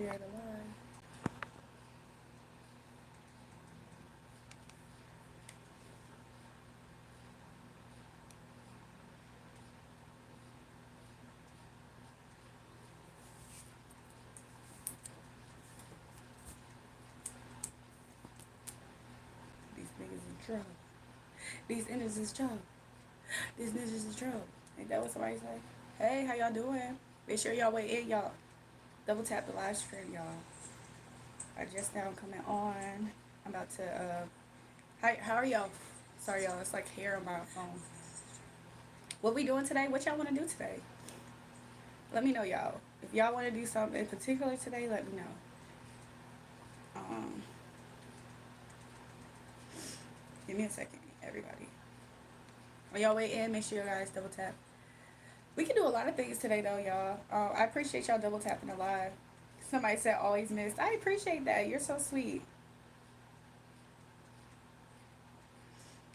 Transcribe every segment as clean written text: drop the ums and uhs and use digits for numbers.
share the live. These niggas is trouble. These niggas is trouble. These niggas is trouble. Ain't that what somebody say? Hey, how y'all doing? Make sure y'all weigh in, y'all. Double tap the live stream, y'all. I just now coming on. I'm about to, how are y'all? Sorry, y'all. It's like hair on my phone. What we doing today? What y'all want to do today? Let me know, y'all. If y'all want to do something in particular today, let me know. Um, Give me a second, everybody. When y'all weigh in, make sure you guys double tap. We can do a lot of things today, though, y'all. I appreciate y'all double tapping the live. Somebody said always missed. I appreciate that. You're so sweet.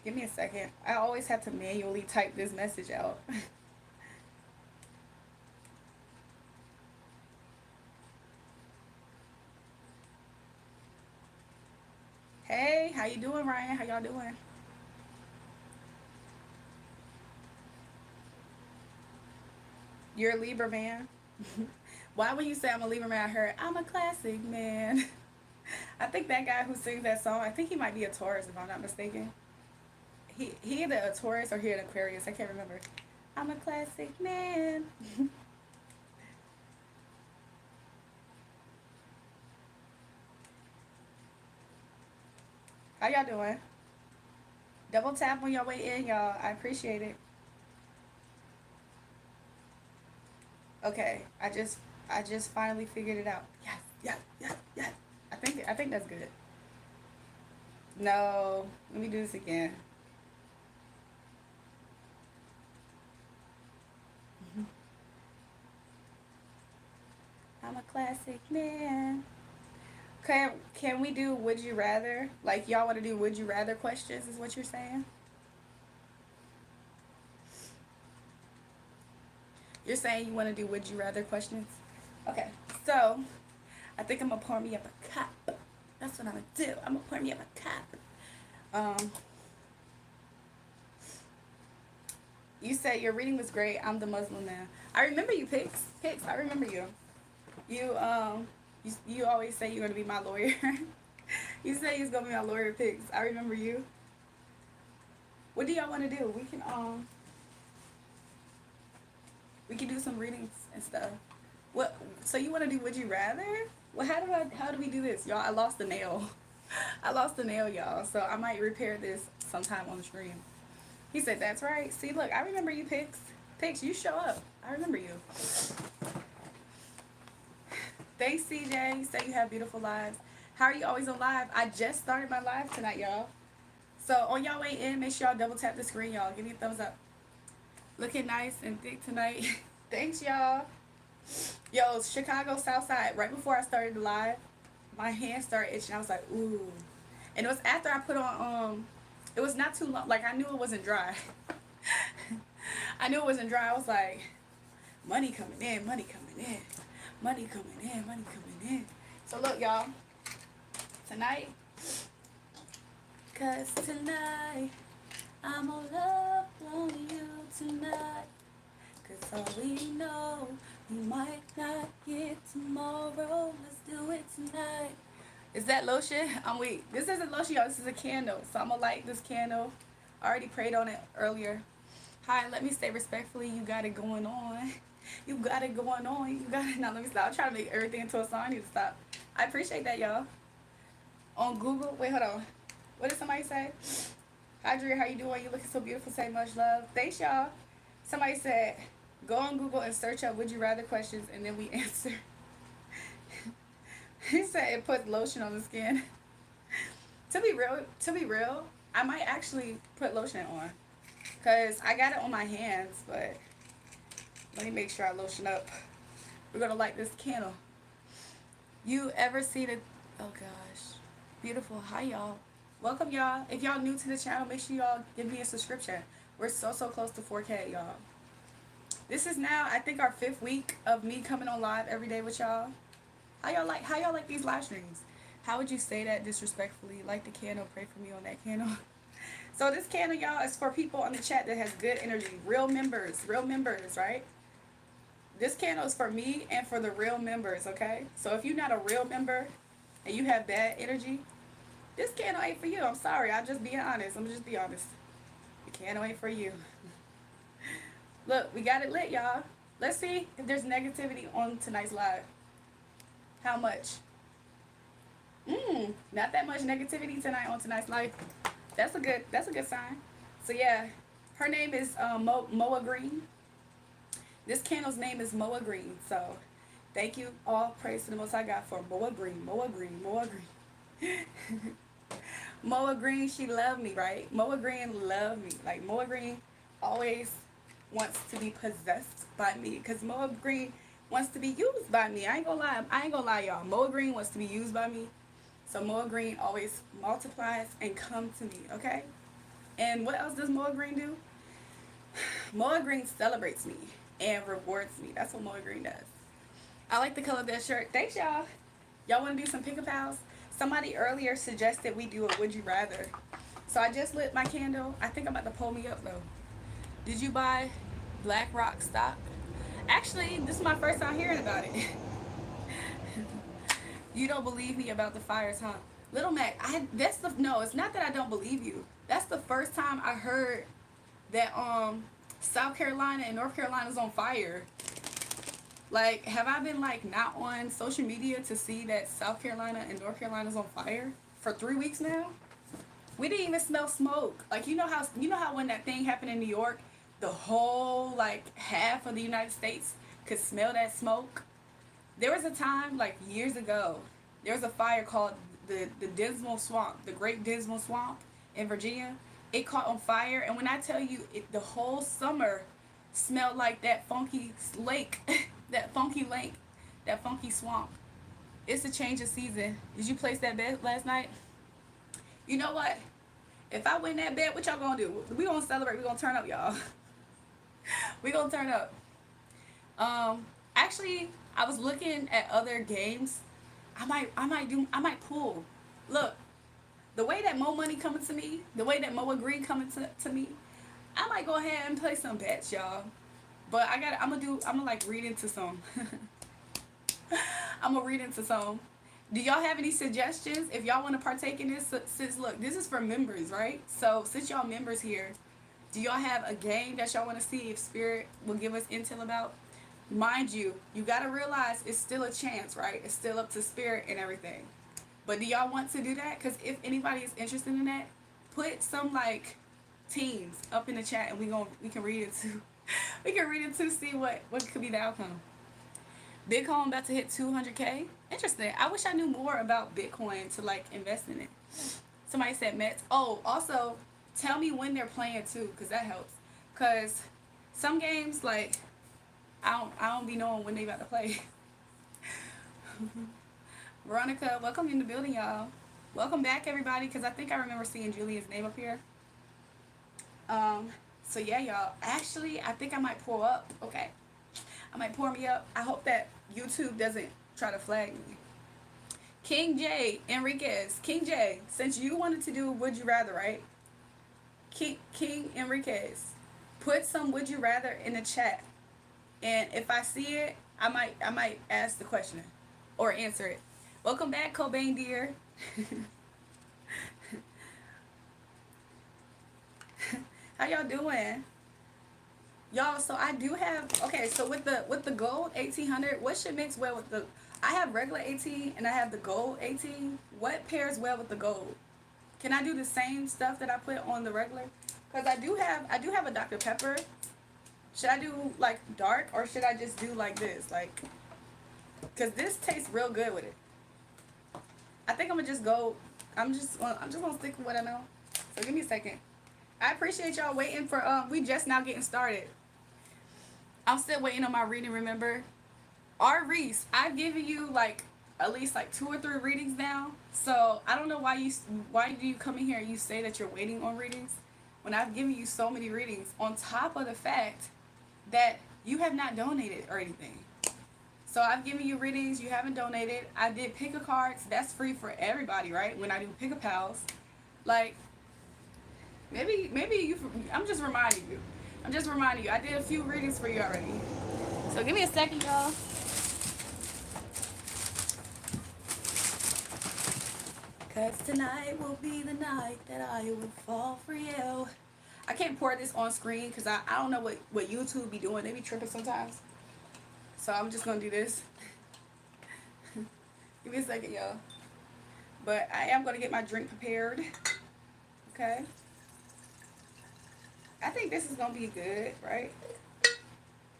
Give me a second. I always have to manually type this message out. Hey, how you doing, Ryan? How y'all doing? You're a Libra man. Why when you say I'm a Libra man, I heard I'm a classic man. I think that guy who sings that song, I think he might be a Taurus if I'm not mistaken. He either a Taurus or he an Aquarius. I can't remember. I'm a classic man. How y'all doing? Double tap on your way in, y'all. I appreciate it. Okay, I just finally figured it out. Yes, yes, yes, yes. I think that's good. No, let me do this again. I'm a classic man. Can we do would you rather? Like y'all want to do would you rather questions? Is what you're saying? You're saying you want to do would you rather questions? Okay, so I think I'm gonna pour me up a cup. That's what I'm gonna do. I'm gonna pour me up a cup. Um, you said your reading was great. I'm the Muslim man. I remember you, Pix. Pix, I remember you. You always say you're gonna be my lawyer. You said you was gonna be my lawyer, Pix. I remember you. What do y'all want to do? We can do some readings and stuff. What? So you want to do would you rather? Well, how do we do this, y'all? I lost the nail. I lost the nail, y'all. So I might repair this sometime on the stream. He said that's right. See, look, I remember you, Pix. Pix, you show up. I remember you. Thanks, CJ. You say you have beautiful lives. How are you always on live? I just started my live tonight, y'all. So on y'all way in, make sure y'all double tap the screen, y'all. Give me a thumbs up. Looking nice and thick tonight. Thanks, y'all. Yo, Chicago Southside. Right before I started the live, my hand started itching. I was like, ooh. And it was after I put on, it was not too long. Like, I knew it wasn't dry. I knew it wasn't dry. I was like, money coming in, money coming in, money coming in, money coming in. So look, y'all. Tonight, cause tonight, I'm all up on you tonight. Cause all we know, we might not get tomorrow. Let's do it tonight. Is that lotion? I'm weak. This isn't lotion, y'all. This is a candle. So I'm gonna light this candle. I already prayed on it earlier. Hi, let me say respectfully, you got it going on. You got it going on. You got it. Now let me stop. I'm trying to make everything into a song. I need to stop. I appreciate that, y'all. On Google, wait, hold on. What did somebody say? Hi, Drea, how you doing? You looking so beautiful. Say much love. Thanks, y'all. Somebody said, go on Google and search up would you rather questions, and then we answer. He said it put lotion on the skin. To be real, I might actually put lotion on, cause I got it on my hands. But let me make sure I lotion up. We're gonna light this candle. You ever see the? Oh gosh, beautiful. Hi y'all. Welcome y'all. If y'all new to the channel, make sure y'all give me a subscription. We're so close to 4K, y'all. This is now, I think, our 5th week of me coming on live every day with y'all. How y'all like these live streams? How would you say that disrespectfully? Light the candle, pray for me on that candle. So this candle, y'all, is for people on the chat that has good energy. Real members, right? This candle is for me and for the real members, okay? So if you're not a real member and you have bad energy, this candle ain't for you. I'm sorry. I'm just being honest. I'm just be honest. The candle ain't for you. Look, we got it lit, y'all. Let's see if there's negativity on tonight's live. How much? Not that much negativity tonight on tonight's live. That's a good sign. So yeah, her name is Moa Green. This candle's name is Moa Green. So thank you all. Praise to the Most High God for Moa Green. Moa Green. Moa Green. Moa Green, she loved me, right? Moa Green loved me. Like Moa Green always wants to be possessed by me because Moa Green wants to be used by me. I ain't gonna lie, y'all. Moa Green wants to be used by me. So Moa Green always multiplies and come to me, okay? And what else does Moa Green do? Moa Green celebrates me and rewards me. That's what Moa Green does. I like the color of that shirt. Thanks, y'all. Y'all want to do some pick a pals? Somebody earlier suggested we do a would you rather. So I just lit my candle. I think I'm about to pull me up though. Did you buy Black Rock stock? Actually, this is my first time hearing about it. You don't believe me about the fires, huh? Little Mac, no, it's not that I don't believe you. That's the first time I heard that South Carolina and North Carolina is on fire. Like, have I been like not on social media to see that South Carolina and North Carolina is on fire for 3 weeks now? We didn't even smell smoke. Like, you know how when that thing happened in New York, the whole like half of the United States could smell that smoke. There was a time like years ago, there was a fire called the Dismal Swamp, the Great Dismal Swamp in Virginia. It caught on fire, and when I tell you, the whole summer smelled like that funky lake, that funky lake, that funky swamp. It's a change of season. Did you place that bet last night? You know what? If I win that bet, what y'all gonna do? We gonna celebrate. We gonna turn up, y'all. We gonna turn up. Actually, I was looking at other games. I might pull. Look, the way that Mo Money coming to me, the way that Moa Green coming to me, I might go ahead and play some bets, y'all. But I'm gonna like read into some. I'm gonna read into some. Do y'all have any suggestions if y'all want to partake in this? Since look, this is for members, right? So since y'all members here, do y'all have a game that y'all want to see if Spirit will give us intel about? Mind you, you gotta realize it's still a chance, right? It's still up to Spirit and everything. But do y'all want to do that? Because if anybody is interested in that, put some like teams up in the chat and we can read it too. We can read it to see what could be the outcome. Bitcoin about to hit 200K. Interesting. I wish I knew more about Bitcoin to like invest in it. Somebody said Mets. Oh, also tell me when they're playing too, cause that helps. Cause some games like I don't be knowing when they about to play. Veronica, welcome in the building, y'all. Welcome back, everybody, cause I think I remember seeing Julian's name up here. So yeah, y'all. Actually, I think I might pull up. Okay. I might pour me up. I hope that YouTube doesn't try to flag me. King J Enriquez. King J, since you wanted to do Would You Rather, right? King Enriquez, put some Would You Rather in the chat. And if I see it, I might ask the question or answer it. Welcome back, Cobain dear. How y'all doing? Y'all, so I do have, okay, so with the gold 1800, what should mix well with the, I have regular 18 and I have the gold 18. What pairs well with the gold? Can I do the same stuff that I put on the regular? Because I do have a Dr. Pepper. Should I do like dark or should I just do like this? Like, because this tastes real good with it. I think I'm gonna just go, I'm just gonna stick with what I know. So give me a second. I appreciate y'all waiting for, we just now getting started. I'm still waiting on my reading, remember? R. Reese, I've given you like at least like 2 or 3 readings now. So I don't know why do you come in here and you say that you're waiting on readings when I've given you so many readings on top of the fact that you have not donated or anything. So I've given you readings. You haven't donated. I did pick a cards. That's free for everybody, right? When I do pick a pals, like maybe you. I'm just reminding you. I'm just reminding you. I did a few readings for you already. So give me a second, y'all. Cause tonight will be the night that I will fall for you. I can't pour this on screen because I don't know what YouTube be doing. They be tripping sometimes. So I'm just going to do this. Give me a second, y'all. But I am going to get my drink prepared. Okay. I think this is going to be good, right?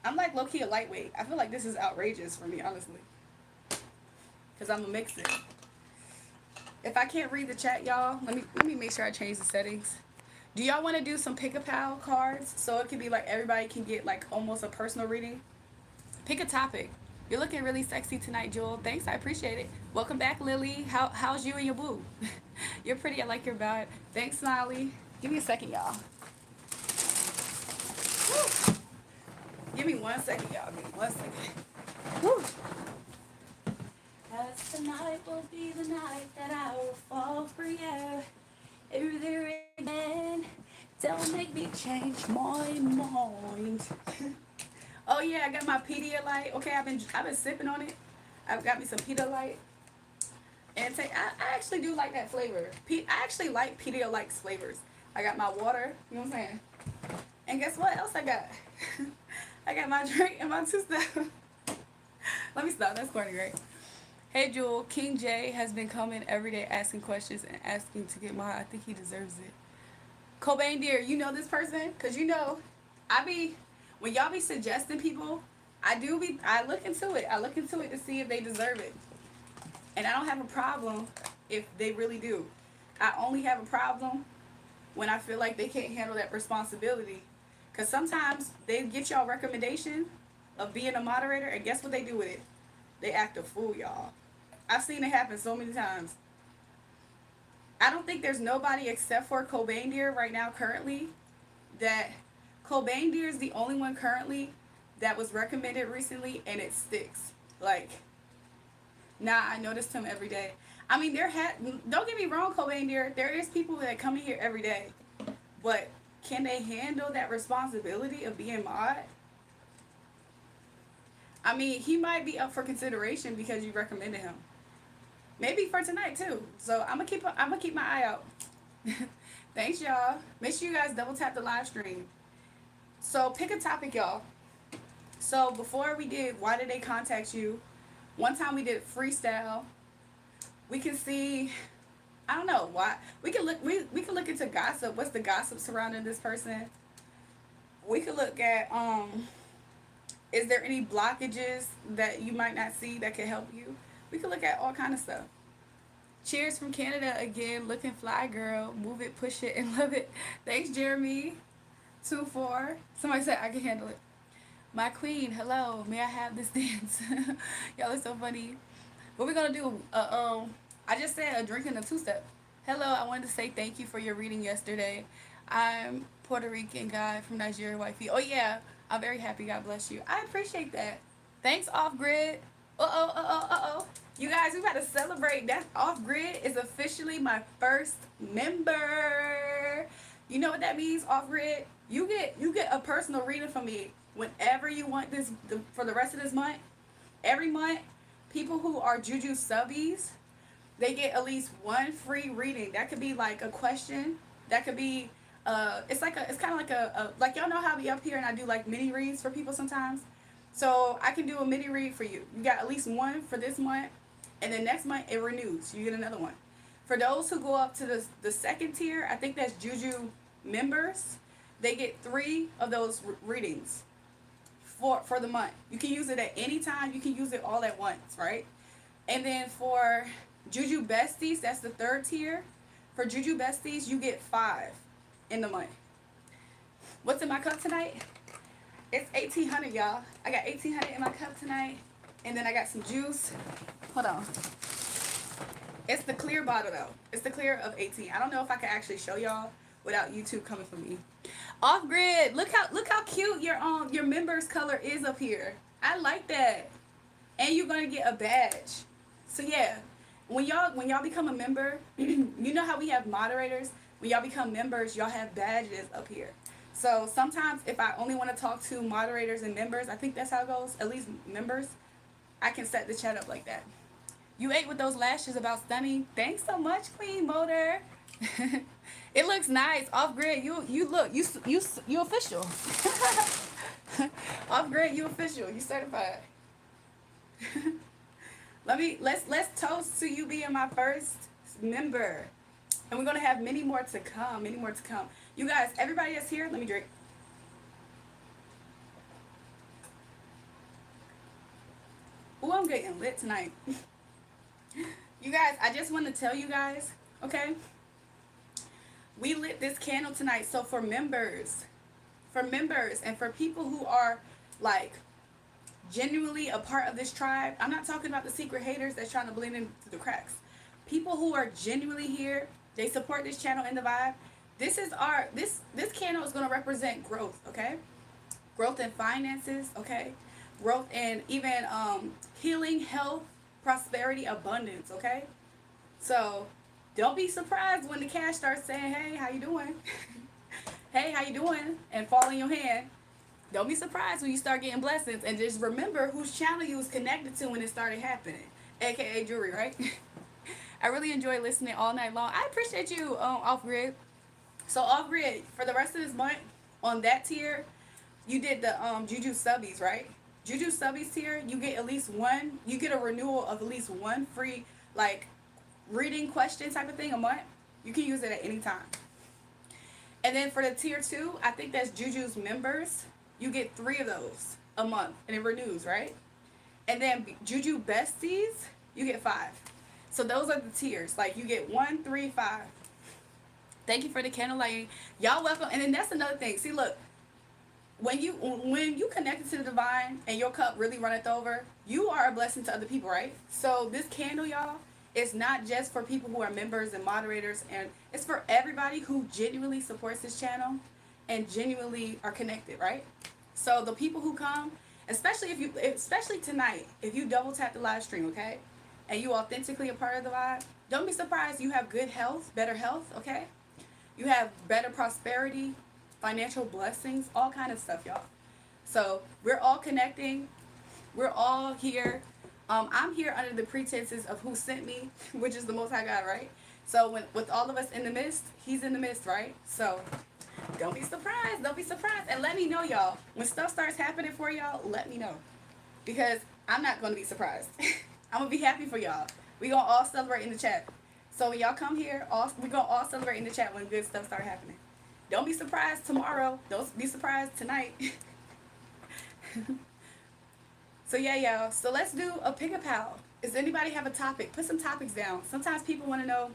I'm like low-key a lightweight. I feel like this is outrageous for me, honestly. Because I'm going to mix it. If I can't read the chat, y'all, let me make sure I change the settings. Do y'all want to do some pick-a-pal cards? So it can be like everybody can get like almost a personal reading. Pick a topic. You're looking really sexy tonight, Jewel. Thanks, I appreciate it. Welcome back, Lily. How's you and your boo? You're pretty. I like your vibe. Thanks, Smiley. Give me a second, y'all. Woo. Give me 1 second, y'all. Give me 1 second. Woo. As tonight will be the night that I will fall for you. Every again, don't make me change my mind. Oh yeah, I got my Pedialyte. Okay, I've been sipping on it. I've got me some Pedialyte. And I actually do like that flavor. I actually like Pedialyte's flavors. I got my water, you know what I'm saying? And guess what else I got? I got my drink and my two stuff. Let me stop, that's corny, right? Hey Jewel, King J has been coming every day asking questions and asking to get mine. I think he deserves it. Cobain dear, you know this person? Cause you know, when y'all be suggesting people, I look into it. I look into it to see if they deserve it. And I don't have a problem if they really do. I only have a problem when I feel like they can't handle that responsibility. Cause sometimes they get y'all recommendation of being a moderator, and guess what they do with it? They act a fool, y'all. I've seen it happen so many times. I don't think there's nobody except for Cobain Deer right now currently that Cobain Deer is the only one currently that was recommended recently and it sticks. Like, I noticed him every day. I mean, don't get me wrong, Cobain Deer, there is people that come in here every day, but can they handle that responsibility of being mod? I mean, he might be up for consideration because you recommended him. Maybe for tonight too. So I'm gonna keep my eye out. Thanks, y'all. Make sure you guys double tap the live stream. So pick a topic, y'all. So before we did, why did they contact you? One time we did freestyle. We can see, I don't know why. We can look into gossip. What's the gossip surrounding this person? We could look at is there any blockages that you might not see that could help you? We could look at all kind of stuff. Cheers from Canada again. Looking fly, girl. Move it, push it, and love it. Thanks, Jeremy. 2-4. Somebody said I can handle it. My queen, hello. May I have this dance? Y'all are so funny. What we gonna do? I just said a drink and a two-step. Hello, I wanted to say thank you for your reading yesterday. I'm Puerto Rican guy from Nigeria, wifey. Oh yeah, I'm very happy. God bless you. I appreciate that. Thanks, Off Grid. You guys, we about to celebrate. That Off Grid is officially my first member. You know what that means, Off Grid? You get a personal reading from me whenever you want this for the rest of this month. Every month, people who are Juju subbies, they get at least one free reading. That could be like a question. That could be it's kind of like like y'all know how I be up here and I do like mini reads for people sometimes. So I can do a mini read for you. You got at least one for this month, and then next month it renews. You get another one. For those who go up to the second tier, I think that's Juju members. They get 3 of those readings for the month. You can use it at any time. You can use it all at once, right? And then for Juju Besties, that's the 3rd tier. For Juju Besties, you get 5 in the month. What's in my cup tonight? It's 1800, y'all. I got 1800 in my cup tonight. And then I got some juice. Hold on. It's the clear bottle, though. It's the clear of 18. I don't know if I can actually show y'all without YouTube coming for me. Off Grid. Look how cute your members color is up here. I like that. and you're gonna get a badge. So yeah, when y'all become a member, you know how we have moderators. When y'all become members, y'all have badges up here. So sometimes if I only want to talk to moderators and members, I think that's how it goes. At least members, I can set the chat up like that. You ate with those lashes about stunning. Thanks so much, Queen Motor. It looks nice. Off grid, you look you official. Off grid, you official. You certified. Let's toast to you being my first member. And we're gonna have many more to come. Many more to come. You guys, everybody that's here, let me drink. Oh, I'm getting lit tonight. You guys, I just want to tell you guys, okay? We lit this candle tonight, so for members and for people who are like genuinely a part of this tribe, I'm not talking about the secret haters that's trying to blend into the cracks. People who are genuinely here, they support this channel and the vibe. This candle is going to represent growth, okay? Growth in finances, okay? Growth in even healing, health, prosperity, abundance, okay? So don't be surprised when the cash starts saying, hey, how you doing? Hey, how you doing? And fall in your hand. Don't be surprised when you start getting blessings. And just remember whose channel you was connected to when it started happening. AKA jewelry, right? I really enjoy listening all night long. I appreciate you, Off Grid. So Off Grid, for the rest of this month, on that tier, you did the Juju Subbies, right? Juju Subbies tier, you get at least one, you get a renewal of at least one free, like, reading question type of thing a month. You can use it at any time. And then for the tier 2, I think that's Juju's members. You get 3 of those a month, and it renews, right? And then Juju Besties, you get 5. So those are the tiers. Like, you get 1, 3, 5. Thank you for the candlelight. Y'all welcome. And then that's another thing. See, look, when you connected to the divine and your cup really runneth over, you are a blessing to other people, right? So this candle, y'all, is not just for people who are members and moderators, and it's for everybody who genuinely supports this channel and genuinely are connected, right? So the people who come, especially tonight, if you double tap the live stream, okay, and you authentically a part of the vibe, don't be surprised you have good health, better health, okay? You have better prosperity, financial blessings, all kind of stuff, y'all. So we're all connecting. We're all here. I'm here under the pretenses of who sent me, which is the Most High God, right? So with all of us in the midst, he's in the midst, right? So don't be surprised. Don't be surprised. And let me know, y'all. When stuff starts happening for y'all, let me know. Because I'm not going to be surprised. I'm going to be happy for y'all. We're going to all celebrate in the chat. So when y'all come here, we're going to all celebrate in the chat when good stuff start happening. Don't be surprised tomorrow. Don't be surprised tonight. So yeah, y'all. So let's do a pick-a-pal. Does anybody have a topic? Put some topics down. Sometimes people want to know,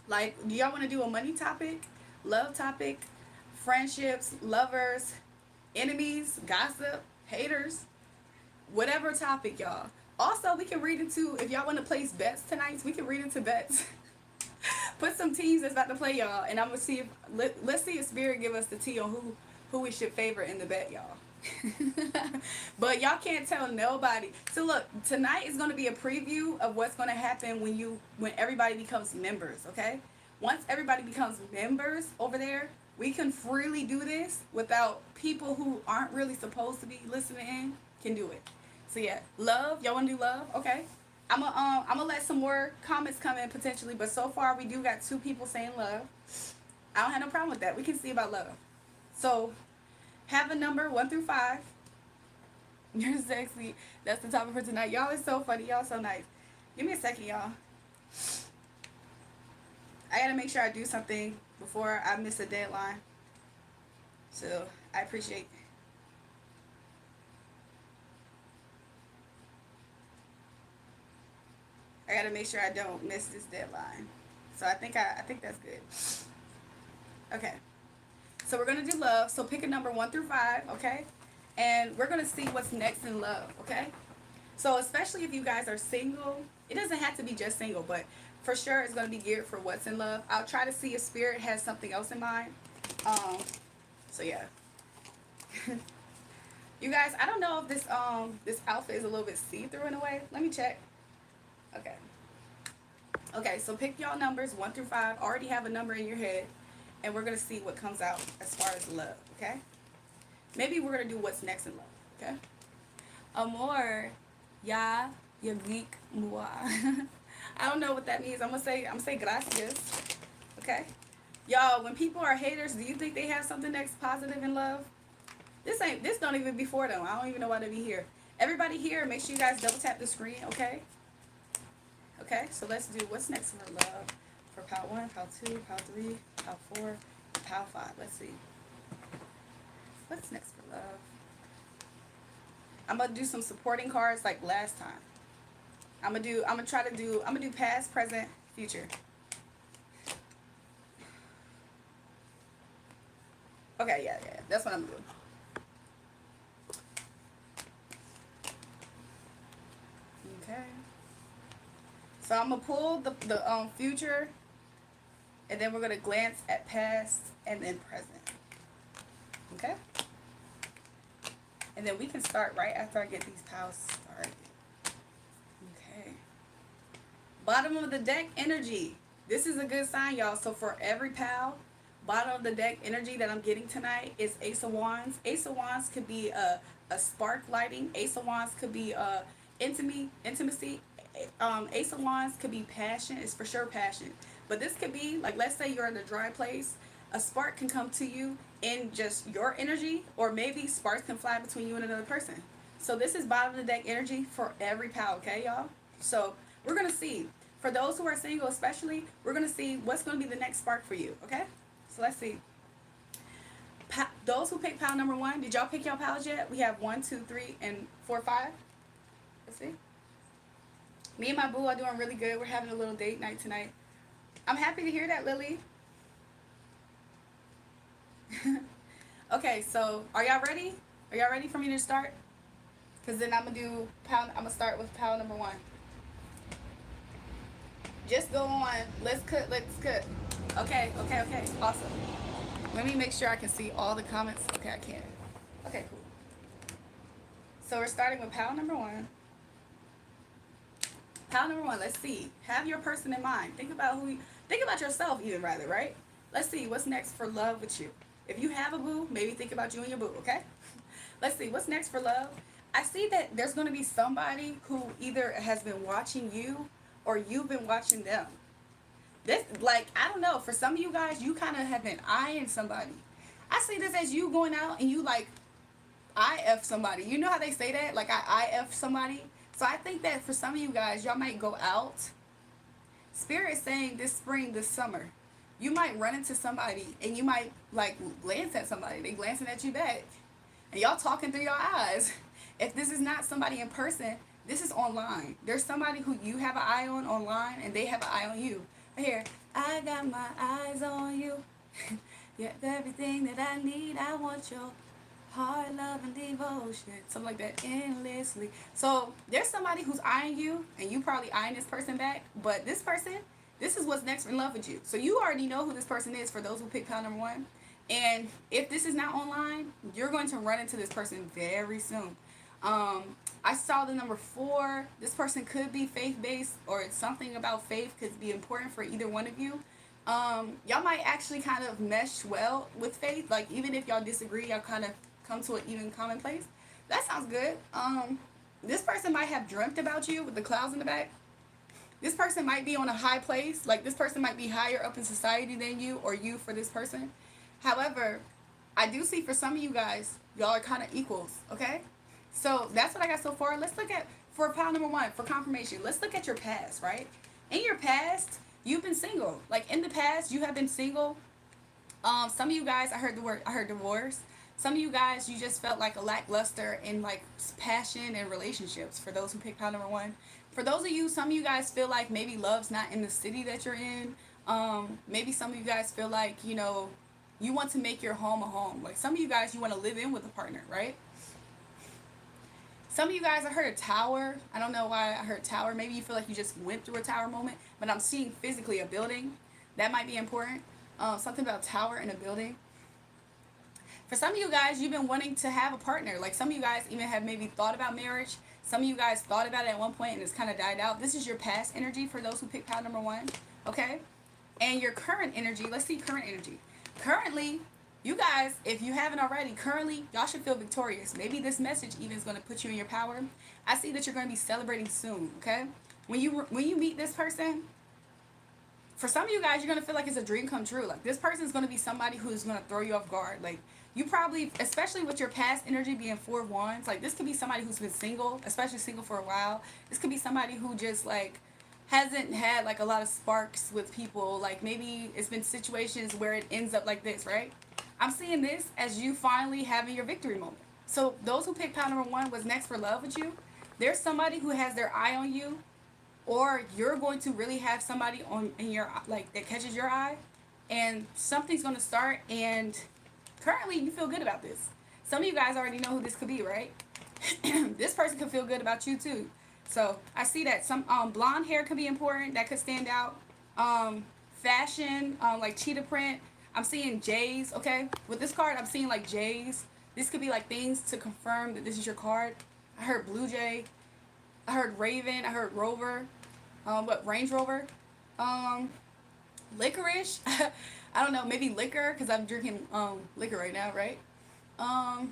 like, do y'all want to do a money topic, love topic, friendships, lovers, enemies, gossip, haters, whatever topic, y'all. Also, we can read into, if y'all want to place bets tonight, we can read into bets. Put some teams that's about to play, y'all, and I'm gonna see if let's see if Spirit give us the tea on who we should favor in the bet, y'all. But y'all can't tell nobody. So look, tonight is gonna be a preview of what's gonna happen when everybody becomes members. Okay, once everybody becomes members over there, we can freely do this without people who aren't really supposed to be listening in can do it. So yeah, love. Y'all wanna do love? Okay. I'm gonna let some more comments come in potentially, but so far we do got 2 people saying love. I don't have no problem with that. We can see about love. So have a number 1 through 5. You're sexy. That's the topic for tonight. Y'all is so funny. Y'all so nice. Give me a second, y'all. I gotta make sure I do something before I miss a deadline. So I appreciate. I gotta make sure I don't miss this deadline. So I think that's good. Okay. So we're gonna do love. So pick a number 1 through 5, okay? And we're gonna see what's next in love, okay? So especially if you guys are single, it doesn't have to be just single, but for sure it's gonna be geared for what's in love. I'll try to see if Spirit has something else in mind. So yeah. You guys, I don't know if this outfit is a little bit see-through in a way. Let me check. Okay. Okay, so pick y'all numbers 1 through 5. Already have a number in your head, and we're gonna see what comes out as far as love. Okay. Maybe we're gonna do what's next in love. Okay. Amor, ya, yagik, mua. I don't know what that means. I'm gonna say gracias. Okay. Y'all, when people are haters, do you think they have something next positive in love? This don't even be for them. I don't even know why they be here. Everybody here, make sure you guys double tap the screen, okay? Okay, so let's do what's next for love. For pile 1, pile 2, pile 3, pile 4, pile 5. Let's see. What's next for love? I'm gonna do some supporting cards like last time. I'm gonna do past, present, future. Okay, yeah. That's what I'm doing. Okay. So I'm gonna pull the future, and then we're gonna glance at past and then present. Okay. And then we can start right after I get these piles started. Okay. Bottom of the deck energy. This is a good sign, y'all. So for every pile, bottom of the deck energy that I'm getting tonight is Ace of Wands. Ace of Wands could be a spark lighting. Ace of Wands could be intimacy. Ace of Wands could be passion. It's for sure passion. But this could be, like, let's say you're in a dry place. A spark can come to you in just your energy, or maybe sparks can fly between you and another person. So this is bottom of the deck energy for every pile, okay, y'all? So we're going to see. For those who are single especially, we're going to see what's going to be the next spark for you, okay? So let's see. Those who picked pile number 1, did y'all pick your piles yet? We have 1, 2, 3, and 4, 5. Let's see. Me and my boo are doing really good. We're having a little date night tonight. I'm happy to hear that, Lily. Okay, so are y'all ready? Are y'all ready for me to start? Because then I'm gonna start with pile number 1. Just go on. Let's cut. Okay. Awesome. Let me make sure I can see all the comments. Okay, I can. Okay, cool. So we're starting with pile number 1. Pile number 1, let's see. Have your person in mind. Think about yourself even, rather, right? Let's see what's next for love with you. If you have a boo, maybe think about you and your boo, okay? Let's see what's next for love. I see that there's going to be somebody who either has been watching you or you've been watching them. This, like, I don't know, for some of you guys, you kind of have been eyeing somebody. I see this as you going out and you, like, IF somebody. You know how they say that? Like, I IF somebody? So I think that for some of you guys, y'all might go out. Spirit is saying this spring, this summer, you might run into somebody and you might, like, glance at somebody. They glancing at you back. And y'all talking through your eyes. If this is not somebody in person, this is online. There's somebody who you have an eye on online and they have an eye on you. Right here, I got my eyes on you. You're everything that I need. I want your heart, love, and devotion. Something like that, endlessly. So there's somebody who's eyeing you and you probably eyeing this person back. But this person, this is what's next in love with you. So you already know who this person is for those who pick pile number 1. And if this is not online, you're going to run into this person very soon. I saw the number 4. This person could be faith-based, or something about faith could be important for either one of you. Y'all might actually kind of mesh well with faith. Like, even if y'all disagree, y'all kind of come to an even common place. That sounds good. This person might have dreamt about you with the clouds in the back. This person might be on a high place. Like, this person might be higher up in society than you, or you for this person. However, I do see for some of you guys, y'all are kind of equals, okay? So that's what I got so far. Let's look at, for pile number 1, for confirmation, let's look at your past, right? In your past, you've been single. Like, in the past, you have been single. Some of you guys, I heard divorce. Some of you guys, you just felt like a lackluster in, like, passion and relationships, for those who picked pile number 1. For those of you, some of you guys feel like maybe love's not in the city that you're in. Maybe some of you guys feel like, you know, you want to make your home a home. Like, some of you guys, you want to live in with a partner, right? Some of you guys, I heard a tower. I don't know why I heard tower. Maybe you feel like you just went through a tower moment, but I'm seeing physically a building. That might be important. Something about tower and a building. For some of you guys, you've been wanting to have a partner. Like some of you guys even have maybe thought about marriage. Some of you guys thought about it at one point and it's kind of died out. This is your past energy for those who pick pile number one. Okay? And your current energy, let's see current energy. Currently, you guys, if you haven't already, currently, y'all should feel victorious. Maybe this message even is going to put you in your power. I see that you're going to be celebrating soon, okay? When you meet this person, for some of you guys, you're going to feel like it's a dream come true. Like, this person is going to be somebody who's going to throw you off guard. Like, you probably, especially with your past energy being 4 of Wands, like, this could be somebody who's been single, especially single for a while. This could be somebody who just, like, hasn't had, like, a lot of sparks with people. Like, maybe it's been situations where it ends up like this, right? I'm seeing this as you finally having your victory moment. So, those who picked pile number one, was next for love with you. There's somebody who has their eye on you, or you're going to really have somebody on in your, like, that catches your eye, and something's going to start, and currently you feel good about this. Some of you guys already know who this could be, right? This person could feel good about you too. So I see that some blonde hair could be important. That could stand out. Fashion, like cheetah print. I'm seeing J's. Okay, with this card, I'm seeing like J's. This could be like things to confirm that this is your card. I heard Blue Jay. I heard Raven. I heard Rover. What, Range Rover? Licorice. I don't know. Maybe liquor because I'm drinking liquor right now, right? I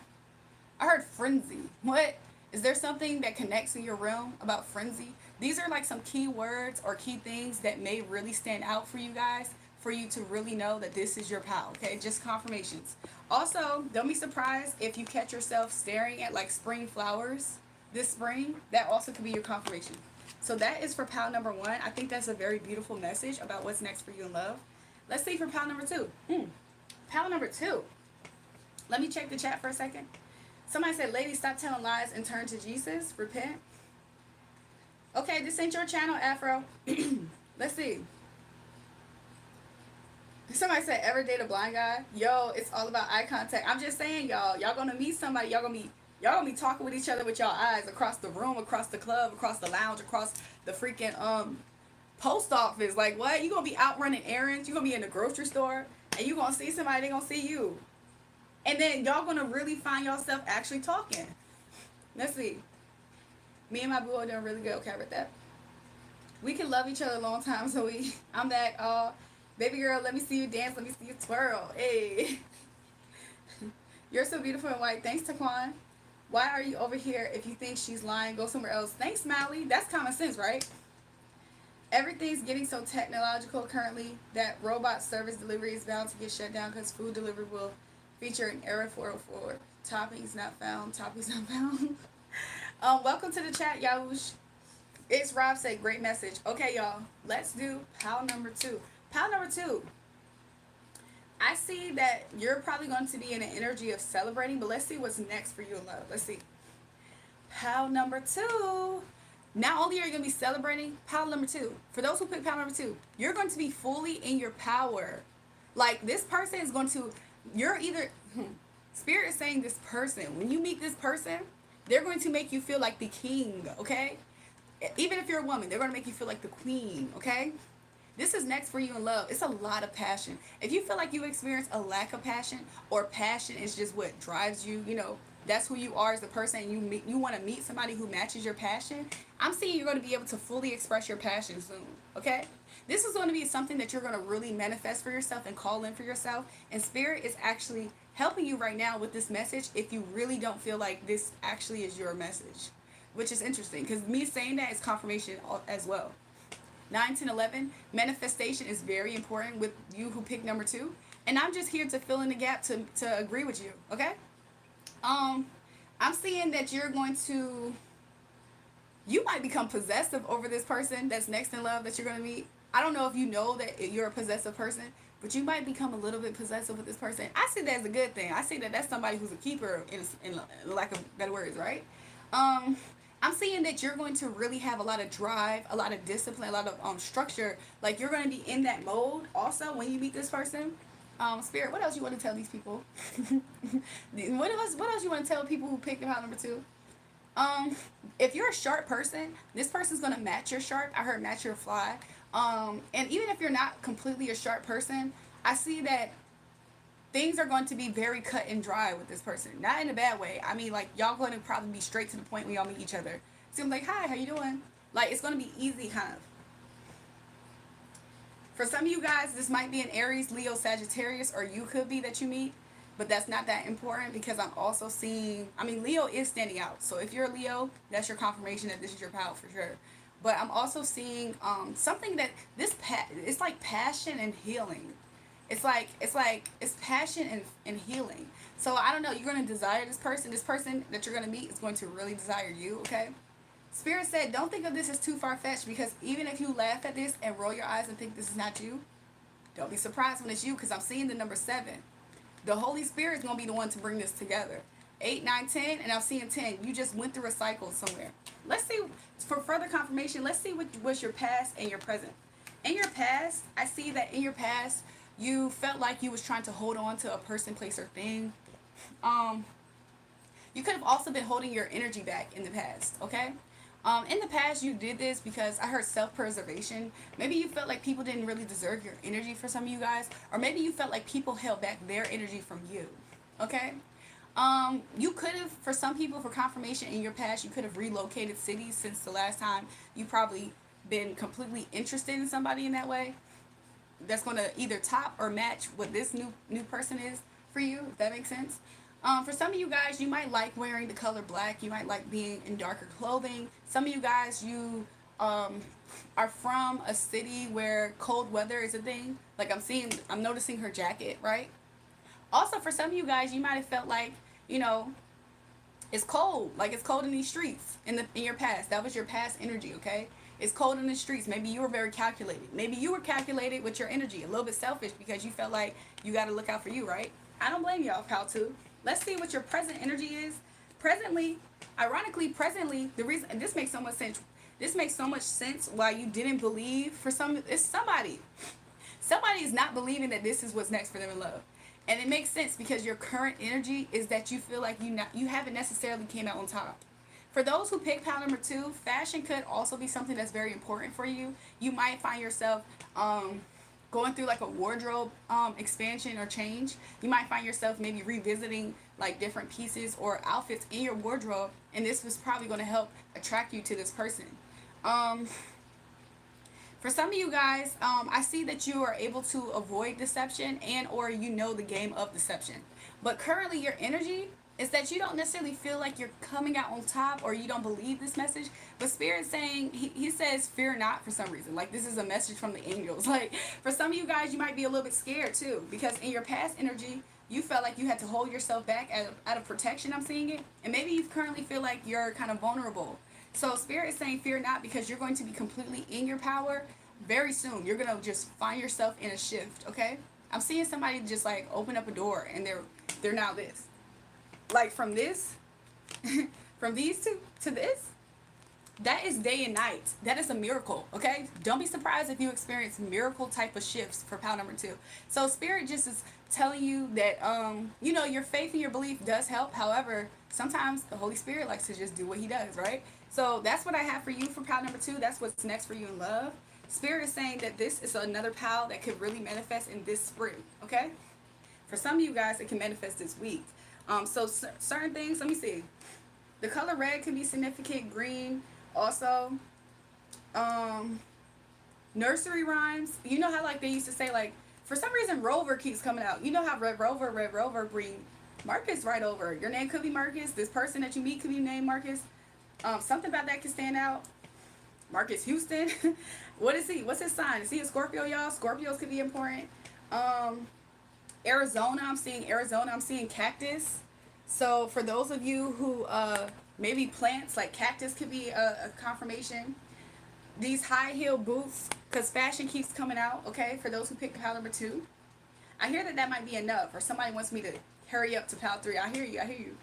heard frenzy. What? Is there something that connects in your realm about frenzy? These are like some key words or key things that may really stand out for you guys, for you to really know that this is your pal, okay? Just confirmations. Also, don't be surprised if you catch yourself staring at like spring flowers this spring. That also could be your confirmation. So that is for pal number one. I think that's a very beautiful message about what's next for you in love. Let's see for pal number two. Pal number two. Let me check the chat for a second. Somebody said, ladies, stop telling lies and turn to Jesus. Repent. Okay, this ain't your channel, Afro. Let's see. Somebody said, ever date a blind guy? Yo, it's all about eye contact. I'm just saying, y'all. Y'all gonna meet somebody. Y'all gonna be talking with each other with y'all eyes across the room, across the club, across the lounge, across the freaking post office. Like, what? You gonna be out running errands. You gonna be in the grocery store, and you gonna see somebody. They gonna see you. And then y'all gonna really find yourself actually talking. Let's see. Me and my boo are doing really good. Okay, with that. We can love each other a long time, so I'm back. Baby girl, let me see you dance. Let me see you twirl. Hey. You're so beautiful and white. Thanks, Taquan. Why are you over here? If you think she's lying, go somewhere else. Thanks, Mally. That's common sense, right? Everything's getting so technological currently that robot service delivery is bound to get shut down because food delivery will feature an error 404. Toppings not found. Toppings not found. Welcome to the chat, Yahush. It's Rob said, great message. Okay, y'all. Let's do pal number two. Pal number two. I see that you're probably going to be in an energy of celebrating, but let's see what's next for you in love. Let's see. Pal number two. Not only are you going to be celebrating, pal number two. For those who pick pal number two, you're going to be fully in your power. Like, this person is going to, you're either, Spirit is saying this person, when you meet this person, they're going to make you feel like the king, okay? Even if you're a woman, they're going to make you feel like the queen, okay? This is next for you in love. It's a lot of passion. If you feel like you experience a lack of passion, or passion is just what drives you, you know, that's who you are as a person, and you want to meet somebody who matches your passion, I'm seeing you're going to be able to fully express your passion soon, okay? This is going to be something that you're going to really manifest for yourself and call in for yourself, and Spirit is actually helping you right now with this message if you really don't feel like this actually is your message, which is interesting, because me saying that is confirmation as well. 9, 10, 11, manifestation is very important with you who pick number two, and I'm just here to fill in the gap to agree with you, okay? I'm seeing that you're going to, you might become possessive over this person that's next in love that you're going to meet. I don't know if you know that you're a possessive person, but you might become a little bit possessive with this person. I see that as a good thing. I see that that's somebody who's a keeper in lack of better words, right? I'm seeing that you're going to really have a lot of drive, a lot of discipline, a lot of structure. Like, you're going to be in that mode also when you meet this person. Spirit, what else you want to tell these people? What else you want to tell people who picked pile number two? If you're a sharp person, this person's going to match your sharp. I heard match your fly. And even if you're not completely a sharp person, I see that things are going to be very cut and dry with this person. Not in a bad way. I mean, like, y'all going to probably be straight to the point when y'all meet each other. So I'm like, hi, how you doing? Like, it's going to be easy, kind of. For some of you guys, this might be an Aries, Leo, Sagittarius, or you could be that you meet. But that's not that important because I'm also seeing, I mean, Leo is standing out. So if you're a Leo, that's your confirmation that this is your pal for sure. But I'm also seeing something that it's like passion and healing. It's passion and healing. So I don't know, you're going to desire this person. This person that you're going to meet is going to really desire you, okay? Spirit said, don't think of this as too far-fetched, because even if you laugh at this and roll your eyes and think this is not you, don't be surprised when it's you, because I'm seeing the number 7. The Holy Spirit is going to be the one to bring this together. 8, 9, 10, and I'm seeing 10. You just went through a cycle somewhere. Let's see, for further confirmation, let's see what was your past and your present. In your past, I see that in your past, you felt like you was trying to hold on to a person, place, or thing. You could have also been holding your energy back in the past, okay? In the past, you did this because I heard self-preservation. Maybe you felt like people didn't really deserve your energy, for some of you guys. Or maybe you felt like people held back their energy from you, okay? You could have, for some people, for confirmation in your past, you could have relocated cities since the last time you probably been completely interested in somebody in that way. That's going to either top or match what this new person is for you, if that makes sense. For some of you guys, you might like wearing the color black. You might like being in darker clothing. Some of you guys, you are from a city where cold weather is a thing. Like I'm noticing her jacket, right? Also, for some of you guys, you might have felt like, you know, it's cold. Like it's cold in these streets in your past. That was your past energy, okay? It's cold in the streets. Maybe you were very calculated. Maybe you were calculated with your energy, a little bit selfish because you felt like you got to look out for you, right? I don't blame y'all, pal, too. Let's see what your present energy is. Presently, ironically, the reason, and this makes so much sense. This makes so much sense why you didn't believe for it's somebody. Somebody is not believing that this is what's next for them in love. And it makes sense because your current energy is that you feel like you haven't necessarily came out on top. For those who pick pile number 2, fashion could also be something that's very important for you. You might find yourself going through like a wardrobe expansion or change. You might find yourself maybe revisiting like different pieces or outfits in your wardrobe, and this was probably going to help attract you to this person. For some of you guys, I see that you are able to avoid deception and or you know the game of deception. But currently your energy is that you don't necessarily feel like you're coming out on top or you don't believe this message. But Spirit's saying, he says, fear not for some reason. Like this is a message from the angels. Like for some of you guys, you might be a little bit scared too. Because in your past energy, you felt like you had to hold yourself back out of protection, I'm seeing it. And maybe you currently feel like you're kind of vulnerable. So Spirit is saying fear not because you're going to be completely in your power very soon. You're going to just find yourself in a shift, okay? I'm seeing somebody just like open up a door and they're now this. Like from this, from these two to this, that is day and night. That is a miracle, okay? Don't be surprised if you experience miracle type of shifts for pile number 2. So Spirit just is telling you that, you know, your faith and your belief does help. However, sometimes the Holy Spirit likes to just do what he does, right? So that's what I have for you for pile number 2. That's what's next for you in love. Spirit is saying that this is another pile that could really manifest in this spring, okay? For some of you guys, it can manifest this week. So certain things, let me see. The color red can be significant, green also. Nursery rhymes. You know how like they used to say like, for some reason Rover keeps coming out. You know how Red Rover bring Marcus right over. Your name could be Marcus. This person that you meet could be named Marcus. Something about that can stand out. Marcus Houston. What is he? What's his sign? Is he a Scorpio, y'all? Scorpios could be important. Arizona, I'm seeing Arizona. I'm seeing cactus. So for those of you who maybe plants like cactus could be a confirmation. These high heel boots, because fashion keeps coming out, okay? For those who picked pile number 2. I hear that might be enough, or somebody wants me to hurry up to pile 3. I hear you.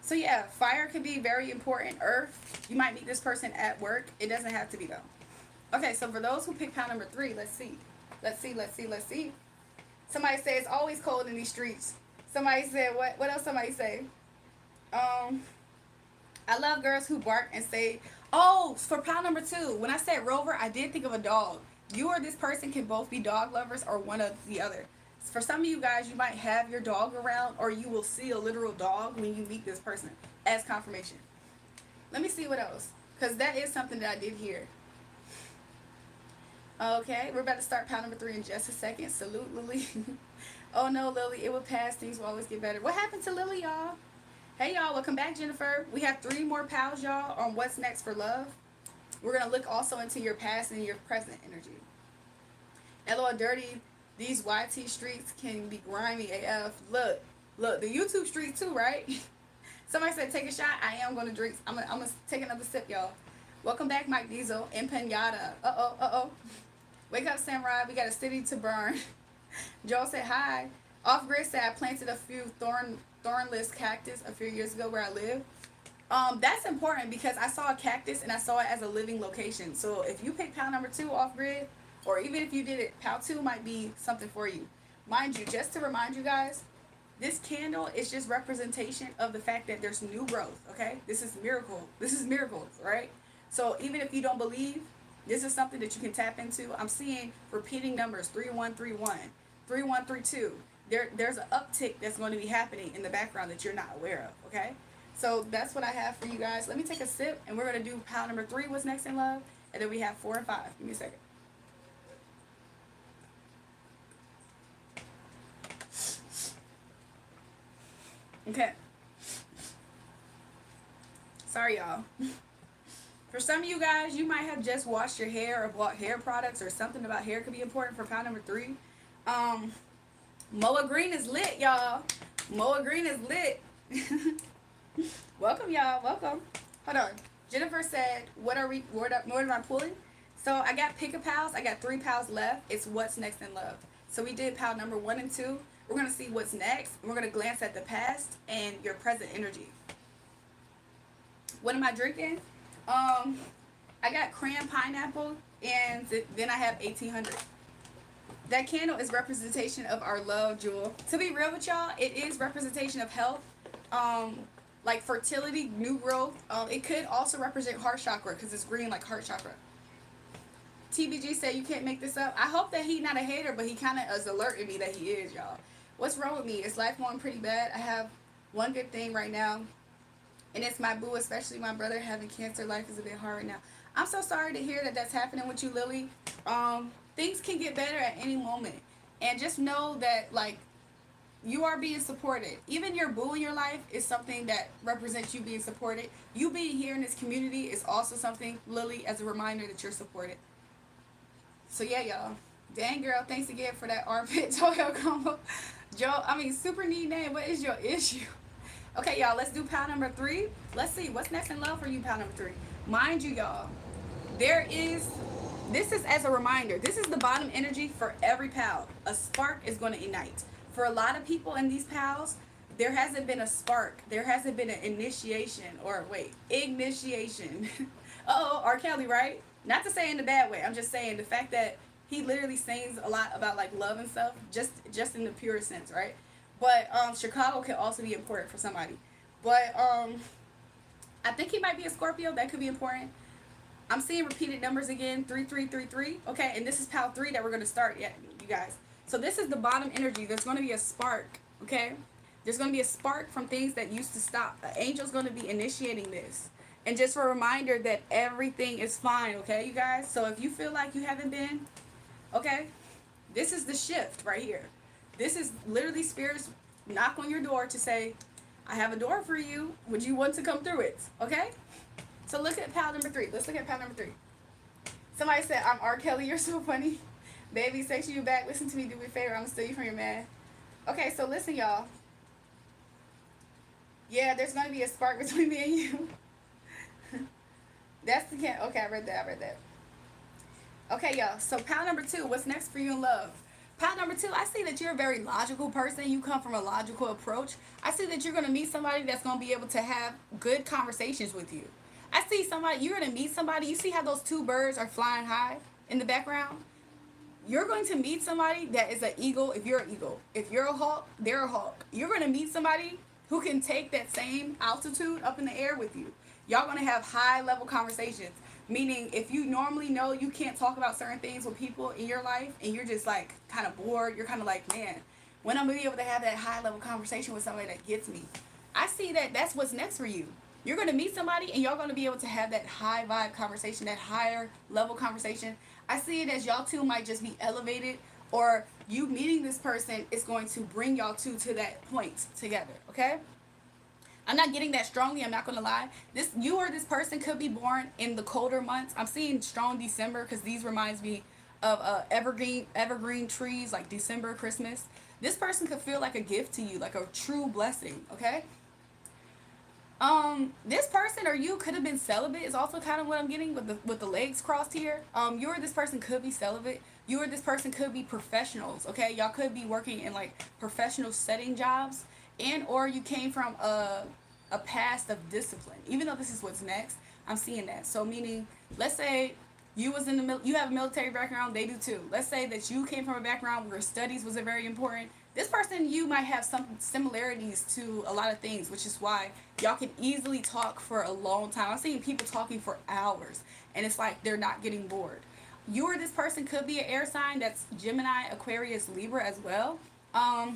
So yeah, fire could be very important. Earth, you might meet this person at work. It doesn't have to be though. Okay, so for those who pick pile number 3, let's see. Somebody said it's always cold in these streets. Somebody said, what else somebody say? I love girls who bark and say, oh, for pile number 2, when I said Rover, I did think of a dog. You or this person can both be dog lovers or one or the other. For some of you guys, you might have your dog around, or you will see a literal dog when you meet this person as confirmation. Let me see what else, because that is something that I did hear. Okay, we're about to start pound number 3 in just a second. Salute, Lily. Oh no, Lily, it will pass. Things will always get better. What happened to Lily, y'all? Hey, y'all, welcome back, Jennifer. We have 3 more pals, y'all, on what's next for love. We're going to look also into your past and your present energy. LOL Dirty, these YT streets can be grimy AF. Look, the YouTube streets too, right? Somebody said take a shot. I am going to drink. I'm going to take another sip, y'all. Welcome back, Mike Diesel. Empanada. Uh-oh. Wake up, Samurai. We got a city to burn. Joel said hi. Off Grid said I planted a few thornless cactus a few years ago where I live. That's important because I saw a cactus and I saw it as a living location. So if you pick pal number 2 off grid, or even if you did it, pal 2 might be something for you. Mind you, just to remind you guys, this candle is just representation of the fact that there's new growth, okay? This is miracle. This is miracles, right? So even if you don't believe, this is something that you can tap into. I'm seeing repeating numbers, 3131, 3132. There's an uptick that's going to be happening in the background that you're not aware of, okay? So that's what I have for you guys. Let me take a sip, and we're going to do pile number 3, what's next in love, and then we have 4 and 5. Give me a second. Okay. Sorry, y'all. For some of you guys, you might have just washed your hair or bought hair products, or something about hair could be important for pile number 3. Moa Green is lit, y'all. Moa Green is lit. Welcome, y'all. Welcome. Hold on. Jennifer said, what am I pulling? So I got pick a pals. I got 3 pals left. It's what's next in love. So we did pal number 1 and 2. We're going to see what's next. We're going to glance at the past and your present energy. What am I drinking? I got cran pineapple, and then I have 1800. That candle is representation of our love, Jewel. To be real with y'all, it is representation of health, like fertility, new growth. It could also represent heart chakra because it's green like heart chakra. TBG said you can't make this up. I hope that he's not a hater, but he kind of is alerting me that he is, y'all. What's wrong with me? Is life going pretty bad? I have one good thing right now, and it's my boo, especially my brother having cancer. Life is a bit hard right now. I'm so sorry to hear that that's happening with you, Lily. Things can get better at any moment, and just know that, like, you are being supported. Even your boo in your life is something that represents you being supported. You being here in this community is also something, Lily, as a reminder that you're supported. So yeah, y'all. Dang, girl, thanks again for that armpit Toyo combo. Joe, super neat name. What is your issue? Okay, y'all, let's do pal number 3. Let's see what's next in love for you, pal number 3. Mind you, y'all, this is as a reminder. This is the bottom energy for every pal. A spark is going to ignite. For a lot of people in these pals, there hasn't been a spark. There hasn't been an initiation, ignition. Uh-oh, R. Kelly, right? Not to say in a bad way. I'm just saying the fact that he literally sings a lot about, like, love and stuff, just in the purest sense, right? But Chicago can also be important for somebody. But I think he might be a Scorpio. That could be important. I'm seeing repeated numbers again, 3333. Okay, and this is pal 3 that we're going to start, you guys. So this is the bottom energy. There's going to be a spark, okay? There's going to be a spark from things that used to stop. An angel's going to be initiating this. And just for a reminder that everything is fine, okay, you guys? So if you feel like you haven't been, okay, this is the shift right here. This is literally spirits knock on your door to say, I have a door for you. Would you want to come through it? Okay? So look at pal number 3. Let's look at pal number 3. Somebody said, I'm R. Kelly. You're so funny. Baby, section you back. Listen to me. Do me a favor. I'm going to steal you from your man. Okay, so listen, y'all. Yeah, there's going to be a spark between me and you. That's the can. Okay, I read that. Okay, y'all. So pal number 2. What's next for you in love? Pal number 2, I see that you're a very logical person. You come from a logical approach. I see that you're going to meet somebody that's going to be able to have good conversations with you. I see somebody, you're going to meet somebody. You see how those 2 birds are flying high in the background? You're going to meet somebody that is an eagle if you're an eagle. If you're a hawk, they're a hawk. You're going to meet somebody who can take that same altitude up in the air with you. Y'all going to have high level conversations. Meaning, if you normally know you can't talk about certain things with people in your life, and you're just, like, kind of bored, you're kind of like, man, When I'm going to be able to have that high level conversation with somebody that gets me. I see that that's what's next for you. You're going to meet somebody and y'all going to be able to have that high vibe conversation, that higher level conversation. I see it as y'all two might just be elevated, or you meeting this person is going to bring y'all two to that point together, okay? I'm not getting that strongly. I'm not gonna lie. This you or this person could be born in the colder months. I'm seeing strong December because these reminds me of evergreen trees like December, Christmas. This person could feel like a gift to you, like a true blessing. Okay. This person or you could have been celibate. Is also kind of what I'm getting with the legs crossed here. You or this person could be celibate. You or this person could be professionals. Okay, y'all could be working in like professional setting jobs, and or you came from a past of discipline. Even though this is what's next, I'm seeing that. So meaning, let's say you was in the you have a military background, they do too. Let's say that you came from a background where studies was a very important. This person, you might have some similarities to a lot of things, which is why y'all can easily talk for a long time. I've seen people talking for hours, and it's like they're not getting bored. You or this person could be an air sign that's Gemini, Aquarius, Libra as well. I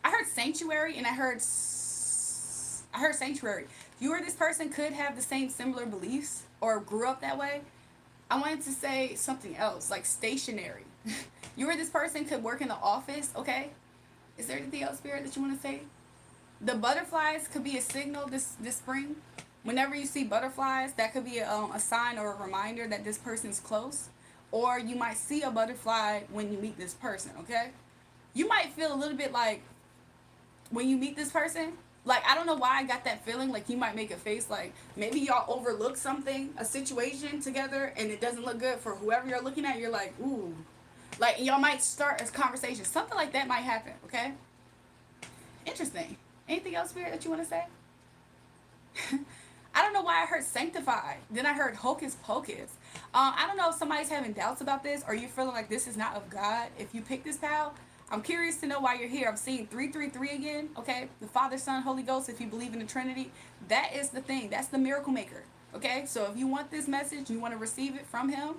heard sanctuary, and I heard sanctuary. You or this person could have the same similar beliefs or grew up that way. I wanted to say something else, like stationary. You or this person could work in the office, okay? Is there anything else, Spirit, that you want to say? The butterflies could be a signal this spring. Whenever you see butterflies, that could be a sign or a reminder that this person's close. Or you might see a butterfly when you meet this person, okay? You might feel a little bit like, when you meet this person, like, I don't know why I got that feeling, like you might make a face like maybe y'all overlook something, a situation together, and it doesn't look good for whoever you're looking at. You're like, ooh. Like, y'all might start a conversation. Something like that might happen, okay? Interesting. Anything else, Spirit, that you want to say? I don't know why I heard sanctify. Then I heard hocus pocus. I don't know if somebody's having doubts about this, or you feeling like this is not of God. If you pick this pal, I'm curious to know why you're here. I'm seeing 333 again, okay? The Father, Son, Holy Ghost, if you believe in the Trinity. That is the thing. That's the miracle maker, okay? So if you want this message, you want to receive it from him,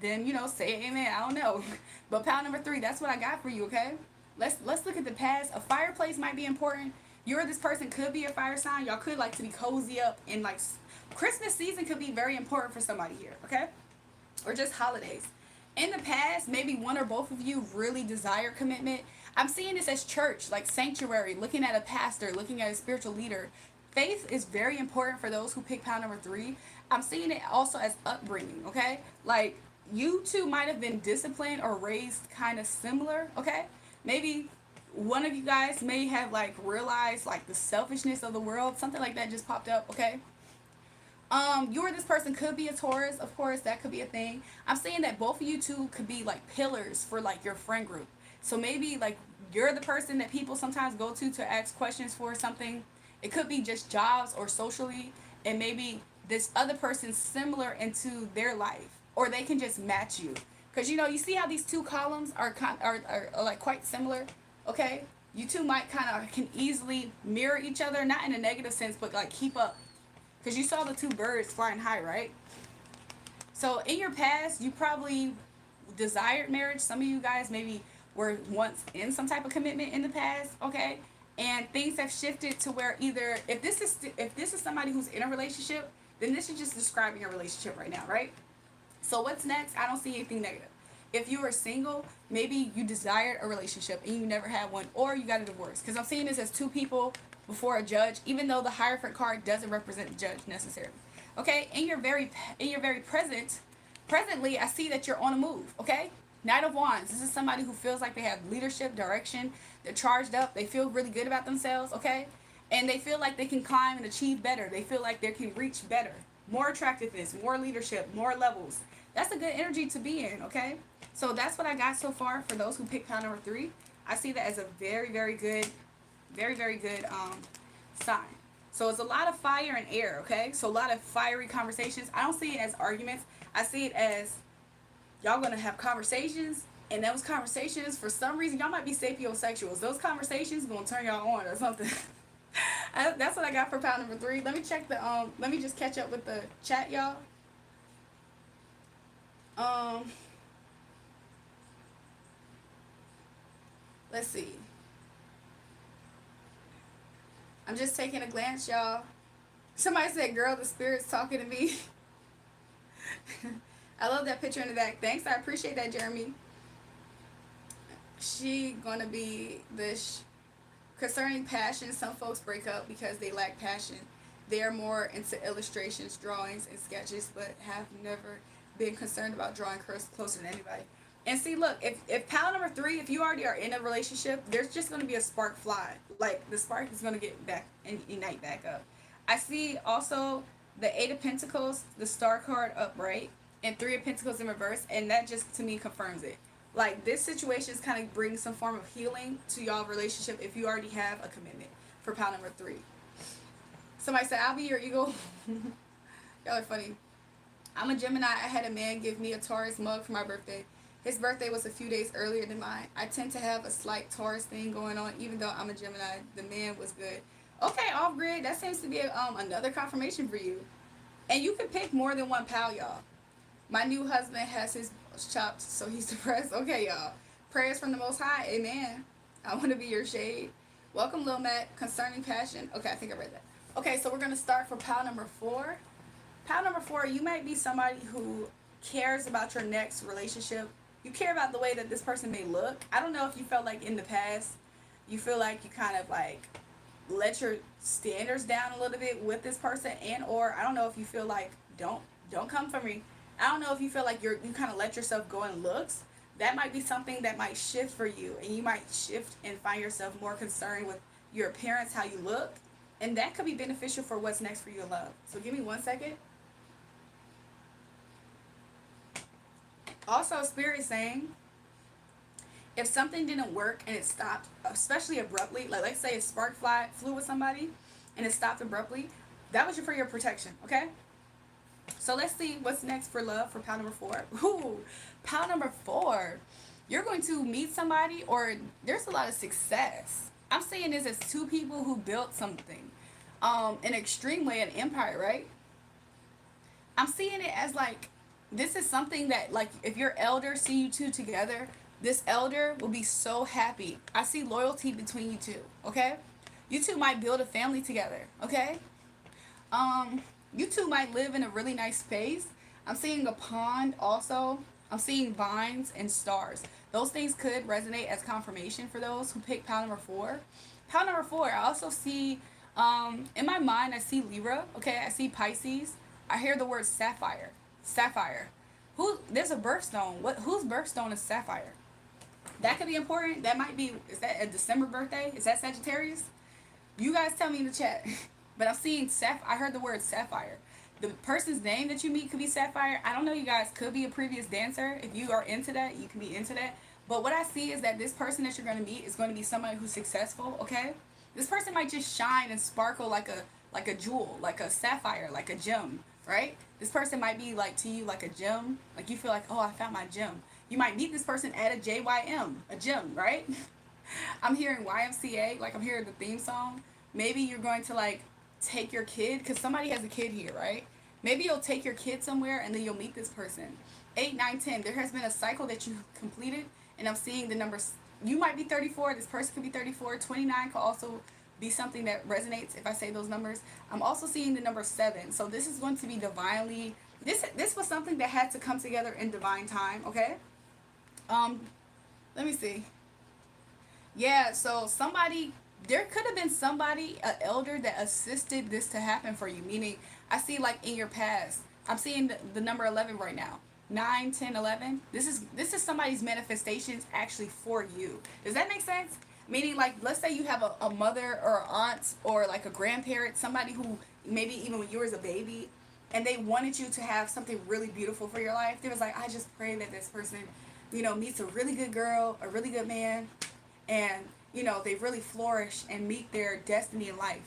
then, you know, say amen. I don't know. But pal number 3, that's what I got for you, okay? Let's look at the past. A fireplace might be important. You or this person could be a fire sign. Y'all could like to be cozy up, and like Christmas season could be very important for somebody here, okay? Or just holidays. In the past, maybe one or both of you really desire commitment. I'm seeing this as church, like sanctuary, looking at a pastor, looking at a spiritual leader. Faith is very important for those who pick pile number 3. I'm seeing it also as upbringing, okay? Like, you two might have been disciplined or raised kind of similar, okay? Maybe one of you guys may have like realized like the selfishness of the world. Something like that just popped up, okay? You or this person could be a Taurus, of course, that could be a thing. I'm saying that both of you two could be like pillars for like your friend group. So maybe like you're the person that people sometimes go to ask questions for something. It could be just jobs or socially, and maybe this other person's similar into their life, or they can just match you. Because, you know, you see how these two columns are like quite similar, okay? You two might kind of can easily mirror each other, not in a negative sense, but like keep up. Because you saw the two birds flying high, right? So in your past, you probably desired marriage. Some of you guys maybe were once in some type of commitment in the past, okay? And things have shifted to where either if this is somebody who's in a relationship, then this is just describing your relationship right now, right? So what's next? I don't see anything negative. If you are single, maybe you desired a relationship and you never had one, or you got a divorce. Because I'm seeing this as two people before a judge, even though the Hierophant card doesn't represent the judge necessarily. Okay, in your very presently, I see that you're on a move. Okay, Knight of Wands. This is somebody who feels like they have leadership, direction. They're charged up. They feel really good about themselves. Okay, and they feel like they can climb and achieve better. They feel like they can reach better, more attractiveness, more leadership, more levels. That's a good energy to be in. Okay, so that's what I got so far for those who pick pile number 3. I see that as a very, very good sign. So it's a lot of fire and air, okay? So a lot of fiery conversations. I don't see it as arguments. I see it as y'all gonna have conversations, and those conversations, for some reason, y'all might be sapiosexuals. Those conversations gonna turn y'all on or something. That's what I got for pile number 3. Let me check the let me just catch up with the chat, y'all. Let's see. I'm just taking a glance, y'all. Somebody said, girl, the spirit's talking to me. I love that picture in the back. Thanks, I appreciate that, Jeremy. She gonna be this. Concerning passion, some folks break up because they lack passion. They are more into illustrations, drawings, and sketches, but have never been concerned about drawing closer than anybody. And see, look, if pile number 3, if you already are in a relationship, there's just going to be a spark fly. Like, the spark is going to get back and ignite back up. I see also the 8 of Pentacles, the Star card upright, and 3 of Pentacles in reverse, and that just, to me, confirms it. Like, this situation is kind of bringing some form of healing to y'all relationship if you already have a commitment for pile number 3. Somebody said, I'll be your eagle. Y'all are funny. I'm a Gemini. I had a man give me a Taurus mug for my birthday. His birthday was a few days earlier than mine. I tend to have a slight Taurus thing going on, even though I'm a Gemini. The man was good. Okay, off grid. That seems to be another confirmation for you. And you can pick more than one pal, y'all. My new husband has his chopped, so he's depressed. Okay, y'all. Prayers from the Most High. Amen. I want to be your shade. Welcome, Lil Matt. Concerning passion. Okay, I think I read that. Okay, so we're going to start for pile number 4. Pile number 4, you might be somebody who cares about your next relationship. You care about the way that this person may look. I don't know if you felt like in the past, you feel like you kind of like let your standards down a little bit with this person, and or I don't know if you feel like don't come for me. I don't know if you feel like you kind of let yourself go in looks. That might be something that might shift for you, and you might shift and find yourself more concerned with your appearance, how you look, and that could be beneficial for what's next for you in love. So give me 1 second. Also, Spirit is saying, if something didn't work and it stopped, especially abruptly, like let's say a spark flew with somebody and it stopped abruptly, that was for your protection, okay? So let's see what's next for love for pile number 4. Ooh, pile number 4. You're going to meet somebody, or there's a lot of success. I'm saying this as 2 people who built something, an extreme way, an empire, right? I'm seeing it as like, this is something that, like, if your elder see you 2 together, this elder will be so happy. I see loyalty between you 2, okay? You 2 might build a family together, okay? You 2 might live in a really nice space. I'm seeing a pond also. I'm seeing vines and stars. Those things could resonate as confirmation for those who pick pile number 4. Pile number 4, I also see, in my mind, I see Libra, okay? I see Pisces. I hear the word sapphire. Sapphire. There's a birthstone. Whose birthstone is sapphire? That could be important. That might be, is that a December birthday? Is that Sagittarius? You guys tell me in the chat. But I'm seeing I heard the word sapphire. The person's name that you meet could be sapphire. I don't know, you guys could be a previous dancer. If you are into that, you can be into that. But what I see is that this person that you're going to meet is going to be somebody who's successful, okay? This person might just shine and sparkle like a jewel, like a sapphire, like a gem, right? This person might be like to you like a gem. Like you feel like, oh, I found my gem. You might meet this person at a JYM, a gym, right? I'm hearing YMCA, like I'm hearing the theme song. Maybe you're going to like take your kid, because somebody has a kid here, right? Maybe you'll take your kid somewhere and then you'll meet this person. 8, 9, 10. There has been a cycle that you completed, and I'm seeing the numbers. You might be 34. This person could be 34. 29 could also be something that resonates if I say those numbers. I'm also seeing the number 7. So this is going to be divinely. This was something that had to come together in divine time. Okay. Let me see. Yeah. So somebody. There could have been somebody, an elder, that assisted this to happen for you. Meaning, I see like in your past, I'm seeing the number 11 right now. 9, 10, 11. This is somebody's manifestations actually for you. Does that make sense? Meaning, like, let's say you have a mother or aunt or like a grandparent, somebody who maybe even when you were a baby, and they wanted you to have something really beautiful for your life. They was like, I just pray that this person, meets a really good girl, a really good man, and they really flourish and meet their destiny in life.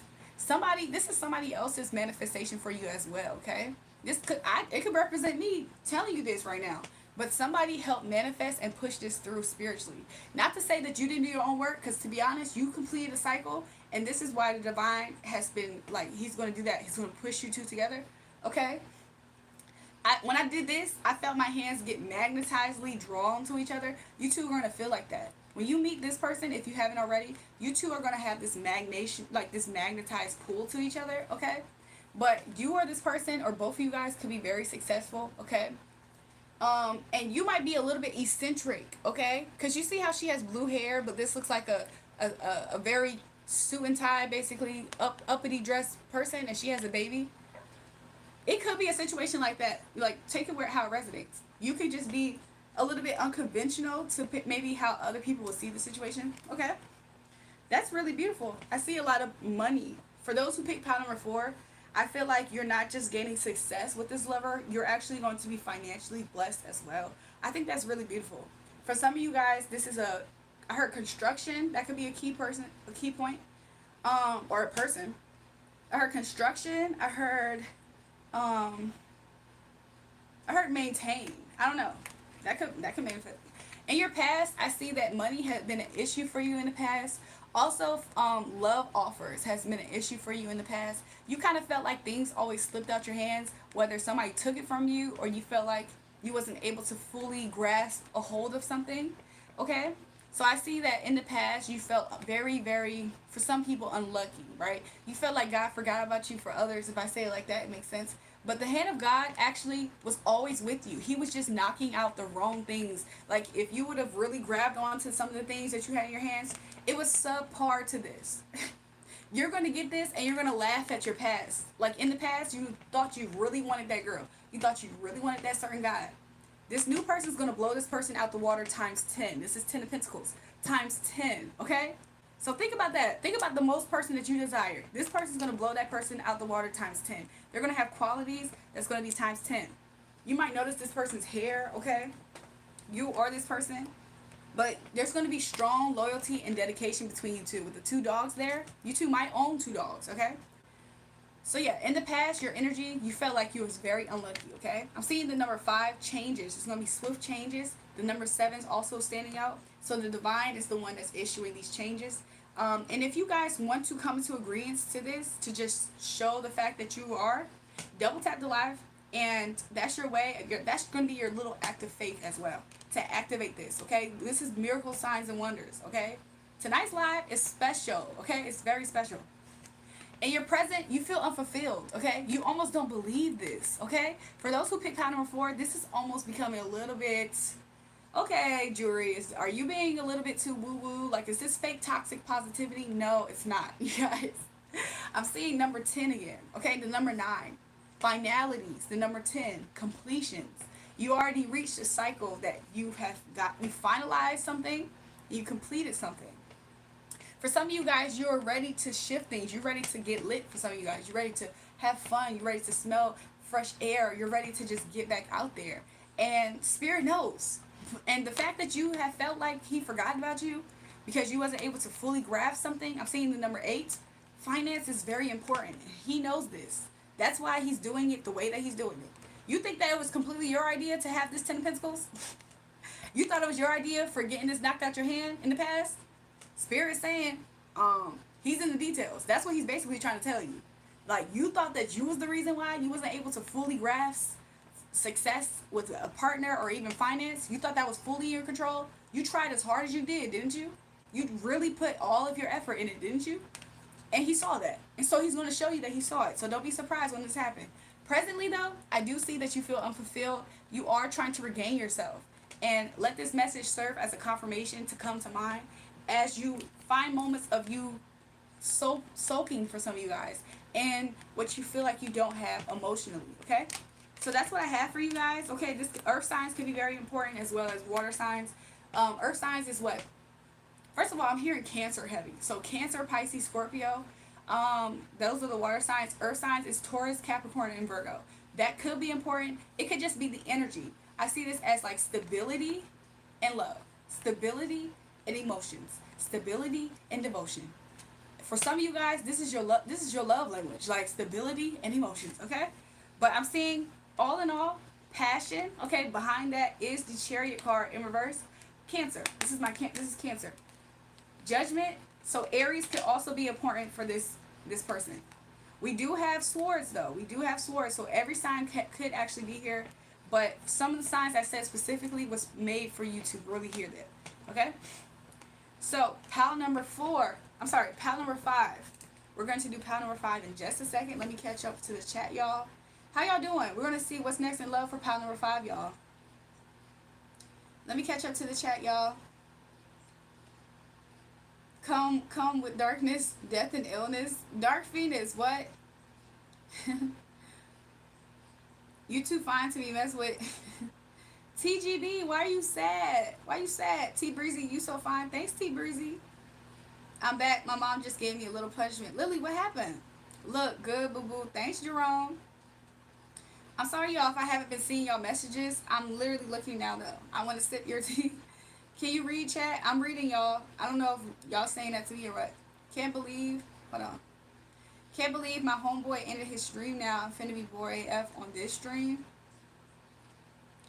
This is somebody else's manifestation for you as well, okay? It could represent me telling you this right now. But somebody helped manifest and push this through spiritually. Not to say that you didn't do your own work, because to be honest, you completed a cycle, and this is why the divine has been, like, he's going to do that. He's going to push you 2 together, okay? When I did this, I felt my hands get magnetizedly drawn to each other. You two are going to feel like that. When you meet this person, if you haven't already, you two are going to have this magnation, like this magnetized pull to each other, okay? But you or this person, or both of you guys, could be very successful, okay? And you might be a little bit eccentric, okay? Because you see how she has blue hair, but this looks like a very suit and tie, basically, uppity dressed person, and she has a baby. It could be a situation like that. Like, take it where how it resonates. You could just be a little bit unconventional to maybe how other people will see the situation. Okay, that's really beautiful. I see a lot of money. For those who pick pile number 4, I feel like you're not just gaining success with this lover. You're actually going to be financially blessed as well. I think that's really beautiful. For some of you guys, this is I heard construction. That could be a key point, or a person. I heard construction. I heard maintain. I don't know. That could manifest. In your past, I see that money has been an issue for you in the past. Also, love offers has been an issue for you in the past. You kind of felt like things always slipped out your hands, whether somebody took it from you or you felt like you wasn't able to fully grasp a hold of something. Okay? So I see that in the past you felt very, very, for some people, unlucky, right? You felt like God forgot about you. For others, if I say it like that, it makes sense. But the hand of God actually was always with you. He was just knocking out the wrong things. Like, if you would have really grabbed onto some of the things that you had in your hands, it was subpar to this. You're going to get this and you're going to laugh at your past. Like, in the past, you thought you really wanted that girl. You thought you really wanted that certain guy. This new person is going to blow this person out the water times 10. This is 10 of Pentacles. Times 10, okay? So think about that. Think about the most person that you desire. This person's going to blow that person out the water times 10. They're going to have qualities that's going to be times 10. You might notice this person's hair, okay? You or this person. But there's going to be strong loyalty and dedication between you two. With the 2 dogs there, you two might own 2 dogs, okay? So yeah, in the past, your energy, you felt like you was very unlucky, okay? I'm seeing the number 5 changes. It's going to be swift changes. The number 7 is also standing out. So the divine is the one that's issuing these changes. And if you guys want to come to agreement to this, to just show the fact that you are, double tap the live. And that's your way. That's going to be your little act of faith as well, to activate this, okay? This is miracle signs and wonders, okay? Tonight's live is special, okay? It's very special. In your present, you feel unfulfilled, okay? You almost don't believe this, okay? For those who picked pile number 4, this is almost becoming a little bit, okay, jury, are you being a little bit too woo-woo? Like, is this fake toxic positivity? No, it's not, you guys. I'm seeing number 10 again, okay? The number 9. Finalities. The number 10. Completions. You already reached a cycle that you finalized something, you completed something. For some of you guys, you're ready to shift things. You're ready to get lit for some of you guys. You're ready to have fun. You're ready to smell fresh air. You're ready to just get back out there. And Spirit knows. And the fact that you have felt like he forgot about you because you wasn't able to fully grasp something. I'm seeing the number 8. Finance is very important. He knows this. That's why he's doing it the way that he's doing it. You think that it was completely your idea to have this 10 of Pentacles? You thought it was your idea for getting this knocked out your hand in the past? Spirit saying, he's in the details. That's what he's basically trying to tell you. Like, you thought that you was the reason why you wasn't able to fully grasp success with a partner or even finance. You thought that was fully in your control. You tried as hard as you did, didn't you? You really put all of your effort in it, didn't you? And he saw that. And so he's going to show you that he saw it. So don't be surprised when this happens. Presently, though, I do see that you feel unfulfilled. You are trying to regain yourself. And let this message serve as a confirmation to come to mind as you find moments of you soaking for some of you guys and what you feel like you don't have emotionally, okay? So that's what I have for you guys, okay? This earth signs can be very important as well as water signs. Earth signs is what? First of all, I'm hearing Cancer heavy. So Cancer, Pisces, Scorpio, those are the water signs. Earth signs is Taurus, Capricorn, and Virgo. That could be important. It could just be the energy. I see this as like stability and love. Stability and emotions. Stability and devotion. For some of you guys, this is your love language, like stability and emotions, okay? But I'm seeing, all in all, passion, okay? Behind that is the Chariot card in reverse. Cancer. This is Cancer. Judgment. So Aries could also be important for this person. We do have swords, though. We do have swords, so every sign could actually be here. But some of the signs I said specifically was made for you to really hear that. Okay? So, pile number 4. I'm sorry, pile number 5. We're going to do pile number 5 in just a second. Let me catch up to the chat, y'all. How y'all doing? We're going to see what's next in love for pile number 5, y'all. Let me catch up to the chat, y'all. Come with darkness, death, and illness. Dark Phoenix, what? You too fine to be messed with. TGB, why are you sad? Why you sad? T Breezy, you so fine. Thanks, T Breezy. I'm back. My mom just gave me a little punishment. Lily, what happened? Look, good, boo-boo. Thanks, Jerome. I'm sorry, y'all, if I haven't been seeing y'all messages. I'm literally looking now, though. I want to sip your tea. Can you read chat? I'm reading, y'all. I don't know if y'all saying that to me or what. Can't believe. Hold on. Can't believe my homeboy ended his stream now. I'm finna be bored AF on this stream.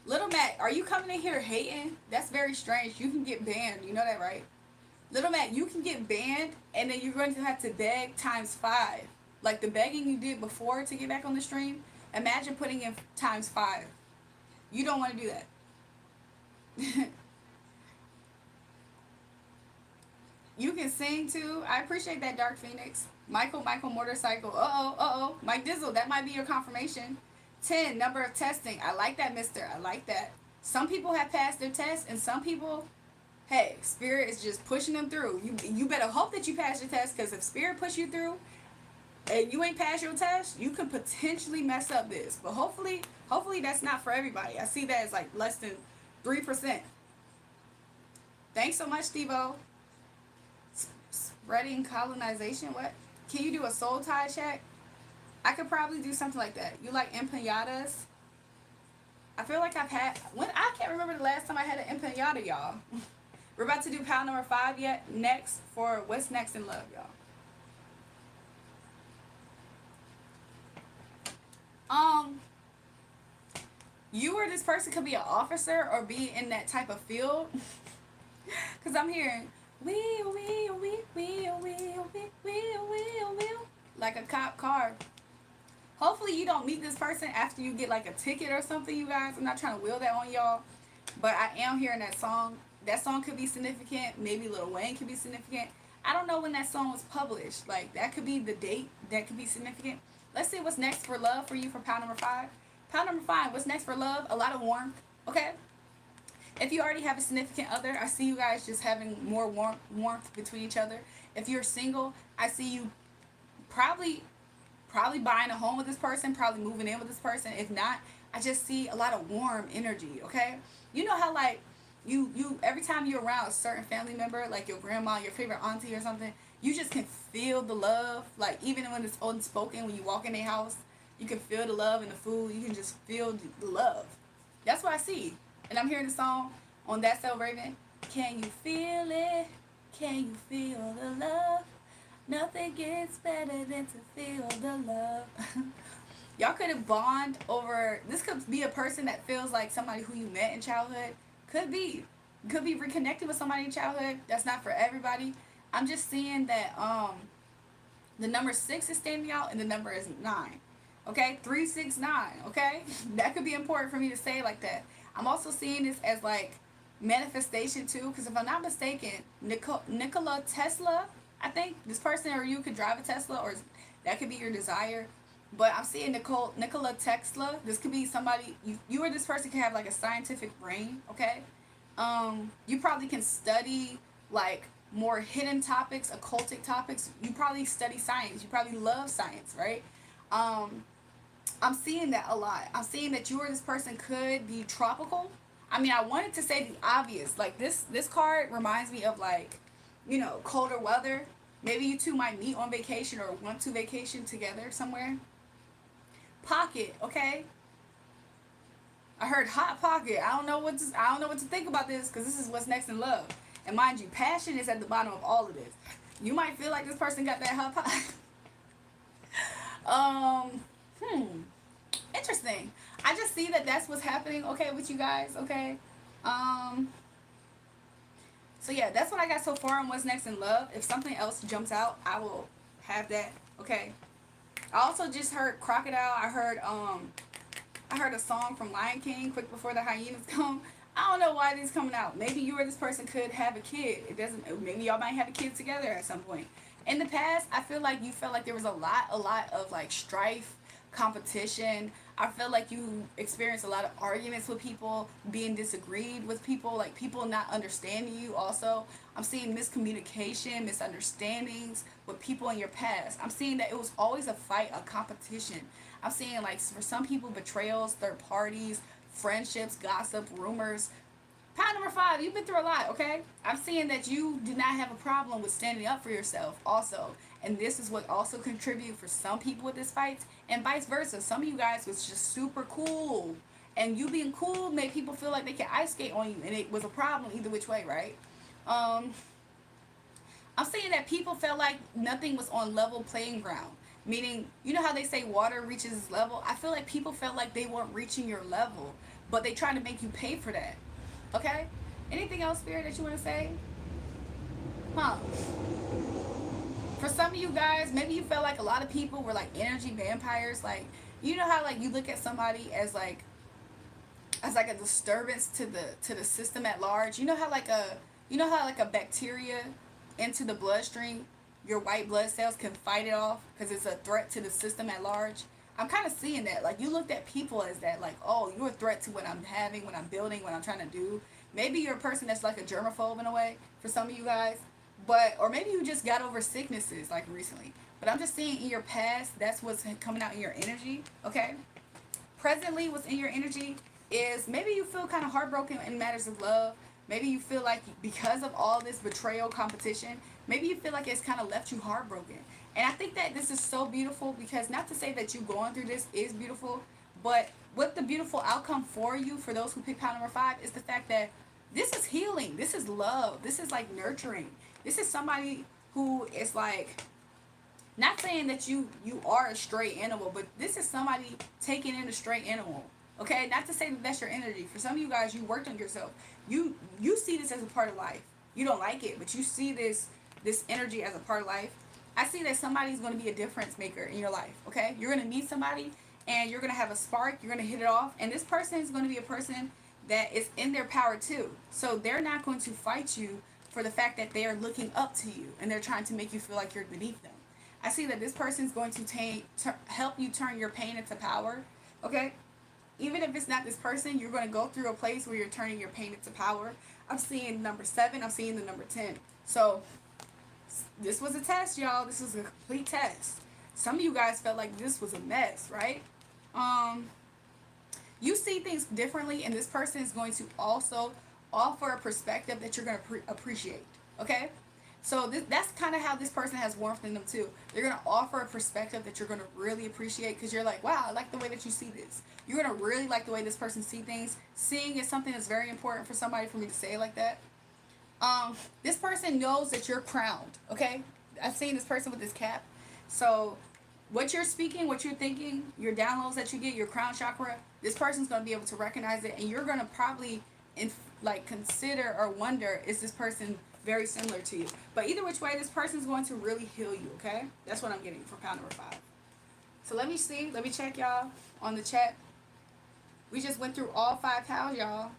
Little Matt, are you coming in here hating? That's very strange. You can get banned. You know that, right? Little Matt, you can get banned, and then you're going to have to beg times 5. Like the begging you did before to get back on the stream. Imagine putting in times 5. You don't want to do that. You can sing too. I appreciate that, Dark Phoenix. Michael Motorcycle. Uh-oh. Mike Dizzle, that might be your confirmation. 10, number of testing. I like that, mister. I like that. Some people have passed their test, and some people, hey, Spirit is just pushing them through. You better hope that you pass your test, because if Spirit push you through, and you ain't passed your test, you can potentially mess up this. But hopefully that's not for everybody. I see that as like less than 3%. Thanks so much, Steve-O. Spreading colonization, what? Can you do a soul tie check? I could probably do something like that. You like empanadas? I feel like I've had, I can't remember the last time I had an empanada, y'all. We're about to do pile number 5 next for what's next in love, y'all. You or this person could be an officer or be in that type of field. Cause I'm hearing like a cop car. Hopefully you don't meet this person after you get like a ticket or something, you guys. I'm not trying to wheel that on y'all, but I am hearing that song. That song could be significant. Maybe Lil Wayne could be significant. I don't know when that song was published. Like that could be the date. That could be significant. Let's see what's next for love for you for pile number 5. Pile number 5. What's next for love? A lot of warmth. Okay. If you already have a significant other, I see you guys just having more warmth between each other. If you're single, I see you probably buying a home with this person, probably moving in with this person. If not, I just see a lot of warm energy, okay? You know how like you every time you're around a certain family member, like your grandma, your favorite auntie or something, you just can feel the love. Like even when it's unspoken, when you walk in their house, you can feel the love in the food. You can just feel the love. That's what I see. And I'm hearing the song on That Cell Raven. Can you feel it? Can you feel the love? Nothing gets better than to feel the love. Y'all could have bond over, this could be a person that feels like somebody who you met in childhood. Could be reconnected with somebody in childhood. That's not for everybody. I'm just seeing that the number 6 is standing out and the number is 9. Okay, 369. Okay, that could be important for me to say like that. I'm also seeing this as like manifestation too, because if I'm not mistaken, Nikola Tesla, I think this person or you could drive a Tesla, or that could be your desire. But I'm seeing Nikola Tesla. This could be somebody, you or this person can have like a scientific brain, okay? You probably can study like more hidden topics, occultic topics. You probably study science. You probably love science, right? I'm seeing that a lot. I'm seeing that you or this person could be tropical. I mean, I wanted to say the obvious. Like this card reminds me of like, you know, colder weather. Maybe you two might meet on vacation or want to vacation together somewhere. Pocket, okay? I heard hot pocket. I don't know what to think about this, because this is what's next in love. And mind you, passion is at the bottom of all of this. You might feel like this person got that hot pocket. Interesting. I just see that that's what's happening, okay, with you guys, okay? So yeah, that's what I got so far on what's next in love. If something else jumps out, I will have that, okay? I also just heard Crocodile. I heard a song from Lion King quick before the hyenas come. I don't know why these coming out. Maybe you or this person could have a kid. It doesn't. Maybe y'all might have a kid together at some point. In the past, I feel like you felt like there was a lot of like strife, competition. I feel like you experienced a lot of arguments with people, being disagreed with people, like people not understanding you. Also, I'm seeing miscommunication, misunderstandings with people in your past. I'm seeing that it was always a fight, a competition. I'm seeing like for some people betrayals, third parties, friendships, gossip, rumors. Pound number 5, you've been through a lot, okay? I'm seeing that you did not have a problem with standing up for yourself also. And this is what also contribute for some people with this fight, and vice versa. Some of you guys was just super cool. And you being cool made people feel like they can ice skate on you, and it was a problem either which way, right? Um, I'm saying that people felt like nothing was on level playing ground. Meaning, you know how they say water reaches its level? I feel like people felt like they weren't reaching your level, but they trying to make you pay for that. Okay? Anything else, Spirit, that you want to say? Huh? For some of you guys, maybe you felt like a lot of people were like energy vampires. Like, you know how like you look at somebody as like a disturbance to the system at large. You know how like a bacteria into the bloodstream, your white blood cells can fight it off because it's a threat to the system at large. I'm kind of seeing that. Like, you looked at people as that, like, oh, you're a threat to what I'm having, what I'm building, what I'm trying to do. Maybe you're a person that's like a germaphobe in a way for some of you guys. But, or maybe you just got over sicknesses like recently. But I'm just seeing in your past, that's what's coming out in your energy, okay? Presently, what's in your energy is maybe you feel kind of heartbroken in matters of love. Maybe you feel like because of all this betrayal competition, maybe you feel like it's kind of left you heartbroken. And I think that this is so beautiful because not to say that you going through this is beautiful, but what the beautiful outcome for you, for those who pick pound number 5, is the fact that this is healing. This is love. This is like nurturing. This is somebody who is like, not saying that you are a stray animal, but this is somebody taking in a stray animal. Okay, not to say that that's your energy. For some of you guys, you worked on yourself. You see this as a part of life. You don't like it, but you see this energy as a part of life. I see that somebody's going to be a difference maker in your life. Okay, you're going to meet somebody, and you're going to have a spark. You're going to hit it off, and this person is going to be a person that is in their power too. So they're not going to fight you for the fact that they are looking up to you and they're trying to make you feel like you're beneath them. I see that this person is going to help you turn your pain into power. Okay, even if it's not this person, you're going to go through a place where you're turning your pain into power. I'm seeing number 7. I'm seeing the number 10. So this was a test, y'all. This was a complete test. Some of you guys felt like this was a mess, right? You see things differently, and this person is going to also offer a perspective that you're going to appreciate. Okay? So that's kind of how this person has warmth in them too. They're going to offer a perspective that you're going to really appreciate because you're like, wow, I like the way that you see this. You're going to really like the way this person sees things. Seeing is something that's very important for somebody, for me to say it like that. This person knows that you're crowned, okay? I've seen this person with this cap. So what you're speaking, what you're thinking, your downloads that you get, your crown chakra, this person's going to be able to recognize it, and you're going to probably consider or wonder, is this person very similar to you? But either which way, this person's going to really heal you, okay? That's what I'm getting for pound number 5. So let me see. Let me check y'all on the chat. We just went through all 5 pounds, y'all.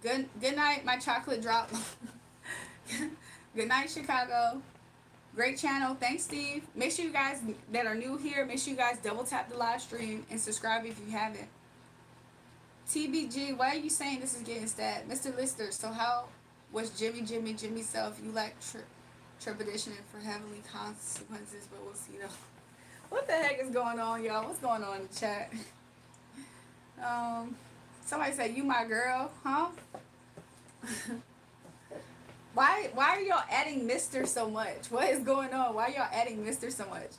Good night, my chocolate drop. Good night, Chicago. Great channel. Thanks, Steve. Make sure you guys that are new here, make sure you guys double tap the live stream and subscribe if you haven't. TBG, why are you saying this is getting stabbed? Mr. Lister, so how was Jimmy self? You lack trepidation for heavenly consequences, but we'll see though. What the heck is going on, y'all? What's going on in the chat? Somebody said, you my girl, huh? Why are y'all adding Mr. so much? What is going on? Why are y'all adding Mr. so much?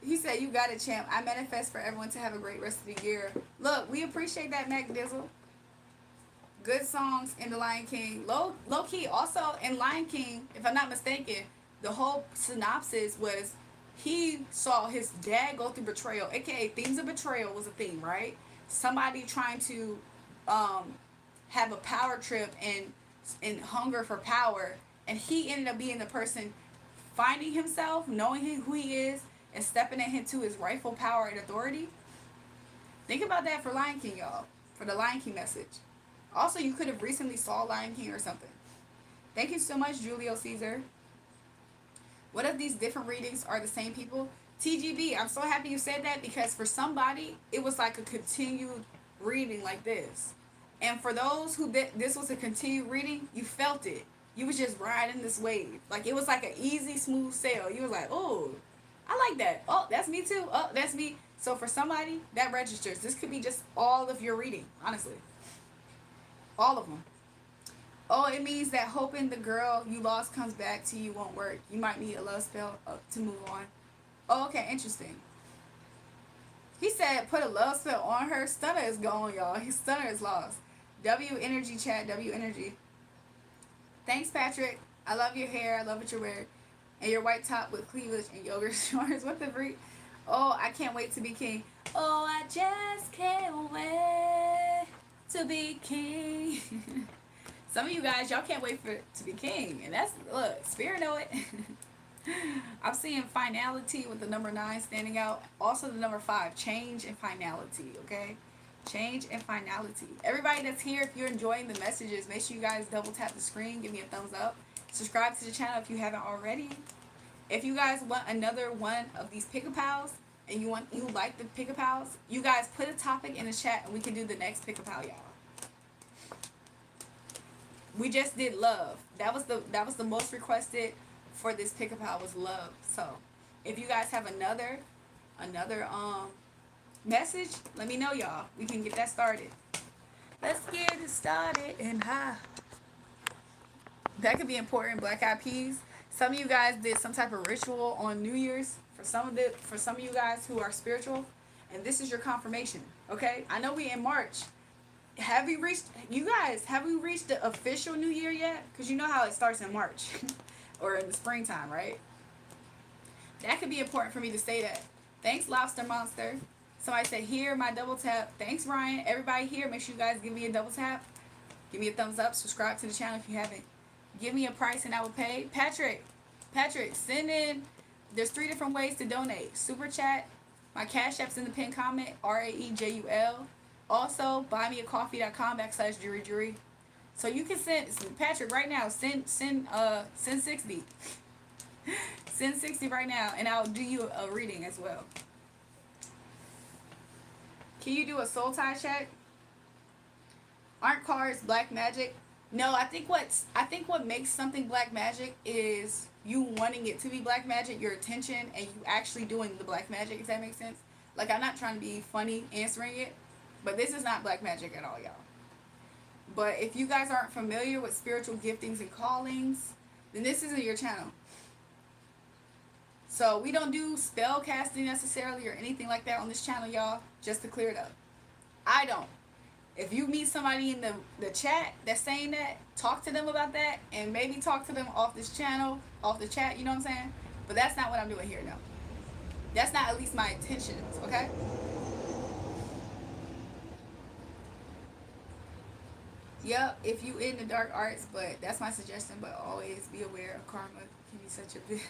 He said, you got it, champ. I manifest for everyone to have a great rest of the year. Look, we appreciate that, Mac Dizzle. Good songs in The Lion King. Low key, also in Lion King, if I'm not mistaken, the whole synopsis was he saw his dad go through betrayal, aka themes of betrayal was a theme, right? Somebody trying to have a power trip and hunger for power, and he ended up being the person finding himself, knowing who he is, and stepping into his rightful power and authority. Think about that for Lion King, y'all. For the Lion King message. Also, you could have recently saw Lion King or something. Thank you so much, Julio Caesar. What if these different readings are the same people? TGB, I'm so happy you said that, because for somebody, it was like a continued reading like this. And for those who this was a continued reading, you felt it. You was just riding this wave. Like, it was like an easy, smooth sail. You was like, oh, I like that. Oh, that's me too. Oh, that's me. So for somebody, that registers. This could be just all of your reading, honestly. All of them. Oh, it means that hoping the girl you lost comes back to you won't work. You might need a love spell to move on. Oh, okay, interesting. He said put a love spell on her. Stunner is gone, y'all. His Stunner is lost. W energy chat. W energy. Thanks, Patrick. I love your hair. I love what you wear. And your white top with cleavage and yoga shorts. What the freak? Oh, I can't wait to be king. Oh, I just can't wait to be king. Some of you guys, y'all can't wait to be king. And that's, look, spirit know it. I'm seeing finality with the number 9 standing out. Also the number 5, change and finality, okay? Change and finality. Everybody that's here, if you're enjoying the messages, make sure you guys double tap the screen, give me a thumbs up. Subscribe to the channel if you haven't already. If you guys want another one of these pick-a-pals, and you like the pick-a-pals, you guys put a topic in the chat and we can do the next pick-a-pal, y'all. We just did love. That was the most requested for this pick-a-pal was love. So if you guys have another message, let me know, y'all. We can get that started. Let's get it started and that could be important. Black Eyed Peas. Some of you guys did some type of ritual on New Year's. For some of you guys who are spiritual, and this is your confirmation. Okay, I know we in March. Have we reached the official New Year yet? Because you know how it starts in March or in the springtime, right? That could be important for me to say that. Thanks, Lobster Monster. Somebody said here, my double tap. Thanks, Ryan. Everybody here, make sure you guys give me a double tap. Give me a thumbs up. Subscribe to the channel if you haven't. Give me a price and I will pay. Patrick, send in. There's 3 different ways to donate. Super chat. My Cash App's in the pinned comment. RAEJUL. Also, buymeacoffee.com/jury. So you can send Patrick right now. Send 60. Send 60 right now, and I'll do you a reading as well. Can you do a soul tie check? Aren't cards black magic? No, I think what makes something black magic is you wanting it to be black magic, your attention, and you actually doing the black magic, if that makes sense. Like, I'm not trying to be funny answering it, but this is not black magic at all, y'all. But if you guys aren't familiar with spiritual giftings and callings, then this isn't your channel. So we don't do spell casting necessarily or anything like that on this channel, y'all, just to clear it up. I don't. If you meet somebody in the chat that's saying that, talk to them about that, and maybe talk to them off this channel, off the chat, you know what I'm saying? But that's not what I'm doing here, no. That's not at least my intentions, okay? Yep, if you in the dark arts, but that's my suggestion, but always be aware of karma can be such a big...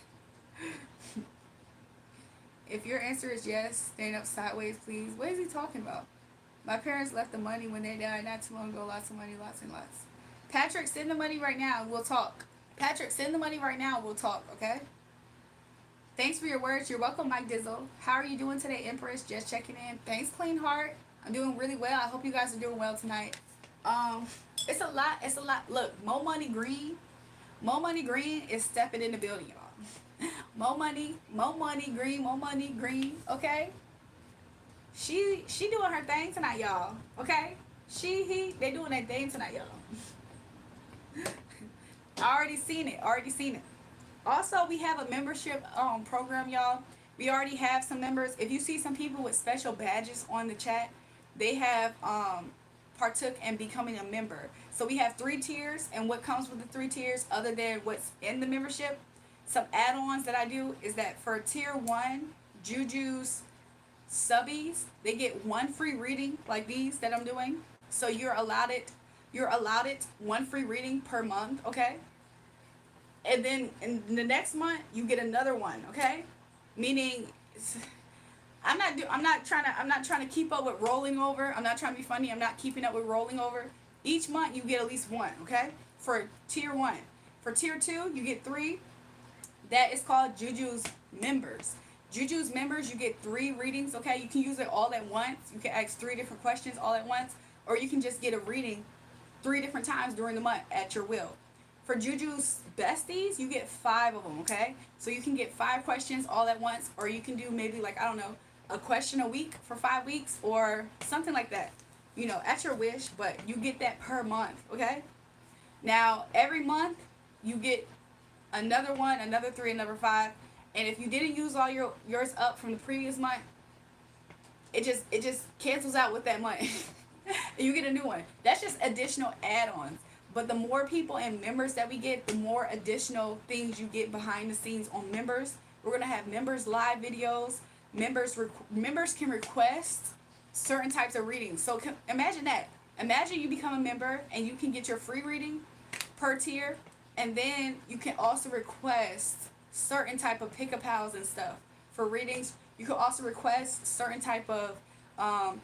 If your answer is yes, stand up sideways, please. What is he talking about? My parents left the money when they died not too long ago. Lots of money, lots and lots. Patrick, send the money right now and we'll talk. Patrick, send the money right now and we'll talk, okay? Thanks for your words. You're welcome, Mike Dizzle. How are you doing today, Empress? Just checking in. Thanks, Clean Heart. I'm doing really well. I hope you guys are doing well tonight. It's a lot. It's a lot. Look, Mo Money Green. Mo Money Green is stepping in the building, y'all. Mo Money Green, okay? She doing her thing tonight, y'all. Okay? They doing that thing tonight, y'all. I already seen it. Also, we have a membership program, y'all. We already have some members. If you see some people with special badges on the chat, they have partook in becoming a member. So we have 3 tiers, and what comes with the 3 tiers, other than what's in the membership, some add-ons that I do is that for tier 1, Juju's subbies, they get 1 free reading like these that I'm doing. So you're allowed it 1 free reading per month, okay? and then in the next month you get another one, okay? Meaning I'm not trying to keep up with rolling over. I'm not trying to be funny. I'm not keeping up with rolling over. Each month you get at least one, okay? For tier 1. For tier 2, you get 3. That is called Juju's members. Juju's members, you get 3 readings, okay? You can use it all at once. You can ask 3 different questions all at once, or you can just get a reading 3 different times during the month at your will. For Juju's besties, you get 5 of them, okay? So you can get 5 questions all at once, or you can do maybe like, I don't know, a question a week for 5 weeks or something like that. You know, at your wish, but you get that per month, okay? Now, every month, you get another one, another 3, another 5. And if you didn't use all yours up from the previous month, it just cancels out with that month. And you get a new one. That's just additional add-ons. But the more people and members that we get, the more additional things you get behind the scenes on members. We're going to have members live videos. Members can request certain types of readings. So imagine that. Imagine you become a member and you can get your free reading per tier. And then you can also request certain type of pick-a-pals and stuff for readings. You can also request certain type of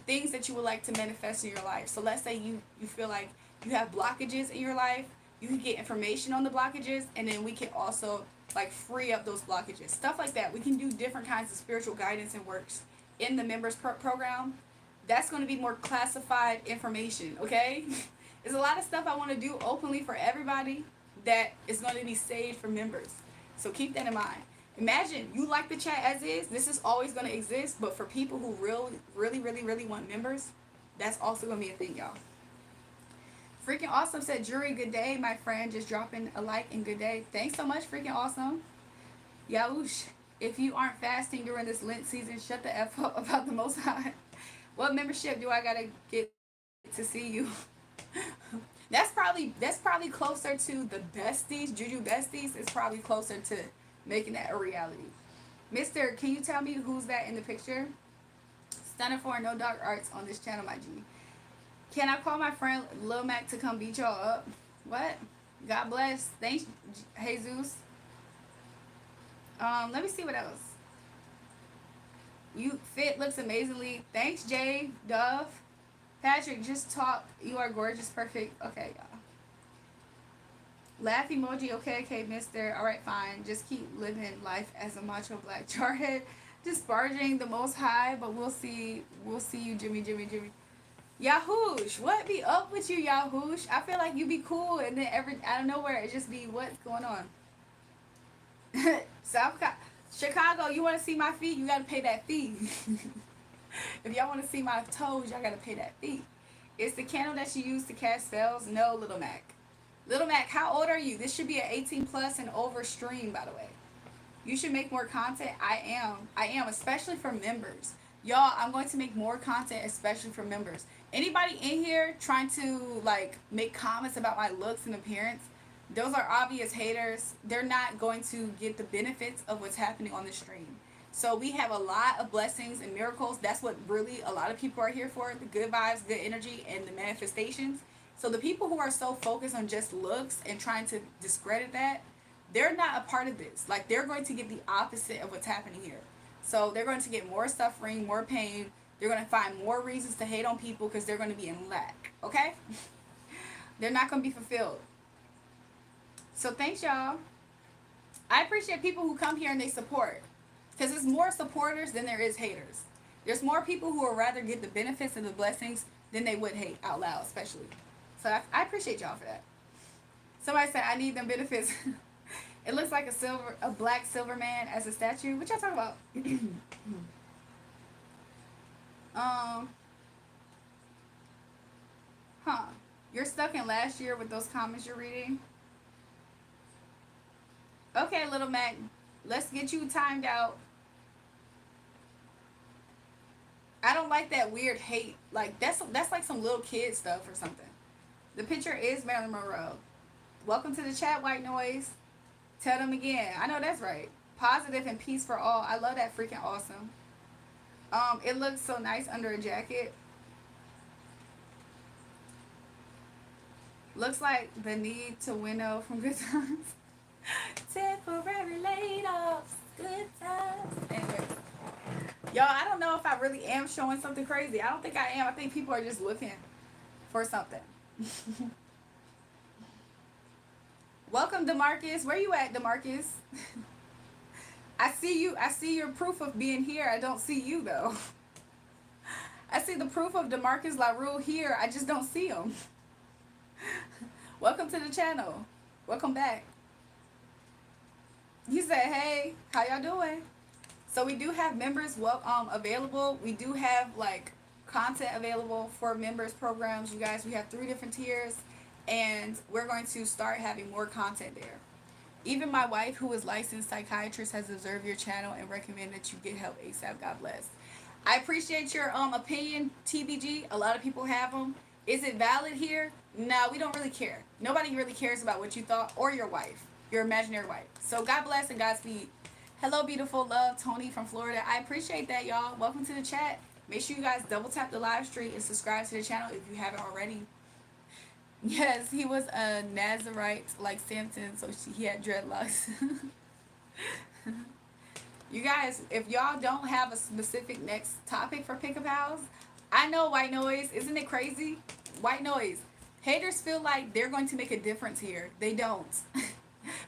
things that you would like to manifest in your life. So let's say you feel like you have blockages in your life. You can get information on the blockages, and then we can also like free up those blockages. Stuff like that. We can do different kinds of spiritual guidance and works in the members program. That's going to be more classified information, okay? There's a lot of stuff I want to do openly for everybody that is going to be saved for members. So keep that in mind. Imagine you like the chat as is. This is always going to exist, but for people who really want members, that's also going to be a thing, y'all. Freaking Awesome said, Jury, good day, my friend. Just dropping a like and good day. Thanks so much, Freaking Awesome. Yahush, if you aren't fasting during this Lent season, shut the F up about the Most High. What membership do I got to get to see you? That's probably closer to the besties. Juju besties is probably closer to making that a reality. Mister, can you tell me who's that in the picture? Stunning for no dark arts on this channel, my G. Can I call my friend Lil Mac to come beat y'all up? What? God bless. Thanks, Jesus. Let me see what else. You fit looks amazingly. Thanks, Jay, Dove. Patrick, just talk. You are gorgeous, perfect. Okay, y'all. Laugh emoji. Okay, mister. All right, fine. Just keep living life as a macho black jarhead. Disparaging the Most High, but we'll see. We'll see you, Jimmy. Yahoosh, what be up with you, Yahoosh? I feel like you be cool, and then out of nowhere, it just be what's going on. Chicago, you want to see my feet? You got to pay that fee. If y'all want to see my toes, y'all got to pay that fee. It's the candle that you use to cast spells? No, Little Mac. Little Mac, how old are you? This should be an 18 plus and over stream, by the way. You should make more content. I am, especially for members. Y'all, I'm going to make more content, especially for members. Anybody in here trying to, like, make comments about my looks and appearance, those are obvious haters. They're not going to get the benefits of what's happening on the stream. So we have a lot of blessings and miracles. That's what really a lot of people are here for. The good vibes, good energy, and the manifestations. So the people who are so focused on just looks and trying to discredit that, they're not a part of this. Like, they're going to get the opposite of what's happening here. So they're going to get more suffering, more pain. They're going to find more reasons to hate on people because they're going to be in lack. Okay? They're not going to be fulfilled. So thanks, y'all. I appreciate people who come here and they support. Because there's more supporters than there is haters. There's more people who would rather get the benefits and the blessings than they would hate out loud, especially. So I appreciate y'all for that. Somebody said, I need them benefits. It looks like a black silver man as a statue. What y'all talking about? You're stuck in last year with those comments you're reading? Okay, Little Mac. Let's get you timed out. I don't like that weird hate. Like, that's like some little kid stuff or something. The picture is Marilyn Monroe. Welcome to the chat, White Noise. Tell them again. I know that's right. Positive and peace for all. I love that. Freaking awesome. It looks so nice under a jacket. Looks like the need to winnow from Good Times. Temporary laid-offs, good times. Anyway, y'all, I don't know if I really am showing something crazy. I don't think I am. I think people are just looking for something. Welcome, DeMarcus. Where you at, DeMarcus? I see you. I see your proof of being here. I don't see you, though. I see the proof of DeMarcus LaRue here. I just don't see him. Welcome to the channel. Welcome back. You said, hey, how y'all doing? So we do have members available. We do have like content available for members programs. You guys, we have 3 different tiers, and we're going to start having more content there. Even my wife, who is licensed psychiatrist, has observed your channel and recommended that you get help ASAP. God bless. I appreciate your opinion, TBG. A lot of people have them. Is it valid here? No, we don't really care. Nobody really cares about what you thought or your wife, your imaginary wife. So God bless and Godspeed. Hello, beautiful love, Tony from Florida. I appreciate that, y'all. Welcome to the chat. Make sure you guys double tap the live stream and subscribe to the channel if you haven't already. Yes, he was a Nazarite like Samson, so he had dreadlocks. You guys, if y'all don't have a specific next topic for Pick a Pals, I know white noise. Isn't it crazy? White noise. Haters feel like they're going to make a difference here. They don't.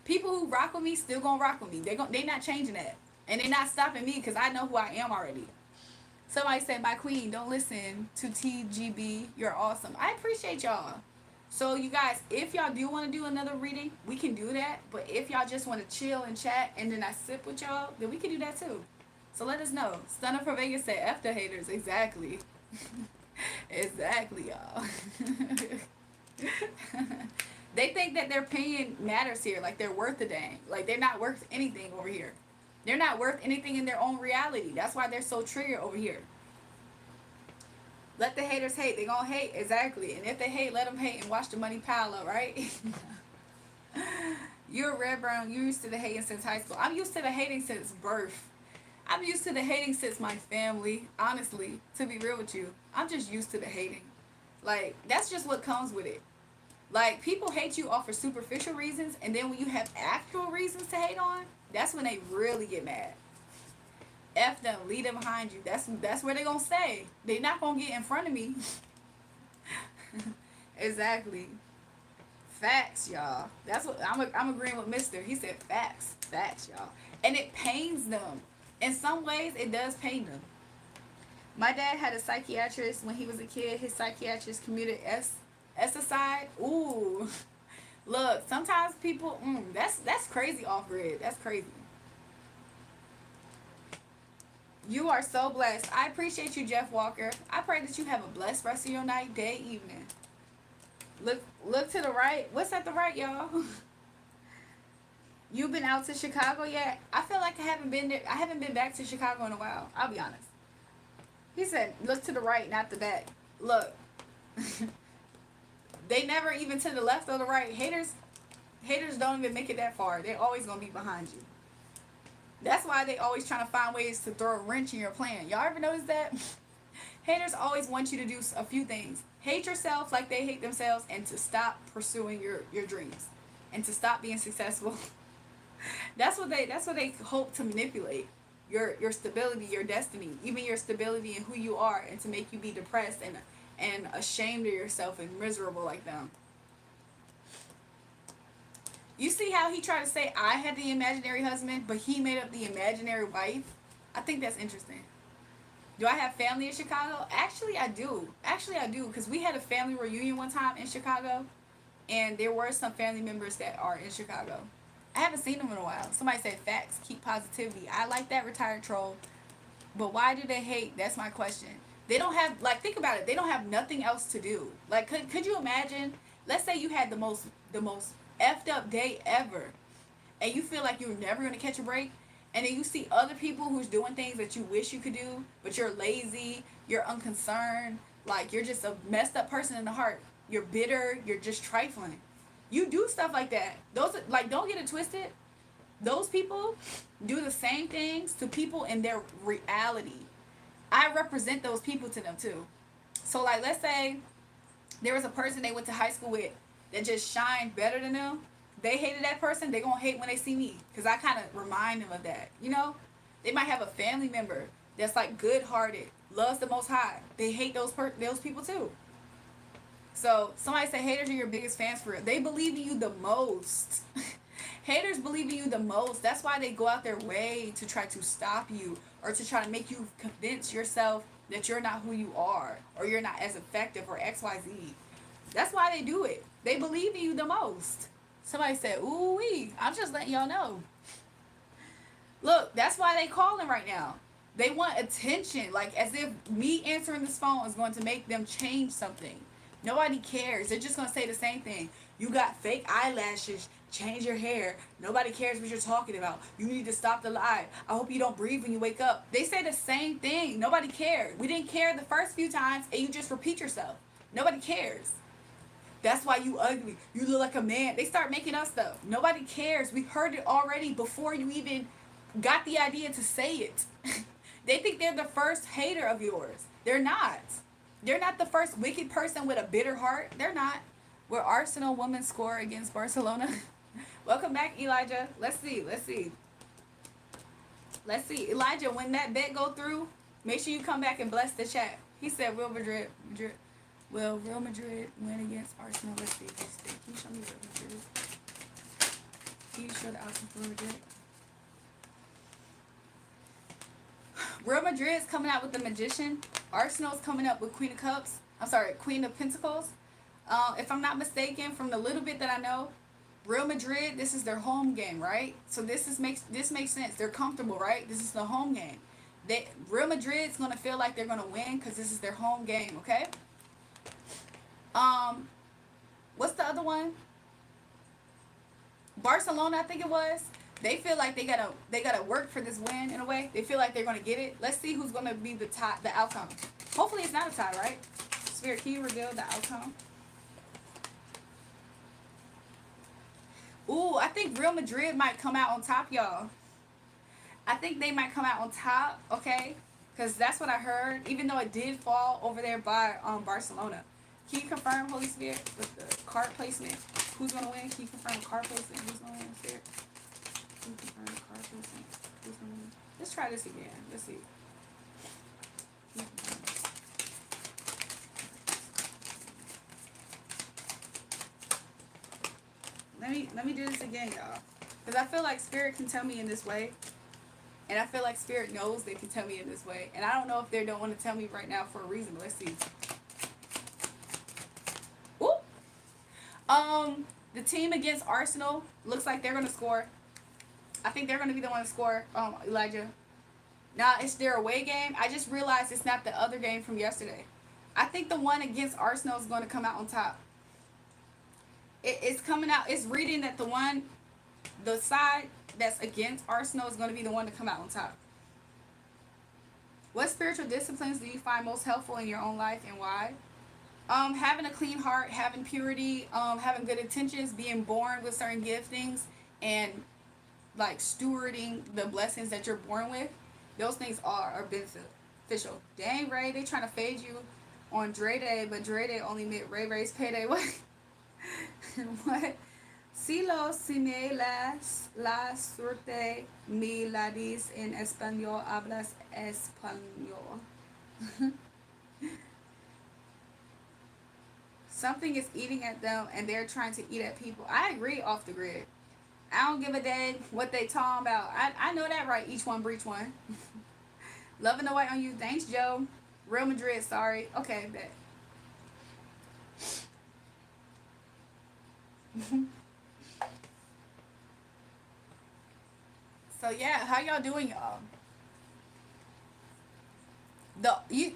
People who rock with me still gonna rock with me. They not changing that. And they not stopping me because I know who I am already. Somebody said, my queen, don't listen to TGB. You're awesome. I appreciate y'all. So you guys, if y'all do want to do another reading, we can do that. But if y'all just want to chill and chat and then I sip with y'all, then we can do that too. So let us know. Stunner from Vegas said, F the haters. Exactly. Exactly, y'all. They think that their opinion matters here. Like they're worth a dang. Like they're not worth anything over here. They're not worth anything in their own reality. That's why they're so triggered over here. Let the haters hate. They gonna hate. Exactly. And if they hate, let them hate and watch the money pile up, right? You're red brown. You're used to the hating since high school. I'm used to the hating since birth. I'm used to the hating since my family. Honestly, to be real with you, I'm just used to the hating. Like, that's just what comes with it. Like, people hate you off for superficial reasons, and then when you have actual reasons to hate on, that's when they really get mad. F them, leave them behind you. That's where they gonna stay. They not gonna get in front of me. Exactly. Facts, y'all. That's what I'm agreeing with Mister. He said facts, y'all, and it pains them. In some ways, it does pain them. My dad had a psychiatrist when he was a kid. His psychiatrist committed suicide. Ooh, look. Sometimes people. That's crazy off grid. That's crazy. You are so blessed. I appreciate you, Jeff Walker. I pray that you have a blessed rest of your night, day, evening. Look to the right. What's at the right, y'all? You've been out to Chicago yet? I feel like I haven't been there. I haven't been back to Chicago in a while. I'll be honest. He said, look to the right, not the back. Look. They never even to the left or the right. Haters don't even make it that far. They're always going to be behind you. That's why they always trying to find ways to throw a wrench in your plan. Y'all ever notice that? Haters always want you to do a few things. Hate yourself like they hate themselves, and to stop pursuing your dreams, and to stop being successful. That's what they hope to manipulate. Your stability, your destiny, even your stability and who you are, and to make you be depressed and ashamed of yourself and miserable like them. You see how he tried to say I had the imaginary husband, but he made up the imaginary wife? I think that's interesting. Do I have family in Chicago? Actually, I do. Because we had a family reunion one time in Chicago, and there were some family members that are in Chicago. I haven't seen them in a while. Somebody said facts, keep positivity. I like that, retired troll. But why do they hate? That's my question. They don't have, like, think about it. They don't have nothing else to do. Like, could you imagine? Let's say you had the most effed up day ever, and you feel like you're never going to catch a break, and then you see other people who's doing things that you wish you could do, but you're lazy, you're unconcerned, like you're just a messed up person in the heart, you're bitter, you're just trifling. You do stuff like that. Those, like, don't get it twisted. Those people do the same things to people in their reality. I represent those people to them too. So, like, let's say there was a person they went to high school with that just shined better than them, they hated that person, they gonna hate when they see me, because I kind of remind them of that. You know, they might have a family member that's like good-hearted, loves the Most High. They hate those people too. So somebody said haters are your biggest fans for real. They believe in you the most. Haters believe in you the most. That's why they go out their way to try to stop you, or to try to make you convince yourself that you're not who you are, or you're not as effective, or XYZ. That's why they do it. They believe in you the most. Somebody said, ooh wee. I'm just letting y'all know. Look, that's why they calling right now. They want attention, like as if me answering this phone is going to make them change something. Nobody cares. They're just going to say the same thing. You got fake eyelashes. Change your hair. Nobody cares what you're talking about. You need to stop the lie. I hope you don't breathe when you wake up. They say the same thing. Nobody cared. We didn't care the first few times, and you just repeat yourself. Nobody cares. That's why you ugly. You look like a man. They start making up stuff. Nobody cares. We heard it already before you even got the idea to say it. They think they're the first hater of yours. They're not. They're not the first wicked person with a bitter heart. They're not. Will Arsenal women score against Barcelona? Welcome back, Elijah. Let's see. Elijah, when that bet go through, make sure you come back and bless the chat. He said Real Madrid. Will Real Madrid win against Arsenal? Let's see. Can you show me Real Madrid? Can you show the outcome for Real Madrid? Real Madrid's coming out with the Magician. Arsenal's coming up with Queen of Cups. I'm sorry, Queen of Pentacles. If I'm not mistaken, from the little bit that I know, Real Madrid, this is their home game, right? So this makes sense. They're comfortable, right? This is the home game. Real Madrid's gonna feel like they're gonna win because this is their home game, okay? What's the other one? Barcelona, I think it was. They feel like they gotta work for this win in a way. They feel like they're gonna get it. Let's see who's gonna be the outcome. Hopefully it's not a tie, right? Spirit, can you reveal the outcome? Ooh, I think Real Madrid might come out on top, y'all. I think they might come out on top, okay? Because that's what I heard, even though it did fall over there by Barcelona. Can you confirm, Holy Spirit, with the card placement? Who's going to win? Can you confirm card placement? Who's going to win, Spirit? Can you confirm card placement? Who's going to win? Let's try this again. Let's see. Let me do this again, y'all. Because I feel like Spirit can tell me in this way. And I feel like Spirit knows they can tell me in this way. And I don't know if they don't want to tell me right now for a reason. But let's see. Ooh. The team against Arsenal looks like they're going to score. I think they're going to be the one to score, Elijah. Now, it's their away game. I just realized it's not the other game from yesterday. I think the one against Arsenal is going to come out on top. It's coming out. It's reading that the side that's against Arsenal is going to be the one to come out on top. What spiritual disciplines do you find most helpful in your own life, and why? Having a clean heart, having purity, having good intentions, being born with certain giftings, and like stewarding the blessings that you're born with. Those things are beneficial. Dang, Ray, they trying to fade you on Dre Day, but Dre Day only meant Ray Ray's payday. What? What? Si lo cine la suerte mi la dis en español hablas español. Something is eating at them and they're trying to eat at people. I agree, off the grid. I don't give a dang what they talking about. I know that, right? Each one breach one. Loving the white on you. Thanks, Joe. Real Madrid, sorry. Okay, bet. So yeah, how y'all doing, y'all?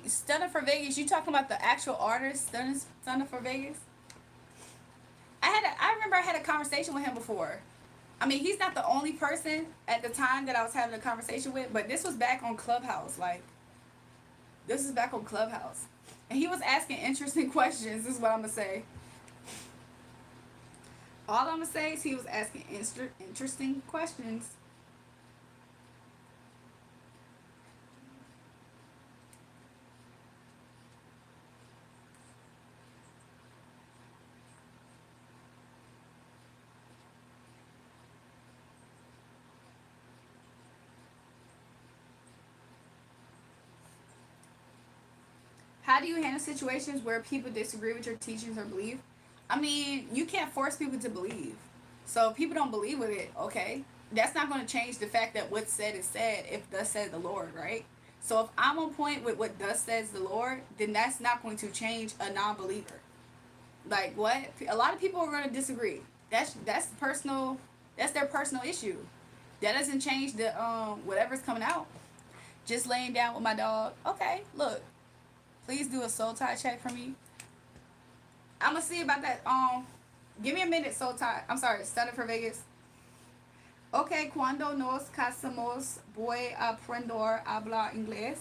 Stunner for Vegas. You talking about the actual artist, Stunner for Vegas? I remember I had a conversation with him before. I mean, he's not the only person at the time that I was having a conversation with, but this was back on Clubhouse. Like, this is back on Clubhouse, and he was asking interesting questions. This is what I'm gonna say. All I'm gonna say is he was asking interesting questions. How do you handle situations where people disagree with your teachings or belief? I mean, you can't force people to believe. So if people don't believe with it, okay, that's not going to change the fact that what's said is said if thus says the Lord, right? So if I'm on point with what thus says the Lord, then that's not going to change a non-believer. Like what? A lot of people are going to disagree. That's personal. That's their personal issue. That doesn't change the whatever's coming out. Just laying down with my dog. Okay, look. Please do a soul tie check for me. I'm gonna see about that. Give me a minute, soul tie. I'm sorry, Study for Vegas. Okay, cuando nos casamos voy a aprender a hablar inglés.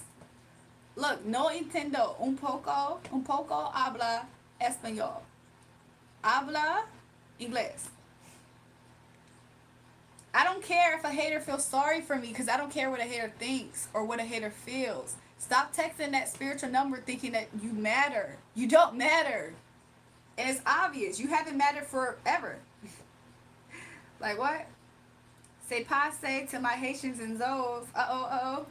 Look, no entiendo un poco habla español. Habla inglés. I don't care if a hater feels sorry for me because I don't care what a hater thinks or what a hater feels. Stop texting that spiritual number thinking that you matter. You don't matter. And it's obvious. You haven't mattered forever. Like what? Say passe to my Haitians and Zoes. Uh-oh, uh-oh.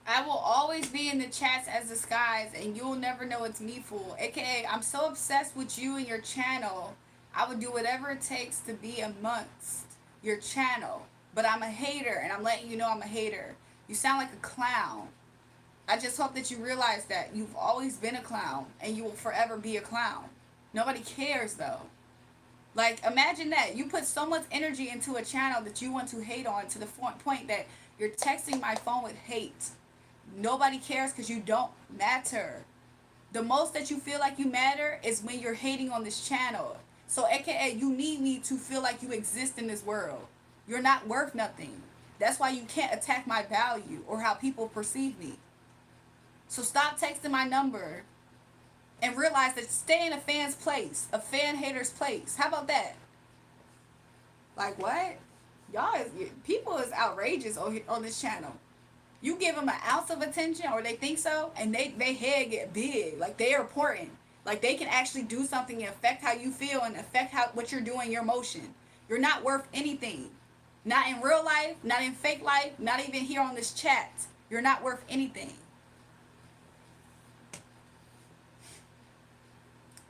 I will always be in the chats as disguise, and you'll never know it's me, fool. AKA, I'm so obsessed with you and your channel, I would do whatever it takes to be amongst your channel. But I'm a hater, and I'm letting you know I'm a hater. You sound like a clown. I just hope that you realize that you've always been a clown, and you will forever be a clown. Nobody cares, though. Like, imagine that. You put so much energy into a channel that you want to hate on to the point that you're texting my phone with hate. Nobody cares because you don't matter. The most that you feel like you matter is when you're hating on this channel. So, aka, you need me to feel like you exist in this world. You're not worth nothing. That's why you can't attack my value or how people perceive me. So stop texting my number and realize that stay in a fan's place, a fan hater's place. How about that? Like what? Y'all is people is outrageous on this channel. You give them an ounce of attention, or they think so, and they head get big. Like they are important. Like they can actually do something and affect how you feel and affect how what you're doing, your motion. You're not worth anything. Not in real life, not in fake life, not even here on this chat. You're not worth anything.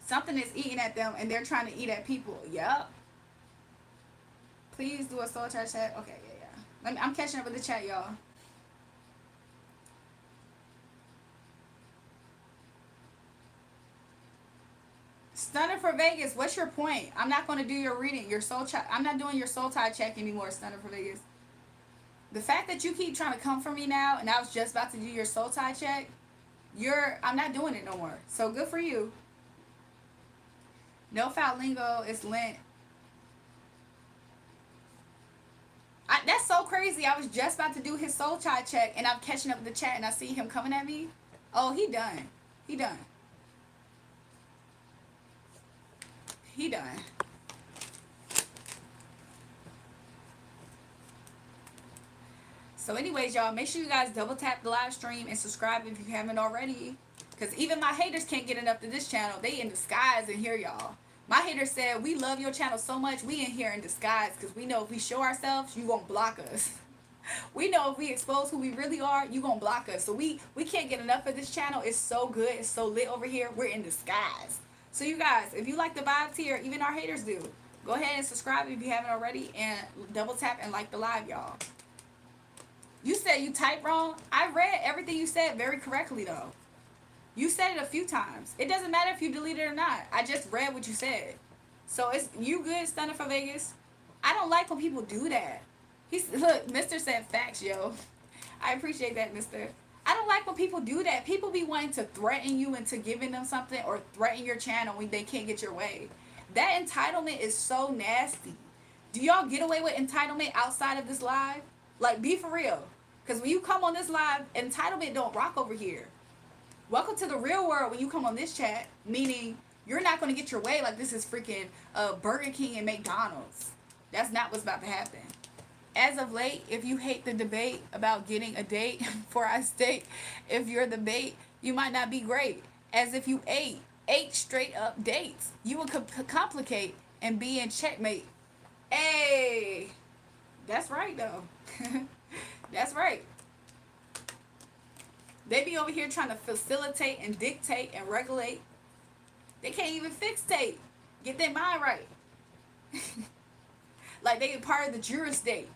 Something is eating at them, and they're trying to eat at people. Yup. Please do a soul chat chat. Okay, yeah. I'm catching up with the chat, y'all. Stunner for Vegas, what's your point? I'm not going to do your reading, your soul chat. I'm not doing your soul tie check anymore, Stunner for Vegas. The fact that you keep trying to come for me now, and I was just about to do your soul tie check, I'm not doing it no more. So good for you. No foul lingo is lent. That's so crazy. I was just about to do his soul tie check, and I'm catching up with the chat, and I see him coming at me. Oh, he done. He done. He done. So anyways, y'all, make sure you guys double tap the live stream and subscribe if you haven't already. Because even my haters can't get enough to this channel. They in disguise in here, y'all. My hater said, we love your channel so much, we in here in disguise because we know if we show ourselves, you won't block us. We know if we expose who we really are, you gonna block us. So we can't get enough of this channel. It's so good. It's so lit over here. We're in disguise. So you guys, if you like the vibes here, even our haters do, go ahead and subscribe if you haven't already, and double tap and like the live, y'all. You said you typed wrong. I read everything you said very correctly though. You said it a few times. It doesn't matter if you deleted it or not. I just read what you said. So it's you good, Stunner for Vegas. I don't like when people do that. Look, Mr. said facts, yo. I appreciate that, Mr. I don't like when people do that. People be wanting to threaten you into giving them something or threaten your channel when they can't get your way. That entitlement is so nasty. Do y'all get away with entitlement outside of this live? Like, be for real. Because when you come on this live, entitlement don't rock over here. Welcome to the real world when you come on this chat, meaning you're not going to get your way like this is freaking Burger King and McDonald's. That's not what's about to happen. As of late, if you hate the debate about getting a date, for I state, if you're the bait, you might not be great. As if you ate 8 straight up dates, you would complicate and be in checkmate. Hey, that's right though. That's right. They be over here trying to facilitate and dictate and regulate. They can't even fixate. Get their mind right. Like they part of the jurisdiction.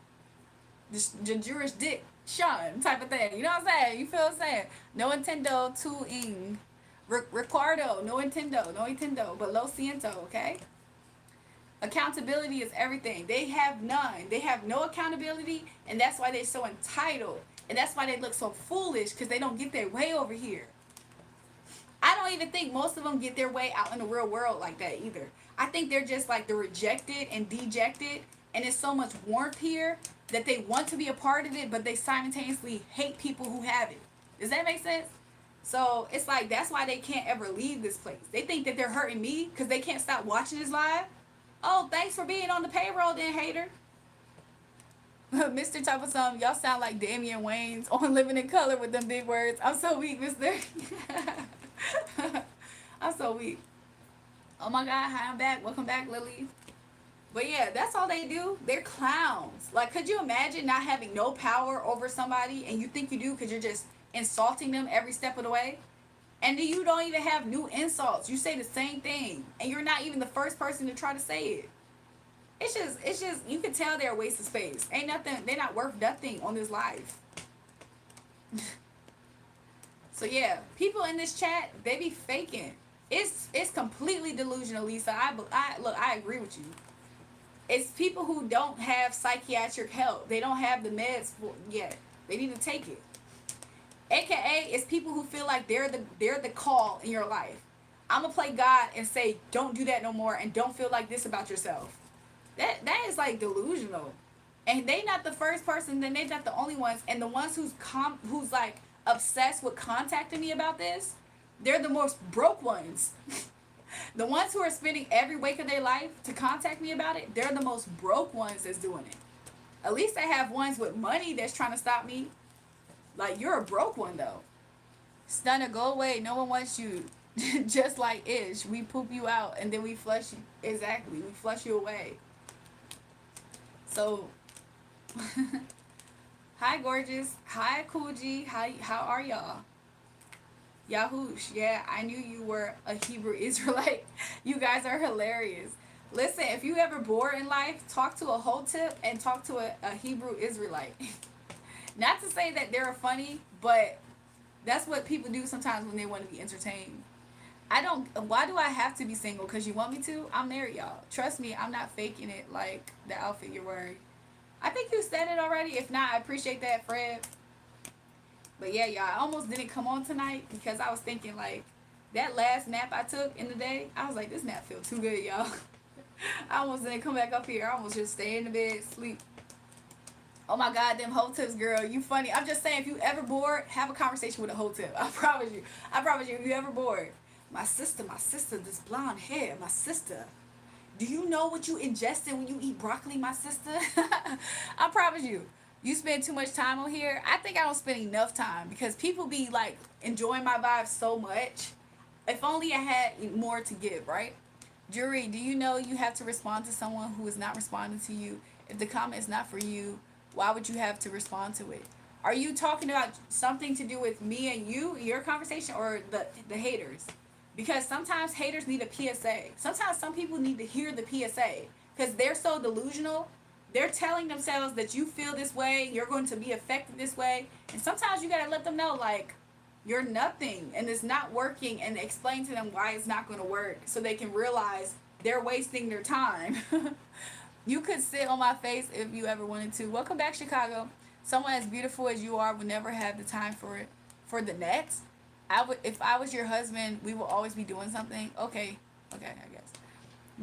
The jurisdiction type of thing. You know what I'm saying? You feel what I'm saying? No Nintendo, tu ing. Ricardo, no Nintendo, but lo siento, okay? Accountability is everything. They have none. They have no accountability, and that's why they're so entitled. And that's why they look so foolish, because they don't get their way over here. I don't even think most of them get their way out in the real world like that either. I think they're just like the rejected and dejected, and there's so much warmth here that they want to be a part of it, but they simultaneously hate people who have it. Does that make sense? So it's like that's why they can't ever leave this place. They think that they're hurting me because they can't stop watching this live. Oh, thanks for being on the payroll then, hater. Mr. Type of Some, y'all sound like Damian Wayans on Living in Color with them big words. I'm so weak, mister. I'm so weak. Oh my God, hi, I'm back. Welcome back, Lily. But yeah, that's all they do. They're clowns. Like, could you imagine not having no power over somebody and you think you do because you're just insulting them every step of the way? And then you don't even have new insults. You say the same thing. And you're not even the first person to try to say it. It's just, you can tell they're a waste of space. Ain't nothing, they're not worth nothing on this life. So yeah, people in this chat, they be faking. It's completely delusional, Lisa. I agree with you. It's people who don't have psychiatric help. They don't have the meds yet. They need to take it. AKA, it's people who feel like they're the call in your life. I'm gonna play God and say, don't do that no more, and don't feel like this about yourself. That is like delusional. And they not the first person, then they not the only ones. And the ones who's like obsessed with contacting me about this, they're the most broke ones. The ones who are spending every week of their life to contact me about it, they're the most broke ones that's doing it. At least I have ones with money that's trying to stop me. Like, you're a broke one, though. Stunner, go away. No one wants you. Just like Ish. We poop you out, and then we flush you. Exactly. We flush you away. So, hi, gorgeous. Hi, Coogee. How are y'all? Yahoosh, yeah, I knew you were a Hebrew Israelite. You guys are hilarious. Listen, if you ever bored in life, talk to a Hotep and talk to a Hebrew Israelite. Not to say that they're funny, but that's what people do sometimes when they want to be entertained. Why do I have to be single? Because you want me to? I'm married, y'all. Trust me, I'm not faking it like the outfit you're wearing. I think you said it already. If not, I appreciate that, Fred. But yeah, y'all, I almost didn't come on tonight because I was thinking, like, that last nap I took in the day, I was like, this nap feel too good, y'all. I almost didn't come back up here. I almost just stay in the bed, sleep. Oh my God, them Hoteps, girl, you funny. I'm just saying, if you ever bored, have a conversation with a Hotep. I promise you. I promise you, if you ever bored. My sister, this blonde hair, my sister. Do you know what you ingested when you eat broccoli, my sister? I promise you. You spend too much time on here. I think I don't spend enough time because people be like enjoying my vibes so much. If only I had more to give, right? Jury, do you know you have to respond to someone who is not responding to you? If the comment is not for you, why would you have to respond to it? Are you talking about something to do with me and you, your conversation, or the haters? Because sometimes haters need a PSA. Sometimes some people need to hear the PSA because they're so delusional. They're telling themselves that you feel this way, you're going to be affected this way, and sometimes you gotta let them know, like, you're nothing and it's not working, and explain to them why it's not going to work so they can realize they're wasting their time. You could sit on my face if you ever wanted to. Welcome back, Chicago. Someone as beautiful as you are would never have the time for it. For the next, I would, if I was your husband, we will always be doing something. Okay, I guess.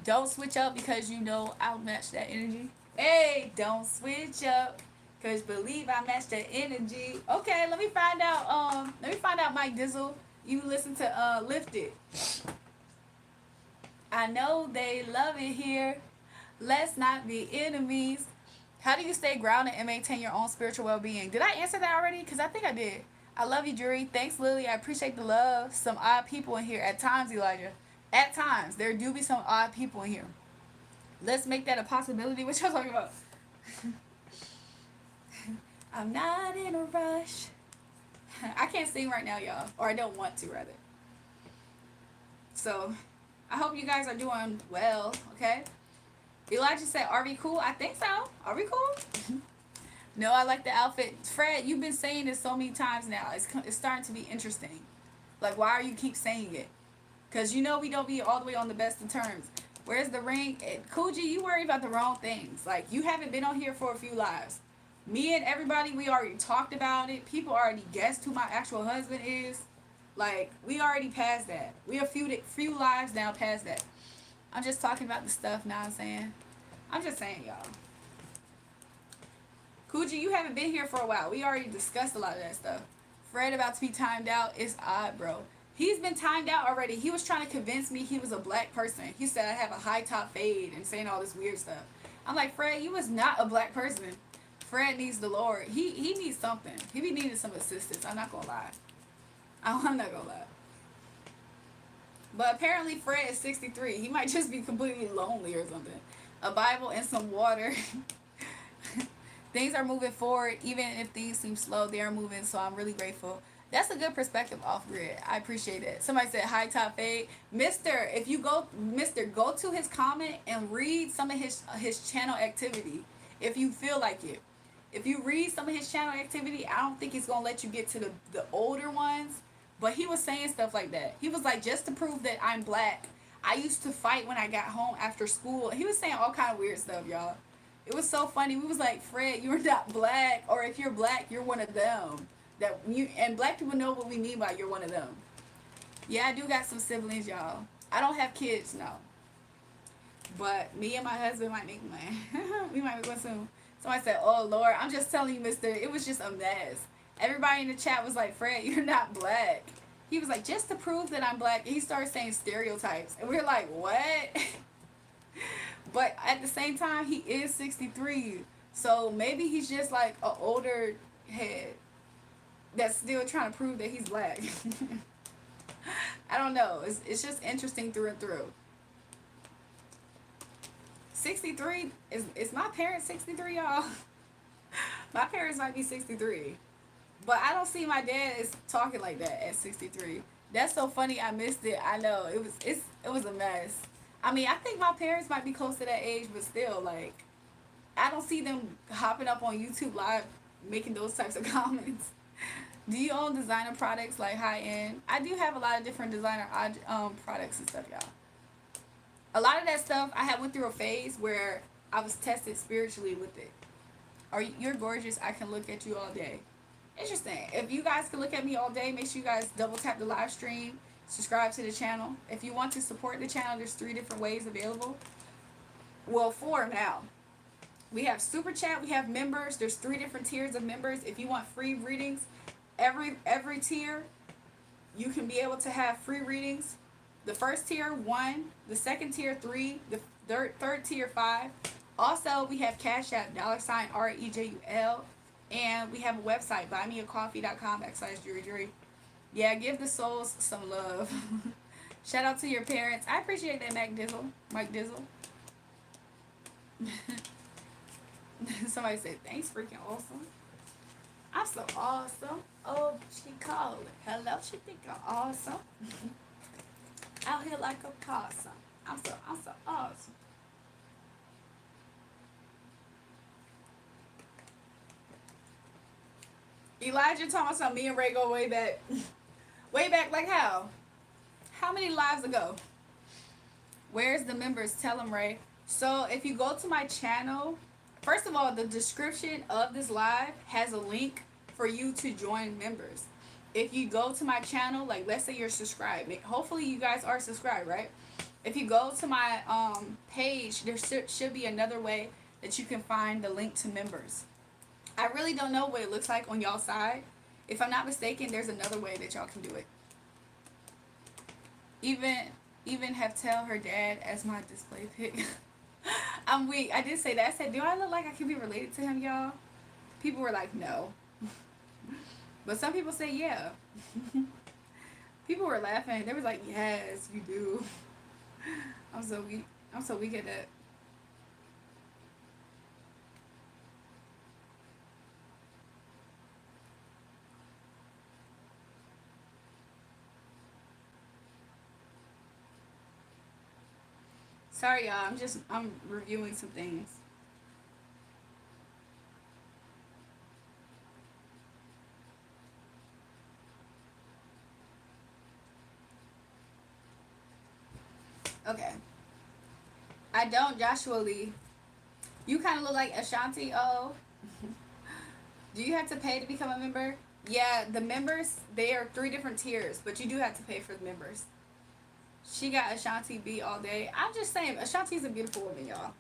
Don't switch up because you know I'll match that energy. Hey, don't switch up. Cause believe I match that energy. Okay, let me find out. Mike Dizzle. You listen to Lift It. I know they love it here. Let's not be enemies. How do you stay grounded and maintain your own spiritual well-being? Did I answer that already? Because I think I did. I love you, Jury. Thanks, Lily. I appreciate the love. Some odd people in here at times, Elijah. At times, there do be some odd people in here. Let's make that a possibility. What y'all talking about? I'm not in a rush. I can't sing right now, y'all. Or I don't want to, rather. So, I hope you guys are doing well, okay? Elijah said, are we cool? I think so. Are we cool? No, I like the outfit. Fred, you've been saying this so many times now. It's starting to be interesting. Like, why are you keep saying it? Because you know we don't be all the way on the best of terms. Where's the ring? Coogee, you worry about the wrong things. Like, you haven't been on here for a few lives. Me and everybody, we already talked about it. People already guessed who my actual husband is. Like, we already passed that. We a few lives now past that. I'm just talking about the stuff now. I'm just saying, y'all. Coogee, you haven't been here for a while. We already discussed a lot of that stuff. Fred about to be timed out. It's odd, bro. He's been timed out already. He was trying to convince me he was a black person. He said I have a high top fade and saying all this weird stuff. I'm like, Fred, you was not a black person. Fred needs the Lord. He needs something. He be needing some assistance. I'm not gonna lie. I'm not gonna lie. But apparently Fred is 63. He might just be completely lonely or something. A Bible and some water. Things are moving forward. Even if things seem slow, they are moving. So I'm really grateful. That's a good perspective off grid. I appreciate it. Somebody said high top fade. Mister, go to his comment and read some of his channel activity if you feel like it. If you read some of his channel activity, I don't think he's gonna let you get to the older ones. But he was saying stuff like that. He was like, just to prove that I'm black, I used to fight when I got home after school. He was saying all kind of weird stuff, y'all. It was so funny. We was like, Fred, you're not black, or if you're black, you're one of them. And black people know what we mean by you're one of them. Yeah, I do got some siblings, y'all. I don't have kids, no. But me and my husband might make one. We might make one soon. Somebody said, oh, Lord, I'm just telling you, mister, it was just a mess. Everybody in the chat was like, Fred, you're not black. He was like, just to prove that I'm black. And he started saying stereotypes. And we were like, what? But at the same time, he is 63. So maybe he's just like an older head that's still trying to prove that he's black. I don't know. It's just interesting through and through. 63 is my parents 63, y'all. My parents might be 63. But I don't see my dad is talking like that at 63. That's so funny. I missed it. I know it was a mess. I mean, I think my parents might be close to that age, but still, like, I don't see them hopping up on YouTube Live making those types of comments. Do you own designer products like high end? I do have a lot of different designer products and stuff, y'all. A lot of that stuff I had went through a phase where I was tested spiritually with it. You're gorgeous. I can look at you all day. Interesting. If you guys can look at me all day, make sure you guys double tap the live stream, subscribe to the channel. If you want to support the channel, there's 3 different ways available. Well, 4 now. We have super chat, we have members. There's 3 different tiers of members. If you want free readings, every tier you can be able to have free readings. The first tier 1, the second tier 3, the third tier 5. Also, we have Cash App $REJUL. And we have a website, buymeacoffee.com/jury. Yeah, give the souls some love. Shout out to your parents. I appreciate that, Mac Dizzle. Mike Dizzle. Somebody said, thanks, freaking awesome. I'm so awesome. Oh, she calling. Hello, she think I'm awesome. Out here like a possum. I'm so awesome. Elijah talking about me and Ray go way back. Way back, like how? How many lives ago? Where's the members? Tell them, Ray. So if you go to my channel, first of all, the description of this live has a link for you to join members. If you go to my channel, like let's say you're subscribed, hopefully you guys are subscribed, right? If you go to my page, there should be another way that you can find the link to members. I really don't know what it looks like on y'all side. If I'm not mistaken, there's another way that y'all can do it. Even have tell her dad as my display pic. I'm weak. I did say that. I said, do I look like I can be related to him, y'all? People were like, no. But some people say, yeah. People were laughing. They was like, yes, you do. I'm so weak. I'm so weak at that. Sorry, y'all. I'm reviewing some things. Okay. I don't, Joshua Lee. You kind of look like Ashanti. Oh. Do you have to pay to become a member? Yeah, the members, they are 3 different tiers, but you do have to pay for the members. She got Ashanti beat all day. I'm just saying, Ashanti's a beautiful woman, y'all.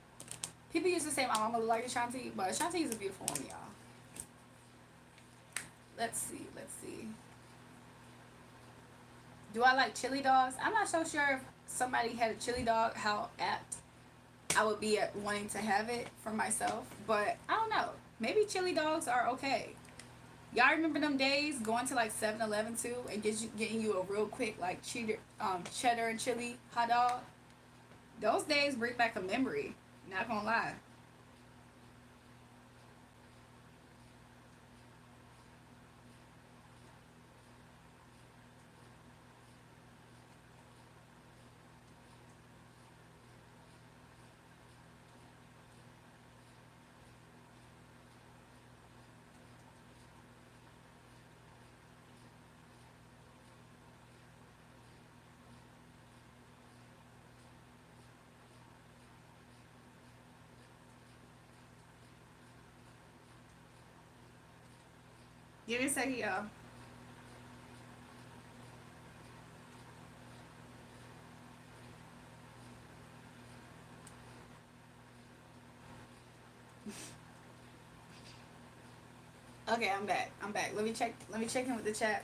People used to say my mama look like Ashanti, but Ashanti is a beautiful woman, y'all. Let's see. Do I like chili dogs? I'm not so sure if somebody had a chili dog, how apt I would be at wanting to have it for myself. But I don't know. Maybe chili dogs are okay. Y'all remember them days going to like 7-Eleven too and getting you a real quick like cheddar and chili hot dog? Those days bring back a memory. Not gonna lie. Give me a second, y'all. Okay, I'm back. Let me check in with the chat.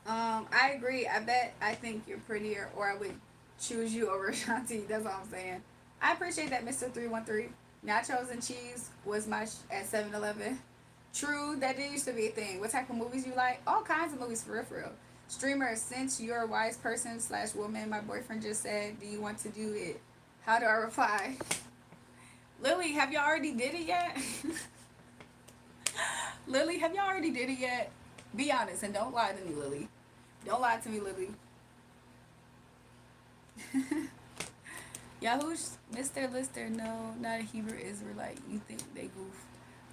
I agree. I think you're prettier, or I would choose you over Ashanti. That's all I'm saying. I appreciate that, Mr. 313. Nachos and cheese was my at 7-Eleven. True, that did used to be a thing. What type of movies you like? All kinds of movies, for real, for real. Streamer, since you're a wise person / woman, my boyfriend just said, do you want to do it? How do I reply? Lily, have y'all already did it yet? Lily, have y'all already did it yet? Be honest and don't lie to me, Lily. Don't lie to me, Lily. Yahoo's Mr. Lister, no, not a Hebrew Israelite. You think they goof,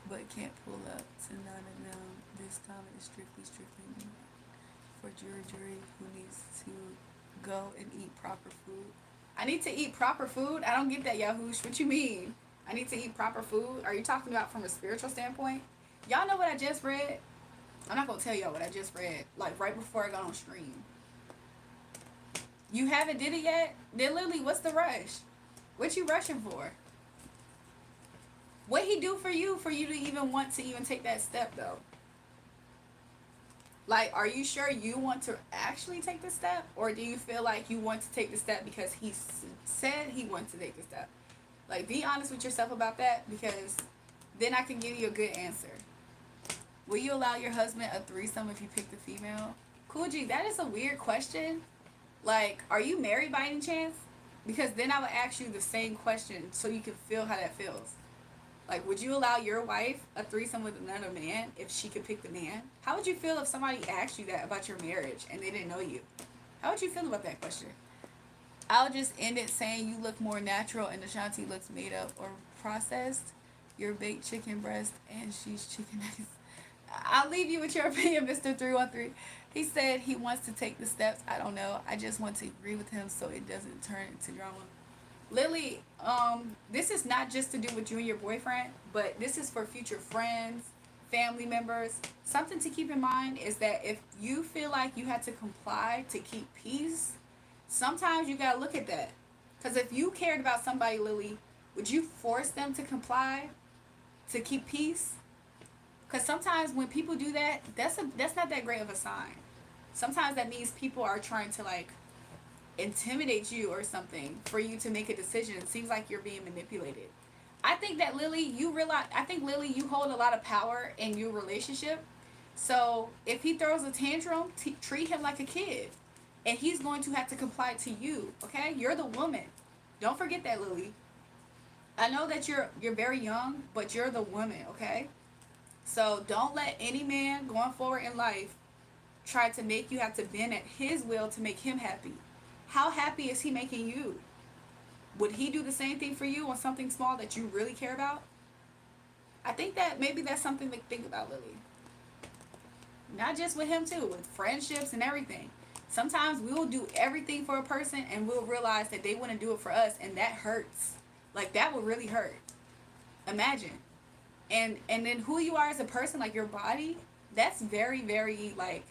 but can't pull up to none of them. This comment is strictly for jury who needs to go and eat proper food. I need to eat proper food? I don't get that, Yahoosh. What you mean? I need to eat proper food? Are you talking about from a spiritual standpoint? Y'all know what I just read? I'm not going to tell y'all what I just read. Like, right before I got on stream. You haven't did it yet? Then Lily, what's the rush? What you rushing for? What he do for you to even want to even take that step, though? Like, are you sure you want to actually take the step? Or do you feel like you want to take the step because he said he wants to take the step? Like, be honest with yourself about that, because then I can give you a good answer. Will you allow your husband a threesome if you pick the female? Cool G, that is a weird question. Like, are you married by any chance? Because then I would ask you the same question so you can feel how that feels. Like, would you allow your wife a threesome with another man if she could pick the man? How would you feel if somebody asked you that about your marriage and they didn't know you? How would you feel about that question? I'll just end it saying you look more natural and Ashanti looks made up or processed. You're baked chicken breast and she's chicken nuggets. I'll leave you with your opinion, Mr. 313. He said he wants to take the steps. I don't know. I just want to agree with him so it doesn't turn into drama. Lily, this is not just to do with you and your boyfriend, but this is for future friends, family members. Something to keep in mind is that if you feel like you had to comply to keep peace, sometimes you gotta look at that. Because if you cared about somebody, Lily, would you force them to comply to keep peace? Because sometimes when people do that, that's not that great of a sign. Sometimes that means people are trying to like intimidate you or something for you to make a decision. It seems like you're being manipulated. I think that Lily, Lily, you hold a lot of power in your relationship. So if he throws a tantrum, treat him like a kid, and he's going to have to comply to you. Okay, you're the woman. Don't forget that, Lily. I know that you're very young, but you're the woman. Okay, so don't let any man going forward in life try to make you have to bend at his will to make him happy. How happy is he making you? Would he do the same thing for you on something small that you really care about? I think that maybe that's something to think about, Lily. Not just with him too, with friendships and everything. Sometimes we'll do everything for a person and we'll realize that they want to do it for us, and that hurts. Like, that will really hurt. Imagine. And then who you are as a person, like your body, that's very, very, like,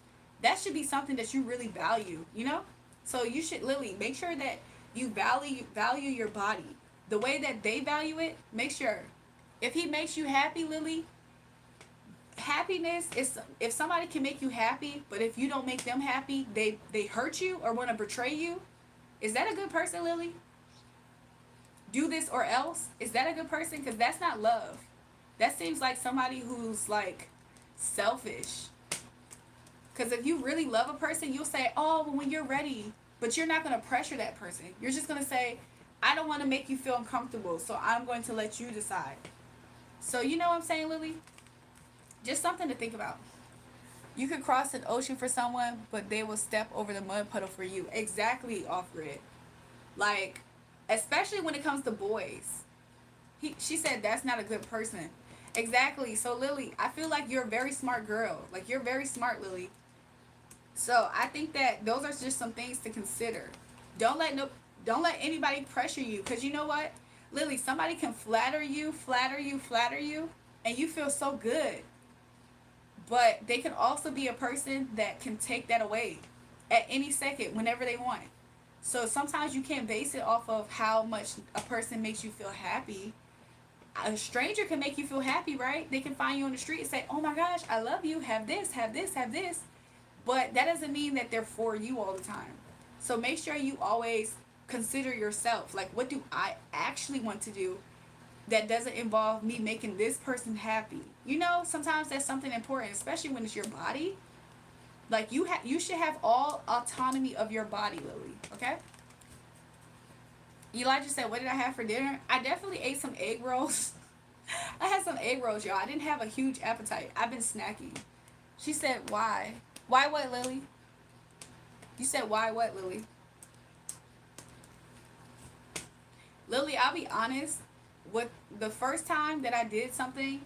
that should be something that you really value, you know? So you should, Lily, make sure that you value your body the way that they value it. Make sure if he makes you happy, Lily, happiness is, if somebody can make you happy, but if you don't make them happy, they hurt you or want to betray you. Is that a good person, Lily? Do this or else. Is that a good person? Because that's not love. That seems like somebody who's like selfish. Because if you really love a person, you'll say, oh, well, when you're ready. But you're not going to pressure that person. You're just going to say, I don't want to make you feel uncomfortable, so I'm going to let you decide. So you know what I'm saying, Lily? Just something to think about. You could cross an ocean for someone, but they will step over the mud puddle for you. Exactly, off-grid. Like, especially when it comes to boys. She said that's not a good person. Exactly. So, Lily, I feel like you're a very smart girl. Like, you're very smart, Lily. So I think that those are just some things to consider. Don't let anybody pressure you, because you know what, Lily, somebody can flatter you, and you feel so good. But they can also be a person that can take that away at any second, whenever they want. So sometimes you can't base it off of how much a person makes you feel happy. A stranger can make you feel happy, right? They can find you on the street and say, oh my gosh, I love you, have this, have this, have this. But that doesn't mean that they're for you all the time. So make sure you always consider yourself. Like, what do I actually want to do that doesn't involve me making this person happy? You know, sometimes that's something important, especially when it's your body. Like, you should have all autonomy of your body, Lily. Okay? Elijah said, what did I have for dinner? I definitely ate some egg rolls. I had some egg rolls, y'all. I didn't have a huge appetite. I've been snacking. She said, why? Why what, Lily? You said why what, Lily? Lily, I'll be honest. With the first time that I did something,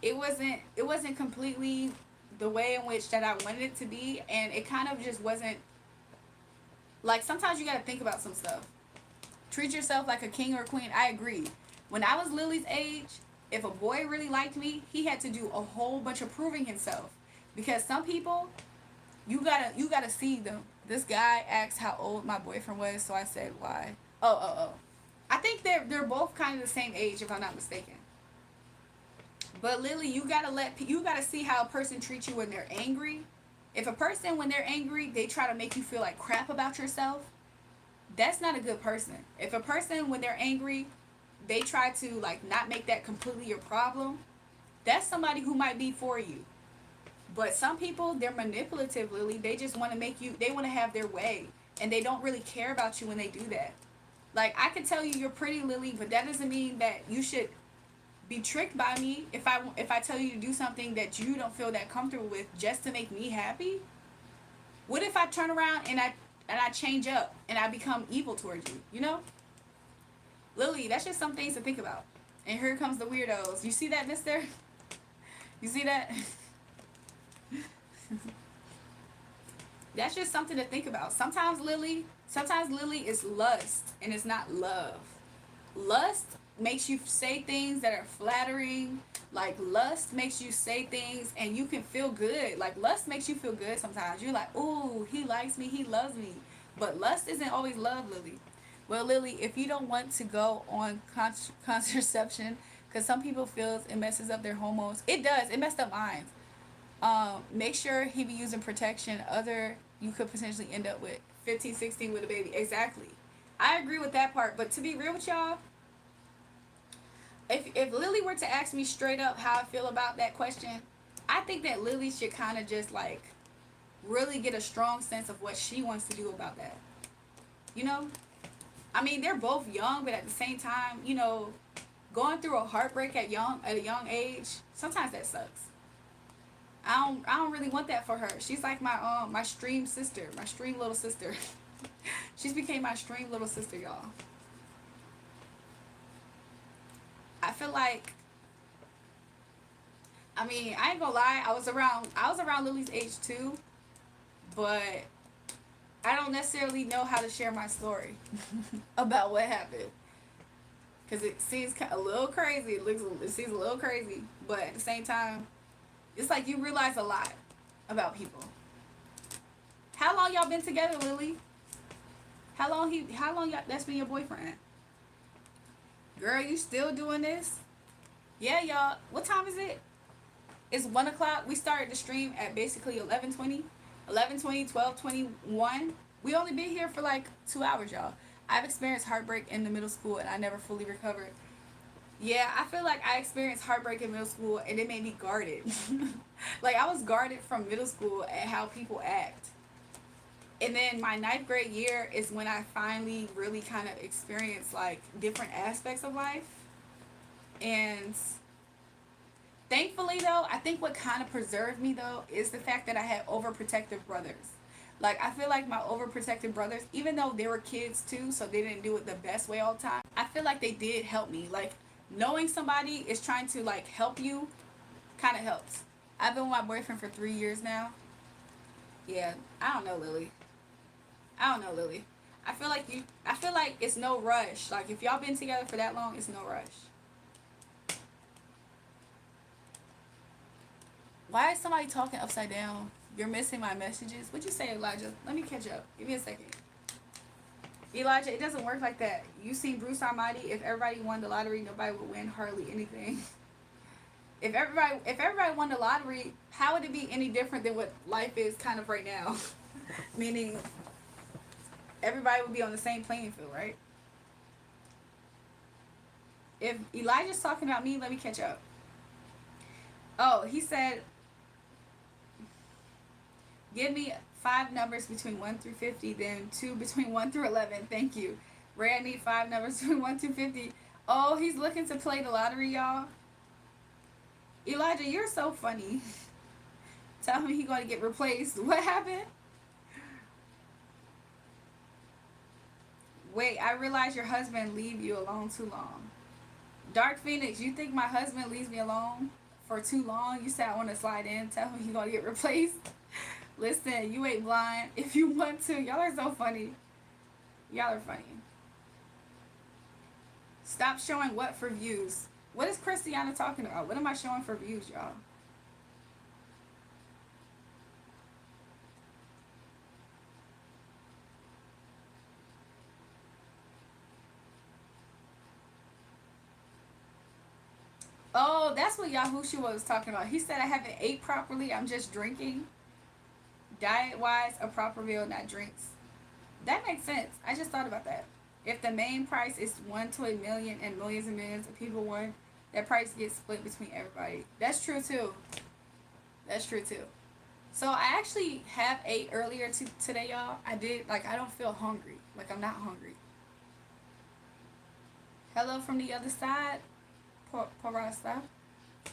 it wasn't completely the way in which that I wanted it to be, and it kind of just wasn't. Like, sometimes you got to think about some stuff. Treat yourself like a king or a queen. I agree. When I was Lily's age, if a boy really liked me, he had to do a whole bunch of proving himself. Because some people, you gotta see them. This guy asked how old my boyfriend was, so I said why. Oh. I think they're both kind of the same age, if I'm not mistaken. But Lily, you gotta see how a person treats you when they're angry. If a person, when they're angry, they try to make you feel like crap about yourself, that's not a good person. If a person, when they're angry, they try to like not make that completely your problem, that's somebody who might be for you. But some people, they're manipulative, Lily. They just want to make you, they want to have their way. and they don't really care about you when they do that. Like, I could tell you you're pretty, Lily, but that doesn't mean that you should be tricked by me if I tell you to do something that you don't feel that comfortable with just to make me happy. What if I turn around and I change up and I become evil towards you? You know, Lily, that's just some things to think about. And here comes the weirdos. You see that, Mister? You see that? That's just something to think about. Sometimes Lily is lust and it's not love. Lust makes you say things that are flattering. Like, lust makes you say things and you can feel good. Like, lust makes you feel good sometimes. You're like, ooh, he likes me, he loves me. But lust isn't always love, Lily. Well, Lily, if you don't want to go on contraception, because some people feel it messes up their hormones. It does. It messed up mine. Make sure he be using protection. Other, you could potentially end up with 15, 16 with a baby. Exactly. I agree with that part. But to be real with y'all, if Lily were to ask me straight up how I feel about that question, I think that Lily should kind of just like really get a strong sense of what she wants to do about that. You know? I mean, they're both young, but at the same time, you know, going through a heartbreak at a young age, sometimes that sucks. I don't really want that for her. She's like my stream sister, my stream little sister. She's became my stream little sister, y'all. I feel like, I mean, I ain't gonna lie, I was around Lily's age too, but I don't necessarily know how to share my story about what happened. Because it seems a little crazy. It seems a little crazy. But at the same time, it's like you realize a lot about people. How long y'all been together, Lily? How long that's been your boyfriend? Girl, you still doing this? Yeah, y'all. What time is it? It's 1 o'clock. We started the stream at basically 11:20. 11:20, 12:21. We only been here for like 2 hours, y'all. I've experienced heartbreak in the middle school and I never fully recovered. Yeah, I feel like I experienced heartbreak in middle school and it made me guarded. Like, I was guarded from middle school at how people act. And then my 9th grade year is when I finally really kind of experienced like different aspects of life. And thankfully though, I think what kind of preserved me though is the fact that I had overprotective brothers. Like, I feel like my overprotective brothers, even though they were kids too, so they didn't do it the best way all the time, I feel like they did help me. Like, knowing somebody is trying to like help you kind of helps. I've been with my boyfriend for 3 years now. Yeah, I don't know, Lily. I feel like it's no rush. Like, if y'all been together for that long, it's no rush. Why is somebody talking upside down? You're missing my messages. What'd you say, Elijah? Let me catch up. Give me a second. Elijah, it doesn't work like that. You seen Bruce Almighty? If everybody won the lottery, nobody would win hardly anything. If everybody won the lottery, how would it be any different than what life is kind of right now? Meaning, everybody would be on the same playing field, right? If Elijah's talking about me, let me catch up. Oh, he said, give me 5 numbers between 1 through 50, then 2 between 1 through 11. Thank you. Ray, I need 5 numbers between 1 through 50. Oh, he's looking to play the lottery, y'all. Elijah, you're so funny. Tell him he's going to get replaced. What happened? Wait, I realize your husband leave you alone too long. Dark Phoenix, you think my husband leaves me alone for too long? You said I want to slide in. Tell him he's going to get replaced. Listen, you ain't blind. If you want to. Y'all are so funny. Y'all are funny. Stop showing what for views? What is Christiana talking about? What am I showing for views, y'all? Oh, that's what Yahushua was talking about. He said I haven't ate properly. I'm just drinking. Diet-wise, a proper meal, not drinks. That makes sense. I just thought about that. If the main price is 1 to a million and millions of people won, that price gets split between everybody. That's true too. That's true too. So I actually have ate earlier today, y'all. I did. Like, I don't feel hungry. Like, I'm not hungry. Hello from the other side, Parasta.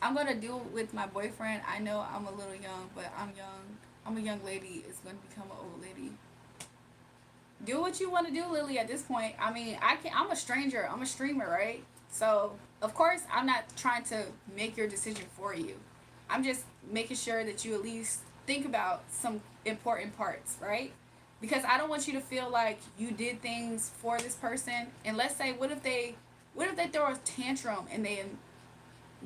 I'm gonna do it with my boyfriend. I know I'm a little young, but I'm young. I'm a young lady. It's gonna become an old lady. Do what you want to do, Lily. At this point, I mean, I can. I'm a stranger. I'm a streamer, right? So of course, I'm not trying to make your decision for you. I'm just making sure that you at least think about some important parts, right? Because I don't want you to feel like you did things for this person. And let's say, what if they throw a tantrum and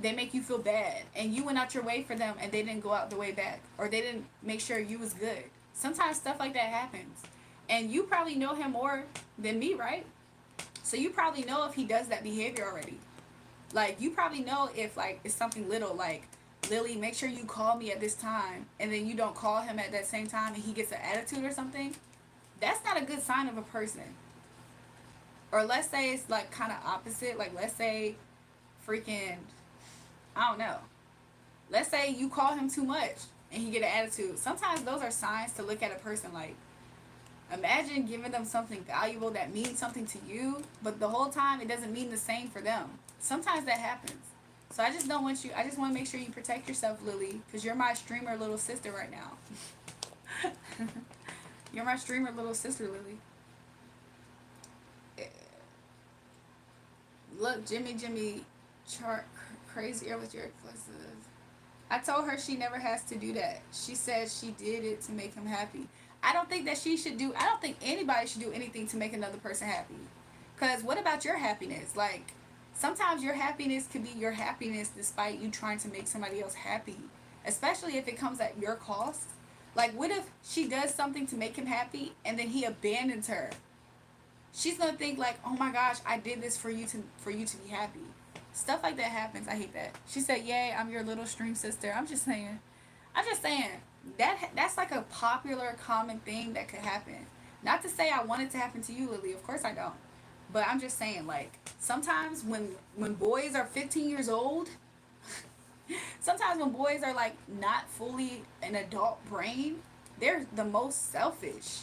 they make you feel bad, and you went out your way for them and they didn't go out the way back, or they didn't make sure you was good. Sometimes stuff like that happens, and you probably know him more than me, right? So you probably know if he does that behavior already. Like, you probably know if, like, it's something little, like, Lily, make sure you call me at this time, and then you don't call him at that same time and he gets an attitude or something. That's not a good sign of a person. Or let's say it's like kind of opposite. Like, let's say freaking, I don't know. Let's say you call him too much and he get an attitude. Sometimes those are signs to look at a person like, imagine giving them something valuable that means something to you, but the whole time it doesn't mean the same for them. Sometimes that happens. So I just don't want you, I just want to make sure you protect yourself, Lily, because you're my streamer little sister right now. You're my streamer little sister, Lily. Look, Jimmy, chart crazier with your classes. I told her she never has to do that. She said she did it to make him happy. I don't think that she should do, I don't think anybody should do anything to make another person happy. Because what about your happiness? Like, sometimes your happiness could be your happiness despite you trying to make somebody else happy. Especially if it comes at your cost. Like, what if she does something to make him happy and then he abandons her? She's gonna think like, oh my gosh, I did this for you to be happy. Stuff like that happens. I hate that. She said, "Yay, I'm your little stream sister." I'm just saying. That's like a popular, common thing that could happen. Not to say I want it to happen to you, Lily. Of course I don't. But I'm just saying, like, sometimes when boys are 15 years old, sometimes when boys are like not fully an adult brain, they're the most selfish.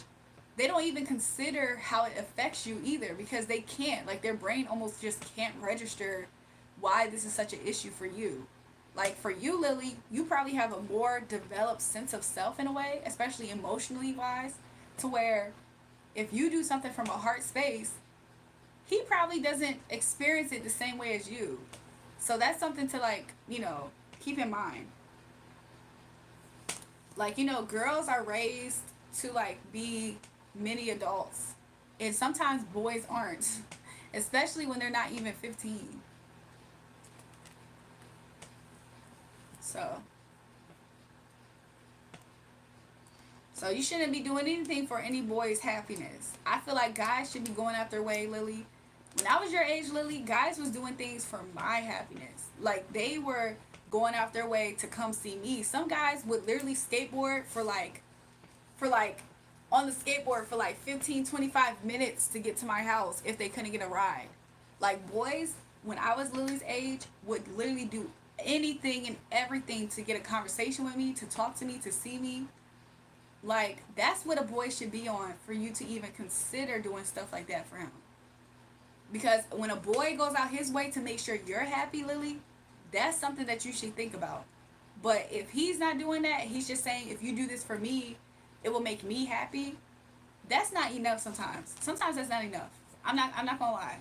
They don't even consider how it affects you either, because they can't, like, their brain almost just can't register why this is such an issue for you. Like, for you, Lily, you probably have a more developed sense of self in a way, especially emotionally wise, to where if you do something from a heart space, he probably doesn't experience it the same way as you. So that's something to, like, keep in mind. Like, girls are raised to, like, be mini adults, and sometimes boys aren't, especially when they're not even 15. So you shouldn't be doing anything for any boy's happiness. I feel like guys should be going out their way, Lily. When I was your age, Lily, guys was doing things for my happiness. Like, they were going out their way to come see me. Some guys would literally skateboard for like on the skateboard for like 15, 25 minutes to get to my house if they couldn't get a ride. Like, boys, when I was Lily's age, would literally do anything and everything to get a conversation with me, to talk to me, to see me. Like, that's what a boy should be on for you to even consider doing stuff like that for him. Because when a boy goes out his way to make sure you're happy, Lily, that's something that you should think about. But if he's not doing that, he's just saying, if you do this for me, it will make me happy. That's not enough sometimes. Sometimes that's not enough. I'm not gonna lie.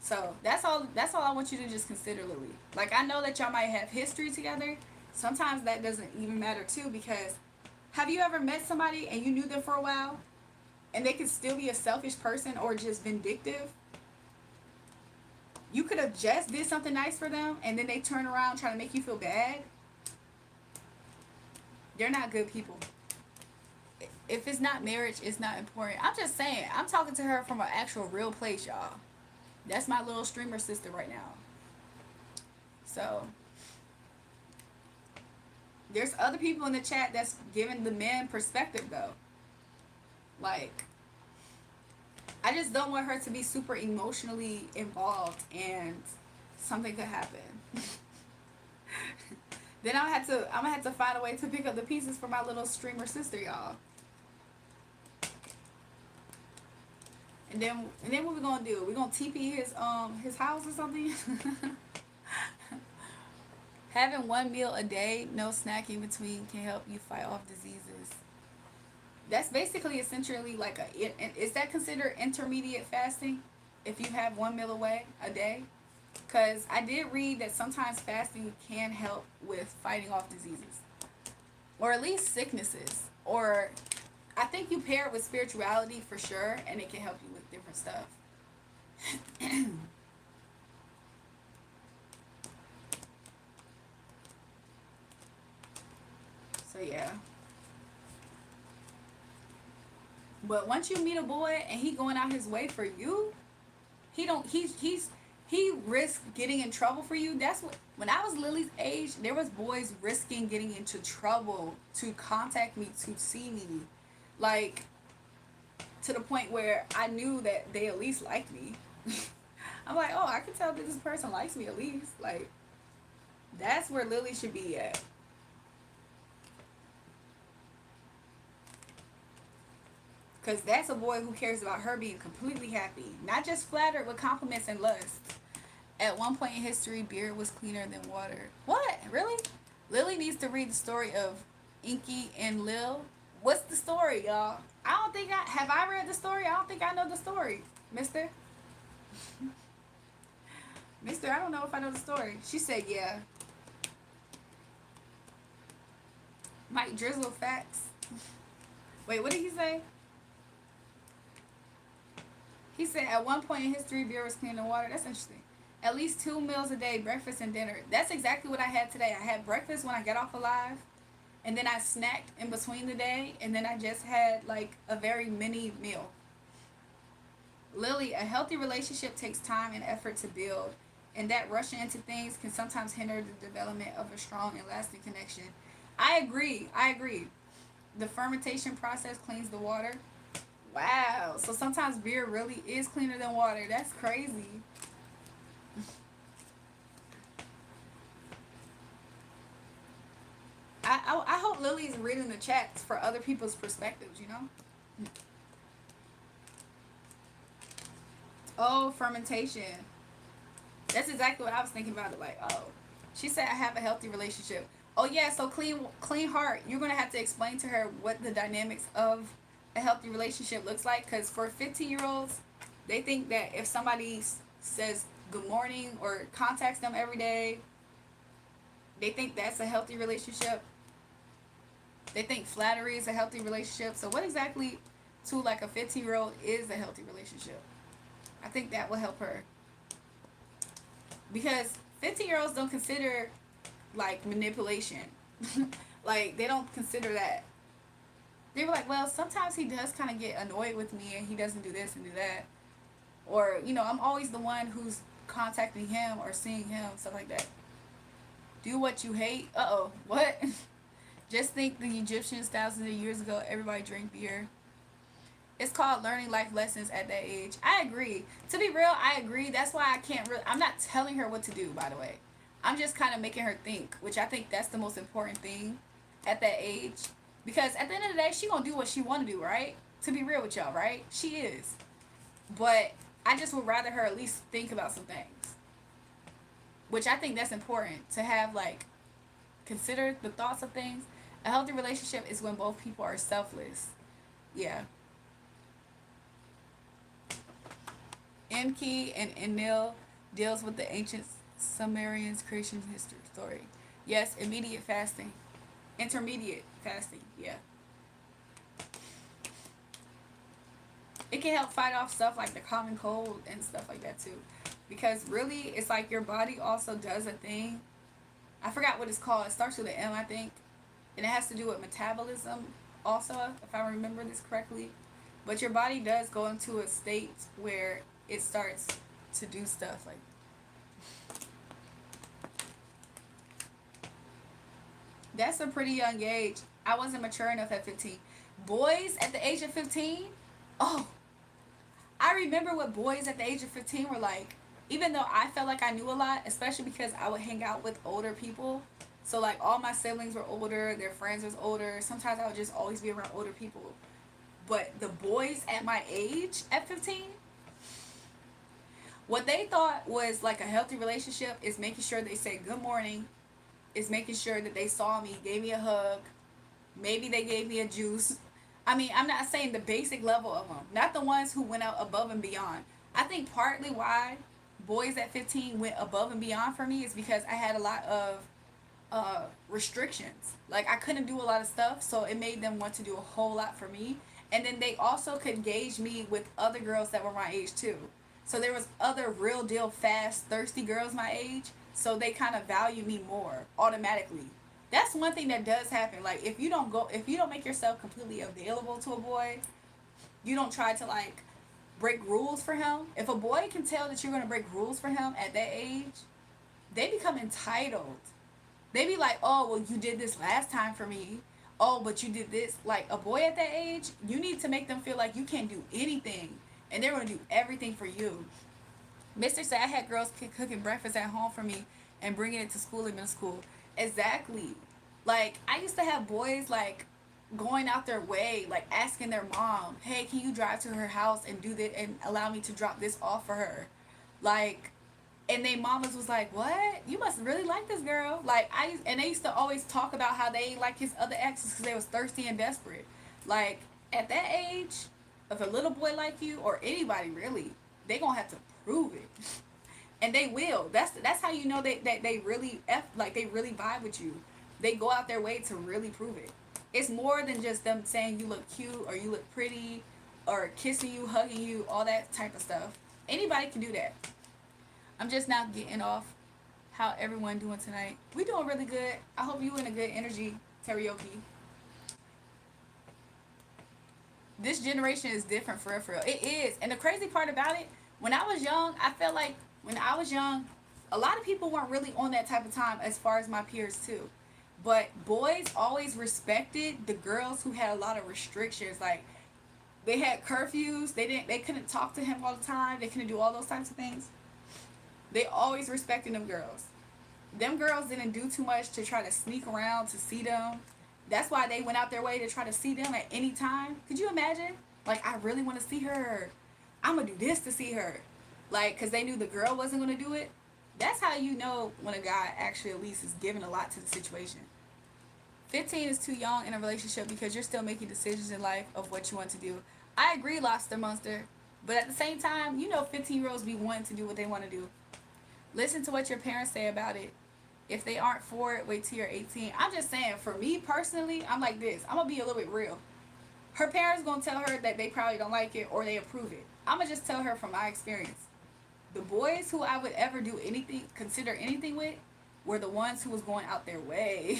So that's all I want you to just consider, Lily. Like, I know that y'all might have history together. Sometimes that doesn't even matter too, because have you ever met somebody and you knew them for a while and they could still be a selfish person or just vindictive? You could have just did something nice for them and then they turn around trying to make you feel bad. They're not good people. If it's not marriage, it's not important. I'm just saying. I'm talking to her from an actual real place, y'all. That's my little streamer sister right now. So there's other people in the chat that's giving the men perspective, though. Like, I just don't want her to be super emotionally involved and something could happen. Then I'm gonna have to find a way to pick up the pieces for my little streamer sister, y'all. And then what we gonna do? We gonna TP his house or something? Having one meal a day, no snacking between, can help you fight off diseases. That's basically essentially like is that considered intermediate fasting? If you have one meal away a day, because I did read that sometimes fasting can help with fighting off diseases, or at least sicknesses, or I think you pair it with spirituality for sure, and it can help you with different stuff. So yeah. But once you meet a boy and he going out his way for you, he don't he risks getting in trouble for you. That's what, when I was Lily's age, there was boys risking getting into trouble to contact me, to see me, like, to the point where I knew that they at least liked me. I'm like, oh, I can tell that this person likes me at least. Like, that's where Lily should be at. Because that's a boy who cares about her being completely happy, not just flattered with compliments and lust. At one point in history, beer was cleaner than water. What? Really? Lily needs to read the story of Inky and Lil. What's the story, y'all? I don't think have I read the story? I don't think I know the story, mister. Mister, I don't know if I know the story. She said, yeah. Mike Drizzle facts. Wait, what did he say? He said, at one point in history, beer was cleaner than water. That's interesting. At least 2 meals a day, breakfast and dinner. That's exactly what I had today. I had breakfast when I got off alive, and then I snacked in between the day, and then I just had like a very mini meal. Lily, a healthy relationship takes time and effort to build, and that rushing into things can sometimes hinder the development of a strong and lasting connection. I agree. The fermentation process cleans the water. Wow. So sometimes beer really is cleaner than water. That's crazy. I hope Lily's reading the chats for other people's perspectives, you know? Oh, fermentation. That's exactly what I was thinking about it. Like, oh. She said I have a healthy relationship. Oh yeah, so clean heart. You're gonna have to explain to her what the dynamics of a healthy relationship looks like, because for 15-year-olds, they think that if somebody says good morning or contacts them every day, they think that's a healthy relationship. They think flattery is a healthy relationship. So what exactly to like a 15-year-old is a healthy relationship? I think that will help her, because 15-year-olds don't consider like manipulation. Like, they don't consider that. They were like, well, sometimes he does kind of get annoyed with me and he doesn't do this and do that. Or, you know, I'm always the one who's contacting him or seeing him, stuff like that. Do what you hate. Uh-oh. What? Just think the Egyptians thousands of years ago, everybody drank beer. It's called learning life lessons at that age. I agree. To be real, I agree. That's why I can't really... I'm not telling her what to do, by the way. I'm just kind of making her think, which I think that's the most important thing at that age. Because at the end of the day, she gonna do what she want to do, right? To be real with y'all, right? She is. But I just would rather her at least think about some things. Which I think that's important, to have, like, consider the thoughts of things. A healthy relationship is when both people are selfless. Yeah. Enki and Enlil deals with the ancient Sumerians' creation history story. Yes, immediate fasting. Intermediate fasting, yeah. It can help fight off stuff like the common cold and stuff like that too. Because really, it's like your body also does a thing. I forgot what it's called. It starts with an M, I think. And it has to do with metabolism also, if I remember this correctly. But your body does go into a state where it starts to do stuff like... That's a pretty young age. I wasn't mature enough at 15. Boys at the age of 15? Oh, I remember what boys at the age of 15 were like. Even though I felt like I knew a lot, especially because I would hang out with older people, So like all my siblings were older, their friends was older. Sometimes I would just always be around older people. But the boys at my age, at 15, what they thought was like a healthy relationship is making sure they said good morning, is making sure that they saw me, gave me a hug, maybe they gave me a juice. I mean, I'm not saying the basic level of them, not the ones who went out above and beyond. I think partly why boys at 15 went above and beyond for me is because I had a lot of restrictions. Like I couldn't do a lot of stuff, so it made them want to do a whole lot for me. And then they also could gauge me with other girls that were my age too. So there was other real deal fast, thirsty girls my age. So they kind of value me more automatically. That's one thing that does happen. Like if you don't make yourself completely available to a boy, you don't try to like break rules for him. If a boy can tell that you're gonna break rules for him at that age, they become entitled. They be like, oh, well, you did this last time for me. Oh, but you did this. Like a boy at that age, you need to make them feel like you can't do anything, and they're gonna do everything for you. Mister said I had girls cooking breakfast at home for me and bringing it to school in middle school. Exactly. Like I used to have boys like going out their way, like asking their mom, "Hey, can you drive to her house and do that and allow me to drop this off for her?" Like, and they mamas was like, "What? You must really like this girl." Like and they used to always talk about how they like his other exes because they was thirsty and desperate. Like at that age, if a little boy like you or anybody really, they gonna have to prove it, and they will. That's how you know they really like they really vibe with you. They go out their way to really prove it. It's more than just them saying you look cute or you look pretty, or kissing you, hugging you, all that type of stuff. Anybody can do that. I'm just now getting off. How everyone doing tonight? We doing really good. I hope you in a good energy, karaoke. This generation is different for real, for real. It is. And the crazy part about it, when I was young, I felt like when I was young, a lot of people weren't really on that type of time as far as my peers too. But boys always respected the girls who had a lot of restrictions. Like they had curfews. They couldn't talk to him all the time. They couldn't do all those types of things. They always respected them girls. Them girls didn't do too much to try to sneak around to see them. That's why they went out their way to try to see them at any time. Could you imagine? Like, I really want to see her. I'm going to do this to see her. Like, because they knew the girl wasn't going to do it. That's how you know when a guy actually at least is giving a lot to the situation. 15 is too young in a relationship because you're still making decisions in life of what you want to do. I agree, Lobster Monster. But at the same time, you know 15-year-olds be wanting to do what they want to do. Listen to what your parents say about it. If they aren't for it, wait till you're 18. I'm just saying, for me personally, I'm like this. I'm going to be a little bit real. Her parents going to tell her that they probably don't like it or they approve it. I'm going to just tell her from my experience. The boys who I would ever do anything, consider anything with, were the ones who was going out their way.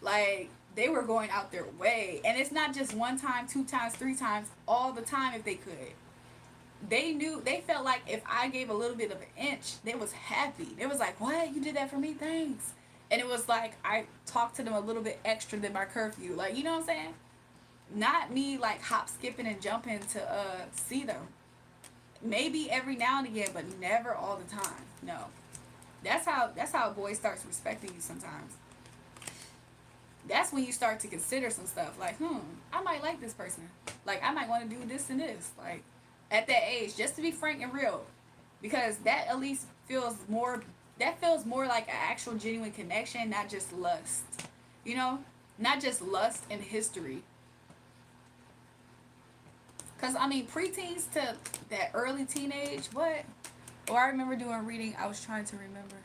Like, they were going out their way. And it's not just one time, 2 times, 3 times, all the time if they could. They felt like if I gave a little bit of an inch, they was happy. They was like, what? You did that for me? Thanks. And it was like I talked to them a little bit extra than my curfew. Like, you know what I'm saying? Not me like hop, skipping, and jumping to see them. Maybe every now and again, but never all the time. No. That's how a boy starts respecting you sometimes. That's when you start to consider some stuff like, I might like this person. Like, I might want to do this and this. Like, at that age, just to be frank and real, because that at least feels more like an actual genuine connection, not just lust, not just lust and history. Because I mean, preteens to that early teenage, what? Or I remember doing reading, I was trying to remember,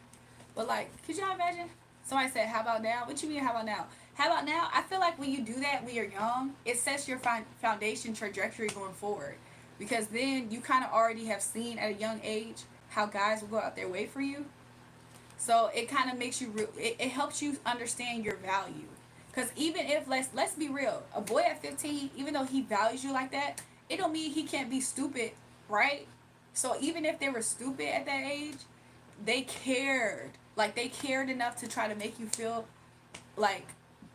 but like, could y'all imagine somebody said, how about now? What you mean, how about now? How about now? I feel like when you do that when you're young, it sets your foundation trajectory going forward. Because then you kind of already have seen at a young age how guys will go out their way for you. So it kind of makes you, it helps you understand your value. Because even if, let's be real, a boy at 15, even though he values you like that, it don't mean he can't be stupid, right? So even if they were stupid at that age, they cared. Like, they cared enough to try to make you feel like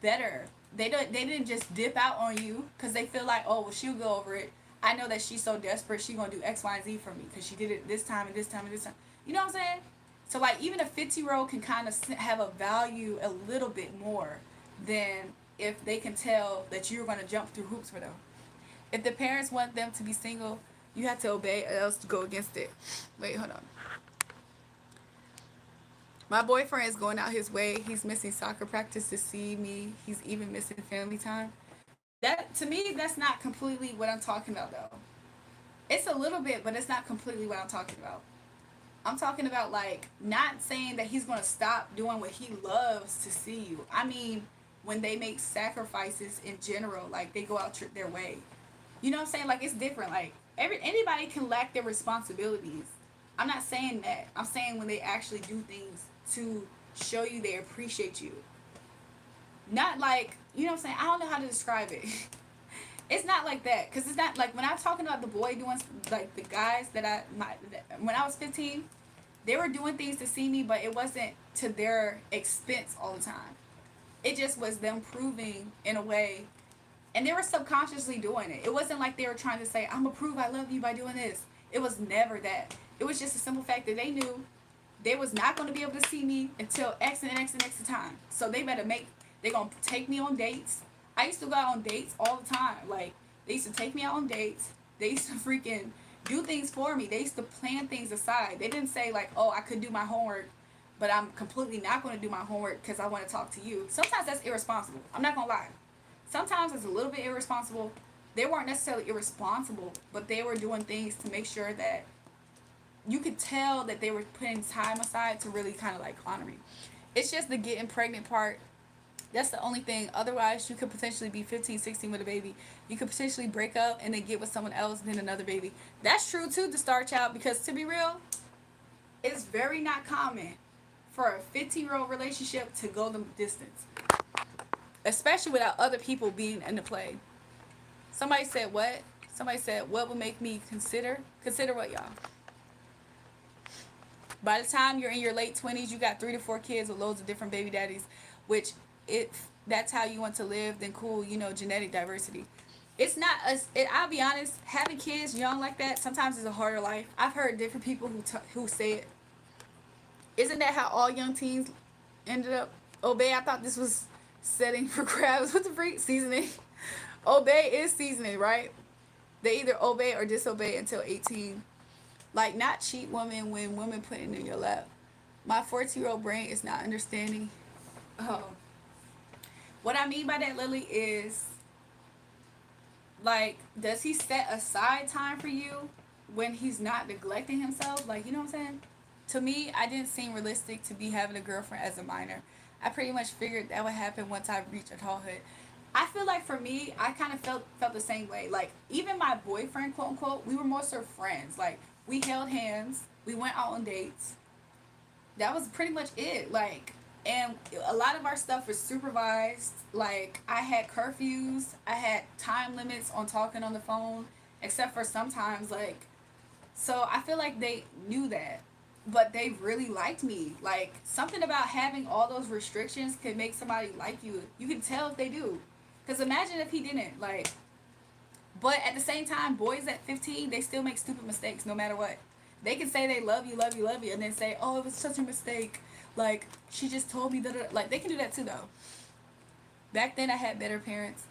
better. They didn't just dip out on you because they feel like, oh, well, she'll go over it. I know that she's so desperate, she's going to do X, Y, and Z for me because she did it this time and this time and this time. You know what I'm saying? So like even a 50-year-old can kind of have a value a little bit more than if they can tell that you're going to jump through hoops for them. If the parents want them to be single, you have to obey or else to go against it. Wait, hold on. My boyfriend is going out his way. He's missing soccer practice to see me. He's even missing family time. That to me, that's not completely what I'm talking about though. It's a little bit, but it's not completely what I'm talking about. I'm talking about like not saying that he's going to stop doing what he loves to see you. I mean, when they make sacrifices in general, like they go out their way. You know what I'm saying? Like it's different. Like anybody can lack their responsibilities. I'm not saying that. I'm saying when they actually do things to show you they appreciate you. Not like, you know what I'm saying? I don't know how to describe it. It's not like that because it's not like when I'm talking about the boy doing like the guys that when I was 15, they were doing things to see me, but it wasn't to their expense all the time. It just was them proving in a way, and they were subconsciously doing it. It wasn't like they were trying to say, I'm gonna prove I love you by doing this. It was never that. It was just a simple fact that they knew they was not going to be able to see me until X and X and X time. So they better they're going to take me on dates. I used to go out on dates all the time. Like, they used to take me out on dates. They used to freaking do things for me. They used to plan things aside. They didn't say, like, oh, I could do my homework, but I'm completely not going to do my homework because I want to talk to you. Sometimes that's irresponsible. I'm not going to lie. Sometimes it's a little bit irresponsible. They weren't necessarily irresponsible, but they were doing things to make sure that you could tell that they were putting time aside to really kind of like honor me. It's just the getting pregnant part. That's the only thing. Otherwise, you could potentially be 15, 16 with a baby. You could potentially break up and then get with someone else and then another baby. That's true too, the star child, because to be real, it's very not common for a 15-year-old relationship to go the distance, especially without other people being in the play. Somebody said what? Somebody said, what would make me consider? Consider what, y'all? By the time you're in your late 20s, you got 3 to 4 kids with loads of different baby daddies, which if that's how you want to live, then cool, you know, genetic diversity. It's not I'll be honest, having kids young like that sometimes is a harder life. I've heard different people who say it. Isn't that how all young teens ended up? Obey, I thought this was setting for crabs. What the freak? Seasoning. Obey is seasoning, right? They either obey or disobey until 18. Like, not cheat women when women put it in your lap. My 14-year-old brain is not understanding. Oh. What I mean by that, Lily, is, like, does he set aside time for you when he's not neglecting himself? Like, you know what I'm saying? To me, I didn't seem realistic to be having a girlfriend as a minor. I pretty much figured that would happen once I reached adulthood. I feel like for me, I kind of felt the same way. Like, even my boyfriend, quote unquote, we were more so friends. Like, we held hands, we went out on dates. That was pretty much it. Like, and a lot of our stuff was supervised. Like, I had curfews, I had time limits on talking on the phone, except for sometimes, like, so I feel like they knew that, but they really liked me. Like, something about having all those restrictions can make somebody like you. You can tell if they do. Because imagine if he didn't. Like, but at the same time, boys at 15, they still make stupid mistakes no matter what. They can say they love you, love you, love you, and then say, oh, it was such a mistake. Like, she just told me that. Like, they can do that too, though. Back then, I had better parents.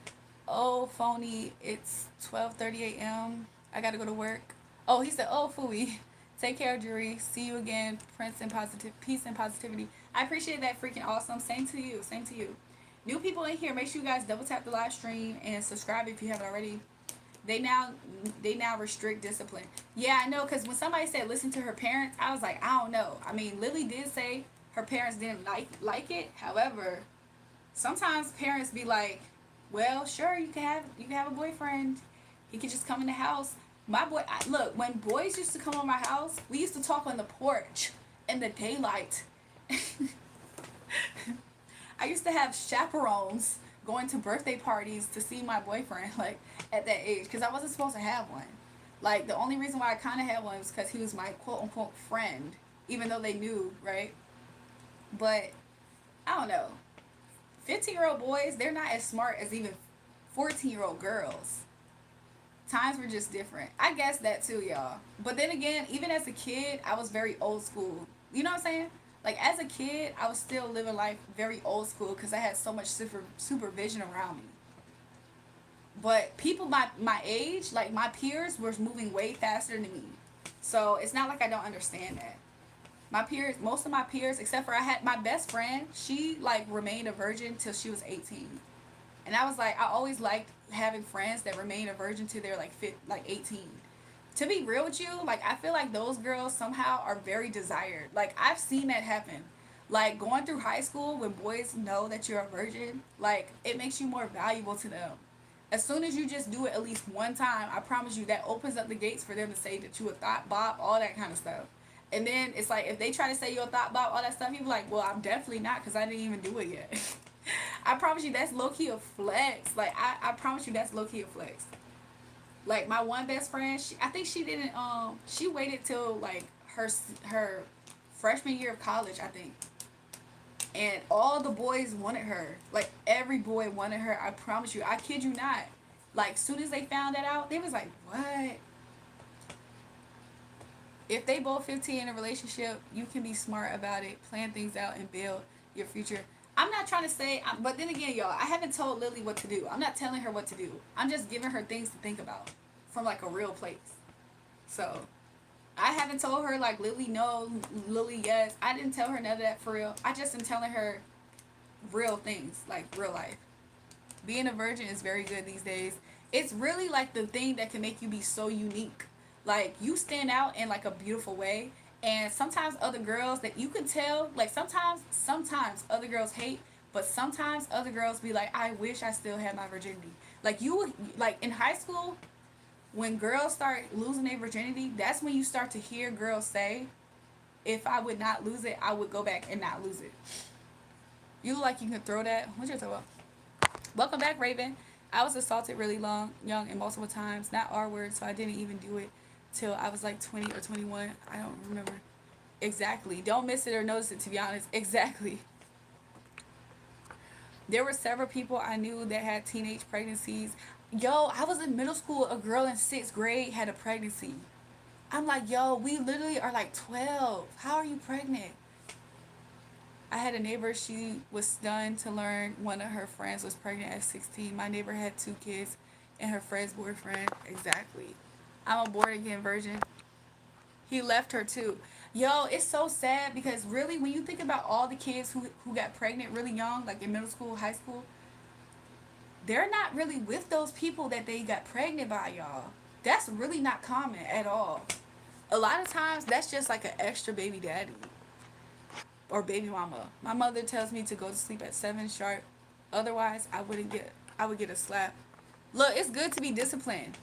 Oh, phony, it's 12:30 a.m. I got to go to work. Oh, he said, oh, phooey. Take care, Jury. See you again. Peace and positivity. I appreciate that. Freaking awesome. Same to you. Same to you. New people in here, make sure you guys double tap the live stream and subscribe if you haven't already. They now restrict discipline. Yeah, I know, because when somebody said listen to her parents, I was like, I don't know. I mean, Lily did say her parents didn't like it. However, sometimes parents be like, well, sure, you can have a boyfriend. He can just come in the house. Look, when boys used to come on my house, we used to talk on the porch in the daylight. I used to have chaperones going to birthday parties to see my boyfriend, like, at that age, because I wasn't supposed to have one. Like, the only reason why I kind of had one was because he was my quote-unquote friend, even though they knew, right? But, I don't know. 15-year-old boys, they're not as smart as even 14-year-old girls. Times were just different. I guess that too, y'all. But then again, even as a kid, I was very old school. You know what I'm saying? Like as a kid, I was still living life very old school because I had so much supervision around me. But people my age, like my peers, were moving way faster than me. So it's not like I don't understand that. My peers, most of my peers, except for I had my best friend, she like remained a virgin till she was 18. And I was like, I always liked having friends that remain a virgin till they're like 18. To be real with you, like I feel like those girls somehow are very desired. Like I've seen that happen. Like going through high school when boys know that you're a virgin, like it makes you more valuable to them. As soon as you just do it at least one time, I promise you that opens up the gates for them to say that you a thought bob, all that kind of stuff. And then it's like if they try to say you're a thought bob, all that stuff, you be like, well, I'm definitely not because I didn't even do it yet. I promise you that's low key a flex. Like I promise you that's low key a flex. Like my one best friend, I think she didn't. She waited till like her freshman year of college, I think. And all the boys wanted her. Like every boy wanted her. I promise you. I kid you not. Like soon as they found that out, they was like, "What?" If they both 15 in a relationship, you can be smart about it, plan things out, and build your future. I'm not trying to say, but then again, y'all, I haven't told Lily what to do. I'm not telling her what to do. I'm just giving her things to think about from like a real place. So I haven't told her like Lily no, Lily yes. I didn't tell her none of that for real. I just am telling her real things, like real life. Being a virgin is very good these days. It's really like the thing that can make you be so unique. Like you stand out in like a beautiful way. And sometimes other girls that you can tell, like sometimes other girls hate, but sometimes other girls be like, I wish I still had my virginity. Like you, like in high school, when girls start losing their virginity, that's when you start to hear girls say, if I would not lose it, I would go back and not lose it. You look like you can throw that. What you talking about? Welcome back, Raven. I was assaulted really young, and multiple times. Not R word, so I didn't even do it till I was like 20 or 21. I don't remember exactly. Don't miss it or notice it, to be honest. Exactly. There were several people I knew that had teenage pregnancies. Yo, I was in middle school. A girl in sixth grade had a pregnancy. I'm like, yo, we literally are like 12. How are you pregnant? I had a neighbor, she was stunned to learn one of her friends was pregnant at 16. My neighbor had 2 kids and her friend's boyfriend. Exactly. I'm a born again virgin. He left her too. Yo, it's so sad because really when you think about all the kids who got pregnant really young, like in middle school, high school, they're not really with those people that they got pregnant by, y'all. That's really not common at all. A lot of times that's just like an extra baby daddy or baby mama. My mother tells me to go to sleep at 7 sharp. Otherwise, I would get a slap. Look, it's good to be disciplined.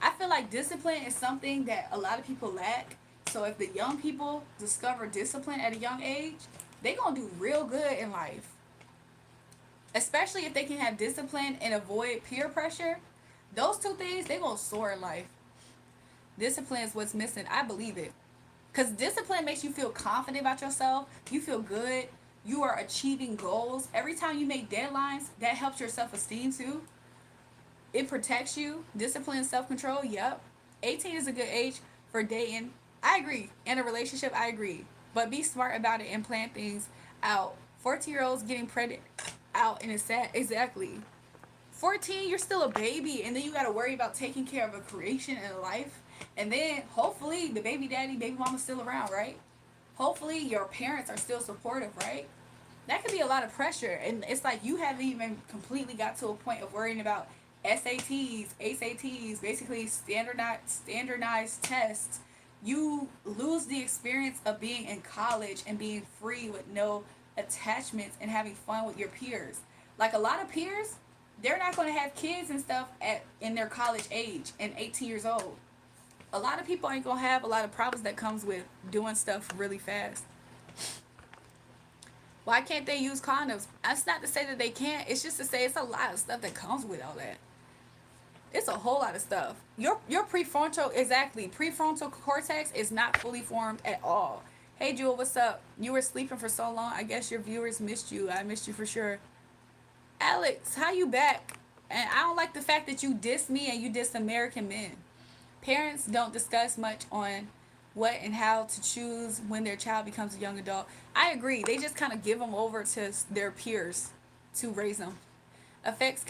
I feel like discipline is something that a lot of people lack. So if the young people discover discipline at a young age, they going to do real good in life. Especially if they can have discipline and avoid peer pressure. Those two things, they going to soar in life. Discipline is what's missing. I believe it. Because discipline makes you feel confident about yourself. You feel good. You are achieving goals. Every time you make deadlines, that helps your self-esteem too. It protects you. Discipline and self-control, yep. 18 is a good age for dating. I agree. In a relationship, I agree. But be smart about it and plan things out. 14-year-olds getting pregnant out and it's sad. Exactly. 14, you're still a baby. And then you got to worry about taking care of a creation and a life. And then hopefully the baby daddy, baby mama's still around, right? Hopefully your parents are still supportive, right? That could be a lot of pressure. And it's like you haven't even completely got to a point of worrying about SATs, ACTs, basically standardized tests. You lose the experience of being in college and being free with no attachments and having fun with your peers. Like a lot of peers, they're not going to have kids and stuff in their college age and 18 years old. A lot of people ain't gonna have a lot of problems that comes with doing stuff really fast. Why can't they use condoms? That's not to say that they can't. It's just to say it's a lot of stuff that comes with all that. It's a whole lot of stuff. Your prefrontal cortex is not fully formed at all. Hey Jewel, what's up? You were sleeping for so long. I guess your viewers missed you. I missed you for sure. Alex, how you back? And I don't like the fact that you diss me and you diss American men. Parents don't discuss much on what and how to choose when their child becomes a young adult. I agree. They just kind of give them over to their peers to raise them. Affects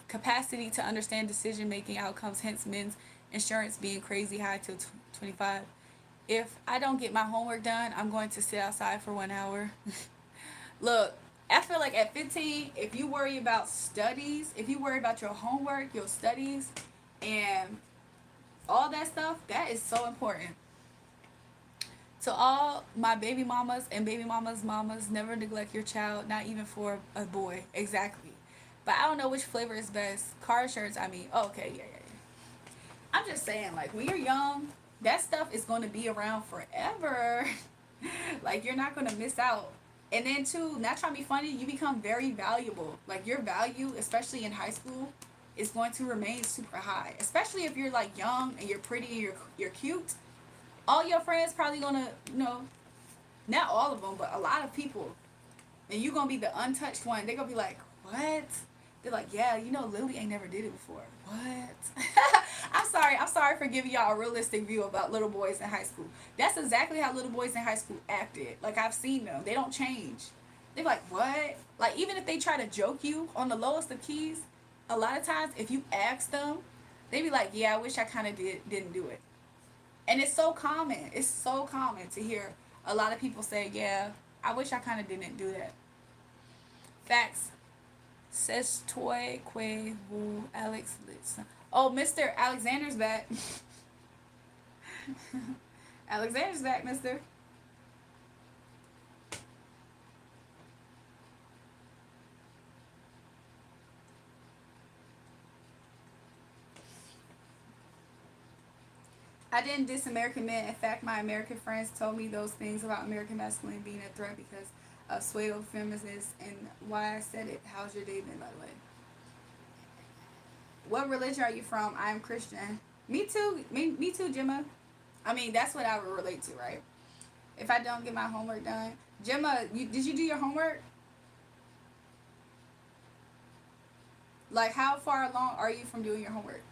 capacity to understand decision making outcomes, hence men's insurance being crazy high till 25. If I don't get my homework done, I'm going to sit outside for 1 hour. Look, I feel like at 15, if you worry about studies, if you worry about your homework, your studies, and all that stuff, that is so important. To all my baby mamas and baby mamas, never neglect your child, not even for a boy. Exactly. But I don't know which flavor is best. Car insurance, I mean, oh, okay, yeah. I'm just saying, like, when you're young, that stuff is going to be around forever. Like, you're not going to miss out. And then, too, not trying to be funny, you become very valuable. Like, your value, especially in high school, is going to remain super high. Especially if you're, like, young and you're pretty and you're cute. All your friends probably going to, not all of them, but a lot of people. And you're going to be the untouched one. They're going to be like, what? They're like, yeah, Lily ain't never did it before. What? I'm sorry for giving y'all a realistic view about little boys in high school. That's exactly how little boys in high school acted. Like, I've seen them. They don't change. They're like, what? Like, even if they try to joke you on the lowest of keys, a lot of times, if you ask them, they be like, yeah, I wish I kind of didn't do it. And it's so common. It's so common to hear a lot of people say, yeah, I wish I kind of didn't do that. Facts. Says Toy Que Wu Alex Litson. Oh, Mr. Alexander's back. Alexander's back, mister. I didn't diss American men. In fact, my American friends told me those things about American masculinity being a threat because of pseudo feminists and why I said it. How's your day been, by the way? What religion are you from? I am Christian. Me too. Me too, Gemma. I mean, that's what I would relate to, right? If I don't get my homework done. Gemma, did you do your homework? Like, how far along are you from doing your homework?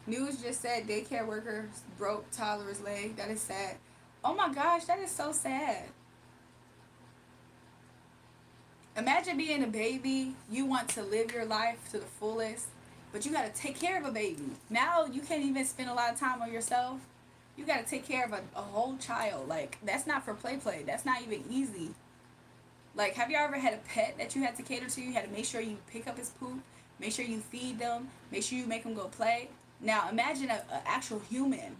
News just said daycare workers broke toddler's leg. That is sad. Oh my gosh, that is so sad. Imagine being a baby. You want to live your life to the fullest, but you got to take care of a baby. Now you can't even spend a lot of time on yourself. You got to take care of a whole child. Like, that's not for play. That's not even easy. Like, have you ever had a pet that you had to cater to? You had to make sure you pick up his poop, make sure you feed them, make sure you make them go play. Now, imagine an actual human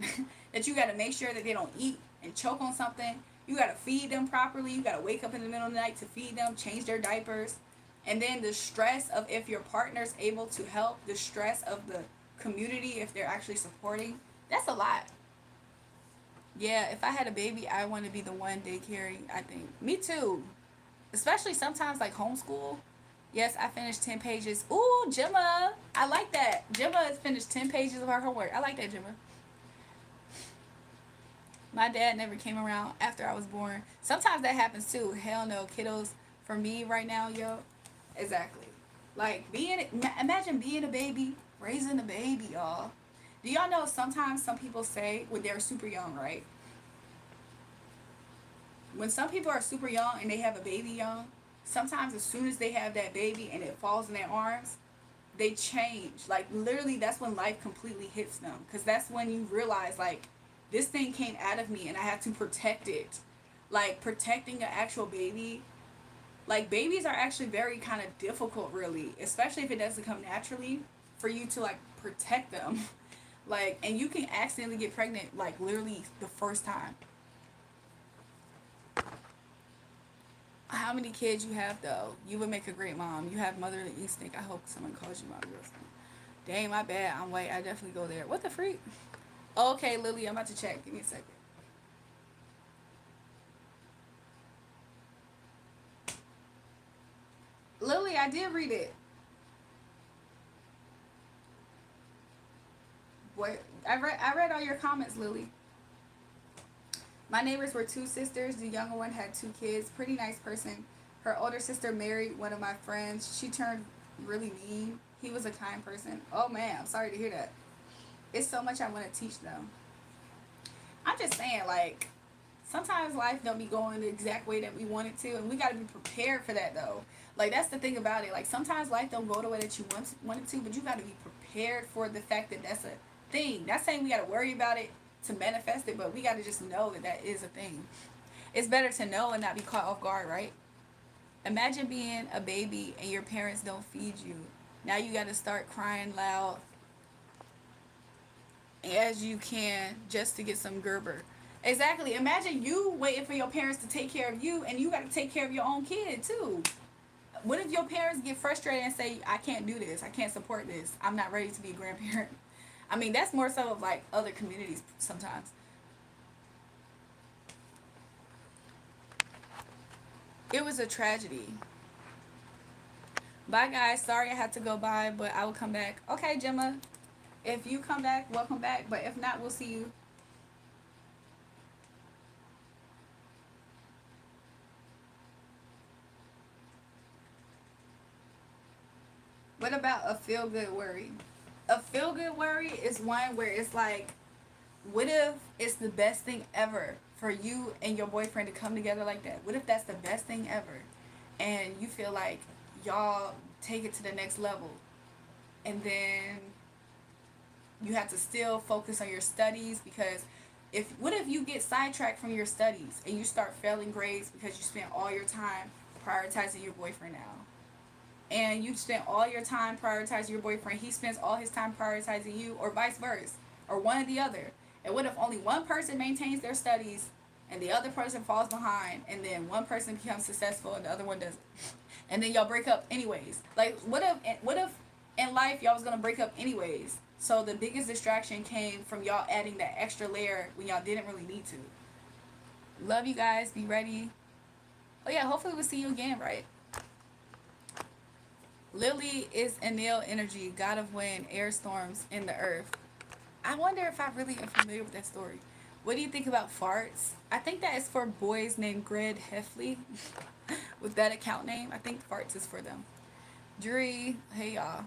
that you got to make sure that they don't eat and choke on something. You got to feed them properly. You got to wake up in the middle of the night to feed them, change their diapers. And then the stress of if your partner's able to help, the stress of the community if they're actually supporting, that's a lot. Yeah, if I had a baby, I want to be the one daycaring, I think. Me too. Especially sometimes like homeschool. Yes, I finished 10 pages. Ooh, Gemma. I like that. Gemma has finished 10 pages of her homework. I like that, Gemma. My dad never came around after I was born. Sometimes that happens too. Hell no, kiddos. For me right now, yo. Exactly. Like, imagine being a baby, raising a baby, y'all. Do y'all know sometimes some people say when they're super young, right? When some people are super young and they have a baby young, sometimes as soon as they have that baby and it falls in their arms, they change. Like, literally, that's when life completely hits them. Because that's when you realize, like, this thing came out of me and I have to protect it. Like, protecting an actual baby. Like, babies are actually very kind of difficult, really. Especially if it doesn't come naturally for you to, like, protect them. Like, and you can accidentally get pregnant, like, literally the first time. How many kids you have, though? You would make a great mom. You have motherly instinct. I hope someone calls you mom. Dang, my bad. I'm white. I definitely go there. What the freak? Okay, Lily, I'm about to check. Give me a second. Lily, I did read it. Boy, I read all your comments, Lily. My neighbors were two sisters. The younger one had two kids. Pretty nice person. Her older sister married one of my friends. She turned really mean. He was a kind person. Oh man, I'm sorry to hear that. It's so much I want to teach them. I'm just saying, like, sometimes life don't be going the exact way that we want it to, and we gotta be prepared for that though. Like that's the thing about it. Like sometimes life don't go the way that you want it to, but you gotta be prepared for the fact that that's a thing. Not saying we gotta worry about it to manifest it, but we gotta just know that that is a thing. It's better to know and not be caught off guard, right? Imagine being a baby and your parents don't feed you. Now you gotta start crying loud as you can just to get some Gerber. Exactly. Imagine you waiting for your parents to take care of you and you got to take care of your own kid too. What if your parents get frustrated and say, I can't do this, I can't support this, I'm not ready to be a grandparent? I mean, that's more so of like other communities sometimes. It was a tragedy. Bye, guys. Sorry I had to go by, but I will come back. Okay, Gemma. If you come back, welcome back. But if not, we'll see you. What about a feel good worry? A feel good worry is one where it's like, what if it's the best thing ever for you and your boyfriend to come together like that? What if that's the best thing ever? And you feel like y'all take it to the next level. And then you have to still focus on your studies because if what if you get sidetracked from your studies and you start failing grades because you spent all your time prioritizing your boyfriend now? And you spent all your time prioritizing your boyfriend, he spends all his time prioritizing you, or vice versa, or one or the other. And what if only one person maintains their studies and the other person falls behind, and then one person becomes successful and the other one doesn't, and then y'all break up anyways? Like what if in life y'all was gonna break up anyways? So the biggest distraction came from y'all adding that extra layer when y'all didn't really need to. Love you guys. Be ready. Oh yeah, hopefully we'll see you again, right? Lily is Enlil energy, god of wind, air storms, in the earth. I wonder if I really am familiar with that story. What do you think about farts? I think that is for boys named Greg Heffley with that account name. I think farts is for them. Drury, hey y'all.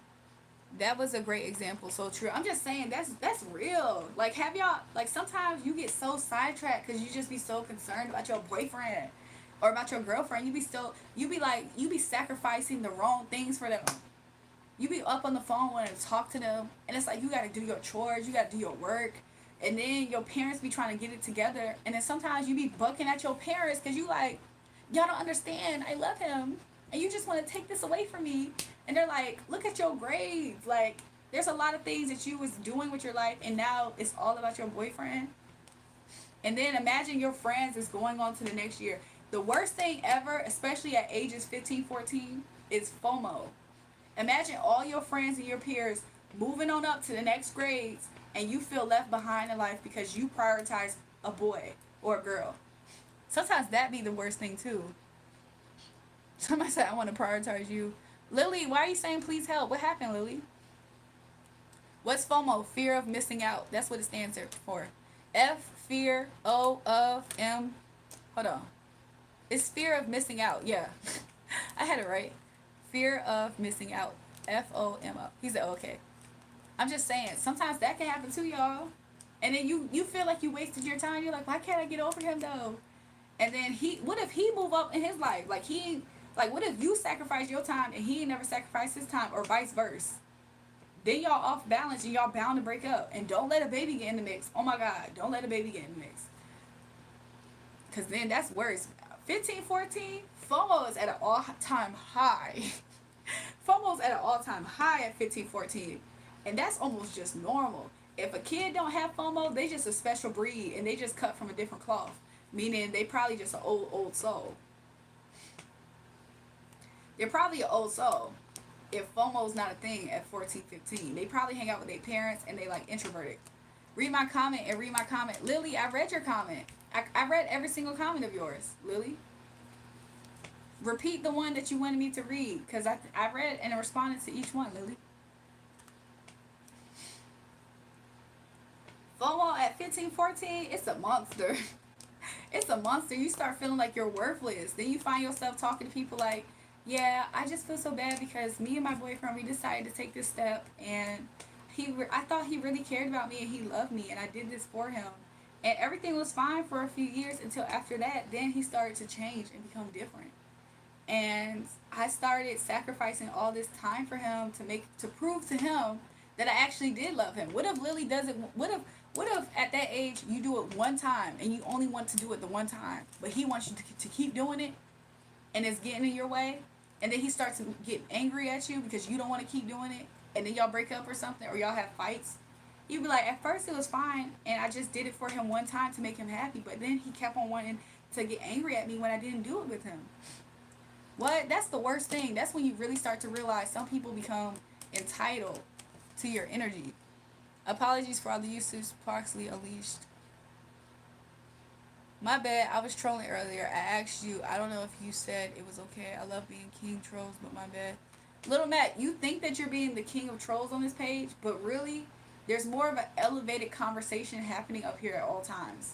That was a great example. So true. I'm just saying that's real. Like have y'all like sometimes you get so sidetracked because you just be so concerned about your boyfriend or about your girlfriend. You be sacrificing the wrong things for them. You be up on the phone wanting to talk to them, and it's like you gotta do your chores, you gotta do your work, and then your parents be trying to get it together, and then sometimes you be bucking at your parents because you like, y'all don't understand, I love him, and you just want to take this away from me, and they're like, look at your grades, like there's a lot of things that you was doing with your life, and now it's all about your boyfriend. And then imagine your friends is going on to the next year. The worst thing ever, especially at ages 15, 14, is FOMO. Imagine all your friends and your peers moving on up to the next grades and you feel left behind in life because you prioritize a boy or a girl. Sometimes that be the worst thing too. Somebody said, I want to prioritize you. Lily, why are you saying please help? What happened, Lily? What's FOMO? Fear of missing out. That's what it stands for. F, fear, O, of, M. Hold on. It's fear of missing out. Yeah. I had it right. Fear of missing out. FOMO. He said, okay. I'm just saying, sometimes that can happen too, y'all. And then you feel like you wasted your time. You're like, why can't I get over him though? And then what if he move up in his life? Like what if you sacrifice your time and he never sacrificed his time, or vice versa? Then y'all off balance and y'all bound to break up. And don't let a baby get in the mix. Oh my God, don't let a baby get in the mix. Because then that's worse. 15, 14, FOMO is at an all-time high. FOMO is at an all-time high at 15, 14. And that's almost just normal. If a kid don't have FOMO, they just a special breed and they just cut from a different cloth. Meaning they probably just an old soul. They're probably an old soul. If FOMO's not a thing at 14, 15. They probably hang out with their parents and they like introverted. Read my comment and read my comment. Lily, I read your comment. I read every single comment of yours, Lily. Repeat the one that you wanted me to read, because I read and responded to each one, Lily. FOMO at 15, 14, it's a monster. It's a monster. You start feeling like you're worthless. Then you find yourself talking to people like, yeah, I just feel so bad because me and my boyfriend, we decided to take this step, and I thought he really cared about me and he loved me and I did this for him, And everything was fine for a few years until after that. Then he started to change and become different. And I started sacrificing all this time for him to prove to him that I actually did love him. What if Lily doesn't? What if at that age you do it one time and you only want to do it the one time, but he wants you to keep doing it, and it's getting in your way, and then he starts to get angry at you because you don't want to keep doing it, and then y'all break up or something, or y'all have fights. You'd be like, at first it was fine, and I just did it for him one time to make him happy, but then he kept on wanting to get angry at me when I didn't do it with him. What? That's the worst thing. That's when you really start to realize some people become entitled to your energy. Apologies for all the usage partially unleashed. My bad, I was trolling earlier. I asked you, I don't know if you said it was okay. I love being king trolls, but my bad. Little Matt, you think that you're being the king of trolls on this page, but really, there's more of an elevated conversation happening up here at all times.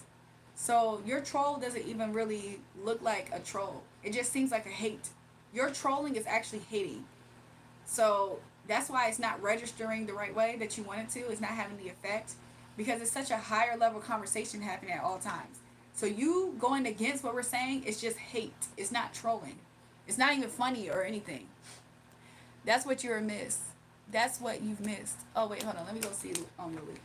So your troll doesn't even really look like a troll. It just seems like a hate. Your trolling is actually hating. So that's why it's not registering the right way that you want it to. It's not having the effect because it's such a higher level conversation happening at all times. So you going against what we're saying is just hate. It's not trolling. It's not even funny or anything. That's what you're missed. That's what you've missed. Oh wait, hold on. Let me go see Lily.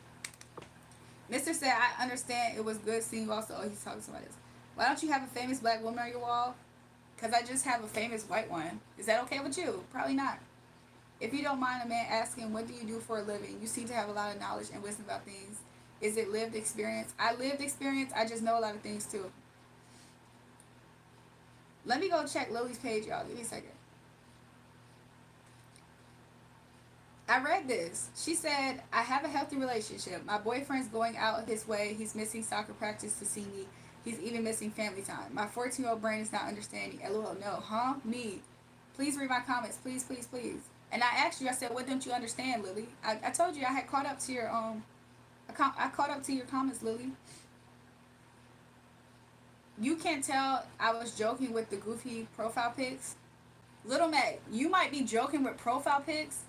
Mr. said, I understand it was good seeing you also. Oh, he's talking about this. Why don't you have a famous black woman on your wall? Because I just have a famous white one. Is that okay with you? Probably not. If you don't mind a man asking, what do you do for a living? You seem to have a lot of knowledge and wisdom about things. Is it lived experience? I lived experience. I just know a lot of things too. Let me go check Lily's page, y'all. Give me a second. I read this. She said, I have a healthy relationship. My boyfriend's going out his way. He's missing soccer practice to see me. He's even missing family time. My 14-year-old brain is not understanding. LOL, no. Huh? Me. Please read my comments. Please, please, please. And I asked you, I said, what don't you understand, Lily? I told you I had caught up to your, I caught up to your comments, Lily. You can't tell I was joking with the goofy profile pics. Little Mac, you might be joking with profile pics,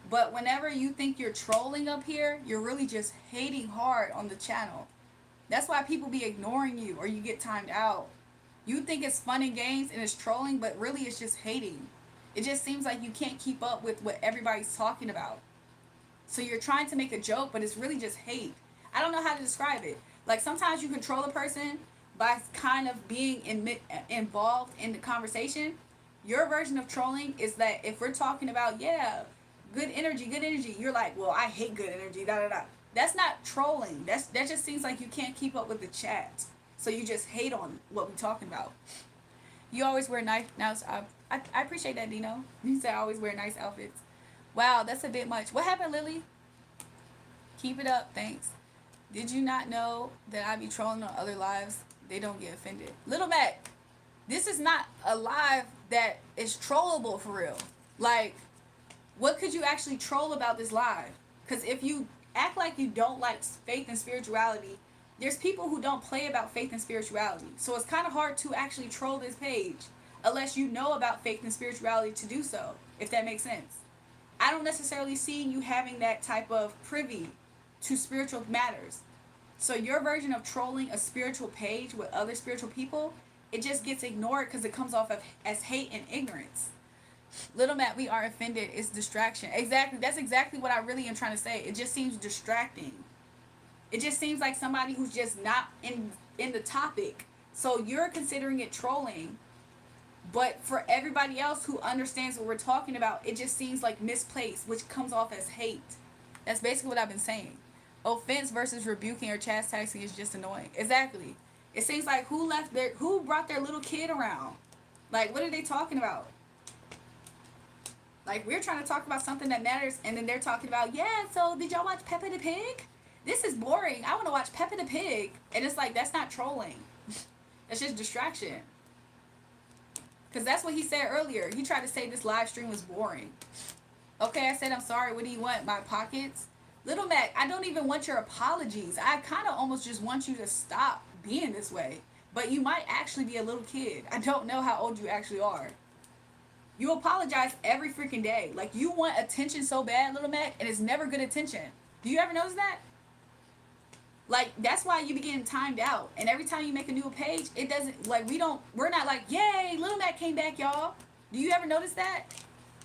but whenever you think you're trolling up here, you're really just hating hard on the channel. That's why people be ignoring you or you get timed out. You think it's fun and games and it's trolling, but really it's just hating. It just seems like you can't keep up with what everybody's talking about. So you're trying to make a joke, but it's really just hate. I don't know how to describe it. Like sometimes you control a person by kind of being involved in the conversation. Your version of trolling is that if we're talking about, yeah, good energy, you're like, well, I hate good energy, da da da. That's not trolling. That just seems like you can't keep up with the chat. So you just hate on what we're talking about. You always wear nice. Now I appreciate that, Dino. You said I always wear nice outfits. Wow, that's a bit much. What happened, Lily? Keep it up, thanks. Did you not know that I be trolling on other lives? They don't get offended. Little Mac, this is not a live that is trollable for real. Like, what could you actually troll about this live? Because if you act like you don't like faith and spirituality, there's people who don't play about faith and spirituality. So it's kind of hard to actually troll this page unless you know about faith and spirituality to do so, if that makes sense. I don't necessarily see you having that type of privy to spiritual matters. So your version of trolling a spiritual page with other spiritual people, it just gets ignored because it comes off as hate and ignorance. Little Matt, we are offended. It's distraction. Exactly. That's exactly what I really am trying to say. It just seems distracting. It just seems like somebody who's just not in the topic. So you're considering it trolling. But for everybody else who understands what we're talking about, it just seems like misplaced, which comes off as hate. That's basically what I've been saying. Offense versus rebuking or chastising is just annoying. Exactly. It seems like who brought their little kid around? Like, what are they talking about? Like, we're trying to talk about something that matters, and then they're talking about, yeah, so did y'all watch Peppa the Pig? This is boring. I want to watch Peppa the Pig. And it's like, that's not trolling. That's just distraction. Because that's what he said earlier. He tried to say this live stream was boring. Okay, I said, I'm sorry. What do you want? My pockets? Little Mac, I don't even want your apologies. I kind of almost just want you to stop being this way. But you might actually be a little kid. I don't know how old you actually are. You apologize every freaking day. Like, you want attention so bad, Little Mac, and it's never good attention. Do you ever notice that? Like, that's why you be getting timed out. And every time you make a new page, it doesn't, like, we're not like, yay, Little Mac came back, y'all. Do you ever notice that?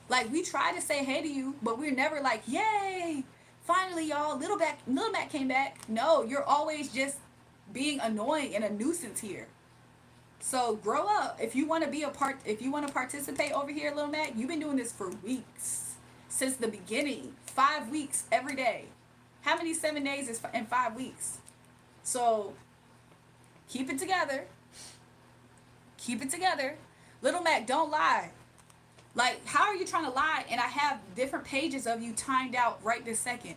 Like, we try to say hey to you, but we're never like, yay, finally, y'all, Little Mac came back. No, you're always just being annoying and a nuisance here. So grow up. If you want to if you want to participate over here, Little Mac, you've been doing this for weeks. Since the beginning. 5 weeks every day. How many 7 days is in 5 weeks? So keep it together. Keep it together. Little Mac, don't lie. Like, how are you trying to lie and I have different pages of you timed out right this second?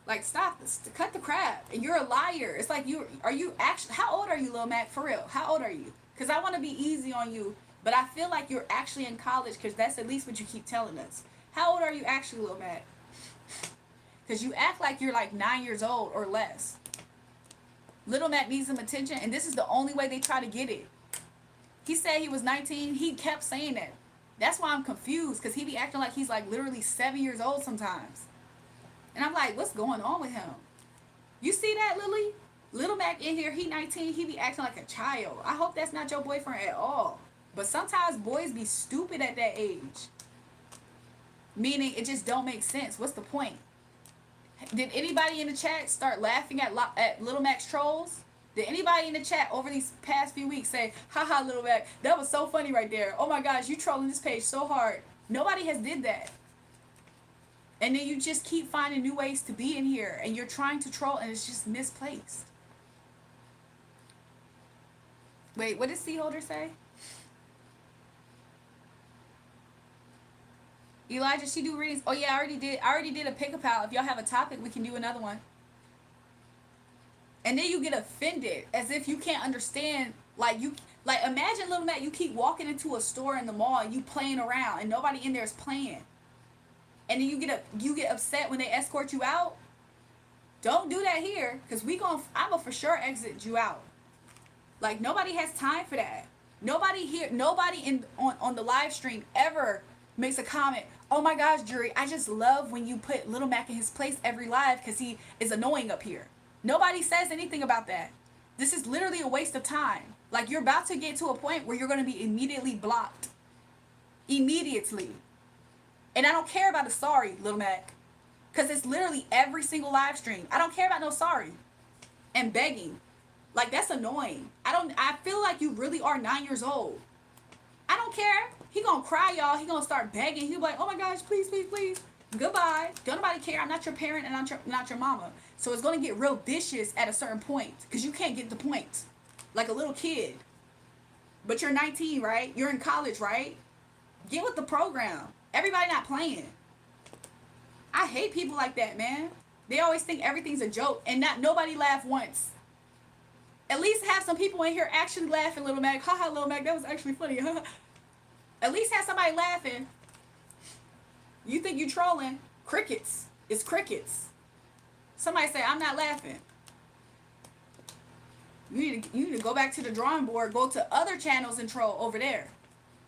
Like, stop this. Cut the crap. And you're a liar. It's like, are you actually, how old are you, Lil Mac? For real. How old are you? Because I want to be easy on you, but I feel like you're actually in college because that's at least what you keep telling us. How old are you actually, Lil Mac? Because you act like you're like 9 years old or less. Little Mac needs some attention, and this is the only way they try to get it. He said he was 19. He kept saying that. That's why I'm confused, because he be acting like he's like literally 7 years old sometimes. And I'm like, what's going on with him? You see that, Lily? Little Mac in here, he 19, he be acting like a child. I hope that's not your boyfriend at all. But sometimes boys be stupid at that age. Meaning it just don't make sense. What's the point? Did anybody in the chat start laughing at Little Mac's trolls? Did anybody in the chat over these past few weeks say, haha, Little Mac, that was so funny right there. Oh my gosh, you trolling this page so hard. Nobody has did that. And then you just keep finding new ways to be in here. And you're trying to troll and it's just misplaced. Wait, what did C Holder say? Elijah, she do readings. Oh yeah, I already did a pick a pal. If y'all have a topic, we can do another one. And then you get offended as if you can't understand. Like imagine, Little Mac, you keep walking into a store in the mall and you playing around and nobody in there is playing. And then you get upset when they escort you out. Don't do that here, because I'm gonna for sure exit you out. Like, nobody has time for that. Nobody on the live stream ever makes a comment, oh my gosh, Jury, I just love when you put Little Mac in his place every live because he is annoying up here. Nobody says anything about that. This is literally a waste of time. Like, you're about to get to a point where you're going to be immediately blocked. Immediately. And I don't care about a sorry, Little Mac. Because it's literally every single live stream. I don't care about no sorry. And begging. Like, that's annoying. I feel like you really are 9 years old. I don't care. He gonna cry, y'all. He gonna start begging. He'll be like, oh my gosh, please, please, please. Goodbye. Don't nobody care. I'm not your parent and I'm not your mama. So it's gonna get real vicious at a certain point. Because you can't get the point. Like a little kid. But you're 19, right? You're in college, right? Get with the program. Everybody not playing. I hate people like that, man. They always think everything's a joke and nobody laugh once. At least have some people in here actually laughing, Little Mac. Haha, Little Mac, that was actually funny. At least have somebody laughing. You think you trolling? Crickets. It's crickets. Somebody say, I'm not laughing. You need to go back to the drawing board, go to other channels and troll over there.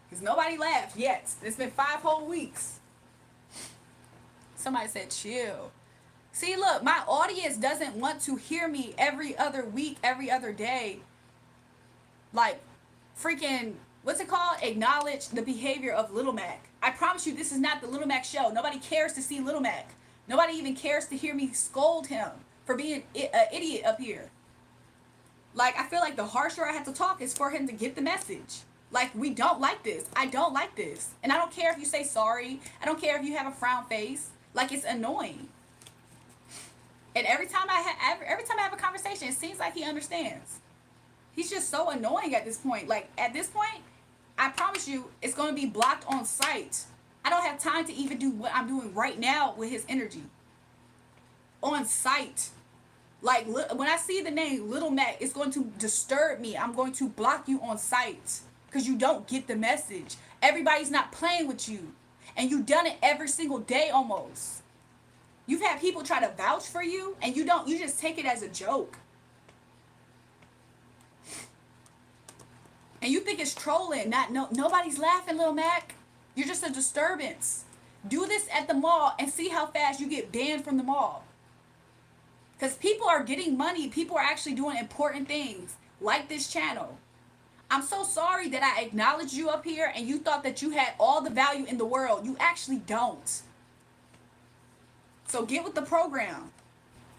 Because nobody laughed yet. It's been 5 whole weeks. Somebody said, chill. See, look, my audience doesn't want to hear me every other week, every other day. Like, freaking, what's it called? Acknowledge the behavior of Little Mac. I promise you, this is not the Little Mac show. Nobody cares to see Little Mac. Nobody even cares to hear me scold him for being an idiot up here. Like, I feel like the harsher I have to talk is for him to get the message. Like, we don't like this. I don't like this. And I don't care if you say sorry. I don't care if you have a frown face. Like, it's annoying. And every time I have a conversation, it seems like he understands. He's just so annoying at this point. Like, at this point, I promise you, it's going to be blocked on sight. I don't have time to even do what I'm doing right now with his energy. On sight. Like, when I see the name Little Mac, it's going to disturb me. I'm going to block you on sight. Because you don't get the message. Everybody's not playing with you. And you've done it every single day almost. You've had people try to vouch for you, and you just take it as a joke. And you think it's trolling. Nobody's laughing, Little Mac. You're just a disturbance. Do this at the mall and see how fast you get banned from the mall. Because people are getting money. People are actually doing important things like this channel. I'm so sorry that I acknowledged you up here and you thought that you had all the value in the world. You actually don't. So get with the program.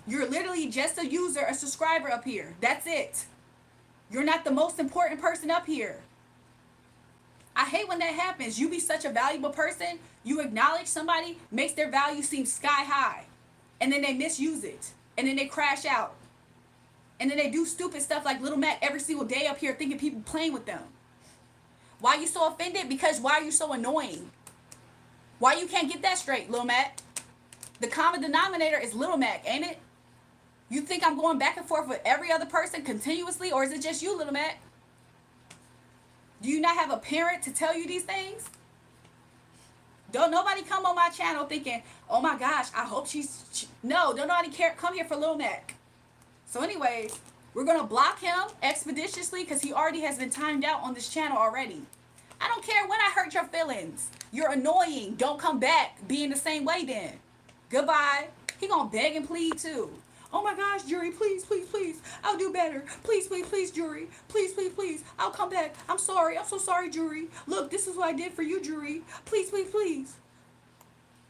You're literally just a user, a subscriber up here. That's it. You're not the most important person up here. I hate when that happens. You be such a valuable person, you acknowledge somebody, makes their value seem sky high. And then they misuse it. And then they crash out. And then they do stupid stuff like Little Mac every single day up here thinking people playing with them. Why are you so offended? Because why are you so annoying? Why you can't get that straight, Little Mac? The common denominator is Little Mac, ain't it? You think I'm going back and forth with every other person continuously, or is it just you, Little Mac? Do you not have a parent to tell you these things? Don't nobody come on my channel thinking, oh my gosh, I hope no, don't nobody come here for Little Mac. So anyways, we're going to block him expeditiously because he already has been timed out on this channel already. I don't care when I hurt your feelings. You're annoying. Don't come back being the same way then. Goodbye. He going to beg and plead too. Oh my gosh, Jury, please, please, please. I'll do better. Please, please, please, Jury. Please, please, please. I'll come back. I'm sorry. I'm so sorry, Jury. Look, this is what I did for you, Jury. Please, please, please.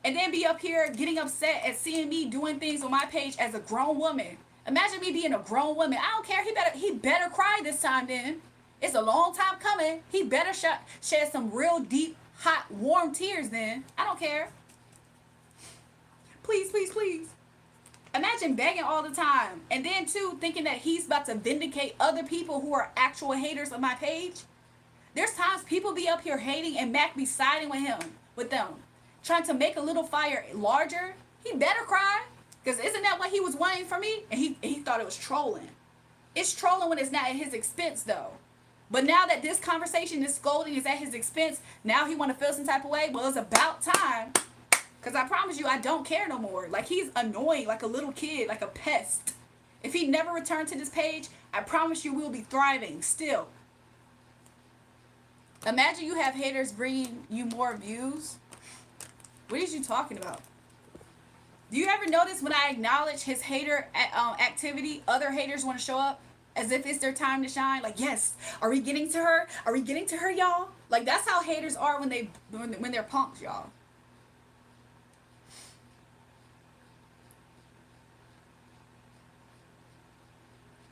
And then be up here getting upset at seeing me doing things on my page as a grown woman. Imagine me being a grown woman. I don't care. He better cry this time then. It's a long time coming. He better shed some real deep, hot, warm tears then. I don't care. Please, please, please. Imagine begging all the time. And then, too, thinking that he's about to vindicate other people who are actual haters of my page. There's times people be up here hating and Mac be siding with them. Trying to make a little fire larger. He better cry. Because isn't that what he was wanting from me? And he thought it was trolling. It's trolling when it's not at his expense, though. But now that this conversation, this scolding is at his expense, now he want to feel some type of way. Well, it's about time. Because I promise you, I don't care no more. Like, he's annoying, like a little kid, like a pest. If he never returned to this page, I promise you we'll be thriving still. Imagine you have haters bringing you more views. What is you talking about? Do you ever notice when I acknowledge his hater activity, other haters want to show up as if it's their time to shine? Like, yes, are we getting to her? Are we getting to her, y'all? Like, that's how haters are when they're punks, y'all.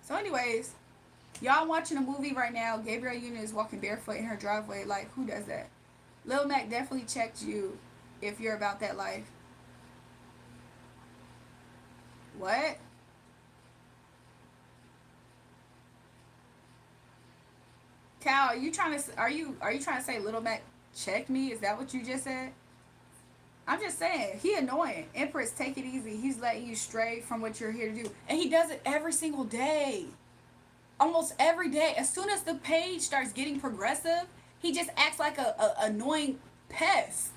So anyways, y'all watching a movie right now. Gabrielle Union is walking barefoot in her driveway. Like, who does that? Lil Mac definitely checked you if you're about that life. What? Cal, are you trying to say Little Mac checked me? Is that what you just said? I'm just saying, he annoying. Empress, take it easy. He's letting you stray from what you're here to do. And he does it every single day. Almost every day. As soon as the page starts getting progressive, he just acts like a annoying pest.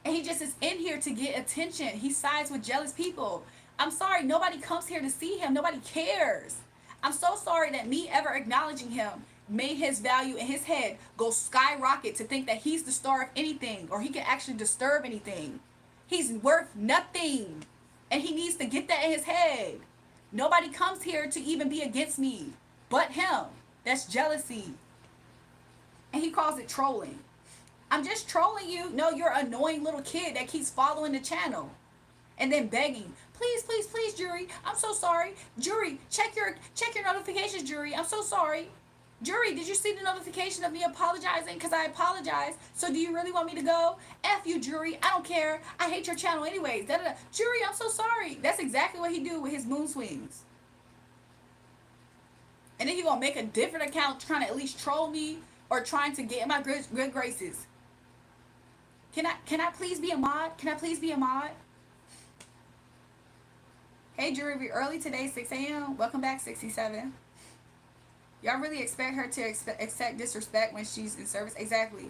And he just is in here to get attention. He sides with jealous people. I'm sorry, nobody comes here to see him. Nobody cares. I'm so sorry that me ever acknowledging him made his value in his head go skyrocket to think that he's the star of anything or he can actually disturb anything. He's worth nothing. And he needs to get that in his head. Nobody comes here to even be against me but him. That's jealousy. And he calls it trolling. I'm just trolling you. No, you're an annoying little kid that keeps following the channel. And then begging, please, please, please, Jury, I'm so sorry. Jury, check your notifications, Jury. I'm so sorry. Jury, did you see the notification of me apologizing? Because I apologized. So do you really want me to go? F you, Jury. I don't care. I hate your channel anyways. Da, da, da. Jury, I'm so sorry. That's exactly what he do with his moon swings. And then he gonna make a different account trying to at least troll me or trying to get in my good graces. Can I please be a mod? Can I please be a mod? Hey, Jury, we're early today, 6 a.m. Welcome back, 67. Y'all really expect her to accept disrespect when she's in service? Exactly.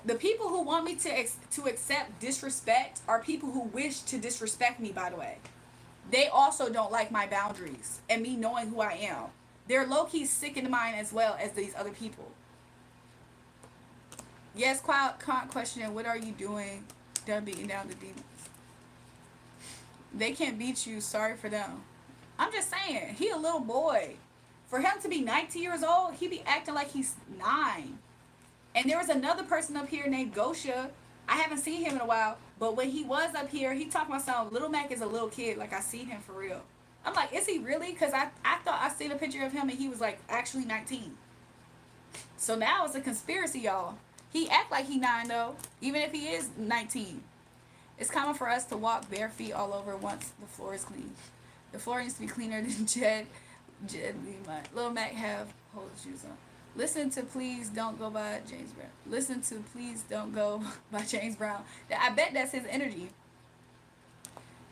The people who want me to accept disrespect are people who wish to disrespect me, by the way. They also don't like my boundaries and me knowing who I am. They're low-key sick in the mind as well as these other people. Yes, questioning, what are you doing? Done beating down the demons. They can't beat you. Sorry for them. I'm just saying, he a little boy. For him to be 19 years old, he be acting like he's 9. And there was another person up here named Gosha. I haven't seen him in a while, but when he was up here, he talked about something. Little Mac is a little kid. Like, I seen him for real. I'm like, is he really? Because I thought I seen a picture of him and he was like actually 19. So now it's a conspiracy, y'all. He act like he 9 though, even if he is 19. It's common for us to walk bare feet all over once the floor is clean. The floor needs to be cleaner than Jed Lima. Lil Mac have hold the shoes on. Listen to Please Don't Go by James Brown. Listen to Please Don't Go by James Brown. I bet that's his energy.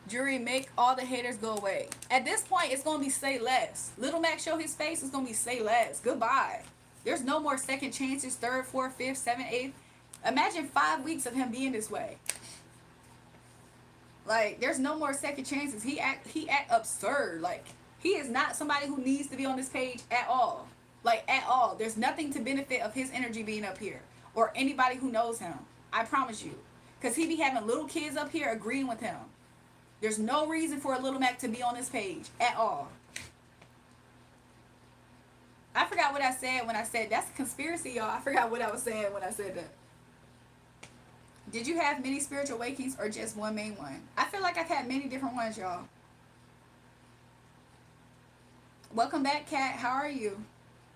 Jury, make all the haters go away. At this point, it's going to be say less. Little Mac show his face, it's going to be say less. Goodbye. There's no more second chances, third, fourth, fifth, seventh, eighth. Imagine 5 weeks of him being this way. Like, there's no more second chances. He act absurd. Like, he is not somebody who needs to be on this page at all. Like, at all. There's nothing to benefit of his energy being up here. Or anybody who knows him. I promise you. Because he be having little kids up here agreeing with him. There's no reason for a Little Mac to be on this page at all. I forgot what I said when I said that's a conspiracy, y'all. I forgot what I was saying when I said that. Did you have many spiritual awakenings or just one main one? I feel like I've had many different ones, y'all. Welcome back, Kat. How are you?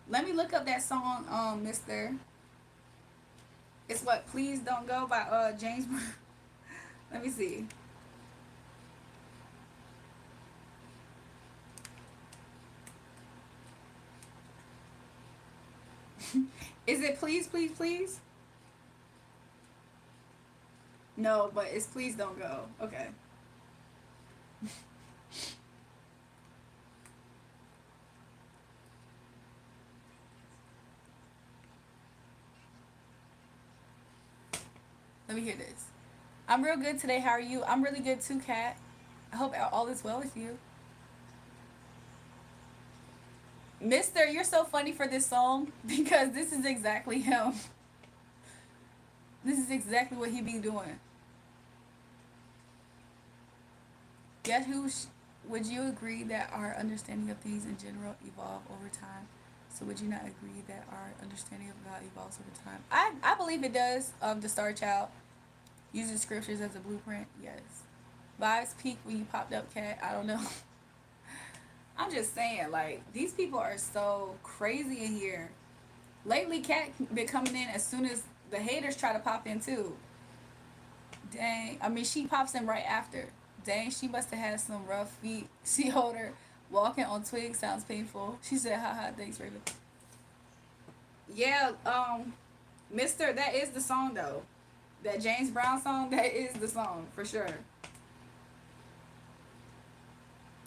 Let me look up that song, Mister. It's what? Please Don't Go by James Brown. Let me see. Is it Please, Please, Please? No, but it's Please Don't Go. Okay. Let me hear this. I'm real good today. How are you? I'm really good too, Kat. I hope all is well with you. Mister, you're so funny for this song because this is exactly him. This is exactly what he be doing. Yet would you agree that our understanding of things in general evolve over time? So would you not agree that our understanding of God evolves over time? I believe it does. The Star Child using scriptures as a blueprint. Yes. Vibes peaked when you popped up, Kat. I don't know. I'm just saying, like, these people are so crazy in here. Lately, Kat been coming in as soon as the haters try to pop in too. Dang. I mean, she pops in right after. Dang, she must have had some rough feet. She hold her walking on twigs sounds painful. She said, haha, thanks, Raven. Yeah, Mister, that is the song though. That James Brown song, that is the song, for sure.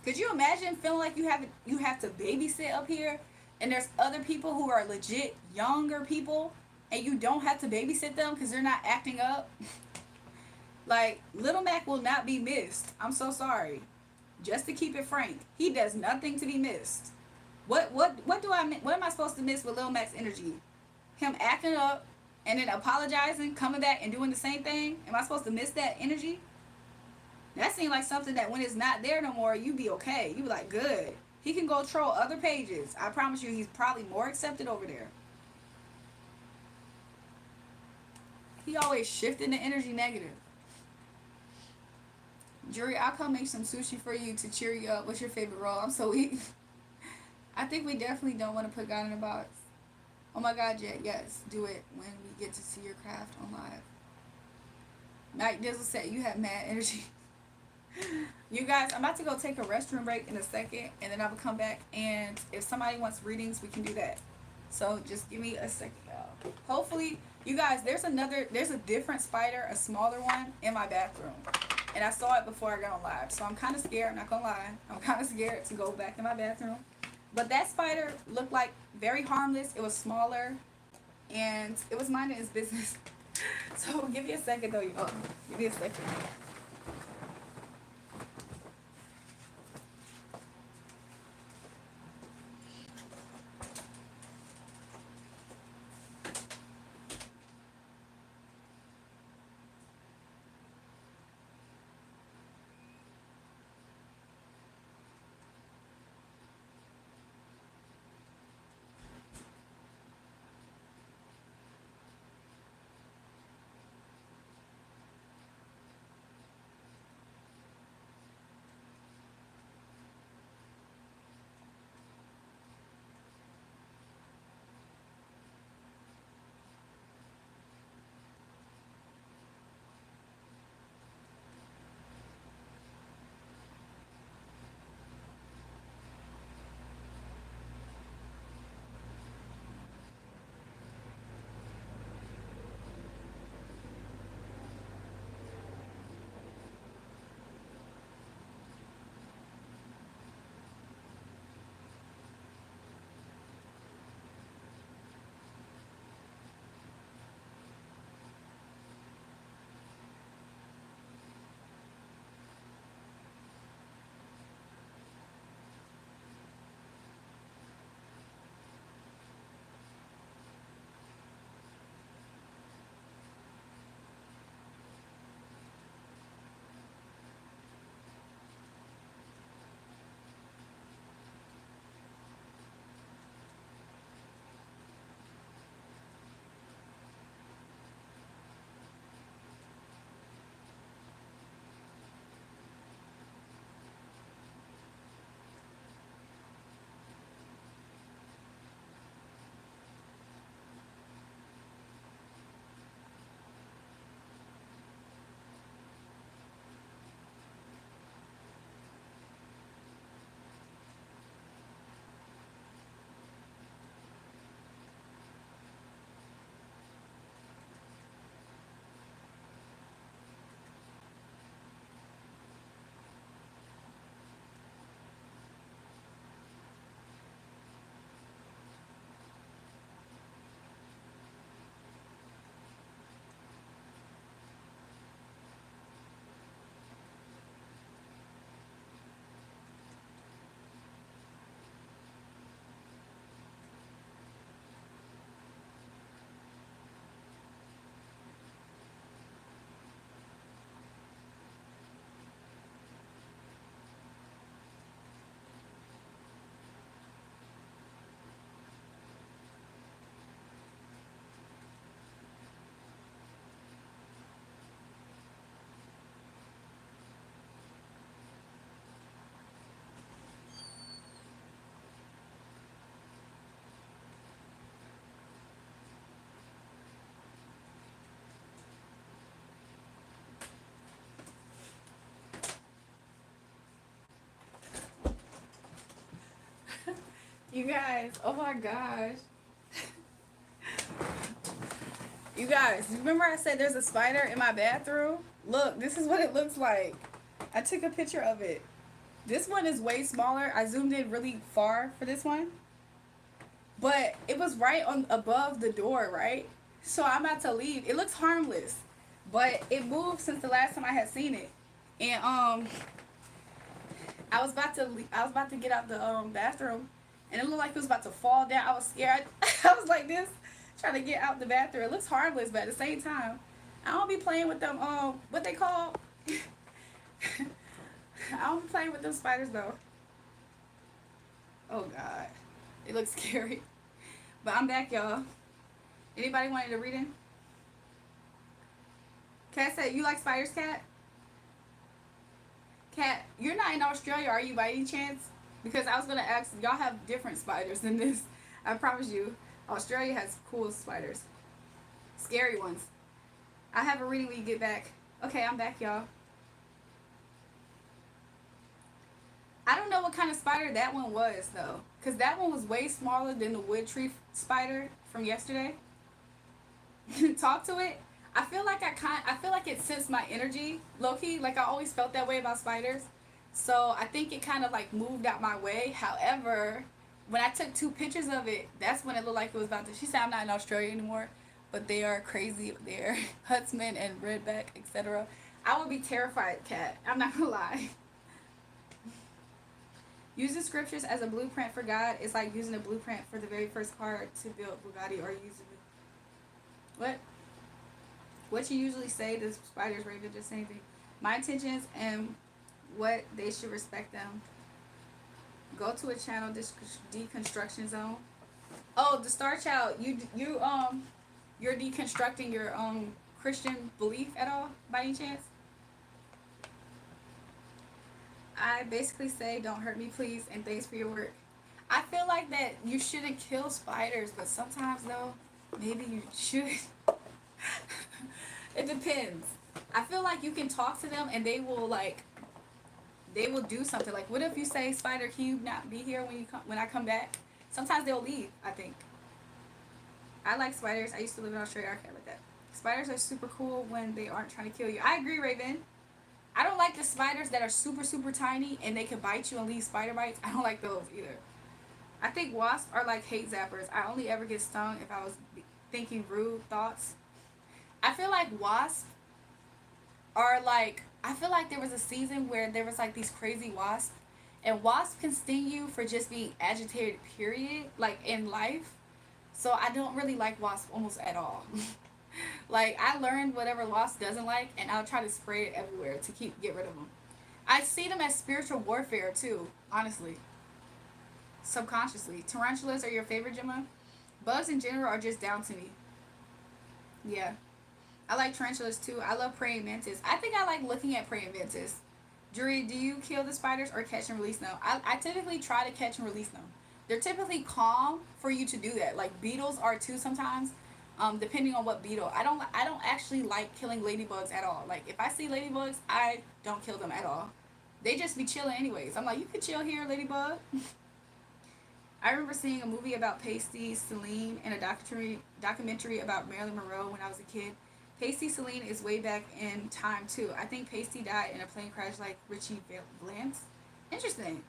Could you imagine feeling like you have to babysit up here and there's other people who are legit younger people and you don't have to babysit them because they're not acting up? Like, Little Mac will not be missed. I'm so sorry. Just to keep it frank, he does nothing to be missed. What am I supposed to miss with Lil Mac's energy? Him acting up and then apologizing, coming back and doing the same thing? Am I supposed to miss that energy? That seems like something that when it's not there no more, you be okay. You be like, good. He can go troll other pages. I promise you, he's probably more accepted over there. He always shifting the energy negative. Jury, I'll come make some sushi for you to cheer you up. What's your favorite roll? I'm so weak. I think we definitely don't want to put God in a box. Oh my God, Jet, yes. Do it when we get to see your craft on live. Night Dizzle said you have mad energy. You guys, I'm about to go take a restroom break in a second, and then I will come back, and if somebody wants readings, we can do that. So just give me a second, y'all. Hopefully, you guys, there's a different spider, a smaller one, in my bathroom. And I saw it before I got on live. So I'm kind of scared, I'm not gonna lie. I'm kind of scared to go back in my bathroom. But that spider looked like very harmless. It was smaller, and it was minding its business. So give me a second, though, y'all. Give me a second. You guys, oh my gosh. You guys, remember I said there's a spider in my bathroom? Look, this is what it looks like. I took a picture of it. This one is way smaller. I zoomed in really far for this one. But it was right on above the door, right? So I'm about to leave. It looks harmless. But it moved since the last time I had seen it. And I was about to get out the bathroom, and it looked like it was about to fall down. I was scared. I was like this, trying to get out the bathroom. It looks harmless, but at the same time, I don't be playing with them. What they call? I don't be playing with them spiders though. Oh God, it looks scary. But I'm back, y'all. Anybody wanted to read in? Kat said, "You like spiders, Kat?" Kat, you're not in Australia, are you, by any chance? Because I was gonna ask, y'all have different spiders than this. I promise you, Australia has cool spiders, scary ones. I have a reading when you get back. Okay, I'm back, y'all. I don't know what kind of spider that one was though, cause that one was way smaller than the wood tree spider from yesterday. Talk to it. I feel like it sensed my energy, low key. Like I always felt that way about spiders. So I think it kind of like moved out my way. However, when I took two pictures of it, that's when it looked like it was about to. She said I'm not in Australia anymore, but they are crazy. They're Huntsman and Redback, etc. I would be terrified, Cat. I'm not gonna lie. Using scriptures as a blueprint for God is like using a blueprint for the very first car to build Bugatti or using what? What you usually say to spiders, Raven, just anything. My intentions and what they should respect them. Go to a channel deconstruction zone. Oh, the Star Child, you're deconstructing your Christian belief at all by any chance? I basically say, don't hurt me, please, and thanks for your work. I feel like that you shouldn't kill spiders, but sometimes though, maybe you should. It depends. I feel like you can talk to them and they will do something. Like, what if you say, "Spider, can you not be here when I come back?" Sometimes they'll leave. I think. I like spiders. I used to live in Australia. I can't like that. Spiders are super cool when they aren't trying to kill you. I agree, Raven. I don't like the spiders that are super super tiny and they can bite you and leave spider bites. I don't like those either. I think wasps are like hate zappers. I only ever get stung if I was thinking rude thoughts. I feel like wasps are like, I feel like there was a season where there was like these crazy wasps, and wasps can sting you for just being agitated, period, like in life. So I don't really like wasps almost at all. Like I learned whatever wasp doesn't like, and I'll try to spray it everywhere to get rid of them. I see them as spiritual warfare too, honestly, subconsciously. Tarantulas are your favorite, Gemma? Bugs in general are just down to me. Yeah. I like tarantulas too. I love praying mantis. I think I like looking at praying mantis. Jury, do you kill the spiders or catch and release them? I typically try to catch and release them. They're typically calm for you to do that. Like beetles are too sometimes, depending on what beetle. I don't actually like killing ladybugs at all. Like if I see ladybugs, I don't kill them at all. They just be chilling anyways. I'm like, you could chill here, ladybug. I remember seeing a movie about Pasty Celine and a documentary about Marilyn Monroe when I was a kid. Pasty Celine is way back in time too. I think Pasty died in a plane crash like Richie Valens. Interesting.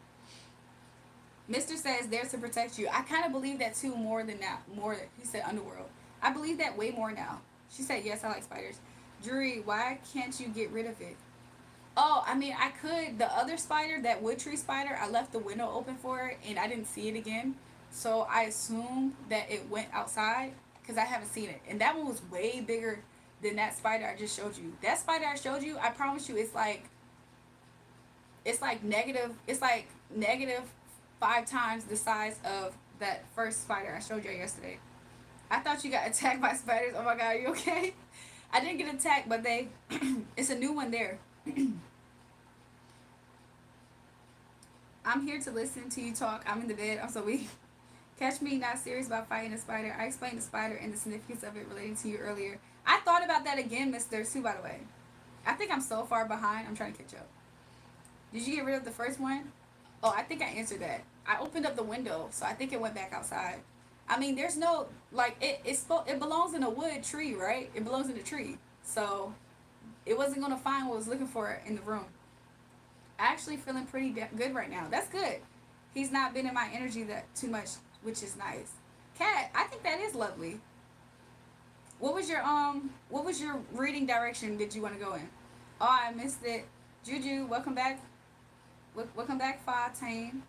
Mister says there to protect you. I kind of believe that too more than now. More, he said underworld. I believe that way more now. She said yes, I like spiders. Jury, why can't you get rid of it? Oh, I mean, I could. The other spider, that wood tree spider, I left the window open for it and I didn't see it again. So I assumed that it went outside because I haven't seen it. And that one was way bigger than that spider I just showed you. That spider I showed you, I promise you, it's like negative 5 times the size of that first spider I showed you yesterday. I thought you got attacked by spiders. Oh my God, are you okay? I didn't get attacked, but it's a new one there. I'm here to listen to you talk. I'm in the bed. I'm so weak. Catch me not serious about fighting a spider. I explained the spider and the significance of it relating to you earlier. I thought about that again, Mr. Sue, by the way. I think I'm so far behind. I'm trying to catch up. Did you get rid of the first one? Oh, I think I answered that. I opened up the window, so I think it went back outside. I mean, there's no like it belongs in a wood tree, right? It belongs in a tree, so it wasn't gonna find what it was looking for in the room. Actually, feeling pretty good right now. That's good. He's not been in my energy that too much, which is nice. Cat, I think that is lovely. What was your reading direction did you want to go in? Oh, I missed it. Juju, welcome back. Welcome back, Fatane.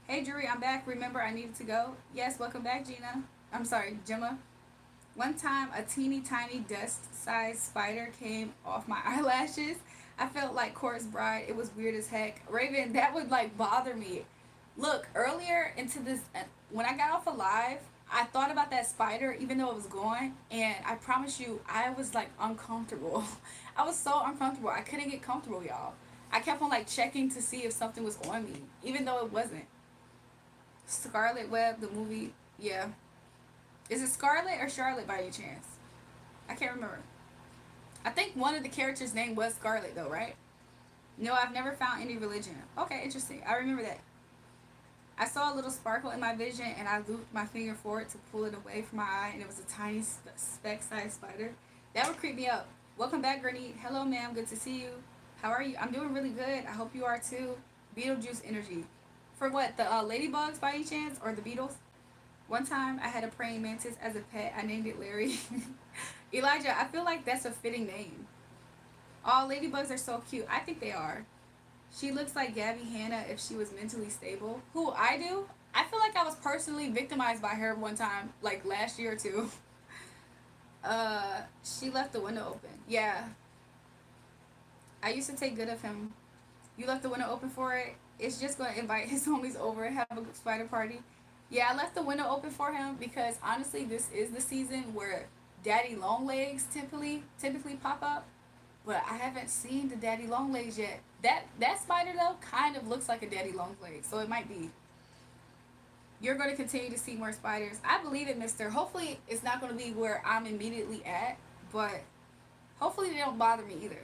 Hey, Drury, I'm back. Remember, I needed to go. Yes, welcome back, Gina. I'm sorry, Gemma. One time, a teeny tiny dust-sized spider came off my eyelashes. I felt like Court's bride. It was weird as heck. Raven, that would like bother me. Look, earlier into this, when I got off alive, I thought about that spider, even though it was gone, and I promise you, I was like uncomfortable. I was so uncomfortable. I couldn't get comfortable, y'all. I kept on like checking to see if something was on me, even though it wasn't. Scarlet Web, the movie, yeah. Is it Scarlet or Charlotte by any chance? I can't remember. I think one of the characters' name was Scarlet, though, right? No, I've never found any religion. Okay, interesting. I remember that. I saw a little sparkle in my vision, and I looped my finger forward to pull it away from my eye, and it was a tiny speck-sized spider. That would creep me up. Welcome back, Granny. Hello, ma'am. Good to see you. How are you? I'm doing really good. I hope you are too. Beetlejuice energy. For what? The ladybugs by any chance? Or the beetles? One time, I had a praying mantis as a pet. I named it Larry. Elijah, I feel like that's a fitting name. All ladybugs are so cute. I think they are. She looks like Gabby Hanna if she was mentally stable. Who, I do? I feel like I was personally victimized by her one time, like last year or two. She left the window open. Yeah. I used to take good of him. You left the window open for it? It's just going to invite his homies over and have a spider party. Yeah, I left the window open for him because honestly, this is the season where daddy long legs typically pop up. But I haven't seen the daddy long legs yet. That spider though kind of looks like a daddy long leg, so it might be. You're going to continue to see more spiders. I believe it, Mister. Hopefully, it's not going to be where I'm immediately at, but hopefully they don't bother me either.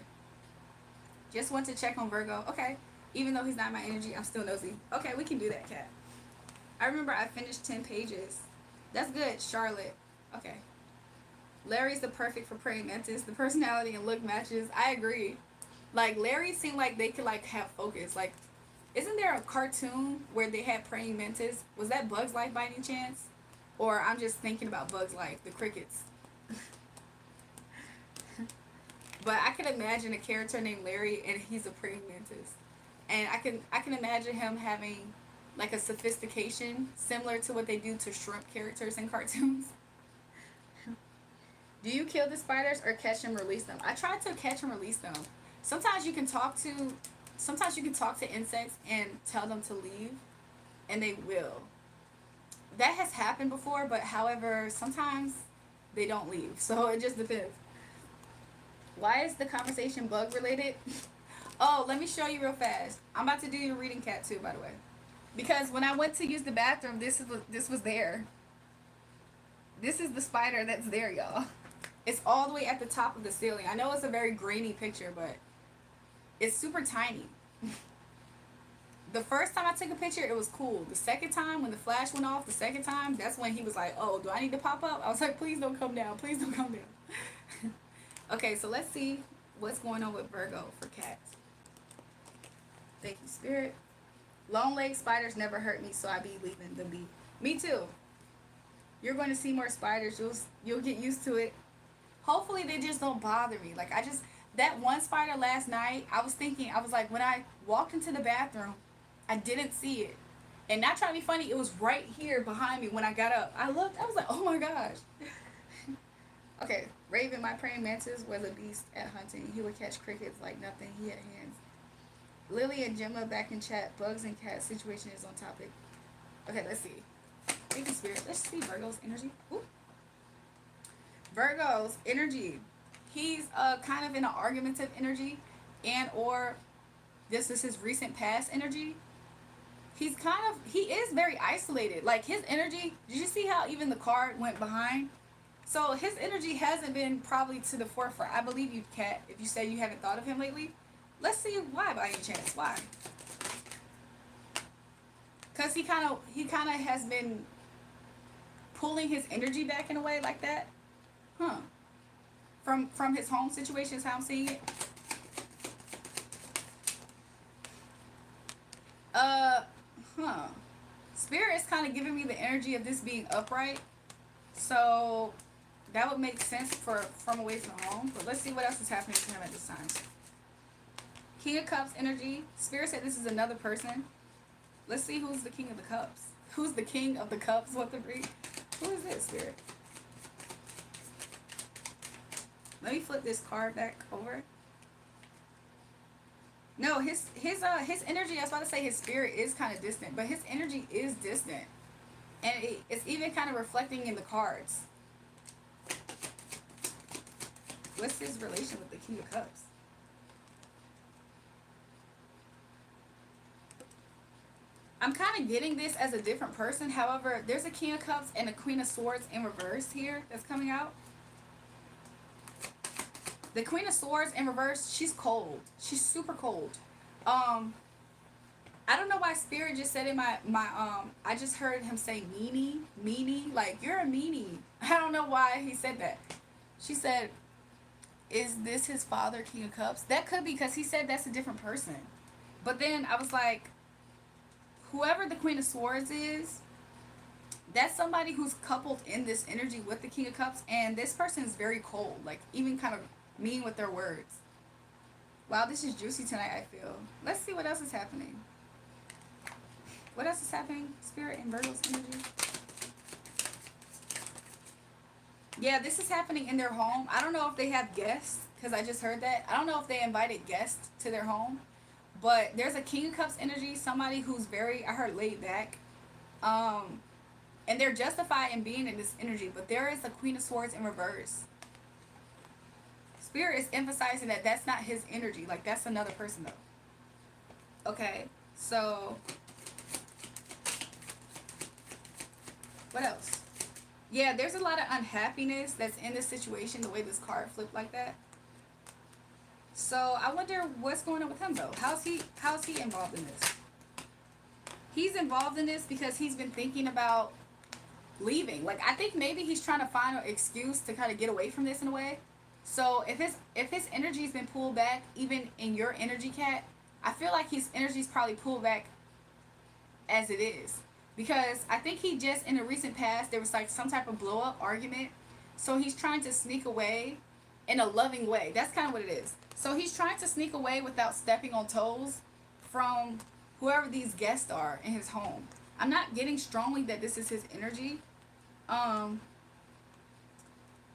Just want to check on Virgo. Okay. Even though he's not my energy, I'm still nosy. Okay, we can do that, Cat. I remember I finished 10 pages. That's good, Charlotte. Okay. Larry's the perfect for praying mantis. The personality and look matches. I agree. Like, Larry seemed like they could, like, have focus. Like, isn't there a cartoon where they had praying mantis? Was that Bug's Life by any chance? Or I'm just thinking about Bug's Life, the crickets. But I can imagine a character named Larry and he's a praying mantis. And I can imagine him having like a sophistication similar to what they do to shrimp characters in cartoons. Do you kill the spiders or catch and release them? I try to catch and release them. Sometimes you can talk to insects and tell them to leave and they will. That has happened before, but however, sometimes they don't leave. So it just depends. Why is the conversation bug related? Oh, let me show you real fast. I'm about to do your reading, Cat, too, by the way. Because when I went to use the bathroom, this was there. This is the spider that's there, y'all. It's all the way at the top of the ceiling. I know it's a very grainy picture, but it's super tiny. The first time I took a picture, it was cool. The second time, when the flash went off, that's when he was like, oh, do I need to pop up? I was like, please don't come down. Please don't come down. Okay, so let's see what's going on with Virgo for cats. Thank you, Spirit. Long leg spiders never hurt me, so I be leaving them be. Me too. You're going to see more spiders. You'll get used to it. Hopefully they just don't bother me. Like that one spider last night, I was like, when I walked into the bathroom, I didn't see it. And not trying to be funny, it was right here behind me when I got up. I looked, I was like, oh my gosh. Okay, Raven, my praying mantis was a beast at hunting. He would catch crickets like nothing. He had hands. Lily and Gemma back in chat. Bugs and cats situation is on topic. Okay, let's see. Thank you, Spirit. Let's see Virgo's energy. Ooh. Virgo's energy. He's kind of in an argumentative energy, and or this is his recent past energy. He is very isolated. Like his energy, did you see how even the card went behind? So his energy hasn't been probably to the forefront. I believe you, Kat, if you say you haven't thought of him lately. Let's see why by any chance. Why? Cause he kind of has been pulling his energy back in a way like that, huh? From his home situation is how I'm seeing it. Uh, huh. Spirit is kind of giving me the energy of this being upright, so that would make sense for from away from home. But let's see what else is happening to him at this time. King of Cups energy. Spirit said this is another person. Let's see who's the King of the Cups. Who's the King of the Cups? What the freak? Who is this, Spirit? Let me flip this card back over. No, his energy. I was about to say his spirit is kind of distant, but his energy is distant, and it's even kind of reflecting in the cards. What's his relation with the King of Cups? I'm kind of getting this as a different person. However, there's a King of Cups and a Queen of Swords in reverse here that's coming out. The Queen of Swords in reverse, she's cold. She's super cold. I don't know why Spirit just said in my I just heard him say meanie, like you're a meanie. I don't know why he said that. She said, is this his father, King of Cups? That could be because he said that's a different person. But then I was like, whoever the Queen of Swords is, that's somebody who's coupled in this energy with the King of Cups, and this person is very cold, like even kind of mean with their words. Wow, this is juicy tonight, I feel. Let's see what else is happening. What else is happening? Spirit and Virgo's energy. Yeah, this is happening in their home. I don't know if they have guests, because I just heard that. I don't know if they invited guests to their home. But there's a King of Cups energy, somebody who's very, I heard, laid back. And they're justified in being in this energy. But there is a Queen of Swords in reverse. Spirit is emphasizing that that's not his energy. Like, that's another person, though. Okay, so what else? Yeah, there's a lot of unhappiness that's in this situation, the way this card flipped like that. So I wonder what's going on with him, though. How's he involved in this? He's involved in this because he's been thinking about leaving. Like, I think maybe he's trying to find an excuse to kind of get away from this in a way. So if his energy's been pulled back, even in your energy, Cat, I feel like his energy's probably pulled back as it is. Because I think he just, in the recent past, there was like some type of blow up argument. So he's trying to sneak away in a loving way. That's kind of what it is. So he's trying to sneak away without stepping on toes from whoever these guests are in his home. I'm not getting strongly that this is his energy. I'm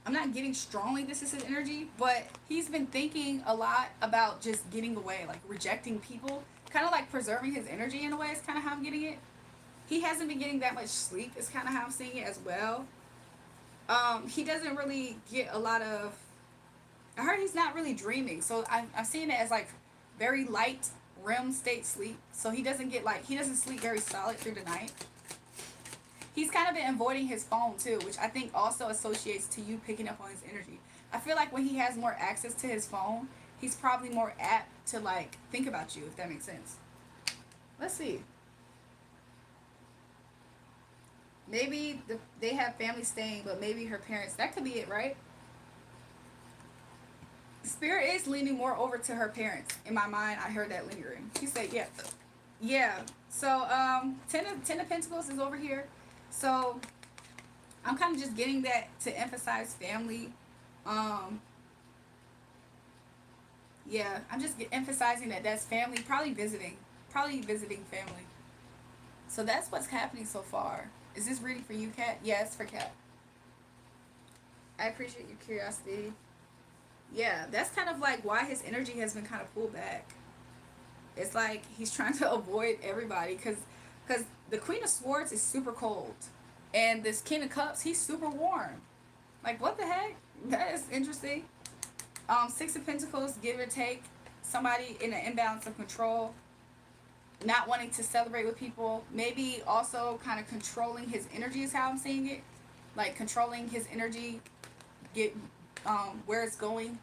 not getting strongly this is his energy, but he's been thinking a lot about just getting away, like rejecting people, kind of like preserving his energy in a way. It's kind of how I'm getting it. He hasn't been getting that much sleep. It's kind of how I'm seeing it as well. He doesn't really get a lot of. I heard he's not really dreaming, so I'm seeing it as like very light REM state sleep. So he doesn't sleep very solid through the night. He's kind of been avoiding his phone too, which I think also associates to you picking up on his energy. I feel like when he has more access to his phone, he's probably more apt to like think about you, if that makes sense. Let's see. Maybe they have family staying, but maybe her parents. That could be it, right? Spirit is leaning more over to her parents. In my mind, I heard that lingering. She said, yeah. Yeah. So, Ten of Pentacles is over here. So, I'm kind of just getting that to emphasize family. Yeah, I'm just emphasizing that that's family. Probably visiting family. So, that's what's happening so far. Is this reading for you, Kat? Yes, for Kat. I appreciate your curiosity. Yeah, that's kind of like why his energy has been kind of pulled back. It's like he's trying to avoid everybody because the Queen of Swords is super cold. And this King of Cups, he's super warm. Like, what the heck? That is interesting. Six of Pentacles, give or take. Somebody in an imbalance of control. Not wanting to celebrate with people. Maybe also kind of controlling his energy is how I'm seeing it. Like, controlling his energy. Where it's going.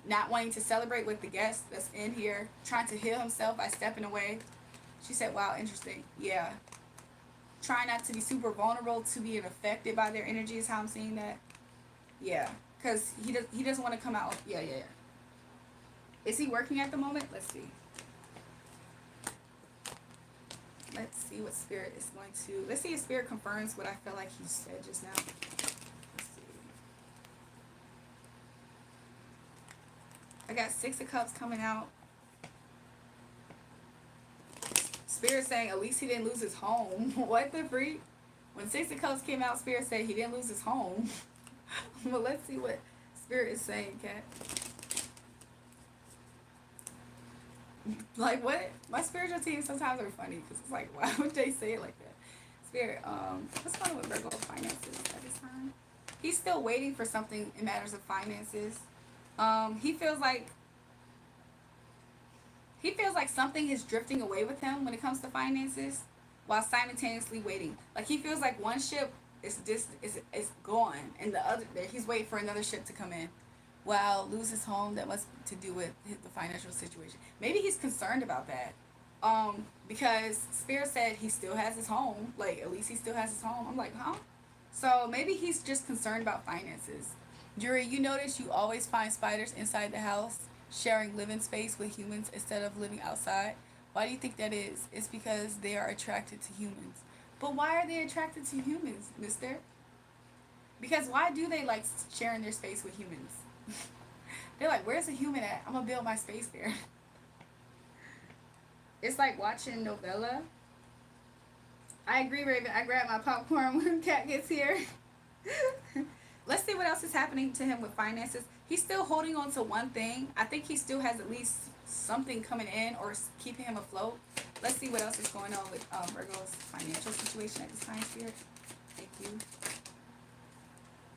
Not wanting to celebrate with the guest that's in here. Trying to heal himself by stepping away. She said, wow, interesting. Yeah. trying not to be super vulnerable to being affected by their energy is how I'm seeing that. Yeah, because he doesn't want to come out. Yeah, yeah, yeah. Is he working at the moment? Let's see. Let's see what Spirit is going to. Let's see if Spirit confirms what I feel like he said just now. Let's see. I got 6 of Cups coming out. Spirit saying at least he didn't lose his home. What the freak? When 6 of Cups came out, Spirit said he didn't lose his home. But let's see what Spirit is saying, Kat. Like, what? My spiritual team sometimes are funny because it's like, why would they say it like that? Spirit, what's going on with Virgo finances at this time? He's still waiting for something in matters of finances. He feels like something is drifting away with him when it comes to finances, while simultaneously waiting. Like, he feels like one ship is gone, and the other, he's waiting for another ship to come in. Wow, lose his home, that must to do with the financial situation. Maybe he's concerned about that. Because Spirit said he still has his home. Like, at least he still has his home. I'm like, huh? So maybe he's just concerned about finances. Jury, you notice you always find spiders inside the house, sharing living space with humans instead of living outside. Why do you think that is? It's because they are attracted to humans. But why are they attracted to humans, mister? Because why do they like sharing their space with humans? They're like, where's the human at? I'm gonna build my space there. It's like watching novella. I agree, Raven. I grab my popcorn when Cat gets here. Let's see what else is happening to him with finances. He's still holding on to one thing. I think he still has at least something coming in or keeping him afloat. Let's see what else is going on with Virgo's financial situation at this time, Spirit. Thank you.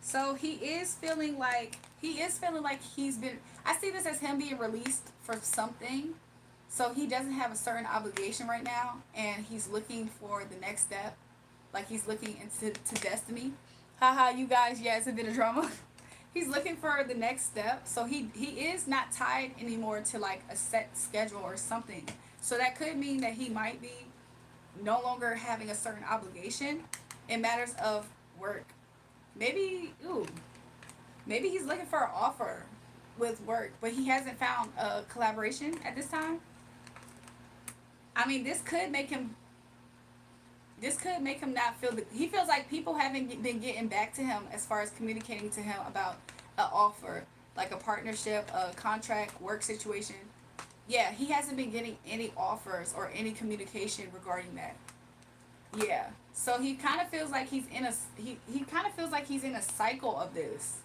So he is feeling like he's been, I see this as him being released for something. So he doesn't have a certain obligation right now, and he's looking for the next step. Like, he's looking into destiny. Haha, you guys, yeah, it's a bit of drama. He's looking for the next step. So he is not tied anymore to like a set schedule or something. So that could mean that he might be no longer having a certain obligation in matters of work. Maybe he's looking for an offer with work, but he hasn't found a collaboration at this time. I mean, this could make him not feel he feels like people haven't been getting back to him as far as communicating to him about an offer, like a partnership, a contract, work situation. Yeah, he hasn't been getting any offers or any communication regarding that. Yeah. So he kind of feels like he's in a cycle of this.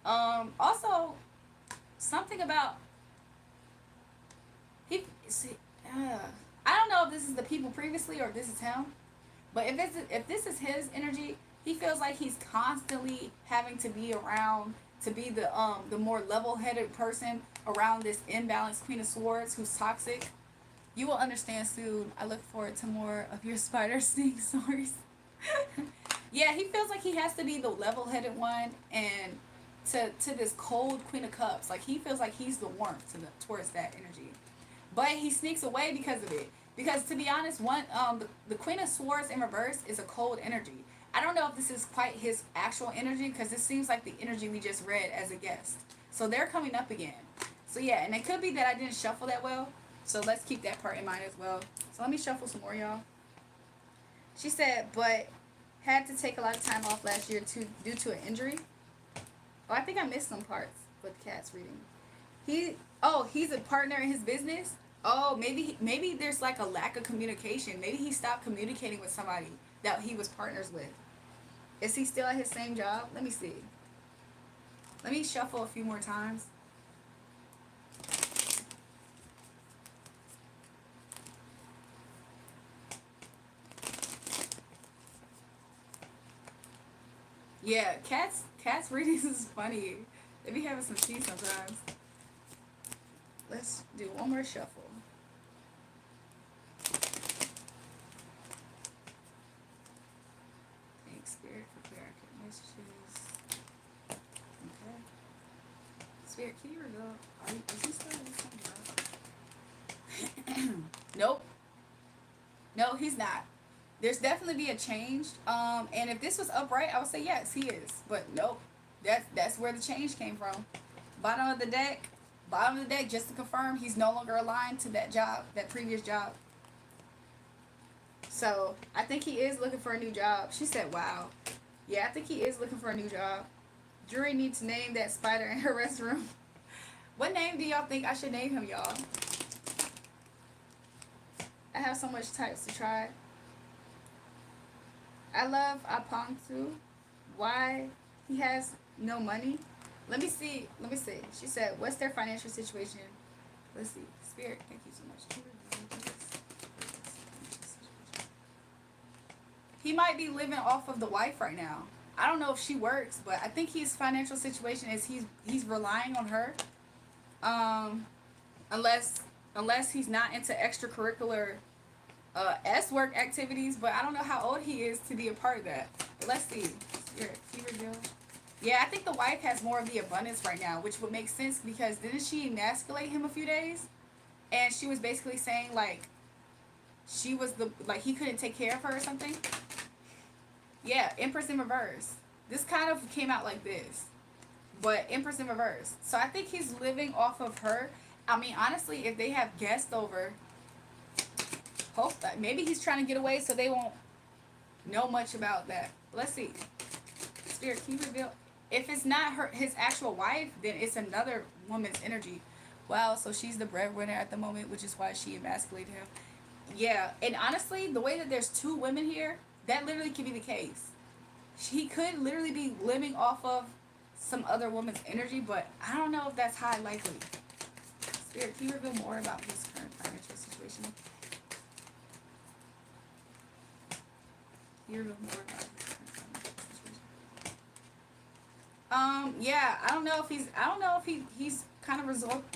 Also, something about he. See, I don't know if this is the people previously or if this is him, but if this is his energy, he feels like he's constantly having to be around to be the more level-headed person around this imbalanced Queen of Swords who's toxic. You will understand soon. I look forward to more of your spider sting stories. Yeah, he feels like he has to be the level-headed one, and to this cold Queen of Cups, like he feels like he's the warmth towards that energy, but he sneaks away because of it. Because to be honest, the Queen of Swords in reverse is a cold energy. I don't know if this is quite his actual energy, because this seems like the energy we just read as a guest. So they're coming up again. So yeah, and it could be that I didn't shuffle that well. So let's keep that part in mind as well. So let me shuffle some more, y'all. She said, but had to take a lot of time off last year due to an injury. Oh, I think I missed some parts with Kat's reading. He's a partner in his business. Oh, maybe there's like a lack of communication. Maybe he stopped communicating with somebody that he was partners with. Is he still at his same job? Let me see. Let me shuffle a few more times. Yeah, Cat's readings is funny. They be having some tea sometimes. Let's do one more shuffle. Thanks, Spirit, for clear accurate messages. Okay. Spirit, can you reveal? Is he still doing something? Nope. No, he's not. There's definitely be a change. And if this was upright, I would say yes, he is. But nope, that's where the change came from. Bottom of the deck, bottom of the deck. Just to confirm, he's no longer aligned to that job, that previous job. So I think he is looking for a new job. She said, "Wow, yeah, I think he is looking for a new job." Jury needs to name that spider in her restroom. What name do y'all think I should name him, y'all? I have so much types to try. I love Apongtu. Why he has no money? Let me see. Let me see. She said, "What's their financial situation?" Let's see. Spirit, thank you so much. He might be living off of the wife right now. I don't know if she works, but I think his financial situation is he's relying on her. Um, unless he's not into extracurricular S work activities, but I don't know how old he is to be a part of that. But let's see. Spirit, fever deal. Yeah, I think the wife has more of the abundance right now, which would make sense because didn't she emasculate him a few days? And she was basically saying like she was the like he couldn't take care of her or something. Yeah, Empress in reverse. This kind of came out like this, but Empress in reverse. So I think he's living off of her. I mean, honestly, if they have guests over, hope that maybe he's trying to get away so they won't know much about that. Let's see. Spirit, can you reveal? If it's not her, his actual wife, then it's another woman's energy. Wow, so she's the breadwinner at the moment, which is why she emasculated him. Yeah, and honestly, the way that there's two women here, that literally could be the case. He could literally be living off of some other woman's energy, but I don't know if that's high likely. Spirit, can you reveal more about his current financial situation? Can you reveal more about his current financial situation? Yeah, I don't know if he's kind of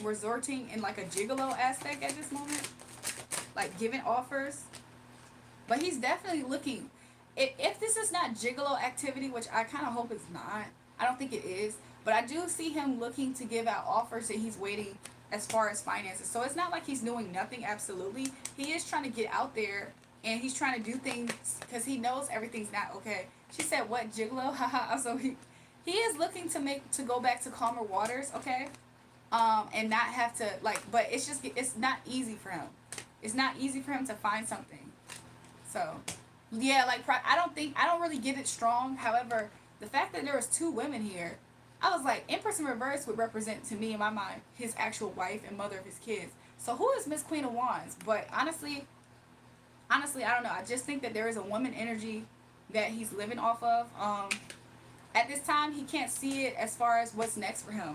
resorting in like a gigolo aspect at this moment, like giving offers, but he's definitely looking. If this is not gigolo activity, which I kind of hope it's not, I don't think it is, but I do see him looking to give out offers and he's waiting as far as finances. So it's not like he's doing nothing, absolutely. He is trying to get out there and he's trying to do things because he knows everything's not okay. She said, "What, gigolo?" Haha. So he is looking to go back to calmer waters, okay? And not have to, like, but it's not easy for him. It's not easy for him to find something. So, yeah, like, I don't really get it strong. However, the fact that there was two women here, I was like, Empress in reverse would represent to me in my mind his actual wife and mother of his kids. So who is Miss Queen of Wands? But honestly, I don't know. I just think that there is a woman energy that he's living off of. At this time, he can't see it as far as what's next for him.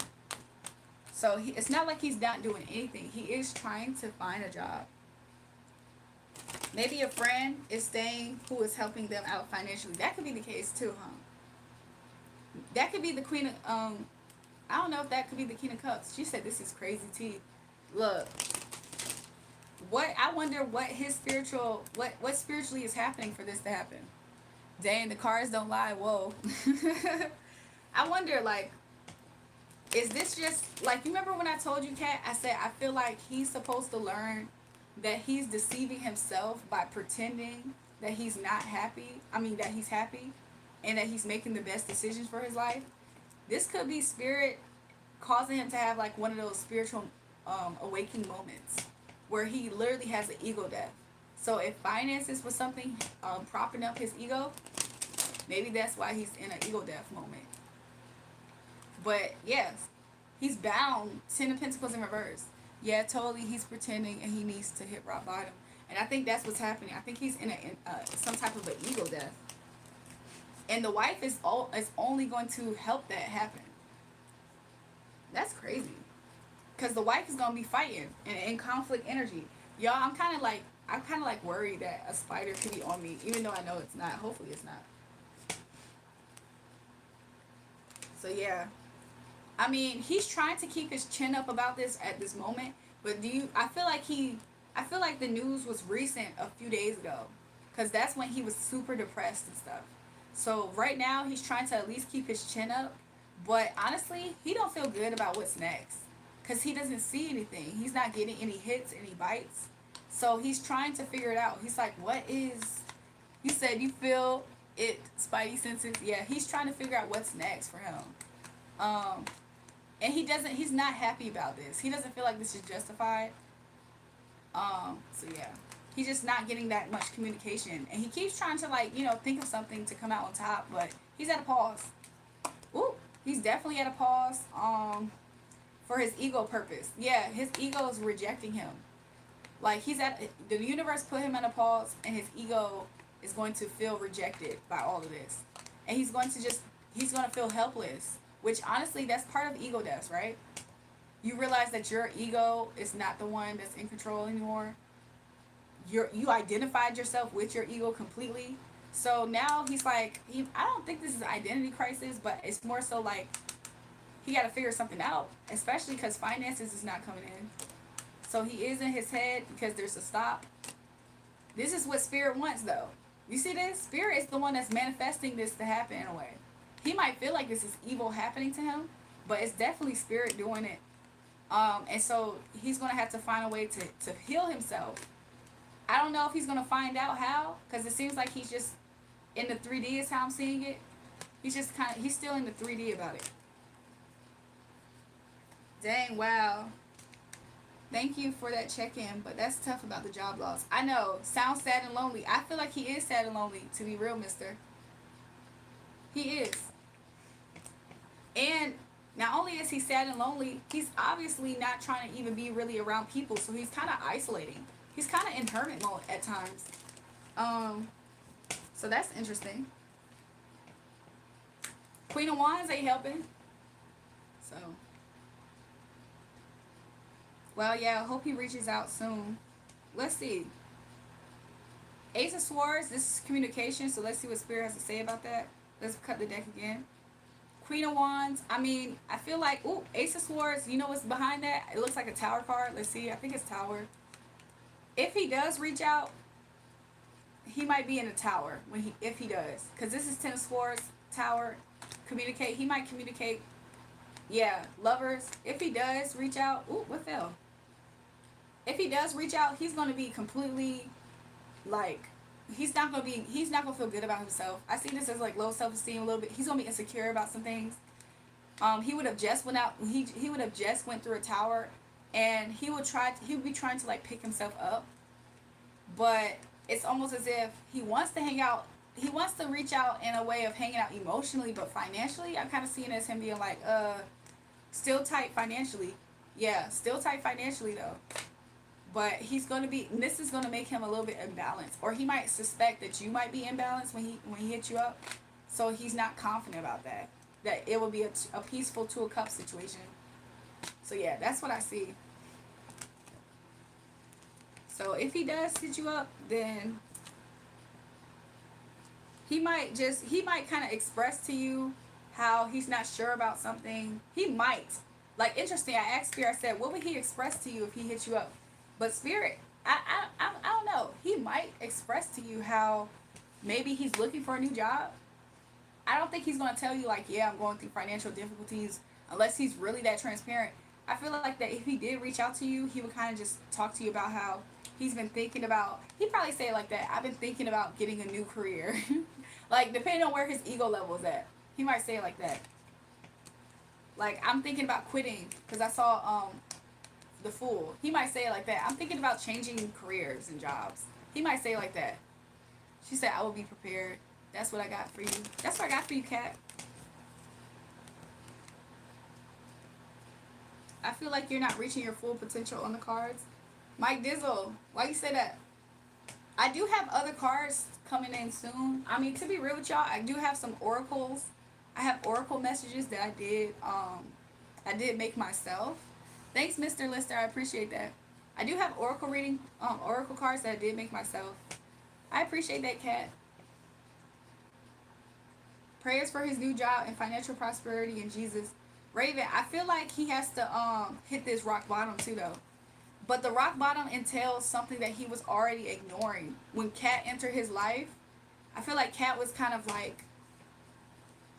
So it's not like he's not doing anything. He is trying to find a job. Maybe a friend is staying who is helping them out financially. That could be the case too, huh? That could be the Queen of, I don't know if that could be the King of Cups. She said this is crazy tea. Look, I wonder what his what spiritually is happening for this to happen. Dang, the cards don't lie. Whoa. I wonder, like, is this just, like, you remember when I told you, Kat, I said I feel like he's supposed to learn that he's deceiving himself by pretending that he's not happy. I mean, that he's happy and that he's making the best decisions for his life. This could be spirit causing him to have, like, one of those spiritual awakening moments where he literally has an ego death. So if finances was something propping up his ego, maybe that's why he's in an ego death moment. But yes, he's bound. 10 of Pentacles in reverse. Yeah, totally. He's pretending and he needs to hit rock bottom. And I think that's what's happening. I think he's in some type of an ego death. And the wife is only going to help that happen. That's crazy. Because the wife is going to be fighting in conflict energy. Y'all, I'm kind of like worried that a spider could be on me, even though I know it's not. Hopefully it's not. So yeah. I mean, he's trying to keep his chin up about this at this moment, but I feel like the news was recent a few days ago, because that's when he was super depressed and stuff. So right now he's trying to at least keep his chin up, but honestly, he don't feel good about what's next, because he doesn't see anything. He's not getting any hits, any bites. So he's trying to figure it out. He's like, You said you feel it, spidey senses. Yeah, he's trying to figure out what's next for him. Um, and he's not happy about this. He doesn't feel like this is justified. So yeah. He's just not getting that much communication. And he keeps trying to think of something to come out on top, but he's at a pause. Ooh, he's definitely at a pause. For his ego purpose. Yeah, his ego is rejecting him. Like the universe put him in a pause, and his ego is going to feel rejected by all of this, and he's going to feel helpless. Which honestly, that's part of ego death, right? You realize that your ego is not the one that's in control anymore. You identified yourself with your ego completely. So now he's like, I don't think this is an identity crisis, but it's more so like he got to figure something out, especially because finances is not coming in. So he is in his head because there's a stop. This is what Spirit wants, though. You see this? Spirit is the one that's manifesting this to happen in a way. He might feel like this is evil happening to him, but it's definitely Spirit doing it. And so he's going to have to find a way to heal himself. I don't know if he's going to find out how, because it seems like he's just in the 3D is how I'm seeing it. He's still in the 3D about it. Dang, wow. Thank you for that check-in, but that's tough about the job loss. I know, sounds sad and lonely. I feel like he is sad and lonely, to be real, mister. He is. And not only is he sad and lonely, he's obviously not trying to even be really around people, so he's kind of isolating. He's kind of in hermit mode at times. So that's interesting. Queen of Wands ain't helping. So, well, yeah, I hope he reaches out soon. Let's see. Ace of Swords, this is communication, so let's see what Spirit has to say about that. Let's cut the deck again. Queen of Wands, I mean, I feel like, ooh, Ace of Swords, you know what's behind that? It looks like a Tower card. Let's see, I think it's Tower. If he does reach out, he might be in a Tower if he does. Because this is Ten of Swords, Tower, communicate. He might communicate. Yeah, Lovers. If he does reach out, ooh, what fell? If he does reach out, he's going to be completely, he's not going to feel good about himself. I see this as low self-esteem a little bit. He's going to be insecure about some things. He would have just he would have just went through a Tower, and he would be trying to pick himself up. But it's almost as if he wants to hang out. He wants to reach out in a way of hanging out emotionally, but financially, I'm kind of seeing it as him being still tight financially. Yeah, still tight financially though. But this is going to make him a little bit imbalanced. Or he might suspect that you might be imbalanced when he hits you up. So he's not confident about that. That it will be a peaceful Two of Cups situation. So yeah, that's what I see. So if he does hit you up, then he might kind of express to you how he's not sure about something. He might. Interesting, I asked Spirit, I said, what would he express to you if he hit you up? But Spirit, I don't know. He might express to you how maybe he's looking for a new job. I don't think he's going to tell you yeah, I'm going through financial difficulties, unless he's really that transparent. I feel like that if he did reach out to you, he would kind of just talk to you about how he's been thinking about, he'd probably say it like that, I've been thinking about getting a new career. Depending on where his ego level is at. He might say it like that. I'm thinking about quitting, because I saw The Fool. He might say it like that. I'm thinking about changing careers and jobs. He might say it like that. She said, I will be prepared. That's what I got for you. That's what I got for you, Kat. I feel like you're not reaching your full potential on the cards. Mike Dizzle, why you say that? I do have other cards coming in soon. I mean, to be real with y'all, I do have some oracles. I have oracle messages that I did make myself. Thanks, Mr. Lister. I appreciate that. I do have oracle oracle cards that I did make myself. I appreciate that, Kat. Prayers for his new job and financial prosperity in Jesus. Raven, I feel like he has to hit this rock bottom too, though. But the rock bottom entails something that he was already ignoring. When Kat entered his life, I feel like Kat was kind of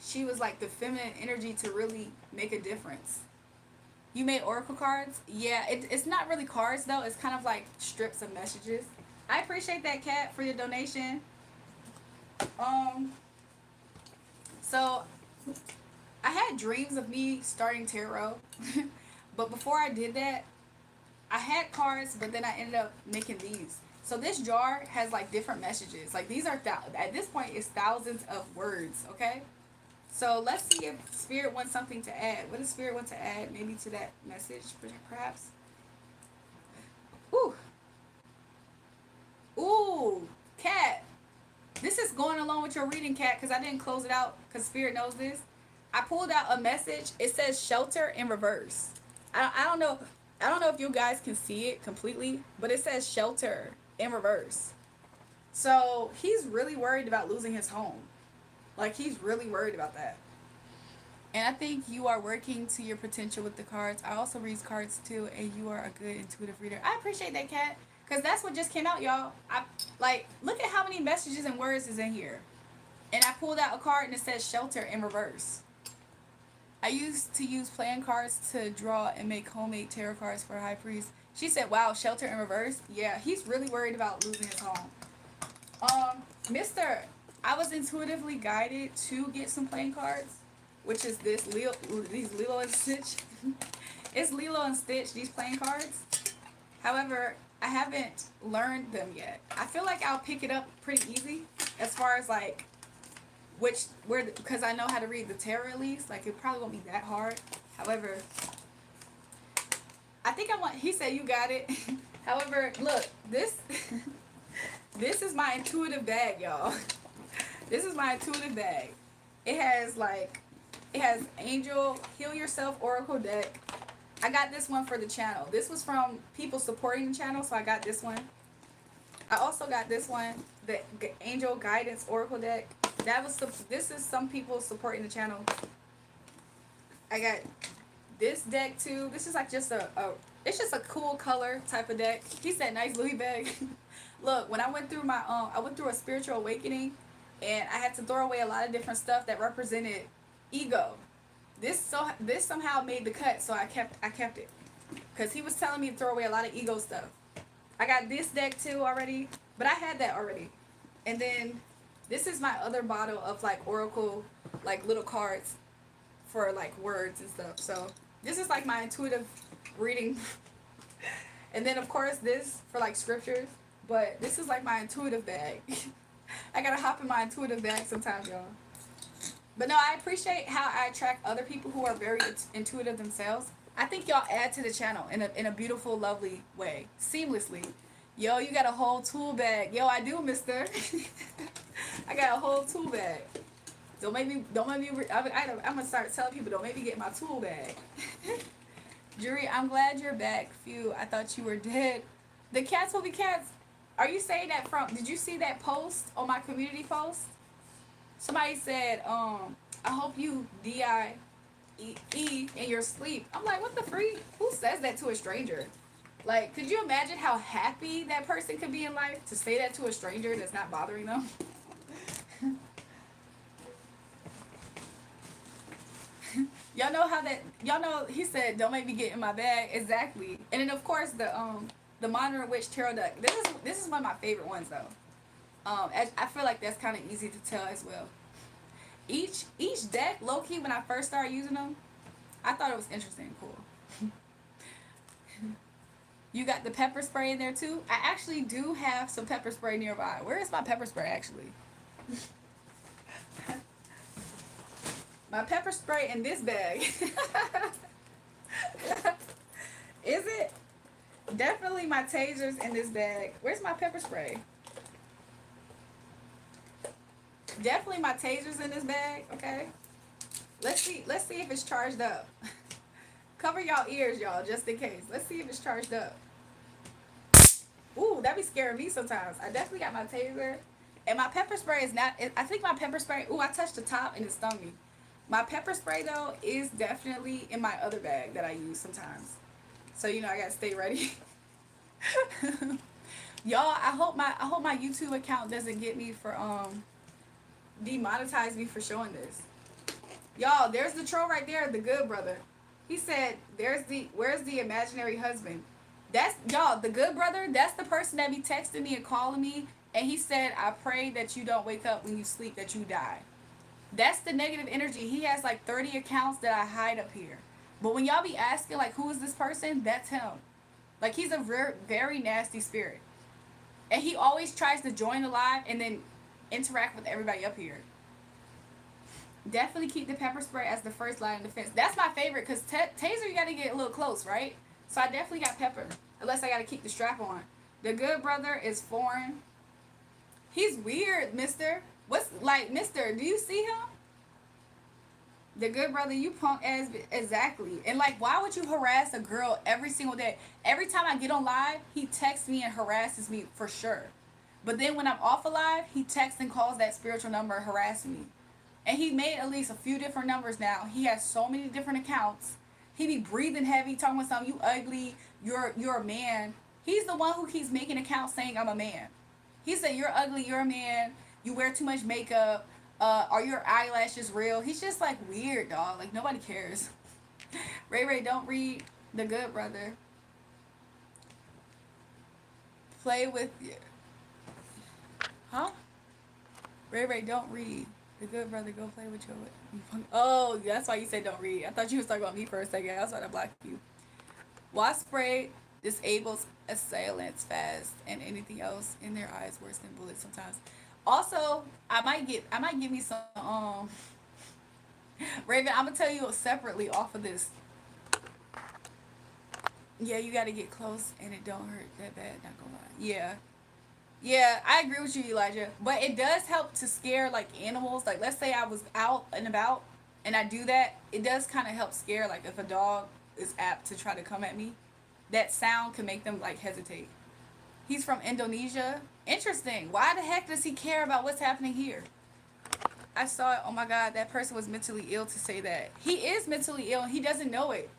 she was the feminine energy to really make a difference. You made oracle cards? Yeah, it's not really cards though. It's kind of strips of messages. I appreciate that, Kat, for your donation. Um, so I had dreams of me starting tarot, but before I did that, I had cards, but then I ended up making these. So this jar has like different messages. Like these are at this point it's thousands of words. Okay, so let's see if Spirit wants something to add. What does Spirit want to add? Maybe to that message, perhaps. Ooh, ooh, Cat. This is going along with your reading, Cat, because I didn't close it out because Spirit knows this. I pulled out a message. It says shelter in reverse. I don't know. I don't know if you guys can see it completely, but it says shelter in reverse. So he's really worried about losing his home. Like he's really worried about that. And I think you are working to your potential with the cards. I also read cards too, and you are a good intuitive reader. I appreciate that, Cat, because that's what just came out, y'all. I like look at how many messages and words is in here. And I pulled out a card and it says shelter in reverse. I used to use playing cards to draw and make homemade tarot cards for High Priest. She said, wow, shelter in reverse? Yeah, he's really worried about losing his home. Mister, I was intuitively guided to get some playing cards, which is these Lilo and Stitch. It's Lilo and Stitch, these playing cards. However, I haven't learned them yet. I feel like I'll pick it up pretty easy as far as like because I know how to read the tarot at least. Like it probably won't be that hard. However, I think he said you got it. However, look, this this is my intuitive bag, y'all. This is my intuitive bag. It has Angel Heal Yourself Oracle deck. I got this one for the channel. This was from people supporting the channel, so I got this one. I also got this one, the Angel Guidance Oracle deck. This is some people supporting the channel. I got this deck too. This is like just it's just a cool color type of deck. He said nice Louis bag. Look, when I went through I went through a spiritual awakening, and I had to throw away a lot of different stuff that represented ego. This somehow made the cut, so I kept it, because he was telling me to throw away a lot of ego stuff. I got this deck too already, but I had that already. And then this is my other bottle of like oracle, like little cards for like words and stuff. So this is like my intuitive reading. And then of course this for like scriptures, but this is like my intuitive bag. I gotta hop in my intuitive bag sometimes, y'all. But no, I appreciate how I attract other people who are very intuitive themselves. I think y'all add to the channel in a beautiful, lovely way, seamlessly. Yo, you got a whole tool bag. Yo, I do, mister. I got a whole tool bag. Don't make me, I'm going to start telling people, don't make me get my tool bag. Jury, I'm glad you're back. Phew, I thought you were dead. The cats will be cats. Are you saying that did you see that post on my community post? Somebody said, I hope you D-I in your sleep. I'm like, what the freak? Who says that to a stranger? Like, could you imagine how happy that person could be in life to say that to a stranger that's not bothering them? y'all know he said, don't make me get in my bag. Exactly. And then of course the Modern Witch Tarot deck. This is one of my favorite ones though. I feel like that's kind of easy to tell as well. Each deck, low-key, when I first started using them, I thought it was interesting and cool. You got the pepper spray in there too. I actually do have some pepper spray nearby. Where is my pepper spray actually? My pepper spray in this bag. Is it? Definitely my tasers in this bag. Where's my pepper spray? Definitely my tasers in this bag, okay? Let's see if it's charged up. Cover y'all ears, y'all, just in case. Let's see if it's charged up. Ooh, that be scaring me sometimes. I definitely got my taser. And my pepper spray is not, I think my pepper spray, ooh, I touched the top and it stung me. My pepper spray, though, is definitely in my other bag that I use sometimes. So, you know, I gotta stay ready. Y'all, I hope my YouTube account doesn't get me for, demonetize me for showing this. Y'all, there's the troll right there, the good brother. He said, where's the imaginary husband? That's, y'all, the good brother, that's the person that be texting me and calling me And he said, I pray that you don't wake up when you sleep, that you die. That's the negative energy. He has like 30 accounts that I hide up here. But when y'all be asking, like, who is this person? That's him. Like, he's a very nasty spirit. And he always tries to join the live and then interact with everybody up here. Definitely keep the pepper spray as the first line of defense. That's my favorite because taser, you got to get a little close, right? So I definitely got pepper. Unless I got to keep the strap on. The good brother is foreign. He's weird, mister. What's, like, mister, do you see him? The good brother, you punk ass. Exactly. And, like, why would you harass a girl every single day? Every time I get on live, he texts me and harasses me for sure. But then when I'm off alive, he texts and calls that spiritual number harassing me. And he made at least a few different numbers now. He has so many different accounts. He be breathing heavy, talking about something, you ugly, you're a man. He's the one who keeps making accounts saying I'm a man. He said, you're ugly, you're a man, you wear too much makeup, are your eyelashes real? He's just like weird, dog. Like, nobody cares. Ray Ray, don't read the good brother. Play with you. Huh? Ray Ray, don't read. The good brother, go play with your... Oh, that's why you said don't read. I thought you was talking about me for a second. That's why I blocked you. Wasp spray disables assailants fast, and anything else in their eyes worse than bullets sometimes. Also, I might give me some Raven, I'm gonna tell you separately off of this. Yeah, you gotta get close and it don't hurt that bad, not gonna lie. Yeah. Yeah, I agree with you, Elijah. But it does help to scare like animals. Like, let's say I was out and about and I do that, it does kind of help scare, like, if a dog is apt to try to come at me, that sound can make them like hesitate. He's from Indonesia. Interesting. Why the heck does he care about what's happening here? I saw it. Oh my God, that person was mentally ill to say that. He is mentally ill and he doesn't know it.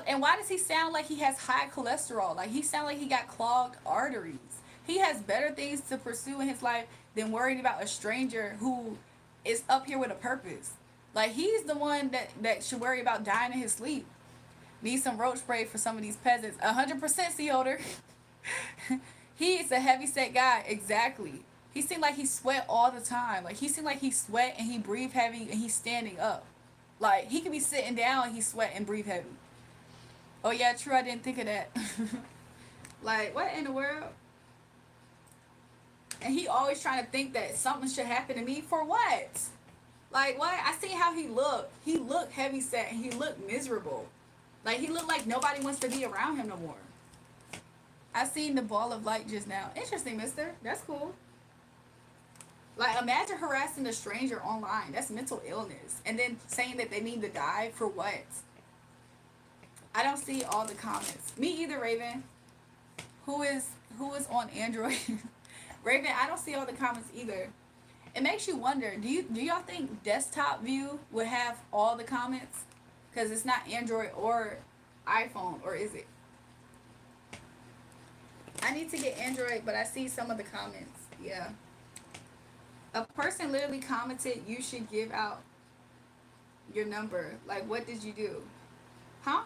And why does he sound like he has high cholesterol? Like, he sound like he got clogged arteries. He has better things to pursue in his life than worrying about a stranger who is up here with a purpose. Like, he's the one that should worry about dying in his sleep. Need some roach spray for some of these peasants. 100% sea odor. He's a heavy set guy. Exactly. He seemed like he sweat all the time. Like, he seemed like he sweat and he breathe heavy and he's standing up. Like, he could be sitting down and he sweat and breathe heavy. Oh yeah, true, I didn't think of that. Like, what in the world? And he always trying to think that something should happen to me. For what? Like, what? I see how he looked. He looked heavy set and he looked miserable. Like, he looked like nobody wants to be around him no more. I seen the ball of light just now. Interesting, mister. That's cool. Like, imagine harassing a stranger online. That's mental illness. And then saying that they need to die for what? I don't see all the comments. Me either, Raven. Who is on Android? Raven, I don't see all the comments either. It makes you wonder, do y'all think desktop view would have all the comments? Because it's not Android or iPhone, or is it? I need to get Android, but I see some of the comments. Yeah. A person literally commented, you should give out your number. Like, what did you do? Huh?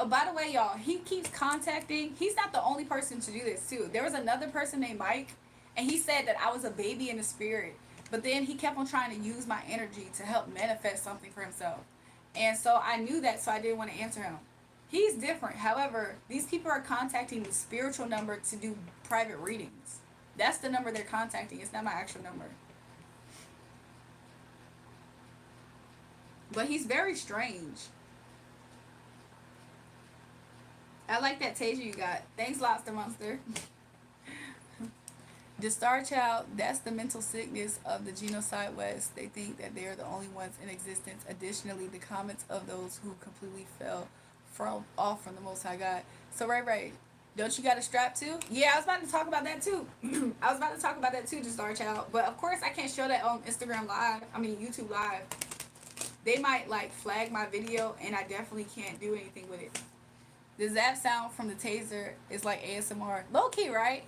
By the way, y'all, he keeps contacting. He's not the only person to do this, too. There was another person named Mike, and he said that I was a baby in the spirit. But then he kept on trying to use my energy to help manifest something for himself. And so I knew that, so I didn't want to answer him. He's different. However, these people are contacting the spiritual number to do private readings. That's the number they're contacting. It's not my actual number. But he's very strange. I like that taser you got. Thanks, Lobster Monster. The Star Child, that's the mental sickness of the Genocide West. They think that they are the only ones in existence. Additionally, the comments of those who completely fell off from the Most High God. So, right. Don't you got a strap too? Yeah, I was about to talk about that too. The Star Child. But of course, I can't show that on Instagram Live. I mean, YouTube Live. They might, like, flag my video, and I definitely can't do anything with it. The zap sound from the taser is like ASMR. Low key, right?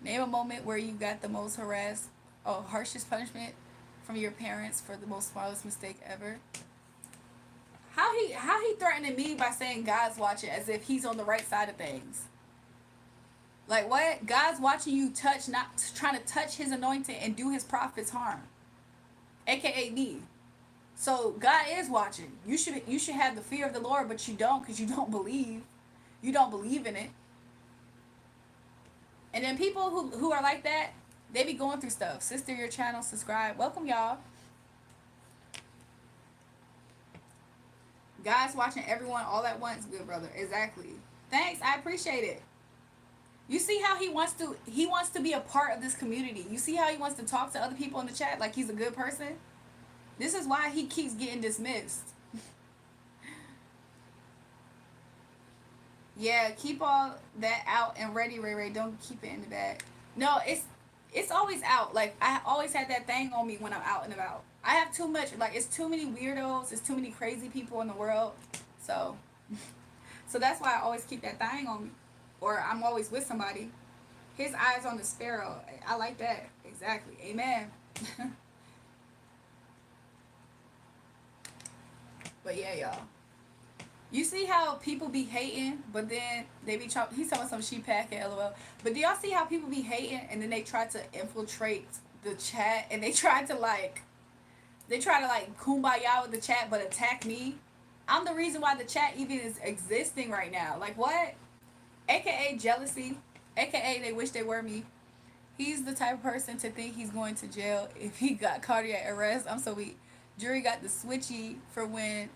Name a moment where you got the most harshest punishment from your parents for the most smallest mistake ever. How he threatening me by saying God's watching as if he's on the right side of things. Like what? God's watching you touch, not trying to touch his anointing and do his prophets harm, aka me. So God is watching. You should have the fear of the Lord, but you don't because you don't believe. You don't believe in it. And then people who are like that, they be going through stuff. Sister, your channel, subscribe. Welcome y'all. God's watching everyone all at once, good brother. Exactly. Thanks, I appreciate it. You see how he wants to be a part of this community. You see how he wants to talk to other people in the chat like he's a good person? This is why he keeps getting dismissed. Yeah, keep all that out and ready, Ray Ray. Don't keep it in the bag. No, it's always out. Like I always had that thing on me when I'm out and about. I have too much. Like it's too many weirdos. It's too many crazy people in the world. So, so that's why I always keep that thing on me, or I'm always with somebody. His eyes on the sparrow. I like that. Exactly. Amen. But yeah, y'all. You see how people be hating, but then they be trying. He's talking about some sheep packet, lol. But do y'all see how people be hating, and then they try to infiltrate the chat, and they try to like kumbaya with the chat, but attack me. I'm the reason why the chat even is existing right now. Like what? AKA jealousy. AKA they wish they were me. He's the type of person to think he's going to jail if he got cardiac arrest. I'm so weak. Jury got the switchy for when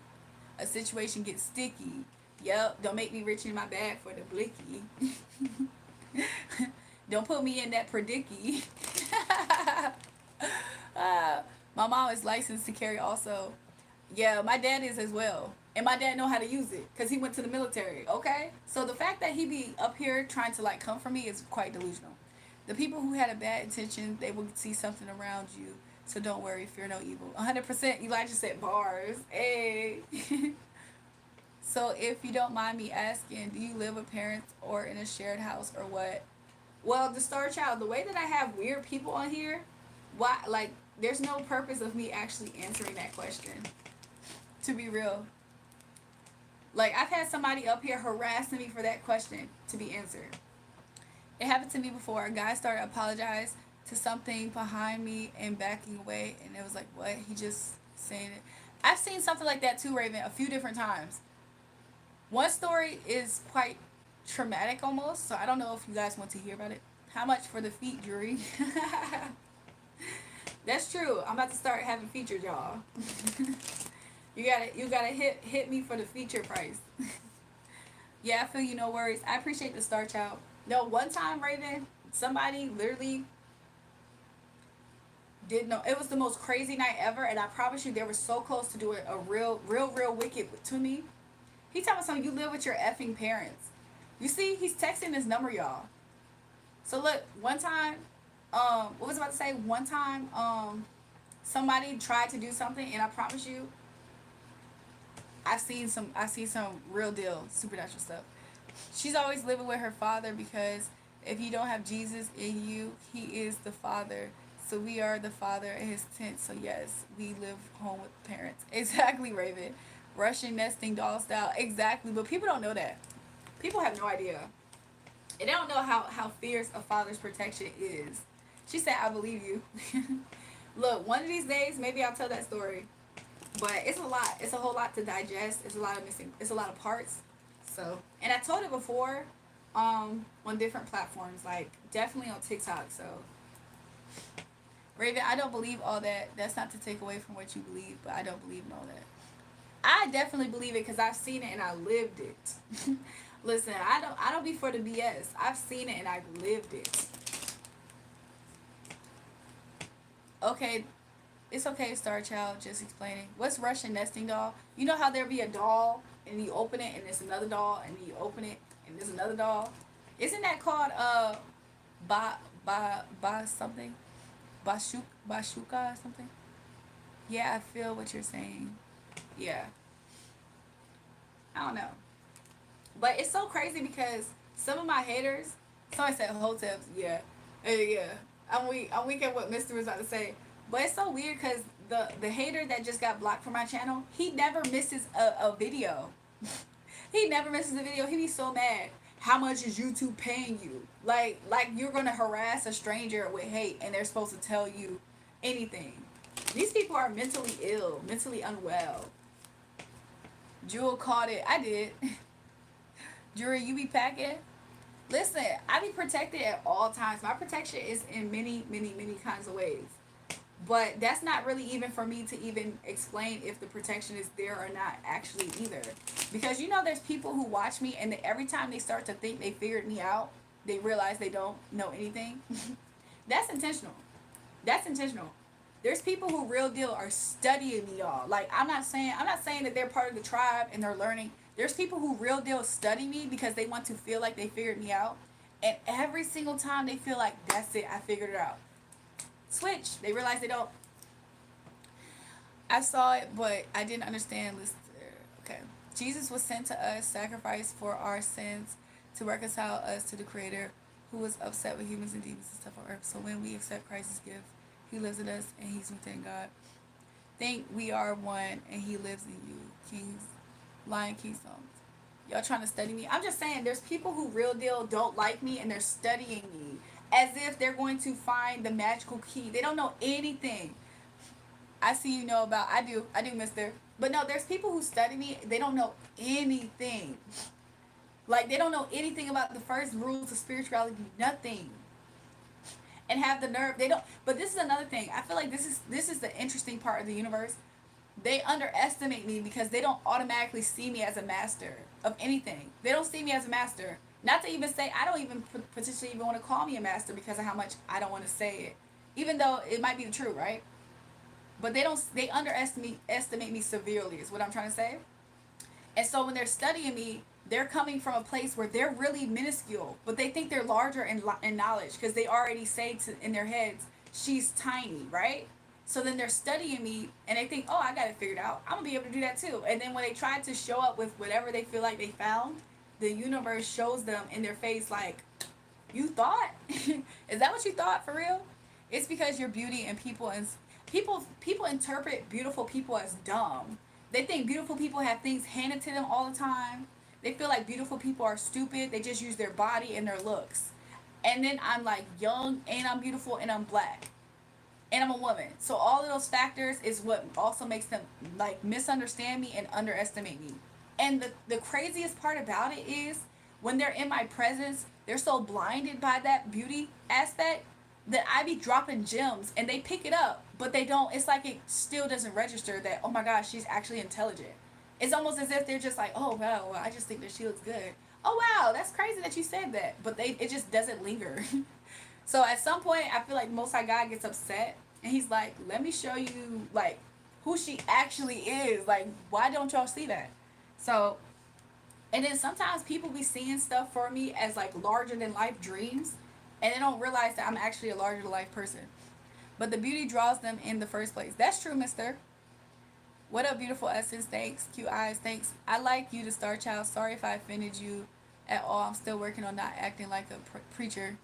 a situation gets sticky. Yep, don't make me rich in my bag for the blicky. Don't put me in that predicky. My mom is licensed to carry also. Yeah, my dad is as well. And my dad know how to use it because he went to the military, okay? So the fact that he be up here trying to like come for me is quite delusional. The people who had a bad intention, they will see something around you. So don't worry, fear no evil. 100% Elijah said bars. Hey. So if you don't mind me asking, do you live with parents or in a shared house or what? Well, the star child, the way that I have weird people on here, why like there's no purpose of me actually answering that question. To be real. Like I've had somebody up here harassing me for that question to be answered. It happened to me before. A guy started apologize to something behind me and backing away, and it was like, what? He just saying it. I've seen something like that too, Raven, a few different times. One story is quite traumatic almost, so I don't know if you guys want to hear about it. How much for the feet, jury? That's true. I'm about to start having features, y'all. You gotta hit me for the feature price. Yeah, I feel you. No worries. I appreciate the star child. No, one time, Raven, somebody literally did no. It was the most crazy night ever, and I promise you, they were so close to doing a real wicked to me. He talking about something. You live with your effing parents. You see, he's texting this number, y'all. So look, one time, what was I about to say? One time, somebody tried to do something, and I promise you, I see some real deal supernatural stuff. She's always living with her father because if you don't have Jesus in you, he is the father. So we are the father in his tent. So yes, we live home with parents. Exactly, Raven. Russian nesting doll style. Exactly. But people don't know that. People have no idea. And they don't know how fierce a father's protection is. She said, I believe you. Look, one of these days, maybe I'll tell that story. But it's a lot. It's a whole lot to digest. It's a lot of missing. It's a lot of parts. So, and I told it before, on different platforms, like definitely on TikTok. So, Raven, I don't believe all that. That's not to take away from what you believe, but I don't believe in all that. I definitely believe it because I've seen it and I lived it. Listen, I don't be for the BS. I've seen it and I've lived it. Okay, it's okay, Star Child. Just explaining. What's Russian nesting doll? You know how there be a doll and you open it and there's another doll and you open it and there's another doll. Isn't that called ba something? Bashuka or something? Yeah, I feel what you're saying. Yeah, I don't know, but it's so crazy because some of my haters. Somebody said hotels. Yeah, yeah. I'm weak at what Mister was about to say, but it's so weird because the hater that just got blocked from my channel, he never misses a video. He never misses a video. He be so mad. How much is YouTube paying you? Like you're gonna harass a stranger with hate and they're supposed to tell you anything. These people are mentally ill, mentally unwell. Jewel caught it. I did. Jury, you be packing? Listen, I be protected at all times. My protection is in many, many, many kinds of ways. But that's not really even for me to even explain if the protection is there or not actually either. Because you know there's people who watch me and every time they start to think they figured me out, they realize they don't know anything. That's intentional. That's intentional. There's people who real deal are studying me, y'all. Like I'm not saying that they're part of the tribe and they're learning. There's people who real deal study me because they want to feel like they figured me out. And every single time they feel like that's it, I figured it out. Switch. They realize they don't. I saw it, but I didn't understand. Okay. Jesus was sent to us, sacrificed for our sins to reconcile us to the Creator who was upset with humans and demons and stuff on earth. So when we accept Christ's gift, He lives in us and He's within God. Think we are one and He lives in you. Kings, Lion King songs. Y'all trying to study me? I'm just saying there's people who real deal don't like me and they're studying me as if they're going to find the magical key. They don't know anything. I see you know about. I do, mister. But no, there's people who study me. They don't know anything. Like they don't know anything about the first rules of spirituality. Nothing. And have the nerve. They don't. But this is another thing. I feel like this is the interesting part of the universe. They underestimate me because they don't automatically see me as a master of anything. They don't see me as a master. Not to even say I don't even potentially even want to call me a master because of how much I don't want to say it, even though it might be the truth, right? But they underestimate me severely is what I'm trying to say. And so when they're studying me, they're coming from a place where they're really minuscule, but they think they're larger in knowledge because they already say in their heads she's tiny, right? So then they're studying me and they think, oh, I got it figured out. I'm gonna be able to do that too. And then when they try to show up with whatever they feel like they found, the universe shows them in their face like, you thought? Is that what you thought for real? It's because your beauty and people interpret beautiful people as dumb. They think beautiful people have things handed to them all the time. They feel like beautiful people are stupid. They just use their body and their looks. And then I'm like young and I'm beautiful and I'm black. And I'm a woman. So all of those factors is what also makes them like misunderstand me and underestimate me. And the craziest part about it is when they're in my presence, they're so blinded by that beauty aspect that I be dropping gems and they pick it up, but they don't. It's like it still doesn't register that, oh my gosh, she's actually intelligent. It's almost as if they're just like, oh wow, well, I just think that she looks good. Oh wow, that's crazy that you said that. But it just doesn't linger. So at some point, I feel like Most High God gets upset and he's like, let me show you like who she actually is. Like, why don't y'all see that? So, and then sometimes people be seeing stuff for me as like larger than life dreams, and they don't realize that I'm actually a larger than life person. But the beauty draws them in the first place. That's true, mister. What up, beautiful essence? Thanks. Cute eyes. Thanks. I like you, the star child. Sorry if I offended you at all. I'm still working on not acting like a preacher.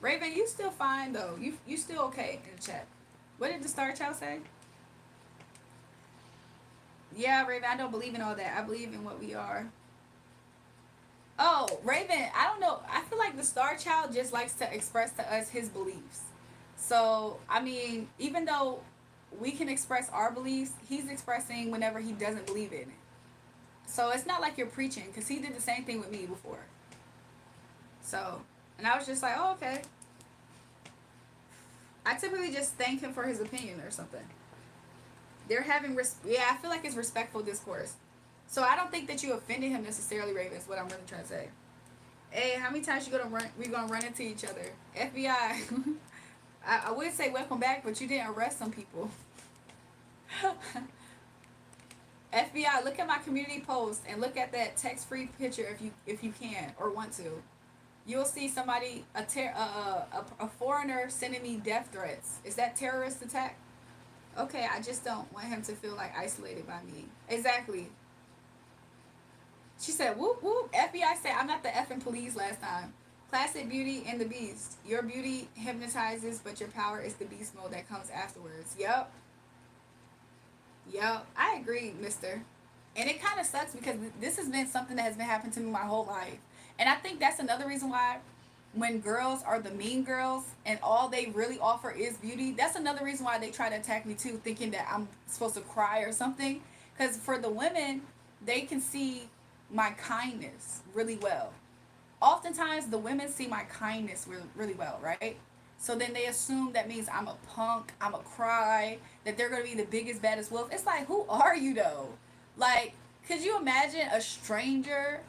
Raven, you still fine though. You still okay in the chat. What did the star child say? Yeah, Raven, I don't believe in all that. I believe in what we are. Oh, Raven, I don't know. I feel like the star child just likes to express to us his beliefs. So, I mean, even though we can express our beliefs, he's expressing whenever he doesn't believe in it. So, it's not like you're preaching because he did the same thing with me before. So, and I was just like, oh, okay. I typically just thank him for his opinion or something. They're having, yeah, I feel like it's respectful discourse. So I don't think that you offended him necessarily, Raven, is what I'm really trying to say. Hey, how many times we gonna run into each other? FBI. I would say welcome back, but you didn't arrest some people. FBI, look at my community post and look at that text-free picture if you can or want to. You'll see somebody a foreigner sending me death threats. Is that terrorist attack? Okay, I just don't want him to feel like isolated by me. Exactly. She said, whoop, whoop. FBI said, I'm not the effing police last time. Classic Beauty and the Beast. Your beauty hypnotizes, but your power is the beast mode that comes afterwards. Yep. I agree, mister. And it kind of sucks because this has been something that has been happening to me my whole life. And I think that's another reason why when girls are the mean girls and all they really offer is beauty, that's another reason why they try to attack me too, thinking that I'm supposed to cry or something. Because for the women, they can see my kindness really well. Oftentimes, the women see my kindness really, really well, right? So then they assume that means I'm a punk, I'm a cry, that they're gonna be the biggest, baddest wolf. It's like, who are you though? Like, could you imagine a stranger?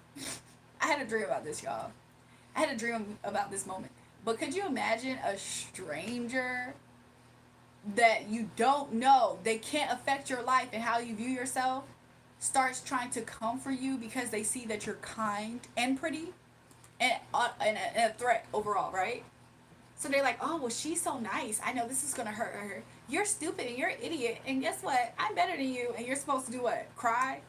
I had a dream about this, y'all. I had a dream about this moment. But could you imagine a stranger that you don't know, they can't affect your life and how you view yourself, starts trying to come for you because they see that you're kind and pretty and a threat overall, right? So they're like, oh, well, she's so nice. I know this is going to hurt her. You're stupid and you're an idiot. And guess what? I'm better than you. And you're supposed to do what? Cry?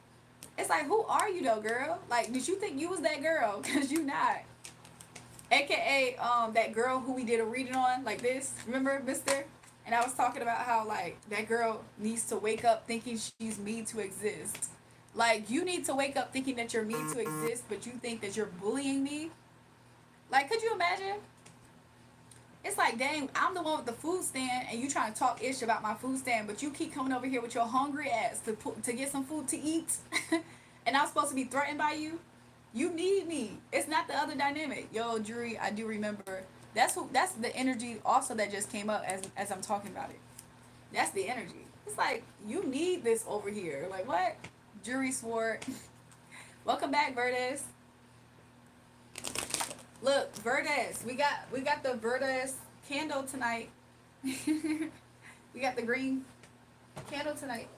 It's like, who are you though, girl? Like, did you think you was that girl? Because you not. AKA that girl who we did a reading on like this. Remember, mister? And I was talking about how, like, that girl needs to wake up thinking she's made to exist. Like, you need to wake up thinking that you're made to exist, but you think that you're bullying me. Like, could you imagine? It's like, dang, I'm the one with the food stand, and you trying to talk ish about my food stand, but you keep coming over here with your hungry ass to get some food to eat, and I'm supposed to be threatened by you. You need me. It's not the other dynamic. Yo, Drury, I do remember. That's the energy also that just came up as I'm talking about it. That's the energy. It's like, you need this over here. Like, what? Jury swore. Welcome back, Verdes. Look, Verdes. We got the Verdes candle tonight. We got the green candle tonight.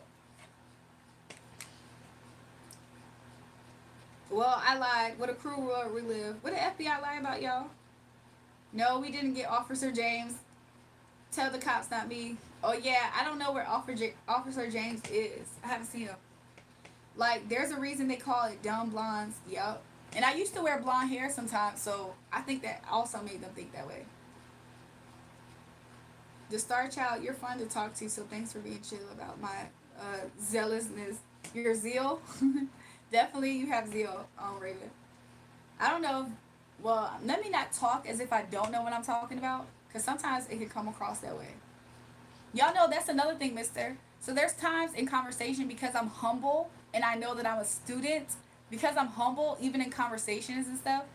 Well, I lied. What a cruel world we live. What did FBI lie about, y'all? No, we didn't get Officer James. Tell the cops, not me. Oh yeah, I don't know where Officer James is. I haven't seen him. Like, there's a reason they call it dumb blondes. Yup. And I used to wear blonde hair sometimes, so I think that also made them think that way. The Star Child, you're fun to talk to, so thanks for being chill about my zealousness. Your zeal? Definitely you have zeal, Raven. I don't know. Well, let me not talk as if I don't know what I'm talking about, because sometimes it can come across that way. Y'all know that's another thing, mister. So there's times in conversation, because I'm humble and I know that I'm a student, because I'm humble, even in conversations and stuff,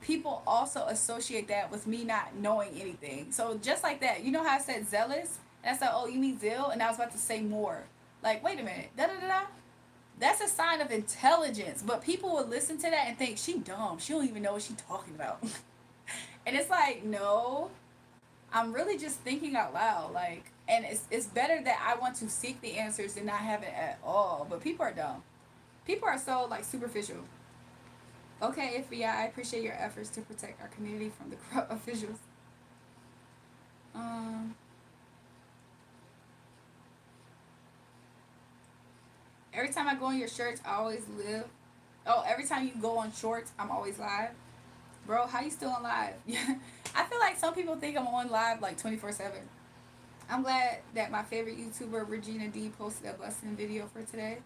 people also associate that with me not knowing anything. So just like that, you know how I said zealous? And I said, oh, you mean zeal? And I was about to say more. Like, wait a minute. Da da da da. That's a sign of intelligence. But people would listen to that and think, she dumb. She don't even know what she's talking about. And it's like, no, I'm really just thinking out loud. Like, and it's better that I want to seek the answers than not have it at all. But people are dumb. People are so, like, superficial. Okay, FBI, I appreciate your efforts to protect our community from the corrupt officials. Um, every time I go on your shirts, I always live. Oh, every time you go on shorts, I'm always live. Bro, how you still on live? I feel like some people think I'm on live like 24/7. I'm glad that my favorite YouTuber, Regina D, posted a busting video for today.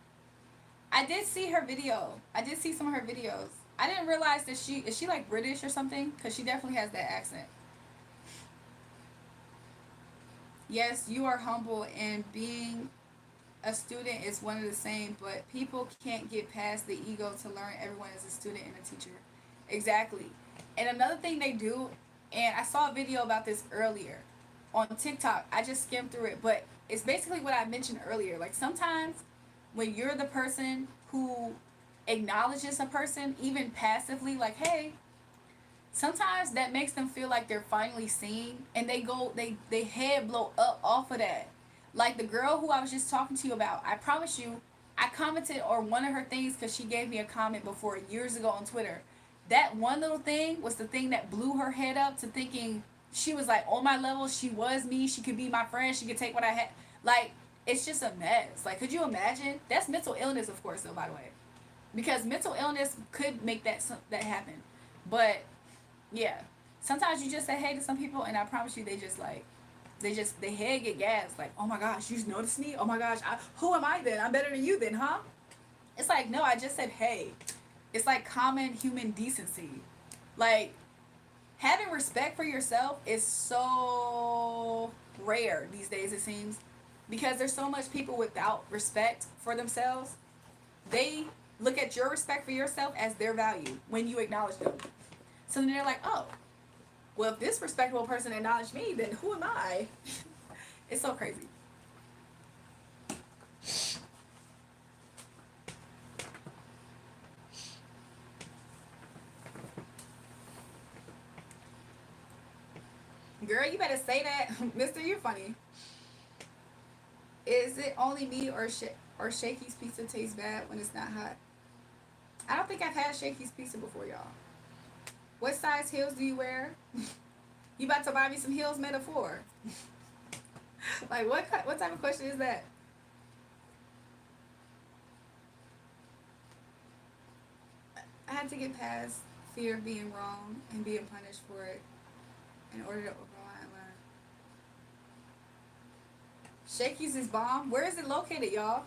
I did see her video. I did see some of her videos. I didn't realize that she like British or something? Because she definitely has that accent. Yes, you are humble, and being a student is one of the same, but people can't get past the ego to learn everyone is a student and a teacher. Exactly. And another thing they do, and I saw a video about this earlier on TikTok. I just skimmed through it, but it's basically what I mentioned earlier. Like, sometimes when you're the person who acknowledges a person, even passively, like, hey, sometimes that makes them feel like they're finally seen, and they head blow up off of that. Like the girl who I was just talking to you about, I promise you, I commented on one of her things because she gave me a comment before years ago on Twitter. That one little thing was the thing that blew her head up to thinking she was like on my level. She was me. She could be my friend. She could take what I had. Like, it's just a mess. Like, could you imagine? That's mental illness, of course, though, by the way, because mental illness could make that happen. But yeah, sometimes you just say hey to some people, and I promise you, they just like they head get gas. Like, oh my gosh, you noticed me? Oh my gosh, who am I then? I'm better than you then, huh? It's like, no, I just said hey. It's like common human decency. Like, having respect for yourself is so rare these days, it seems, because there's so much people without respect for themselves. They look at your respect for yourself as their value when you acknowledge them. So then they're like, oh, well, if this respectable person acknowledged me, then who am I? It's so crazy. Girl, you better say that. Mister, you're funny. Is it only me or Shakey's pizza tastes bad when it's not hot? I don't think I've had Shakey's pizza before, y'all. What size heels do you wear? You about to buy me some heels metaphor? Like, what type of question is that? I had to get past fear of being wrong and being punished for it in order to overall learn. Shakey's is bomb. Where is it located, y'all?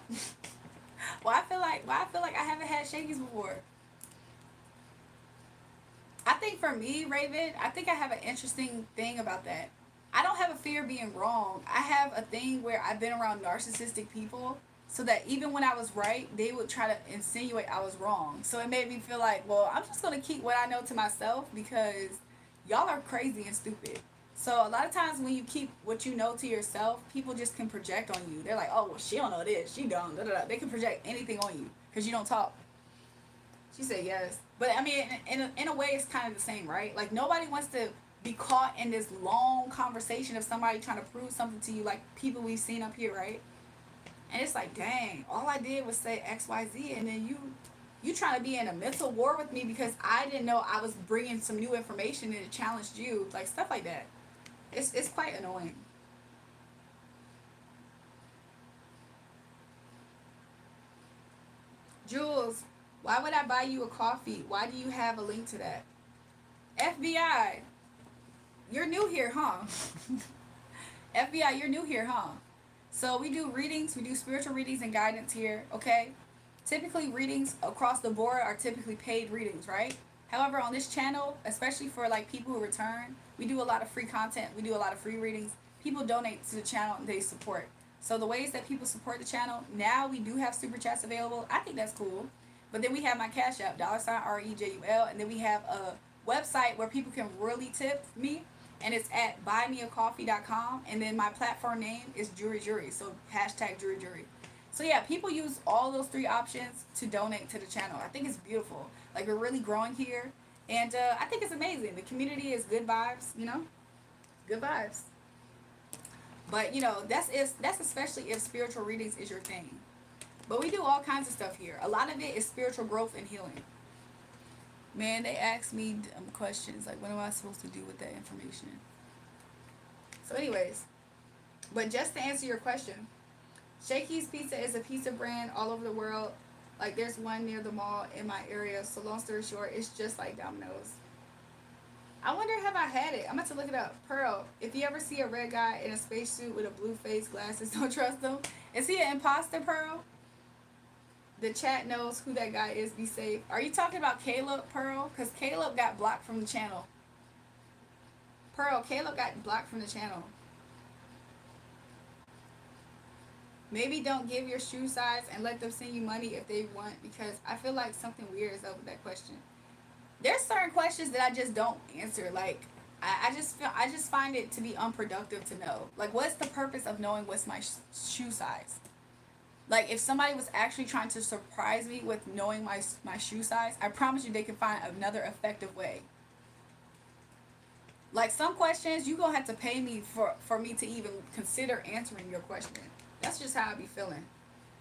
Why I feel like I haven't had Shakey's before. I think for me, Raven, I think I have an interesting thing about that. I don't have a fear of being wrong. I have a thing where I've been around narcissistic people, so that even when I was right, they would try to insinuate I was wrong. So it made me feel like, well, I'm just going to keep what I know to myself because y'all are crazy and stupid. So a lot of times when you keep what you know to yourself, people just can project on you. They're like, oh, well, she don't know this. She don't. Da, da, da. They can project anything on you because you don't talk. She said yes. But I mean, in a way, it's kind of the same, right? Like, nobody wants to be caught in this long conversation of somebody trying to prove something to you, like people we've seen up here, right? And it's like, dang, all I did was say XYZ, and then you trying to be in a mental war with me because I didn't know I was bringing some new information and it challenged you, like stuff like that. It's quite annoying. Jules, why would I buy you a coffee? Why do you have a link to that? FBI, you're new here, huh? FBI, you're new here, huh? So we do readings, we do spiritual readings and guidance here, okay? Typically, readings across the board are typically paid readings, right? However, on this channel, especially for like people who return, we do a lot of free content. We do a lot of free readings. People donate to the channel and they support. So the ways that people support the channel, now we do have super chats available. I think that's cool. But then we have my Cash App, $REJUL, and then we have a website where people can really tip me, and it's at buymeacoffee.com, and then my platform name is Jury Jury, so hashtag Jury Jury. So yeah, people use all those three options to donate to the channel. I think it's beautiful. Like, we're really growing here, and I think it's amazing. The community is good vibes, good vibes. But that's especially if spiritual readings is your thing. But we do all kinds of stuff here. A lot of it is spiritual growth and healing. Man, they ask me questions like, what am I supposed to do with that information? So, anyways, but just to answer your question, Shakey's Pizza is a pizza brand all over the world. Like, there's one near the mall in my area. So, long story short, it's just like Domino's. I wonder, have I had it? I'm about to look it up. Pearl, if you ever see a red guy in a spacesuit with a blue face, glasses, don't trust him. Is he an imposter, Pearl? The chat knows who that guy is. Be safe. Are you talking about Caleb, Pearl? Because Caleb got blocked from the channel. Pearl, Caleb got blocked from the channel. Maybe don't give your shoe size and let them send you money if they want, because I feel like something weird is up with that question. There's certain questions that I just don't answer. Like, I just find it to be unproductive to know. Like, what's the purpose of knowing what's my shoe size? Like, if somebody was actually trying to surprise me with knowing my shoe size, I promise you they can find another effective way. Like, some questions, you gonna have to pay me for me to even consider answering your question. That's just how I be feeling.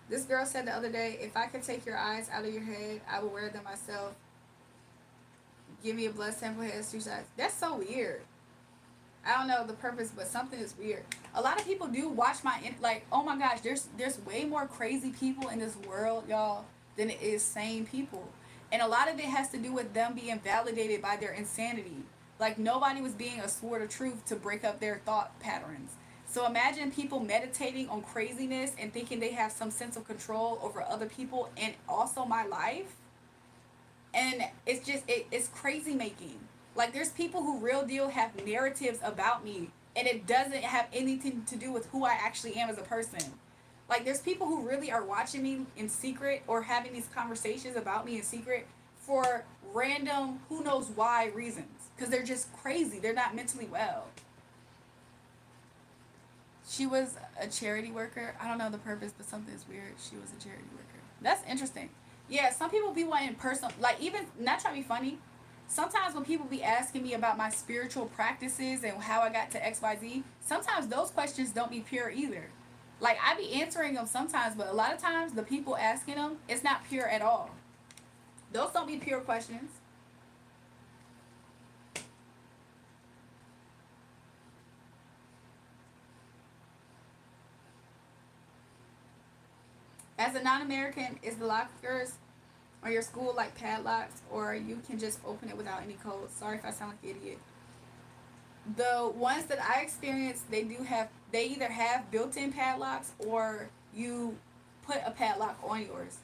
This girl said the other day, if I could take your eyes out of your head, I would wear them myself. Give me a blood sample, head, shoe size. That's so weird. I don't know the purpose, but something is weird. A lot of people do watch like, oh my gosh, there's way more crazy people in this world, y'all, than it is sane people. And a lot of it has to do with them being validated by their insanity. Like, nobody was being a sword of truth to break up their thought patterns. So imagine people meditating on craziness and thinking they have some sense of control over other people and also my life. And it's just, it's crazy making. Like, there's people who real deal have narratives about me, and it doesn't have anything to do with who I actually am as a person. Like, there's people who really are watching me in secret or having these conversations about me in secret for random, who knows why reasons. Because they're just crazy. They're not mentally well. She was a charity worker. I don't know the purpose, but something is weird. She was a charity worker. That's interesting. Yeah, some people be wanting personal, like, even, not trying to be funny, sometimes when people be asking me about my spiritual practices and how I got to XYZ, sometimes those questions don't be pure either. Like, I be answering them sometimes, but a lot of times the people asking them, it's not pure at all. Those don't be pure questions. As a non-American, is the lockers or your school like padlocks, or you can just open it without any code? Sorry if I sound like an idiot. The ones that I experienced, they either have built-in padlocks or you put a padlock on yours.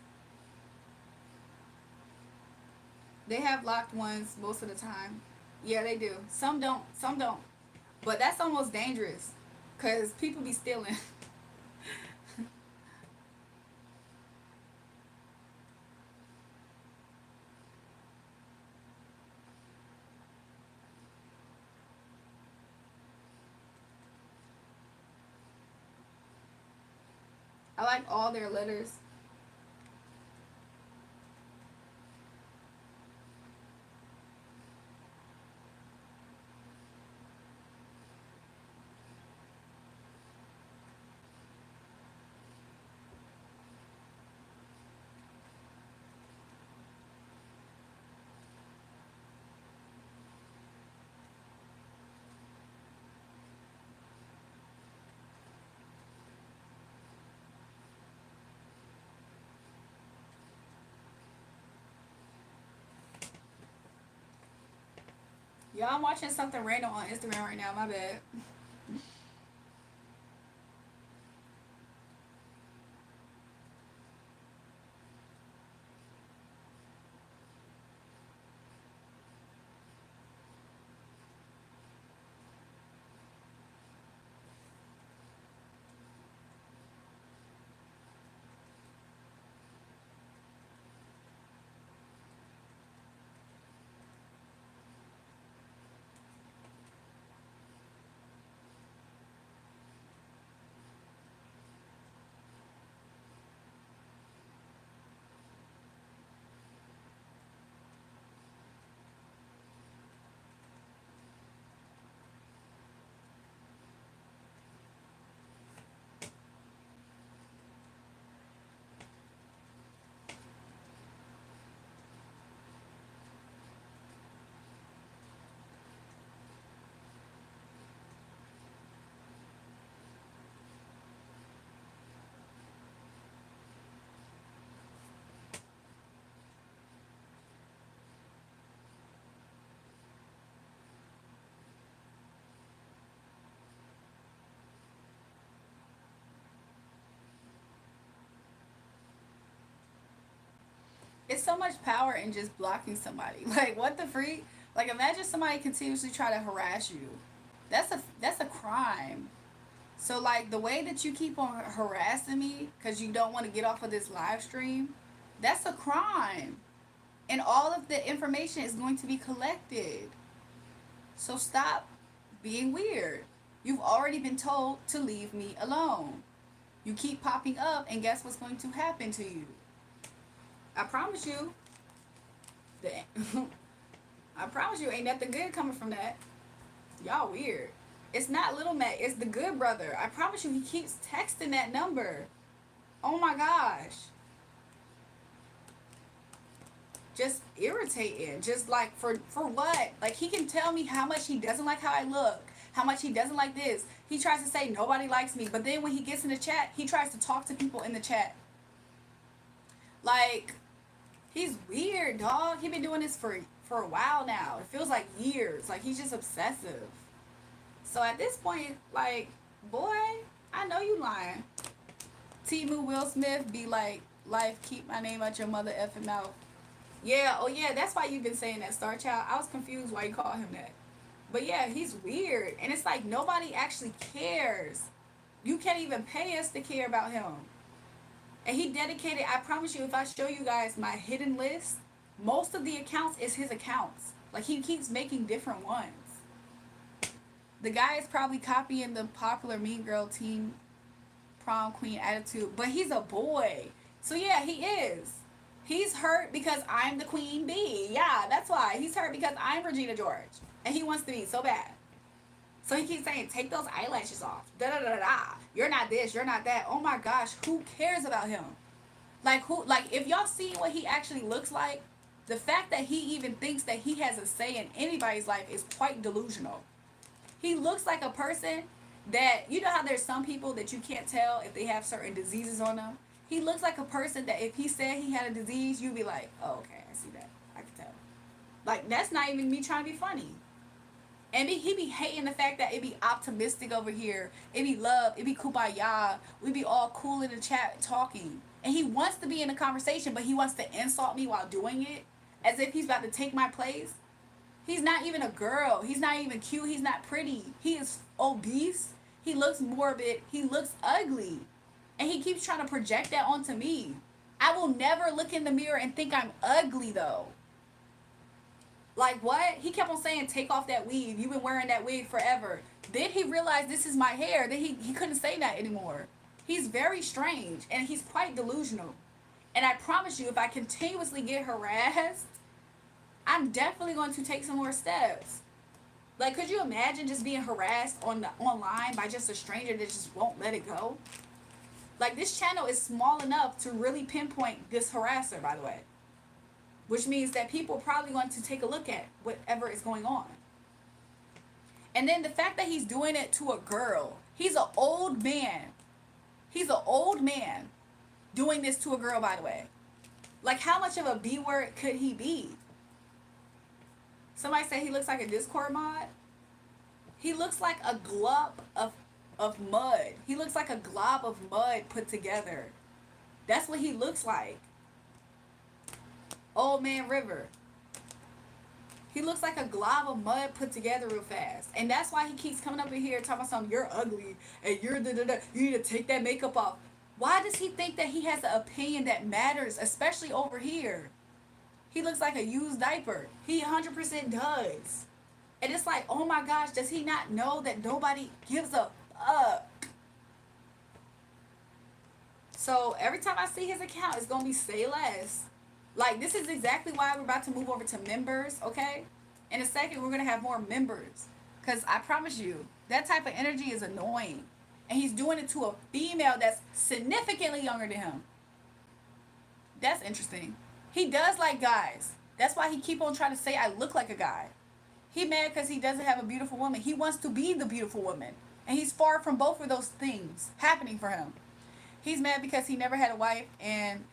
They have locked ones most of the time. Yeah, they do. Some don't, some don't. But that's almost dangerous because people be stealing. I like all their letters. Y'all, I'm watching something random on Instagram right now. My bad. It's so much power in just blocking somebody. Like, what the freak? Like, imagine somebody continuously try to harass you. That's a crime. So, like, the way that you keep on harassing me because you don't want to get off of this live stream, that's a crime. And all of the information is going to be collected. So stop being weird. You've already been told to leave me alone. You keep popping up, and guess what's going to happen to you? I promise you, the, I promise you, ain't nothing good coming from that. Y'all weird. It's not Little Mac, it's the good brother. I promise you, he keeps texting that number. Oh my gosh. Just irritating. Just like, for what? Like, he can tell me how much he doesn't like how I look, how much he doesn't like this. He tries to say nobody likes me, but then when he gets in the chat, he tries to talk to people in the chat. Like, he's weird, dog. He been doing this for a while now. It feels like years. Like, he's just obsessive. So at this point, like, boy, I know you lying. Timu Will Smith be like, life, keep my name out your mother effing mouth. Yeah, oh yeah, that's why you've been saying that, Star Child. I was confused why you call him that. But yeah, he's weird. And it's like nobody actually cares. You can't even pay us to care about him. And he dedicated, I promise you, if I show you guys my hidden list, most of the accounts is his accounts. Like he keeps making different ones. The guy is probably copying the popular Mean Girl Teen Prom Queen attitude, but he's a boy. So yeah, he is. He's hurt because I'm the queen bee. Yeah, that's why. He's hurt because I'm Regina George. And he wants to be so bad. So he keeps saying, take those eyelashes off. Da da da da. You're not this, you're not that. Oh my gosh, who cares about him? Like if y'all see what he actually looks like, the fact that he even thinks that he has a say in anybody's life is quite delusional. He looks like a person that, you know how there's some people that you can't tell if they have certain diseases on them? He looks like a person that if he said he had a disease, you'd be like, oh, okay, I see that. I can tell. Like, that's not even me trying to be funny. And he be hating the fact that it be optimistic over here. It be love. It be kumbaya. We be all cool in the chat talking. And he wants to be in a conversation, but he wants to insult me while doing it. As if he's about to take my place. He's not even a girl. He's not even cute. He's not pretty. He is obese. He looks morbid. He looks ugly. And he keeps trying to project that onto me. I will never look in the mirror and think I'm ugly, though. Like, what? He kept on saying, take off that weave. You've been wearing that wig forever. Then he realized this is my hair. Then he couldn't say that anymore. He's very strange, and he's quite delusional. And I promise you, if I continuously get harassed, I'm definitely going to take some more steps. Like, could you imagine just being harassed online by just a stranger that just won't let it go? Like, this channel is small enough to really pinpoint this harasser, by the way. Which means that people probably want to take a look at whatever is going on. And then the fact that he's doing it to a girl. He's an old man. He's an old man doing this to a girl, by the way. Like, how much of a B word could he be? Somebody said he looks like a Discord mod. He looks like a glob of mud. He looks like a glob of mud put together. That's what he looks like. Old Man River. He looks like a glob of mud put together real fast. And that's why he keeps coming up in here talking about something, you're ugly and you're da-da-da. You need to take that makeup off. Why does he think that he has an opinion that matters, especially over here? He looks like a used diaper. He 100% does. And it's like, oh my gosh, does he not know that nobody gives a fuck? So every time I see his account, it's going to be say less. Like, this is exactly why we're about to move over to members, okay? In a second, we're going to have more members. Because I promise you, that type of energy is annoying. And he's doing it to a female that's significantly younger than him. That's interesting. He does like guys. That's why he keep on trying to say I look like a guy. He mad because he doesn't have a beautiful woman. He wants to be the beautiful woman. And he's far from both of those things happening for him. He's mad because he never had a wife and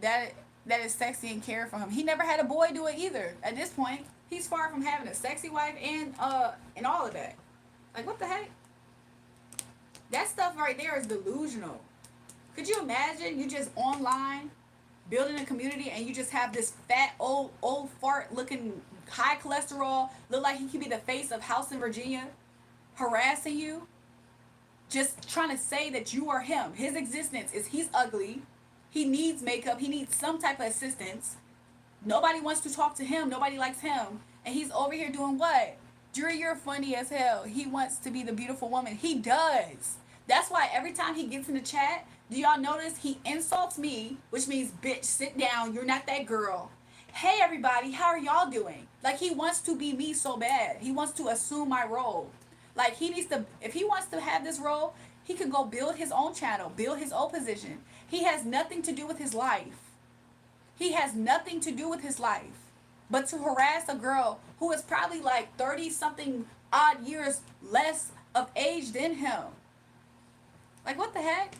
that is sexy and care for him. He never had a boy do it either. At this point, he's far from having a sexy wife and all of that. Like, what the heck? That stuff right there is delusional. Could you imagine you just online building a community and you just have this fat old fart looking high cholesterol, look like he could be the face of House in Virginia, harassing you, just trying to say that you are him. His existence is he's ugly. He needs makeup. He needs some type of assistance. Nobody wants to talk to him. Nobody likes him. And he's over here doing what? Jury, you're funny as hell. He wants to be the beautiful woman. He does. That's why every time he gets in the chat, do y'all notice he insults me, which means, bitch, sit down. You're not that girl. Hey, everybody, how are y'all doing? Like, he wants to be me so bad. He wants to assume my role. Like, he needs to, if he wants to have this role, he can go build his own channel, build his own position. He has nothing to do with his life. He has nothing to do with his life but to harass a girl who is probably like 30-something odd years less of age than him. Like, what the heck?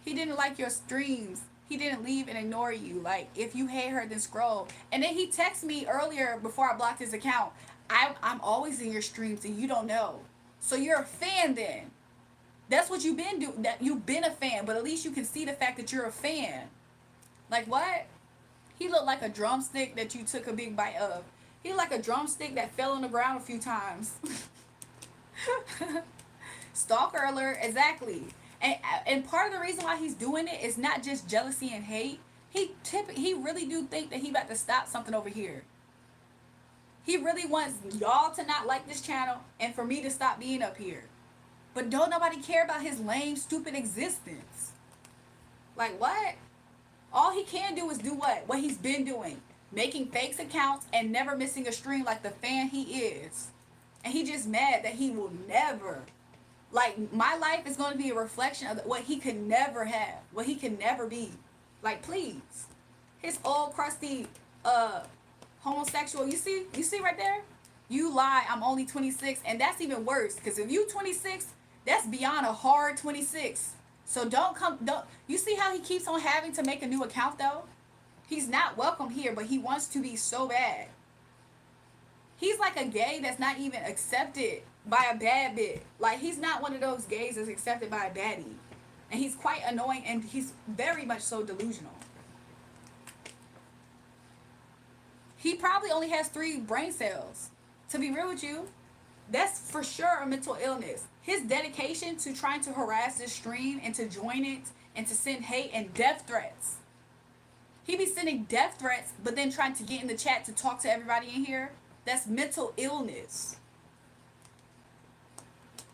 He didn't like your streams. He didn't leave and ignore you. Like, if you hate her, then scroll. And then he texted me earlier before I blocked his account. I'm always in your streams and you don't know. So you're a fan then. That's what you've been doing. That you've been a fan, but at least you can see the fact that you're a fan. Like, what? He looked like a drumstick that you took a big bite of. He looked like a drumstick that fell on the ground a few times. Stalker alert, exactly. And part of the reason why he's doing it is not just jealousy and hate. He really do think that he about to stop something over here. He really wants y'all to not like this channel and for me to stop being up here. But don't nobody care about his lame, stupid existence. Like, what? All he can do is do what? What he's been doing. Making fakes accounts and never missing a stream like the fan he is. And he just mad that he will never. Like, my life is going to be a reflection of what he could never have. What he could never be. Like, please. His old crusty, homosexual. You see right there? You lie, I'm only 26. And that's even worse. Because if you 26, that's beyond a hard 26. So don't. You see how he keeps on having to make a new account though? He's not welcome here, but he wants to be so bad. He's like a gay that's not even accepted by a bad bit. Like, he's not one of those gays that's accepted by a baddie. And he's quite annoying, and he's very much so delusional. He probably only has 3 brain cells. To be real with you, that's for sure a mental illness. His dedication to trying to harass this stream and to join it and to send hate and death threats. He be sending death threats, but then trying to get in the chat to talk to everybody in here. That's mental illness.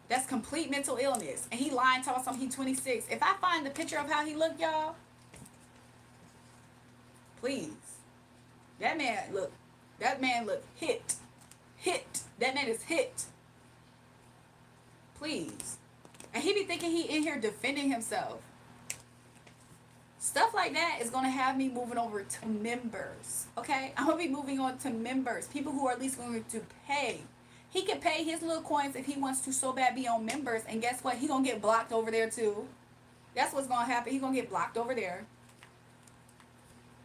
That's complete mental illness. And he lying, talking about something, he 26. If I find the picture of how he look, y'all, please. That man look hit. Hit. That man is hit. Please. And he be thinking he in here defending himself. Stuff like that is going to have me moving over to members. Okay? I'm going to be moving on to members. People who are at least going to pay. He can pay his little coins if he wants to so bad be on members. And guess what? He going to get blocked over there too. That's what's going to happen. He going to get blocked over there.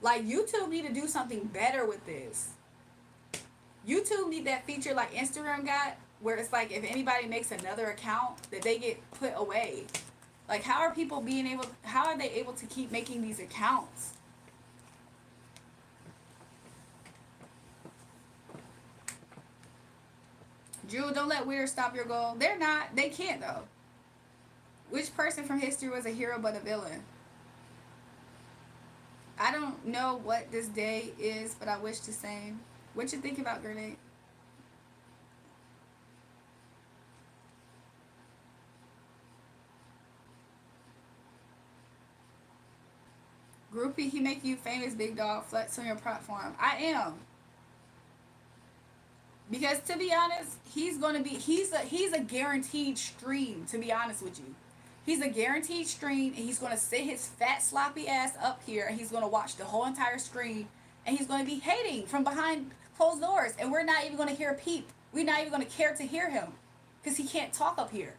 Like, YouTube need to do something better with this. YouTube need that feature like Instagram got, where it's like if anybody makes another account, that they get put away. Like, how are they able to keep making these accounts? Drew, don't let weird stop your goal. They're not. They can't, though. Which person from history was a hero but a villain? I don't know what this day is, but I wish the same. What you think about Grenade? Groupie, he make you famous, big dog. Flex on your platform. I am. Because to be honest, he's a guaranteed stream, to be honest with you. He's a guaranteed stream, and he's going to sit his fat, sloppy ass up here, and he's going to watch the whole entire stream, and he's going to be hating from behind closed doors, and we're not even going to hear a peep. We're not even going to care to hear him, because he can't talk up here.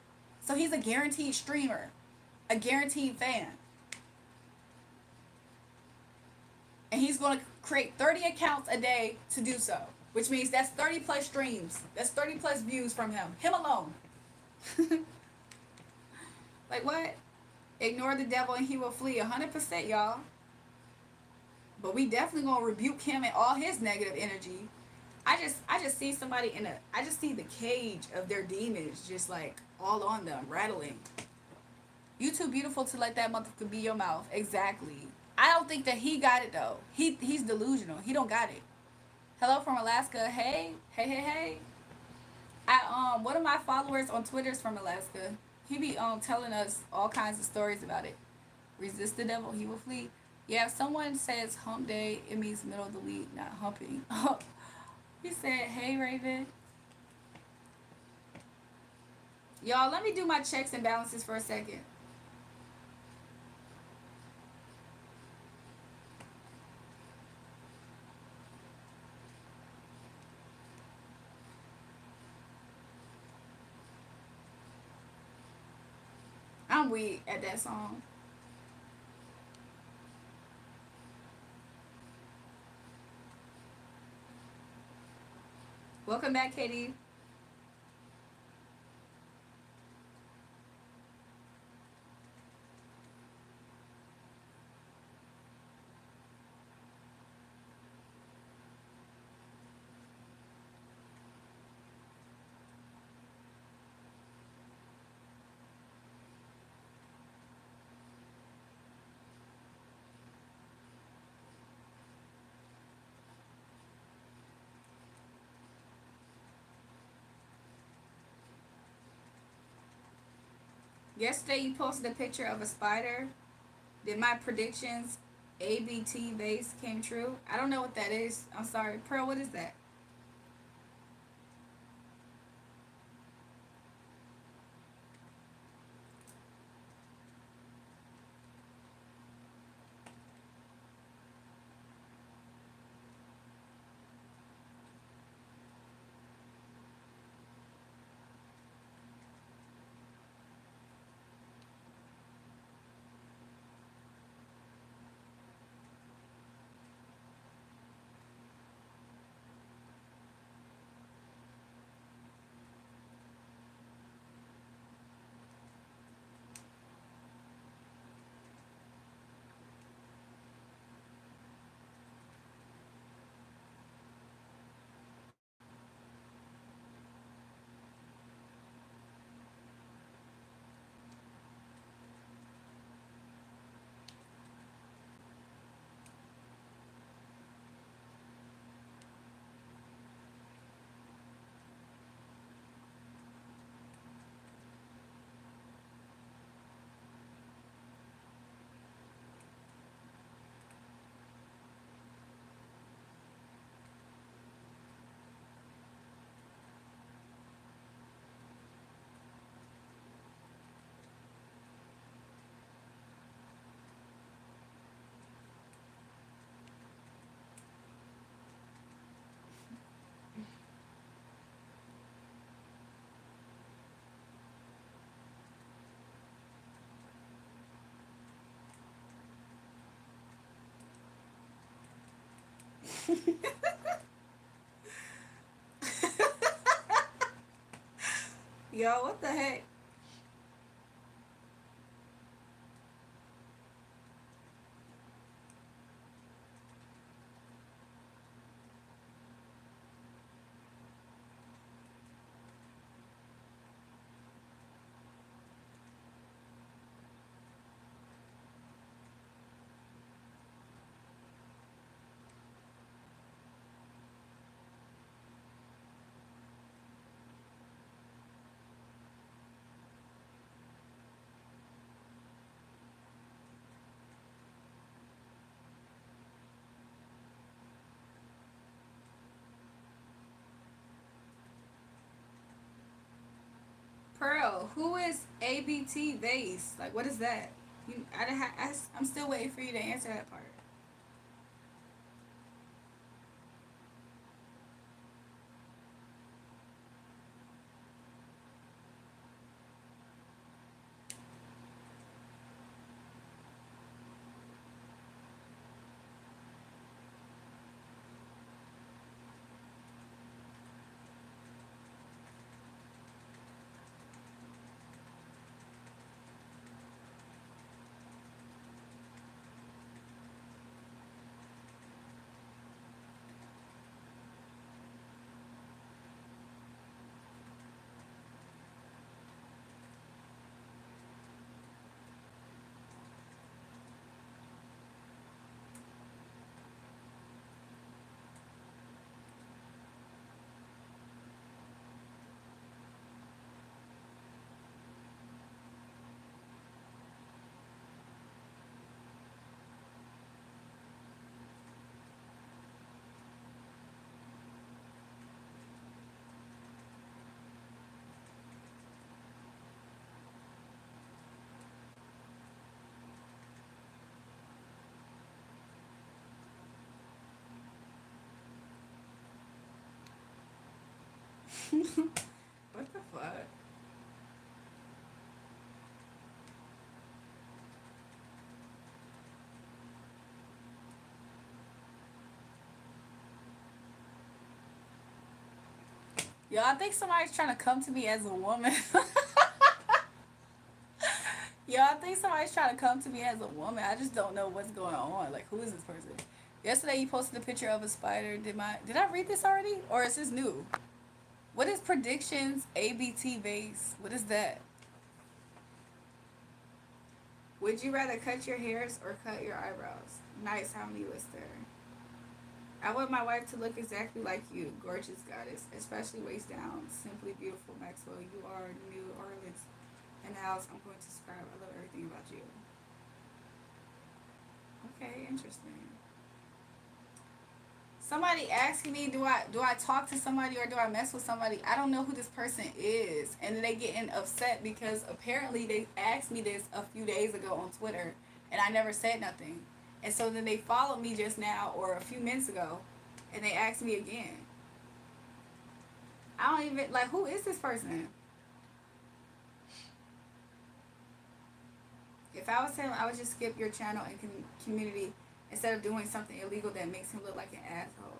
So he's a guaranteed streamer, a guaranteed fan. And he's going to create 30 accounts a day to do so, which means that's 30 plus streams. That's 30 plus views from him. Him alone. Like, what? Ignore the devil and he will flee. 100%, y'all. But we definitely gonna rebuke him and all his negative energy. I just see somebody I just see the cage of their demons just like all on them, rattling. You too beautiful to let that motherfucker be your mouth. Exactly. I don't think that he got it though. He's delusional. He don't got it. Hello from Alaska. Hey. One of my followers on Twitter is from Alaska. He be telling us all kinds of stories about it. Resist the devil, he will flee. Yeah, if someone says hump day, it means middle of the week, not humping. He said, hey Raven. Y'all, let me do my checks and balances for a second. I'm weak at that song. Welcome back, Katie. Yesterday you posted a picture of a spider. Did my predictions ABT base came true? I don't know what that is. I'm sorry. Pearl, what is that? Yo, what the heck? Pearl, who is ABT base? Like, what is that? I'm still waiting for you to answer that part. What the fuck? Yo, I think somebody's trying to come to me as a woman. Yo, I think somebody's trying to come to me as a woman. I just don't know what's going on. Like, who is this person? Yesterday, you posted a picture of a spider. Did I read this already, or is this new? What is predictions ABT base? What is that? Would you rather cut your hairs or cut your eyebrows? Nice, how many was there? I want my wife to look exactly like you, gorgeous goddess, especially waist down. Simply beautiful, Maxwell. You are New Orleans. in the house. I'm going to subscribe. I love everything about you. Okay, interesting. Somebody asking me, do I talk to somebody or do I mess with somebody? I don't know who this person is, and then they getting upset because apparently they asked me this a few days ago on Twitter, and I never said nothing, and so then they followed me just now or a few minutes ago, and they asked me again. I don't even like who is this person. If I was him, I would just skip your channel and community instead of doing something illegal that makes him look like an asshole.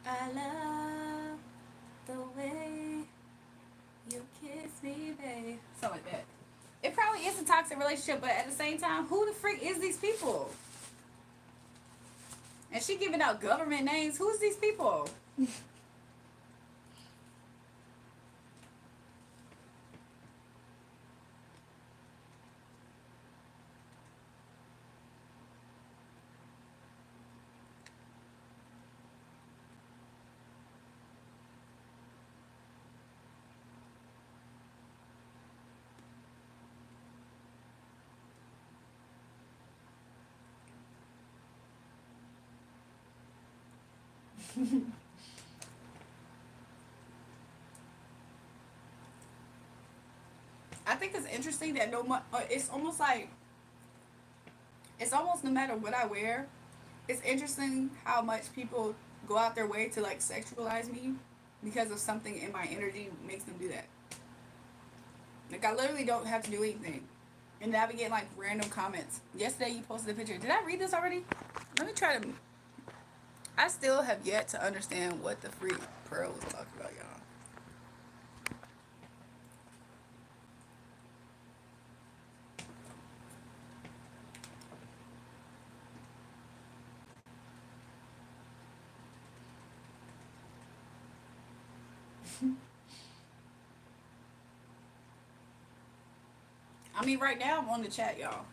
I love the way you kiss me, babe. Something like that. It probably is a toxic relationship, but at the same time, who the freak is these people? And she giving out government names. Who's these people? I think it's interesting that it's almost like it's almost no matter what I wear. It's interesting how much people go out their way to like sexualize me because of something in my energy makes them do that. Like I literally don't have to do anything. And then I be getting like random comments. Yesterday you posted a picture. Did I read this already? Let me try to. I still have yet to understand what the freak Pearl was talking about, y'all. I mean, right now I'm on the chat, y'all.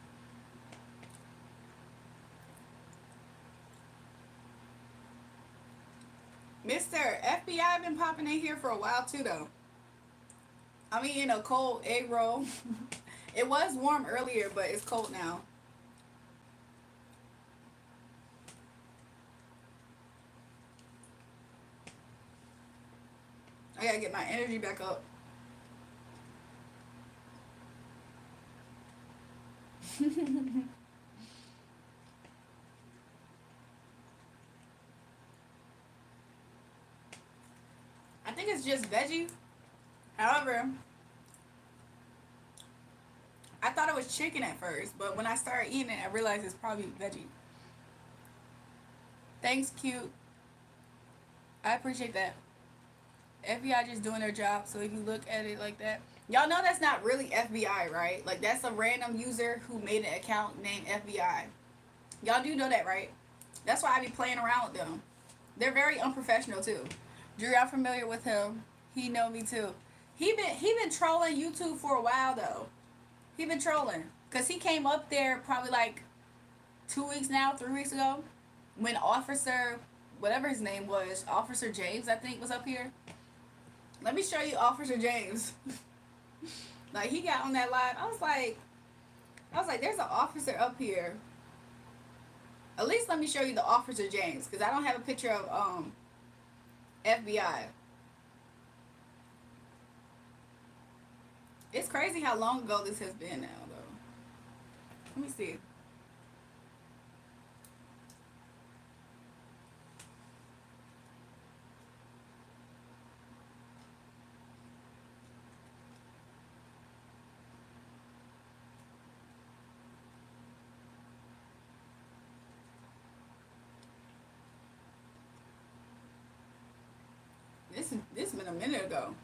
Mr. FBI been popping in here for a while too, though. I'm eating a cold egg roll. It was warm earlier, but it's cold now. I gotta get my energy back up. I think it's just veggie. However, I thought it was chicken at first, but when I started eating it, I realized it's probably veggie. Thanks, cute. I appreciate that. FBI just doing their job, so if you look at it like that, y'all know that's not really FBI, right? Like that's a random user who made an account named FBI. Y'all do know that, right? That's why I be playing around with them. They're very unprofessional too. Drew, I'm familiar with him. He know me too. He been trolling YouTube for a while though. He been trolling because he came up there probably like 2 weeks now, 3 weeks ago, when Officer, whatever his name was, Officer James, I think, was up here. Let me show you Officer James. Like he got on that live. I was like, there's an officer up here. At least let me show you the Officer James, because I don't have a picture of FBI. It's crazy how long ago this has been now, though. Let me see. trolling a minute ago.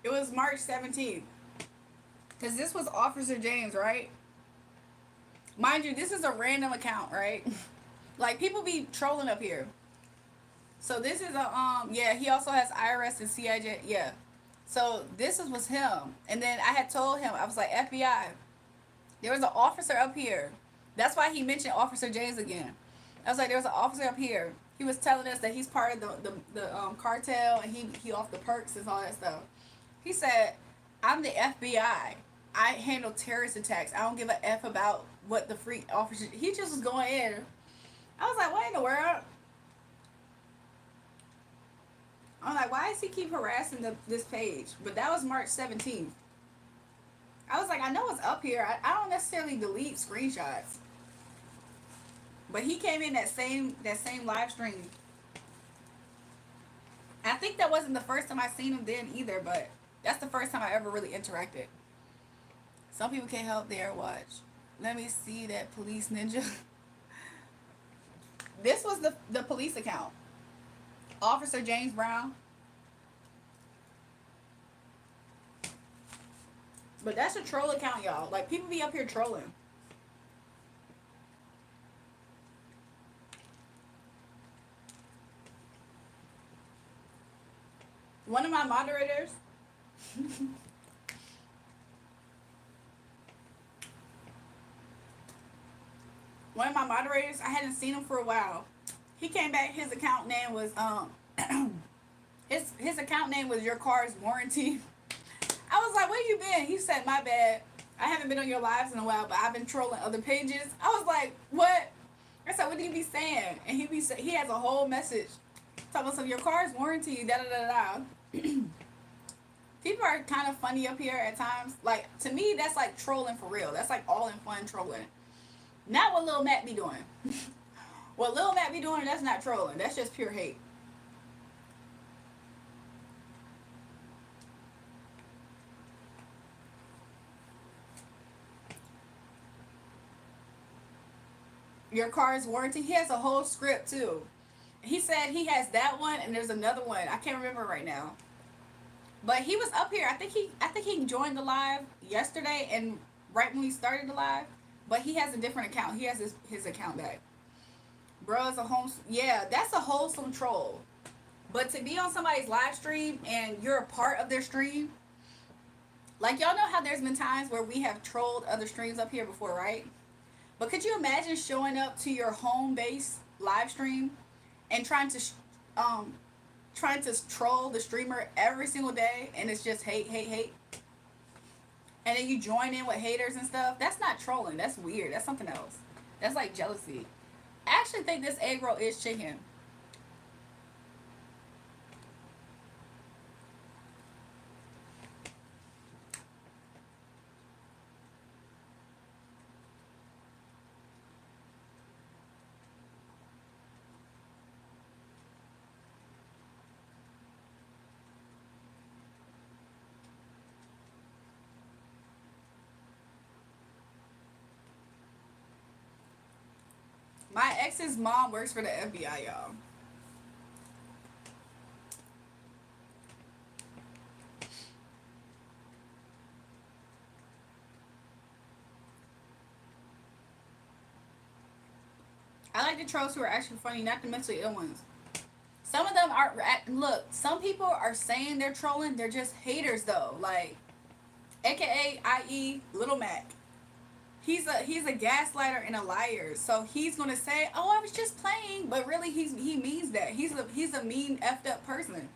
It was March 17th. Because this was Officer James, right? Mind you, this is a random account, right? Like, people be trolling up here. So this is a, yeah, he also has IRS and CIJ, yeah. So this was him. And then I had told him, I was like, FBI, there was an officer up here. That's why he mentioned Officer James again. I was like, there was an officer up here. He was telling us that he's part of the cartel and he off the perks and all that stuff. He said, I'm the FBI. I handle terrorist attacks. I don't give a F about what the free officer. He just was going in. I was like, what in the world? I'm like, why does he keep harassing this page? But that was March 17th. I was like, I know it's up here. I don't necessarily delete screenshots. But he came in that same live stream. I think that wasn't the first time I seen him then either, but that's the first time I ever really interacted. Some people can't help their watch. Let me see that police ninja. This was the police account. Officer James Brown. But that's a troll account, y'all. Like, people be up here trolling. One of my moderators. One of my moderators, I hadn't seen him for a while. He came back, his account name was his account name was Your Car's Warranty. I was like, where you been? He said, my bad. I haven't been on your lives in a while, but I've been trolling other pages. I was like, what? I said, what do you be saying? And he has a whole message talking about some Your Car's Warranty, da da da da. People are kind of funny up here at times. Like, to me, that's like trolling for real. That's like all in fun trolling. Not what Lil Matt be doing. What Lil Matt be doing, that's not trolling. That's just pure hate. Your Car's Warranty. He has a whole script too. He said he has that one and there's another one. I can't remember right now. But he was up here. I think he joined the live yesterday and right when we started the live. But he has a different account. He has his account back. Bro, it's a yeah, that's a wholesome troll. But to be on somebody's live stream and you're a part of their stream, like, y'all know how there's been times where we have trolled other streams up here before, right? But could you imagine showing up to your home base live stream and trying to troll the streamer every single day and it's just hate, hate, hate? And then you join in with haters and stuff? That's not trolling. That's weird. That's something else. That's like jealousy. I actually think this egg roll is chicken. My ex's mom works for the FBI, y'all. I like the trolls who are actually funny, not the mentally ill ones. Some of them are, look, some people are saying they're trolling, they're just haters though. Like, aka i.e. Little Mac. He's a gaslighter and a liar. So he's gonna say, "Oh, I was just playing," but really he means that. He's a mean effed up person.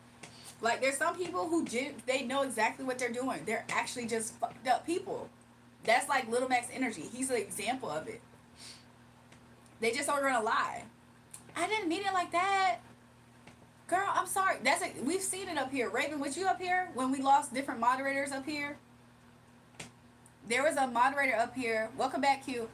Like there's some people who they know exactly what they're doing. They're actually just fucked up people. That's like Little Mac's energy. He's an example of it. They just are gonna lie. I didn't mean it like that. Girl, I'm sorry. We've seen it up here. Raven, was you up here when we lost different moderators up here? There was a moderator up here. Welcome back, Q.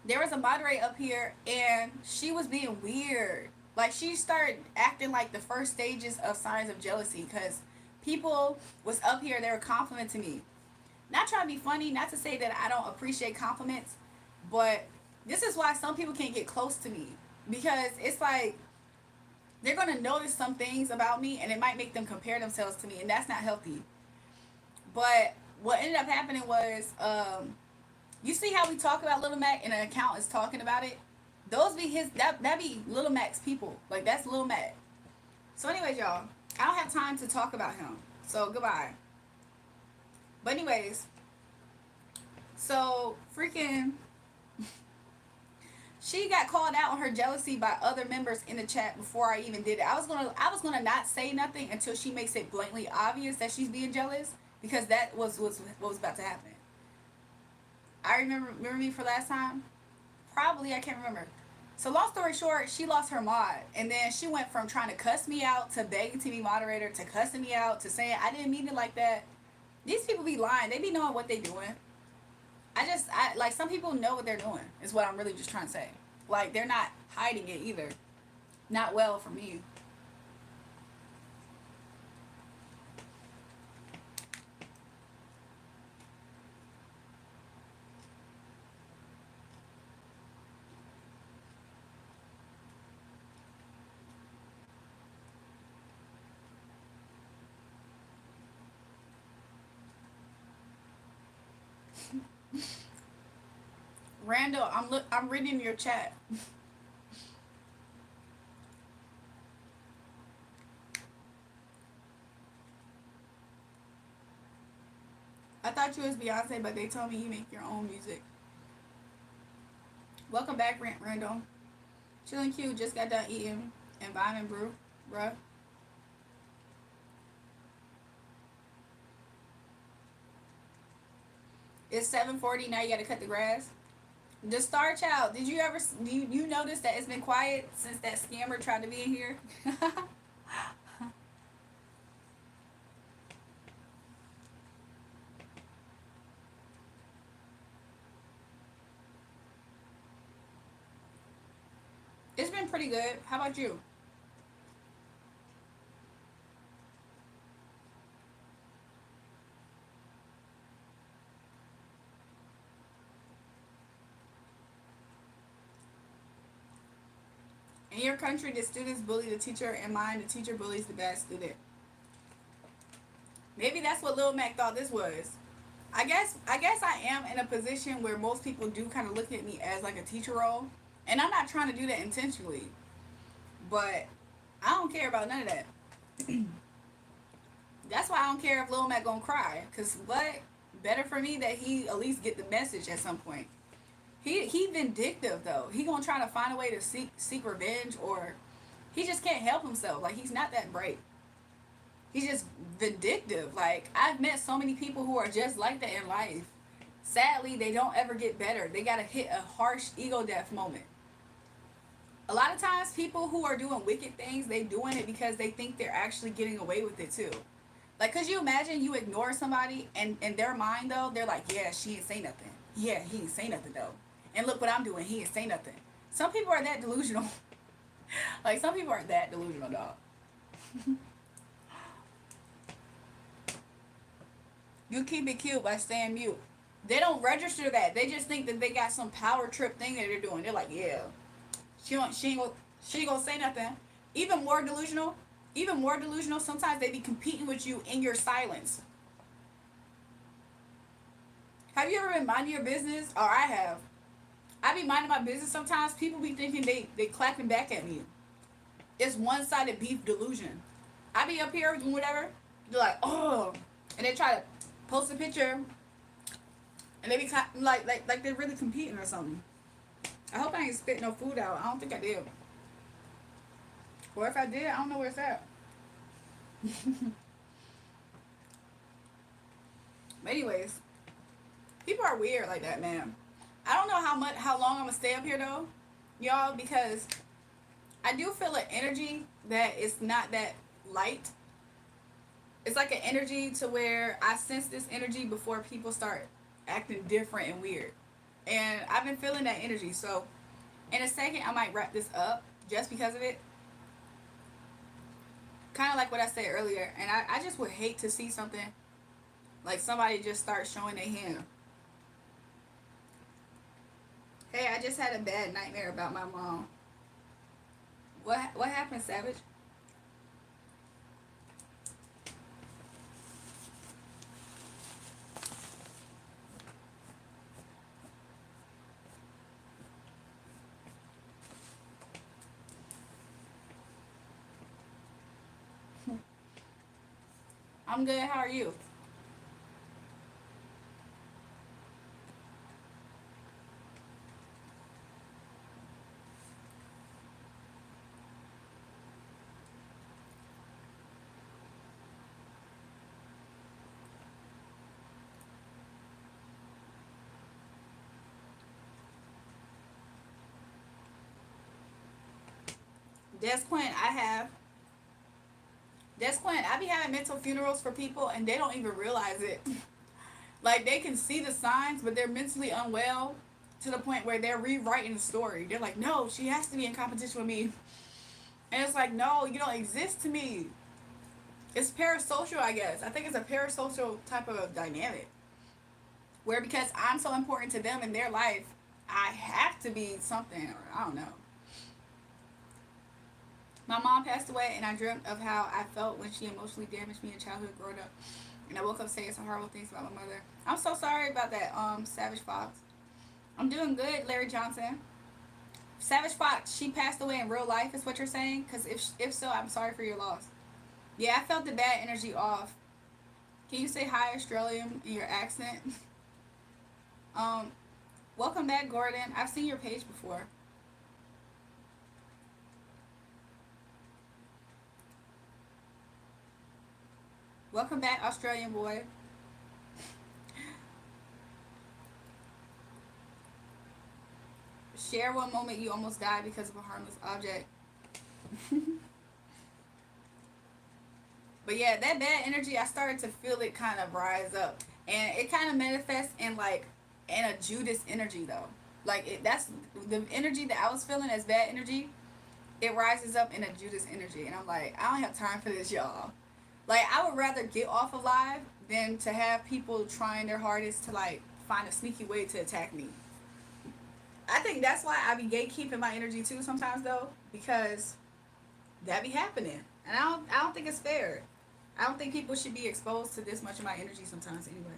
There was a moderator up here, and she was being weird. Like she started acting like the first stages of signs of jealousy, because people was up here. They were complimenting me. Not trying to be funny. Not to say that I don't appreciate compliments, but this is why some people can't get close to me, because it's like they're gonna notice some things about me, and it might make them compare themselves to me, and that's not healthy. But what ended up happening was, you see how we talk about Little Mac and an account is talking about it? Those be that be Little Mac's people. Like that's Little Mac. So anyways, y'all, I don't have time to talk about him. So goodbye. But anyways, so freaking she got called out on her jealousy by other members in the chat before I even did it. I was gonna not say nothing until she makes it blatantly obvious that she's being jealous, because that was what was about to happen. I remember me for last time? Probably, I can't remember. So long story short, she lost her mod, and then she went from trying to cuss me out to begging to be moderator to cussing me out to saying I didn't mean it like that. These people be lying. They be knowing what they doing. I like some people know what they're doing. Is what I'm really just trying to say. Like they're not hiding it either. Not well for me. Randall, I'm reading your chat. I thought you was Beyonce, but they told me you make your own music. Welcome back, Randall. Chillin' Q just got done eating and vibing, brew, bruh. It's 7:40 now. You gotta cut the grass. The Star Child. Did you ever? You notice that it's been quiet since that scammer tried to be in here? It's been pretty good. How about you? In your country, the students bully the teacher. In mine, the teacher bullies the bad student. Maybe that's what Lil Mac thought this was. I guess I am in a position where most people do kind of look at me as like a teacher role, and I'm not trying to do that intentionally. But I don't care about none of that. That's why I don't care if Lil Mac gonna cry. Cause what? Better for me that he at least get the message at some point. He vindictive though. He gonna try to find a way to seek revenge, or he just can't help himself. Like he's not that bright. He's just vindictive. Like I've met so many people who are just like that in life. Sadly, they don't ever get better. They gotta hit a harsh ego death moment. A lot of times, people who are doing wicked things, they doing it because they think they're actually getting away with it too. Like, could you imagine you ignore somebody, and in their mind though, they're like, yeah, she ain't say nothing. Yeah, he ain't say nothing though. And look what I'm doing. He ain't say nothing. Some people are that delusional. Like some people are that delusional, dog. You keep it cute by staying mute. They don't register that. They just think that they got some power trip thing that they're doing. They're like, yeah, she ain't gonna say nothing. Even more delusional. Even more delusional. Sometimes they be competing with you in your silence. Have you ever been minding your business? Or I have. I be minding my business sometimes. People be thinking they clapping back at me. It's one-sided beef delusion. I be up here doing whatever. They're like, oh, and they try to post a picture and they be like they're really competing or something. I hope I ain't spit no food out. I don't think I did. Or if I did, I don't know where it's at. But anyways, people are weird like that, man. I don't know how long I'm gonna stay up here though, y'all, because I do feel an energy that is not that light. It's like an energy to where I sense this energy before people start acting different and weird. And I've been feeling that energy. So in a second, I might wrap this up just because of it. Kind of like what I said earlier. And I just would hate to see something like somebody just start showing their hand. Hey, I just had a bad nightmare about my mom. What happened, Savage? I'm good. How are you? That's Quinn. That's Quinn. I be having mental funerals for people and they don't even realize it. Like they can see the signs, but they're mentally unwell to the point where they're rewriting the story. They're like, no, she has to be in competition with me. And it's like, no, you don't exist to me. It's parasocial, I guess. I think it's a parasocial type of dynamic. Where because I'm so important to them in their life, I have to be something, or I don't know. My mom passed away, and I dreamt of how I felt when she emotionally damaged me in childhood growing up. And I woke up saying some horrible things about my mother. I'm so sorry about that, Savage Fox. I'm doing good, Larry Johnson. Savage Fox, she passed away in real life, is what you're saying? Because if so, I'm sorry for your loss. Yeah, I felt the bad energy off. Can you say hi, Australian, in your accent? um, Welcome back, Gordon. I've seen your page before. Welcome back, Australian boy. Share one moment you almost died because of a harmless object. But yeah, that bad energy, I started to feel it kind of rise up. And it kind of manifests in like in a Judas energy though. Like that's the energy that I was feeling as bad energy. It rises up in a Judas energy, and I'm like, I don't have time for this, y'all. Like I would rather get off alive than to have people trying their hardest to like find a sneaky way to attack me. I think that's why I be gatekeeping my energy too sometimes though, because that be happening, and I don't think it's fair. I don't think people should be exposed to this much of my energy sometimes anyway.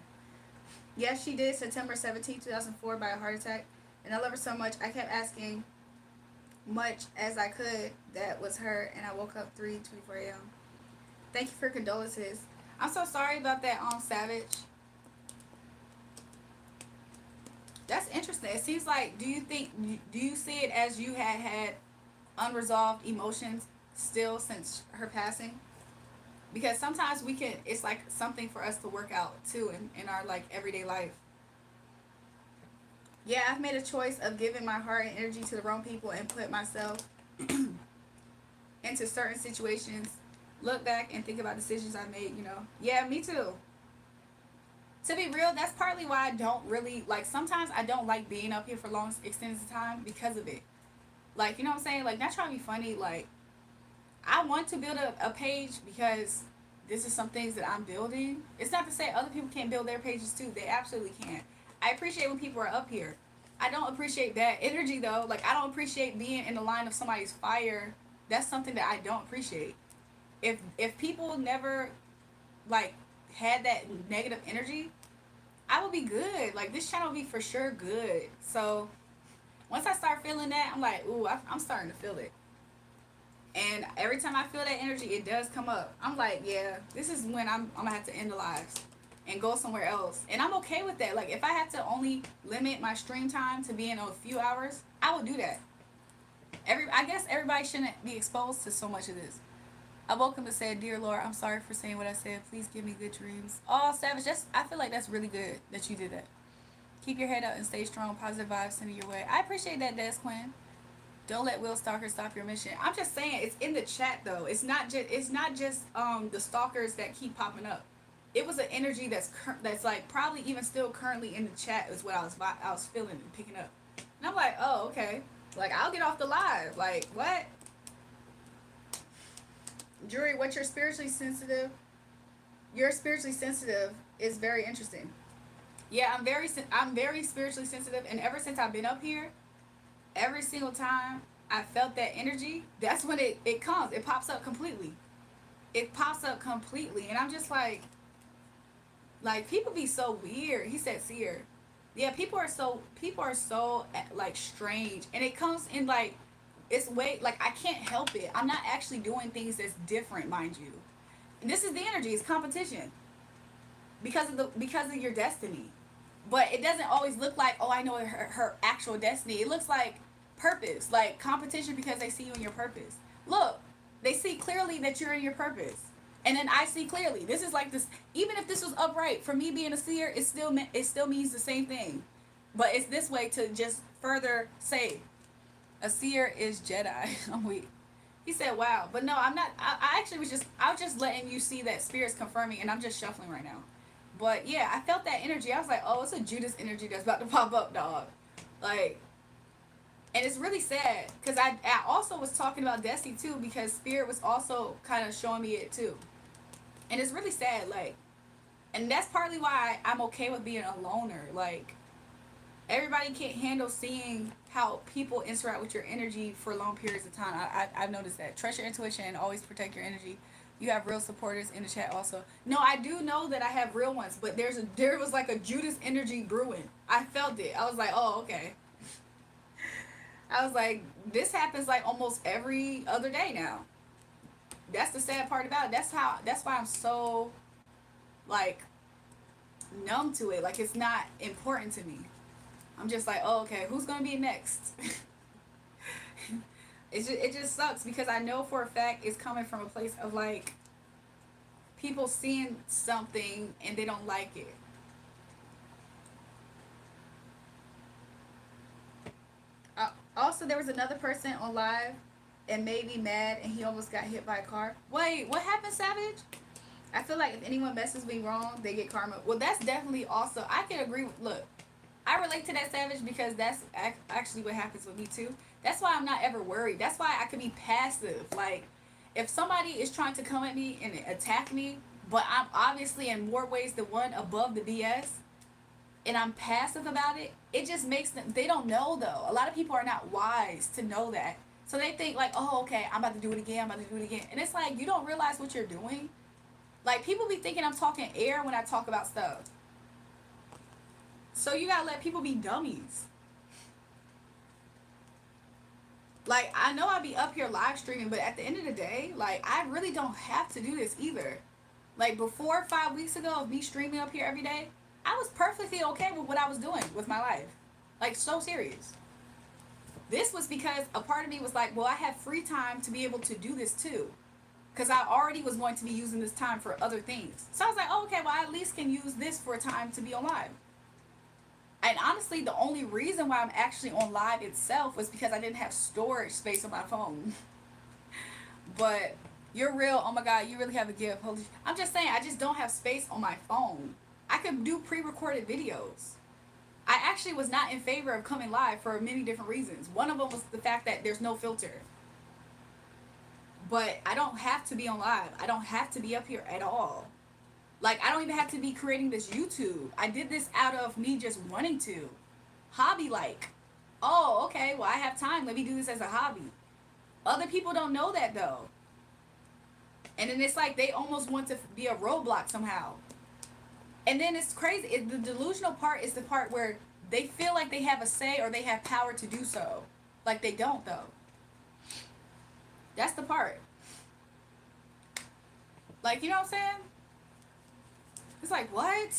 Yes, she did September 17th, 2004 by a heart attack, and I love her so much. I kept asking much as I could that was her, and I woke up 3:24 a.m. Thank you for condolences. I'm so sorry about that, Savage. That's interesting. It seems like, do you see it as you had unresolved emotions still since her passing? Because sometimes it's like something for us to work out too in our like everyday life. Yeah, I've made a choice of giving my heart and energy to the wrong people and put myself into certain situations, look back and think about decisions I made. Yeah, me too. To be real, that's partly why I don't really like, sometimes I don't like being up here for long extended time because of it. Like, you know what I'm saying? Like, not trying to be funny, like I want to build a page because this is some things that I'm building. It's not to say other people can't build their pages too. They absolutely can. I appreciate when people are up here. I don't appreciate that energy though. Like I don't appreciate being in the line of somebody's fire. That's something that I don't appreciate. If people never like had that negative energy, I would be good. Like this channel would be for sure good. So once I start feeling that, I'm like, ooh, I'm starting to feel it. And every time I feel that energy, it does come up. I'm like, yeah, this is when I'm gonna have to end the lives. and go somewhere else. And I'm okay with that. Like, if I have to only limit my stream time to being a few hours, I will do that. I guess everybody shouldn't be exposed to so much of this. I woke up and said, "Dear Lord, I'm sorry for saying what I said. Please give me good dreams." Oh, Savage, I feel like that's really good that you did that. Keep your head up and stay strong. Positive vibes sending your way. I appreciate that, Des Quinn. Don't let Will Stalker stop your mission. I'm just saying, it's in the chat though. It's not just the stalkers that keep popping up. It was an energy that's like probably even still currently in the chat is what I was feeling and picking up. And I'm like, oh, okay. Like, I'll get off the live. Like, what? Jury, what you're spiritually sensitive? You're spiritually sensitive is very interesting. Yeah, I'm very spiritually sensitive, and ever since I've been up here, every single time I felt that energy, that's when it comes. It pops up completely. It pops up completely, and I'm just like people be so weird. He said seer. Yeah, people are so like strange, and it comes in like it's way like I can't help it. I'm not actually doing things that's different, mind you. And this is the energy. It's competition because of your destiny. But it doesn't always look like, oh, I know her actual destiny. It looks like purpose, like competition because they see you in your purpose. Look, they see clearly that you're in your purpose. And then I see clearly. This is like this. Even if this was upright, for me being a seer, it still means the same thing. But it's this way to just further say, a seer is Jedi. I'm weak. He said, "Wow," but no, I'm not. I actually I was just letting you see that spirit's confirming, and I'm just shuffling right now. But yeah, I felt that energy. I was like, oh, it's a Judas energy that's about to pop up, dog. Like, and it's really sad because I also was talking about Destiny too because Spirit was also kind of showing me it too, and it's really sad. Like, and that's partly why I'm okay with being a loner. Like, everybody can't handle seeing how people interact with your energy for long periods of time. I've noticed that. Trust your intuition and always protect your energy. You have real supporters in the chat also. No, I do know that I have real ones, but there was like a Judas energy brewing. I felt it. I was like, oh, okay. I was like, this happens like almost every other day now. That's the sad part about it. That's why I'm so like numb to it. Like, it's not important to me. I'm just like, oh, okay, who's gonna be next? It just sucks because I know for a fact it's coming from a place of like people seeing something and they don't like it. Also, there was another person on live and made me mad, and he almost got hit by a car. Wait, what happened, Savage? I feel like if anyone messes me wrong, they get karma. Well, that's definitely also. I can agree with. Look, I relate to that, Savage, because that's actually what happens with me too. That's why I'm not ever worried. That's why I can be passive. Like, if somebody is trying to come at me and attack me, but I'm obviously in more ways than one above the BS, and I'm passive about it, it just makes them. They don't know though. A lot of people are not wise to know that. So they think like, oh, okay, I'm about to do it again. I'm about to do it again, and it's like you don't realize what you're doing. Like, people be thinking I'm talking air when I talk about stuff. So you gotta let people be dummies. Like, I know I'll be up here live streaming, but at the end of the day, like, I really don't have to do this either. Like, before 5 weeks ago of me streaming up here every day, I was perfectly okay with what I was doing with my life. Like, so serious. This was because a part of me was like, well, I have free time to be able to do this too. Because I already was going to be using this time for other things. So I was like, oh, okay, well, I at least can use this for a time to be on live. And honestly, the only reason why I'm actually on live itself was because I didn't have storage space on my phone. But you're real. Oh my God, you really have a gift. Holy, I'm just saying, I just don't have space on my phone. I could do pre-recorded videos. I actually was not in favor of coming live for many different reasons. One of them was the fact that there's no filter. But I don't have to be on live. I don't have to be up here at all. Like, I don't even have to be creating this YouTube. I did this out of me just wanting to. Hobby like. Oh, okay, well, I have time. Let me do this as a hobby. Other people don't know that, though. And then it's like they almost want to be a roadblock somehow. And then it's crazy. The delusional part is the part where they feel like they have a say or they have power to do so. Like, they don't, though. That's the part. Like, you know what I'm saying? It's like, what?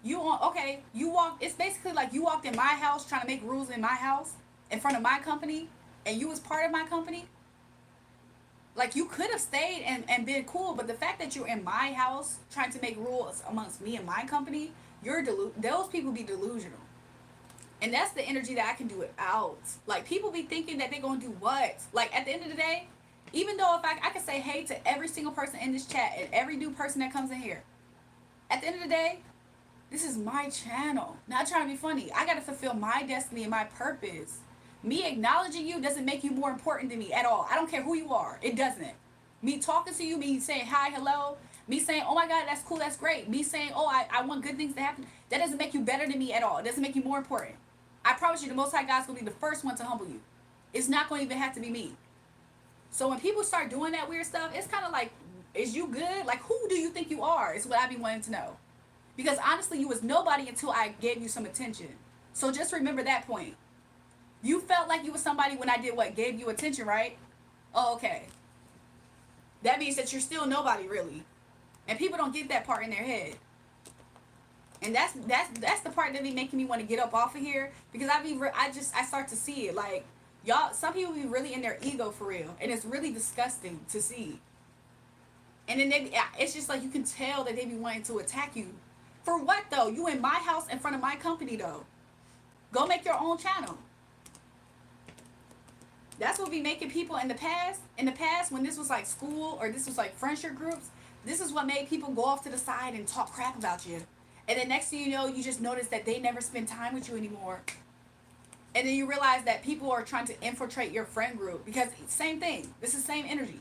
You on, okay, you walked, it's basically like you walked in my house trying to make rules in my house in front of my company, and you was part of my company. Like, you could have stayed and been cool, but the fact that you're in my house trying to make rules amongst me and my company, those people be delusional. And that's the energy that I can do without. Like, people be thinking that they're going to do what? Like, at the end of the day, even though if I can say hey to every single person in this chat and every new person that comes in here, at the end of the day, this is my channel. Not trying to be funny. I got to fulfill my destiny and my purpose. Me acknowledging you doesn't make you more important than me at all. I don't care who you are. It doesn't. Me talking to you, me saying hi, hello, me saying, oh my God, that's cool, that's great. Me saying, oh, I want good things to happen. That doesn't make you better than me at all. It doesn't make you more important. I promise you, the Most High God's going to be the first one to humble you. It's not going to even have to be me. So when people start doing that weird stuff, it's kind of like, is you good? Like, who do you think you are? Is what I be wanting to know. Because honestly, you was nobody until I gave you some attention. So just remember that point. You felt like you was somebody when I did what? Gave you attention, right? Oh, okay. That means that you're still nobody, really. And people don't get that part in their head. And that's the part that be making me want to get up off of here, because I start to see it, like, y'all, some people be really in their ego for real, and it's really disgusting to see. And then it's just like you can tell that they be wanting to attack you. For what though? You in my house in front of my company though. Go make your own channel. That's what be making people in the past. In the past, when this was like school or this was like friendship groups, this is what made people go off to the side and talk crap about you. And then next thing you know, you just notice that they never spend time with you anymore. And then you realize that people are trying to infiltrate your friend group, because same thing. This is the same energy.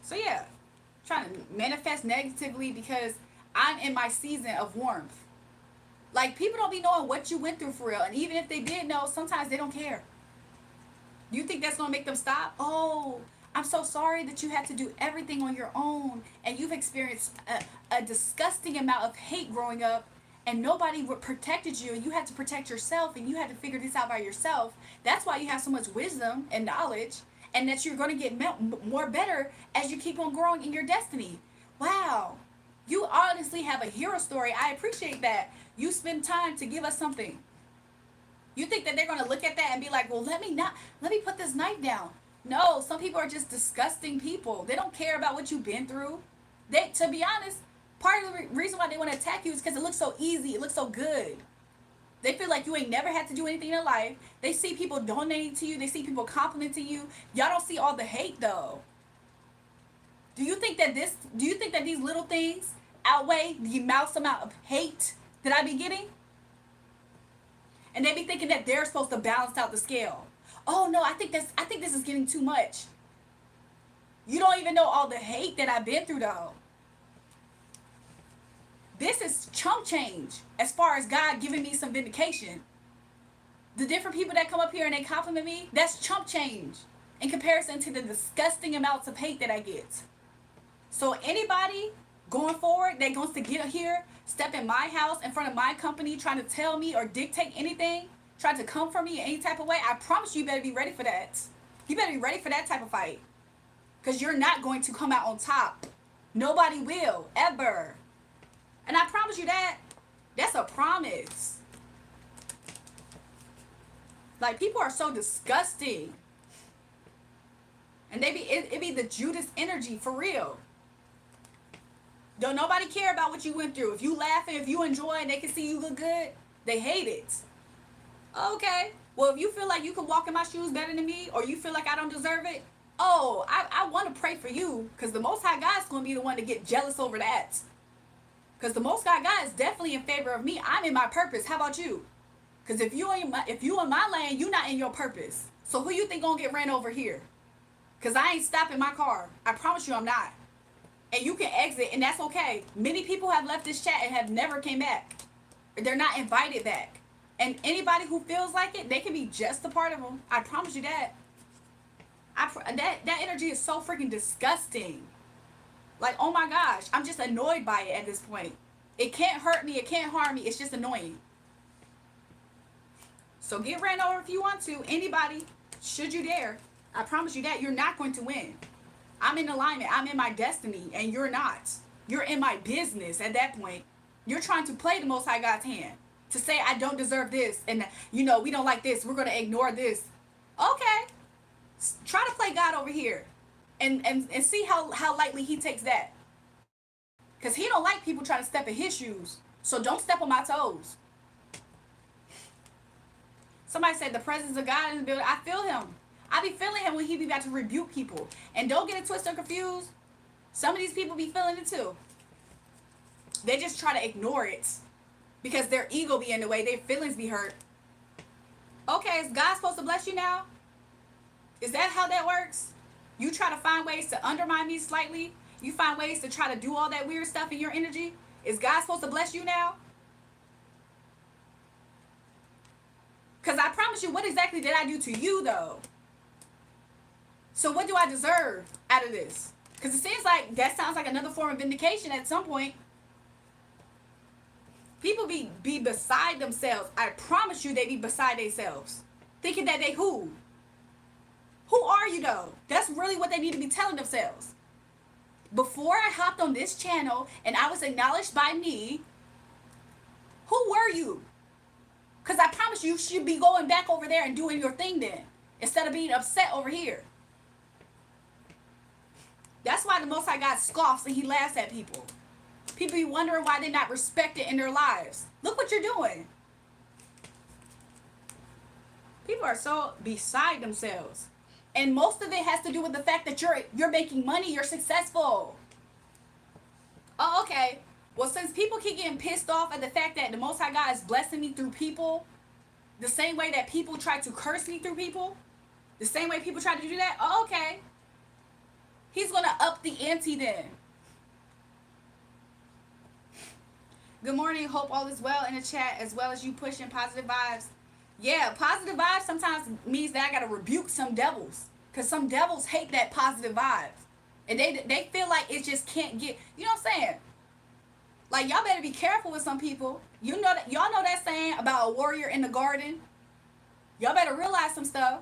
So yeah, trying to manifest negatively because I'm in my season of warmth. Like, people don't be knowing what you went through for real. And even if they did know, sometimes they don't care. You think that's going to make them stop? Oh, I'm so sorry that you had to do everything on your own. And you've experienced a disgusting amount of hate growing up. And nobody protected you. And you had to protect yourself. And you had to figure this out by yourself. That's why you have so much wisdom and knowledge. And that you're going to get more better as you keep on growing in your destiny. Wow. You honestly have a hero story. I appreciate that. You spend time to give us something. You think that they're going to look at that and be like, well, let me put this knife down. No, some people are just disgusting people. They don't care about what you've been through. To be honest, part of the reason why they want to attack you is because it looks so easy. It looks so good. They feel like you ain't never had to do anything in life. They see people donating to you. They see people complimenting you. Y'all don't see all the hate though. Do you think that these little things outweigh the immense amount of hate that I be getting? And they be thinking that they're supposed to balance out the scale. Oh no, I think this is getting too much. You don't even know all the hate that I've been through though. This is chump change as far as God giving me some vindication. The different people that come up here and they compliment me, that's chump change in comparison to the disgusting amounts of hate that I get. So anybody going forward that wants to get here, step in my house in front of my company, trying to tell me or dictate anything, trying to come for me in any type of way, I promise you better be ready for that. You better be ready for that type of fight. Because you're not going to come out on top. Nobody will, ever. And I promise you that. That's a promise. Like, people are so disgusting. And it be the Judas energy for real. Don't nobody care about what you went through. If you laughing, if you enjoy, and they can see you look good, they hate it. Okay. Well, if you feel like you can walk in my shoes better than me, or you feel like I don't deserve it, oh, I want to pray for you, because the Most High God's going to be the one to get jealous over that. Because the Most High God is definitely in favor of me. I'm in my purpose. How about you? Because if you in my lane, you not in your purpose. So who you think gonna get ran over here? Because I ain't stopping my car. I promise you I'm not. And you can exit, and that's okay. Many people have left this chat and have never came back. They're not invited back. And anybody who feels like it, they can be just a part of them. I promise you that. That energy is so freaking disgusting. Like, oh my gosh, I'm just annoyed by it at this point. It can't hurt me, it can't harm me, it's just annoying. So get ran over if you want to. Anybody, should you dare. I promise you that you're not going to win. I'm in alignment, I'm in my destiny, and you're not. You're in my business at that point. You're trying to play the Most High God's hand. To say, I don't deserve this, and, we don't like this, we're going to ignore this. Okay. Try to play God over here. And see how lightly he takes that. Because he don't like people trying to step in his shoes. So don't step on my toes. Somebody said the presence of God in the building. I feel him. I be feeling him when he be about to rebuke people. And don't get it twisted or confused. Some of these people be feeling it too. They just try to ignore it. Because their ego be in the way. Their feelings be hurt. Okay, is God supposed to bless you now? Is that how that works? You try to find ways to undermine me slightly. You find ways to try to do all that weird stuff in your energy. Is God supposed to bless you now? Because I promise you, what exactly did I do to you, though? So what do I deserve out of this? Because it seems like that sounds like another form of vindication at some point. People be beside themselves. I promise you they be beside themselves. Thinking that they who? Who are you, though? That's really what they need to be telling themselves. Before I hopped on this channel and I was acknowledged by me, who were you? Because I promise you should be going back over there and doing your thing then, instead of being upset over here. That's why the Most High God scoffs and he laughs at people. People be wondering why they're not respected in their lives. Look what you're doing. People are so beside themselves. And most of it has to do with the fact that you're making money, you're successful. Oh, okay. Well, since people keep getting pissed off at the fact that the Most High God is blessing me through people, the same way that people try to curse me through people, the same way people try to do that, oh, okay. He's going to up the ante then. Good morning. Hope all is well in the chat, as well as you pushing positive vibes. Yeah, positive vibes sometimes means that I got to rebuke some devils. Because some devils hate that positive vibe. And they feel like it just can't get, you know what I'm saying? Like, y'all better be careful with some people. You know that, y'all know that saying about a warrior in the garden? Y'all better realize some stuff.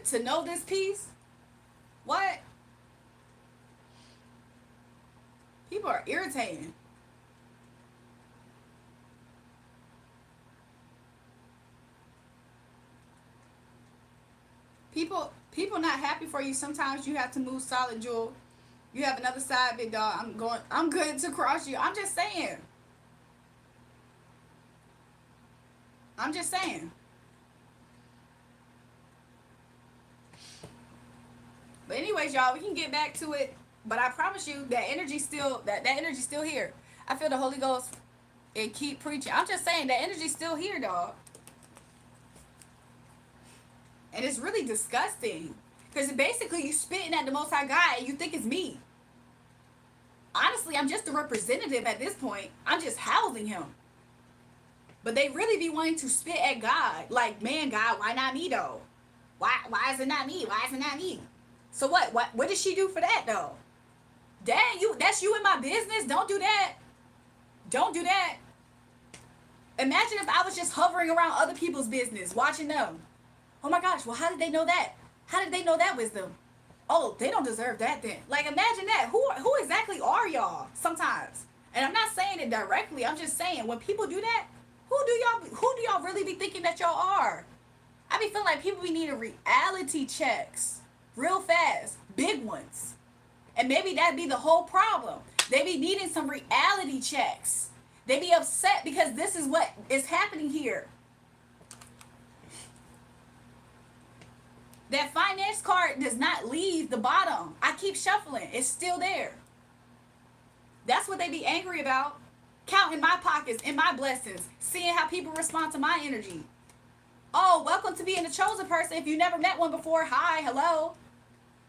To know this piece? What? People are irritating. People not happy for you. Sometimes you have to move solid, Jewel. You have another side, big dog. I'm good to cross you. I'm just saying. I'm just saying. But anyways, y'all, we can get back to it. But I promise you that energy's still that energy's still here. I feel the Holy Ghost and keep preaching. I'm just saying that energy's still here, dog. And it's really disgusting. Because basically you spitting at the Most High God and you think it's me. Honestly, I'm just a representative at this point. I'm just housing him. But they really be wanting to spit at God. Like, man, God, why not me, though? Why is it not me? Why is it not me? So what did she do for that, though? Dang, that's you in my business? Don't do that. Don't do that. Imagine if I was just hovering around other people's business, watching them. Oh my gosh, well, how did they know that? How did they know that wisdom? Oh, they don't deserve that then. Like, imagine that. Who exactly are y'all sometimes? And I'm not saying it directly. I'm just saying, when people do that, who do y'all really be thinking that y'all are? I be feeling like people be needing reality checks real fast, big ones. And maybe that'd be the whole problem. They be needing some reality checks. They be upset because this is what is happening here. That finance card does not leave the bottom. I keep shuffling. It's still there. That's what they be angry about. Counting my pockets and my blessings. Seeing how people respond to my energy. Oh, welcome to being a chosen person. If you never met one before, hi, hello.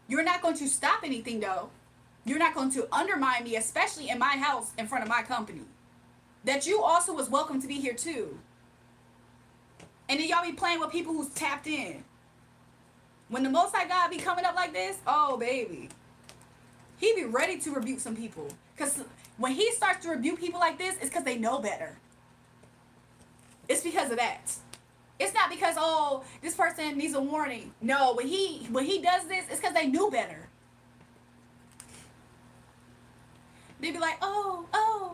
You're not going to stop anything, though. You're not going to undermine me, especially in my house in front of my company. That you also was welcome to be here, too. And then y'all be playing with people who's tapped in. When the Most High God be coming up like this, oh, baby. He be ready to rebuke some people. Because when he starts to rebuke people like this, it's because they know better. It's because of that. It's not because, oh, this person needs a warning. No, when he does this, it's because they knew better. They be like, oh,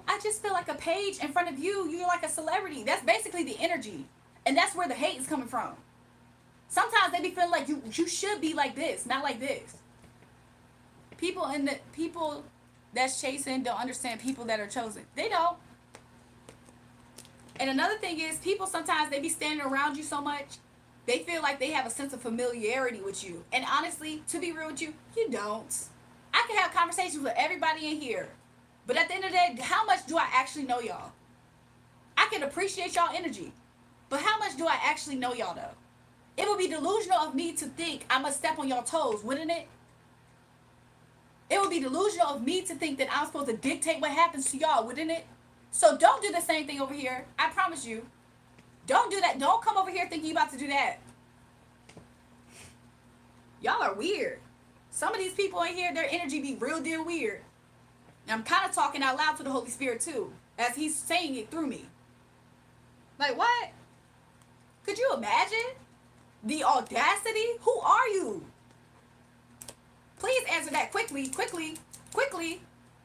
I just feel like a page in front of you. You're like a celebrity. That's basically the energy. And that's where the hate is coming from. Sometimes they be feeling like you should be like this, not like this. People that's chasing don't understand people that are chosen. They don't. And another thing is, people sometimes they be standing around you so much, they feel like they have a sense of familiarity with you. And honestly, to be real with you, you don't. I can have conversations with everybody in here, but at the end of the day, how much do I actually know y'all? I can appreciate y'all energy, but how much do I actually know y'all though? It would be delusional of me to think I must step on y'all toes, wouldn't it? It would be delusional of me to think that I'm supposed to dictate what happens to y'all, wouldn't it? So don't do the same thing over here. I promise you. Don't do that. Don't come over here thinking you're about to do that. Y'all are weird. Some of these people in here, their energy be real deal weird. And I'm kind of talking out loud to the Holy Spirit too, as he's saying it through me. Like what? Could you imagine the audacity? Who are you? Please answer that quickly.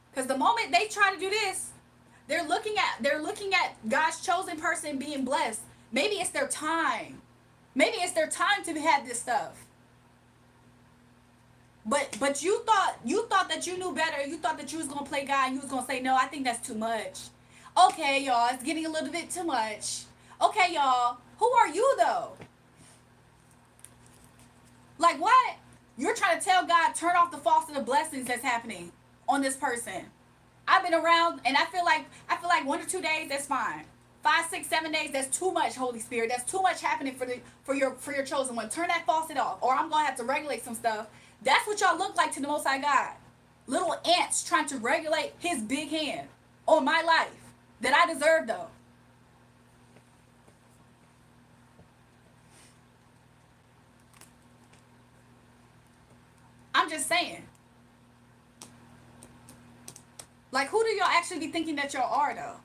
Because the moment they try to do this, they're looking at God's chosen person being blessed. Maybe it's their time. Maybe it's their time to have this stuff. But you thought that you knew better. You thought that you was gonna play God and you was gonna say, no, I think that's too much. Okay, y'all, it's getting a little bit too much. Okay, y'all, who are you though? Like what? You're trying to tell God, turn off the faucet of blessings that's happening on this person. I've been around and I feel like 1 or 2 days, that's fine. 5, 6, 7 days, that's too much, Holy Spirit. That's too much happening for your chosen one. Turn that faucet off, or I'm gonna have to regulate some stuff. That's what y'all look like to the Most High God. Little ants trying to regulate his big hand on my life that I deserve though. I'm just saying. Like, who do y'all actually be thinking that y'all are though?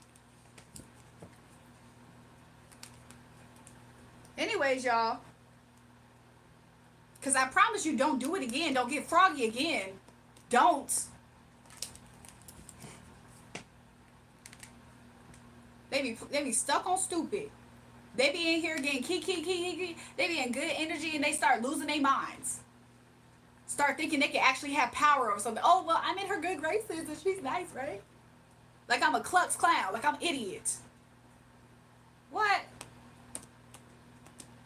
Anyways, y'all. Because I promise you, don't do it again. Don't get froggy again. Don't. They be stuck on stupid. They be in here getting key. They be in good energy and they start losing their minds. Start thinking they can actually have power or something. Oh, well, I'm in her good graces and she's nice, right? Like I'm a klutz clown. Like I'm an idiot. What?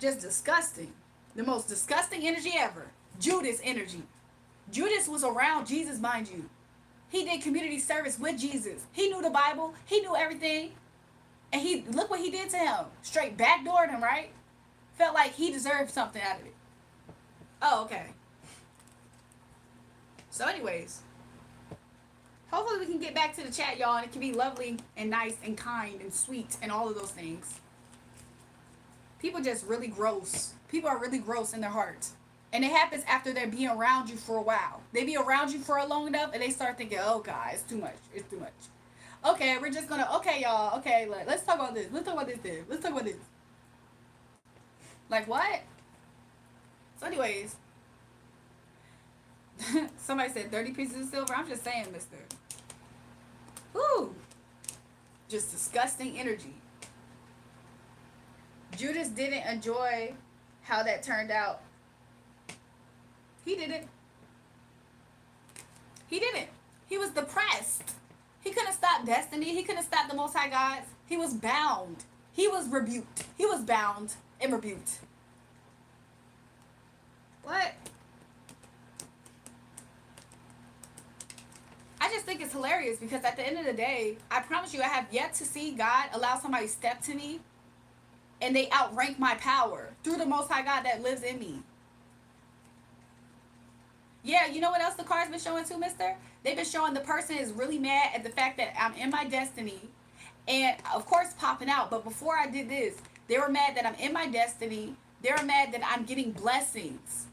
Just disgusting. The most disgusting energy ever. Judas energy. Judas was around Jesus, mind you. He did community service with Jesus. He knew the Bible. He knew everything. And look what he did to him. Straight backdoored him, right? Felt like he deserved something out of it. Oh, okay. So anyways, hopefully we can get back to the chat, y'all, and it can be lovely and nice and kind and sweet and all of those things. People just really gross. People are really gross in their hearts. And it happens after they're being around you for a while. They be around you for a long enough and they start thinking, oh God, it's too much. It's too much. Okay, we're just gonna, okay, y'all. Okay, let's talk about this. Let's talk about this then. Let's talk about this. Like what? So anyways, somebody said 30 pieces of silver. I'm just saying, mister. Woo. Just disgusting energy. Judas didn't enjoy how that turned out. He didn't. He didn't. He was depressed. He couldn't stop destiny. He couldn't stop the Most High God. He was bound. He was rebuked. He was bound and rebuked. What? I just think it's hilarious because at the end of the day, I promise you, I have yet to see God allow somebody step to me and they outrank my power through the Most High God that lives in me. Yeah, you know what else the card's been showing too, mister? They've been showing the person is really mad at the fact that I'm in my destiny. And, of course, popping out. But before I did this, they were mad that I'm in my destiny. They were mad that I'm getting blessings.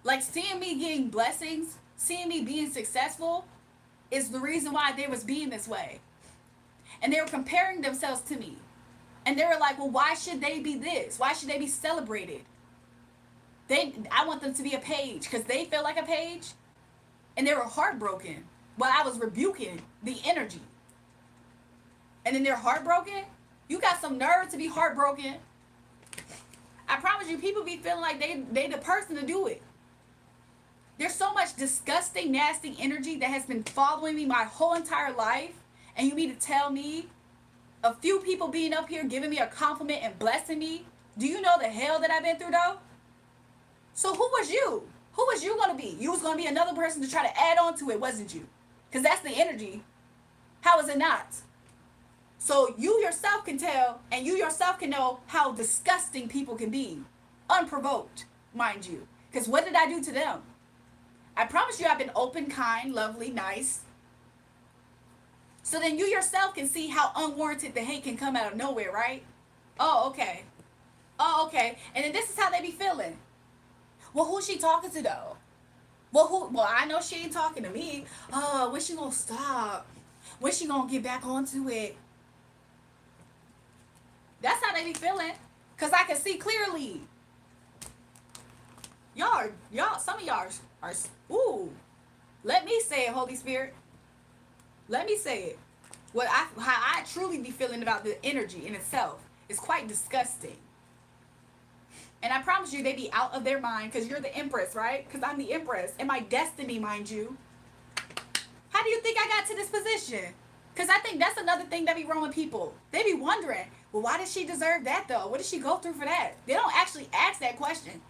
Like, seeing me getting blessings, seeing me being successful is the reason why they was being this way. And they were comparing themselves to me. And they were like, well, why should they be this? Why should they be celebrated? I want them to be a page because they feel like a page. And they were heartbroken. But I was rebuking the energy. And then they're heartbroken? You got some nerve to be heartbroken. I promise you, people be feeling like they the person to do it. There's so much disgusting, nasty energy that has been following me my whole entire life. And you mean to tell me a few people being up here giving me a compliment and blessing me? Do you know the hell that I've been through though? So who was you? Who was you going to be? You was going to be another person to try to add on to it, wasn't you? Because that's the energy. How is it not? So you yourself can tell, and you yourself can know how disgusting people can be. Unprovoked, mind you. Because what did I do to them? I promise you I've been open, kind, lovely, nice. So then you yourself can see how unwarranted the hate can come out of nowhere, right? Oh, okay. Oh, okay. And then this is how they be feeling. Well, who's she talking to though? Well, I know she ain't talking to me. Oh, when she gonna stop? When she gonna get back onto it? That's how they be feeling. Cause I can see clearly. Y'all, some of y'all are, ooh. Let me say it, Holy Spirit. Let me say it. How I truly be feeling about the energy in itself is quite disgusting. And I promise you, they be out of their mind because you're the Empress, right? Because I'm the Empress. And my destiny, mind you. How do you think I got to this position? Because I think that's another thing that be wrong with people. They be wondering, well, why did she deserve that, though? What did she go through for that? They don't actually ask that question.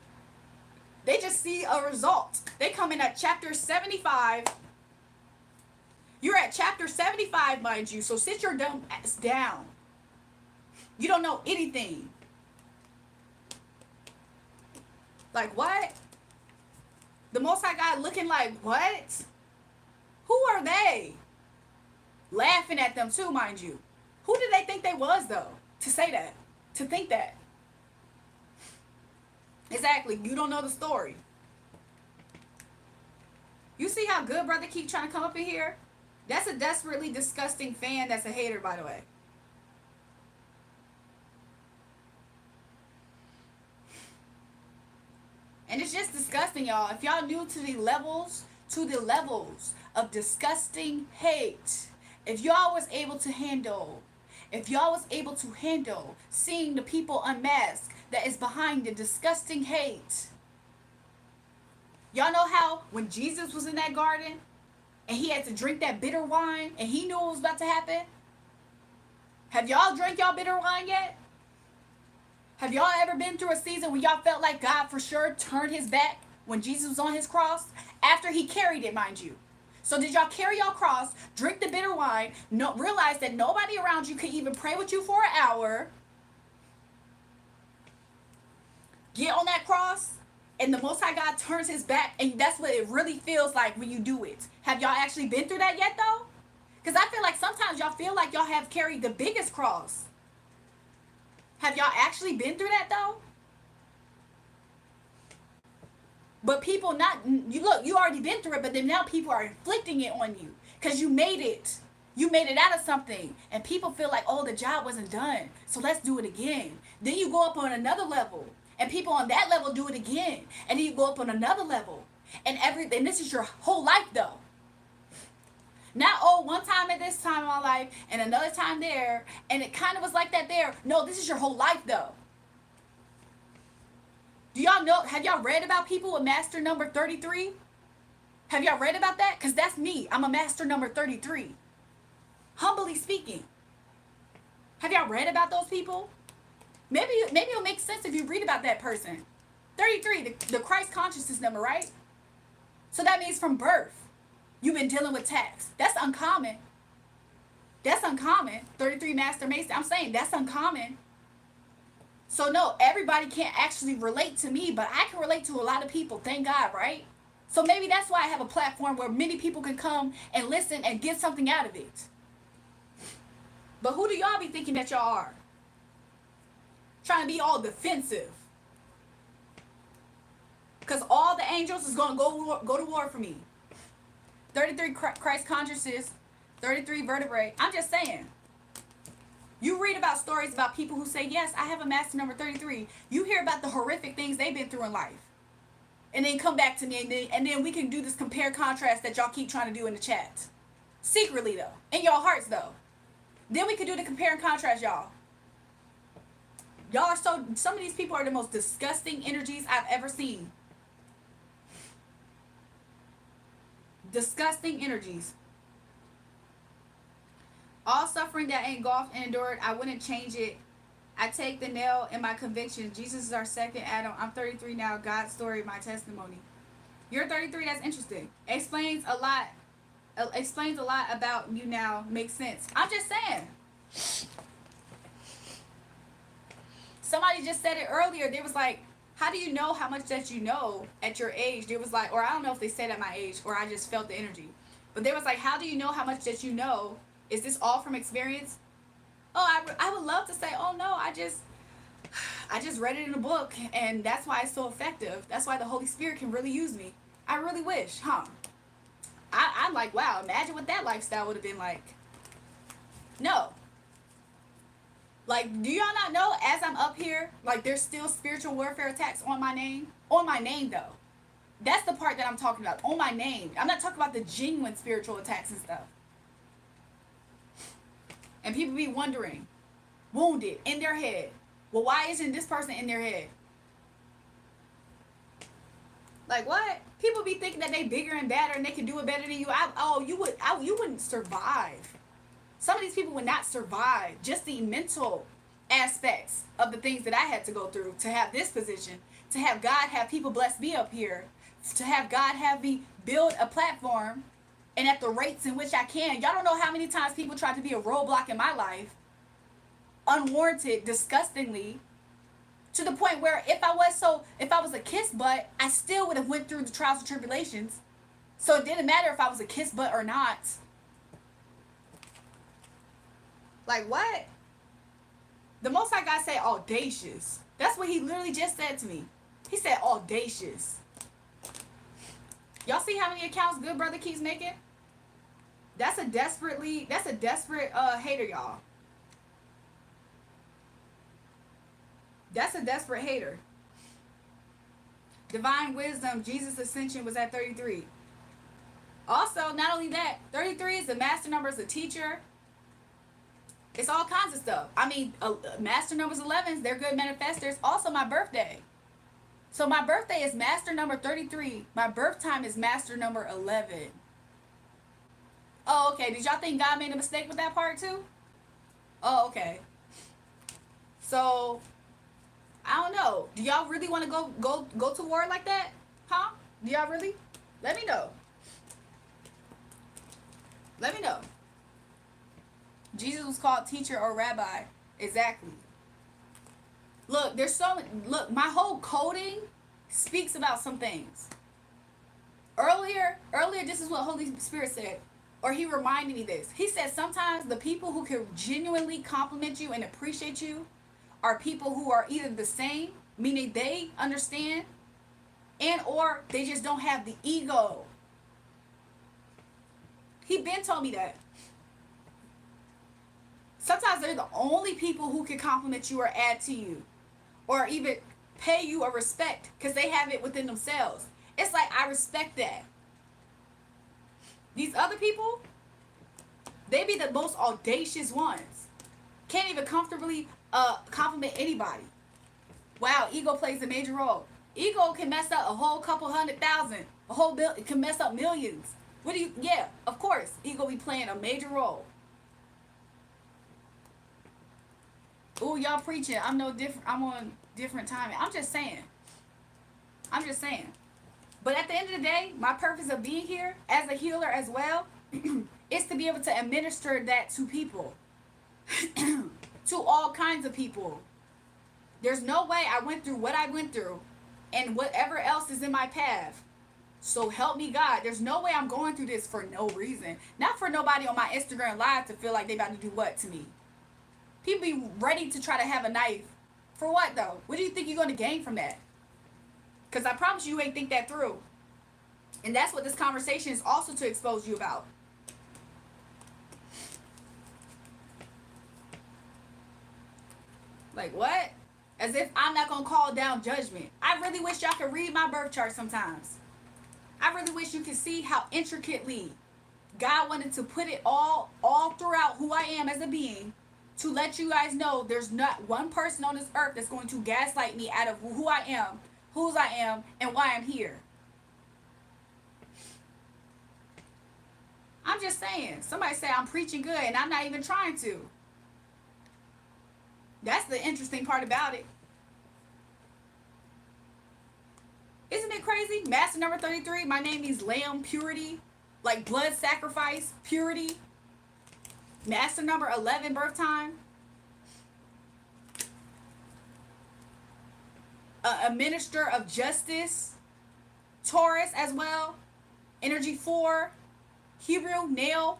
They just see a result. They come in at chapter 75. You're at chapter 75, mind you. So sit your dumb ass down. You don't know anything. Like, what? The Most High God looking like, what? Who are they? Laughing at them too, mind you. Who did they think they was, though? To say that. To think that. Exactly. You don't know the story. You see how good brother keep trying to come up in here? That's a desperately disgusting fan that's a hater, by the way. And it's just disgusting, y'all. If y'all new to the levels of disgusting hate, if y'all was able to handle seeing the people unmasked that is behind the disgusting hate. Y'all know how when Jesus was in that garden and he had to drink that bitter wine and he knew what was about to happen? Have y'all drank y'all bitter wine yet? Have y'all ever been through a season when y'all felt like God for sure turned his back when Jesus was on his cross? After he carried it, mind you. So did y'all carry y'all cross, drink the bitter wine, realize that nobody around you could even pray with you for an hour, get on that cross, and the Most High God turns his back, and that's what it really feels like when you do it. Have y'all actually been through that yet, though? Because I feel like sometimes y'all feel like y'all have carried the biggest cross. Have y'all actually been through that, though? But people you already been through it, but then now people are inflicting it on you. Because you made it. You made it out of something. And people feel like, oh, the job wasn't done. So let's do it again. Then you go up on another level. And people on that level do it again. And then you go up on another level. And this is your whole life, though. Not, oh, one time at this time in my life and another time there. And it kind of was like that there. No, this is your whole life, though. Do y'all know, have y'all read about people with master number 33? Have y'all read about that? Because that's me. I'm a master number 33. Humbly speaking. Have y'all read about those people? Maybe it'll make sense if you read about that person. 33, the Christ consciousness number, right? So that means from birth, you've been dealing with tax. That's uncommon. That's uncommon. 33 Master Mason. I'm saying that's uncommon. So no, everybody can't actually relate to me, but I can relate to a lot of people. Thank God, right? So maybe that's why I have a platform where many people can come and listen and get something out of it. But who do y'all be thinking that y'all are? Trying to be all defensive. Because all the angels is going to go to war for me. 33 Christ consciousness, 33 vertebrae. I'm just saying. You read about stories about people who say, yes, I have a master number 33. You hear about the horrific things they've been through in life. And then come back to me, and then we can do this compare contrast that y'all keep trying to do in the chat. Secretly, though. In your hearts, though. Then we could do the compare and contrast, y'all. Y'all are so... Some of these people are the most disgusting energies I've ever seen. Disgusting energies. All suffering that ain't engulfed and endured, I wouldn't change it. I take the nail in my conviction. Jesus is our second Adam. I'm 33 now. God's story, my testimony. You're 33. That's interesting. Explains a lot about you now. Makes sense. I'm just saying. Somebody just said it earlier. They was like, how do you know how much that you know at your age? They was like, or I don't know if they said at my age or I just felt the energy. But they was like, how do you know how much that you know? Is this all from experience? Oh, I would love to say, oh no, I just read it in a book and that's why it's so effective. That's why the Holy Spirit can really use me. I really wish, huh? I'm like, wow, imagine what that lifestyle would have been like. No. Like, do y'all not know, as I'm up here, like, there's still spiritual warfare attacks on my name? On my name, though. That's the part that I'm talking about. On my name. I'm not talking about the genuine spiritual attacks and stuff. And people be wondering, wounded, in their head. Well, why isn't this person in their head? Like, what? People be thinking that they bigger and badder and they can do it better than you. You wouldn't survive. Some of these people would not survive. Just the mental aspects of the things that I had to go through to have this position, to have God have people bless me up here, to have God have me build a platform, and at the rates in which I can. Y'all don't know how many times people tried to be a roadblock in my life, unwarranted, disgustingly, to the point where if I was a kiss butt, I still would have went through the trials and tribulations. So it didn't matter if I was a kiss butt or not. Like, what? The Most High God said audacious. That's what he literally just said to me. He said audacious. Y'all see how many accounts Good Brother keeps making? That's a desperate hater, y'all. That's a desperate hater. Divine wisdom, Jesus' ascension was at 33. Also, not only that, 33 is the master number as a teacher. It's all kinds of stuff. I mean, master numbers 11s, they're good manifestors. Also, my birthday. So my birthday is master number 33. My birth time is master number 11. Oh, okay. Did y'all think God made a mistake with that part too? Oh, okay. So, I don't know. Do y'all really want to go to war like that? Huh? Do y'all really? Let me know. Let me know. Jesus was called teacher or rabbi. Exactly. Look, my whole coding speaks about some things. Earlier, this is what Holy Spirit said. Or he reminded me this. He said sometimes the people who can genuinely compliment you and appreciate you are people who are either the same, meaning they understand, and or they just don't have the ego. He been told me that. Sometimes they're the only people who can compliment you or add to you. Or even pay you a respect because they have it within themselves. It's like, I respect that. These other people, they be the most audacious ones. Can't even comfortably compliment anybody. Wow, ego plays a major role. Ego can mess up a whole couple 100,000. It can mess up millions. Yeah, of course, ego be playing a major role. Ooh, y'all preaching. I'm no different. I'm on different timing. I'm just saying. But at the end of the day, my purpose of being here as a healer as well is to be able to administer that to people. To all kinds of people. There's no way I went through what I went through and whatever else is in my path. So help me God. There's no way I'm going through this for no reason. Not for nobody on my Instagram live to feel like they about to do what to me. People be ready to try to have a knife. For what though? What do you think you're going to gain from that? Because I promise you ain't think that through. And that's what this conversation is also to expose you about. Like what? As if I'm not going to call down judgment. I really wish y'all could read my birth chart sometimes. I really wish you could see how intricately God wanted to put it all throughout who I am as a being, to let you guys know there's not one person on this earth that's going to gaslight me out of who I am, whose I am, and why I'm here. I'm just saying. Somebody say I'm preaching good and I'm not even trying to. That's the interesting part about it. Isn't it crazy? Master number 33, my name means lamb, purity, like blood sacrifice, purity. Master number 11, birth time. A minister of justice. Taurus as well. Energy 4. Hebrew, nail.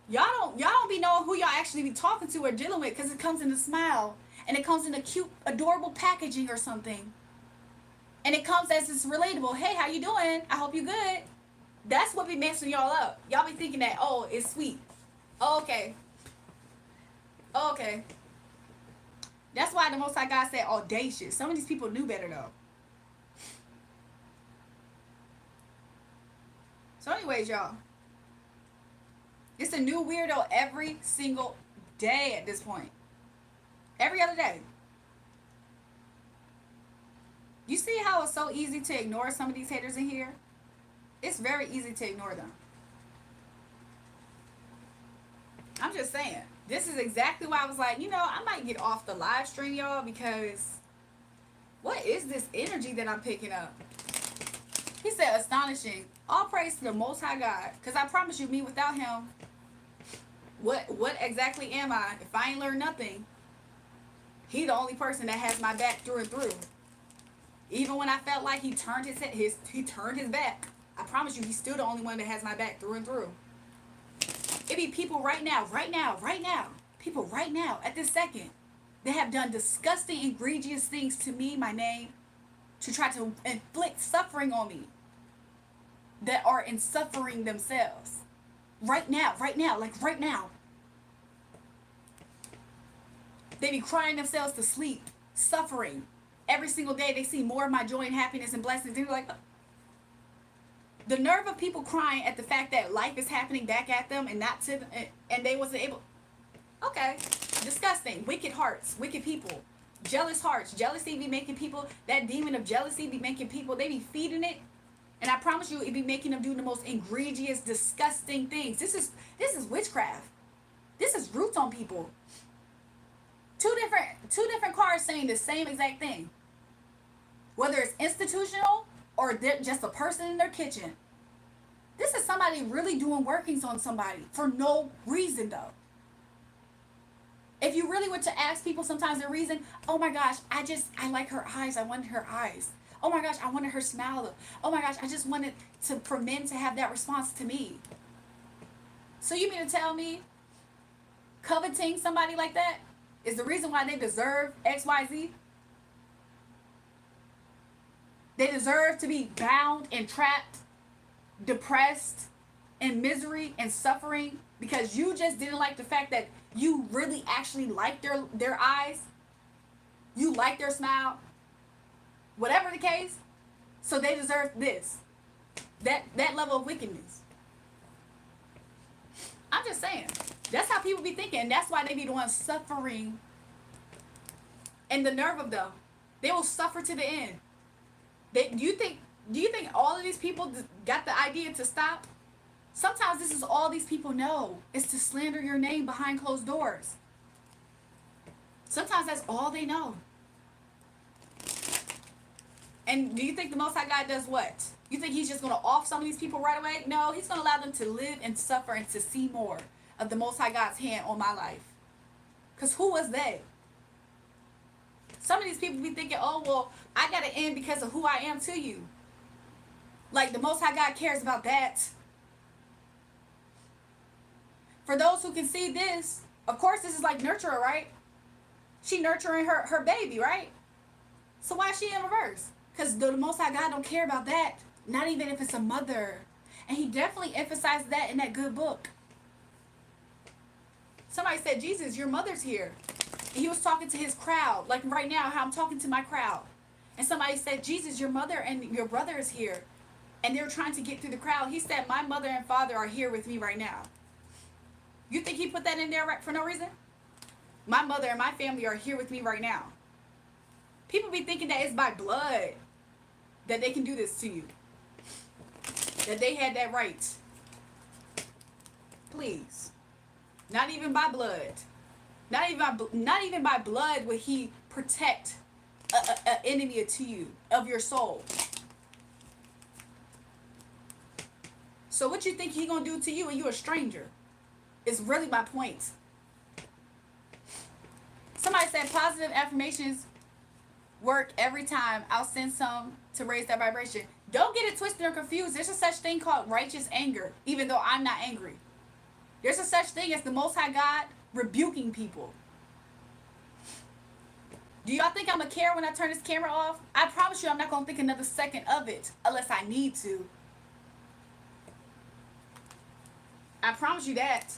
Y'all don't be knowing who y'all actually be talking to or dealing with, because it comes in a smile. And it comes in a cute, adorable packaging or something. And it comes as it's relatable. Hey, how you doing? I hope you good. That's what be messing y'all up. Y'all be thinking that, oh, it's sweet. Oh, okay. Oh, okay. That's why the Most High God said audacious. Some of these people knew better, though. So anyways, y'all. It's a new weirdo every single day at this point. Every other day. You see how it's so easy to ignore some of these haters in here? It's very easy to ignore them. I'm just saying. This is exactly why I was like, I might get off the live stream, y'all, because what is this energy that I'm picking up? He said, astonishing. All praise to the Most High God. Because I promise you, me without him, what exactly am I? If I ain't learned nothing, he the only person that has my back through and through. Even when I felt like he turned his back, I promise you, he's still the only one that has my back through and through. It be people right now, people right now, at this second, that have done disgusting, egregious things to me, my name, to try to inflict suffering on me, that are in suffering themselves. Right now. They be crying themselves to sleep, suffering. Every single day they see more of my joy and happiness and blessings. They're like, the nerve of people crying at the fact that life is happening back at them and not to, and they wasn't able. Okay, disgusting. Wicked hearts, wicked people, jealous hearts. Jealousy be making people. That demon of jealousy be making people. They be feeding it, and I promise you, it be making them do the most egregious, disgusting things. This is witchcraft. This is roots on people. Two different cards saying the same exact thing. Whether it's institutional or they're just a person in their kitchen. This is somebody really doing workings on somebody for no reason, though. If you really were to ask people sometimes the reason, oh my gosh, I like her eyes. I wanted her eyes. Oh my gosh, I wanted her smile. Oh my gosh, I just wanted for men to have that response to me. So you mean to tell me coveting somebody like that is the reason why they deserve XYZ? They deserve to be bound and trapped, depressed, in misery and suffering because you just didn't like the fact that you really actually like their eyes. You like their smile. Whatever the case. So they deserve this. That level of wickedness. I'm just saying. That's how people be thinking. And that's why they be the ones suffering. And the nerve of them. They will suffer to the end. Do you think all of these people got the idea to stop? Sometimes this is all these people know, is to slander your name behind closed doors. Sometimes that's all they know. And do you think the Most High God does what? You think he's just going to off some of these people right away? No, he's going to allow them to live and suffer and to see more of the Most High God's hand on my life. Because who was they? Some of these people be thinking, oh, well, I got to end because of who I am to you. Like the Most High God cares about that. For those who can see this, of course this is like nurturer, right? She nurturing her baby, right? So why is she in reverse? Because the Most High God don't care about that. Not even if it's a mother. And he definitely emphasized that in that good book. Somebody said, Jesus, your mother's here. And he was talking to his crowd. Like right now, how I'm talking to my crowd. And somebody said, Jesus, your mother and your brother is here. and they're trying to get through the crowd. He said, my mother and father are here with me right now. You think he put that in there for no reason? My mother and my family are here with me right now. People be thinking that it's by blood that they can do this to you. That they had that right. Please. Not even by blood. Not even by blood would he protect an enemy to you, of your soul. So what you think he gonna do to you and you a stranger? Is really my point. Somebody said positive affirmations work every time. I'll send some to raise that vibration. Don't get it twisted or confused. There's a such thing called righteous anger, even though I'm not angry. There's a such thing as the Most High God rebuking people. Do y'all think I'm gonna care when I turn this camera off? I promise you I'm not gonna think another second of it unless I need to. I promise you that.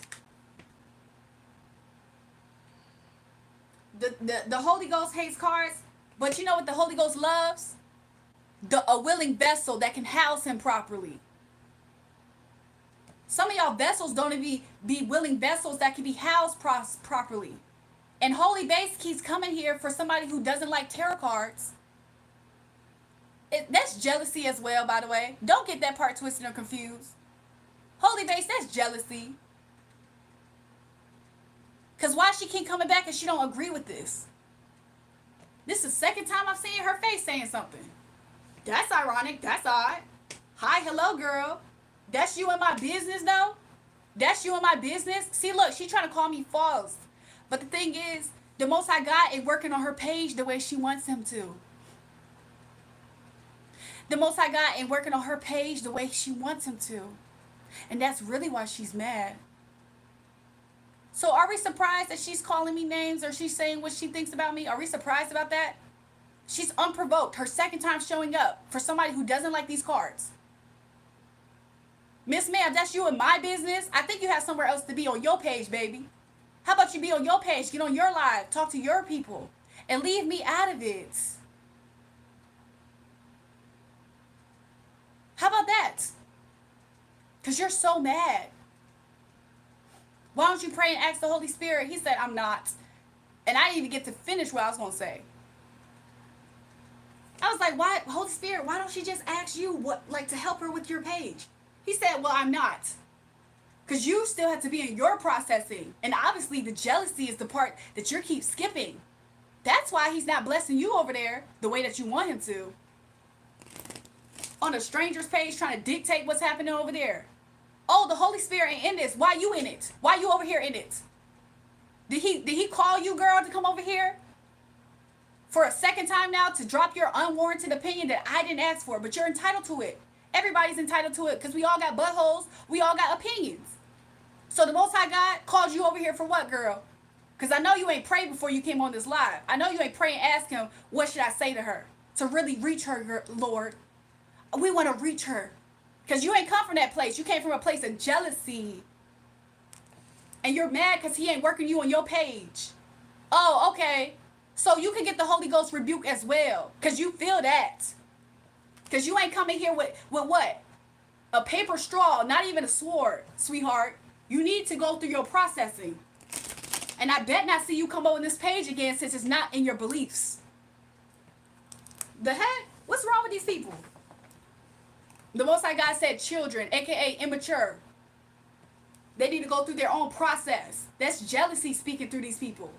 The Holy Ghost hates cards, but you know what the Holy Ghost loves? A willing vessel that can house him properly. Some of y'all vessels don't even be willing vessels that can be housed properly. And Holy Base keeps coming here for somebody who doesn't like tarot cards. That's jealousy as well, by the way. Don't get that part twisted or confused. Holy Base, that's jealousy. Because why she keep coming back and she don't agree with this? This is the second time I've seen her face saying something. That's ironic. That's odd. Hi, hello, girl. That's you in my business, though? That's you in my business? See, look, she trying to call me false. But the thing is, the Most High God ain't working on her page the way she wants him to. The Most High God ain't working on her page the way she wants him to. And that's really why she's mad. So are we surprised that she's calling me names or she's saying what she thinks about me? Are we surprised about that? She's unprovoked. Her second time showing up for somebody who doesn't like these cards. Miss Ma'am, that's you in my business. I think you have somewhere else to be on your page, baby. How about you be on your page, get on your live, talk to your people, and leave me out of it? How about that? Because you're so mad. Why don't you pray and ask the Holy Spirit? He said, I'm not. And I didn't even get to finish what I was going to say. I was like, why, Holy Spirit, why don't she just ask you what, like, to help her with your page? He said, well, I'm not. Because you still have to be in your processing. And obviously the jealousy is the part that you keep skipping. That's why he's not blessing you over there the way that you want him to. On a stranger's page trying to dictate what's happening over there. Oh, the Holy Spirit ain't in this. Why you in it? Why you over here in it? Did he call you, girl, to come over here? For a second time now to drop your unwarranted opinion that I didn't ask for, but you're entitled to it. Everybody's entitled to it because we all got buttholes. We all got opinions. So the Most High God called you over here for what, girl? Because I know you ain't prayed before you came on this live. I know you ain't prayed and asked him, what should I say to her? To really reach her, Lord. We want to reach her. Because you ain't come from that place. You came from a place of jealousy. And you're mad because he ain't working you on your page. Oh, okay. So you can get the Holy Ghost rebuke as well. Because you feel that. Because you ain't coming here with what? A paper straw, not even a sword, sweetheart. You need to go through your processing. And I bet not see you come on this page again since it's not in your beliefs. The heck? What's wrong with these people? The Most High God said children, aka immature. They need to go through their own process. That's jealousy speaking through these people.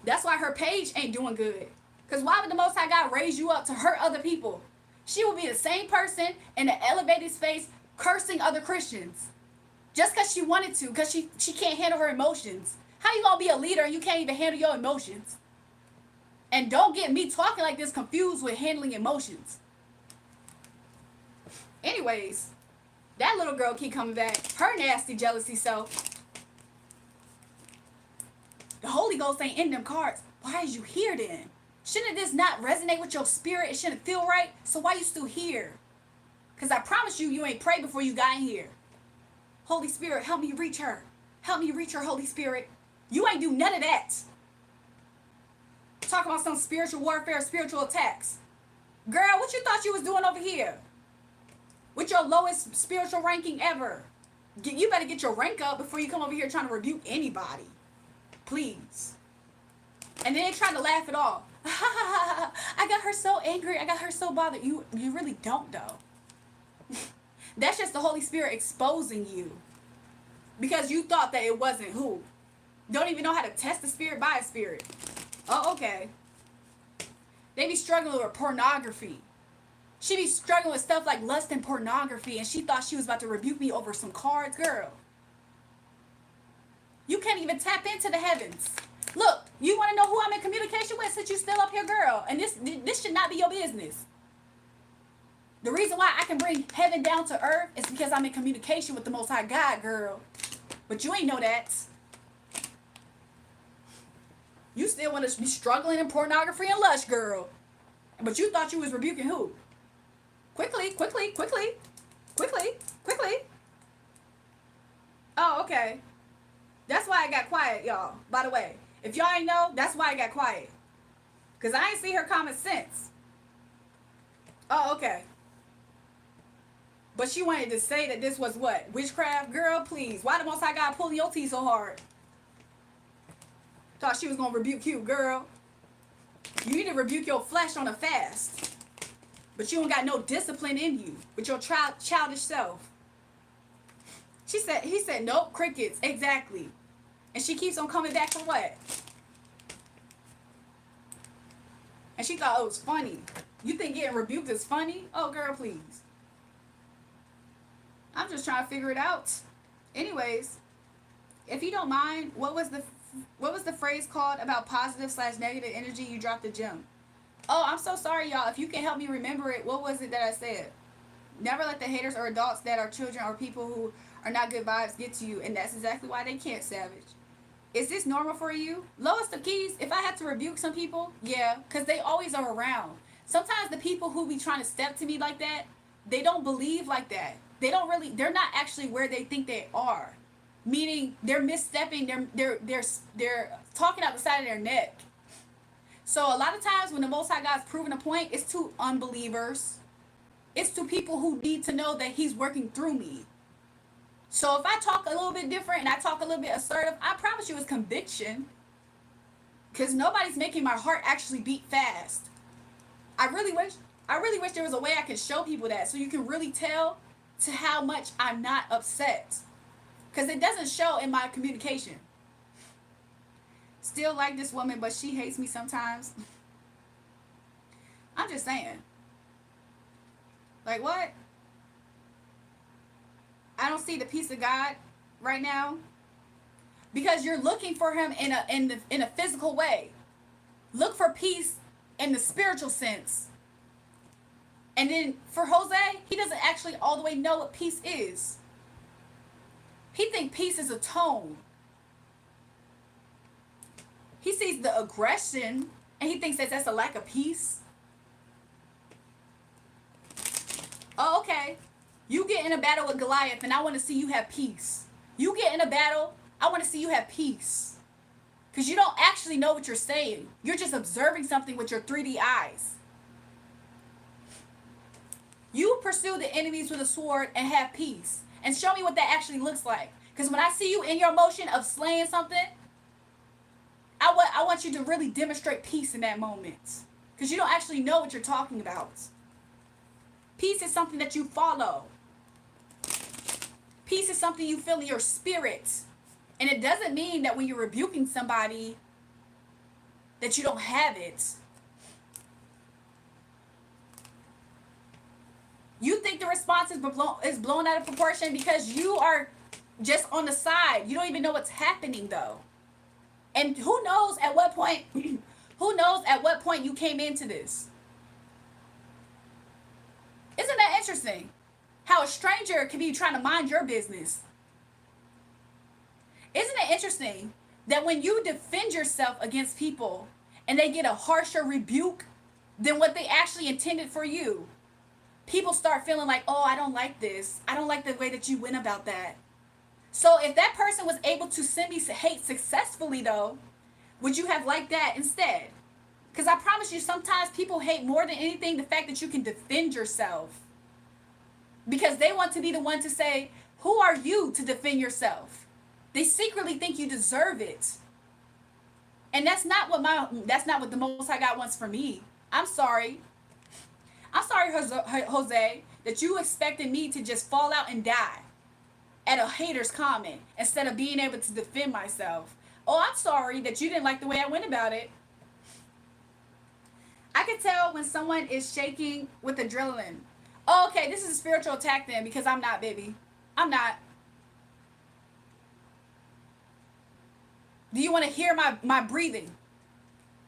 That's why her page ain't doing good. Because why would the Most High God raise you up to hurt other people? She will be the same person in an elevated space cursing other Christians. Just because she wanted to, because she can't handle her emotions. How you going to be a leader and you can't even handle your emotions? And don't get me talking like this confused with handling emotions. Anyways, that little girl keep coming back. Her nasty jealousy self. The Holy Ghost ain't in them cards. Why is you here then? Shouldn't this not resonate with your spirit? It shouldn't feel right. So why you still here? Because I promise you, you ain't prayed before you got in here. Holy Spirit, help me reach her. Help me reach her, Holy Spirit. You ain't do none of that. Talk about some spiritual warfare, spiritual attacks. Girl, what you thought you was doing over here? with your lowest spiritual ranking ever. You better get your rank up before you come over here trying to rebuke anybody. Please. And then they try to laugh it off. I got her so angry. I got her so bothered. You really don't, though. That's just the Holy Spirit exposing you. Because you thought that it wasn't who. Don't even know how to test the spirit by a spirit. Oh, okay. They be struggling with pornography. She be struggling with stuff like lust and pornography, and she thought she was about to rebuke me over some cards. Girl, you can't even tap into the heavens. Look, you want to know who I'm in communication with since you still up here, girl? And this should not be your business. The reason why I can bring heaven down to earth is because I'm in communication with the Most High God, girl. But you ain't know that. You still want to be struggling in pornography and lust, girl. But you thought you was rebuking who? Quickly, quickly, quickly, quickly, quickly. Oh, okay. That's why I got quiet, y'all. By the way, if y'all ain't know, that's why I got quiet. Because I ain't see her comment since. Oh, okay. But she wanted to say that this was what? Witchcraft? Girl, please. Why the Most High God pulling your teeth so hard? Thought she was going to rebuke you, girl. You need to rebuke your flesh on a fast. But you don't got no discipline in you with your childish self. He said, nope, crickets, exactly. And she keeps on coming back for what? And she thought it was funny. You think getting rebuked is funny? Oh, girl, please. I'm just trying to figure it out. Anyways, if you don't mind, what was the phrase called about positive/negative energy? You dropped the gem. Oh, I'm so sorry, y'all. If you can help me remember it, what was it that I said? Never let the haters or adults that are children or people who are not good vibes get to you, and that's exactly why they can't, Savage. Is this normal for you? Lois the keys, if I had to rebuke some people, yeah, because they always are around. Sometimes the people who be trying to step to me like that, they don't believe like that. They're not actually where they think they are. Meaning they're misstepping, they're talking out the side of their neck. So a lot of times when the Most High God's proving a point, it's to unbelievers. It's to people who need to know that he's working through me. So if I talk a little bit different and I talk a little bit assertive, I promise you it's conviction. Because nobody's making my heart actually beat fast. I really wish there was a way I could show people that so you can really tell to how much I'm not upset. Because it doesn't show in my communication. Still like this woman, but she hates me sometimes. I'm just saying. Like what? I don't see the peace of God right now. Because you're looking for him in a physical way. Look for peace in the spiritual sense. And then for Jose, he doesn't actually all the way know what peace is. He thinks peace is a tone. He sees the aggression and he thinks that that's a lack of peace. Oh, okay. You get in a battle with Goliath and I want to see you have peace. You get in a battle, I want to see you have peace. Because you don't actually know what you're saying. You're just observing something with your 3D eyes. You pursue the enemies with a sword and have peace. And show me what that actually looks like. Because when I see you in your motion of slaying something, I want you to really demonstrate peace in that moment. Because you don't actually know what you're talking about. Peace is something that you follow. Peace is something you feel in your spirit. And it doesn't mean that when you're rebuking somebody that you don't have it. You think the response is blown out of proportion because you are just on the side. You don't even know what's happening though. And who knows at what point you came into this. Isn't that interesting? How a stranger can be trying to mind your business. Isn't it interesting that when you defend yourself against people and they get a harsher rebuke than what they actually intended for you, people start feeling like, oh, I don't like this. I don't like the way that you went about that. So if that person was able to send me hate successfully, though, would you have liked that instead? Because I promise you, sometimes people hate more than anything the fact that you can defend yourself. because they want to be the one to say, who are you to defend yourself? They secretly think you deserve it. And that's not what the Most High God wants for me. I'm sorry. I'm sorry, Jose, that you expected me to just fall out and die at a hater's comment instead of being able to defend myself. Oh, I'm sorry that you didn't like the way I went about it. I can tell when someone is shaking with adrenaline. Oh, okay, this is a spiritual attack then, because I'm not, baby. I'm not. Do you want to hear my breathing?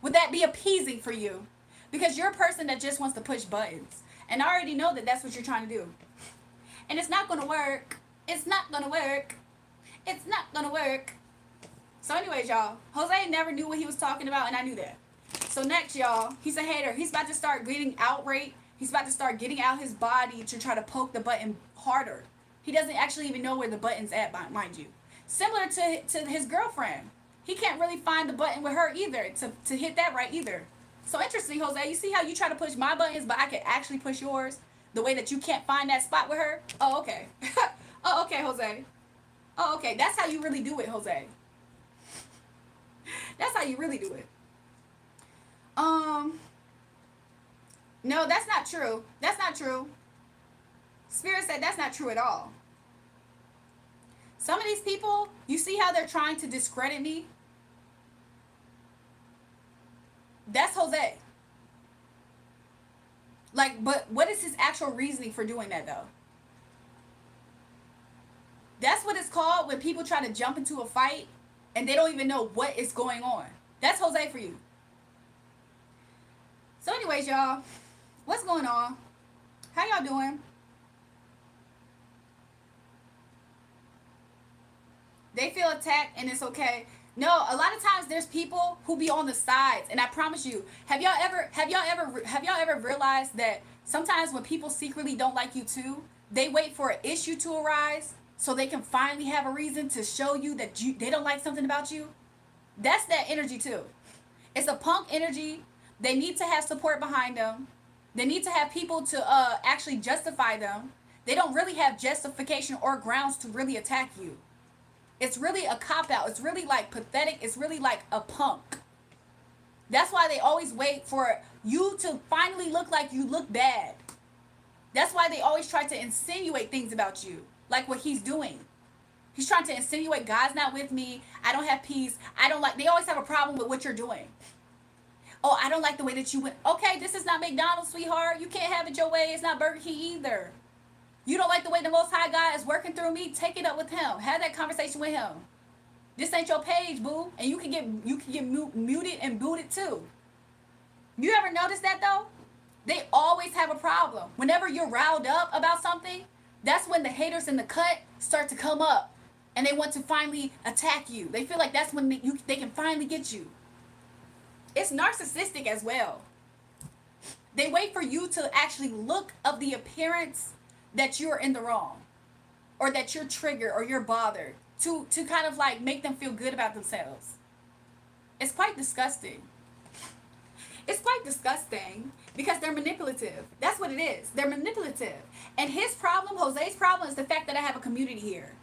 Would that be appeasing for you? Because you're a person that just wants to push buttons. And I already know that that's what you're trying to do. And it's not going to work. It's not going to work. It's not going to work. So anyways, y'all, Jose never knew what he was talking about, and I knew that. So next, y'all, he's a hater. He's about to start getting outraged. He's about to start getting out his body to try to poke the button harder. He doesn't actually even know where the button's at, mind you. Similar to his girlfriend. He can't really find the button with her either to hit that right either. So interesting, Jose. You see how you try to push my buttons, but I can actually push yours the way that you can't find that spot with her? Oh, okay. Oh, okay, Jose. Oh, okay. That's how you really do it, Jose. That's how you really do it. No, that's not true. That's not true. Spirit said that's not true at all. Some of these people, you see how they're trying to discredit me? That's Jose. Like, but what is his actual reasoning for doing that, though? That's what it's called when people try to jump into a fight and they don't even know what is going on. That's Jose for you. So anyways, y'all, what's going on? How y'all doing? They feel attacked and it's okay. No, a lot of times there's people who be on the sides, and I promise you, have y'all ever realized that sometimes when people secretly don't like you too, they wait for an issue to arise so they can finally have a reason to show you that they don't like something about you? That's that energy too. It's a punk energy. They need to have support behind them. They need to have people to actually justify them. They don't really have justification or grounds to really attack you. It's really a cop-out. It's really like pathetic. It's really like a punk. That's why they always wait for you to finally look like you look bad. That's why they always try to insinuate things about you, like what he's doing. He's trying to insinuate God's not with me. I don't have peace. They always have a problem with what you're doing. Oh, I don't like the way that you went. Okay, this is not McDonald's, sweetheart. You can't have it your way. It's not Burger King either. You don't like the way the Most High God is working through me? Take it up with him. Have that conversation with him. This ain't your page, boo. And you can get muted and booted too. You ever notice that though? They always have a problem. Whenever you're riled up about something, that's when the haters in the cut start to come up. And they want to finally attack you. They feel like that's when they can finally get you. It's narcissistic as well. They wait for you to actually look of the appearance that you're in the wrong, or that you're triggered or you're bothered, to kind of like make them feel good about themselves. It's quite disgusting. It's quite disgusting because they're manipulative. That's what it is. They're manipulative. And Jose's problem is the fact that I have a community here.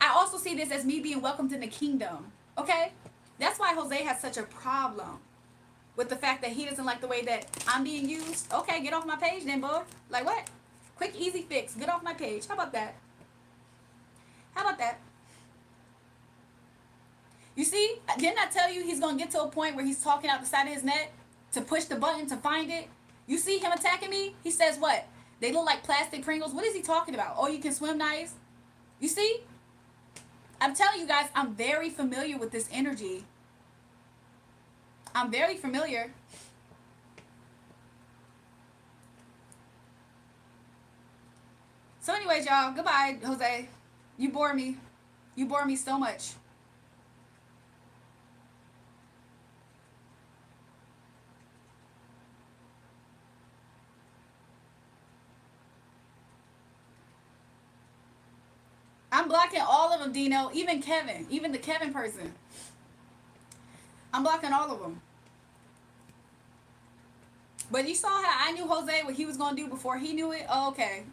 I also see this as me being welcomed in the kingdom. Okay? That's why Jose has such a problem with the fact that he doesn't like the way that I'm being used. Okay, get off my page then, boy. Like what? Quick, easy fix. Get off my page. How about that? How about that? You see, didn't I tell you he's going to get to a point where he's talking out the side of his neck to push the button to find it? You see him attacking me? He says what? They look like plastic Pringles. What is he talking about? Oh, you can swim nice? You see? I'm telling you guys, I'm very familiar with this energy. I'm very familiar. So anyways, y'all, goodbye, Jose. You bore me. You bore me so much. I'm blocking all of them, Dino. Even Kevin. Even the Kevin person. I'm blocking all of them. But you saw how I knew Jose what he was gonna do before he knew it. Oh, okay.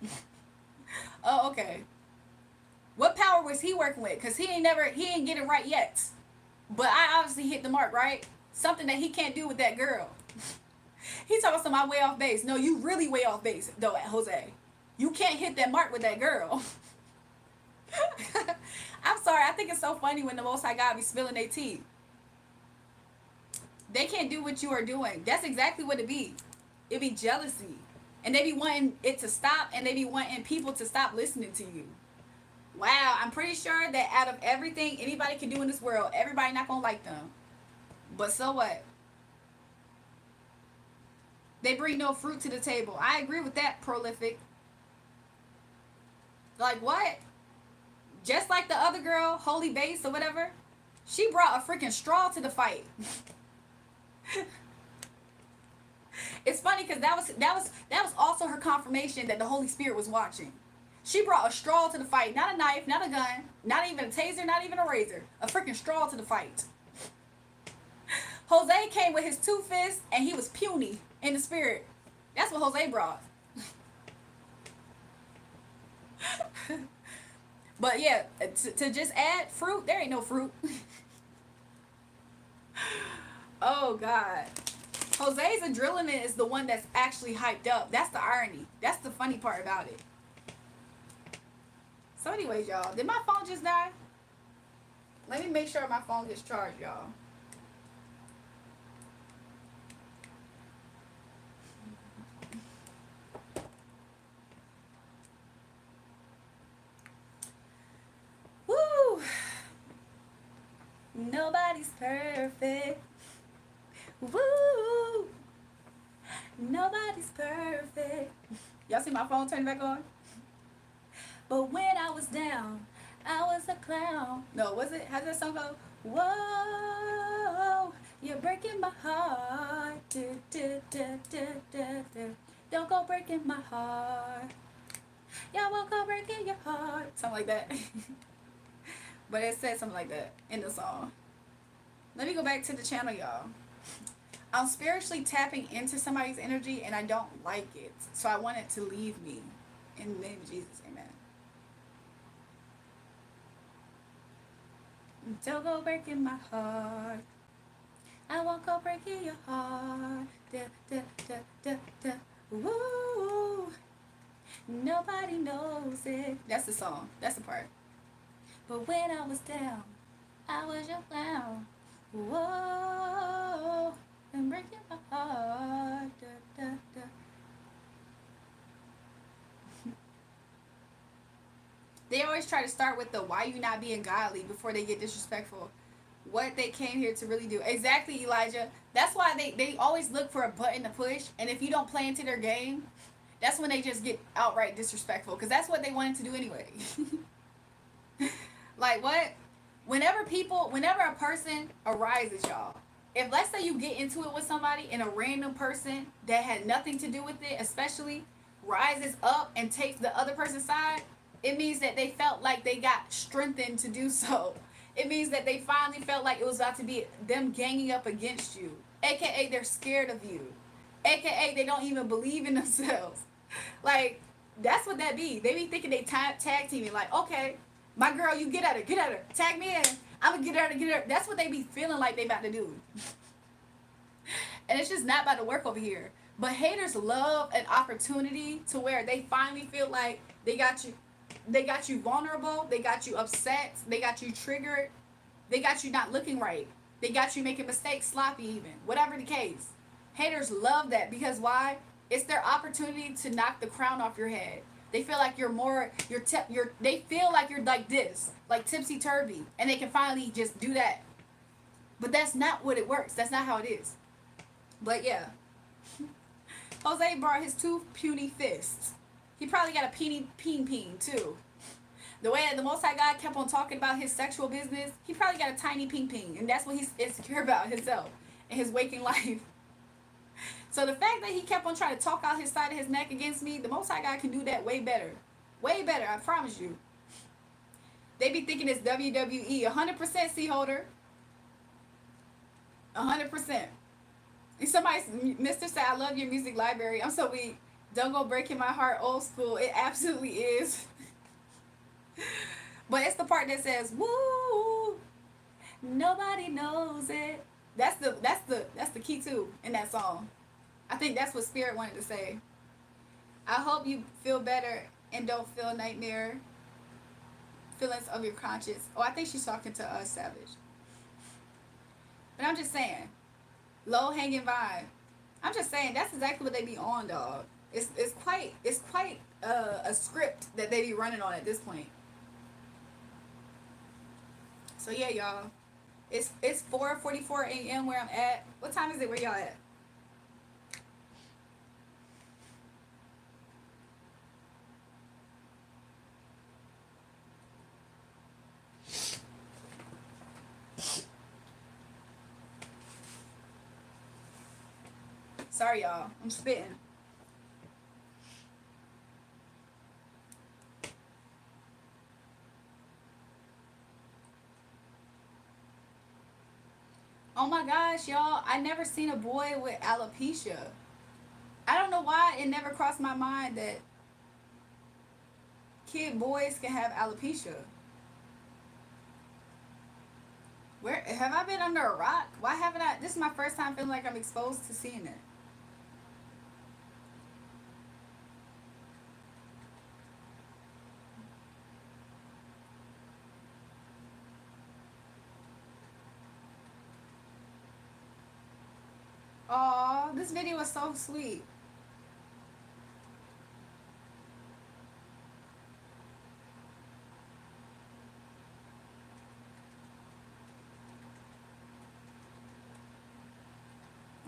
Oh, okay. What power was he working with? Cause he ain't get it right yet. But I obviously hit the mark, right? Something that he can't do with that girl. He talking about my way off base. No, you really way off base though, Jose. You can't hit that mark with that girl. I'm sorry. I think it's so funny when the Most High God be spilling their tea. They can't do what you are doing. That's exactly what it be. It be jealousy. And they be wanting it to stop, and they be wanting people to stop listening to you. Wow, I'm pretty sure that out of everything anybody can do in this world, everybody not gonna like them. But so what? They bring no fruit to the table. I agree with that, Prolific. Like what? Just like the other girl, Holy Base or whatever, she brought a freaking straw to the fight. It's funny because that was also her confirmation that the Holy Spirit was watching. She brought a straw to the fight, not a knife, not a gun, not even a taser, not even a razor, a freaking straw to the fight. Jose came with his 2 fists and he was puny in the spirit. That's what Jose brought. But yeah, to just add fruit, there ain't no fruit. Oh God. Jose's adrenaline is the one that's actually hyped up. That's the irony. That's the funny part about it. So anyways, y'all, did my phone just die? Let me make sure my phone gets charged, y'all. Woo! Nobody's perfect. Woo! Nobody's perfect. Y'all see my phone turn back on? But when I was down, I was a clown. No, was it? How's that song go? Whoa, you're breaking my heart. Do, do, do, do, do, do. Don't go breaking my heart. Y'all won't go breaking your heart. Something like that. But it said something like that in the song. Let me go back to the channel, y'all. I'm spiritually tapping into somebody's energy and I don't like it. So I want it to leave me. In the name of Jesus, amen. Don't go breaking my heart. I won't go breaking your heart. Da, da, da, da, da. Woo. Nobody knows it. That's the song. That's the part. But when I was down, I was your clown. Whoa. And breaking my heart. Da, da, da. They always try to start with the why you not being godly before they get disrespectful. What they came here to really do. Exactly, Elijah. That's why they always look for a button to push. And if you don't play into their game, that's when they just get outright disrespectful. Because that's what they wanted to do anyway. Like what? Whenever a person arises, y'all. If let's say you get into it with somebody and a random person that had nothing to do with it, especially rises up and takes the other person's side, it means that they felt like they got strengthened to do so. It means that they finally felt like it was about to be them ganging up against you. AKA they're scared of you. AKA they don't even believe in themselves. Like, that's what that be. They be thinking they tag teaming. Like, okay, my girl, you get at her. Tag me in. I'm gonna get at her. That's what they be feeling like they about to do. And it's just not about to work over here. But haters love an opportunity to where they finally feel like they got you. They got you vulnerable. They got you upset. They got you triggered. They got you not looking right. They got you making mistakes, sloppy even. Whatever the case. Haters love that because why? It's their opportunity to knock the crown off your head. They feel like they feel like you're like this, like tipsy-turvy, and they can finally just do that. But that's not what it works. That's not how it is. But yeah. Jose brought his 2 puny fists. He probably got a peen too. The way that the Most High God kept on talking about his sexual business, he probably got a tiny peen, and that's what he's insecure about himself in his waking life. So the fact that he kept on trying to talk out his side of his neck against me, the Most High God can do that way better. Way better, I promise you. They be thinking it's WWE. 100% C holder. 100%. Somebody, Mr. said, I love your music library. I'm so weak. Don't go breaking my heart, old school. It absolutely is. But it's the part that says, woo, nobody knows it. That's the key too in that song. I think that's what Spirit wanted to say. I hope you feel better and don't feel nightmare feelings of your conscience. Oh, I think she's talking to us, Savage. But I'm just saying, low hanging vibe. I'm just saying that's exactly what they be on, dog. It's quite a script that they be running on at this point. So yeah, y'all. It's 4:44 a.m. where I'm at. What time is it where y'all at? Sorry, y'all. I'm spitting. Oh my gosh, y'all. I never seen a boy with alopecia. I don't know why it never crossed my mind that kid boys can have alopecia. Where have I been under a rock? Why haven't I? This is my first time feeling like I'm exposed to seeing it. Aw, this video was so sweet.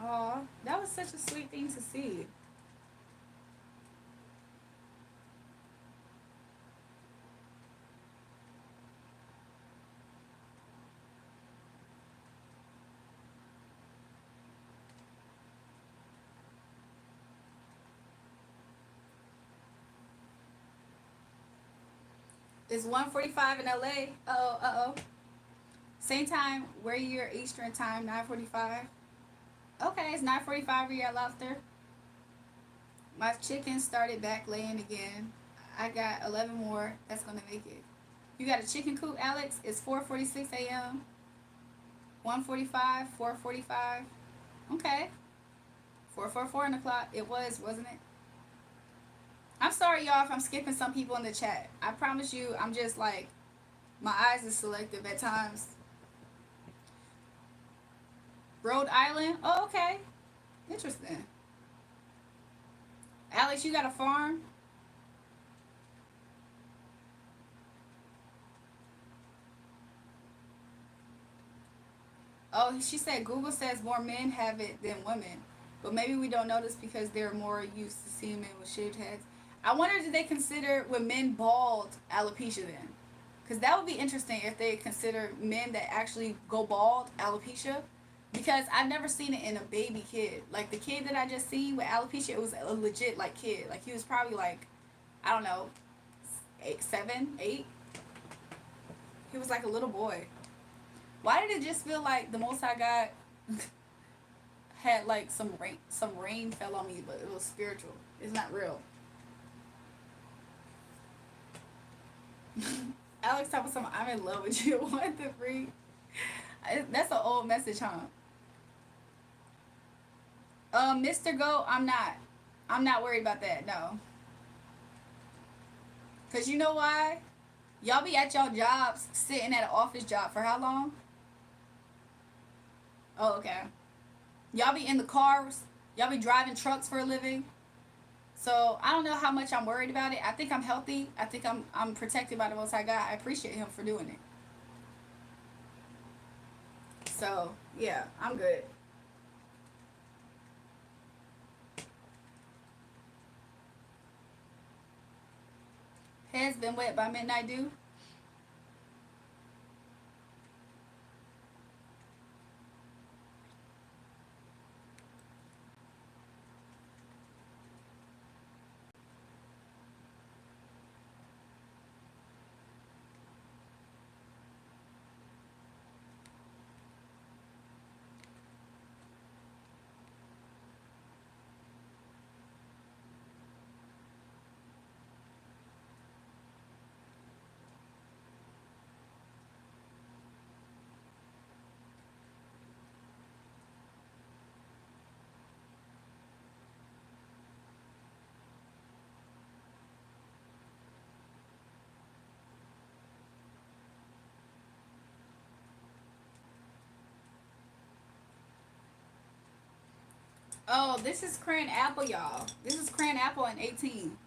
Aw, that was such a sweet thing to see. It's 1:45 in LA. Uh oh. Same time where you're Eastern time, 9:45. Okay, it's 9:45 where you're at Lobster. My chicken started back laying again. I got 11 more. That's gonna make it. You got a chicken coop, Alex? It's 4:46 a.m. 1:45, 4:45. Okay. 4:44 on the clock. It was, wasn't it? I'm sorry, y'all, if I'm skipping some people in the chat. I promise you, I'm just like, my eyes are selective at times. Rhode Island? Oh, okay. Interesting. Alex, you got a farm? Oh, she said Google says more men have it than women. But maybe we don't notice because they're more used to seeing men with shaved heads. I wonder did they consider when men bald alopecia then? Because that would be interesting if they consider men that actually go bald alopecia. Because I've never seen it in a baby kid. Like the kid that I just seen with alopecia, it was a legit like kid. Like he was probably like, I don't know, 8, 7, 8. He was like a little boy. Why did it just feel like the Most High God had like some rain fell on me, but it was spiritual. It's not real. Alex talking something. I'm in love with you. What the freak? That's an old message, huh? Mr. Go, I'm not. I'm not worried about that. No. Cause you know why? Y'all be at y'all jobs, sitting at an office job for how long? Oh, okay. Y'all be in the cars. Y'all be driving trucks for a living. So I don't know how much I'm worried about it. I think I'm healthy. I think I'm protected by the Most High God. I appreciate Him for doing it. So yeah, I'm good. Head's been wet by midnight dew. Oh, this is crayon apple, y'all. This is crayon apple in 18.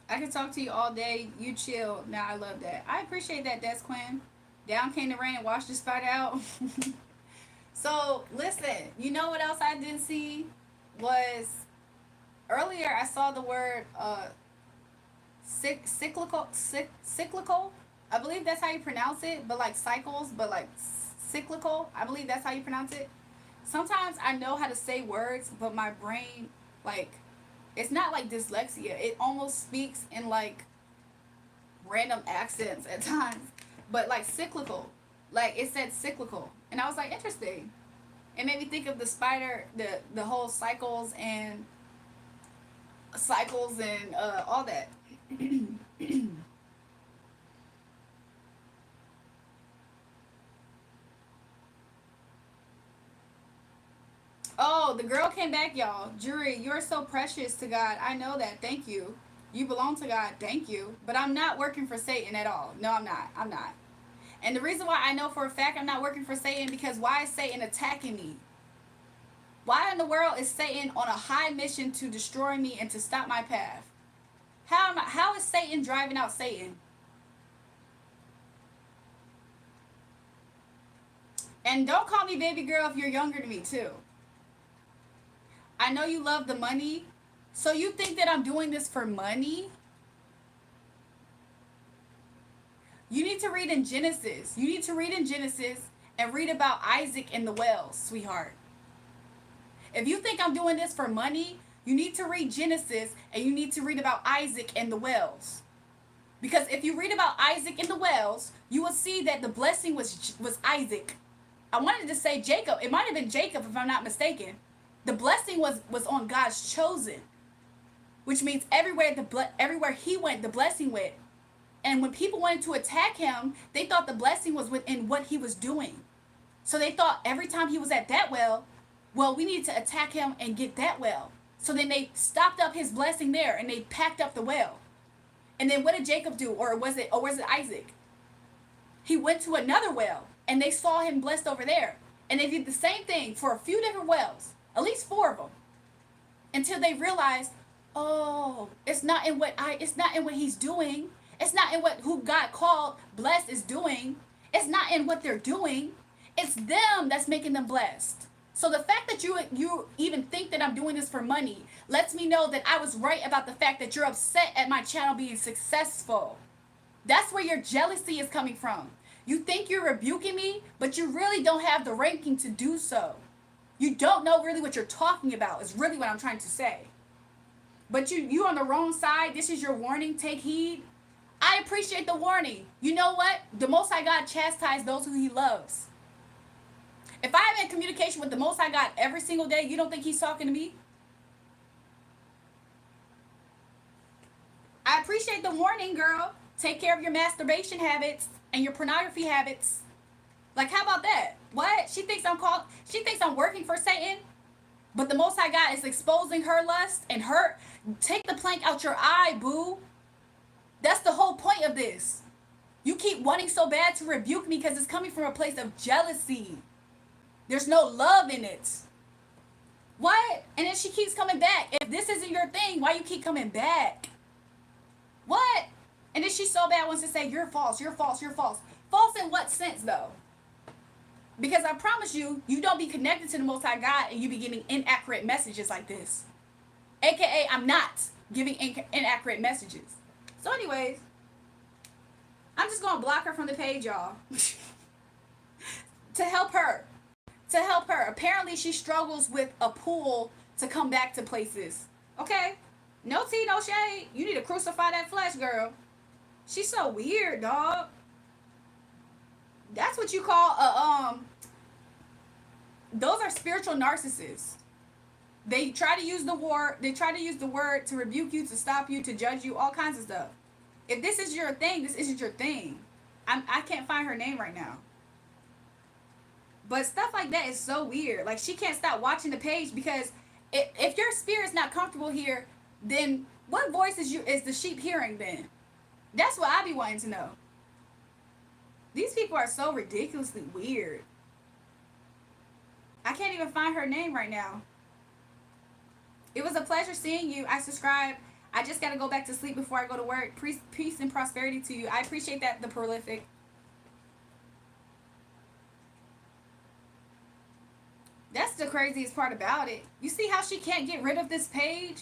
I can talk to you all day. You chill. Now I love that. I appreciate that, Des Quinn. Down came the rain and washed the spot out. So listen, you know what else I didn't see was earlier. I saw the word cyclical. I believe that's how you pronounce it, but like cycles, but like cyclical. I believe that's how you pronounce it. Sometimes I know how to say words, but my brain, like, it's not like dyslexia. It almost speaks in like random accents at times, but like cyclical. Like it said cyclical, and I was like, interesting. It made me think of the spider, the whole cycles and all that. Oh, the girl came back, y'all. Jury, you're so precious to God. I know that. Thank you. You belong to God. Thank you. But I'm not working for Satan at all. No, I'm not. I'm not. And the reason why I know for a fact I'm not working for Satan, because why is Satan attacking me? Why in the world is Satan on a high mission to destroy me and to stop my path? How is Satan driving out Satan? And don't call me baby girl if you're younger than me too. I know you love the money. So you think that I'm doing this for money? You need to read in Genesis. You need to read in Genesis and read about Isaac and the wells, sweetheart. If you think I'm doing this for money, you need to read Genesis and you need to read about Isaac and the wells. Because if you read about Isaac and the wells, you will see that the blessing was Isaac. I wanted to say Jacob. It might have been Jacob if I'm not mistaken. The blessing was on God's chosen, which means everywhere he went, the blessing went. And when people wanted to attack him, they thought the blessing was within what he was doing. So they thought every time he was at that well, we need to attack him and get that well. So then they stopped up his blessing there and they packed up the well. And then what did Jacob do? Or was it Isaac? He went to another well and they saw him blessed over there. And they did the same thing for a few different wells, at least 4 of them, until they realized, oh, it's not in what he's doing. It's not in who God called blessed is doing. It's not in what they're doing. It's them that's making them blessed. So the fact that you even think that I'm doing this for money lets me know that I was right about the fact that you're upset at my channel being successful. That's where your jealousy is coming from. You think you're rebuking me, but you really don't have the ranking to do so. You don't know really what you're talking about is really what I'm trying to say. But you on the wrong side. This is your warning. Take heed. I appreciate the warning. You know what? The Most High God chastises those who he loves. If I am in communication with the Most High God every single day, you don't think he's talking to me? I appreciate the warning, girl. Take care of your masturbation habits and your pornography habits. Like, how about that? What? She thinks I'm working for Satan? But the Most High God is exposing her lust and her. Take the plank out your eye, boo. That's the whole point of this. You keep wanting so bad to rebuke me because it's coming from a place of jealousy. There's no love in it. What? And then she keeps coming back. If this isn't your thing, why you keep coming back? What? And then she so bad wants to say, you're false, you're false, you're false. False in what sense, though? Because I promise you, you don't be connected to the Most High God and you be getting inaccurate messages like this. AKA, I'm not giving inaccurate messages. So anyways, I'm just going to block her from the page, y'all. To help her. Apparently, she struggles with a pull to come back to places. Okay? No tea, no shade. You need to crucify that flesh, girl. She's so weird, dog. That's what you call those are spiritual narcissists. They try to use the word to rebuke you, to stop you, to judge you, all kinds of stuff. If this is your thing, this isn't your thing. I can't find her name right now. But stuff like that is so weird. Like, she can't stop watching the page because if your spirit's not comfortable here, then what voice is the sheep hearing then? That's what I be wanting to know. These people are so ridiculously weird. I can't even find her name right now. It was a pleasure seeing you. I subscribe. I just got to go back to sleep before I go to work. Peace and prosperity to you. I appreciate that, the prolific. That's the craziest part about it. You see how she can't get rid of this page?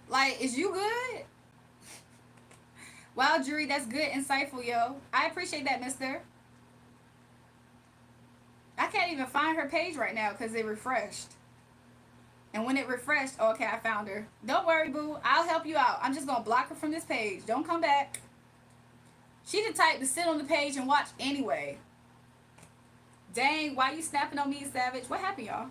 Like, is you good? Wow, Jury, that's good, insightful, yo. I appreciate that, mister. I can't even find her page right now because it refreshed. And when it refreshed, oh, okay, I found her. Don't worry, boo. I'll help you out. I'm just going to block her from this page. Don't come back. She the type to sit on the page and watch anyway. Dang, why you snapping on me, Savage? What happened, y'all?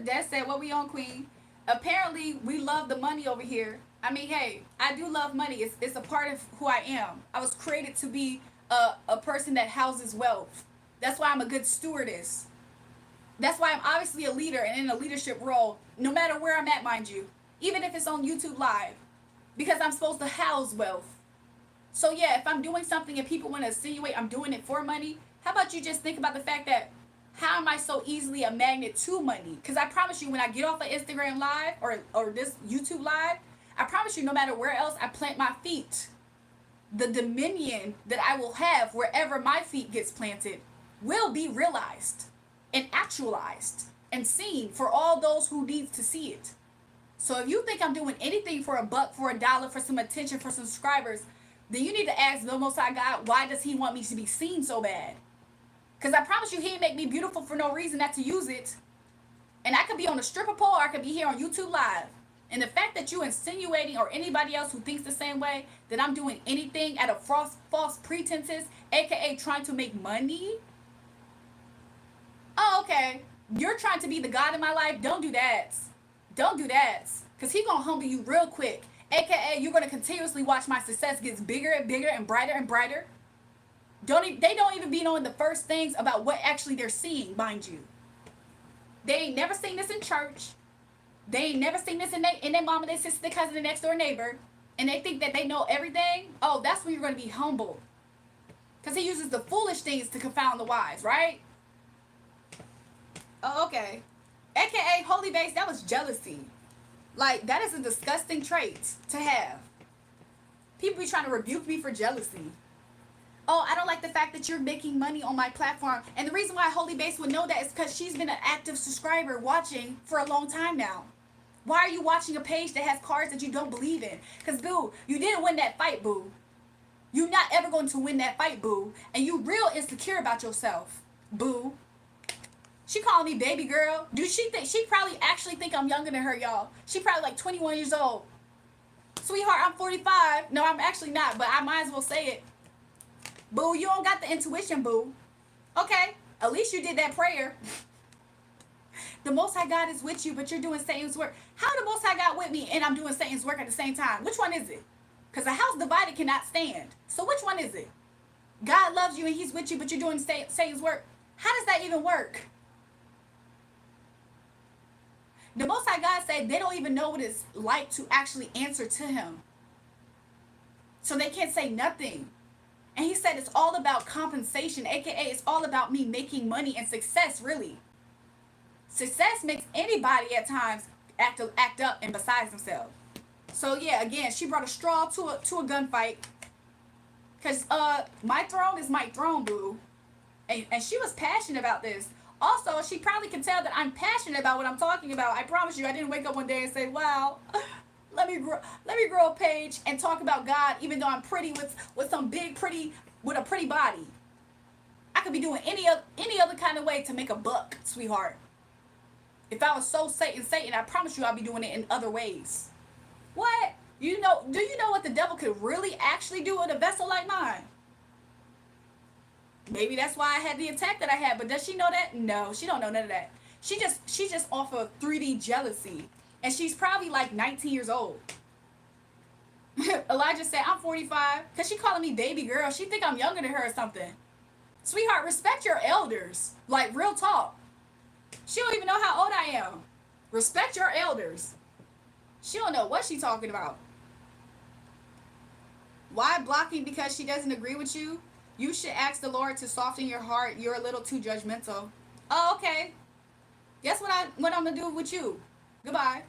That said, what we on, Queen? Apparently, we love the money over here. I mean, hey, I do love money. It's a part of who I am. I was created to be a person that houses wealth. That's why I'm a good stewardess. That's why I'm obviously a leader and in a leadership role, no matter where I'm at, mind you. Even if it's on YouTube Live. Because I'm supposed to house wealth. So yeah, if I'm doing something and people want to insinuate I'm doing it for money, how about you just think about the fact that how am I so easily a magnet to money? Because I promise you, when I get off of Instagram Live or this YouTube Live, I promise you, no matter where else I plant my feet, the dominion that I will have wherever my feet gets planted will be realized and actualized and seen for all those who need to see it. So if you think I'm doing anything for a buck, for a dollar, for some attention, for some subscribers, then you need to ask the Most High God, why does he want me to be seen so bad? Because I promise you, he didn't make me beautiful for no reason not to use it. And I could be on a stripper pole or I could be here on YouTube Live. And the fact that you insinuating, or anybody else who thinks the same way, that I'm doing anything out of false pretenses, aka trying to make money. Oh, okay. You're trying to be the God in my life. Don't do that. Don't do that. Because he's going to humble you real quick. AKA, you're going to continuously watch my success gets bigger and bigger and brighter and brighter. They don't even be knowing the first things about what actually they're seeing, mind you. They ain't never seen this in church. They ain't never seen this in their mama, their sister, their cousin, their next door neighbor. And they think that they know everything. Oh, that's when you're going to be humble. Because he uses the foolish things to confound the wise, right? Oh, okay. AKA, holy base, that was jealousy. Like, that is a disgusting trait to have. People be trying to rebuke me for jealousy. Oh, I don't like the fact that you're making money on my platform. And the reason why Holy Base would know that is because she's been an active subscriber watching for a long time now. Why are you watching a page that has cards that you don't believe in? Because, boo, you didn't win that fight, boo. You're not ever going to win that fight, boo. And you real insecure about yourself, boo. She calling me baby girl. Do she think, she probably actually think I'm younger than her, y'all. She probably like 21 years old. Sweetheart, I'm 45. No, I'm actually not, but I might as well say it. Boo, you don't got the intuition, boo. Okay, at least you did that prayer. The Most High God is with you, but you're doing Satan's work. How the Most High God with me and I'm doing Satan's work at the same time? Which one is it? Because a house divided cannot stand. So which one is it? God loves you and he's with you, but you're doing Satan's work. How does that even work? The Most High God said they don't even know what it's like to actually answer to him. So they can't say nothing. And he said it's all about compensation, aka it's all about me making money and success, really. Success makes anybody at times act up and besides themselves. So yeah, again, she brought a straw to a gunfight. Because my throne is my throne, boo. And she was passionate about this. Also, she probably can tell that I'm passionate about what I'm talking about. I promise you, I didn't wake up one day and say, wow, let me grow a page and talk about God, even though I'm pretty with some big pretty with a pretty body. I could be doing any other kind of way to make a buck, sweetheart. If I was so Satan, I promise you I'll be doing it in other ways. What? Do you know what the devil could really actually do with a vessel like mine? Maybe that's why I had the attack that I had, but does she know that? No, she don't know none of that. She just off of 3D jealousy. And she's probably like 19 years old. Elijah said, I'm 45. Because she calling me baby girl. She think I'm younger than her or something. Sweetheart, respect your elders. Like, real talk. She don't even know how old I am. Respect your elders. She don't know what she's talking about. Why blocking because she doesn't agree with you? You should ask the Lord to soften your heart. You're a little too judgmental. Oh, okay. Guess what I'm gonna do with you? Goodbye.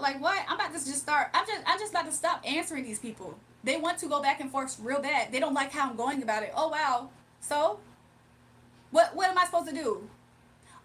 Like what? I'm about to just start. I'm just about to stop answering these people. They want to go back and forth real bad. They don't like how I'm going about it. Oh wow. So what am I supposed to do?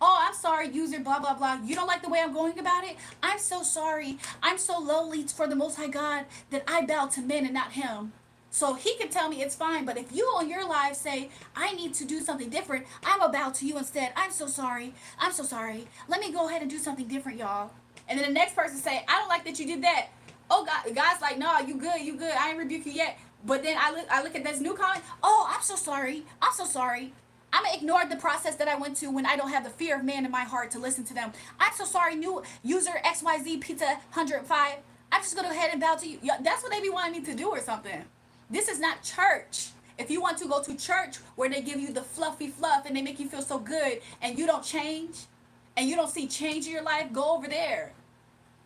Oh, I'm sorry, user, blah, blah, blah. You don't like the way I'm going about it? I'm so sorry. I'm so lowly for the Most High God that I bow to men and not him. So he can tell me it's fine, but if you on your live say, I need to do something different, I'm going to bow to you instead. I'm so sorry. I'm so sorry. Let me go ahead and do something different, y'all. And then the next person say, I don't like that you did that. Oh, God, God's like, no, you good, you good. I ain't rebuke you yet. But then I look at this new comment. Oh, I'm so sorry. I'm so sorry. I'm going to ignore the process that I went to when I don't have the fear of man in my heart to listen to them. I'm so sorry, new user XYZ Pizza 105. I'm just going to go ahead and bow to you. That's what they be wanting me to do or something. This is not church. If you want to go to church where they give you the fluffy fluff and they make you feel so good and you don't change and you don't see change in your life, go over there.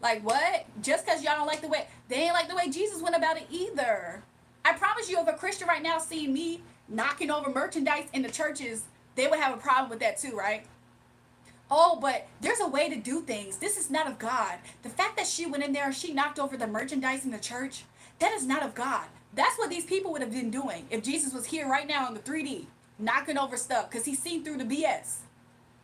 Like what? Just because y'all don't like the way, they ain't like the way Jesus went about it either. I promise you, if a Christian right now seeing me knocking over merchandise in the churches, they would have a problem with that too, right? Oh, but there's a way to do things. This is not of God. The fact that she went in there and she knocked over the merchandise in the church, that is not of God. That's what these people would have been doing if Jesus was here right now in the 3D, knocking over stuff because he's seen through the BS.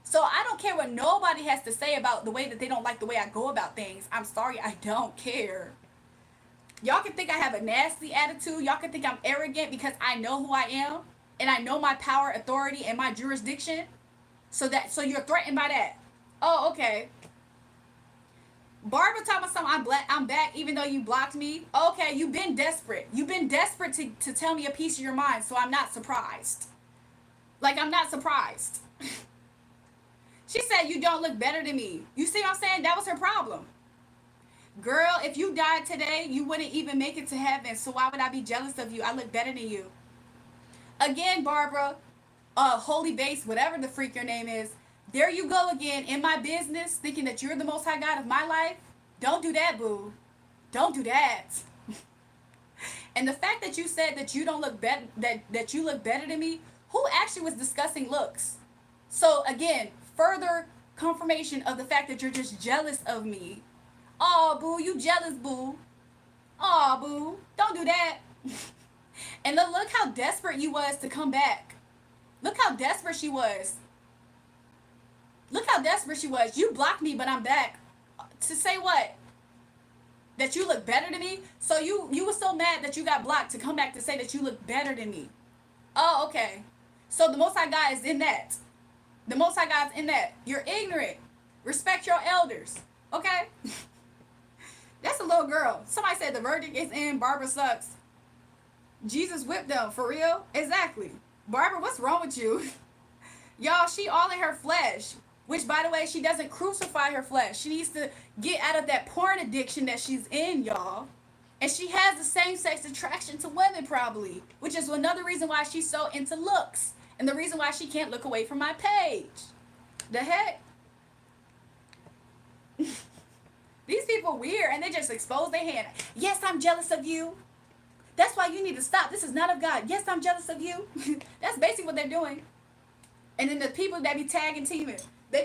So I don't care what nobody has to say about the way that they don't like the way I go about things. I'm sorry, I don't care. Y'all can think I have a nasty attitude. Y'all can think I'm arrogant because I know who I am and I know my power, authority, and my jurisdiction. So you're threatened by that. Oh, okay. Barbara talking about something. I'm back even though you blocked me. Okay, you've been desperate. You've been desperate to tell me a piece of your mind, so I'm not surprised. Like, I'm not surprised. She said you don't look better than me. You see what I'm saying? That was her problem. Girl, if you died today, you wouldn't even make it to heaven. So why would I be jealous of you? I look better than you. Again, Barbara, Holy Base, whatever the freak your name is, there you go again in my business, thinking that you're the Most High God of my life. Don't do that, boo. Don't do that. And the fact that you said that you don't look better, that you look better than me, who actually was discussing looks? So again, further confirmation of the fact that you're just jealous of me. Oh, boo, you jealous, boo. Oh, boo, don't do that. And look how desperate you was to come back. Look how desperate she was. Look how desperate she was. You blocked me, but I'm back. To say what? That you look better than me? So you were so mad that you got blocked to come back to say that you look better than me. Oh, okay. So the Most High God is in that. The Most High God's in that. You're ignorant. Respect your elders. Okay? That's a little girl. Somebody said the verdict is in. Barbara sucks. Jesus whipped them. For real? Exactly. Barbara, what's wrong with you? Y'all, she all in her flesh. Which, by the way, she doesn't crucify her flesh. She needs to get out of that porn addiction that she's in, y'all. And she has the same-sex attraction to women, probably. Which is another reason why she's so into looks. And the reason why she can't look away from my page. The heck? These people weird, and they just expose their hand. Yes, I'm jealous of you. That's why you need to stop. This is not of God. Yes, I'm jealous of you. That's basically what they're doing. And then the people that be tagging teaming, they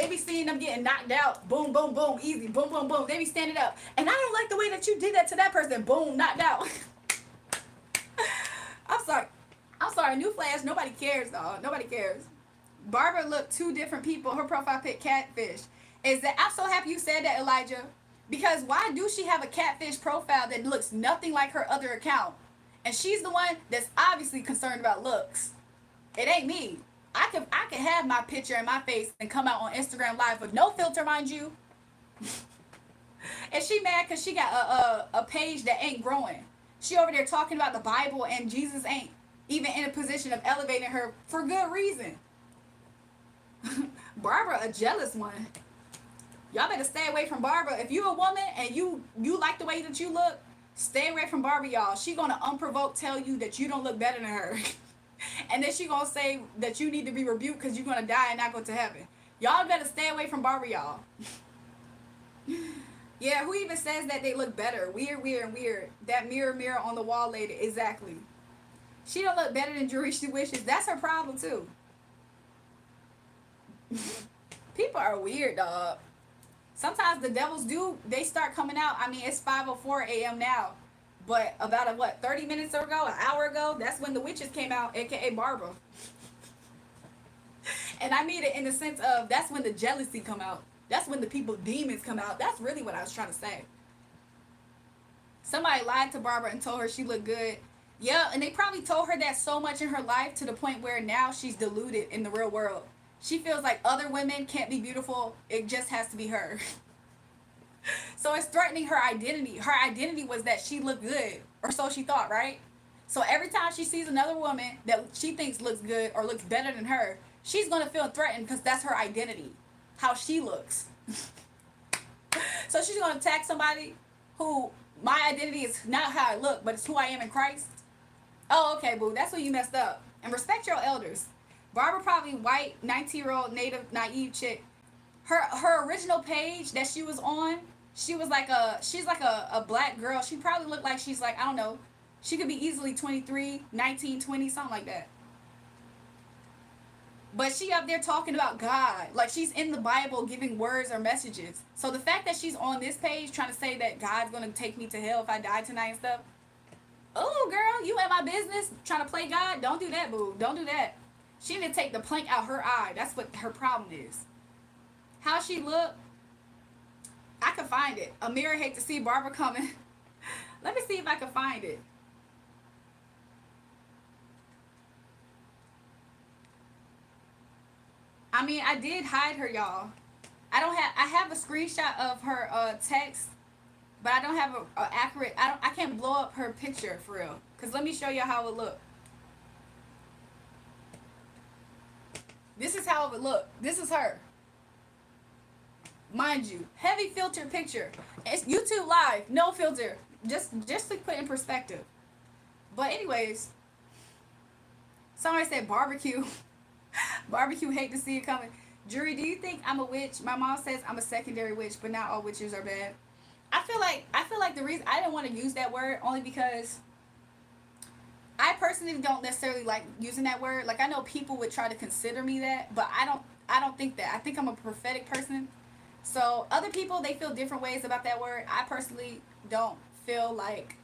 be seeing them getting knocked out. Boom, boom, boom, easy. Boom, boom, boom. They be standing up. And I don't like the way that you did that to that person. Boom, knocked out. I'm sorry. I'm sorry. New flash. Nobody cares, dog. Nobody cares. Barbara looked two different people. Her profile pic catfish. Is that I'm so happy you said that, Elijah. Because why do she have a catfish profile that looks nothing like her other account? And she's the one that's obviously concerned about looks. It ain't me. I can have my picture and my face and come out on Instagram Live with no filter, mind you. And she mad because she got a page that ain't growing. She over there talking about the Bible and Jesus ain't even in a position of elevating her for good reason. Barbara, a jealous one. Y'all better stay away from Barbara. If you're a woman and you like the way that you look, stay away from Barbara, y'all. She gonna unprovoked tell you that you don't look better than her. And then she gonna say that you need to be rebuked because you're gonna die and not go to heaven. Y'all better stay away from Barbara, y'all. Yeah, who even says that they look better? Weird, weird, and weird. That mirror, mirror on the wall lady. Exactly. She don't look better than Jewelry She Wishes. That's her problem, too. People are weird, dog. Sometimes the devils do, they start coming out. I mean, it's 5:04 a.m. now. But about, 30 minutes ago, an hour ago, that's when the witches came out, a.k.a. Barbara. And I mean it in the sense of that's when the jealousy come out. That's when the people demons come out. That's really what I was trying to say. Somebody lied to Barbara and told her she looked good. Yeah, and they probably told her that so much in her life to the point where now she's deluded in the real world. She feels like other women can't be beautiful. It just has to be her. So it's threatening her identity. Her identity was that she looked good, or so she thought, right? So every time she sees another woman that she thinks looks good or looks better than her, she's going to feel threatened because that's her identity, how she looks. So she's going to attack somebody who, my identity is not how I look, but it's who I am in Christ. Oh, okay, boo, that's when you messed up. And respect your elders. Barbara probably white, 19-year-old native, naive chick. Her original page that she was on, she's like a black girl. She probably looked like she's like, I don't know, she could be easily 23, 19, 20, something like that. But she up there talking about God. Like she's in the Bible giving words or messages. So the fact that she's on this page trying to say that God's going to take me to hell if I die tonight and stuff. Oh, girl, you in my business trying to play God? Don't do that, boo. Don't do that. She need to take the plank out her eye. That's what her problem is. How she look, I can find it. Amira hate to see Barbara coming. Let me see if I can find it. I mean, I did hide her, y'all. I have a screenshot of her text, but I don't have a accurate. I can't blow up her picture for real. Cause let me show you how it look. This is how it would look. This is her. Mind you, heavy filter picture. It's YouTube Live, no filter. Just to put in perspective. But anyways, somebody said barbecue. Barbecue hate to see it coming. Jury, do you think I'm a witch? My mom says I'm a secondary witch, but not all witches are bad. I feel like the reason I didn't want to use that word only because I personally don't necessarily like using that word. Like I know people would try to consider me that, but I don't think that. I think I'm a prophetic person. So other people, they feel different ways about that word. I personally don't feel like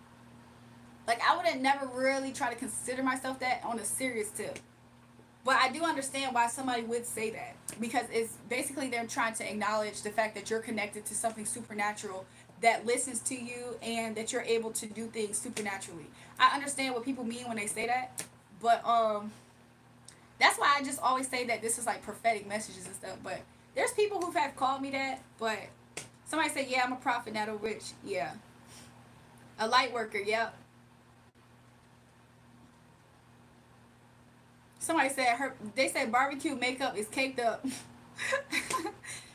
I wouldn't never really try to consider myself that on a serious tip. But I do understand why somebody would say that, because it's basically they're trying to acknowledge the fact that you're connected to something supernatural that listens to you and that you're able to do things supernaturally. I understand what people mean when they say that, but that's why I just always say that this is like prophetic messages and stuff. But there's people who have called me that, but somebody said, yeah, I'm a prophet, not a witch. Yeah. A light worker, yep. Somebody said they said barbecue makeup is caked up.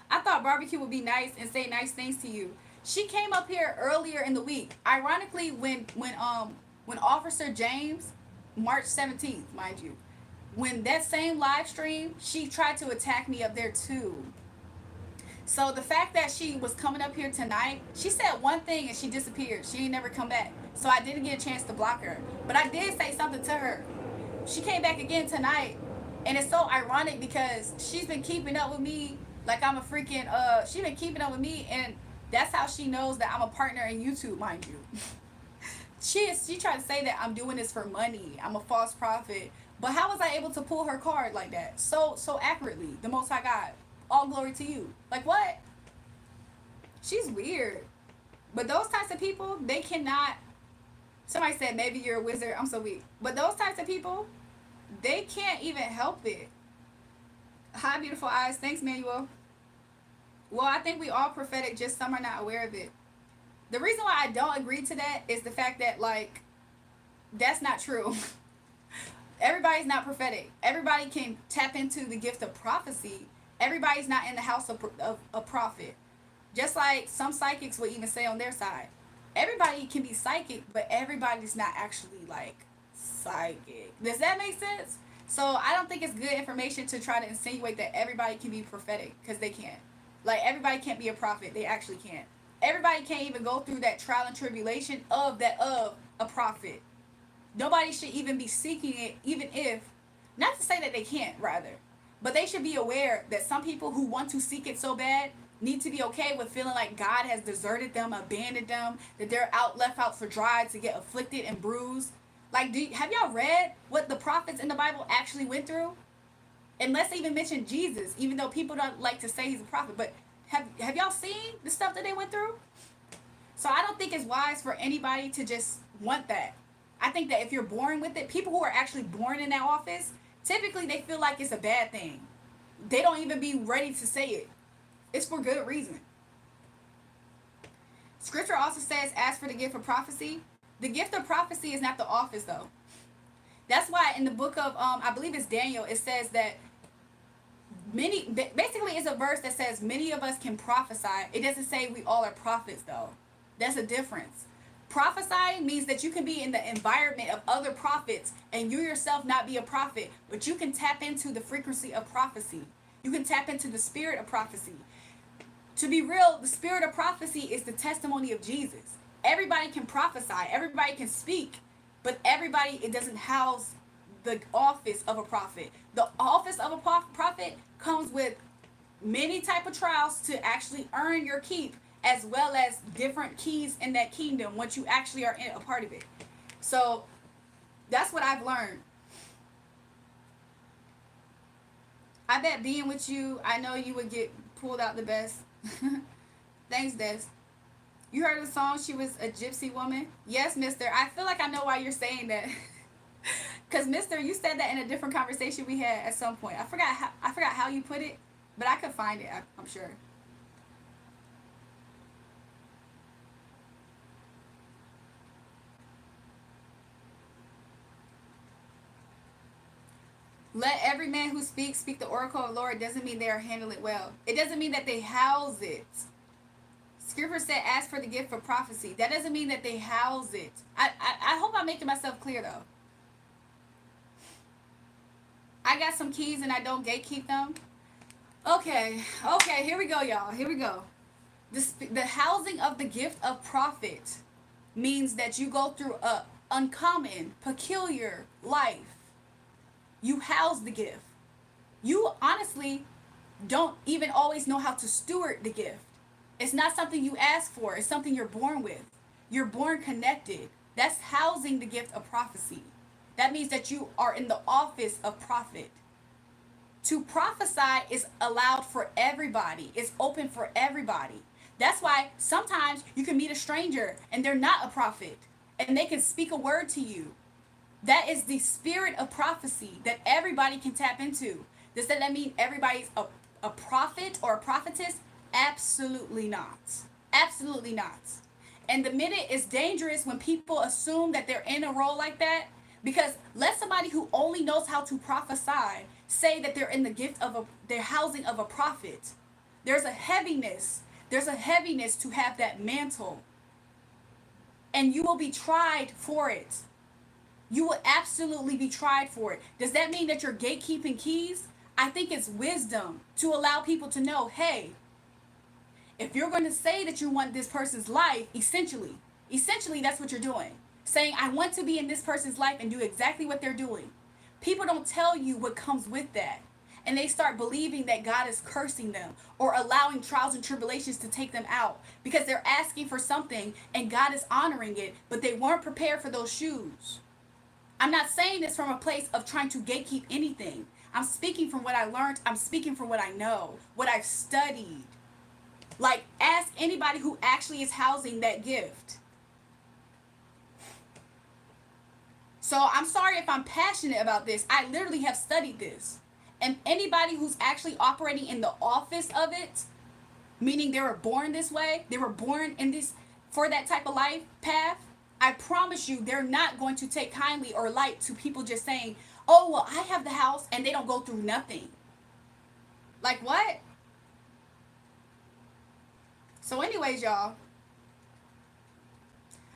I thought barbecue would be nice and say nice things to you. She came up here earlier in the week. Ironically, when Officer James, March 17th, mind you, when that same live stream, she tried to attack me up there too. So the fact that she was coming up here tonight, she said one thing and she disappeared. She ain't never come back. So I didn't get a chance to block her. But I did say something to her. She came back again tonight. And it's so ironic because she's been keeping up with me like I'm a freaking, she's been keeping up with me, and that's how she knows that I'm a partner in YouTube, mind you. She tried to say that I'm doing this for money. I'm a false prophet. But how was I able to pull her card like that? So accurately. The Most High God. All glory to you. Like what? She's weird. But those types of people, they cannot. Somebody said maybe you're a wizard. I'm so weak. But those types of people, they can't even help it. Hi, beautiful eyes. Thanks, Manuel. Well, I think we all prophetic, just some are not aware of it. The reason why I don't agree to that is the fact that, like, that's not true. Everybody's not prophetic. Everybody can tap into the gift of prophecy. Everybody's not in the house of a prophet. Just like some psychics would even say on their side. Everybody can be psychic, but everybody's not actually, like, psychic. Does that make sense? So I don't think it's good information to try to insinuate that everybody can be prophetic, because they can't. Like, everybody can't be a prophet. They actually can't. Everybody can't even go through that trial and tribulation of a prophet. Nobody should even be seeking it, even if, not to say that they can't, rather, but they should be aware that some people who want to seek it so bad need to be okay with feeling like God has deserted them, abandoned them, that they're left out for dry to get afflicted and bruised. Like, have y'all read what the prophets in the Bible actually went through? And let's even mention Jesus, even though people don't like to say he's a prophet, but have y'all seen the stuff that they went through? So I don't think it's wise for anybody to just want that. I think that if you're born with it, people who are actually born in that office, typically they feel like it's a bad thing. They don't even be ready to say it. It's for good reason. Scripture also says, as for the gift of prophecy, the gift of prophecy is not the office, though. That's why in the book of, I believe it's Daniel, it says that basically it's a verse that says many of us can prophesy. It doesn't say we all are prophets, though. That's a difference. Prophesying means that you can be in the environment of other prophets and you yourself not be a prophet, but you can tap into the frequency of prophecy. You can tap into the spirit of prophecy. To be real, the spirit of prophecy is the testimony of Jesus. Everybody can prophesy, everybody can speak, but everybody, it doesn't house the office of a prophet. The office of a prophet comes with many type of trials to actually earn your keep, as well as different keys in that kingdom once you actually are in a part of it. So that's what I've learned. I bet being with you, I know you would get pulled out the best. Thanks, Des. You heard the song, She Was a Gypsy Woman? Yes, mister. I feel like I know why you're saying that. Because, mister, you said that in a different conversation we had at some point. I forgot how you put it, but I could find it, I'm sure. Let every man who speaks speak the oracle of the Lord. Doesn't mean they are handling it well. It doesn't mean that they house it. Scripture said, ask for the gift of prophecy. That doesn't mean that they house it. I hope I'm making myself clear, though. I got some keys and I don't gatekeep them. Okay, here we go, y'all. Here we go. The housing of the gift of prophet means that you go through a uncommon, peculiar life. You house the gift. You honestly don't even always know how to steward the gift. It's not something you ask for. It's something you're born with. You're born connected. That's housing the gift of prophecy. That means that you are in the office of prophet. To prophesy is allowed for everybody. It's open for everybody. That's why sometimes you can meet a stranger and they're not a prophet and they can speak a word to you. That is the spirit of prophecy that everybody can tap into. Does that mean everybody's a prophet or a prophetess? Absolutely not. Absolutely not. And the minute it's dangerous when people assume that they're in a role like that, because let somebody who only knows how to prophesy say that they're in the gift of their housing of a prophet. There's a heaviness. There's a heaviness to have that mantle. And you will be tried for it. You will absolutely be tried for it. Does that mean that you're gatekeeping keys? I think it's wisdom to allow people to know, hey, if you're going to say that you want this person's life, essentially that's what you're doing. Saying, I want to be in this person's life and do exactly what they're doing. People don't tell you what comes with that. And they start believing that God is cursing them or allowing trials and tribulations to take them out because they're asking for something and God is honoring it, but they weren't prepared for those shoes. I'm not saying this from a place of trying to gatekeep anything. I'm speaking from what I learned. I'm speaking from what I know, what I've studied. Like, ask anybody who actually is housing that gift. So I'm sorry if I'm passionate about this. I literally have studied this. And anybody who's actually operating in the office of it, meaning they were born this way, they were born in this, for that type of life path, I promise you they're not going to take kindly or light to people just saying, oh, well, I have the house, and they don't go through nothing. Like, what? So anyways, y'all,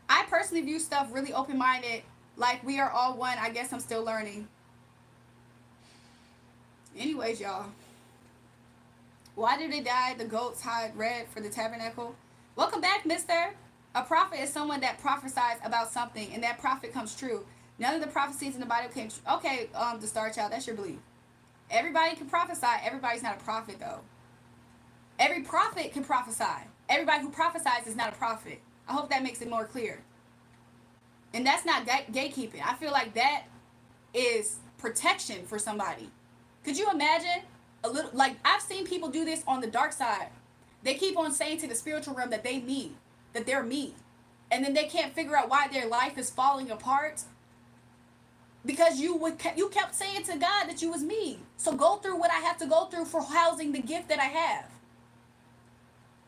I personally view stuff really open-minded, like we are all one. I guess I'm still learning. Anyways, y'all, why did they dye the goat's hide red for the tabernacle? Welcome back, mister. A prophet is someone that prophesies about something and that prophet comes true. None of the prophecies in the Bible came true. Okay, the Star Child, that's your belief. Everybody can prophesy. Everybody's not a prophet, though. Every prophet can prophesy. Everybody who prophesies is not a prophet. I hope that makes it more clear. And that's not gatekeeping. I feel like that is protection for somebody. Could you imagine a little, like, I've seen people do this on the dark side. They keep on saying to the spiritual realm that they me, that they're me. And then they can't figure out why their life is falling apart because you kept saying to God that you was me. So go through what I have to go through for housing the gift that I have.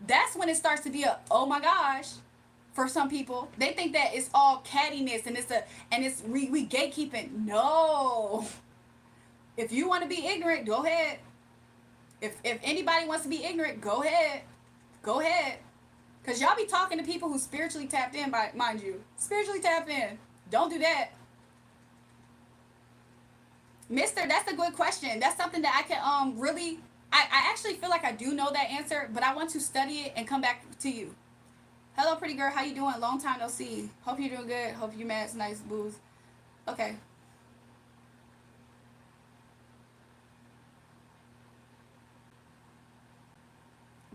That's when it starts to be a, oh my gosh, for some people. They think that it's all cattiness and we gatekeeping. No. If you want to be ignorant, go ahead. If anybody wants to be ignorant, go ahead. Go ahead. Because y'all be talking to people who spiritually tapped in, mind you. Spiritually tapped in. Don't do that. Mister, that's a good question. That's something that I can really... I actually feel like I do know that answer, but I want to study it and come back to you. Hello, pretty girl. How you doing? Long time no see. Hope you're doing good. Hope your man's nice, booze. Okay.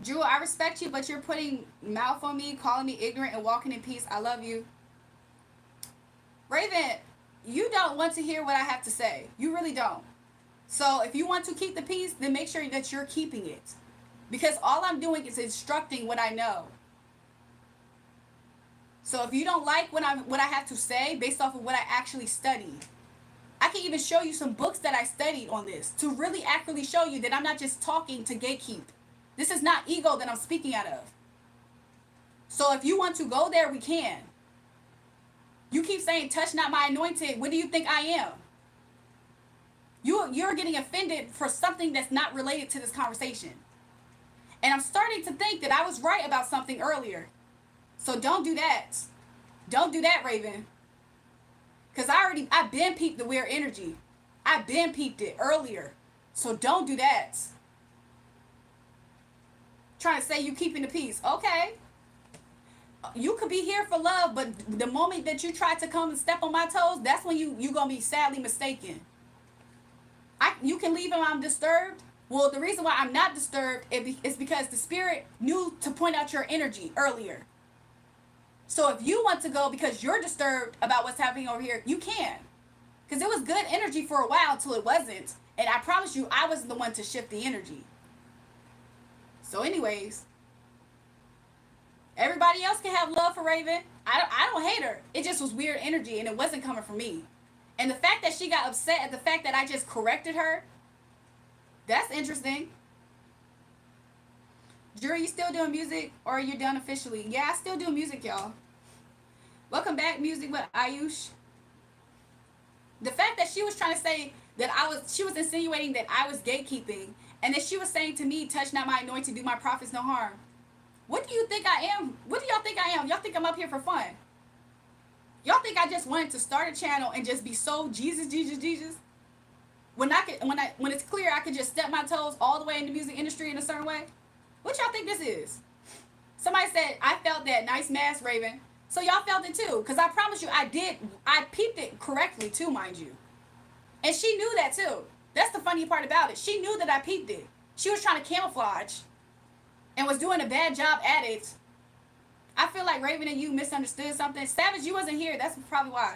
Jewel, I respect you, but you're putting mouth on me, calling me ignorant, and walking in peace. I love you. Raven, you don't want to hear what I have to say. You really don't. So if you want to keep the peace, then make sure that you're keeping it. Because all I'm doing is instructing what I know. So if you don't like what I have to say based off of what I actually studied, I can even show you some books that I studied on this to really accurately show you that I'm not just talking to gatekeep. This is not ego that I'm speaking out of. So if you want to go there, we can. You keep saying, touch not my anointed. What do you think I am? You're getting offended for something that's not related to this conversation. And I'm starting to think that I was right about something earlier. So don't do that. Don't do that, Raven. Because I've been peeped the weird energy. I've been peeped it earlier. So don't do that. Trying to say you keeping the peace. Okay. You could be here for love, but the moment that you try to come and step on my toes, that's when you're going to be sadly mistaken. You can leave him, I'm disturbed. Well, the reason why I'm not disturbed is because the spirit knew to point out your energy earlier. So if you want to go because you're disturbed about what's happening over here, you can. Because it was good energy for a while until it wasn't. And I promise you, I wasn't the one to shift the energy. So anyways, everybody else can have love for Raven. I don't hate her. It just was weird energy and it wasn't coming from me. And the fact that she got upset at the fact that I just corrected her, that's interesting. Drew, you still doing music or are you done officially? Yeah, I still do music, y'all. Welcome back, Music with Ayush. The fact that she was trying to say that she was insinuating that I was gatekeeping, and that she was saying to me, touch not my anointing, do my prophets no harm. What do you think I am? What do y'all think I am? Y'all think I'm up here for fun? Y'all think I just wanted to start a channel and just be so Jesus, Jesus, Jesus? When it's clear I could just step my toes all the way in the music industry in a certain way? What y'all think this is? Somebody said, I felt that. Nice mask, Raven. So y'all felt it too. Because I promise you, I peeped it correctly too, mind you. And she knew that too. That's the funny part about it. She knew that I peeped it. She was trying to camouflage and was doing a bad job at it. I feel like Raven and you misunderstood something. Savage, you wasn't here. That's probably why.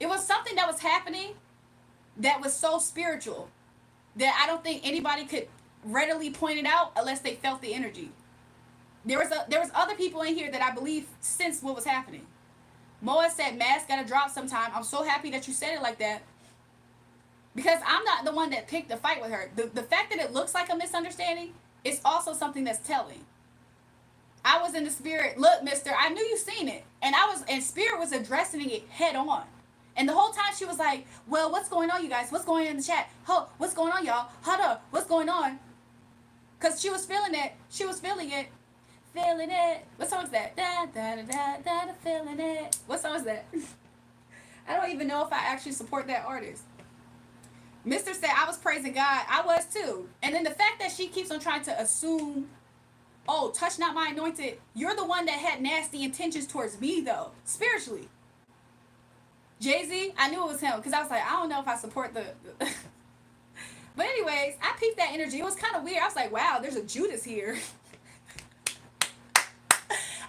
It was something that was happening that was so spiritual that I don't think anybody could readily point it out unless they felt the energy. There was other people in here that I believe sensed what was happening. Moa said, mask gotta drop sometime. I'm so happy that you said it like that. Because I'm not the one that picked the fight with her. The fact that it looks like a misunderstanding is also something that's telling. I was in the spirit. Look, mister, I knew you seen it. And spirit was addressing it head on. And the whole time she was like, well, what's going on, you guys? What's going on in the chat? What's going on, y'all? Hold up. What's going on? Because she was feeling it. She was feeling it. Feeling it. What song is that? Da, da, da, da, da, da, feeling it. What song is that? I don't even know if I actually support that artist. Mister said, I was praising God. I was too. And then the fact that she keeps on trying to assume, oh, oh, touch not my anointed. You're the one that had nasty intentions towards me, though, spiritually. Jay-Z, I knew it was him because I was like, I don't know if I support the but anyways, I peeped that energy. It was kind of weird. I was like, wow, there's a Judas here.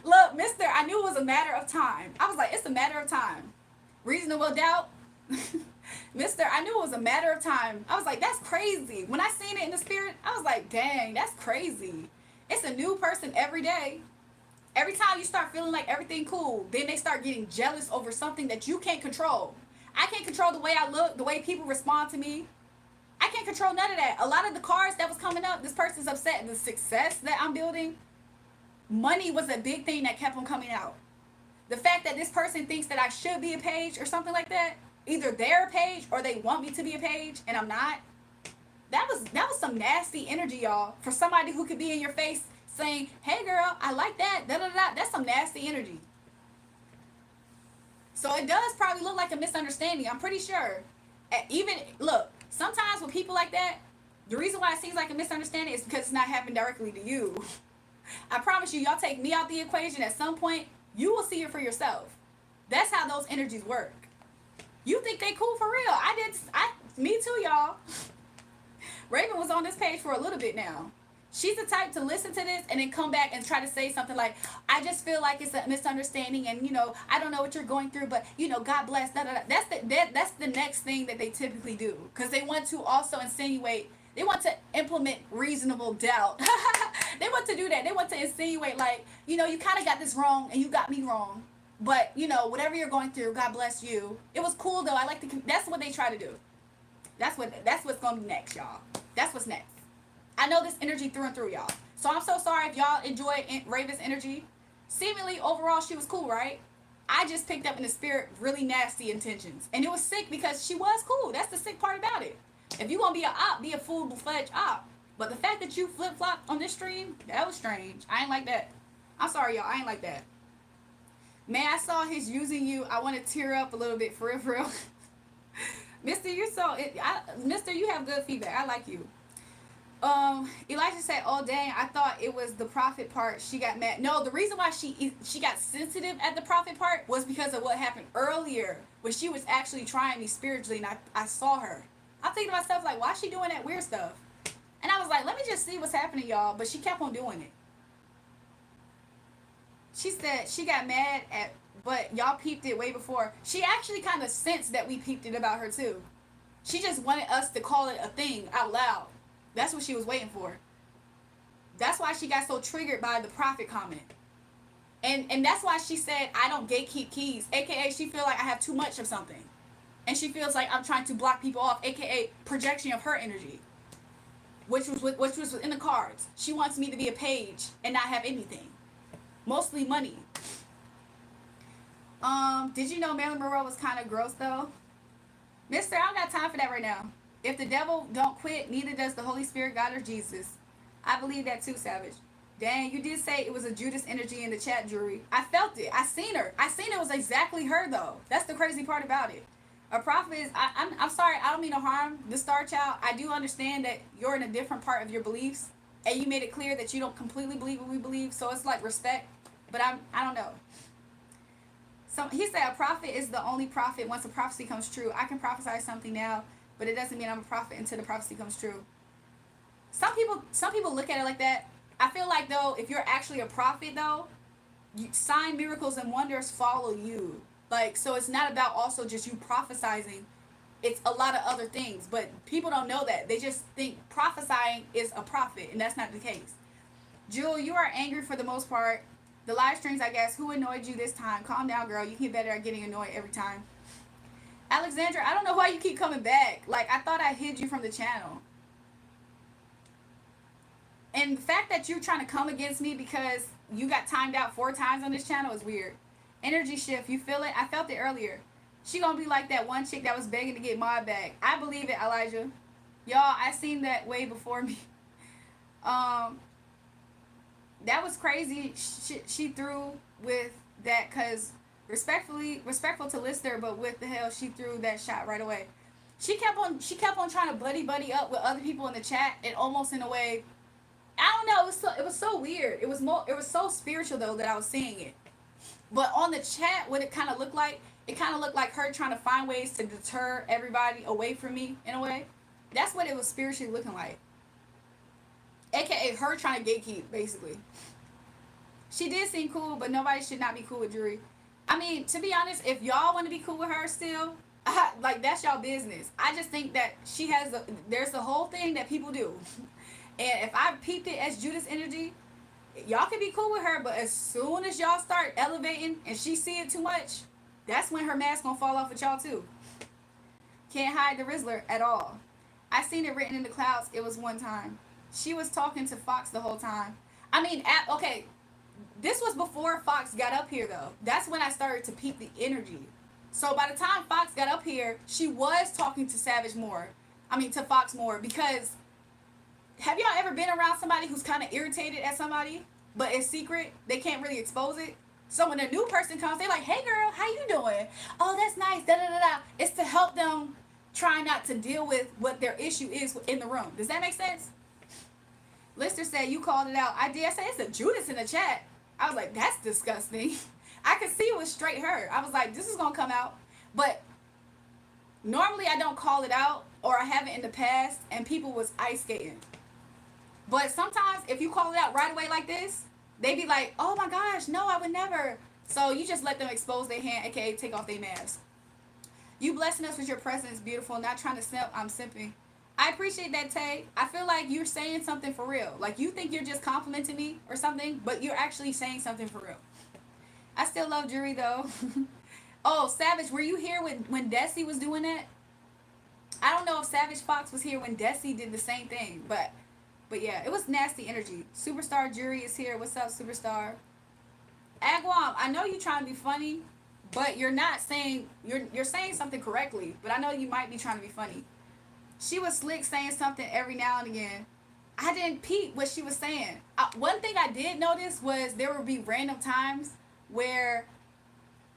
Look, mister, I knew it was a matter of time. I was like, it's a matter of time. Reasonable doubt. Mister, I knew it was a matter of time. I was like, that's crazy. When I seen it in the spirit, I was like, dang, that's crazy. It's a new person every day. Every time you start feeling like everything cool, then they start getting jealous over something that you can't control. I can't control the way I look, the way people respond to me. I can't control none of that. A lot of the cards that was coming up, this person's upset at the success that I'm building. Money was a big thing that kept on coming out. The fact that this person thinks that I should be a page or something like that, either they're a page or they want me to be a page and I'm not. That was some nasty energy, y'all. For somebody who could be in your face saying, hey girl, I like that, da-da-da, that's some nasty energy. So it does probably look like a misunderstanding, I'm pretty sure. Even, look, sometimes with people like that, the reason why it seems like a misunderstanding is because it's not happening directly to you. I promise you, y'all take me out the equation, at some point, you will see it for yourself. That's how those energies work. You think they cool for real. Me too, y'all. Raven was on this page for a little bit now. She's the type to listen to this and then come back and try to say something like, I just feel like it's a misunderstanding and, I don't know what you're going through, but, God bless, da, da, da. That's the next thing that they typically do. Because they want to also insinuate, they want to implement reasonable doubt. They want to do that. They want to insinuate like, you kind of got this wrong and you got me wrong. But, whatever you're going through, God bless you. It was cool, though. That's what they try to do. That's what's going to be next, y'all. That's what's next. I know this energy through and through, y'all. So I'm so sorry if y'all enjoyed Raven's energy. Seemingly, overall, she was cool, right? I just picked up in the spirit really nasty intentions. And it was sick because she was cool. That's the sick part about it. If you want to be an op, be a full-fledged op. But the fact that you flip-flopped on this stream, that was strange. I ain't like that. I'm sorry, y'all. I ain't like that. Man, I saw his using you. I want to tear up a little bit, for real, for real. Mister, Mister, you have good feedback. I like you. Elijah said, oh dang, I thought it was the prophet part. She got mad. No, the reason why she got sensitive at the prophet part was because of what happened earlier when she was actually trying me spiritually and I saw her. I'm thinking to myself, like, why is she doing that weird stuff? And I was like, let me just see what's happening, y'all. But she kept on doing it. She said she got mad but y'all peeped it way before. She actually kind of sensed that we peeped it about her too. She just wanted us to call it a thing out loud. That's what she was waiting for. That's why she got so triggered by the prophet comment. And that's why she said, I don't gatekeep keys. AKA, she feels like I have too much of something. And she feels like I'm trying to block people off. AKA, projection of her energy. Which was in the cards. She wants me to be a page and not have anything. Mostly money. Did you know Marilyn Monroe was kind of gross, though? Mister, I don't got time for that right now. If the devil don't quit, neither does the Holy Spirit, God, or Jesus. I believe that too, Savage. Dang, you did say it was a Judas energy in the chat, Drury. I felt it. I seen her. I seen it was exactly her, though. That's the crazy part about it. A prophet is... I'm sorry. I don't mean no harm. The Star Child, I do understand that you're in a different part of your beliefs. And you made it clear that you don't completely believe what we believe. So it's like respect. But I don't know. So he said a prophet is the only prophet once a prophecy comes true. I can prophesy something now, but it doesn't mean I'm a prophet until the prophecy comes true. Some people look at it like that. I feel like, though, if you're actually a prophet, though, sign, miracles, and wonders follow you. Like, so it's not about also just you prophesizing. It's a lot of other things, but people don't know that. They just think prophesying is a prophet, and that's not the case. Jewel, you are angry for the most part. The live streams, I guess. Who annoyed you this time? Calm down, girl. You can get better at getting annoyed every time. Alexandra, I don't know why you keep coming back. Like, I thought I hid you from the channel. And the fact that you're trying to come against me because you got timed out 4 times on this channel is weird. Energy shift. You feel it? I felt it earlier. She gonna be like that one chick that was begging to get mod back. I believe it, Elijah. Y'all, I seen that way before me. That was crazy. She threw with that because respectful to Lister, but with the hell, she threw that shot right away. She kept on trying to buddy up with other people in the chat, and almost in a way, I don't know. It was so weird. It was so spiritual though that I was seeing it. But on the chat, what it kind of looked like, it kind of looked like her trying to find ways to deter everybody away from me in a way. That's what it was spiritually looking like. AKA her trying to gatekeep, basically. She did seem cool, but nobody should not be cool with Drury. I mean, to be honest, if y'all want to be cool with her still, like that's y'all business. I just think that there's the whole thing that people do. And if I peeped it as Judas energy, y'all can be cool with her, but as soon as y'all start elevating and she see it too much, that's when her mask gonna fall off with y'all too. Can't hide the Rizzler at all. I seen it written in the clouds. It was one time. She was talking to Fox the whole time. I mean, okay, this was before Fox got up here though. That's when I started to peep the energy. So by the time Fox got up here, she was talking to Savage more. I mean to Fox more, because have y'all ever been around somebody who's kind of irritated at somebody, but it's secret? They can't really expose it. So when a new person comes, they're like, "Hey girl, how you doing? Oh, that's nice." Da da da da. It's to help them try not to deal with what their issue is in the room. Does that make sense? Lister said you called it out. I did. I said it's a Judas in the chat. I was like, that's disgusting. I could see it was straight her. I was like, this is gonna come out. But normally I don't call it out, or I haven't in the past, and people was ice skating. But sometimes if you call it out right away like this, they be like, oh my gosh, no, I would never. So you just let them expose their hand, aka take off their mask. You blessing us with your presence, beautiful. Not trying to simp, I'm simping. I appreciate that, Tay. I feel like you're saying something for real. Like you think you're just complimenting me or something, but you're actually saying something for real. I still love Jury though. Oh, Savage, were you here when Desi was doing that? I don't know if Savage Fox was here when Desi did the same thing, but yeah, it was nasty energy. Superstar Jury is here. What's up, Superstar? Agwam, I know you're trying to be funny, but you're not saying you're saying something correctly. But I know you might be trying to be funny. She was slick saying something every now and again. I didn't peep what she was saying. One thing I did notice was there would be random times where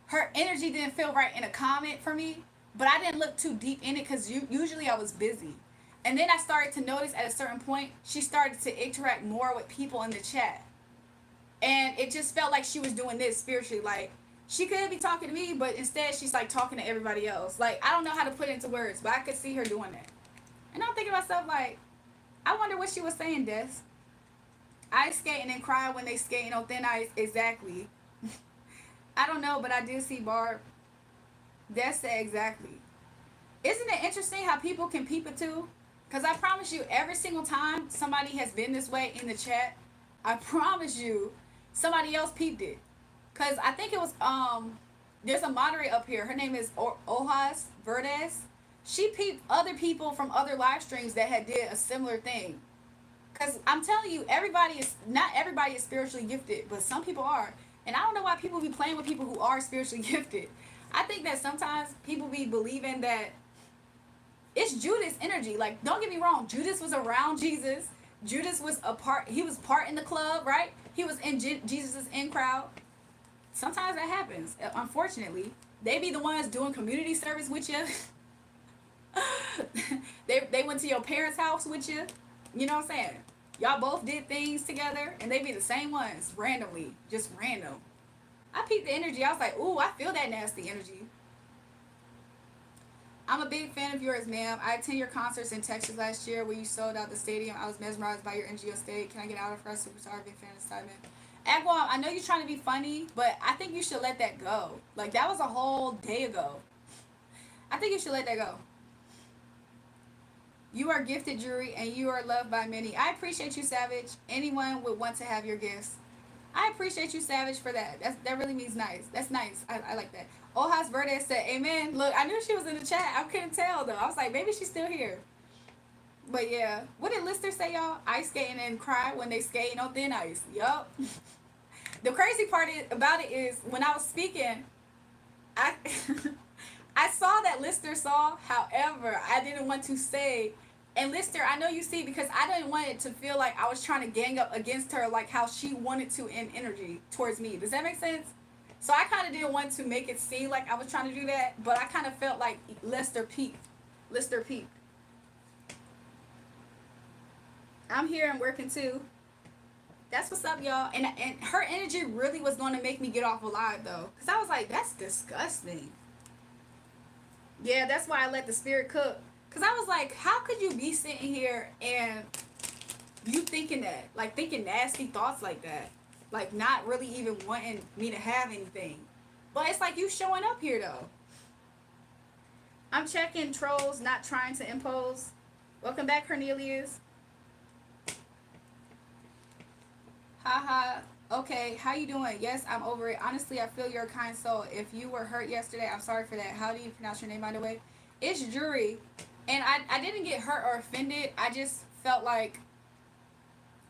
her energy didn't feel right in a comment for me, but I didn't look too deep in it because usually I was busy. And then I started to notice at a certain point, she started to interact more with people in the chat. And it just felt like she was doing this spiritually. Like, she could be talking to me, but instead she's like talking to everybody else. Like, I don't know how to put it into words, but I could see her doing that. And I'm thinking to myself, like, I wonder what she was saying, Des. Ice skating and cry when they skating on thin ice. Exactly. I don't know, but I did see Barb. Des said exactly. Isn't it interesting how people can peep it too? Because I promise you, every single time somebody has been this way in the chat, I promise you, somebody else peeped it. Because I think it was, there's a moderator up here. Her name is Ojas Verdes. She peeped other people from other live streams that had did a similar thing. Because I'm telling you, not everybody is spiritually gifted, but some people are. And I don't know why people be playing with people who are spiritually gifted. I think that sometimes people be believing that it's Judas energy. Like, don't get me wrong, Judas was around Jesus. Judas was he was part in the club, right? He was in Jesus's in crowd. Sometimes that happens, unfortunately. They be the ones doing community service with you. they went to your parents' house with you. You know what I'm saying? Y'all both did things together, and they be the same ones, randomly. Just random. I peeped the energy. I was like, ooh, I feel that nasty energy. I'm a big fan of yours, ma'am. I attended your concerts in Texas last year where you sold out the stadium. I was mesmerized by your energy on stage. Can I get out of first? Superstar, big fan of Simon. Agwam, I know you're trying to be funny, but I think you should let that go. Like, that was a whole day ago. I think you should let that go. You are gifted, Jury, and you are loved by many. I appreciate you, Savage. Anyone would want to have your gifts. I appreciate you, Savage, for that. That really means nice. That's nice. I like that. Ojas Verde said, amen. Look, I knew she was in the chat. I couldn't tell, though. I was like, maybe she's still here. But, yeah. What did Lister say, y'all? Ice skating and cry when they skating on thin ice. Yup. The crazy part about it is, when I was speaking, I saw that Lister saw. However, I didn't want to say, and Lister, I know you see, because I didn't want it to feel like I was trying to gang up against her like how she wanted to in energy towards me. Does that make sense? So I kind of didn't want to make it seem like I was trying to do that, but I kind of felt like Lister peeped. I'm here and working too. That's what's up, y'all. And her energy really was going to make me get off alive, though. Because I was like, that's disgusting. Yeah, that's why I let the spirit cook. Because I was like, how could you be sitting here and you thinking that? Like, thinking nasty thoughts like that. Like, not really even wanting me to have anything. But it's like you showing up here, though. I'm checking trolls, not trying to impose. Welcome back, Cornelius. Haha. Okay, how you doing? Yes, I'm over it. Honestly, I feel you're a kind soul. If you were hurt yesterday, I'm sorry for that. How do you pronounce your name, by the way? It's Jury. And I didn't get hurt or offended. I just felt like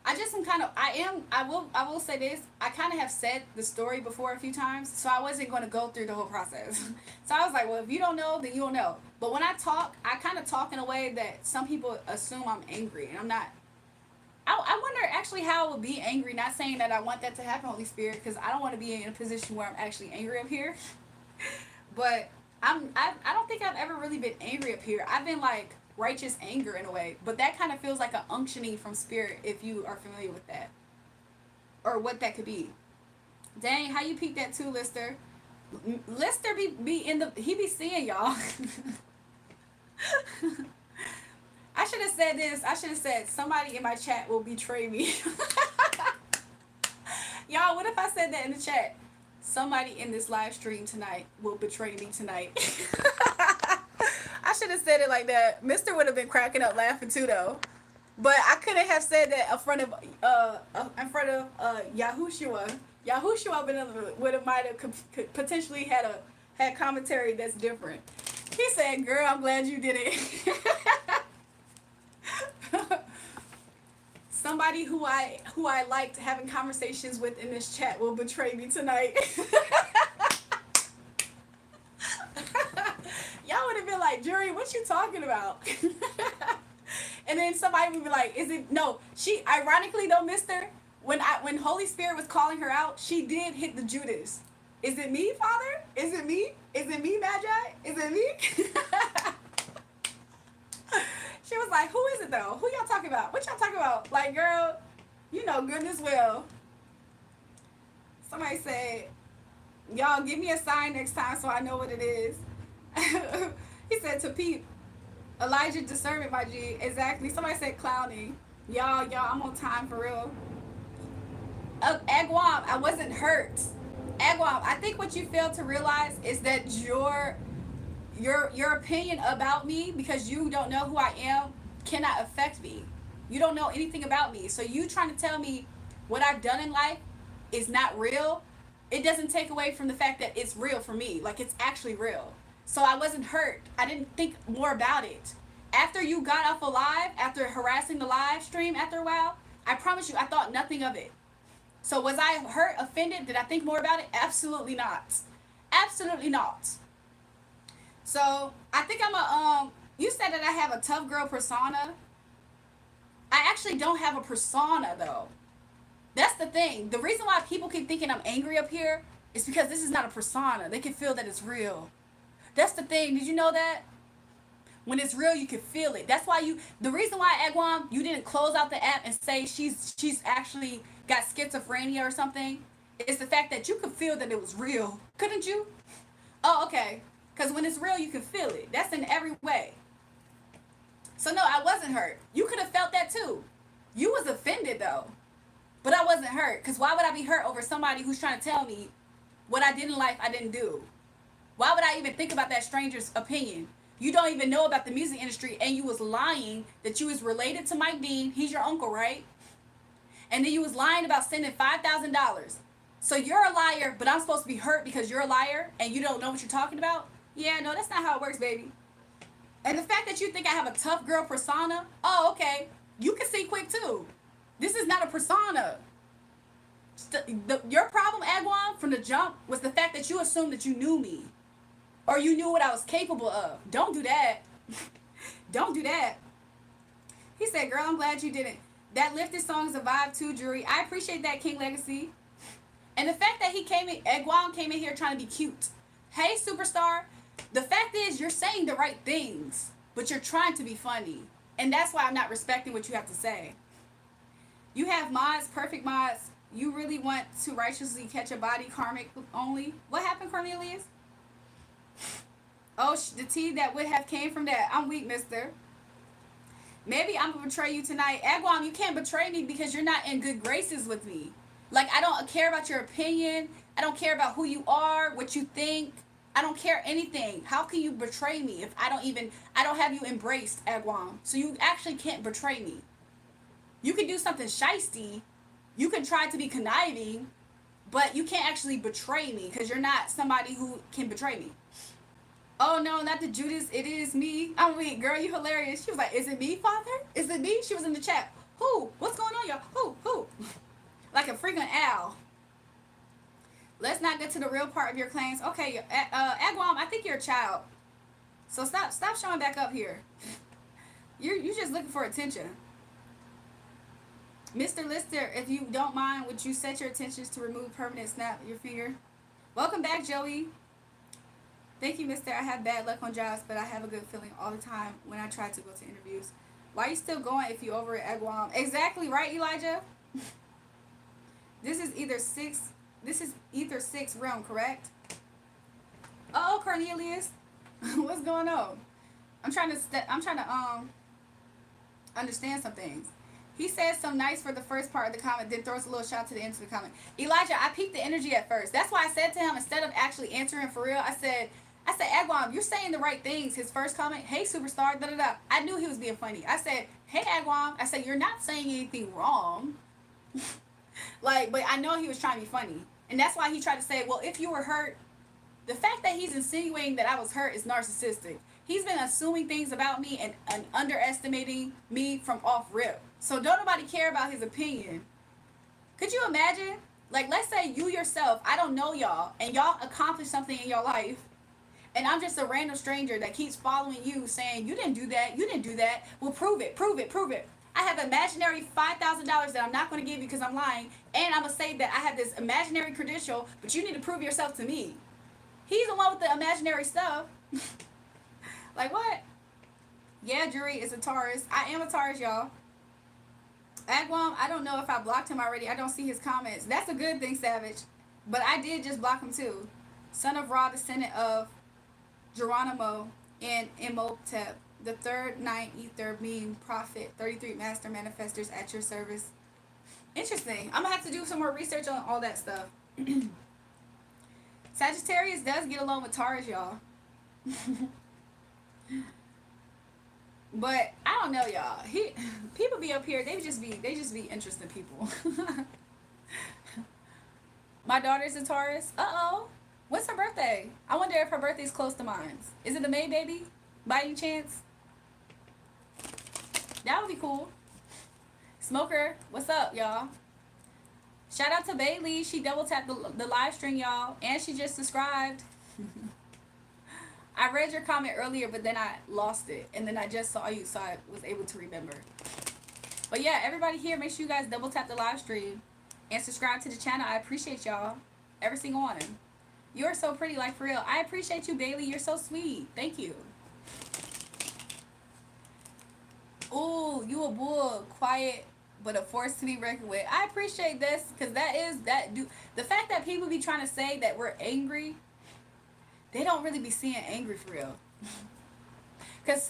I just am kind of I will say this. I kind of have said the story before a few times, so I wasn't going to go through the whole process. So I was like, well, if you don't know, then you don't know. But when I talk, I kind of talk in a way that some people assume I'm angry, and I'm not. I wonder actually how I would be angry. Not saying that I want that to happen, Holy Spirit, because I don't want to be in a position where I'm actually angry up here. But I don't think I've ever really been angry up here. I've been like righteous anger in a way, but that kind of feels like an unctioning from spirit if you are familiar with that or what that could be. Dang, how you peek that too, Lister? Lister be in the he be seeing y'all. I should have said this. I should have said somebody in my chat will betray me. Y'all, what if I said that in the chat? Somebody in this live stream tonight will betray me tonight. I should have said it like that. Mister would have been cracking up laughing too, though. But I couldn't have said that in front of Yahushua. Yahushua would have might have potentially had commentary that's different. He said, "Girl, I'm glad you did it." Somebody who I liked having conversations with in this chat will betray me tonight. Y'all would have been like, Jury, what you talking about? And then somebody would be like, is it no, she ironically though, Mister, when Holy Spirit was calling her out, she did hit the Judas. Is it me, Father? Is it me? Is it me, Magi? Is it me? She was like, who is it though? Who y'all talking about? What y'all talking about? Like, girl, you know good as well. Somebody said, y'all give me a sign next time so I know what it is. He said to Pete, Elijah discernment, my G. Exactly. Somebody said clowning. Y'all, I'm on time for real. Agwam, I wasn't hurt. Agwam, I think what you fail to realize is that your opinion about me, because you don't know who I am, cannot affect me. You don't know anything about me. So you trying to tell me what I've done in life is not real, it doesn't take away from the fact that it's real for me. Like, it's actually real. So I wasn't hurt. I didn't think more about it. After you got off alive, after harassing the live stream after a while, I promise you, I thought nothing of it. So was I hurt, offended? Did I think more about it? Absolutely not. Absolutely not. So I think you said that I have a tough girl persona. I actually don't have a persona though. That's the thing. The reason why people keep thinking I'm angry up here is because this is not a persona. They can feel that it's real. That's the thing. Did you know that? When it's real, you can feel it. That's why the reason why, Agwam, you didn't close out the app and say she's actually got schizophrenia or something, is the fact that you could feel that it was real. Couldn't you? Oh, okay. Because when it's real, you can feel it. That's in every way. So no, I wasn't hurt. You could have felt that too. You was offended though. But I wasn't hurt. Because why would I be hurt over somebody who's trying to tell me what I didn't like, I didn't do? Why would I even think about that stranger's opinion? You don't even know about the music industry, and you was lying that you was related to Mike Dean. He's your uncle, right? And then you was lying about sending $5,000. So you're a liar, but I'm supposed to be hurt because you're a liar and you don't know what you're talking about? Yeah, no, that's not how it works, baby. And the fact that you think I have a tough girl persona, oh, okay. You can see quick, too. This is not a persona. Your problem, Agwan, from the jump was the fact that you assumed that you knew me. Or you knew what I was capable of. Don't do that. Don't do that. He said, girl, I'm glad you didn't. That lifted song is a vibe too, Jury. I appreciate that, King Legacy. And the fact that Guam came in here trying to be cute. Hey, superstar. The fact is, you're saying the right things, but you're trying to be funny. And that's why I'm not respecting what you have to say. You have mods, perfect mods. You really want to righteously catch a body, karmic only. What happened, Cornelius? Oh, the tea that would have came from that. I'm weak, mister. Maybe I'm gonna betray you tonight. Agwam, you can't betray me because you're not in good graces with me. Like, I don't care about your opinion. I don't care about who you are, what you think. I don't care anything. How can you betray me if I don't have you embraced, Agwam? So you actually can't betray me. You can do something shisty. You can try to be conniving, but you can't actually betray me because you're not somebody who can betray me. Oh no, not the Judas. It is me. I'm weak, girl. You hilarious. She was like, "Is it me, Father? Is it me?" She was in the chat. Who? What's going on, y'all? Who? Like a freaking owl. Let's not get to the real part of your claims. Okay, Agwam, I think you're a child. So stop showing back up here. You're just looking for attention. Mr. Lister, if you don't mind, would you set your intentions to remove permanent snap your finger? Welcome back, Joey. Thank you, mister. I have bad luck on jobs, but I have a good feeling all the time when I try to go to interviews. Why are you still going if you over at Agwam? Exactly right, Elijah. This is ether 6 realm, correct? Oh, Cornelius. What's going on? I'm trying to understand some things. He says some nice for the first part of the comment, then throws a little shout to the end of the comment. Elijah, I peaked the energy at first. That's why I said to him, instead of actually answering for real, I said, Agwam, you're saying the right things. His first comment, hey, superstar, da-da-da. I knew he was being funny. I said, hey, Agwam. I said, you're not saying anything wrong. But I know he was trying to be funny. And that's why he tried to say, well, if you were hurt, the fact that he's insinuating that I was hurt is narcissistic. He's been assuming things about me and underestimating me from off rip. So don't nobody care about his opinion. Could you imagine? Like, let's say you yourself, I don't know y'all, and y'all accomplished something in your life, and I'm just a random stranger that keeps following you saying, you didn't do that, you didn't do that. Well, prove it. I have imaginary $5,000 that I'm not going to give you because I'm lying, and I'm going to say that I have this imaginary credential, but you need to prove yourself to me. He's the one with the imaginary stuff. Like, what? Yeah, Jury is a Taurus. I am a Taurus, y'all. Agwam, I don't know if I blocked him already. I don't see his comments. That's a good thing, Savage. But I did just block him, too. Son of Ra, descendant of Geronimo and Imhotep, the third ninth ether being prophet, 33 master manifestors at your service. Interesting. I'm going to have to do some more research on all that stuff. Sagittarius does get along with Taurus, y'all. But I don't know, y'all. People be up here, they just be interesting people. My daughter's a Taurus. Uh-oh. When's her birthday? I wonder if her birthday's close to mine. Is it the May baby? By any chance? That would be cool. Smoker, what's up, y'all? Shout out to Bailey. She double tapped the live stream, y'all. And she just subscribed. I read your comment earlier, but then I lost it. And then I just saw you, so I was able to remember. But yeah, everybody here, make sure you guys double tap the live stream. And subscribe to the channel. I appreciate y'all. Every single one. You're so pretty, like, for real. I appreciate you, Bailey. You're so sweet. Thank you. Ooh, you a bull. Quiet, but a force to be reckoned with. I appreciate this, because the fact that people be trying to say that we're angry, they don't really be seeing angry for real. Because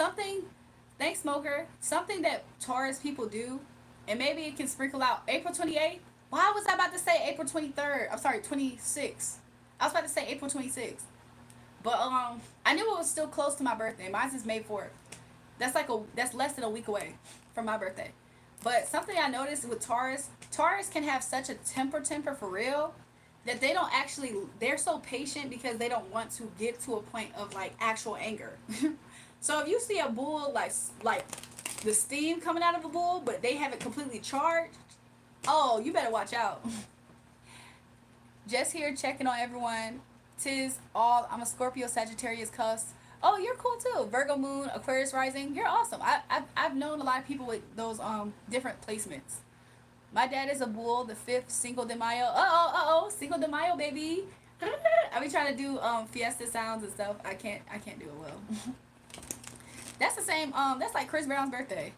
thanks, Smoker, something that Taurus people do, and maybe it can sprinkle out April 28th. Why was I about to say April 23rd? I'm sorry, 26th. I was about to say April 26th. But I knew it was still close to my birthday. Mine's is May 4th. That's less than a week away from my birthday. But something I noticed with Taurus can have such a temper for real, that they're so patient because they don't want to get to a point of like actual anger. So if you see a bull like the steam coming out of a bull, but they have it completely charged, oh, you better watch out. Just here checking on everyone. I'm a Scorpio, Sagittarius, cusp. Oh, you're cool too. Virgo moon, Aquarius rising. You're awesome. I've known a lot of people with those different placements. My dad is a bull, the 5th Cinco de Mayo. Cinco de Mayo, baby. I be trying to do fiesta sounds and stuff. I can't do it well. That's the same. That's like Chris Brown's birthday.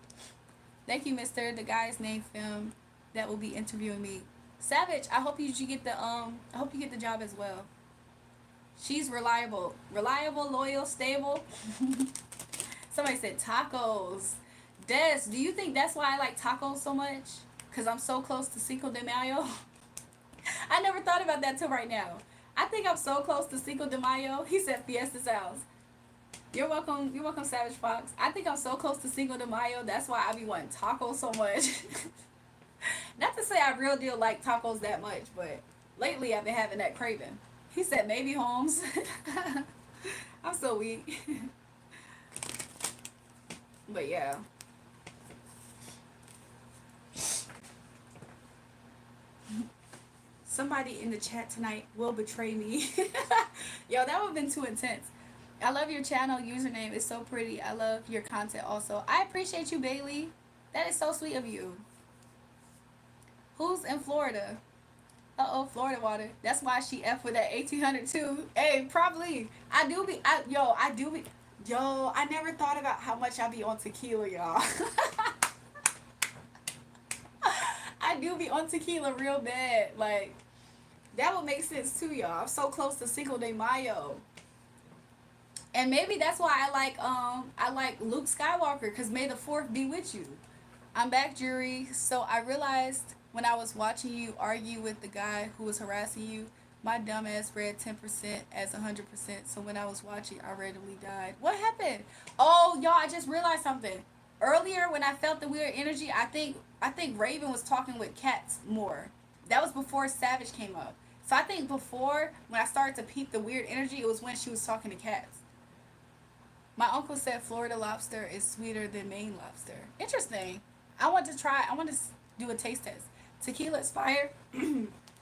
Thank you, Mister. The guy's named Film. that will be interviewing me. Savage, I hope you get the I hope you get the job as well. She's reliable. Reliable, loyal, stable. Somebody said tacos. Des, do you think that's why I like tacos so much? Because I'm so close to Cinco de Mayo? I never thought about that till right now. I think I'm so close to Cinco de Mayo. He said Fiesta Sounds. You're welcome. You're welcome, Savage Fox. I think I'm so close to Cinco de Mayo. That's why I be wanting tacos so much. Not to say I real deal like tacos that much, but lately I've been having that craving. He said maybe Holmes. I'm so weak. But yeah. Somebody in the chat tonight will betray me. Yo, that would have been too intense. I love your channel username. It's so pretty. I love your content also. I appreciate you, Bailey. That is so sweet of you. Who's in Florida? Uh-oh, Florida water. That's why she F with that 1800 too. Hey, probably. I do be, yo, I never thought about how much I be on tequila, y'all. I do be on tequila real bad. Like, that would make sense too, y'all. I'm so close to Cinco de Mayo. And maybe that's why I like Luke Skywalker, because may the 4th be with you. I'm back, jury. So I realized when I was watching you argue with the guy who was harassing you, my dumb ass read 10% as 100%. So when I was watching, I randomly died. What happened? Oh, y'all, I just realized something. Earlier, when I felt the weird energy, I think Raven was talking with cats more. That was before Savage came up. So I think before, when I started to peep the weird energy, it was when she was talking to cats. My uncle said Florida lobster is sweeter than Maine lobster. Interesting. I want to do a taste test. Tequila is fire.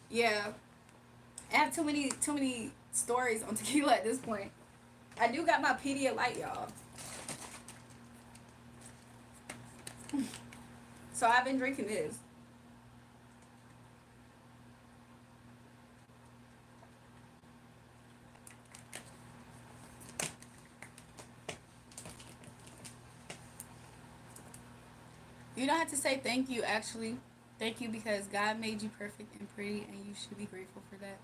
Yeah. I have too many stories on tequila at this point. I do got my Pedialyte, y'all. So I've been drinking this. You don't have to say thank you, actually. Thank you because God made you perfect and pretty, and you should be grateful for that.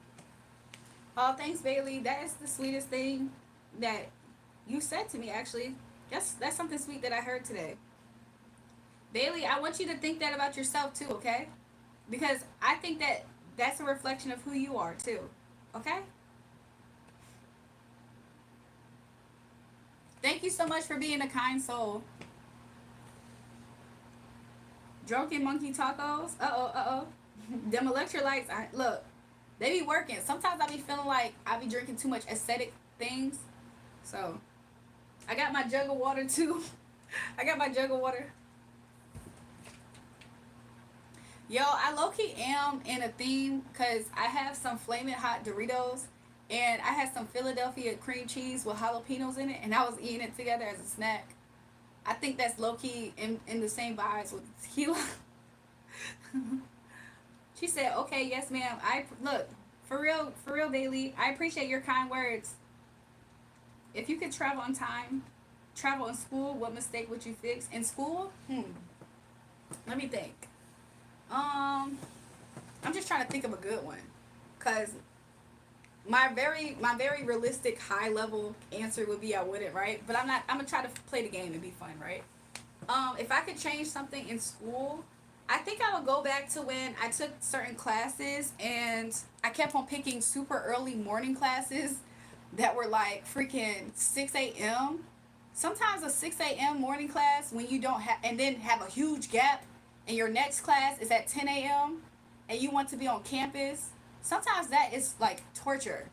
Oh, thanks, Bailey. That is the sweetest thing that you said to me, actually. That's something sweet that I heard today. Bailey, I want you to think that about yourself, too, okay? Because I think that that's a reflection of who you are, too. Okay? Thank you so much for being a kind soul. Drunken monkey tacos. Uh-oh. Them electrolytes, look, they be working. Sometimes I be feeling like I be drinking too much aesthetic things. So, I got my jug of water, too. I got my jug of water. Yo, I low-key am in a theme because I have some flaming hot Doritos and I had some Philadelphia cream cheese with jalapenos in it, and I was eating it together as a snack. I think that's low-key in the same vibes with tequila. She said, okay, yes, ma'am. Look, for real, Bailey, I appreciate your kind words. If you could travel on time, travel in school, what mistake would you fix? In school? Let me think. I'm just trying to think of a good one. Because my very realistic high level answer would be I wouldn't, right? But I'm gonna try to play the game and be fun, right? If I could change something in school, I think I would go back to when I took certain classes and I kept on picking super early morning classes that were like freaking 6 a.m. Sometimes a 6 a.m. morning class when you don't have, and then have a huge gap and your next class is at 10 a.m. and you want to be on campus. Sometimes that is like torture,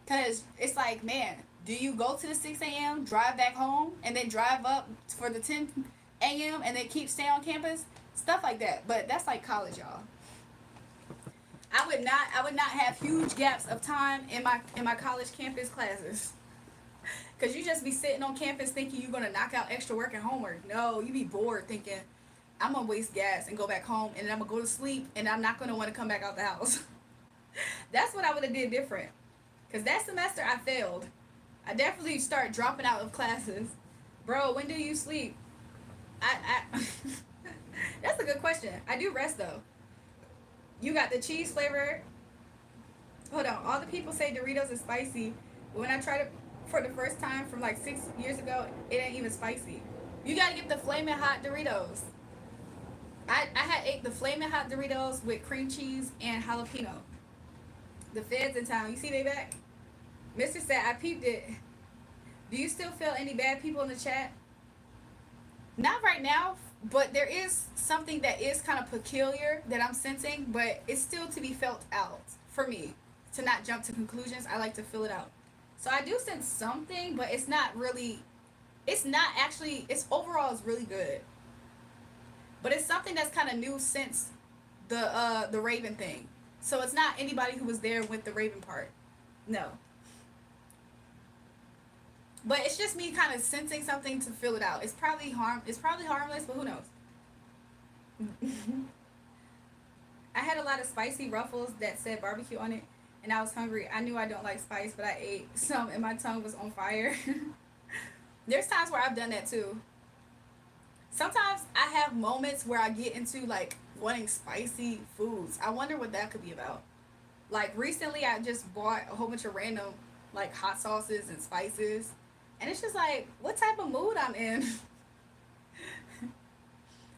because it's like, man, do you go to the 6 a.m., drive back home, and then drive up for the 10 a.m. and then stay on campus? Stuff like that. But that's like college, y'all. I would not have huge gaps of time in my college campus classes. Cause you just be sitting on campus thinking you're gonna knock out extra work and homework. No, you be bored thinking I'm gonna waste gas and go back home, and then I'm gonna go to sleep, and I'm not gonna want to come back out the house. That's what I would have did different. Cause that semester I failed. I definitely start dropping out of classes. Bro, when do you sleep? I That's a good question. I do rest though. You got the cheese flavor. Hold on. All the people say Doritos is spicy, but when I tried it for the first time from like 6 years ago, it ain't even spicy. You gotta get the flaming hot Doritos. I had ate the flaming hot Doritos with cream cheese and jalapeno. The feds in town. You see they back? Mr. said I peeped it. Do you still feel any bad people in the chat? Not right now, but there is something that is kind of peculiar that I'm sensing, but it's still to be felt out for me. To not jump to conclusions, I like to feel it out. So I do sense something, but it's not really. It's not actually. It's overall is really good, but it's something that's kind of new since the Raven thing. So it's not anybody who was there with the Raven part. No. But it's just me kind of sensing something to feel it out. It's probably harmless, but who knows? I had a lot of spicy ruffles that said barbecue on it, and I was hungry. I knew I don't like spice, but I ate some, and my tongue was on fire. There's times where I've done that too. Sometimes I have moments where I get into like wanting spicy foods. I wonder what that could be about. Like recently, I just bought a whole bunch of random like hot sauces and spices, and it's just like, what type of mood I'm in.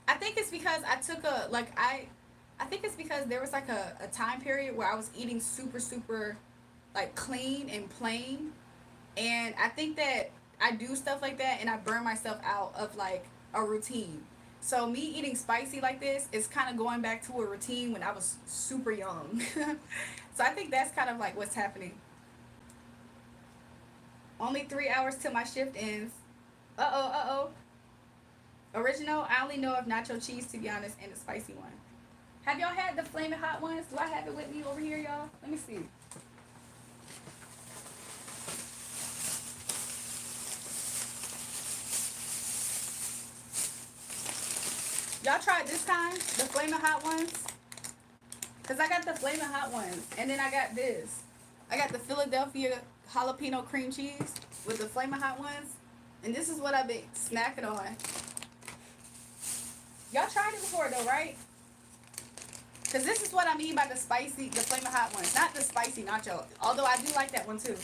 I think it's because I took a like I think it's because there was like a time period where I was eating super super like clean and plain, and I think that I do stuff like that and I burn myself out of like a routine. So me eating spicy like this is kind of going back to a routine when I was super young. So I think that's kind of like what's happening. Only 3 hours till my shift ends. Uh oh. Original, I only know of nacho cheese to be honest, and the spicy one. Have y'all had the flaming hot ones? Do I have it with me over here, y'all? Let me see. Y'all tried this kind? The flaming hot ones? Because I got the flaming hot ones. And then I got this. I got the Philadelphia jalapeno cream cheese with the flaming hot ones. And this is what I've been snacking on. Y'all tried it before though, right? Because this is what I mean by the spicy, the flaming hot ones. Not the spicy nacho. Although I do like that one too.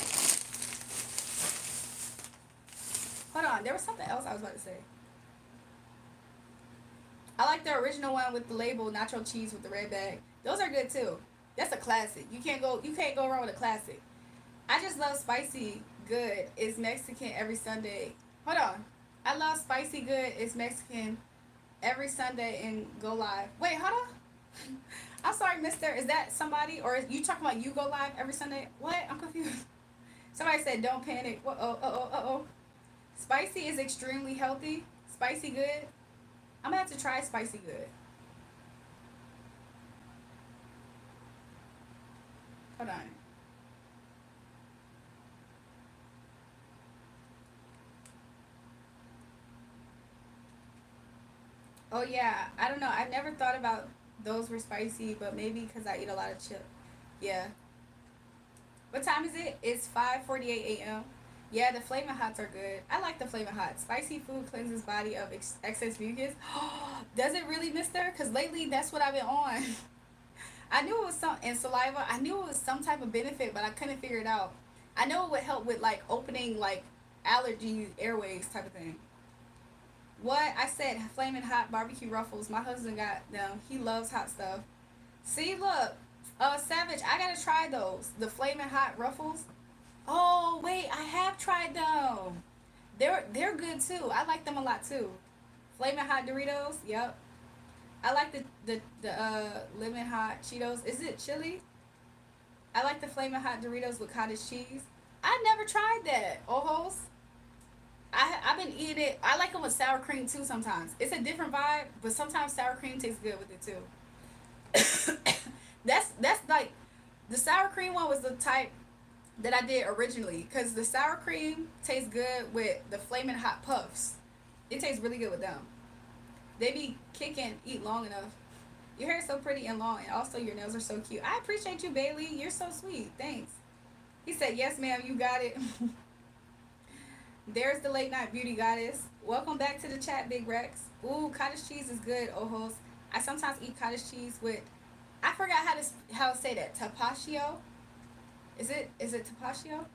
Hold on. There was something else I was about to say. I like the original one with the label nacho cheese with the red bag. Those are good too. That's a classic. You can't go wrong with a classic. I just love spicy good. It's Mexican every Sunday. Hold on. I love spicy good. It's Mexican every Sunday and go live. Wait, hold on. I'm sorry, mister. Is that somebody or are you talking about you go live every Sunday? What? I'm confused. Somebody said don't panic. Uh-oh. Spicy is extremely healthy. Spicy good. I'm gonna have to try spicy good. Hold on. Oh yeah, I don't know. I never thought about those were spicy, but maybe because I eat a lot of chip. Yeah. What time is it? It's 5:48 a.m. Yeah, the flaming hots are good. I like the flaming hot. Spicy food cleanses body of excess mucus. Does it really, mister? Because lately that's what I've been on. I knew it was some and saliva. I knew it was some type of benefit, but I couldn't figure it out. I know it would help with like opening like allergy airways type of thing. What I said, flaming hot barbecue ruffles. My husband got them. He loves hot stuff. See, look, Savage, I gotta try those. The flaming hot ruffles. Oh wait, I have tried them. They're good too. I like them a lot too. Flaming hot Doritos. Yep. I like the lemon hot Cheetos. Is it chili? I like the flaming hot Doritos with cottage cheese. I never tried that. Ojos. I've been eating it. I like them with sour cream too sometimes. It's a different vibe, but sometimes sour cream tastes good with it too. That's like the sour cream one was the type that I did originally because the sour cream tastes good with the flaming hot puffs. It tastes really good with them. They be kicking, eat long enough. Your hair is so pretty and long, and also your nails are so cute. I appreciate you, Bailey. You're so sweet. Thanks. He said, yes, ma'am, you got it. There's the late night beauty goddess. Welcome back to the chat, Big Rex. Ooh, cottage cheese is good, Ojos. I sometimes eat cottage cheese with I forgot how to say that. Tapatio? Is it Tapatio?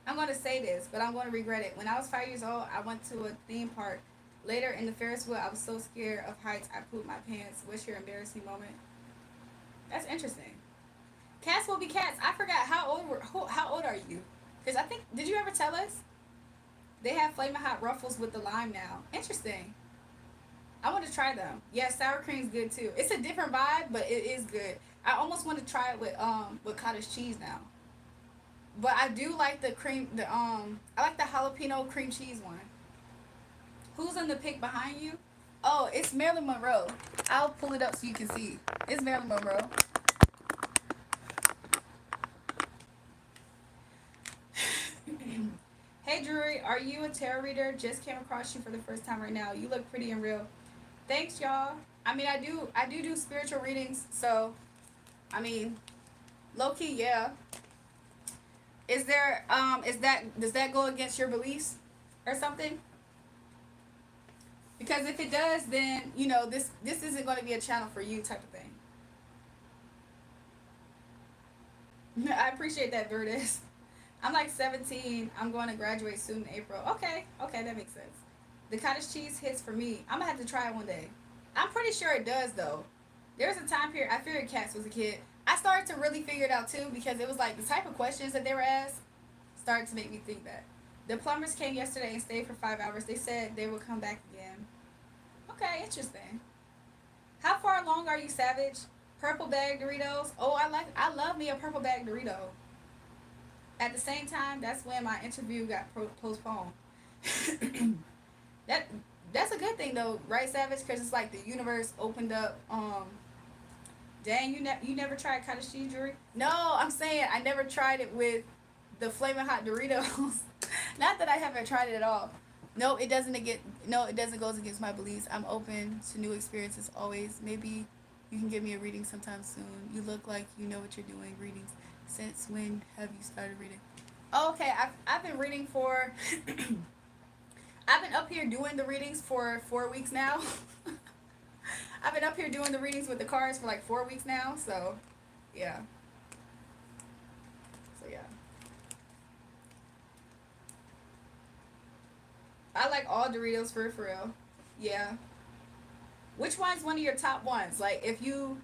I'm going to say this, but I'm going to regret it. When I was 5 years old, I went to a theme park. Later in the Ferris wheel, I was so scared of heights, I pooped my pants. What's your embarrassing moment? That's interesting. Cats will be cats. I forgot how old are you? Because I think, did you ever tell us they have flaming hot ruffles with the lime now? Interesting. I want to try them. Yeah, sour cream's good too. It's a different vibe, but it is good. I almost want to try it with cottage cheese now. But I do like the cream. I like the jalapeno cream cheese one. Who's in the pic behind you? Oh, it's Marilyn Monroe. I'll pull it up so you can see. It's Marilyn Monroe. Hey, Drury, are you a tarot reader? Just came across you for the first time right now. You look pretty and real. Thanks, y'all. I mean, I do spiritual readings, so I mean, low key, yeah. Does that go against your beliefs or something? Because if it does, then this isn't going to be a channel for you type of thing. I appreciate that, Verdes. I'm like 17. I'm going to graduate soon in April. Okay, that makes sense. The cottage cheese hits for me. I'm gonna have to try it one day. I'm pretty sure it does though. There was a time period I figured cats was a kid. I started to really figure it out too because it was like the type of questions that they were asked started to make me think that. The plumbers came yesterday and stayed for 5 hours. They said they would come back again. Okay, interesting. How far along are you, Savage? Purple bag Doritos. Oh, I love me a purple bag Dorito. At the same time, that's when my interview got postponed. that that's a good thing though, right, Savage? Because it's like the universe opened up. Dang, you never tried cottage cheese jewelry? No, I'm saying I never tried it with the flaming hot Doritos. Not that I haven't tried it at all. No, it doesn't goes against my beliefs. I'm open to new experiences always. Maybe you can give me a reading sometime soon. You look like you know what you're doing. Readings. Since when have you started reading? Oh, okay, I've been reading for I've been up here doing the readings for 4 weeks now. I've been up here doing the readings with the cards for like 4 weeks now, so yeah. So yeah. I like all Doritos for real. Yeah. Which one's one of your top ones? Like if you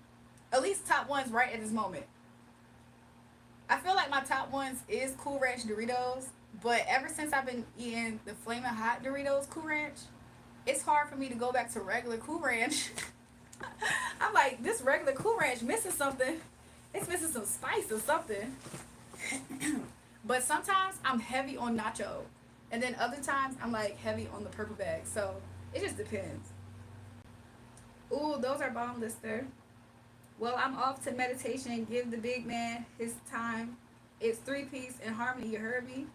at least top ones right at this moment. I feel like my top ones is Cool Ranch Doritos, but ever since I've been eating the Flamin' Hot Doritos Cool Ranch, it's hard for me to go back to regular Cool Ranch. I'm like, this regular Cool Ranch missing something. It's missing some spice or something. But sometimes I'm heavy on nacho, and then other times I'm like heavy on the purple bag. So it just depends. Ooh, those are bomb, Lister. Well, I'm off to meditation. Give the big man his time. It's 3 piece in harmony. You heard me.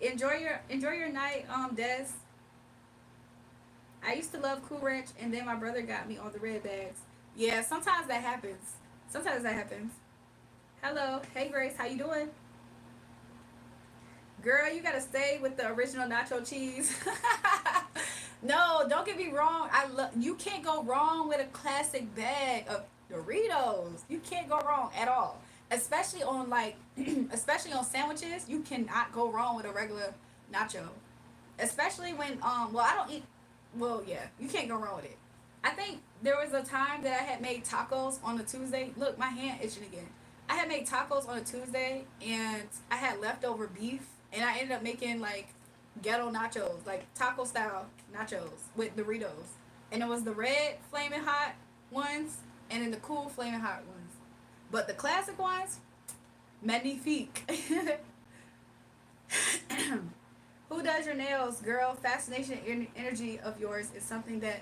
Enjoy your night, Des. I used to love Cool Ranch, and then my brother got me all the red bags. Yeah, sometimes that happens. Sometimes that happens. Hello, hey Grace, how you doing? Girl, you gotta stay with the original nacho cheese. No, don't get me wrong. You can't go wrong with a classic bag of Doritos. You can't go wrong at all. Especially on especially on sandwiches, you cannot go wrong with a regular nacho. Especially when well, I don't eat well, yeah, you can't go wrong with it. I think there was a time that I had made tacos on a Tuesday. Look, my hand itching again. I had made tacos on a Tuesday and I had leftover beef and I ended up making like ghetto nachos, like taco style nachos with Doritos. And it was the red flaming hot ones and then the cool flaming hot ones. But the classic ones, magnifique. Who does your nails, girl? Fascination energy of yours is something that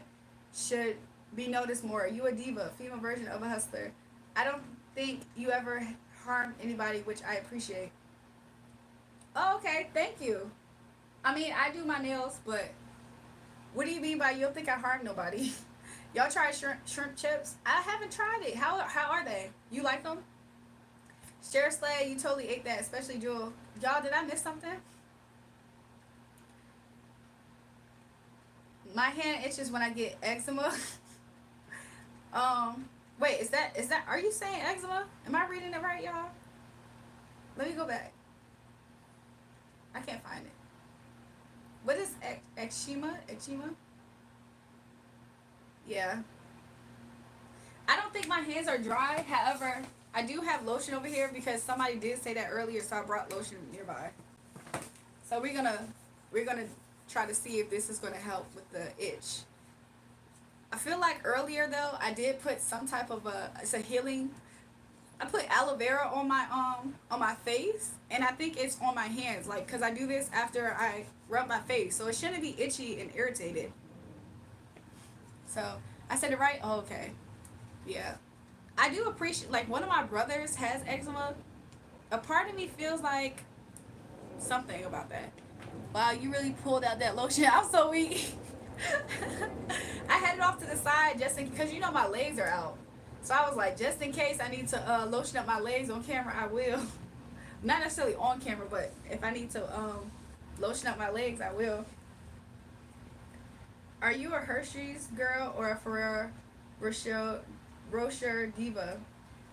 should be noticed more. You a diva, female version of a hustler. I don't think you ever harm anybody, which I appreciate. Oh, okay, thank you. I mean, I do my nails, but what do you mean by you don't think I harm nobody? Y'all try shrimp chips? I haven't tried it. How are they? You like them? Share Slay, you totally ate that, especially Jewel. Y'all, did I miss something? My hand itches when I get eczema. Wait, is that are you saying eczema? Am I reading it right, y'all? Let me go back. I can't find it. What is eczema? Eczema? Yeah. I don't think my hands are dry. However, I do have lotion over here because somebody did say that earlier, so I brought lotion nearby. So we're gonna try to see if this is gonna help with the itch. I feel like earlier though I did put some type of it's a healing. I put aloe vera on my face, and I think it's on my hands, like, cause I do this after I rub my face, so it shouldn't be itchy and irritated. So I said it right. Oh, okay. Yeah. I do appreciate, like, one of my brothers has eczema. A part of me feels like something about that. Wow, you really pulled out that lotion. I'm so weak. I had it off to the side just in because you know my legs are out. So I was like, just in case I need to lotion up my legs on camera, I will. Not necessarily on camera, but if I need to lotion up my legs, I will. Are you a Hershey's girl or a Ferrero Rocher diva?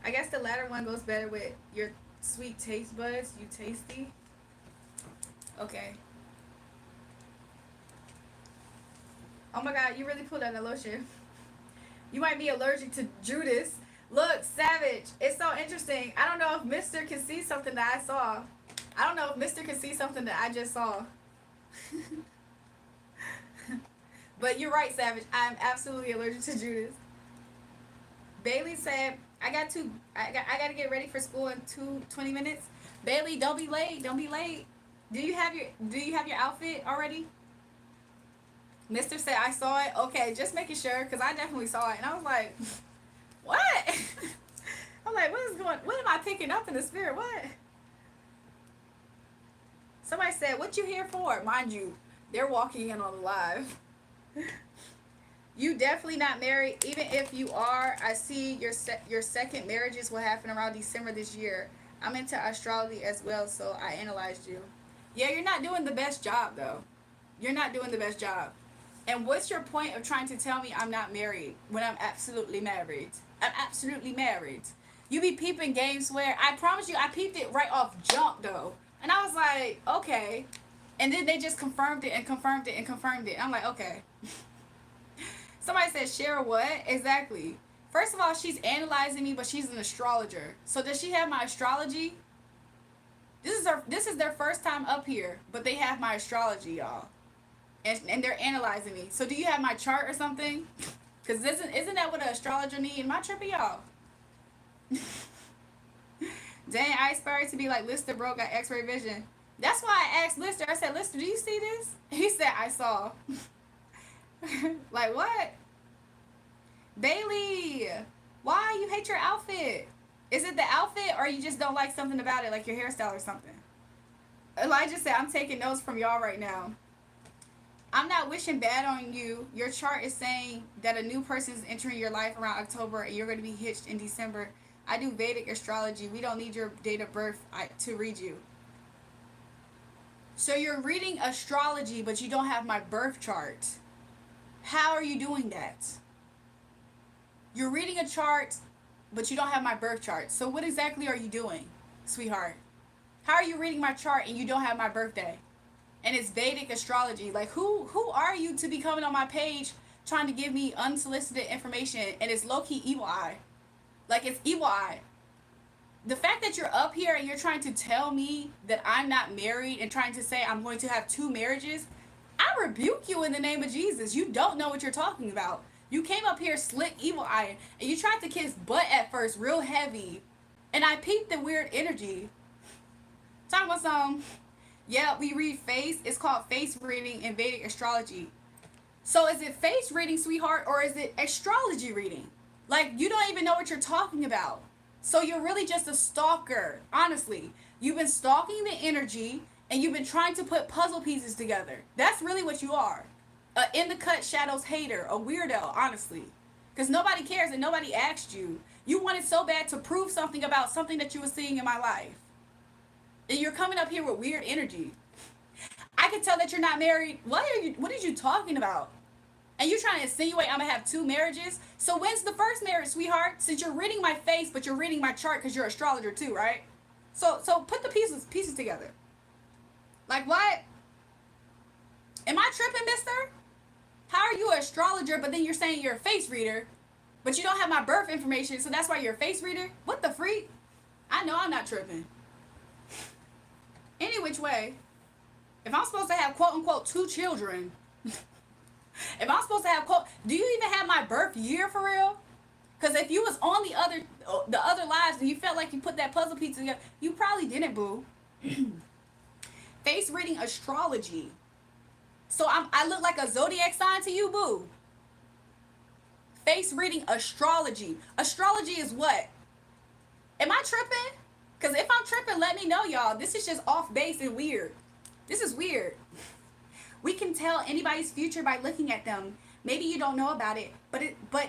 I guess the latter one goes better with your sweet taste buds. You tasty. Okay. Oh my god, you really pulled out the lotion. You might be allergic to Judas. Look, Savage, it's so interesting. I don't know if Mister can see something that I saw. I don't know if Mister can see something that I just saw. But you're right, Savage. I'm absolutely allergic to Judas. Bailey said, I got to get ready for school in 20 minutes. Bailey, don't be late. Don't be late. Do you have your outfit already? Mister said, I saw it. Okay, just making sure, because I definitely saw it. And I was like, what? I'm like, what am I picking up in the spirit? What? Somebody said, what you here for? Mind you, they're walking in on the live. You definitely not married. Even if you are, I see your second marriages will happen around December this year. I'm into astrology as well, so I analyzed you. Yeah, you're not doing the best job, though. You're not doing the best job. And what's your point of trying to tell me I'm not married when I'm absolutely married? I'm absolutely married. You be peeping games where I promise you I peeped it right off jump, though. And I was like, okay. And then they just confirmed it and confirmed it and confirmed it. I'm like, okay. Somebody said, share what? Exactly. First of all, she's analyzing me, but she's an astrologer. So does she have my astrology? This is their first time up here, but they have my astrology, y'all. And they're analyzing me. So do you have my chart or something? Because isn't that what an astrologer need? Am I tripping, y'all? Dang, I aspire to be like Lister, bro, got x-ray vision. That's why I asked Lister. I said, Lister, do you see this? He said, I saw. Like, what? Bailey, why you hate your outfit? Is it the outfit or you just don't like something about it, like your hairstyle or something? Elijah said, I'm taking notes from y'all right now. I'm not wishing bad on you. Your chart is saying that a new person is entering your life around October and you're going to be hitched in December. I do Vedic astrology. We don't need your date of birth to read you. So you're reading astrology, but you don't have my birth chart. How are you doing that? You're reading a chart, but you don't have my birth chart. So what exactly are you doing, sweetheart? How are you reading my chart and you don't have my birthday? And it's Vedic astrology. Like, who are you to be coming on my page trying to give me unsolicited information? And it's low-key evil eye. Like, it's evil eye. The fact that you're up here and you're trying to tell me that I'm not married and trying to say I'm going to have 2 marriages, I rebuke you in the name of Jesus. You don't know what you're talking about. You came up here slick evil eye and you tried to kiss butt at first real heavy. And I peeped the weird energy. Talking about some, yeah, we read face. It's called face reading in Vedic astrology. So is it face reading, sweetheart, or is it astrology reading? Like, you don't even know what you're talking about. So you're really just a stalker, honestly. You've been stalking the energy and you've been trying to put puzzle pieces together. That's really what you are. In the cut shadows hater, a weirdo, honestly. Because nobody cares and nobody asked you. You wanted so bad to prove something about something that you were seeing in my life. And you're coming up here with weird energy. I can tell that you're not married. What are you talking about? And you trying to insinuate I'm gonna have 2 marriages? So when's the first marriage, sweetheart? Since you're reading my face, but you're reading my chart because you're an astrologer too, right? So put the pieces together. Like what? Am I tripping, mister? How are you an astrologer, but then you're saying you're a face reader, but you don't have my birth information, so that's why you're a face reader? What the freak? I know I'm not tripping. Any which way, if I'm supposed to have quote unquote 2 children, if I'm supposed to have quote, do you even have my birth year for real? Because if you was on the other lives and you felt like you put that puzzle piece together, you probably didn't, boo. Face reading astrology. So I look like a zodiac sign to you, boo. Face reading astrology. Astrology is what? Am I tripping? Because if I'm tripping, let me know, y'all. This is just off base and weird. This is weird. We can tell anybody's future by looking at them. Maybe you don't know about it, but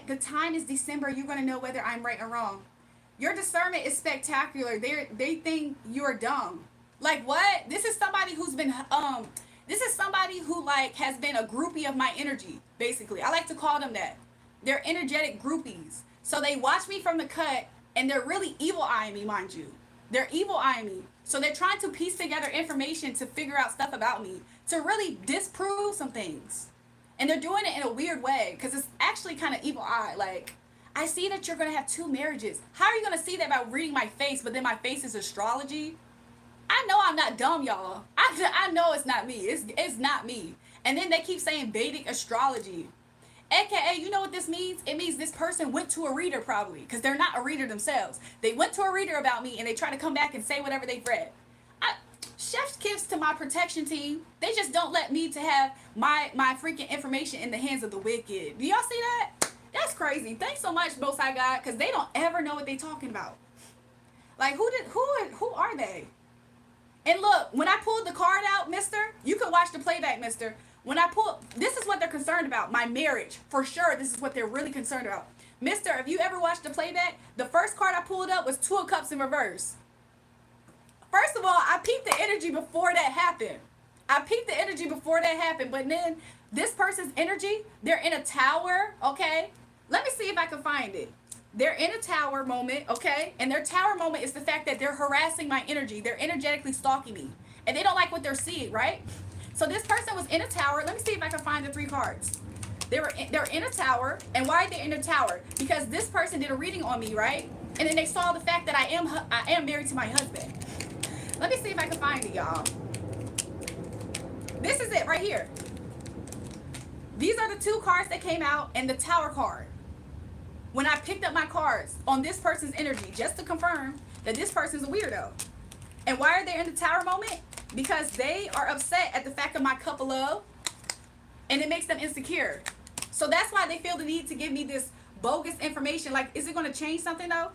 the time is December. You're going to know whether I'm right or wrong. Your discernment is spectacular. They think you're dumb. Like what? This is somebody who's been this is somebody who like has been a groupie of my energy, basically. I like to call them that. They're energetic groupies. So they watch me from the cut and they're really evil eyeing me, mind you. They're evil eyeing me. So they're trying to piece together information to figure out stuff about me, to really disprove some things. And they're doing it in a weird way because it's actually kind of evil eye. Like, I see that you're going to have 2 marriages. How are you going to see that by reading my face, but then my face is astrology? I know I'm not dumb, y'all. I know it's not me. It's not me. And then they keep saying Vedic astrology. AKA, you know what this means? It means this person went to a reader probably, because they're not a reader themselves. They went to a reader about me and they try to come back and say whatever they've read. Chef's kiss to my protection team. They just don't let me to have my freaking information in the hands of the wicked. Do y'all see that? That's crazy. Thanks so much, Most High God, because they don't ever know what they talking about. Like, who are they? And look, when I pulled the card out, mister, you can watch the playback, mister. When I pull, this is what they're concerned about. My marriage. For sure, this is what they're really concerned about. Mister, if you ever watched the playback, the first card I pulled up was 2 of Cups in reverse. First of all, I peeped the energy before that happened. But then this person's energy, they're in a tower, okay? Let me see if I can find it. They're in a tower moment, okay? And their tower moment is the fact that they're harassing my energy. They're energetically stalking me. And they don't like what they're seeing, right? So this person was in a tower. Let me see if I can find the 3 cards. They're in a tower. And why are they in a tower? Because this person did a reading on me, right? And then they saw the fact that I am married to my husband. Let me see if I can find it, y'all. This is it right here. These are the 2 cards that came out and the tower card. When I picked up my cards on this person's energy, just to confirm that this person's a weirdo. And why are they in the tower moment? Because they are upset at the fact of my cup of love, and it makes them insecure. So that's why they feel the need to give me this bogus information. Like, is it going to change something though?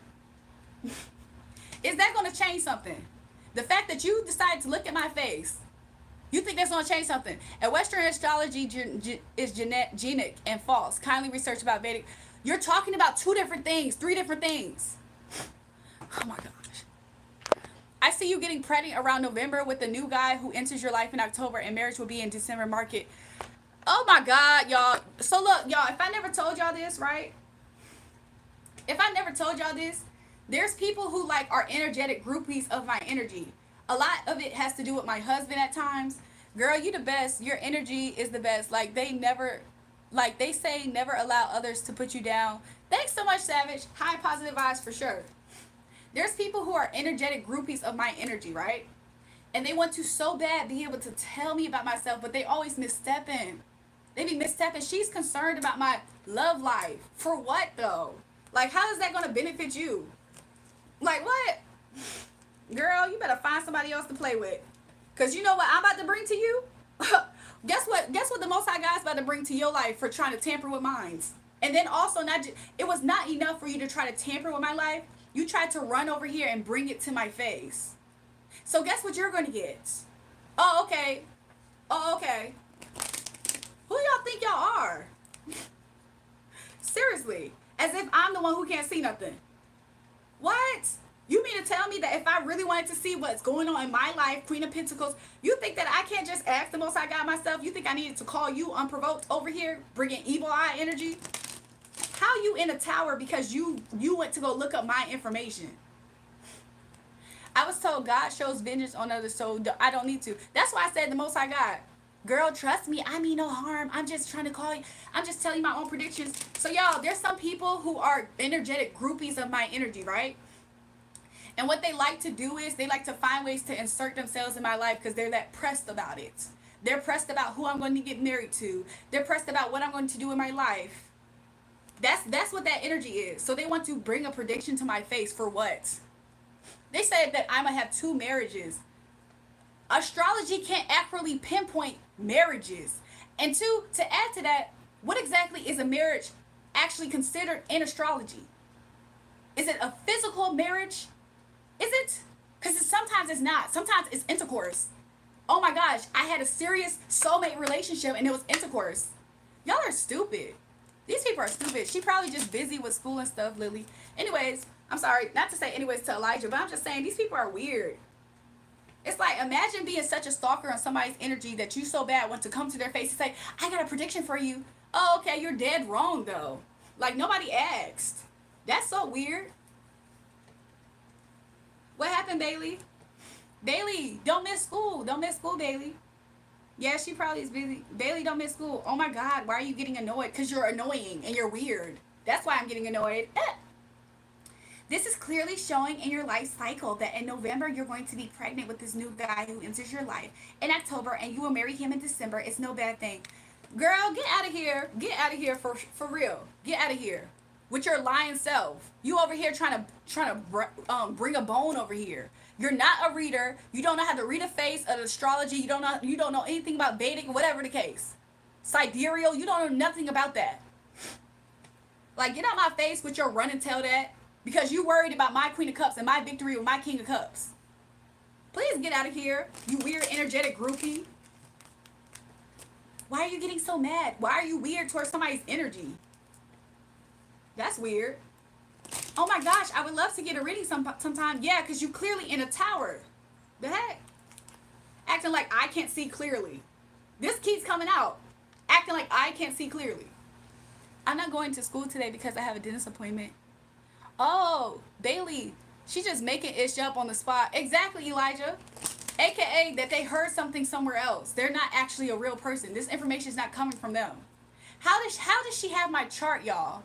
Is that going to change something? The fact that you decide to look at my face, you think that's going to change something? And Western astrology is genic and false. Kindly research about Vedic. You're talking about 2 different things, 3 different things. Oh my gosh. I see you getting pregnant around November with a new guy who enters your life in October, and marriage will be in December market. Oh my God, y'all. So look, y'all, if I never told y'all this, right? If I never told y'all this, there's people who like are energetic groupies of my energy. A lot of it has to do with my husband at times. Girl, you the best. Your energy is the best. Like they say, never allow others to put you down. Thanks so much, Savage. High positive vibes for sure. There's people who are energetic groupies of my energy, right? And they want to so bad be able to tell me about myself, but they always misstepping. They be misstepping. She's concerned about my love life. For what though? Like, how is that going to benefit you? Like, what? Girl, you better find somebody else to play with. Because you know what I'm about to bring to you? Guess what the Most High God's about to bring to your life for trying to tamper with minds. And then also, it was not enough for you to try to tamper with my life. You tried to run over here and bring it to my face. So guess what you're going to get? Oh, okay. Who y'all think y'all are? Seriously. As if I'm the one who can't see nothing. What? You mean to tell me that if I really wanted to see what's going on in my life, Queen of Pentacles, you think that I can't just ask the Most High God myself? You think I needed to call you unprovoked over here, bringing evil eye energy? How you in a tower because you went to go look up my information? I was told God shows vengeance on others, so I don't need to. That's why I said the Most High God. Girl, trust me, I mean no harm. I'm just trying to call you. I'm just telling you my own predictions. So y'all, there's some people who are energetic groupies of my energy, right? And what they like to do is they like to find ways to insert themselves in my life because they're that pressed about it. They're pressed about who I'm going to get married to. They're pressed about what I'm going to do in my life. That's what that energy is. So they want to bring a prediction to my face for what? They said that I'm going to have 2 marriages. Astrology can't accurately pinpoint marriages. And 2, to add to that, what exactly is a marriage actually considered in astrology? Is it a physical marriage? Is it? Because sometimes it's not. Sometimes it's intercourse. Oh my gosh, I had a serious soulmate relationship and it was intercourse. Y'all are stupid. These people are stupid. She probably just busy with school and stuff, Lily. Anyways, I'm sorry, not to say anyways to Elijah, but I'm just saying these people are weird. It's like, imagine being such a stalker on somebody's energy that you so bad want to come to their face and say, I got a prediction for you. Oh, okay, you're dead wrong though. Like nobody asked. That's so weird. What happened, Bailey? Bailey, don't miss school. Don't miss school, Bailey. Yeah, she probably is busy. Bailey, don't miss school. Oh my God, why are you getting annoyed? Because you're annoying and you're weird. That's why I'm getting annoyed. This is clearly showing in your life cycle that in November you're going to be pregnant with this new guy who enters your life. In October, and you will marry him in December. It's no bad thing. Girl, get out of here. Get out of here for real. Get out of here with your lying self. You over here trying to bring a bone over here. You're not a reader. You don't know how to read a face of astrology. You don't know anything about Vedic, whatever the case. Sidereal, you don't know nothing about that. Like, get out my face with your run and tell that because you worried about my Queen of Cups and my victory with my King of Cups. Please get out of here, you weird energetic groupie. Why are you getting so mad? Why are you weird towards somebody's energy? That's weird. Oh my gosh, I would love to get a reading sometime. Yeah, because you clearly in a tower. The heck? Acting like I can't see clearly. This keeps coming out. Acting like I can't see clearly. I'm not going to school today because I have a dentist appointment. Oh, Bailey, she just making ish up on the spot. Exactly, Elijah. AKA that they heard something somewhere else. They're not actually a real person. This information is not coming from them. How does she have my chart, y'all?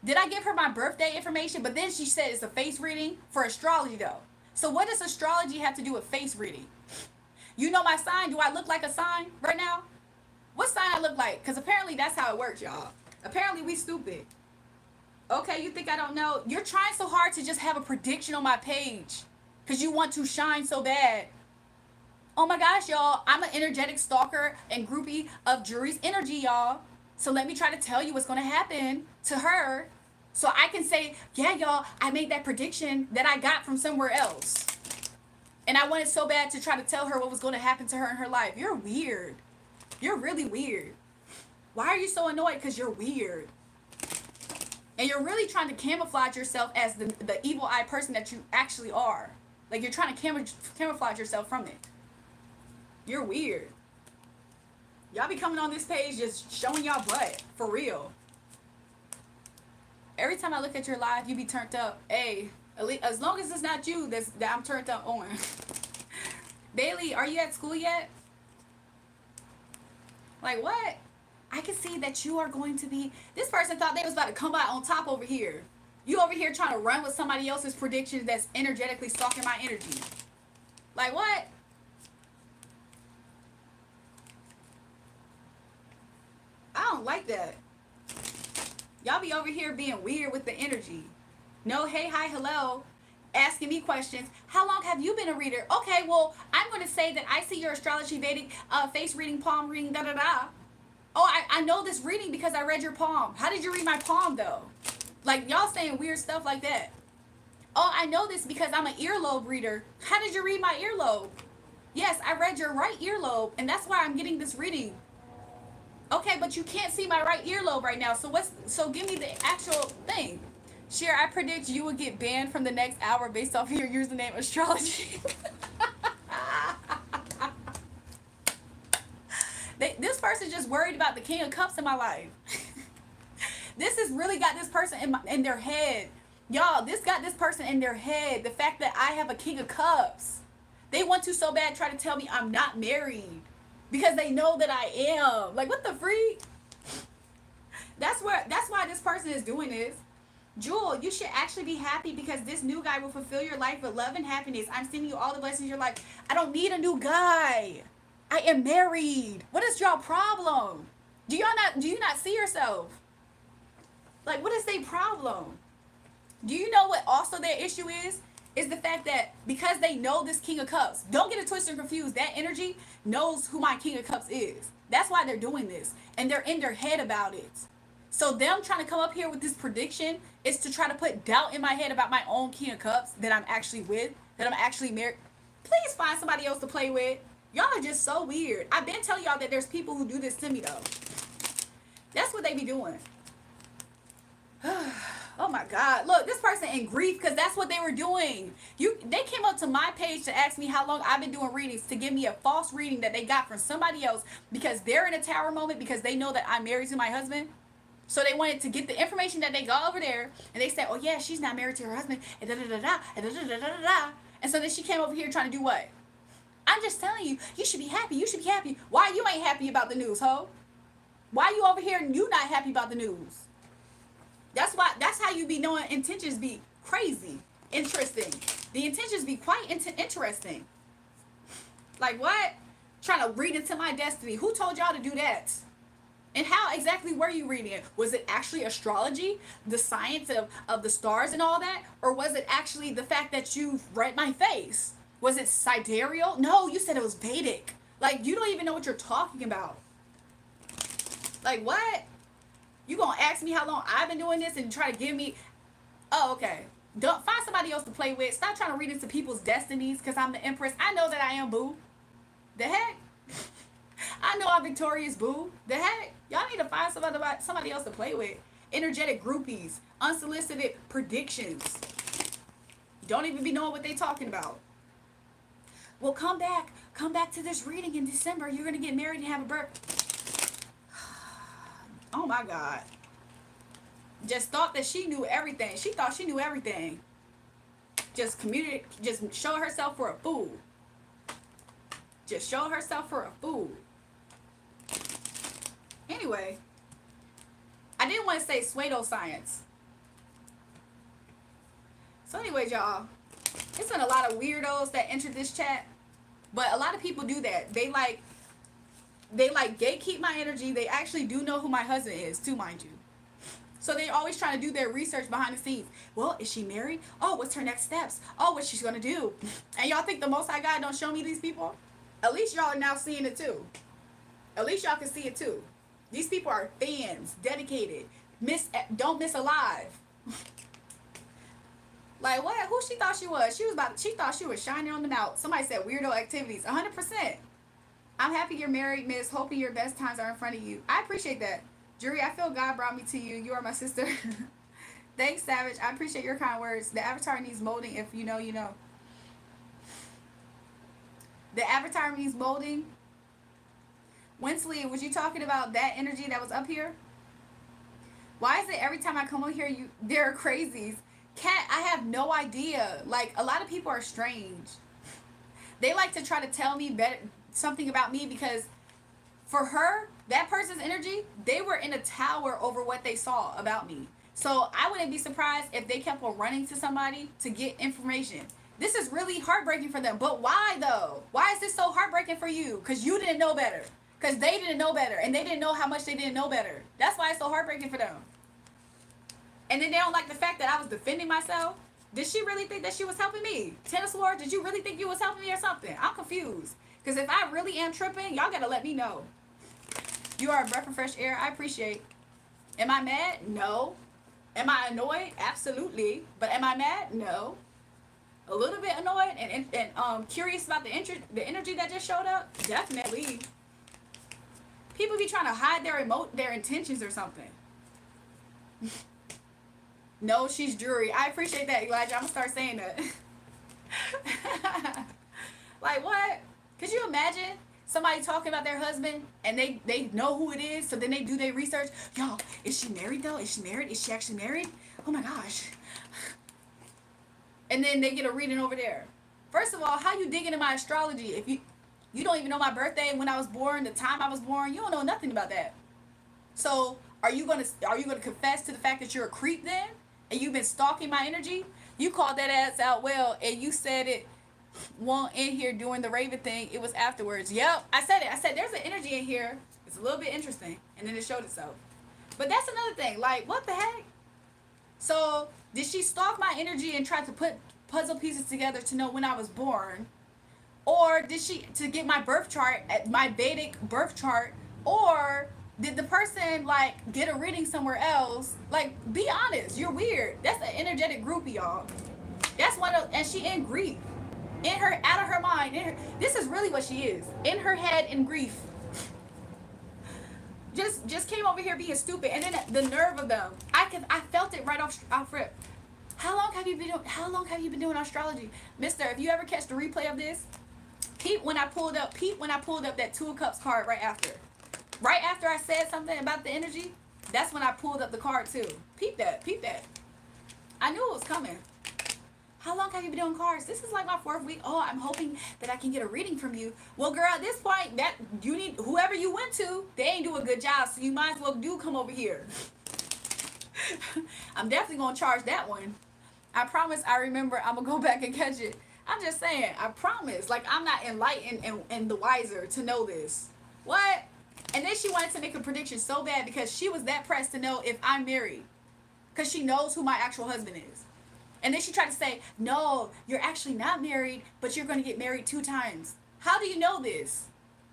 Did I give her my birthday information? But then she said it's a face reading for astrology, though. So what does astrology have to do with face reading? You know my sign. Do I look like a sign right now? What sign I look like? Because apparently that's how it works, y'all. Apparently we stupid. Okay, you think I don't know? You're trying so hard to just have a prediction on my page because you want to shine so bad. Oh my gosh, y'all. I'm an energetic stalker and groupie of Jury's energy, y'all. So let me try to tell you what's going to happen to her so I can say, yeah, y'all, I made that prediction that I got from somewhere else. And I wanted so bad to try to tell her what was going to happen to her in her life. You're weird. You're really weird. Why are you so annoyed? Because you're weird. And you're really trying to camouflage yourself as the evil eye person that you actually are. Like you're trying to camouflage yourself from it. You're weird. Y'all be coming on this page just showing y'all butt. For real. Every time I look at your live, you be turned up. Hey, as long as it's not you that I'm turned up on. Bailey, are you at school yet? Like what? I can see that you are going to be... This person thought they was about to come out on top over here. You over here trying to run with somebody else's predictions that's energetically stalking my energy. Like what? I don't like that. Y'all be over here being weird with the energy. No, hey, hi, hello. Asking me questions. How long have you been a reader? Okay, well, I'm going to say that I see your astrology, Vedic, face reading, palm reading, da-da-da. Oh, I know this reading because I read your palm. How did you read my palm, though? Like, y'all saying weird stuff like that. Oh, I know this because I'm an earlobe reader. How did you read my earlobe? Yes, I read your right earlobe, and that's why I'm getting this reading. Okay, but you can't see my right earlobe right now, so give me the actual thing. Share, I predict you will get banned from the next hour based off of your username astrology. This person just worried about the King of Cups in my life. This has really got this person in their head. Y'all, this got this person in their head. The fact that I have a King of Cups. They want to so bad try to tell me I'm not married. Because they know that I am. Like, what the freak? That's why this person is doing this. Jewel, you should actually be happy because this new guy will fulfill your life with love and happiness. I'm sending you all the blessings in your life. I don't need a new guy. I am married. What is your problem? Do you not see yourself? Like, what is their problem? Do you know what also their issue is? Is the fact that because they know this King of Cups, don't get it twisted and confused. That energy knows who my King of Cups is. That's why they're doing this. And they're in their head about it. So them trying to come up here with this prediction is to try to put doubt in my head about my own King of Cups that I'm actually with, that I'm actually married. Please find somebody else to play with. Y'all are just so weird. I've been telling y'all that there's people who do this to me though. That's what they be doing. Oh my God. Look, this person in grief because that's what they were doing. They came up to my page to ask me how long I've been doing readings to give me a false reading that they got from somebody else because they're in a tower moment because they know that I'm married to my husband. So they wanted to get the information that they got over there and they said, oh yeah, she's not married to her husband and da da da da and da da da da da. And so then she came over here trying to do what? I'm just telling you, you should be happy. You should be happy. Why you ain't happy about the news, ho? Why you over here and you not happy about the news? That's how you be knowing intentions be crazy, interesting. The intentions be quite interesting. Like what? Trying to read into my destiny. Who told y'all to do that? And how exactly were you reading it? Was it actually astrology, the science of the stars and all that? Or was it actually the fact that you read my face? Was it sidereal? No, you said it was Vedic. Like, you don't even know what you're talking about. Like, what? You gonna ask me how long I've been doing this and try to give me... Oh, okay. Don't find somebody else to play with. Stop trying to read into people's destinies because I'm the empress. I know that I am, boo. The heck? I know I'm victorious, boo. The heck? Y'all need to find somebody else to play with. Energetic groupies. Unsolicited predictions. Don't even be knowing what they talking about. Well, come back to this reading in December. You're going to get married and have a birthday. Oh my God. Just thought that she knew everything. She thought she knew everything. Just show herself for a fool. Just show herself for a fool. Anyway, I didn't want to say pseudoscience. So anyways, y'all, it's been a lot of weirdos that entered this chat, but a lot of people do that. They like gatekeep my energy. They actually do know who my husband is, too, mind you. So they're always trying to do their research behind the scenes. Well, is she married? Oh, what's her next steps? Oh, what's she's gonna do? And y'all think the Most High God don't show me these people? At least y'all are now seeing it too. At least y'all can see it too. These people are fans, dedicated, don't miss alive. Like what? Who she thought she was? She thought she was shining on the mouth. Somebody said weirdo activities. 100%. I'm happy you're married, miss. Hoping your best times are in front of you. I appreciate that. Jury, I feel God brought me to you. You are my sister. Thanks, Savage. I appreciate your kind words. The avatar needs molding. If you know, you know. The avatar needs molding. Winsley, was you talking about that energy that was up here? Why is it every time I come over here, there are crazies? Cat, I have no idea. Like, a lot of people are strange. They like to try to tell me something about me because for her, that person's energy, they were in a tower over what they saw about me. So I wouldn't be surprised if they kept on running to somebody to get information. This is really heartbreaking for them. But why though? Why is this so heartbreaking for you? Because you didn't know better. Because they didn't know better. And they didn't know how much they didn't know better. That's why it's so heartbreaking for them. And then they don't like the fact that I was defending myself. Did she really think that she was helping me? Tennis War, did you really think you was helping me or something? I'm confused. Because if I really am tripping, y'all gotta let me know. You are a breath of fresh air. I appreciate. Am I mad? No. Am I annoyed? Absolutely. But am I mad? No. A little bit annoyed and curious about the energy that just showed up? Definitely. People be trying to hide their intentions or something. No, she's jewelry. I appreciate that, Elijah. I'm gonna start saying that. Like what? Could you imagine somebody talking about their husband and they know who it is, so then they do their research? Yo, is she married though? Is she married? Is she actually married? Oh my gosh. And then they get a reading over there. First of all, how you dig into my astrology if you don't even know my birthday, when I was born, the time I was born? You don't know nothing about that. So are you gonna confess to the fact that you're a creep then, and you've been stalking my energy? You called that ass out well, and you said it won't in here doing the Raven thing. It was afterwards. Yep, I said it. I said there's an energy in here. It's a little bit interesting, and then it showed itself. But that's another thing. Like, what the heck? So did she stalk my energy and try to put puzzle pieces together to know when I was born? Or did she, to get my birth chart, my Vedic birth chart? Or did the person like get a reading somewhere else? Like, be honest, you're weird. That's an energetic groupie, y'all. That's one of, and she in grief, in her, out of her mind. This is really what she is, in her head, in grief. Just came over here being stupid, and then the nerve of them. I felt it right off rip. How long have you been doing astrology, Mister? If you ever catch the replay of this, peep when I pulled up that Two of Cups card right after. Right after I said something about the energy, that's when I pulled up the card too. Peep that. I knew it was coming. How long have you been doing cards? This is like my 4th week. Oh, I'm hoping that I can get a reading from you. Well, girl, at this point, that you need, whoever you went to, they ain't do a good job, so you might as well come over here. I'm definitely gonna charge that one. I promise I remember. I'm gonna go back and catch it. I'm just saying, I promise. Like, I'm not enlightened and the wiser to know this. What? And then she wanted to make a prediction so bad because she was that pressed to know if I'm married. Because she knows who my actual husband is. And then she tried to say, no, you're actually not married, but you're going to get married 2 times. How do you know this?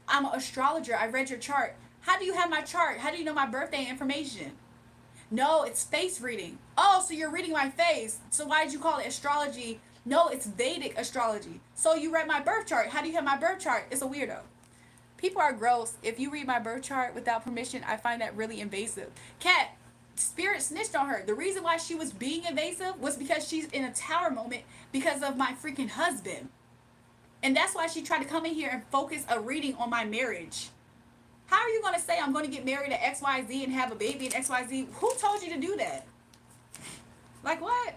I'm an astrologer. I read your chart. How do you have my chart? How do you know my birthday information? No, it's face reading. Oh, so you're reading my face. So why did you call it astrology? No, it's Vedic astrology. So you read my birth chart. How do you have my birth chart? It's a weirdo. People are gross. If you read my birth chart without permission, I find that really invasive. Kat, Spirit snitched on her. The reason why she was being invasive was because she's in a tower moment because of my freaking husband. And that's why she tried to come in here and focus a reading on my marriage. How are you going to say I'm going to get married at XYZ and have a baby at XYZ? Who told you to do that? Like, what?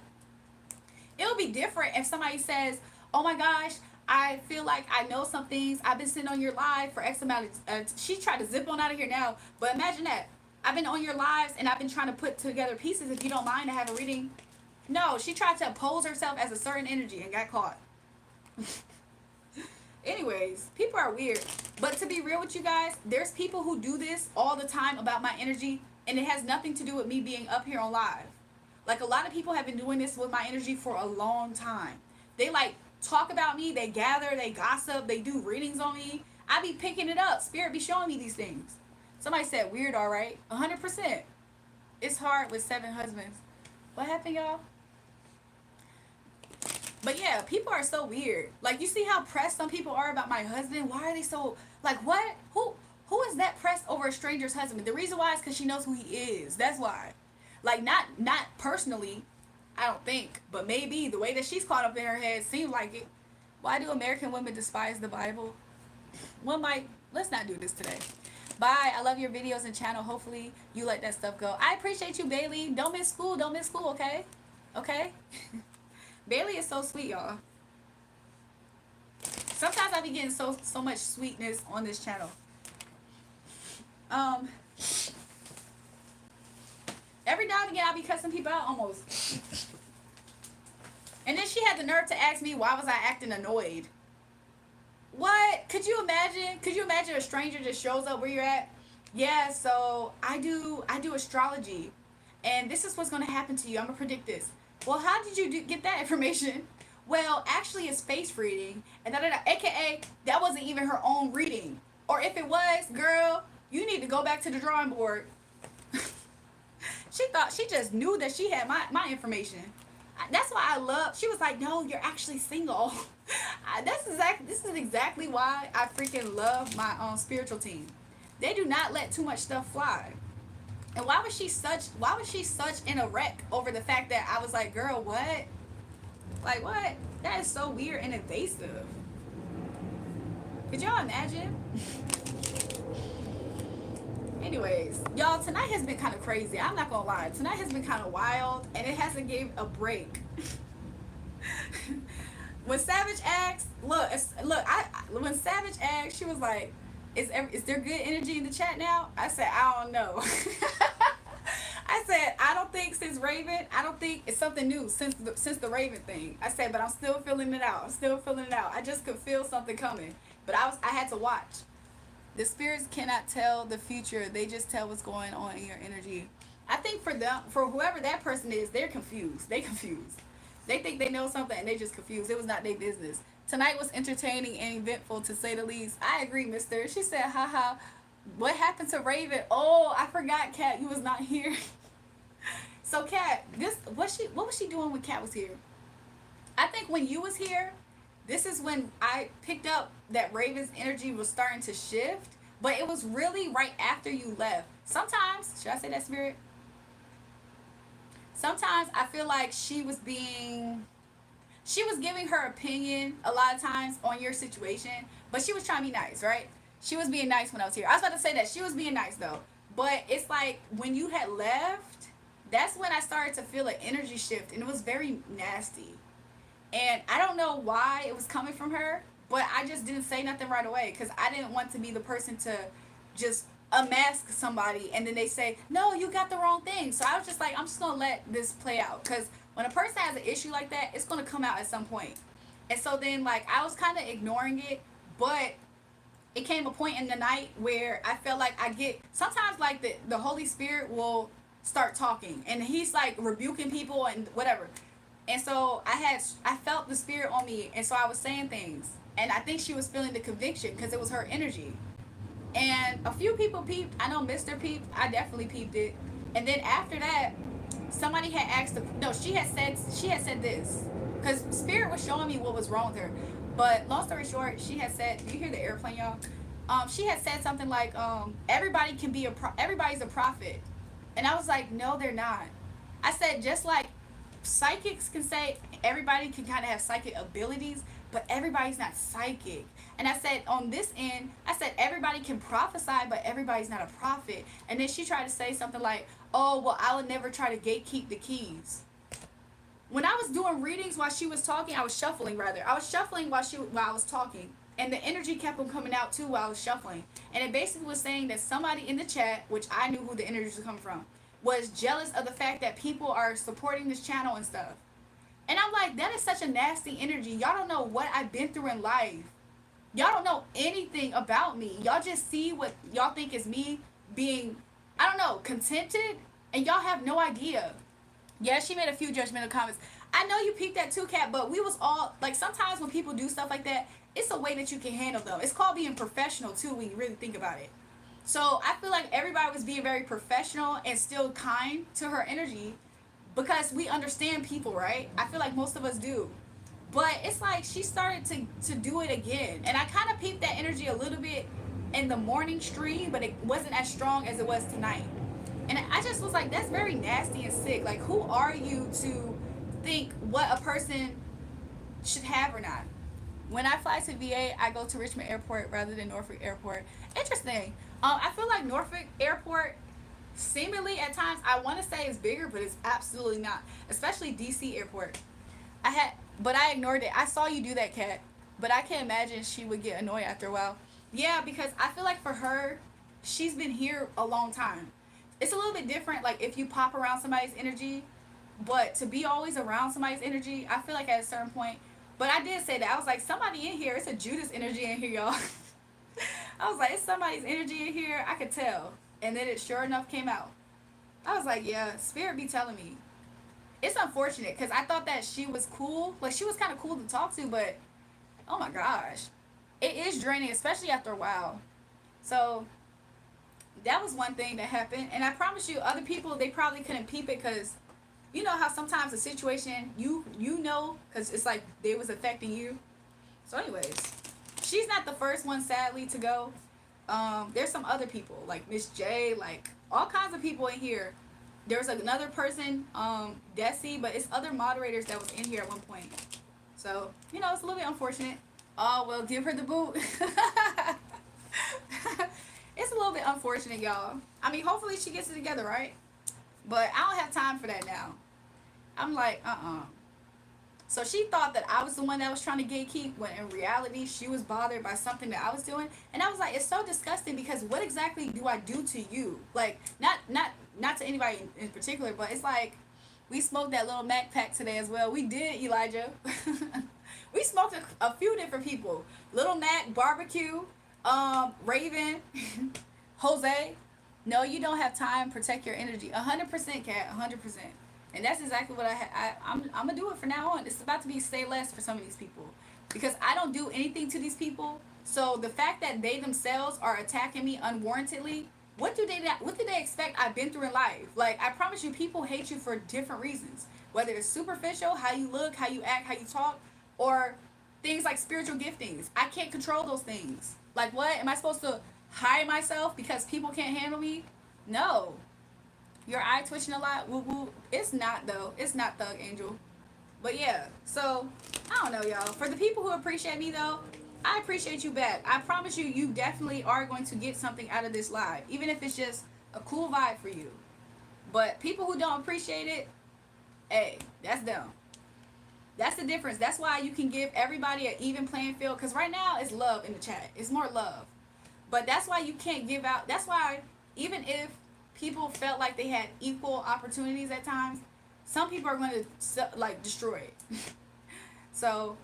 It'll be different if somebody says, oh my gosh, I feel like I know some things. I've been sitting on your live for X amount of... she tried to zip on out of here now. But imagine that. I've been on your lives and I've been trying to put together pieces. If you don't mind to have a reading. No, she tried to pose herself as a certain energy and got caught. Anyways, people are weird. But to be real with you guys, there's people who do this all the time about my energy, and it has nothing to do with me being up here on live. Like, a lot of people have been doing this with my energy for a long time. They like talk about me, they gather, they gossip, they do readings on me. I be picking it up. Spirit be showing me these things. Somebody said weird, all right? 100%. It's hard with 7 husbands. What happened, y'all? But yeah, people are so weird. Like, you see how pressed some people are about my husband? Why are they so, like, what? Who is that pressed over a stranger's husband? The reason why is because she knows who he is. That's why. Like, not personally, I don't think, but maybe the way that she's caught up in her head seems like it. Why do American women despise the Bible? One might, let's not do this today. Bye. I love your videos and channel. Hopefully you let that stuff go. I appreciate you, Bailey. Don't miss school. Don't miss school, okay? Okay? Bailey is so sweet, y'all. Sometimes I be getting so much sweetness on this channel. Every now and again I be cussing people out almost. And then she had the nerve to ask me why was I acting annoyed. What? Could you imagine? Could you imagine a stranger just shows up where you're at? Yeah, so I do astrology, and this is what's gonna happen to you. I'm gonna predict this. Well, how did you get that information? Well, actually, it's face reading, and AKA that wasn't even her own reading. Or if it was, girl, you need to go back to the drawing board. She just knew that she had my information. That's why I love. She was like, "No, you're actually single." This is exactly why I freaking love my spiritual team. They do not let too much stuff fly. And why was she such in a wreck over the fact that I was like, girl, what? Like, what? That is so weird and invasive. Could y'all imagine? Anyways, y'all, tonight has been kind of crazy. I'm not gonna lie. Tonight has been kind of wild, and it hasn't gave a break. When Savage asked, when Savage asked, she was like, is there good energy in the chat now? I said, I don't know. I said, I don't think since Raven, I don't think it's something new since the Raven thing. I said, but I'm still feeling it out. I'm still feeling it out. I just could feel something coming, but I had to watch. The spirits cannot tell the future. They just tell what's going on in your energy. I think for them, for whoever that person is, they're confused. They confused. They think they know something and they just confused. It was not their business. Tonight was entertaining and eventful to say the least. I agree, mister. She said, haha, what happened to Raven? Oh, I forgot, Kat, you was not here. So Kat, what was she doing when Kat was here? I think when you was here, this is when I picked up that Raven's energy was starting to shift, but it was really right after you left. Sometimes, should I say that, spirit? Sometimes I feel like she was giving her opinion a lot of times on your situation, but she was trying to be nice, right? She was being nice when I was here. I was about to say that she was being nice though, but it's like when you had left, that's when I started to feel an energy shift, and it was very nasty. And I don't know why it was coming from her, but I just didn't say nothing right away because I didn't want to be the person to just unmask somebody and then they say, no, you got the wrong thing. So I was just like, I'm just going to let this play out because when a person has an issue like that, it's going to come out at some point. And so then, like, I was kind of ignoring it, but it came a point in the night where I felt like sometimes, like, the Holy Spirit will start talking and he's like rebuking people and whatever. And so I felt the spirit on me, and so I was saying things, and I think she was feeling the conviction because it was her energy. And a few people peeped. I know Mr. peeped. I definitely peeped it. And then after that, somebody had asked. She had said this because spirit was showing me what was wrong with her. But long story short, she had said, do you hear the airplane, y'all? She had said something like, everybody's a prophet, and I was like, no, they're not. I said, just like psychics can say everybody can kind of have psychic abilities, but everybody's not psychic. And I said on this end, I said everybody can prophesy, but everybody's not a prophet. And then she tried to say something like, oh, well, I would never try to gatekeep the keys. When I was doing readings while she was talking, I was shuffling while I was talking, and the energy kept on coming out too while I was shuffling. And it basically was saying that somebody in the chat, which I knew who the energy was coming from, was jealous of the fact that people are supporting this channel and stuff. And I'm like, that is such a nasty energy. Y'all don't know what I've been through in life. Y'all don't know anything about me. Y'all just see what y'all think is me being, I don't know, contented, and y'all have no idea. Yeah, she made a few judgmental comments. I know you peeped that too, Kat, but we was all, like, sometimes when people do stuff like that, it's a way that you can handle them. It's called being professional too when you really think about it. So I feel like everybody was being very professional and still kind to her energy because we understand people, right? I feel like most of us do. But it's like she started to do it again. And I kind of peeped that energy a little bit in the morning stream, but it wasn't as strong as it was tonight. And I just was like, that's very nasty and sick. Like, who are you to think what a person should have or not? When I fly to VA, I go to Richmond Airport rather than Norfolk Airport. Interesting. I feel like Norfolk Airport, seemingly at times, I want to say it's bigger, but it's absolutely not. Especially DC Airport. But I ignored it. I saw you do that, Kat. But I can't imagine she would get annoyed after a while. Yeah, because I feel like for her, she's been here a long time. It's a little bit different, like if you pop around somebody's energy, but to be always around somebody's energy, I feel like at a certain point. But I did say that. I was like, somebody in here, it's a Judas energy in here, y'all. I was like, it's somebody's energy in here. I could tell. And then it sure enough came out. I was like, yeah, spirit be telling me. It's unfortunate because I thought that she was cool. Like, she was kind of cool to talk to, but oh my gosh. It is draining, especially after a while. So that was one thing that happened. And I promise you, other people, they probably couldn't peep it because you know how sometimes a situation, you know, because it's like they was affecting you. So anyways, she's not the first one, sadly, to go. There's some other people like Miss J, like all kinds of people in here. There's another person, Desi, but it's other moderators that was in here at one point. So, you know, it's a little bit unfortunate. Oh, well, give her the boot. It's a little bit unfortunate, y'all. I mean, hopefully she gets it together, right? But I don't have time for that now. I'm like, So she thought that I was the one that was trying to gatekeep, when in reality she was bothered by something that I was doing. And I was like, it's so disgusting, because what exactly do I do to you? Like, not to anybody in particular, but it's like, we smoked that little Mac pack today as well. We did, Elijah. We smoked a few different people. Little Mac, Barbecue, Raven, Jose. No, you don't have time. Protect your energy. 100%, Cat. 100%. And that's exactly what I'm gonna do it from now on. It's about to be say less for some of these people, because I don't do anything to these people. So the fact that they themselves are attacking me unwarrantedly, what do they expect I've been through in life? Like, I promise you, people hate you for different reasons. Whether it's superficial, how you look, how you act, how you talk, or things like spiritual giftings. I can't control those things. Like, what? Am I supposed to hide myself because people can't handle me? No. Your eye twitching a lot? Woo woo. It's not, though. It's not, Thug Angel. But yeah, so I don't know, y'all. For the people who appreciate me, though, I appreciate you back. I promise you, you definitely are going to get something out of this live, even if it's just a cool vibe for you. But people who don't appreciate it, hey, that's them. That's the difference. That's why you can give everybody an even playing field. Because right now, it's love in the chat. It's more love. But that's why you can't give out. That's why, even if people felt like they had equal opportunities at times, some people are going to, like, destroy it. So,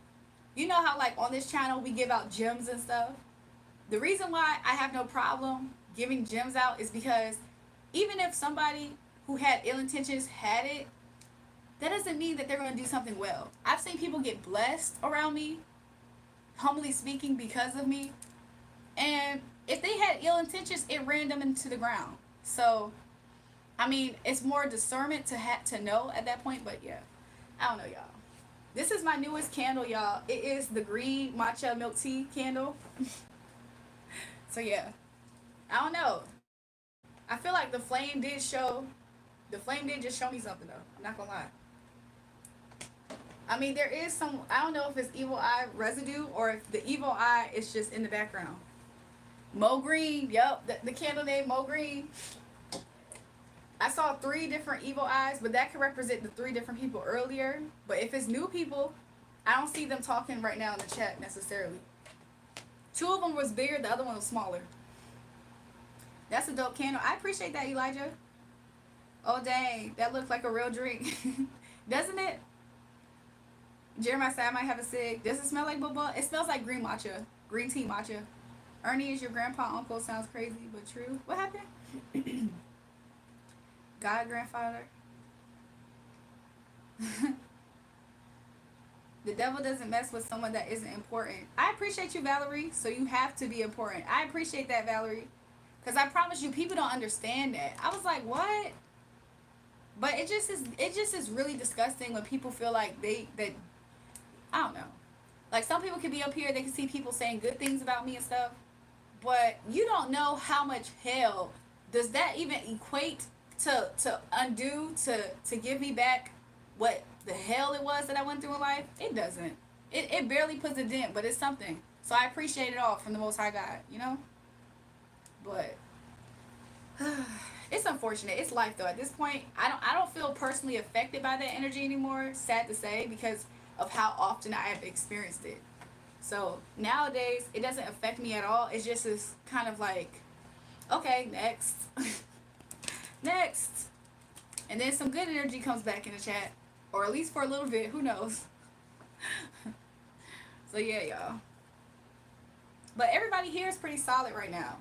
you know how, like, on this channel, we give out gems and stuff? The reason why I have no problem giving gems out is because even if somebody who had ill intentions had it, that doesn't mean that they're going to do something well. I've seen people get blessed around me, humbly speaking, because of me. And if they had ill intentions, it ran them into the ground. So, I mean, it's more discernment to know at that point. But yeah, I don't know, y'all. This is my newest candle, y'all. It is the green matcha milk tea candle. So yeah, I don't know. I feel like the flame did just show me something, though. I'm not gonna lie. I mean, there is some, I don't know if it's evil eye residue or if the evil eye is just in the background. Mo Green, yep, the candle name Mo Green. I saw 3 different evil eyes, but that could represent the 3 different people earlier. But if it's new people, I don't see them talking right now in the chat necessarily. 2 of them was bigger, the other one was smaller. That's a dope candle. I appreciate that, Elijah. Oh, dang, that looks like a real drink. Doesn't it? Jeremiah said I might have a cig. Does it smell like bubba? It smells like green matcha. Green tea matcha. Ernie is your grandpa uncle. Sounds crazy, but true. What happened? God grandfather. The devil doesn't mess with someone that isn't important. I appreciate you, Valerie. So you have to be important. I appreciate that, Valerie. Because I promise you, people don't understand that. I was like, what? But it just is really disgusting when people feel like that I don't know. Like, some people can be up here, they can see people saying good things about me and stuff, but you don't know how much hell does that even equate to undo, to give me back what the hell it was that I went through in life. It doesn't. It barely puts a dent, but it's something. So I appreciate it all from the Most High God, you know? But it's unfortunate. It's life, though. At this point, I don't feel personally affected by that energy anymore, sad to say, because of how often I have experienced it. So nowadays, it doesn't affect me at all. It's just this kind of like, okay, next. Next. And then some good energy comes back in the chat. Or at least for a little bit. Who knows? So yeah, y'all. But everybody here is pretty solid right now.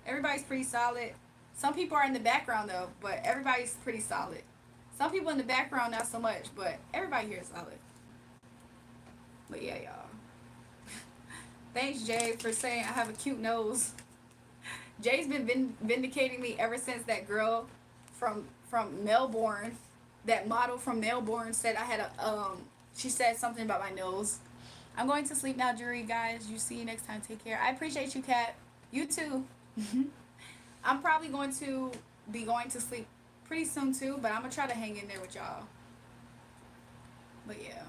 Everybody's pretty solid. Some people are in the background, though. But everybody's pretty solid. Some people in the background, not so much. But everybody here is solid. But yeah, y'all. Thanks, Jay, for saying I have a cute nose. Jay's been vindicating me ever since that girl from Melbourne, that model from Melbourne, said I had a she said something about my nose. I'm going to sleep now, jury, guys. You see you next time. Take care. I appreciate you, Kat. You too. I'm probably going to be going to sleep pretty soon too, but I'm gonna try to hang in there with y'all. But yeah.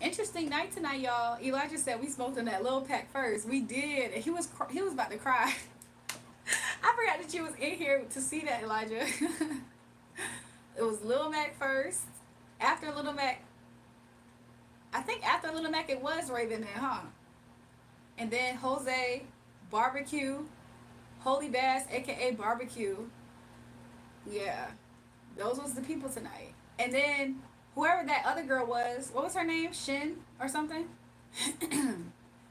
Interesting night tonight, y'all. Elijah said we smoked in that little pack first. We did. And he was about to cry. I forgot that you was in here to see that, Elijah. It was Lil Mac first. After Little Mac, I think after Little Mac it was Raven then, huh? And then Jose, Barbecue, Holy Bass, aka Barbecue. Yeah. Those was the people tonight. And then whoever that other girl was, what was her name? Shin or something?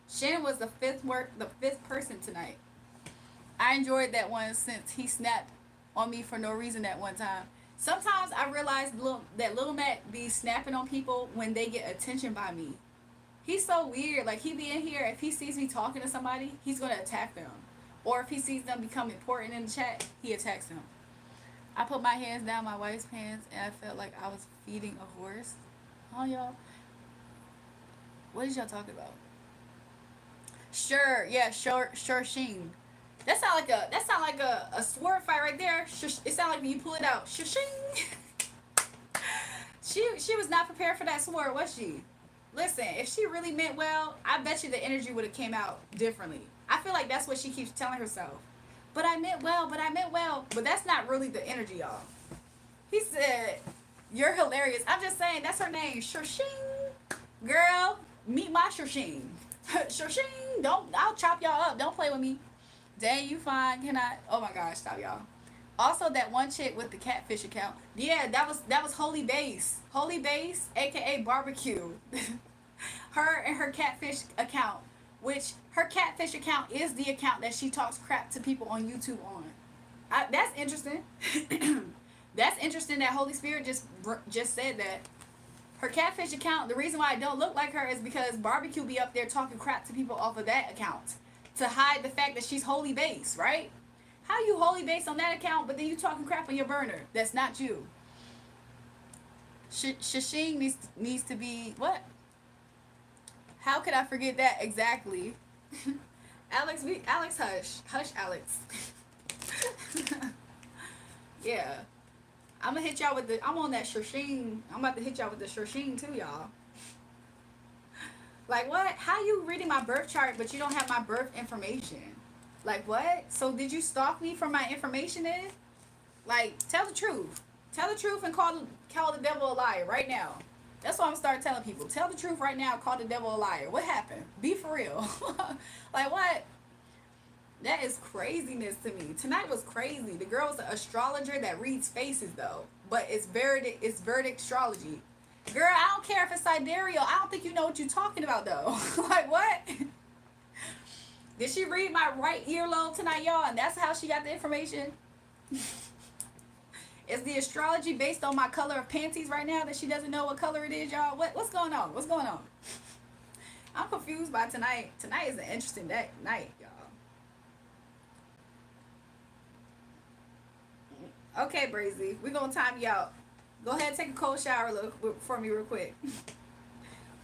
Shin was the fifth person tonight. I enjoyed that one since he snapped on me for no reason that one time. Sometimes I realize that Little Mac be snapping on people when they get attention by me. He's so weird. Like, he be in here, if he sees me talking to somebody, he's going to attack them. Or if he sees them become important in the chat, he attacks them. I put my hands down my wife's pants, and I felt like I was feeding a horse. Oh, y'all. What is y'all talking about? Sure, yeah, sure, Sheen. That sound like a sword fight right there. It sound like when you pull it out. Shing. She was not prepared for that sword, was she? Listen, if she really meant well, I bet you the energy would have came out differently. I feel like that's what she keeps telling herself. But I meant well, but I meant well. But that's not really the energy, y'all. He said, "You're hilarious." I'm just saying, that's her name. Shing. Girl, meet my Shing. Shing. I'll chop y'all up. Don't play with me. Dang, you fine. Can I? Oh my gosh, stop y'all. Also, that one chick with the catfish account. Yeah, that was Holy Base. Holy Base, aka Barbecue. Her and her catfish account, which her catfish account is the account that she talks crap to people on YouTube on. That's interesting. That's interesting that Holy Spirit just said that. Her catfish account, the reason why I don't look like her is because Barbecue be up there talking crap to people off of that account to hide the fact that she's holy base, right? How you holy base on that account, but then you talking crap on your burner? That's not you. Shashing needs to be what? How could I forget that exactly? Alex, hush, Alex. Yeah, I'm gonna hit y'all with the. I'm on that Shashing. I'm about to hit y'all with the Shashing too, y'all. Like what? How you reading my birth chart, but you don't have my birth information? Like what? So did you stalk me for my information then? Like, tell the truth. Tell the truth and call the devil a liar right now. That's what I'm starting telling people. Tell the truth right now, call the devil a liar. What happened? Be for real. Like what? That is craziness to me. Tonight was crazy. The girl was an astrologer that reads faces though. But it's Verdict astrology. Girl, I don't care if it's sidereal. I don't think you know what you're talking about though. Like what? Did she read my right earlobe tonight, y'all? And that's how she got the information? Is the astrology based on my color of panties right now that she doesn't know what color it is, y'all? What's going on? What's going on? I'm confused by tonight. Tonight is an interesting night, y'all. Okay, Brazy. We're going to time you out. Go ahead and take a cold shower for me real quick.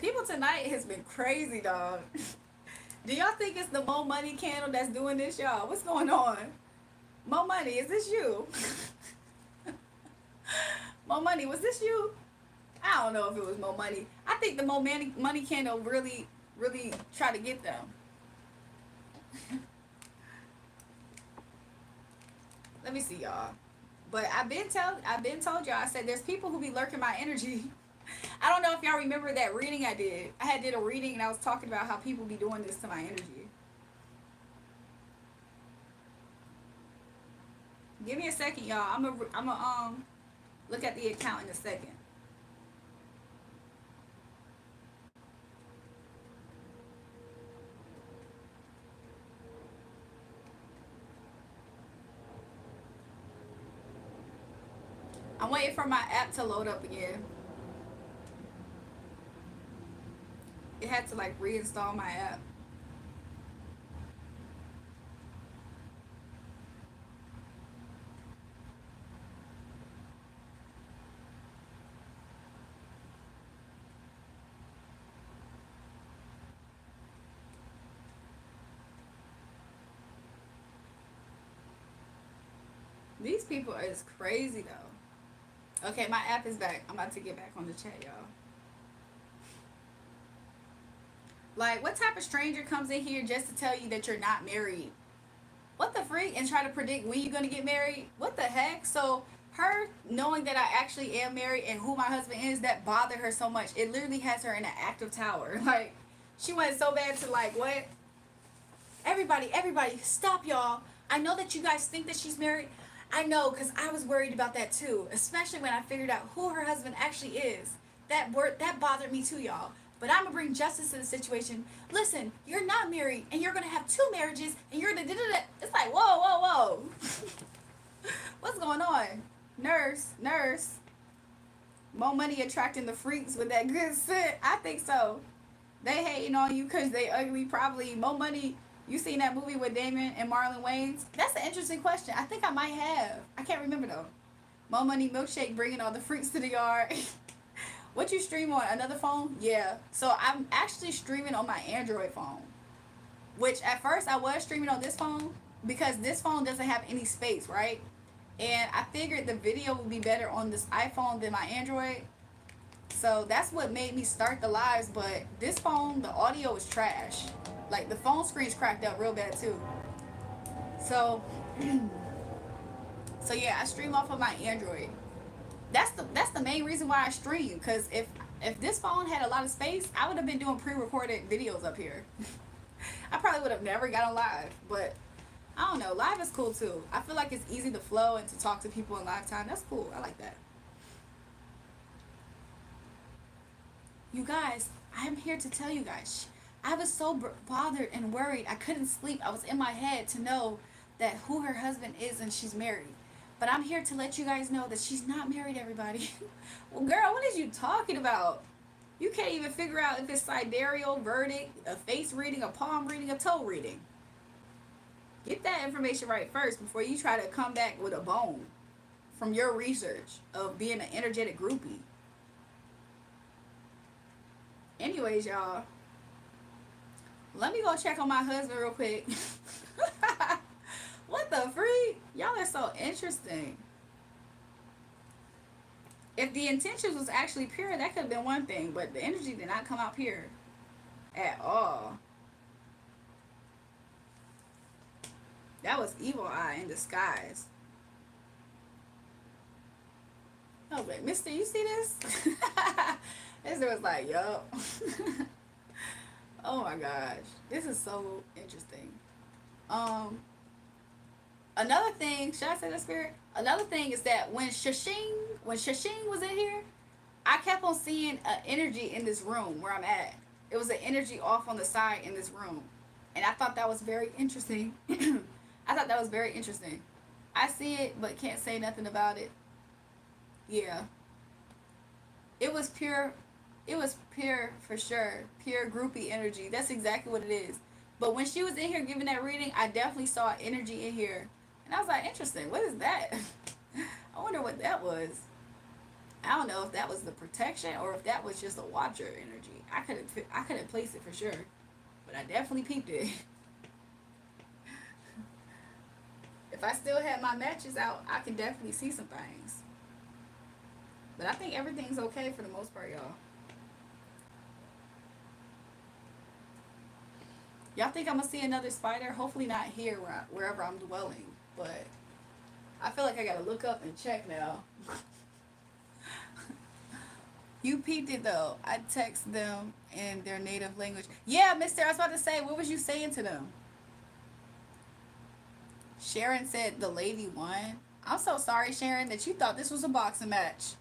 People tonight has been crazy, dog. Do y'all think it's the Mo Money candle that's doing this, y'all? What's going on? Mo Money, is this you? Mo Money, was this you? I don't know if it was Mo Money. I think the Mo Money candle really tried to get them. Let me see, y'all. But I've been told y'all. I said there's people who be lurking my energy. I don't know if y'all remember that reading I did. I did a reading and I was talking about how people be doing this to my energy. Give me a second, y'all. I'm a look at the account in a second. I'm waiting for my app to load up again. It had to like reinstall my app. These people is crazy though. Okay, my app is back. I'm about to get back on the chat, y'all. Like, what type of stranger comes in here just to tell you that you're not married? What the freak? And try to predict when you're gonna get married? What the heck? So her knowing that I actually am married and who my husband is, that bothered her so much. It literally has her in an active tower. Like, she went so bad to like, what? Everybody, stop, y'all. I know that you guys think that she's married. I know, because I was worried about that too, especially when I figured out who her husband actually is. That bothered me too, y'all. But I'm gonna bring justice to the situation. Listen, you're not married, and you're gonna have 2 marriages, and you're gonna da-da-da. It's like, whoa. What's going on? Nurse. More money attracting the freaks with that good scent. I think so. They hating on you because they ugly. Probably more money. You seen that movie with Damon and Marlon Wayans? That's an interesting question. I think I might have. I can't remember though. More money milkshake bringing all the freaks to the yard. What you stream on? Another phone? Yeah. So I'm actually streaming on my Android phone. Which at first I was streaming on this phone because this phone doesn't have any space, right? And I figured the video would be better on this iPhone than my Android. So that's what made me start the lives, but this phone, the audio is trash. Like, the phone screen's cracked up real bad too. So so yeah, I stream off of my Android. That's the main reason why I stream, because if this phone had a lot of space, I would have been doing pre-recorded videos up here. I probably would have never got on live, but I don't know, live is cool too. I feel like it's easy to flow and to talk to people in live time. That's cool. I like that. You guys, I'm here to tell you guys, I was so bothered and worried. I couldn't sleep. I was in my head to know that who her husband is and she's married. But I'm here to let you guys know that she's not married, everybody. Well, girl, what is you talking about? You can't even figure out if it's sidereal, verdict, a face reading, a palm reading, a toe reading. Get that information right first before you try to come back with a bone from your research of being an energetic groupie. Anyways, y'all, let me go check on my husband real quick. What the freak? Y'all are so interesting. If the intentions was actually pure, that could have been one thing, but the energy did not come out pure at all. That was evil eye in disguise. Oh wait, Mister, you see this? This was like, yup. Oh my gosh, this is so interesting. Another thing, should I say that, spirit? Another thing is that when Shashing was in here, I kept on seeing an energy in this room where I'm at. It was an energy off on the side in this room, and I thought that was very interesting. I thought that was very interesting. I see it, but can't say nothing about it. Yeah. It was pure. It was pure for sure. Pure groupie energy. That's exactly what it is. But when she was in here giving that reading, I definitely saw energy in here. And I was like, interesting. What is that? I wonder what that was. I don't know if that was the protection or if that was just a watcher energy. I couldn't place it for sure. But I definitely peeped it. If I still had my matches out, I can definitely see some things. But I think everything's okay for the most part, y'all. Y'all think I'm gonna see another spider? Hopefully not here, wherever I'm dwelling. But I feel like I gotta look up and check now. You peeped it though. I text them in their native language. Yeah, mister, I was about to say, what was you saying to them? Sharon said the lady won. I'm so sorry, Sharon, that you thought this was a boxing match.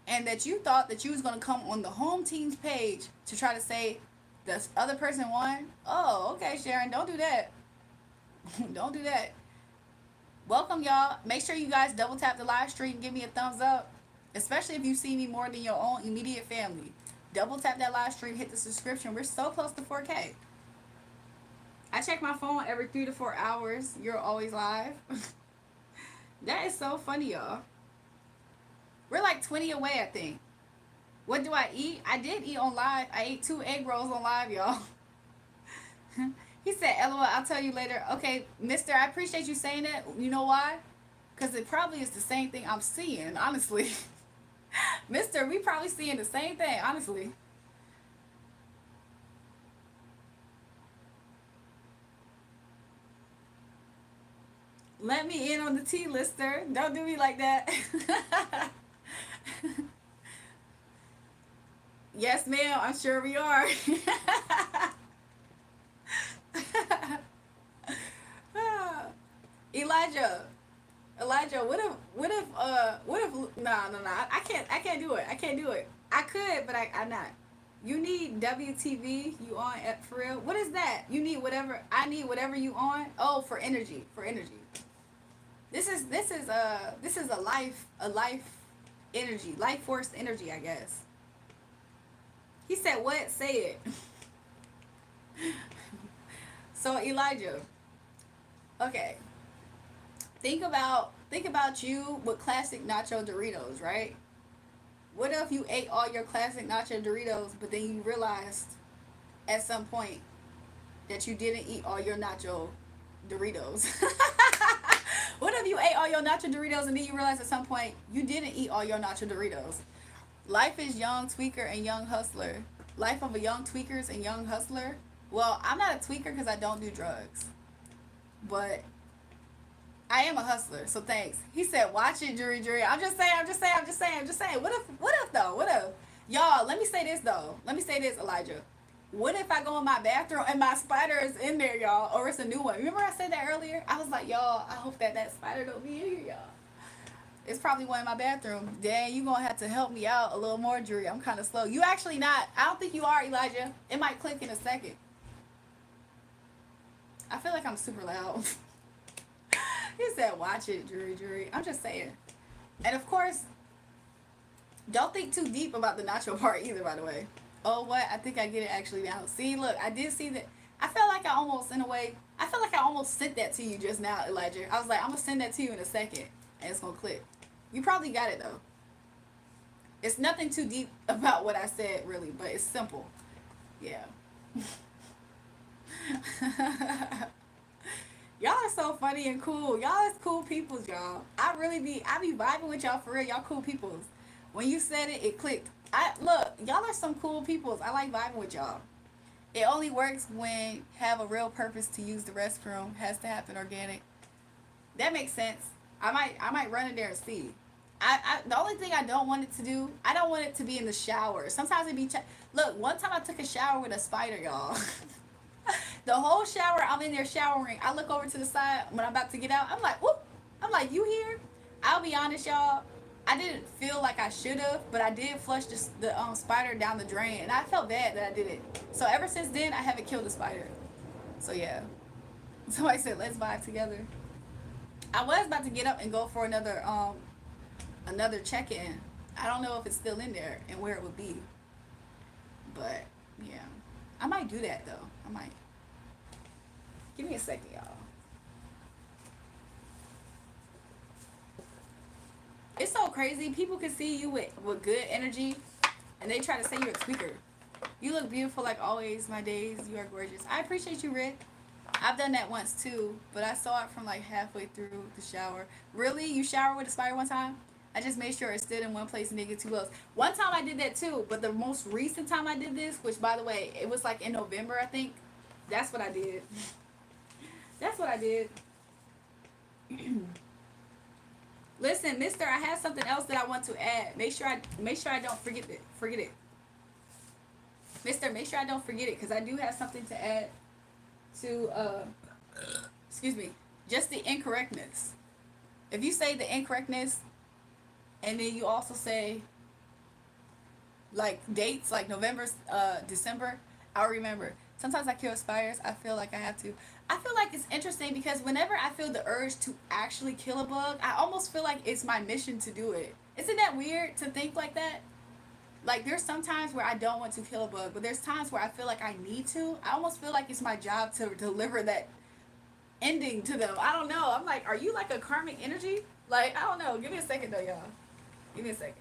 And that you thought that you was going to come on the home team's page to try to say the other person won. Oh, okay, Sharon, don't do that. Don't do that. Welcome, y'all. Make sure you guys double tap the live stream and give me a thumbs up. Especially if you see me more than your own immediate family. Double tap that live stream, hit the subscription. We're so close to 4K. I check my phone every 3 to 4 hours. You're always live. That is so funny, y'all. We're like 20 away, I think. What do I eat? I did eat on live. I ate 2 egg rolls on live, y'all. He said, LOL, I'll tell you later. Okay, mister, I appreciate you saying that. You know why? Because it probably is the same thing I'm seeing, honestly. Mister, we probably seeing the same thing, honestly. Let me in on the tea, Lister. Don't do me like that. Yes, ma'am. I'm sure we are. Elijah. Elijah, what if no, I can't do it. I can't do it. I could, but I'm not. You need WTV, you on for real? What is that? You need whatever I need whatever you on? Oh, for energy. For energy. This is a life energy. Life force energy, I guess. He said what? Say it. So Elijah, okay. Think about you with classic nacho Doritos, right? What if you ate all your classic nacho Doritos, but then you realized at some point that you didn't eat all your nacho Doritos? What if you ate all your nacho Doritos and then you realized at some point you didn't eat all your nacho Doritos? Life is young tweaker and young hustler. Life of a young tweakers and young hustler. Well, I'm not a tweaker because I don't do drugs, but I am a hustler, so thanks. He said, "Watch it, jury, jury." I'm just saying. I'm just saying. I'm just saying. I'm just saying. What if though? What if, y'all? Let me say this though. Let me say this, Elijah. What if I go in my bathroom and my spider is in there, y'all, or it's a new one? Remember I said that earlier? I was like, y'all, I hope that spider don't be in here, y'all. It's probably one in my bathroom. Dang, you gonna have to help me out a little more, jury. I'm kind of slow. You actually not. I don't think you are, Elijah. It might click in a second. I feel like I'm super loud. He said, "Watch it, jury, jury." I'm just saying. And of course, don't think too deep about the nacho part either, by the way. Oh, what? I think I get it actually now. See, look, I did see that. I felt like I almost, in a way, I felt like I almost sent that to you just now, Elijah. I was like, I'm going to send that to you in a second, and it's going to click. You probably got it, though. It's nothing too deep about what I said, really, but it's simple. Yeah. Y'all are so funny and cool. Y'all is cool peoples, y'all. I be vibing with y'all for real. Y'all cool peoples. When you said it, it clicked. Look, y'all are some cool peoples. I like vibing with y'all. It only works when have a real purpose to use the restroom. Has to happen organic. That makes sense. I might run in there and see. The only thing I don't want it to do, I don't want it to be in the shower. Sometimes it be look, one time I took a shower with a spider, y'all. The whole shower, I'm in there showering. I look over to the side when I'm about to get out. I'm like, whoop. I'm like, you here? I'll be honest, y'all. I didn't feel like I should have, but I did flush the spider down the drain, and I felt bad that I did it. So ever since then, I haven't killed a spider. So yeah. Somebody said, let's vibe together. I was about to get up and go for another check-in. I don't know if it's still in there and where it would be. But yeah. I might do that though. I might. Give me a second, y'all. It's so crazy. People can see you with good energy and they try to say you're a tweaker. You look beautiful like always, my days. You are gorgeous. I appreciate you, Rick. I've done that once too, but I saw it from like halfway through the shower. Really? You showered with a spider one time? I just made sure it stood in one place and didn't get too close. One time I did that too, but the most recent time I did this, which by the way, it was like in November, I think. That's what I did. That's what I did. Listen, Mister, I have something else that I want to add. Make sure I don't forget it. Forget it. Mister, make sure I don't forget it because I do have something to add to excuse me, just the incorrectness. If you say the incorrectness and then you also say like dates like November, December, I'll remember. Sometimes I kill spiders. I feel like I have to. I feel like it's interesting because whenever I feel the urge to actually kill a bug, I almost feel like it's my mission to do it. Isn't that weird to think like that? Like there's some times where I don't want to kill a bug, but there's times where I feel like I need to. I almost feel like it's my job to deliver that ending to them. I don't know. I'm like, are you like a karmic energy? Like, I don't know. Give me a second though, y'all. Give me a second.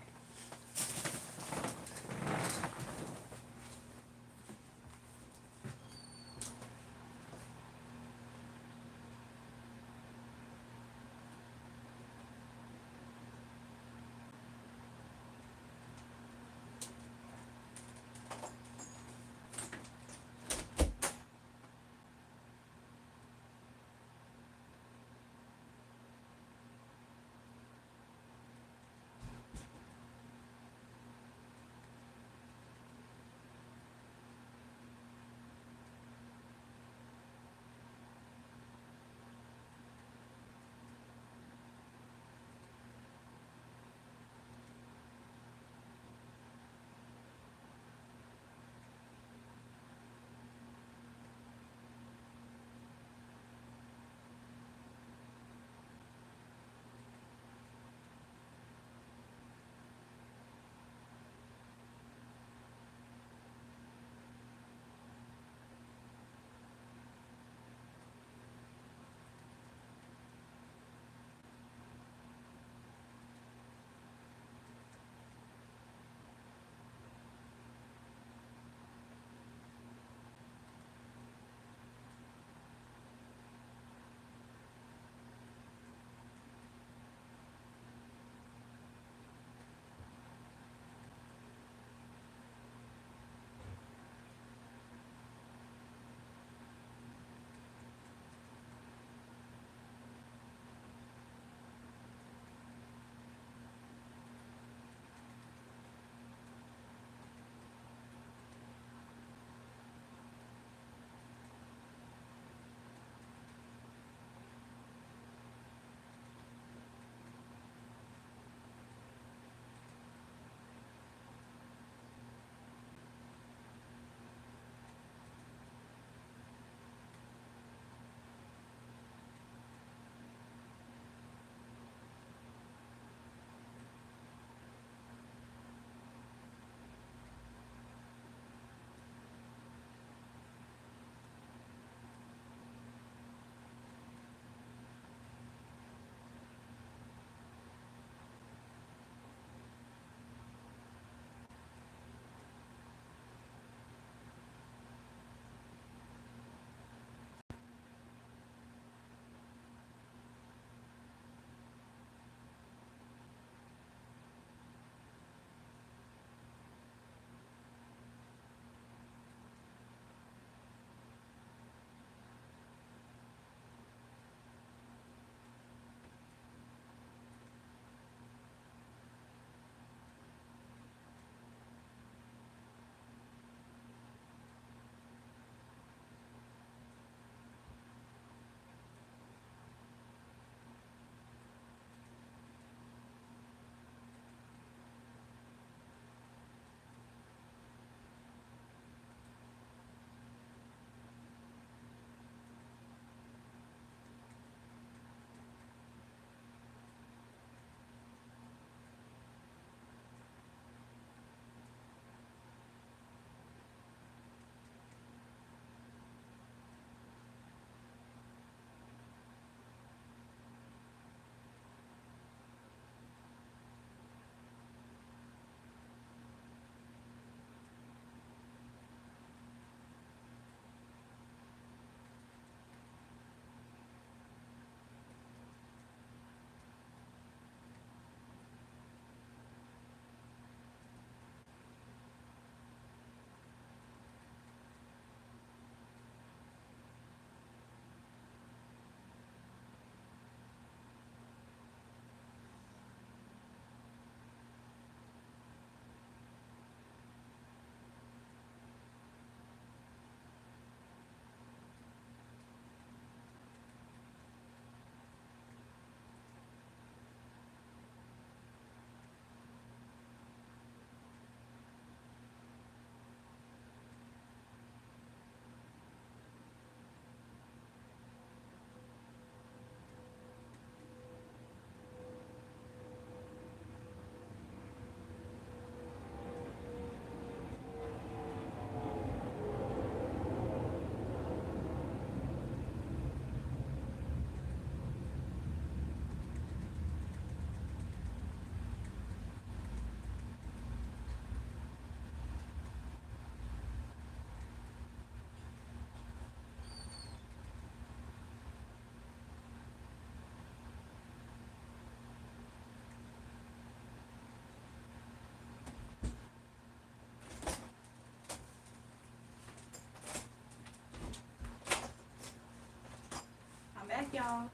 y'all.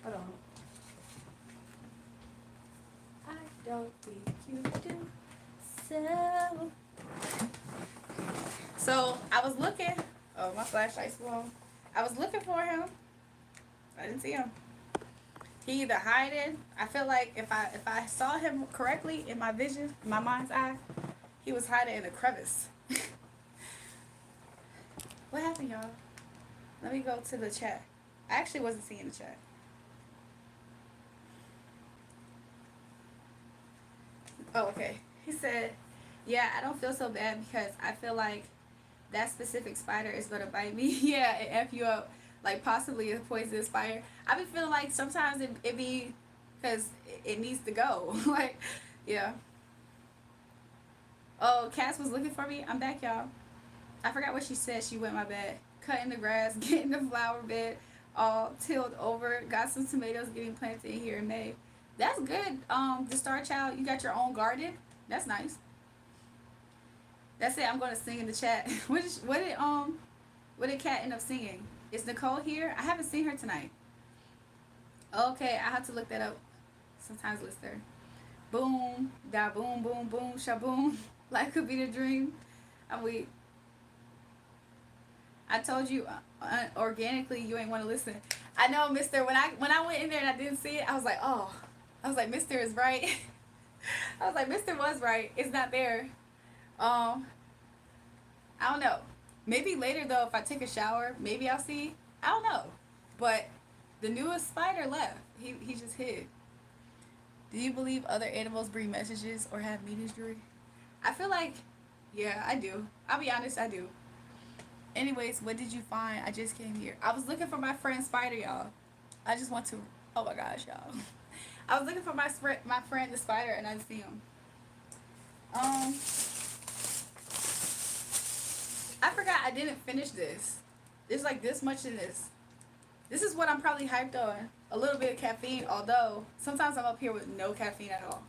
Hold on. I don't think you do. So I was looking. Oh, my flashlight's low. I was looking for him. I didn't see him. He either hiding. I feel like if I saw him correctly in my vision, my mind's eye, he was hiding in a crevice. What happened, y'all? Let me go to the chat. I actually wasn't seeing the chat. Oh, okay. He said, yeah, I don't feel so bad because I feel like that specific spider is going to bite me. Yeah, and F you up. Like possibly a poisonous spider. I be feeling like sometimes it be because it needs to go. Like, yeah. Oh, Cass was looking for me. I'm back, y'all. I forgot what she said. She went my bed. Cutting the grass, getting the flower bed all tilled over. Got some tomatoes getting planted in here in May. That's good. The Star Child, you got your own garden. That's nice. That's it. I'm gonna sing in the chat. What did Kat end up singing? Is Nicole here? I haven't seen her tonight. Okay, I have to look that up. Sometimes lister. Boom, da boom, boom, boom, shaboom. Life could be the dream. I'm weak. I told you organically you ain't want to listen. I know, Mister. When I went in there and I didn't see it, I was like, oh. I was like, Mister is right. I was like, Mister was right. It's not there. I don't know. Maybe later though, if I take a shower, maybe I'll see. I don't know. But the newest spider left. He just hid. Do you believe other animals bring messages or have meanings, Drew? I feel like, yeah, I do. I'll be honest, I do. Anyways, what did you find? I just came here. I was looking for my friend Spider, y'all. I just want to. Oh my gosh, y'all. I was looking for my friend the Spider, and I didn't see him. I forgot I didn't finish this. There's like this much in this. This is what I'm probably hyped on. A little bit of caffeine, although sometimes I'm up here with no caffeine at all.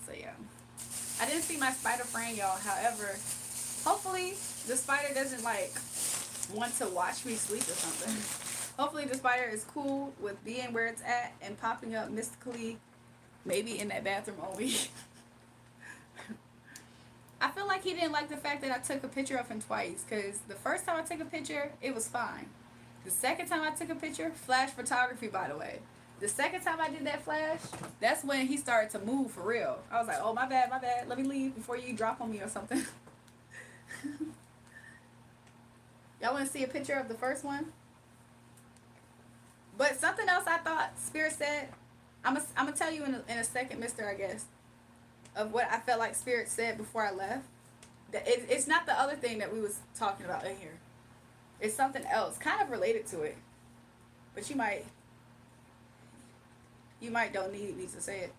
So yeah. I didn't see my spider friend, y'all. However, hopefully the spider doesn't like want to watch me sleep or something. Hopefully the spider is cool with being where it's at and popping up mystically, maybe in that bathroom only. I feel like he didn't like the fact that I took a picture of him twice, because the first time I took a picture, it was fine. The second time I took a picture, flash photography, by the way. The second time I did that flash, that's when he started to move for real. I was like, oh, my bad. Let me leave before you drop on me or something. Y'all want to see a picture of the first one? But something else I thought Spirit said, I'm going to tell you in a second, Mister, I guess, of what I felt like Spirit said before I left. It's not the other thing that we was talking about in here. It's something else, kind of related to it. But you might don't need me to say it.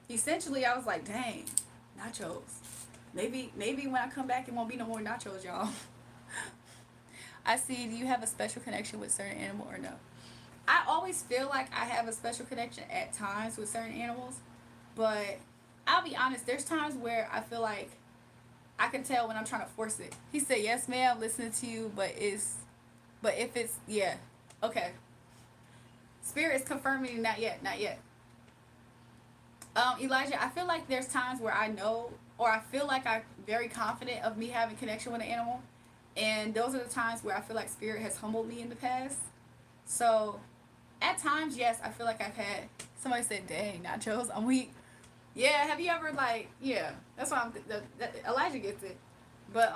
Essentially, I was like, dang, nachos. Maybe when I come back, it won't be no more nachos, y'all. I see, do you have a special connection with certain animal or no? I always feel like I have a special connection at times with certain animals, but I'll be honest, there's times where I feel like I can tell when I'm trying to force it. He said, yes, ma'am, listening to you, but if it's, yeah, okay. Spirit is confirming, not yet. Elijah, I feel like there's times where I know, or I feel like I'm very confident of me having connection with an animal, and those are the times where I feel like Spirit has humbled me in the past. So, at times, yes, I feel like I've had, somebody said, dang, nachos, I'm weak. Yeah, have you ever, like, yeah, that's why Elijah gets it. But,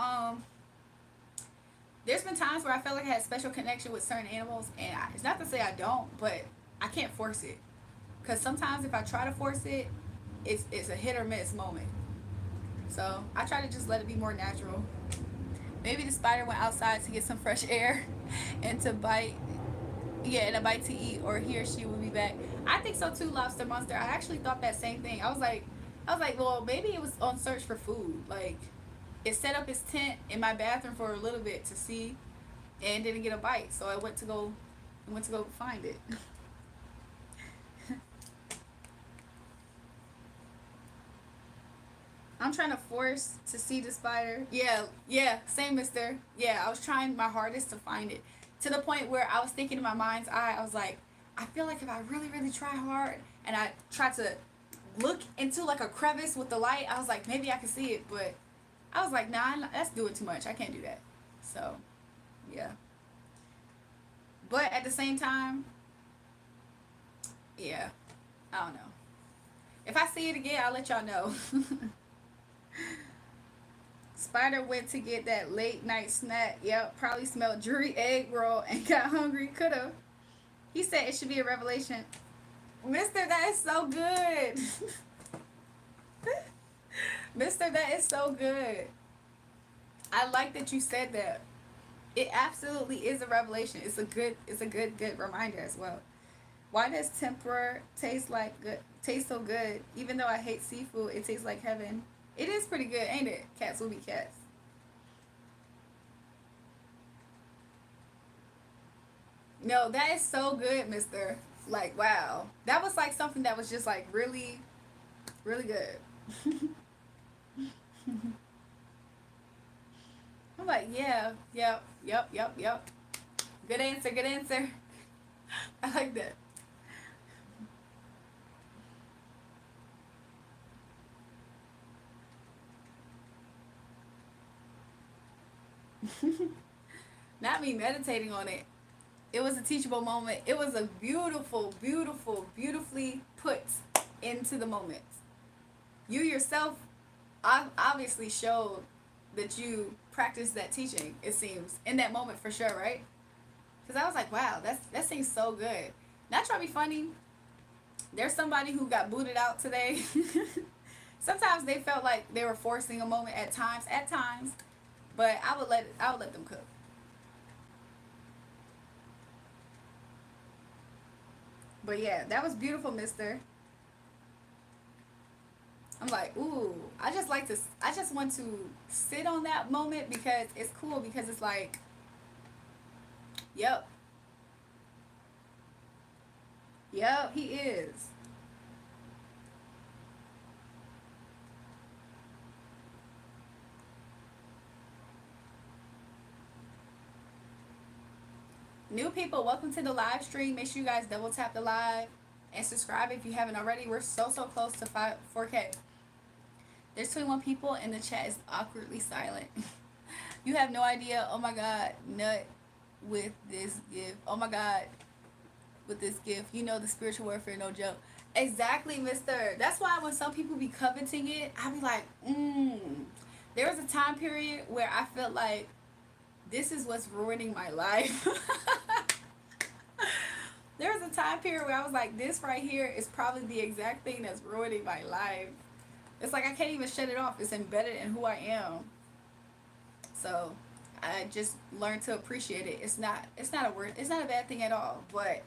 there's been times where I felt like I had special connection with certain animals, and it's not to say I don't, but I can't force it. Because sometimes if I try to force it, it's a hit or miss moment. So, I try to just let it be more natural. Maybe the spider went outside to get some fresh air and to bite. Yeah, and a bite to eat, or he or she will be back. I think so too, Lobster Monster. I actually thought that same thing. I was like, well, maybe it was on search for food. Like, it set up its tent in my bathroom for a little bit to see, and didn't get a bite. So I went to go find it. I'm trying to force to see the spider. Yeah, yeah, same, mister. Yeah, I was trying my hardest to find it. To the point where I was thinking in my mind's eye, I was like, I feel like if I really, really try hard and I try to look into like a crevice with the light, I was like, maybe I can see it. But I was like, nah, that's doing too much. I can't do that. So, yeah. But at the same time, yeah, I don't know. If I see it again, I'll let y'all know. Spider went to get that late night snack. Yep, probably smelled Drury egg roll and got hungry. Coulda. He said it should be a revelation. Mister, that is so good. Mister, that is so good. I like that you said that. It absolutely is a revelation. It's a good reminder as well. Why does tempura taste so good? Even though I hate seafood, it tastes like heaven. It is pretty good, ain't it? Cats will be cats. No, that is so good, mister. Like, wow. That was like something that was just like really, really good. I'm like, yeah, yep. Good answer, good answer. I like that. Not me meditating on it. It was a teachable moment. It was a beautifully put into the moment. You yourself obviously showed that you practiced that teaching, it seems, in that moment for sure, right? Because I was like, wow, that seems so good. Not trying to be funny. There's somebody who got booted out today. Sometimes they felt like they were forcing a moment at times, but I would let them cook. But yeah, that was beautiful, mister. I'm like, ooh, I just want to sit on that moment because it's cool because it's like, yep, yep, he is. New people, welcome to the live stream. Make sure you guys double tap the live and subscribe if you haven't already. We're so close to 4K. There's 21 people and the chat is awkwardly silent. You have no idea. Oh my god, nut with this gift. Oh my god, with this gift. You know the spiritual warfare, no joke. Exactly, mister. That's why when some people be coveting it, I be like, There was a time period where I felt like this is what's ruining my life. There was a time period where I was like, this right here is probably the exact thing that's ruining my life. It's like I can't even shut it off. It's embedded in who I am. So I just learned to appreciate it. It's not a word. It's not a bad thing at all. But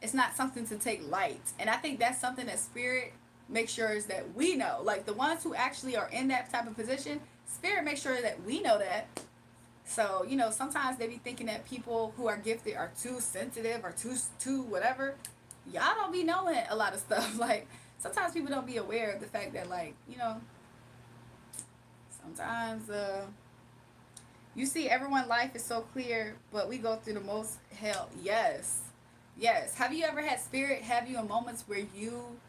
it's not something to take light. And I think that's something that spirit makes sure is that we know. Like the ones who actually are in that type of position, spirit makes sure that we know that. So, sometimes they be thinking that people who are gifted are too sensitive or too whatever. Y'all don't be knowing a lot of stuff. Like sometimes people don't be aware of the fact that sometimes you see everyone's life is so clear, but we go through the most hell. Yes. Yes. Have you ever had spirit have you in moments where you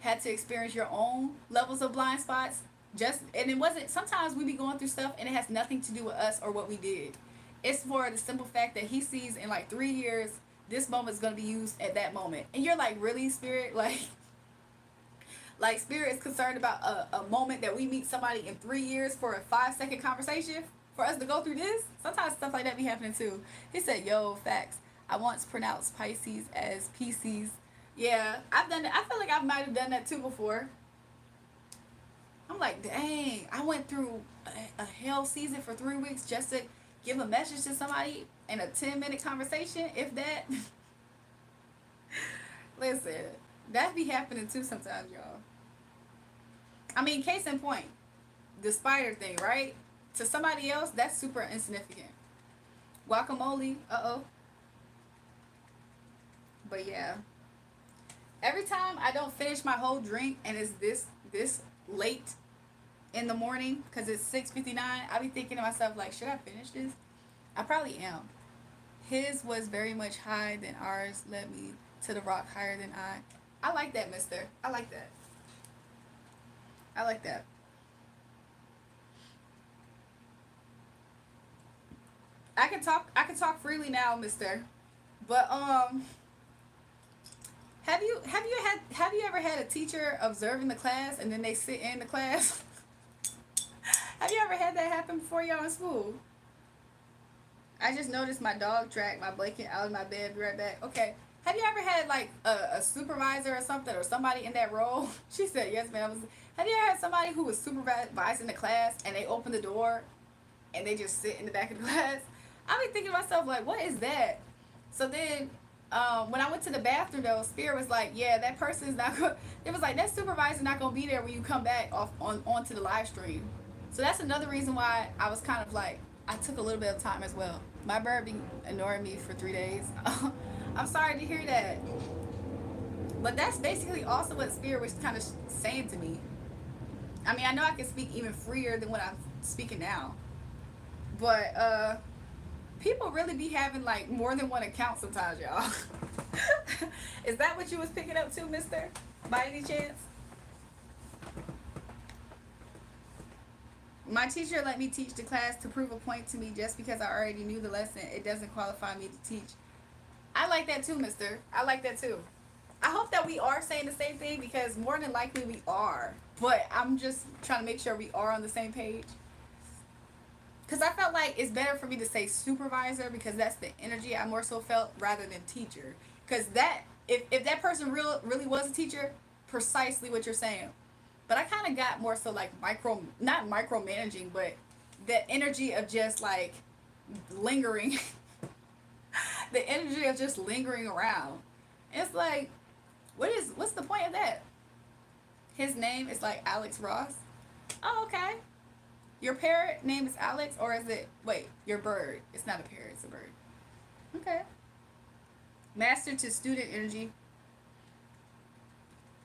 had to experience your own levels of blind spots? And it wasn't, sometimes we be going through stuff and it has nothing to do with us or what we did. It's for the simple fact that he sees in like 3 years this moment's gonna be used at that moment. And you're like, really, spirit? Like spirit is concerned about a moment that we meet somebody in 3 years for a 5-second conversation for us to go through this. Sometimes stuff like that be happening too. He said, yo, facts. I once pronounced Pisces as PCs. Yeah, I've done it. I feel like I might have done that too before. I'm like, dang, I went through a hell season for 3 weeks just to give a message to somebody in a 10-minute conversation, if that. Listen, that be happening too sometimes, y'all. I mean, case in point, the spider thing, right? To somebody else, that's super insignificant. Guacamole, uh-oh. But yeah. Every time I don't finish my whole drink and it's this late, in the morning because it's 6:59. I be thinking to myself like, should I finish this? I probably am. His was very much high than ours. Led me to the rock higher than I. I like that, Mister. I like that. I like that. I can talk. I can talk freely now, Mister. But have you ever had a teacher observing the class and then they sit in the class? Have you ever had that happen before y'all in school? I just noticed my dog dragged my blanket out of my bed. Be right back. Okay. Have you ever had like a supervisor or something or somebody in that role? She said yes, ma'am. Have you ever had somebody who was supervising the class and they open the door and they just sit in the back of the class? I be thinking to myself like, what is that? So then, when I went to the bathroom though, Spirit was like, yeah, that person is not going. It was like that supervisor's not gonna be there when you come back off onto the live stream. So that's another reason why I was kind of like I took a little bit of time as well. My bird be ignoring me for 3 days. I'm sorry to hear that. But that's basically also what Spirit was kind of saying to me. I mean, I know I can speak even freer than what I'm speaking now. But people really be having like more than one account sometimes, y'all. Is that what you was picking up too, Mister? By any chance? My teacher let me teach the class to prove a point to me just because I already knew the lesson. It doesn't qualify me to teach. I like that too, Mister. I like that too. I hope that we are saying the same thing because more than likely we are. But I'm just trying to make sure we are on the same page. Because I felt like it's better for me to say supervisor because that's the energy I more so felt rather than teacher. Because that, if that person really was a teacher, precisely what you're saying. But I kind of got more so like not micromanaging, but the energy of just like lingering. The energy of just lingering around. It's like, what's the point of that? His name is like Alex Ross. Oh, okay. Your parrot name is Alex, or is it? Wait, your bird. It's not a parrot. It's a bird. Okay. Master to student energy.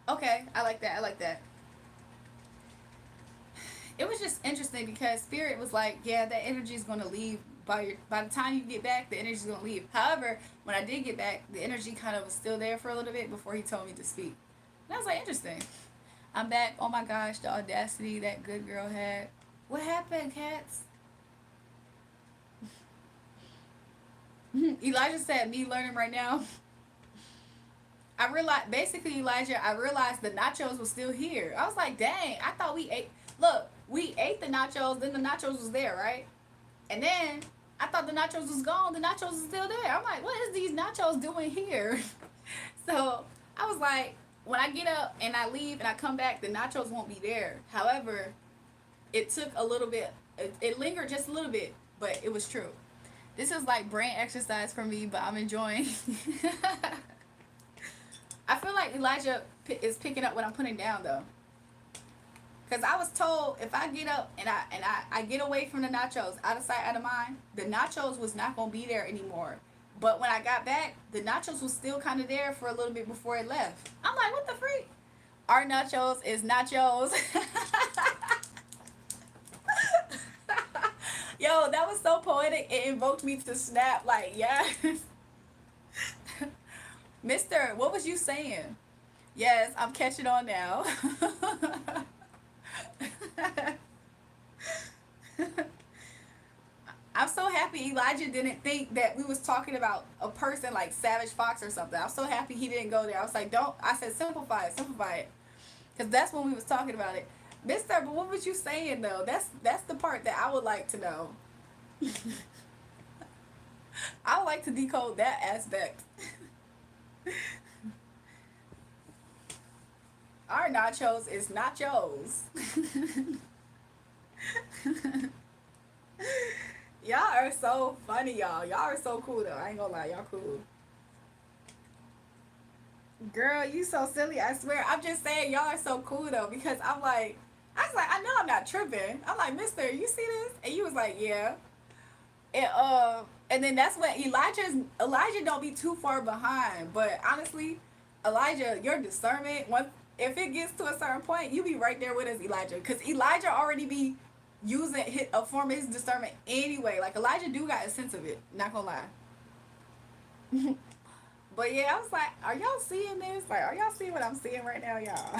Okay, I like that. I like that. It was just interesting because Spirit was like, yeah, that energy is gonna leave by the time you get back. The energy is gonna leave. However, when I did get back, the energy kind of was still there for a little bit before he told me to speak. And I was like, interesting. I'm back. Oh my gosh, the audacity that good girl had. What happened, cats? Elijah said, me learning right now. I realized, basically, Elijah, I realized the nachos was still here. I was like, dang, I thought we ate. Look, we ate the nachos, then the nachos was there, right? And then I thought the nachos was gone. The nachos was still there. I'm like, what is these nachos doing here? So I was like, when I get up and I leave and I come back, the nachos won't be there. However, it took a little bit. It lingered just a little bit, but it was true. This is like brain exercise for me, but I'm enjoying. I feel like Elijah is picking up what I'm putting down though. Cause I was told if I get up and I get away from the nachos, out of sight, out of mind, the nachos was not gonna be there anymore. But when I got back, the nachos was still kind of there for a little bit before it left. I'm like, what the freak? Our nachos is nachos. Yo, that was so poetic. It invoked me to snap. Like, yes. Mister, what was you saying? Yes, I'm catching on now. I'm so happy Elijah didn't think that we was talking about a person like Savage Fox or something. I'm so happy he didn't go there. I was like, don't. I said, simplify it, simplify it. Because that's when we was talking about it. Mister, but what was you saying, though? That's the part that I would like to know. I would like to decode that aspect. Our nachos is nachos. Y'all are so funny, y'all. Y'all are so cool, though. I ain't gonna lie. Y'all cool. Girl, you so silly. I swear. I'm just saying y'all are so cool, though, because I was like, I know I'm not tripping. I'm like, Mister, you see this? And you was like, yeah. And then that's when Elijah don't be too far behind. But honestly, Elijah, your discernment, If it gets to a certain point, you be right there with us, Elijah, because Elijah already be using a form of his discernment anyway. Like Elijah do got a sense of it. Not gonna lie. But yeah, I was like, are y'all seeing this? Like, are y'all seeing what I'm seeing right now, y'all?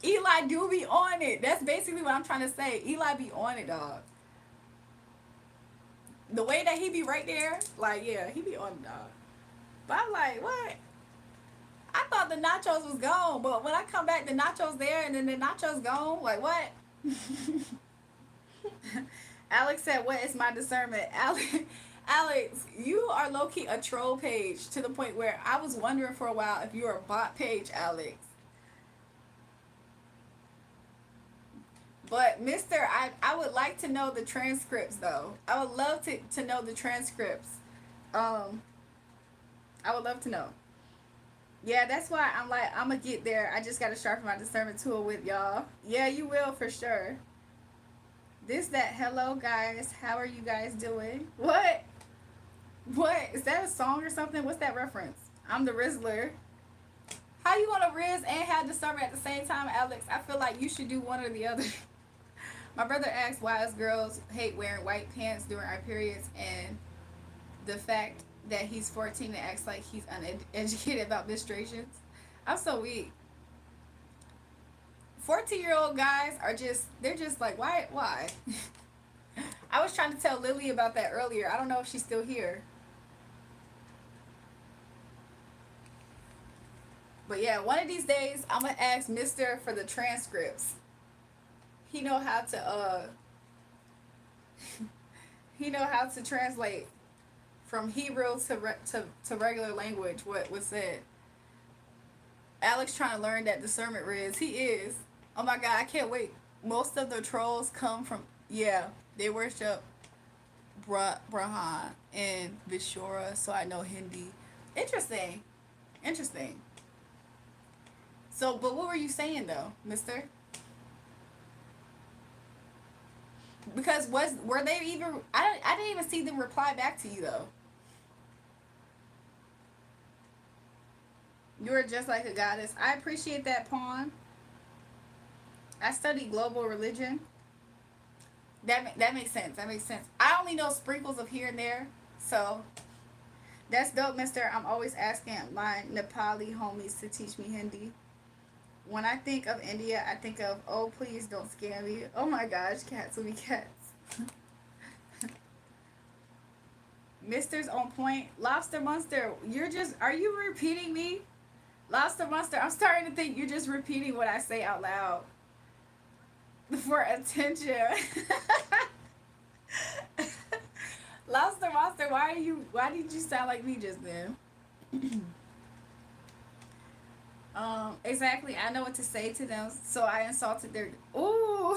Eli do be on it. That's basically what I'm trying to say. Eli be on it, dog. The way that he be right there, like, yeah, he be on it, dog. But I'm like, what? I thought the nachos was gone, but when I come back, the nachos there, and then the nachos gone. Like, what? Alex said, what is my discernment? Alex, you are low-key a troll page to the point where I was wondering for a while if you were a bot page, Alex. But Mister, I would like to know the transcripts though. I would love to know the transcripts. Um, I would love to know. Yeah, that's why I'm like, I'm gonna get there. I just gotta sharpen my discernment tool with y'all. Yeah, you will for sure. This, that, hello guys. How are you guys doing? What? What? Is that a song or something? What's that reference? I'm the Rizzler. How you want to Riz and have discernment at the same time, Alex? I feel like you should do one or the other. My brother asked why us girls hate wearing white pants during our periods, and the fact that he's 14 and acts like he's uneducated about menstruations. I'm so weak. 14-year-old guys are just, they're just like, why? I was trying to tell Lily about that earlier. I don't know if she's still here. But yeah, one of these days I'm gonna ask Mister for the transcripts. He know how to he know how to translate from Hebrew to regular language what was said. Alex trying to learn that discernment, Riz. He is. Oh my god, I can't wait. Most of the trolls come from, yeah, they worship Brahman and Vishora, so I know Hindi. Interesting. Interesting. So, but what were you saying though, Mister? Because were they even? I didn't even see them reply back to you though. You are just like a goddess. I appreciate that, Pawn. I study global religion. That makes sense. That makes sense. I only know sprinkles of here and there, so that's dope, Mister. I'm always asking my Nepali homies to teach me Hindi. When I think of India, I think of, oh, please don't scare me. Oh my gosh, cats will be cats. Mister's on point. Lobster Monster, are you repeating me? Lobster Monster, I'm starting to think you're just repeating what I say out loud. For attention. Lobster Monster, why did you sound like me just then? Exactly. I know what to say to them, so I insulted their. Ooh.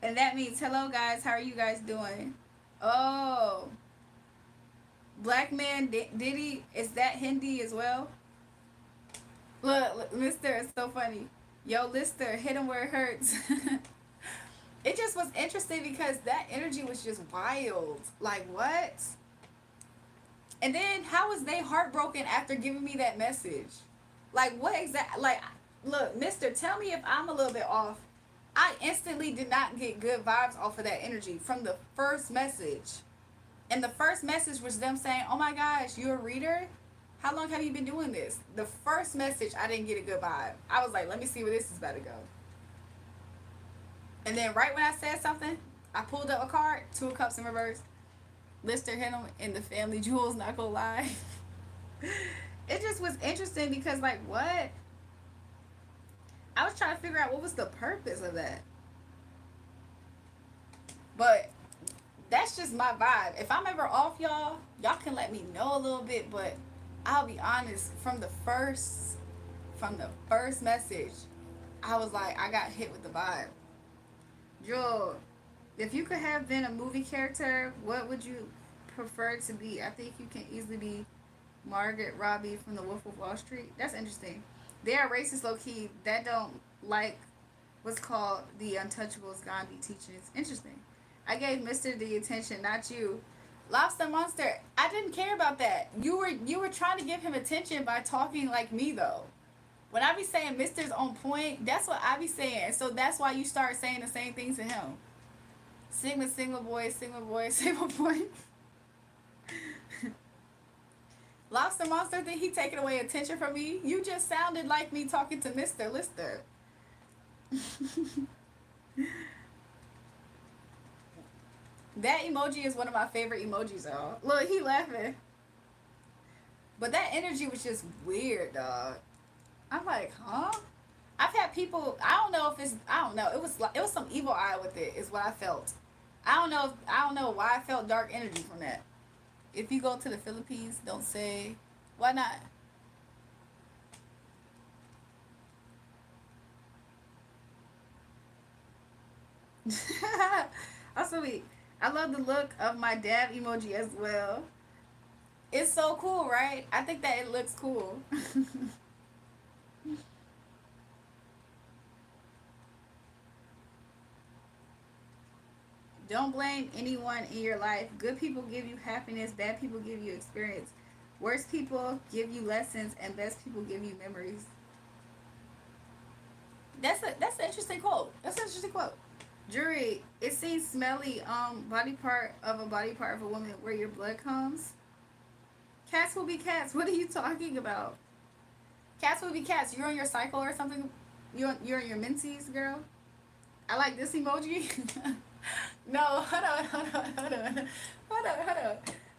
And that means, hello guys, how are you guys doing? Oh. Black man Diddy, is that Hindi as well? Look, Mister, it's so funny. Yo, Lister, hit him where it hurts. It just was interesting because that energy was just wild. Like, what? And then how was they heartbroken after giving me that message? Like, what exact? Like, look, Mister, tell me if I'm a little bit off. I instantly did not get good vibes off of that energy from the first message. And the first message was them saying, oh my gosh, you're a reader? How long have you been doing this? The first message, I didn't get a good vibe. I was like, let me see where this is about to go. And then right when I said something, I pulled up a card, 2 of Cups in reverse. Lister hit him in the family jewels, not gonna lie. It just was interesting because, like, what? I was trying to figure out what was the purpose of that. But that's just my vibe. If I'm ever off, y'all can let me know a little bit, but I'll be honest, from the first message, I was like, I got hit with the vibe. Joel, if you could have been a movie character, what would you prefer to be? I think you can easily be Margaret Robbie from The Wolf of Wall Street. That's interesting. They are racist low-key that don't like what's called the Untouchables Gandhi teachings. Interesting. I gave Mister the attention, not you. Lobster Monster, I didn't care about that. You were trying to give him attention by talking like me though. When I be saying Mister's on point, that's what I be saying. So that's why you start saying the same things to him. Sigma boy, Sigma boy, Sigma boy. Lobster Monster, think he taking away attention from me? You just sounded like me talking to Mr. Lister. That emoji is one of my favorite emojis, y'all. Look, he laughing. But that energy was just weird, dog. I'm like, huh? I've had people. I don't know if it's. I don't know. It was some evil eye with it. Is what I felt. I don't know why I felt dark energy from that. If you go to the Philippines, don't say. Why not? Also, I love the look of my dab emoji as well. It's so cool, right? I think that it looks cool. Don't blame anyone in your life. Good people give you happiness, bad people give you experience. Worst people give you lessons, and best people give you memories. That's an interesting quote. That's an interesting quote. Jury, it seems smelly. Body part of a woman where your blood comes. Cats will be cats. What are you talking about? Cats will be cats. You're on your cycle or something. You're in your menses, girl. I like this emoji. No, hold on.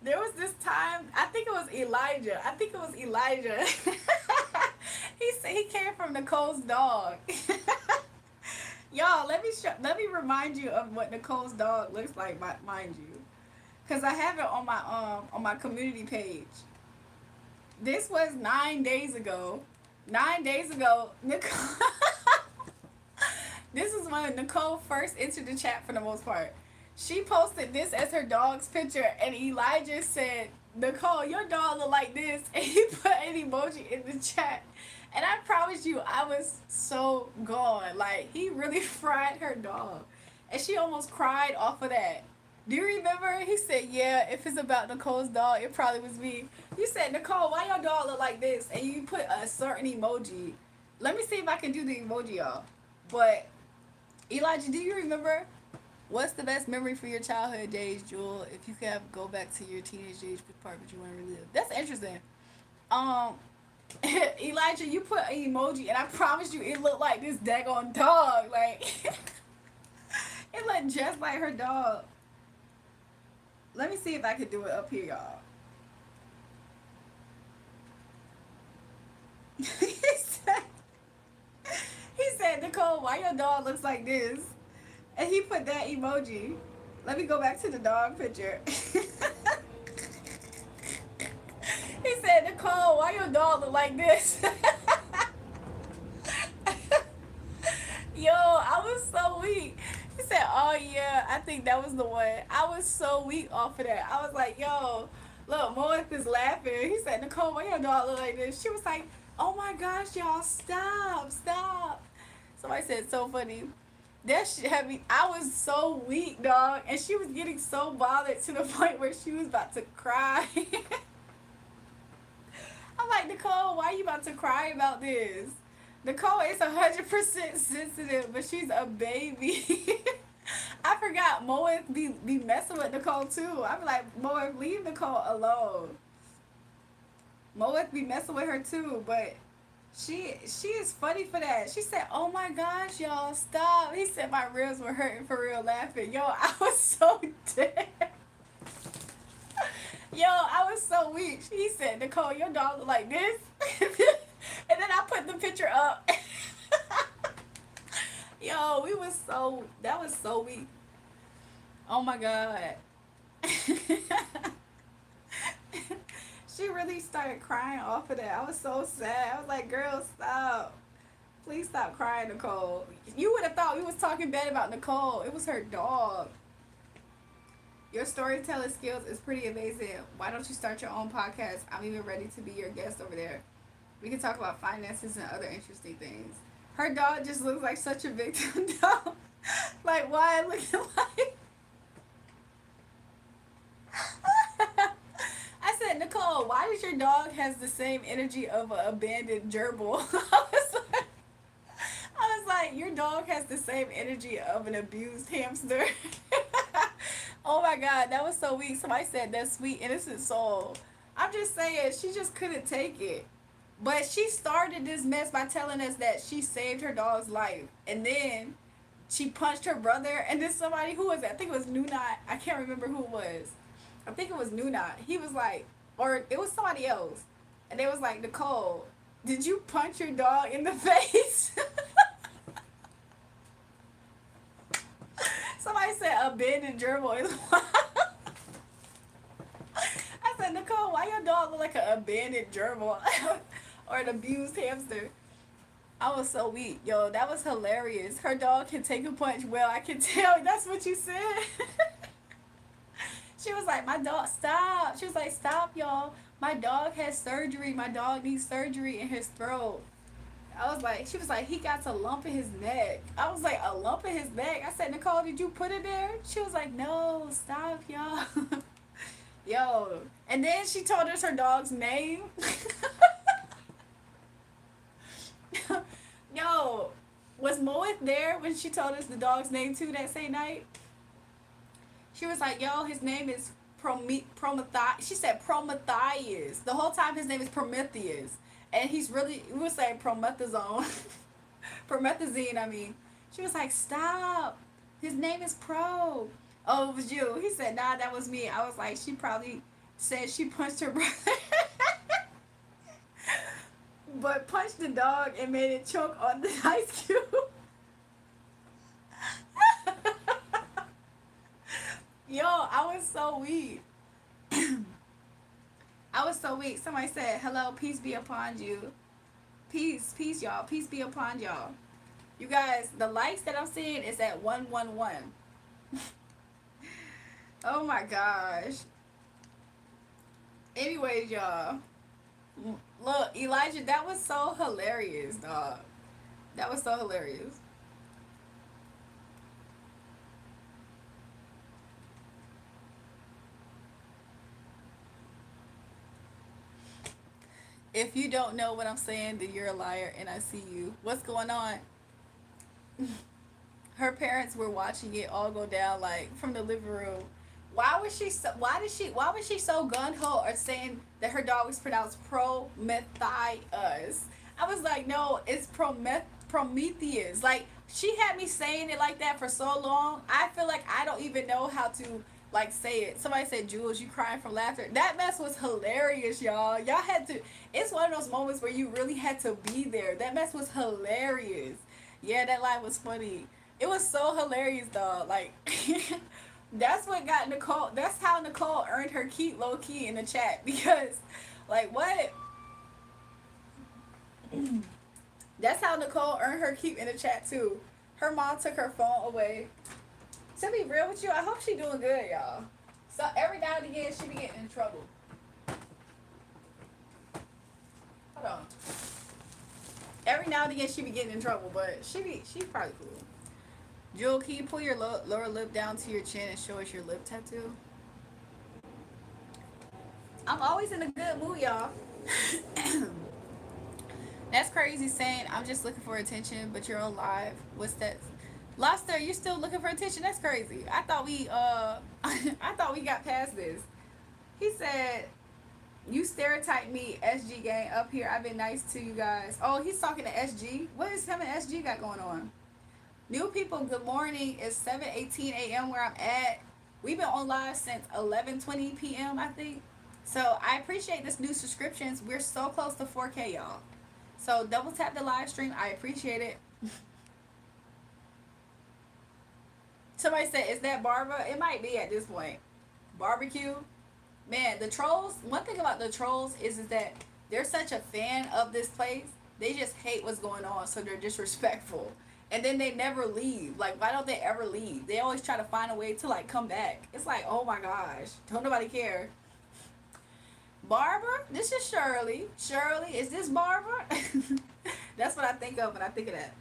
There was this time. I think it was Elijah. He said he came from Nicole's dog. Y'all, let me remind you of what Nicole's dog looks like. Mind you, cause I have it on my community page. This was 9 days ago. 9 days ago, Nicole. This is when Nicole first entered the chat for the most part. She posted this as her dog's picture, and Elijah said, "Nicole, your dog look like this," and he put an emoji in the chat. And I promise you, I was so gone. Like, he really fried her dog. And she almost cried off of that. Do you remember? He said, yeah, if it's about Nicole's dog, it probably was me. You said, Nicole, why your dog look like this? And you put a certain emoji. Let me see if I can do the emoji, y'all. But, Elijah, do you remember? What's the best memory for your childhood days, Jewel? If you could go back to your teenage age, which part would you want to relive? That's interesting. Um, Elijah, you put an emoji, and I promise you, it looked like this daggone dog. Like, it looked just like her dog. Let me see if I can do it up here, y'all. He said, Nicole, why your dog looks like this? And he put that emoji. Let me go back to the dog picture. He said, Nicole, why your dog look like this? Yo, I was so weak. He said, oh yeah, I think that was the one. I was so weak off of that. I was like, yo, look, Moeth is laughing. He said, Nicole, why your dog look like this? She was like, oh my gosh, y'all, stop. Somebody said, so funny. That shit had me, I was so weak, dog. And she was getting so bothered to the point where she was about to cry. I'm like, Nicole, why are you about to cry about this? Nicole is 100% sensitive, but she's a baby. I forgot Moeth be messing with Nicole too. I be like, Moeth, leave Nicole alone. Moeth be messing with her too, but she is funny for that. She said, oh my gosh, y'all, stop. He said my ribs were hurting for real laughing. Yo, I was so dead. Yo, I was so weak. He said, Nicole, your dog look like this. And then I put the picture up. Yo, that was so weak. Oh my God. She really started crying off of that. I was so sad. I was like, girl, stop. Please stop crying, Nicole. You would have thought we was talking bad about Nicole. It was her dog. Your storytelling skills is pretty amazing. Why don't you start your own podcast? I'm even ready to be your guest over there. We can talk about finances and other interesting things. Her dog just looks like such a victim dog. Like, why looking like... your dog has the same energy of an abandoned gerbil. I was like, your dog has the same energy of an abused hamster. Oh my god, that was so weak. Somebody said that sweet innocent soul. I'm just saying, she just couldn't take it. But she started this mess by telling us that she saved her dog's life. And then she punched her brother. And then somebody, who was it? I think it was Nunat. I can't remember who it was. I think it was Nunat. He was like, or it was somebody else. And they was like, Nicole, did you punch your dog in the face? Somebody said abandoned gerbil is wild. I said, Nicole, why your dog look like an abandoned gerbil or an abused hamster? I was so weak. Yo, that was hilarious. Her dog can take a punch well, I can tell. That's what you said. She was like, my dog, stop. She was like, stop, y'all. My dog has surgery. My dog needs surgery in his throat. I was like, she was like, he got a lump in his neck. I was like, a lump in his neck? I said, Nicole, did you put it there? She was like, no, stop, y'all. Yo. And then she told us her dog's name. Yo, was Moeth there when she told us the dog's name too that same night? She was like, yo, his name is Prometheus. She said Prometheus. The whole time his name is Prometheus. And he's really, we were saying promethazone. Promethazine, I mean. She was like, stop. His name is Pro. Oh, it was you. He said, nah, that was me. I was like, she probably said she punched her brother. But punched the dog and made it choke on the ice cube. Yo, I was so weak. I was so weak. Somebody said, hello, peace be upon you. Peace, y'all. Peace be upon y'all. You guys, the likes that I'm seeing is at 111. Oh my gosh. Anyways, y'all. Look, Elijah, that was so hilarious, dog. That was so hilarious. If you don't know what I'm saying, then you're a liar and I see you. What's going on? Her parents were watching it all go down, like, from the living room. Why was she so gun ho or saying that her dog was pronounced Prometheus? I was like, no, it's Prometheus. Like, she had me saying it like that for so long. I feel like I don't even know how to, like, say it. Somebody said, Jules, you crying from laughter. That mess was hilarious, y'all. Y'all had to, it's one of those moments where you really had to be there. That mess was hilarious. Yeah, that line was funny. It was so hilarious, though. Like, that's what got Nicole, that's how Nicole earned her keep low key in the chat. Because, like, what? That's how Nicole earned her keep in the chat, too. Her mom took her phone away. To be real with you, I hope she doing good, y'all. So every now and again, she be getting in trouble. Hold on. Every now and again, she be getting in trouble, but she's probably cool. Jewel, can you pull your lower lip down to your chin and show us your lip tattoo? I'm always in a good mood, y'all. That's crazy saying I'm just looking for attention, but you're on live. What's that? Lobster, you're still looking for attention? That's crazy. I thought we I thought we got past this. He said, you stereotype me, SG gang up here. I've been nice to you guys. Oh, he's talking to SG. What is him and SG got going on? New people, good morning. It's 7:18 a.m. where I'm at. We've been on live since 11:20 p.m. I think. So I appreciate this new subscriptions. We're so close to 4K, y'all. So double tap the live stream. I appreciate it. Somebody said, is that Barbara? It might be at this point. Barbecue. Man, the trolls, one thing about the trolls is that they're such a fan of this place. They just hate what's going on, so they're disrespectful. And then they never leave. Like, why don't they ever leave? They always try to find a way to, like, come back. It's like, oh my gosh. Don't nobody care. Barbara? This is Shirley. Shirley, is this Barbara? That's what I think of when I think of that.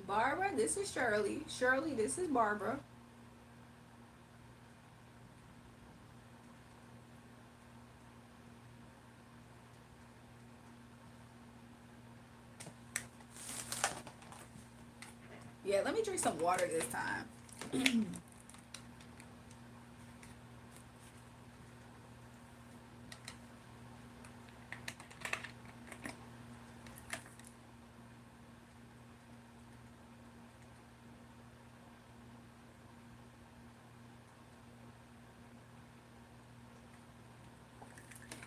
Barbara, this is Shirley. Shirley, this is Barbara. Yeah, let me drink some water this time.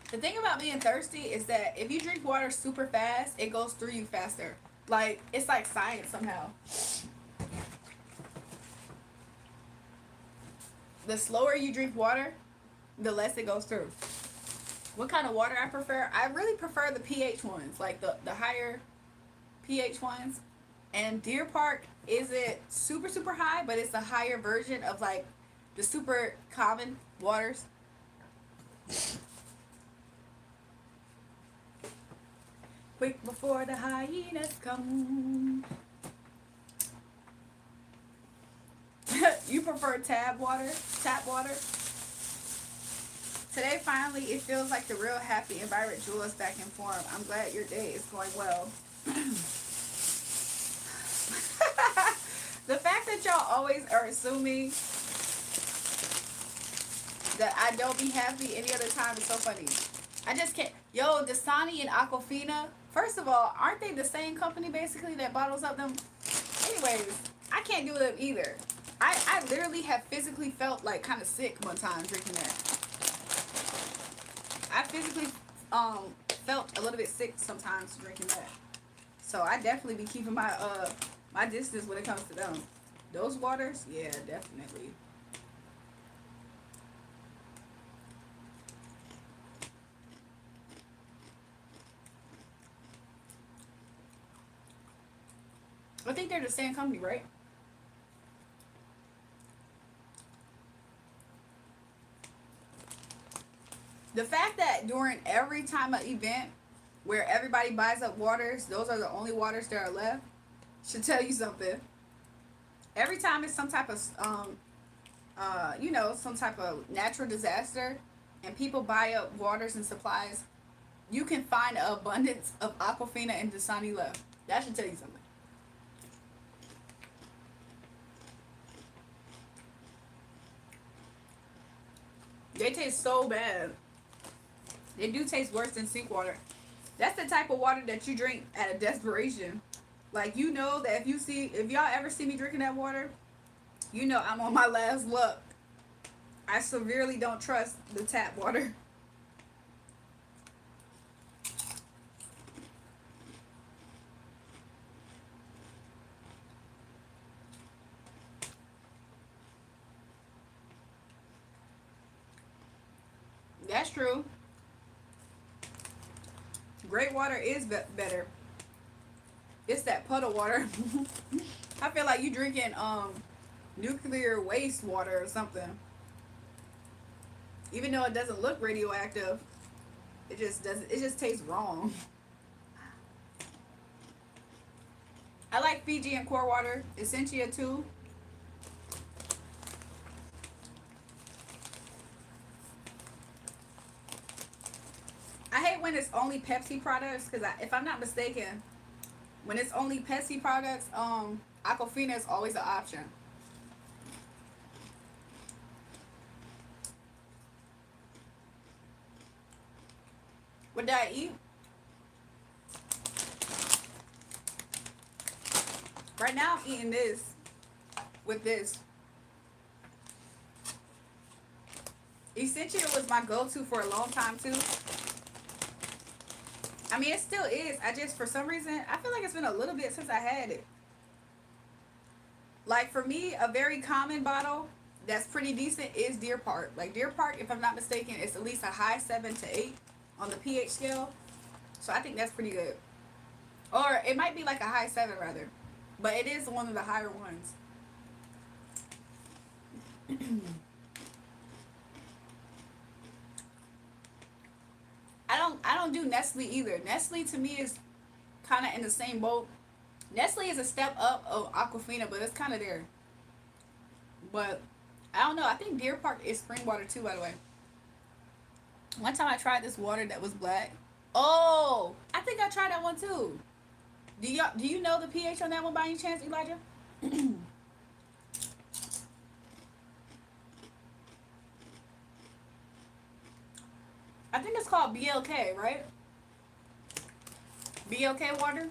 The thing about being thirsty is that if you drink water super fast, it goes through you faster. Like, it's like science somehow. The slower you drink water, the less it goes through. What kind of water I prefer? I really prefer the pH ones, like the higher pH ones. And Deer Park isn't super super high, but it's a higher version of like the super common waters. Quick before the hyenas come. You prefer tap water? Tap water? Today, finally, it feels like the real happy environment Jewel is back in form. I'm glad your day is going well. The fact that y'all always are assuming that I don't be happy any other time is so funny. I just can't. Yo, Dasani and Aquafina, first of all, aren't they the same company basically that bottles up them? Anyways, I can't do them either. I literally have physically felt like kind of sick one time drinking that. I physically felt a little bit sick sometimes drinking that. So I definitely be keeping my my distance when it comes to them. Those waters, yeah, definitely. I think they're the same company, right? The fact that during every time of event where everybody buys up waters, those are the only waters that are left, should tell you something. Every time it's some type of some type of natural disaster and people buy up waters and supplies, you can find an abundance of Aquafina and Dasani left. That should tell you something. They taste so bad. They do taste worse than sink water. That's the type of water that you drink out of desperation. Like, you know that if y'all ever see me drinking that water, you know I'm on my last luck. I severely don't trust the tap water. That's true. Great water is better. It's that puddle water. I feel like you drinking nuclear waste water or something. Even though it doesn't look radioactive, it just doesn't. It just tastes wrong. I like Fiji and core water, Essentia too. I hate when it's only Pepsi products because if I'm not mistaken, when it's only Pepsi products, Aquafina is always an option. What did I eat? Right now I'm eating this with this. Essentia was my go-to for a long time too. I mean, it still is. I just, for some reason, I feel like it's been a little bit since I had it. Like, for me, a very common bottle that's pretty decent is Deer Park. Like, Deer Park, if I'm not mistaken, it's at least a high 7 to 8 on the pH scale. So I think that's pretty good. Or it might be like a high 7, rather. But it is one of the higher ones. I don't do Nestle either. Nestle to me is kind of in the same boat Nestle is a step up of Aquafina, but it's kind of there. But I don't know. I think Deer Park is spring water too, by the way. One time I tried this water that was black. Oh, I think I tried that one too. Do you know the pH on that one by any chance, Elijah? I think it's called BLK, right? BLK water.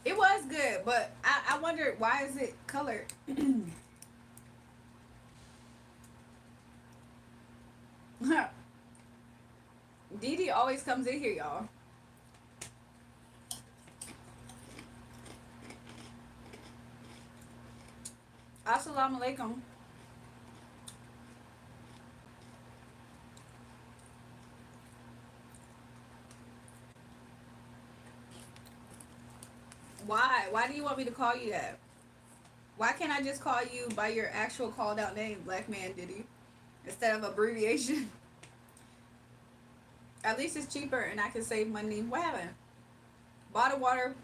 It was good, but I wondered why is it colored? Didi always comes in here, y'all. Assalamu alaikum. Why? Why do you want me to call you that? Why can't I just call you by your actual called out name, Black Man Diddy, instead of abbreviation? At least it's cheaper and I can save money. What happened? Bottled water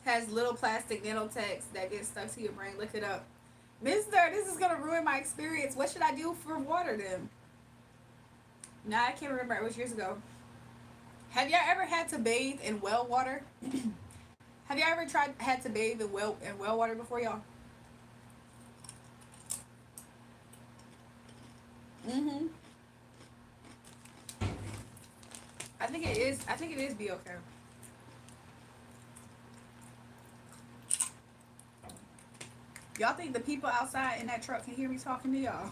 has little plastic nanotext that gets stuck to your brain. Look it up. Mister, this is gonna ruin my experience. What should I do for water then? Nah, I can't remember. It was years ago. Have y'all ever had to bathe in well water? Have y'all ever had to bathe in well water before, y'all? Mhm. I think it is. I think it is be okay. Y'all think the people outside in that truck can hear me talking to y'all?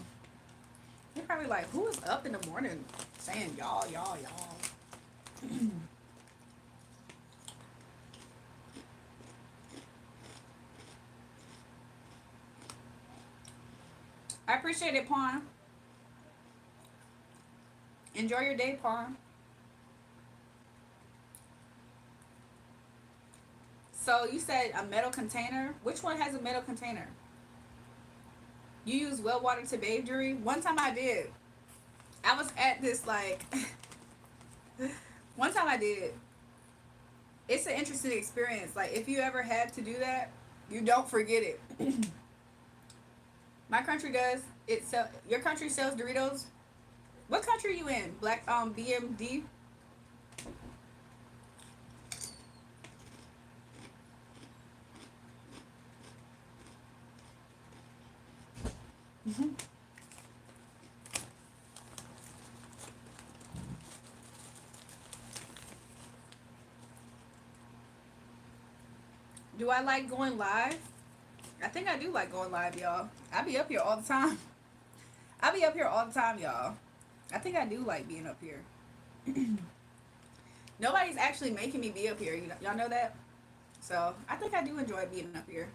They're probably like, "Who is up in the morning saying y'all?" I appreciate it, Pawn. Enjoy your day, Pawn. So you said a metal container. Which one has a metal container? You use well water to bathe during? One time I did. I was at this like one time I did. It's an interesting experience. Like if you ever had to do that, you don't forget it. My country does. Your country sells Doritos. What country are you in? Black BMD. Do I like going live? I think I do like going live, y'all. I be up here all the time. I be up here all the time, y'all. I think I do like being up here. Nobody's actually making me be up here. Y'all know that? So I think I do enjoy being up here.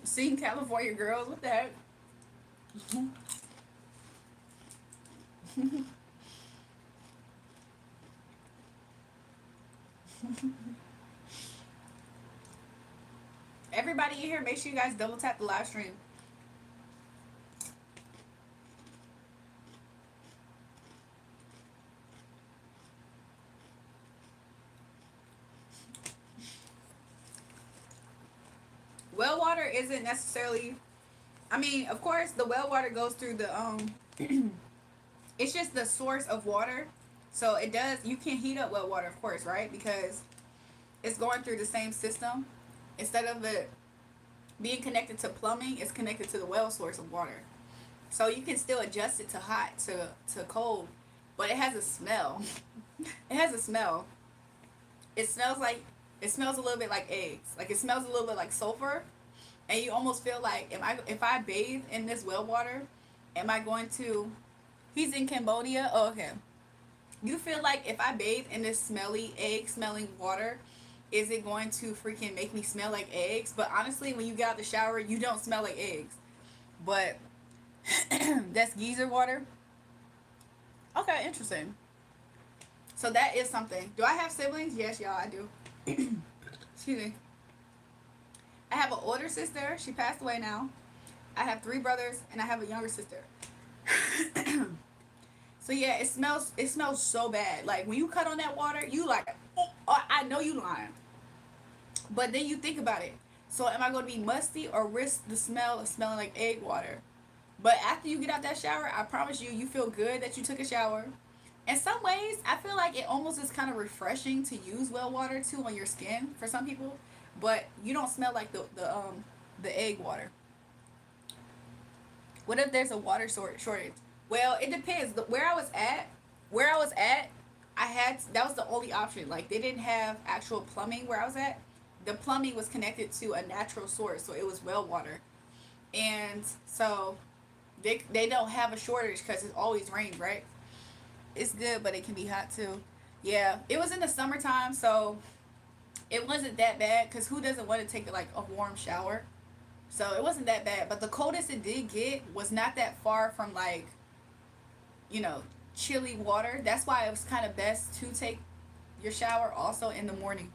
Seeing California girls, what the heck? Everybody in here, make sure you guys double tap the live stream. Well water isn't necessarily, I mean, of course the well water goes through the it's just the source of water. So it does, you can heat up well water, of course, right? Because it's going through the same system. Instead of it being connected to plumbing, it's connected to the well source of water. So you can still adjust it to hot, to cold, but it has a smell. It has a smell. It smells like, it smells a little bit like eggs. Like it smells a little bit like sulfur, and you almost feel like, if I bathe in this well water, am I going to? He's in Cambodia. Oh, okay. You feel like if I bathe in this smelly egg smelling water, is it going to freaking make me smell like eggs? But honestly, when you get out the shower, you don't smell like eggs. But that's geyser water. Okay, interesting. So that is something. Do I have siblings? Yes, y'all, I do. Excuse me. I have an older sister. She passed away now. I have 3 brothers and I have a younger sister. So yeah, it smells so bad. Like when you cut on that water, you like, oh, I know you lying. But then you think about it. So am I going to be musty or risk the smell of smelling like egg water? But after you get out that shower, I promise you, you feel good that you took a shower. In some ways, I feel like it almost is kind of refreshing to use well water too on your skin for some people, but you don't smell like the egg water. What if there's a water shortage? Well, it depends. Where I was at, I had that was the only option. Like they didn't have actual plumbing where I was at. The plumbing was connected to a natural source, so it was well water, and so they don't have a shortage because it always rains, right? It's good, but it can be hot too. Yeah, it was in the summertime, so it wasn't that bad. Cause who doesn't want to take like a warm shower? So it wasn't that bad. But the coldest it did get was not that far from like you know chilly water. That's why it was kind of best to take your shower also in the morning.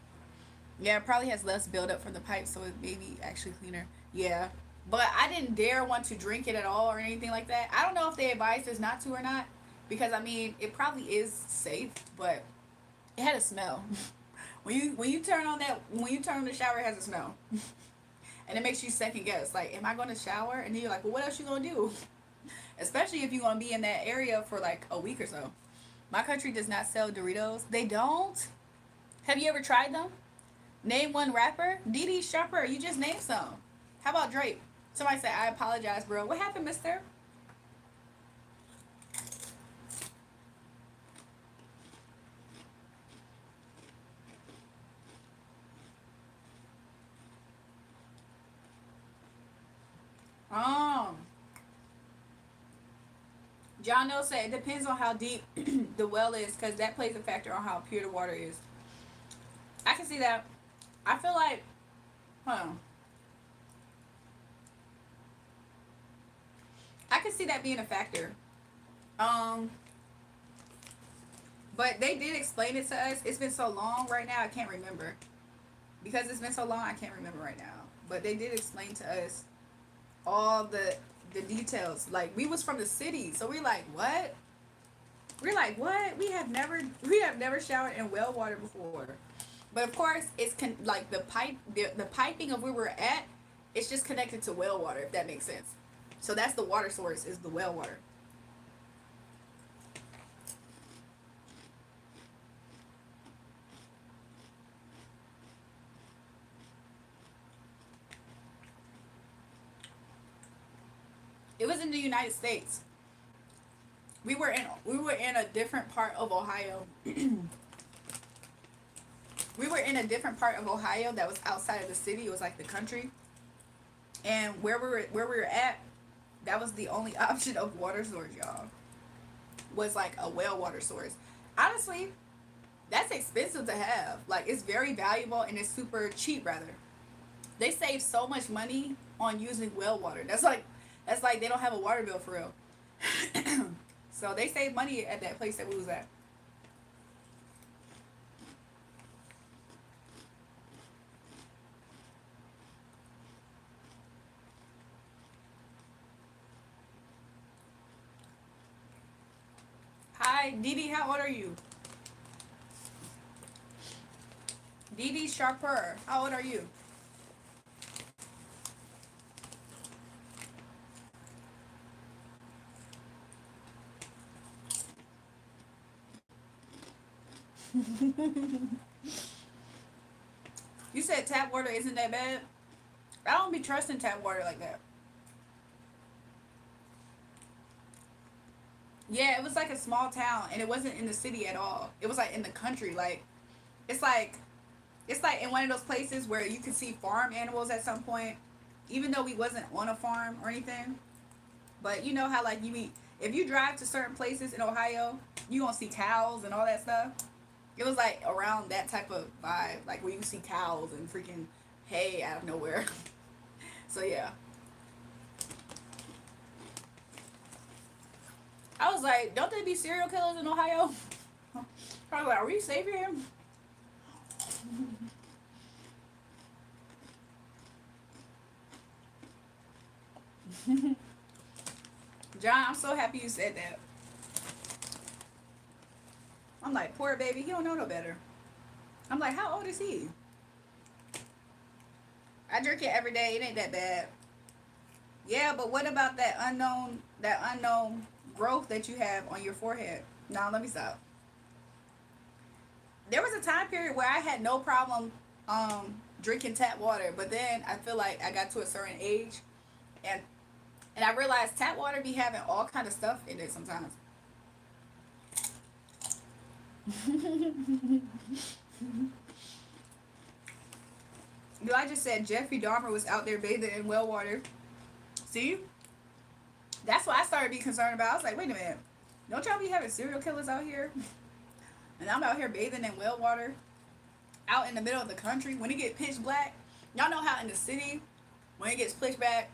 Yeah, it probably has less buildup from the pipe, so it may be actually cleaner. Yeah. But I didn't dare want to drink it at all or anything like that. I don't know if they advised us not to or not. Because I mean it probably is safe, but it had a smell. When you turn on that when you turn on the shower it has a smell. And it makes you second guess. Like, am I gonna shower? And then you're like, well what else you gonna do? Especially if you're gonna be in that area for like a week or so. My country does not sell Doritos. They don't? Have you ever tried them? Name one rapper. Dee Sharper, you just named some. How about Drake? Somebody said, I apologize, bro. What happened, mister? Um, John Doe said it depends on how deep the well is because that plays a factor on how pure the water is. I can see that. I feel like, huh? I can see that being a factor. Um, but they did explain it to us. It's been so long right now, I can't remember. Because it's been so long, I can't remember right now. But they did explain to us all the details. Like we was from the city, so we're like, what? We're like, what? We have never showered in well water before. But of course, like the piping of where we're at, it's just connected to well water, if that makes sense. So that's the water source is the well water. It was in the United States. We were in a different part of Ohio. We were in a different part of Ohio that was outside of the city. It was like the country. And where we were at, that was the only option of water source, y'all. Was like a well water source. Honestly, that's expensive to have. Like it's very valuable and it's super cheap rather. They save so much money on using well water. That's like they don't have a water bill for real. So they save money at that place that we was at. Hi, Dee, how old are you? Dee Sharper, how old are you? You said tap water isn't that bad? I don't be trusting tap water like that. Yeah, it was like a small town and it wasn't in the city at all. It was like in the country. It's like it's like in one of those places where you can see farm animals at some point, even though we wasn't on a farm or anything. But you know how like you eat if you drive to certain places in Ohio, you gonna see cows and all that stuff. It was like around that type of vibe, like where you see cows and freaking hay out of nowhere. So yeah, I was like, don't there be serial killers in Ohio? I was like, are we safe here? John, I'm so happy you said that. I'm like, poor baby, he don't know no better. I'm like, how old is he? I drink it every day. It ain't that bad. Yeah, but what about that unknown growth that you have on your forehead? Now let me stop. There was a time period where I had no problem drinking tap water, but then I feel like I got to a certain age, and and I realized tap water be having all kind of stuff in it sometimes. I just said Jeffrey Dahmer was out there bathing in well water. See, that's what I started being concerned about. I was like, wait a minute, don't y'all be having serial killers out here? And I'm out here bathing in well water, out in the middle of the country when it get pitch black. Y'all know how in the city, when it gets pitch black,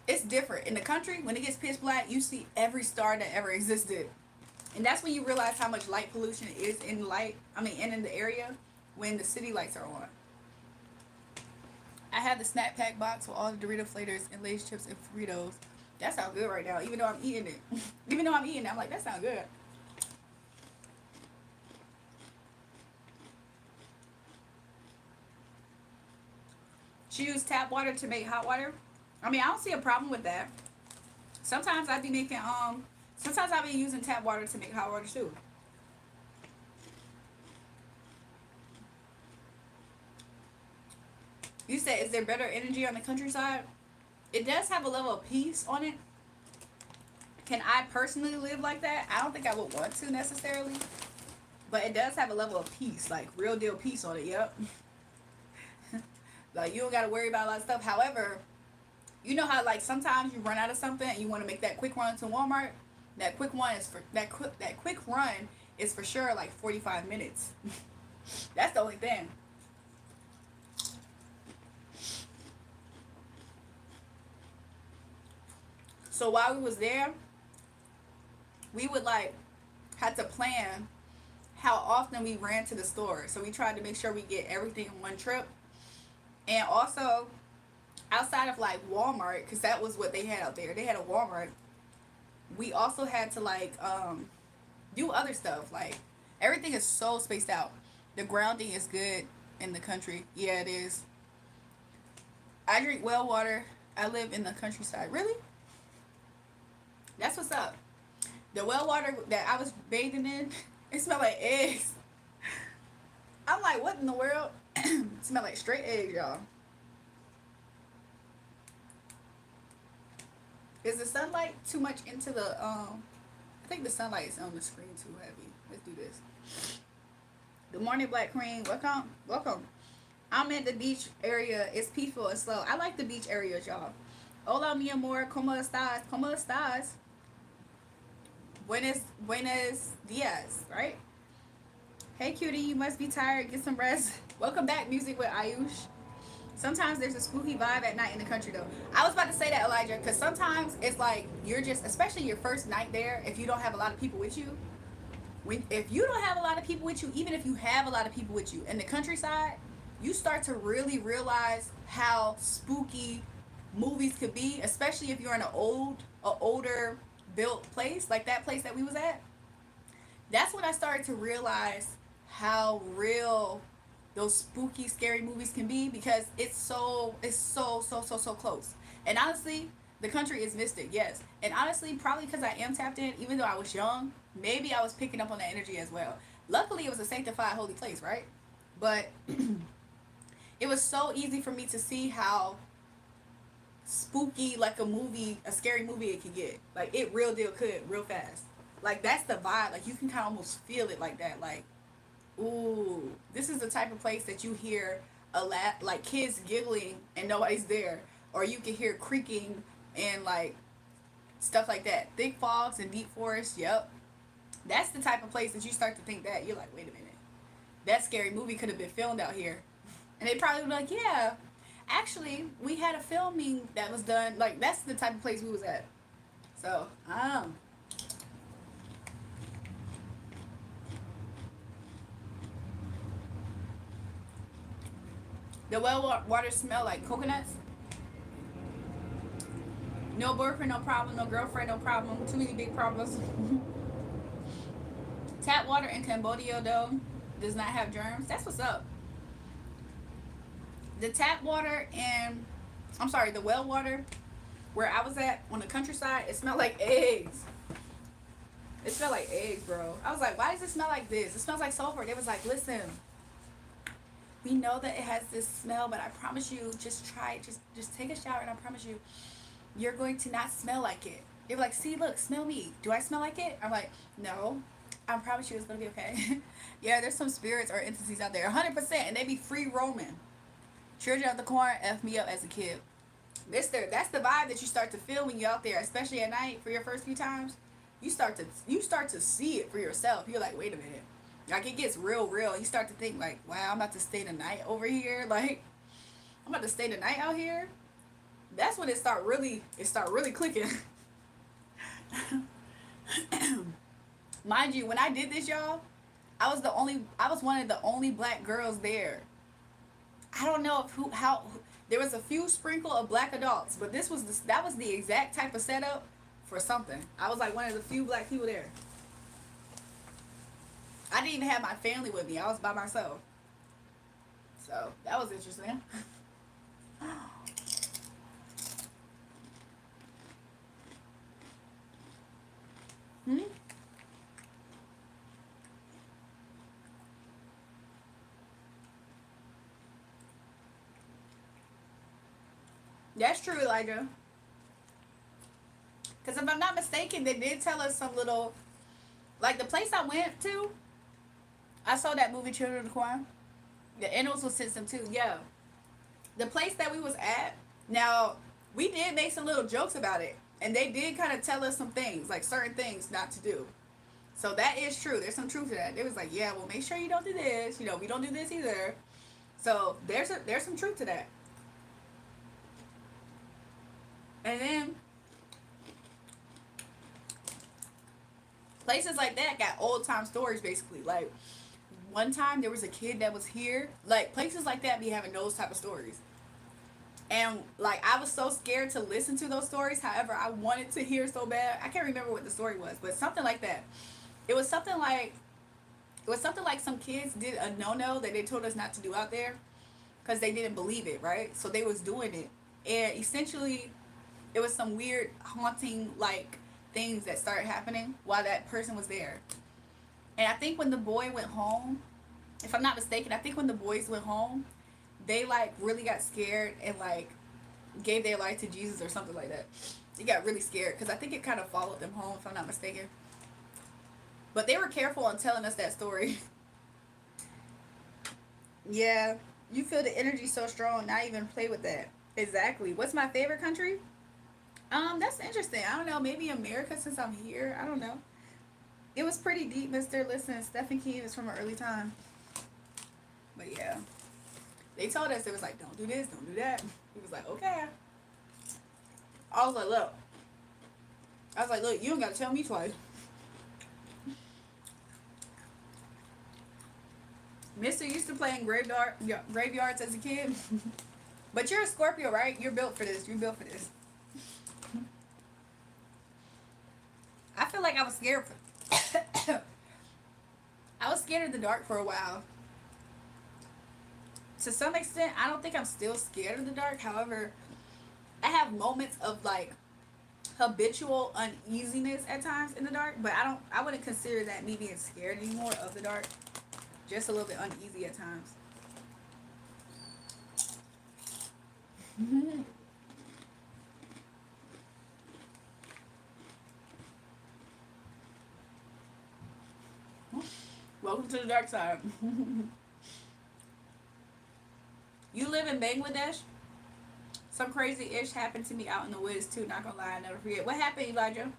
it's different. In the country, when it gets pitch black, you see every star that ever existed. And that's when you realize how much light pollution is in light. I mean, in the area when the city lights are on. I have the snack pack box with all the Dorito flavors and Lay's chips and Fritos. That sounds good right now, even though I'm eating it. Even though I'm eating it, I'm like, that sounds good. She used tap water to make hot water. I mean, I don't see a problem with that. Sometimes I be making sometimes I be using tap water to make hot water too. You said, is there better energy on the countryside? It does have a level of peace on it. Can I personally live like that? I don't think I would want to necessarily. But it does have a level of peace, like real deal peace on it, yep. Like you don't gotta worry about a lot of stuff. However, you know how like sometimes you run out of something and you want to make that quick run to Walmart? That quick one is for that quick run is for sure like 45 minutes. That's the only thing. So while we was there, we would like had to plan how often we ran to the store. So we tried to make sure we get everything in one trip. And also outside of like Walmart, because that was what they had out there. They had a Walmart. We also had to like do other stuff. Like everything is so spaced out. The grounding is good in the country. Yeah, it is. I drink well water. I live in the countryside. Really? That's what's up. The well water that I was bathing in, it smelled like eggs. I'm like, what in the world? It smelled like straight eggs, y'all. Is the sunlight too much into the I think the sunlight is on the screen too heavy. Let's do this. Good morning, Black Queen. Welcome. Welcome. I'm in the beach area. It's peaceful and slow. I like the beach areas, y'all. Hola, mi amor. ¿Cómo estás? ¿Cómo estás? Buenos dias, right? Hey, cutie, you must be tired. Get some rest. Welcome back, Music with Ayush. Sometimes there's a spooky vibe at night in the country, though. I was about to say that, Elijah, because sometimes it's like you're just, especially your first night there, if you don't have a lot of people with you. If you don't have a lot of people with you, even if you have a lot of people with you in the countryside, you start to really realize how spooky movies could be, especially if you're in an older built place, like that place that we was at. That's when I started to realize how real those spooky, scary movies can be because it's so close. And honestly, the country is mystic, yes. And honestly, probably because I am tapped in, even though I was young, maybe I was picking up on that energy as well. Luckily, it was a sanctified holy place, right? But it was so easy for me to see how spooky, like a scary movie it could get. Like, it real deal could, real fast. Like, that's the vibe. Like, you can kind of almost feel it like that. Like, ooh, this is the type of place that you hear a lot, like kids giggling and nobody's there. Or you can hear creaking and like stuff like that. Thick fogs and deep forests, yep. That's the type of place that you start to think that. You're like, wait a minute. That scary movie could have been filmed out here. And they probably would be like, yeah, actually, we had a filming that was done. Like, that's the type of place we was at. So, the well water smell like coconuts. No boyfriend, no problem. No girlfriend, no problem. Too many big problems. Tap water in Cambodia, though, does not have germs. That's what's up. The tap water and, I'm sorry, the well water where I was at on the countryside, it smelled like eggs. It smelled like eggs, bro. I was like, why does it smell like this? It smells like sulfur. They was like, listen, we know that it has this smell, but I promise you, just try it. Just take a shower, and I promise you, you're going to not smell like it. They were like, see, look, smell me. Do I smell like it? I'm like, no. I promise you, it's gonna be okay. Yeah, there's some spirits or entities out there, 100%, and they be free roaming. Children of the Corn f me up as a kid. That's the vibe that you start to feel when you're out there, especially at night for your first few times. You start to see it for yourself. You're like, wait a minute. Like it gets real. You start to think like, wow, I'm about to stay the night over here. Like I'm about to stay the night out here. That's when it start really clicking. Mind you, when I did this, y'all, I was one of the only black girls there. I don't know if who how there was a few sprinkle of black adults, but that was the exact type of setup for something. I was like one of the few black people there. I didn't even have my family with me. I was by myself. So that was interesting. Hmm? That's true, Elijah. Because if I'm not mistaken, they did tell us some little, like the place I went to. I saw that movie Children of the Corn. The animals was system too. Yeah, the place that we was at. Now we did make some little jokes about it, and they did kind of tell us some things, like certain things not to do. So that is true. There's some truth to that. It was like, yeah, well, make sure you don't do this. We don't do this either. So there's some truth to that. And then places like that got old time stories basically. Like one time there was a kid that was here. Like places like that be having those type of stories. And like I was so scared to listen to those stories. However, I wanted to hear so bad. I can't remember what the story was, but something like that. It was something like some kids did a no that they told us not to do out there because they didn't believe it, right? So they was doing it, and essentially it was some weird haunting like things that started happening while that person was there. And I think when the boy went home, if I'm not mistaken, I think when the boys went home, they like really got scared and like gave their life to Jesus or something like that. They got really scared because I think it kind of followed them home, if I'm not mistaken. But they were careful on telling us that story. Yeah, you feel the energy so strong, not even play with that. Exactly. What's my favorite country? That's interesting. I don't know. Maybe America since I'm here. I don't know. It was pretty deep, Mister. Listen, Stephen King is from an early time. But yeah, they told us it was like, don't do this, don't do that. He was like, okay. I was like, look. You don't gotta tell me twice. Mister used to play in graveyards as a kid. But you're a Scorpio, right? You're built for this. You're built for this. I feel like I was scared. I was scared of the dark for a while. To some extent, I don't think I'm still scared of the dark. However, I have moments of like habitual uneasiness at times in the dark, but I wouldn't consider that me being scared anymore of the dark. Just a little bit uneasy at times. Welcome to the dark side. You live in Bangladesh? Some crazy ish happened to me out in the woods too, not gonna lie, I never forget. What happened, Elijah?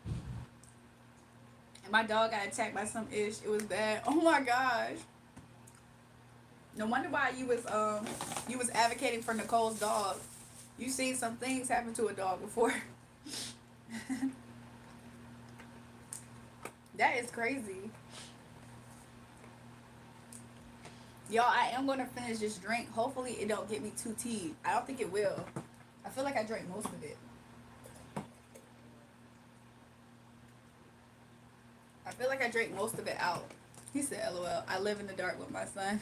And my dog got attacked by some ish. It was bad. Oh my gosh. No wonder why you was advocating for Nicole's dog. You seen some things happen to a dog before. That is crazy. Y'all, I am gonna finish this drink. Hopefully it don't get me too teed. I don't think it will. I feel like I drank most of it. feel like I drank most of it out. He said, LOL, I live in the dark with my son.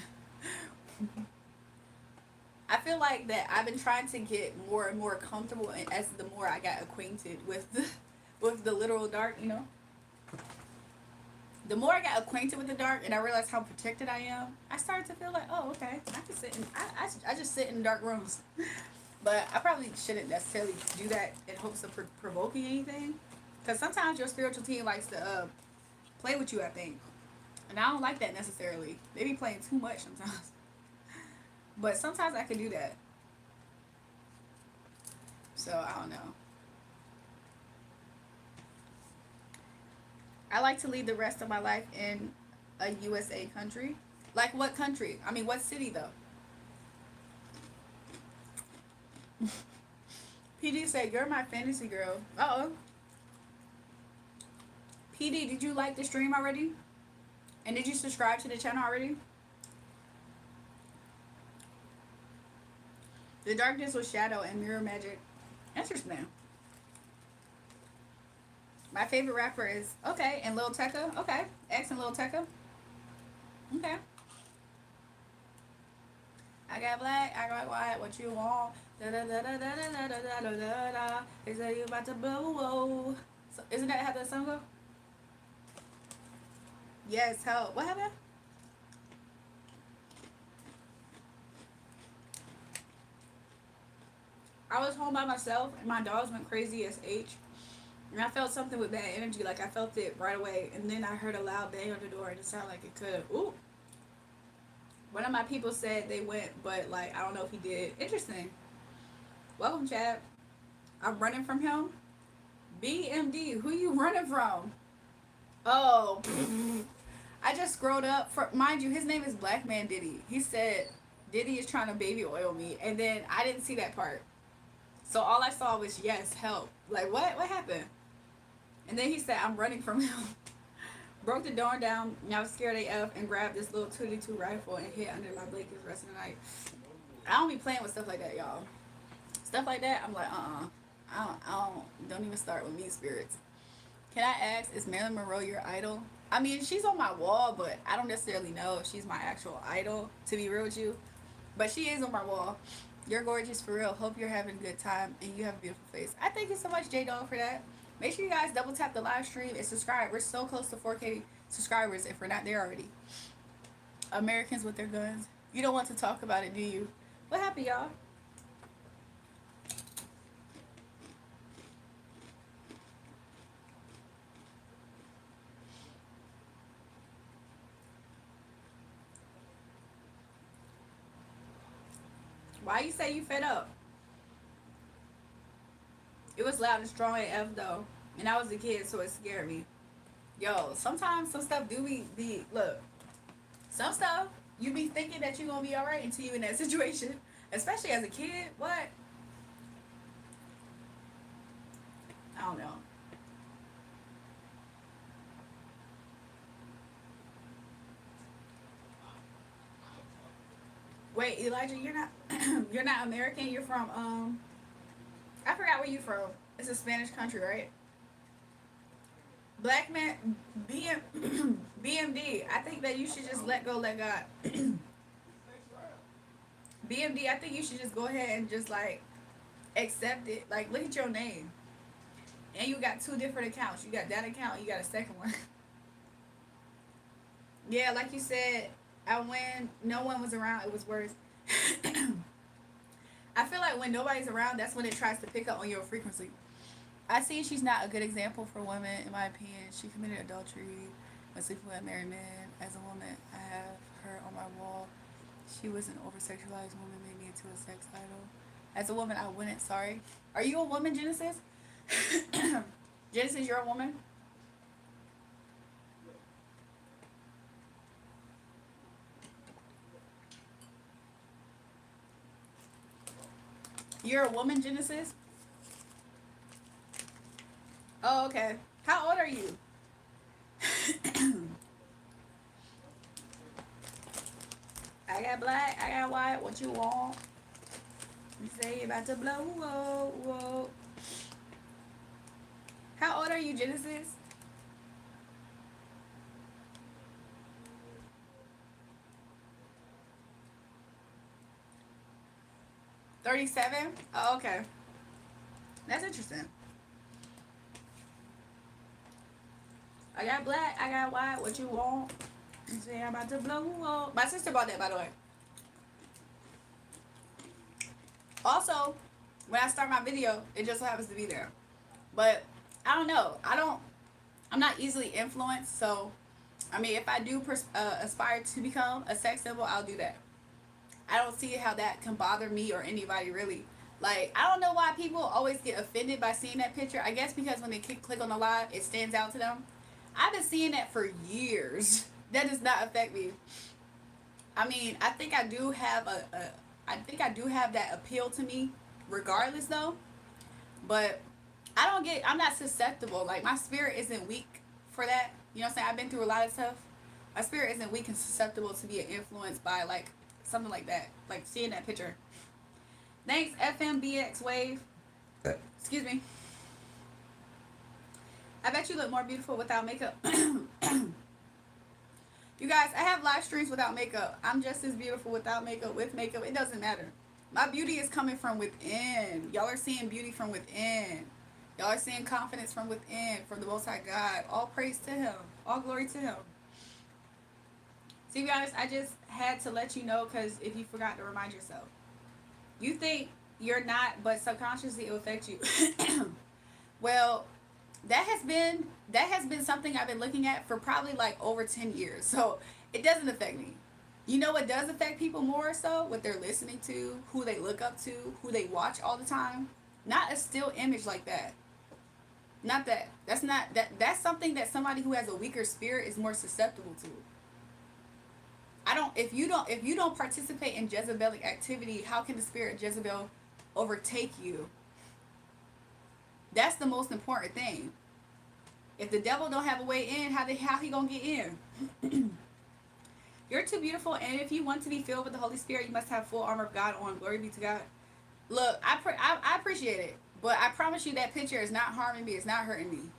I feel like that I've been trying to get more and more comfortable, and as the more I got acquainted with with the literal dark, you know. The more I got acquainted with the dark and I realized how protected I am, I started to feel like, oh, okay, I can sit in, I just sit in dark rooms. But I probably shouldn't necessarily do that in hopes of provoking anything. Because sometimes your spiritual team likes to play with you, I think. And I don't like that necessarily. They be playing too much sometimes. But sometimes I can do that. So, I don't know. I like to lead the rest of my life in a USA country. Like what country? I mean, what city though? PD said, you're my fantasy girl. Uh-oh. PD, did you like the stream already? And did you subscribe to the channel already? The darkness was shadow and mirror magic. Interesting. My favorite rapper is, okay, and Lil Tecca. Okay, X and Lil Tecca. Okay. I got black, I got white, what you want? Da da da da da da da da da da da. They say you about to blow. Whoa. So, isn't that how that song go? Yes, help. What happened? I was home by myself and my dogs went crazy as H. And I felt something with bad energy, like I felt it right away. And then I heard a loud bang on the door and it sounded like it could. Ooh. One of my people said they went, but like I don't know if he did. Interesting. Welcome, Chad. I'm running from him. BMD, who you running from? Oh, I just scrolled up. For mind you, his name is Black Man Diddy. He said Diddy is trying to baby oil me, and then I didn't see that part. So all I saw was yes, help. Like what? What happened? And then he said I'm running from him. Broke the door down, and I was scared AF, and grabbed this little 22 rifle and hid under my blankets the rest of the night. I don't be playing with stuff like that, y'all. Stuff like that, I'm like, I don't even start with me spirits. Can I ask, is Marilyn Monroe your idol? I mean, she's on my wall, but I don't necessarily know if she's my actual idol, to be real with you. But she is on my wall. You're gorgeous for real. Hope you're having a good time and you have a beautiful face. I thank you so much, J-Dog, for that. Make sure you guys double tap the live stream and subscribe. We're so close to 4K subscribers if we're not there already. Americans with their guns. You don't want to talk about it, do you? What happened, y'all? Why you say you fed up? It was loud and strong AF though. And I was a kid, so it scared me. Yo, sometimes some stuff do be look. Some stuff you be thinking that you're gonna be alright until you in that situation. Especially as a kid. What? I don't know. Wait, Elijah, you're not you're not American, you're from I forgot where you from. It's a Spanish country, right? Black man BMD, I think that you should just let go, let God. BMD, I think you should just go ahead and just like accept it. Like look at your name. And you got two different accounts. You got that account and you got a second one. Yeah, like you said, when no one was around, it was worse. I feel like when nobody's around, that's when it tries to pick up on your frequency. I see she's not a good example for women, in my opinion. She committed adultery when sleeping with a married man. As a woman, I have her on my wall. She was an over-sexualized woman, made me into a sex idol. As a woman, I wouldn't, sorry. Are you a woman, Genesis? Genesis, you're a woman? You're a woman, Genesis? Oh, okay. How old are you? I got black, I got white, what you want? You say you about to blow, whoa, whoa. How old are you, Genesis? 37? Oh, okay. That's interesting. I got black, I got white, what you want? You say I'm about to blow up. My sister bought that, by the way. Also, when I start my video, it just so happens to be there. But I don't know. I'm not easily influenced. So, I mean, if I do aspire to become a sex symbol, I'll do that. I don't see how that can bother me or anybody really. Like, I don't know why people always get offended by seeing that picture. I guess because when they click on the live, it stands out to them. I've been seeing that for years. That does not affect me. I mean, I think I do have that appeal to me, regardless though. But I'm not susceptible. Like my spirit isn't weak for that. You know what I'm saying? I've been through a lot of stuff. My spirit isn't weak and susceptible to be influenced by like something like that. Like seeing that picture. Thanks, FMBX Wave. Excuse me. I bet you look more beautiful without makeup. You guys, I have live streams without makeup. I'm just as beautiful without makeup, with makeup. It doesn't matter. My beauty is coming from within. Y'all are seeing beauty from within. Y'all are seeing confidence from within, from the Most High God. All praise to Him. All glory to Him. To be honest, I just had to let you know because if you forgot to remind yourself. You think you're not, but subconsciously it will affect you. Well, that has been something I've been looking at for probably like over 10 years. So it doesn't affect me. You know what does affect people more so? What they're listening to, who they look up to, who they watch all the time. Not a still image like that. Not that. That's something that somebody who has a weaker spirit is more susceptible to. If you don't participate in Jezebelic activity, how can the spirit of Jezebel overtake you? That's the most important thing. If the devil don't have a way in, how he gonna get in? You're too beautiful, and if you want to be filled with the Holy Spirit, you must have full armor of God on. Glory be to God. Look, I appreciate it, but I promise you that picture is not harming me. It's not hurting me.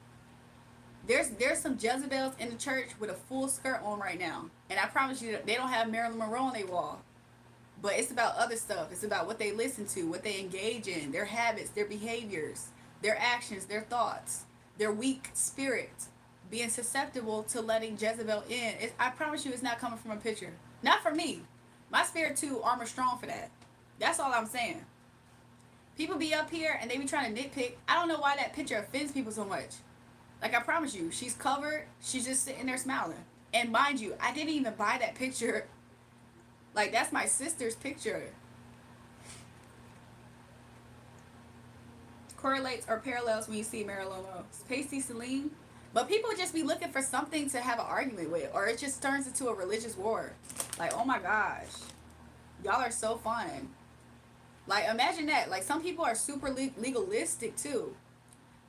There's some Jezebels in the church with a full skirt on right now, and I promise you that they don't have Marilyn Monroe on their wall. But it's about other stuff. It's about what they listen to, what they engage in, their habits, their behaviors, their actions, their thoughts, their weak spirit, being susceptible to letting Jezebel in. I promise you it's not coming from a picture. Not for me. My spirit too, armor strong for that. That's all I'm saying. People be up here and they be trying to nitpick. I don't know why that picture offends people so much. Like I promise you, she's covered. She's just sitting there smiling. And mind you, I didn't even buy that picture. Like that's my sister's picture. Correlates or parallels when you see Marilyn Monroe. Pasty Celine. But people just be looking for something to have an argument with, or it just turns into a religious war. Like, oh my gosh, y'all are so fun. Like, imagine that. Like, some people are super legalistic too,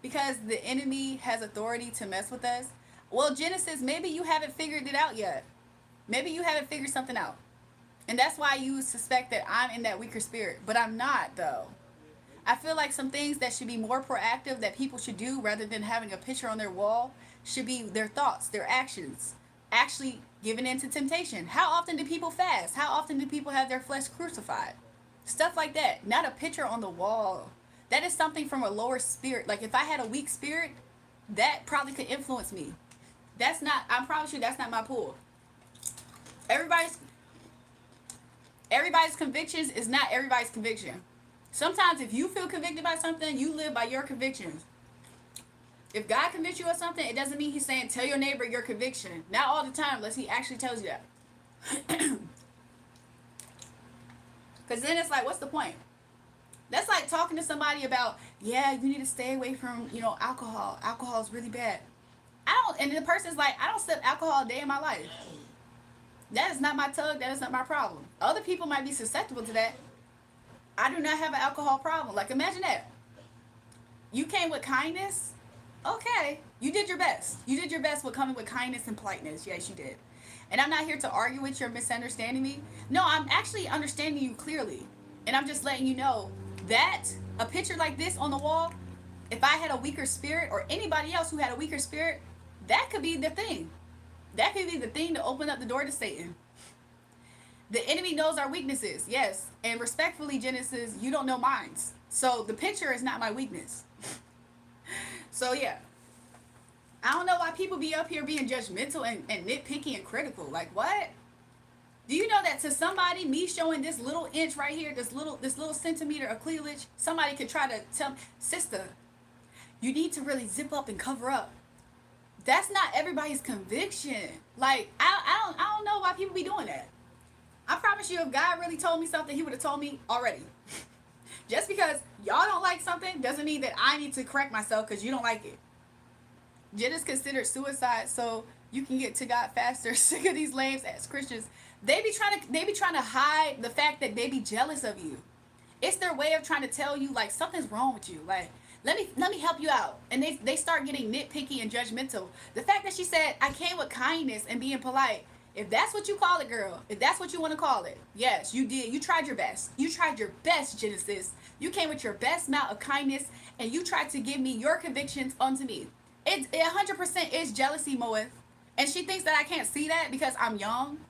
because the enemy has authority to mess with us. Well, Genesis, maybe you haven't figured it out yet. Maybe you haven't figured something out, and that's why you suspect that I'm in that weaker spirit. But I'm not, though. I feel like some things that should be more proactive that people should do rather than having a picture on their wall should be their thoughts, their actions, actually giving in to temptation. How often do people fast? How often do people have their flesh crucified? Stuff like that. Not a picture on the wall. That is something from a lower spirit. Like if I had a weak spirit, that probably could influence me. That's not, I promise you, that's not my pool. Everybody's convictions is not everybody's conviction. Sometimes if you feel convicted by something, you live by your convictions. If God convicts you of something, it doesn't mean He's saying, tell your neighbor your conviction. Not all the time, unless He actually tells you that. Because then it's like, what's the point? That's like talking to somebody about, yeah, you need to stay away from, alcohol. Alcohol is really bad. And the person's like, I don't sip alcohol a day in my life. That is not my tug. That is not my problem. Other people might be susceptible to that. I do not have an alcohol problem. Like, imagine that. You came with kindness. Okay. You did your best. You did your best with coming with kindness and politeness. Yes, you did. And I'm not here to argue with you or misunderstanding me. No, I'm actually understanding you clearly. And I'm just letting you know that a picture like this on the wall, if I had a weaker spirit or anybody else who had a weaker spirit, that could be the thing. That could be the thing to open up the door to Satan. The enemy knows our weaknesses, yes. And respectfully, Genesis, you don't know mine. So the picture is not my weakness. So yeah. I don't know why people be up here being judgmental and nitpicky and critical. Like what? Do you know that to somebody, me showing this little inch right here, this little centimeter of cleavage, somebody could try to tell, sister, you need to really zip up and cover up. That's not everybody's conviction. Like I don't know why people be doing that. I promise you, if God really told me something, he would have told me already. Just because y'all don't like something doesn't mean that I need to correct myself because you don't like it. Is considered suicide so you can get to God faster. Sick of these lames as Christians. They be trying to hide the fact that they be jealous of you. It's their way of trying to tell you like something's wrong with you. Like let me help you out. And they start getting nitpicky and judgmental. The fact that she said I came with kindness and being polite. If that's what you call it, girl, if that's what you want to call it, yes, you did. You tried your best. You tried your best, Genesis. You came with your best amount of kindness and you tried to give me your convictions unto me. It 100% is jealousy, Moeth. And she thinks that I can't see that because I'm young.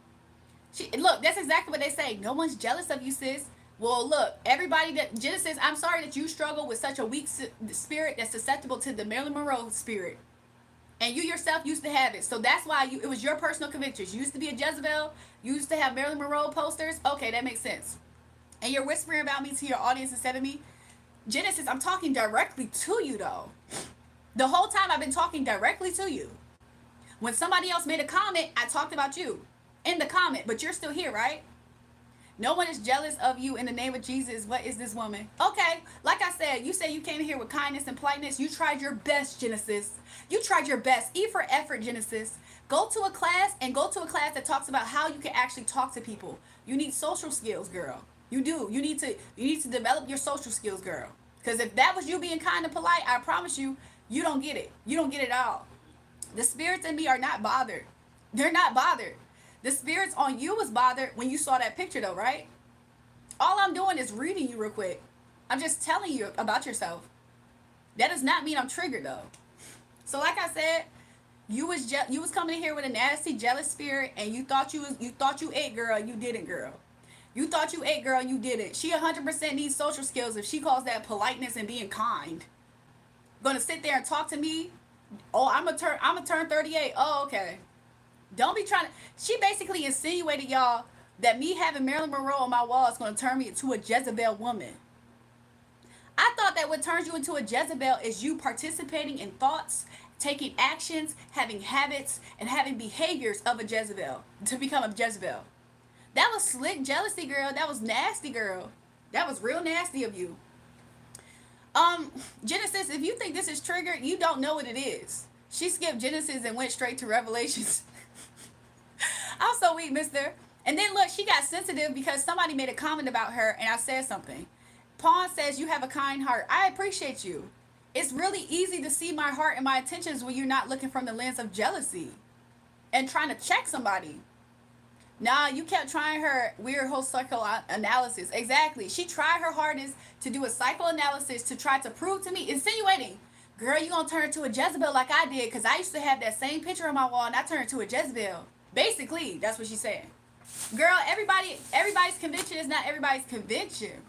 Look, that's exactly what they say. No one's jealous of you, sis. Well, look, everybody that, Genesis, I'm sorry that you struggle with such a weak spirit that's susceptible to the Marilyn Monroe spirit. And you yourself used to have it. So that's why it was your personal convictions. You used to be a Jezebel. You used to have Marilyn Monroe posters. Okay, that makes sense. And you're whispering about me to your audience instead of me. Genesis, I'm talking directly to you, though. The whole time I've been talking directly to you. When somebody else made a comment, I talked about you in the comment, but you're still here, right? No one is jealous of you in the name of Jesus. What is this woman? Okay, like I said, you said you came here with kindness and politeness. You tried your best, Genesis. You tried your best. E for effort, Genesis. Go to a class and go to a class that talks about how you can actually talk to people. You need social skills, girl. You do. You need to develop your social skills, girl. Because if that was you being kind and polite, I promise you, you don't get it. You don't get it at all. The spirits in me are not bothered. They're not bothered. The spirits on you was bothered when you saw that picture though, right? All I'm doing is reading you real quick. I'm just telling you about yourself. That does not mean I'm triggered though. So like I said, you was coming in here with a nasty jealous spirit and you thought you ate, girl, you didn't, girl. You thought you ate, girl, you didn't. She 100% needs social skills if she calls that politeness and being kind. Gonna sit there and talk to me. Oh, I'm gonna turn 38. Oh, okay. Don't be trying to. She basically insinuated, y'all, that me having Marilyn Monroe on my wall is gonna turn me into a Jezebel woman. I thought that what turns you into a Jezebel is you participating in thoughts, taking actions, having habits, and having behaviors of a Jezebel to become a Jezebel. That was slick jealousy, girl. That was nasty, girl. That was real nasty of you. Genesis, if you think this is triggered, you don't know what it is. She skipped Genesis and went straight to Revelations. I'm so weak, mister. And then look, she got sensitive because somebody made a comment about her and I said something. Pawn says you have a kind heart. I appreciate you. It's really easy to see my heart and my intentions when you're not looking from the lens of jealousy and trying to check somebody. Nah, you kept trying her weird whole psychoanalysis. Exactly. She tried her hardest to do a psychoanalysis to try to prove to me, insinuating, girl, you gonna turn into a Jezebel like I did because I used to have that same picture on my wall and I turned into a Jezebel. Basically, that's what she's saying. Girl, everybody's conviction is not everybody's conviction.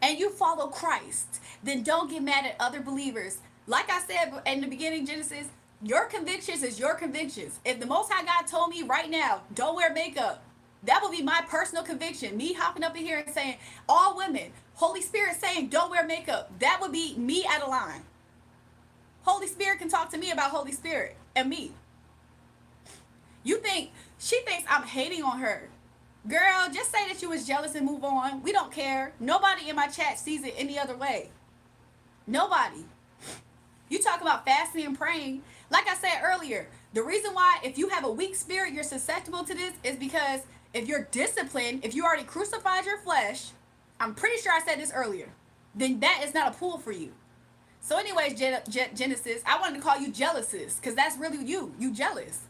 And you follow Christ, then don't get mad at other believers. Like I said in the beginning, Genesis, your convictions is your convictions. If the Most High God told me right now, don't wear makeup, that would be my personal conviction. Me hopping up in here and saying, all women, Holy Spirit saying, don't wear makeup. That would be me out of line. Holy Spirit can talk to me about Holy Spirit and me. She thinks I'm hating on her. Girl, just say that you was jealous and move on. We don't care. Nobody in my chat sees it any other way. Nobody. You talk about fasting and praying. Like I said earlier, the reason why if you have a weak spirit, you're susceptible to this is because if you're disciplined, if you already crucified your flesh, I'm pretty sure I said this earlier, then that is not a pull for you. So anyways, Genesis, I wanted to call you jealouses because that's really you. You jealous.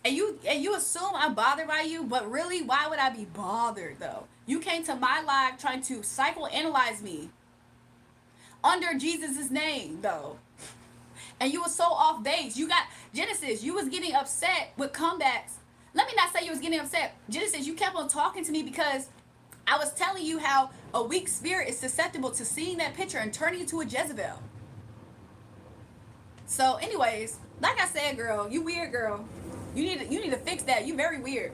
And you assume I'm bothered by you, but really, why would I be bothered though? You came to my live trying to psychoanalyze me under Jesus' name though. And you were so off base. You got Genesis, you was getting upset with comebacks Let me not say you was getting upset. Genesis, you kept on talking to me because I was telling you how a weak spirit is susceptible to seeing that picture and turning into a Jezebel. So, anyways, like I said, girl, you weird, girl. You need to fix that. You very weird.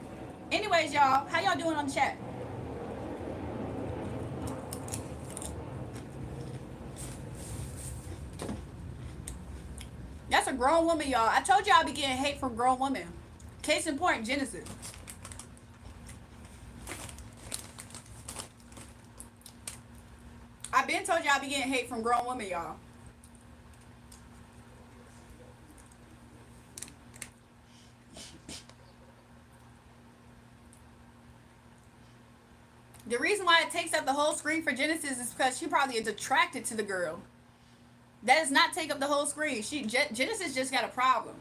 Anyways, y'all, how y'all doing on the chat? That's a grown woman, y'all. I told y'all I be getting hate from grown women. Case in point, Genesis. I been told y'all I be getting hate from grown women, y'all. The reason why it takes up the whole screen for Genesis is because she probably is attracted to the girl. That does not take up the whole screen. Genesis just got a problem.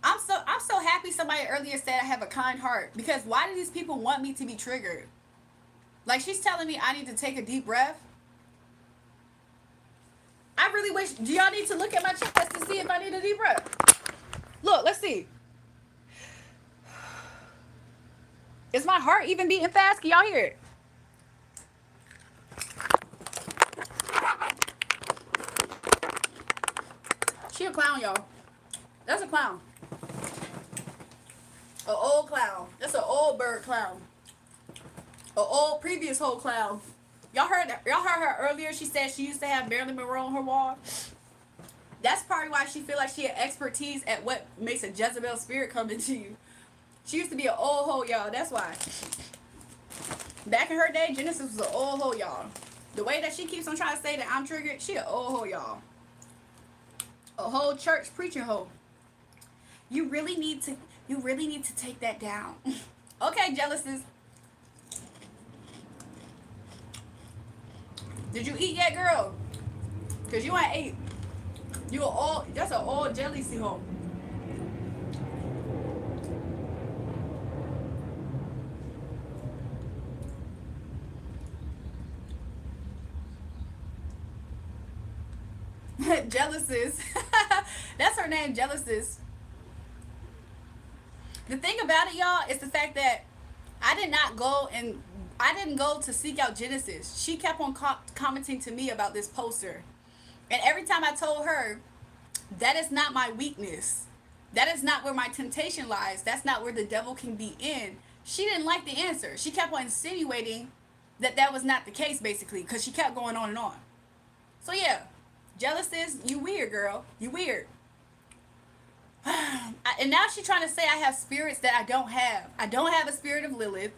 I'm so happy somebody earlier said I have a kind heart, because why do these people want me to be triggered? Like, she's telling me I need to take a deep breath. I really wish. Do y'all need to look at my chest to see if I need a deep breath? Look, let's see. Is my heart even beating fast? Can y'all hear it? She a clown, y'all. That's a clown. An old clown. That's an old bird clown. An old previous whole clown. Y'all heard her earlier. She said she used to have Marilyn Monroe on her wall. That's probably why she feel like she had expertise at what makes a Jezebel spirit come into you. She used to be an old hoe, y'all. That's why. Back in her day, Genesis was an old hoe, y'all. The way that she keeps on trying to say that I'm triggered, she an old hoe, y'all. A whole church preaching hoe. You really need to take that down. Okay, jealousies. Did you eat yet, girl? Cause you ain't ate. That's an old jealousy hoe. Jealousies. That's her name, Jealousies. The thing about it, y'all, is the fact that I didn't go to seek out Genesis. She kept on commenting to me about this poster. And every time I told her, that is not my weakness. That is not where my temptation lies. That's not where the devil can be in. She didn't like the answer. She kept on insinuating that was not the case, basically, because she kept going on and on. So, yeah. Jealousies, you weird, girl. You weird. And now she's trying to say I have spirits that I don't have. I don't have a spirit of Lilith.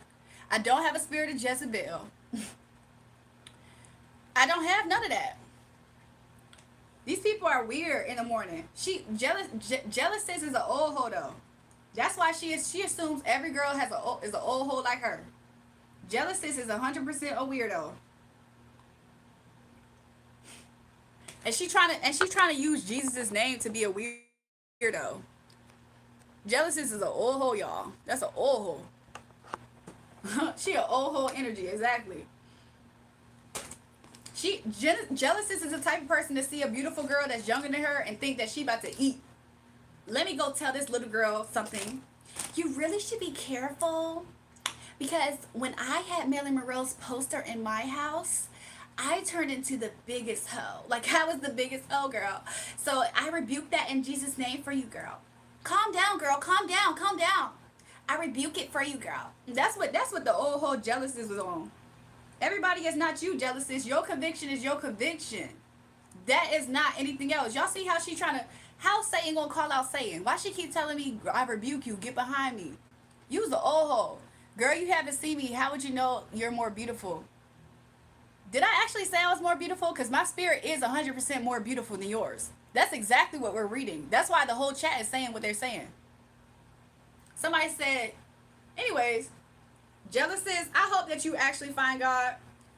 I don't have a spirit of Jezebel. I don't have none of that. These people are weird in the morning. Jealousies is an old hoe, though. That's why she assumes every girl is an old hoe like her. Jealousies is 100% a weirdo. And she's trying to use Jesus' name to be a weirdo. Jealousies is an old hoe, y'all. That's an old hoe. She an old hoe energy, exactly. Jealousies is the type of person to see a beautiful girl that's younger than her and think that she about to eat. Let me go tell this little girl something. You really should be careful, because when I had Marilyn Monroe's poster in my house, I turned into the biggest hoe. Like, I was the biggest hoe, girl. So I rebuke that in Jesus' name for you, girl. Calm down, girl. Calm down. Calm down. I rebuke it for you, girl. That's what the old whole jealousies was on. Everybody is not you, jealousies. Your conviction is your conviction. That is not anything else. Y'all see how she trying to... How Satan gonna call out Satan? Why she keep telling me, I rebuke you, get behind me? You's the old hoe. Girl, you haven't seen me. How would you know you're more beautiful? Did I actually say I was more beautiful? Because my spirit is 100% more beautiful than yours. That's exactly what we're reading. That's why the whole chat is saying what they're saying. Somebody said, anyways, jealousies, I hope that you actually find God.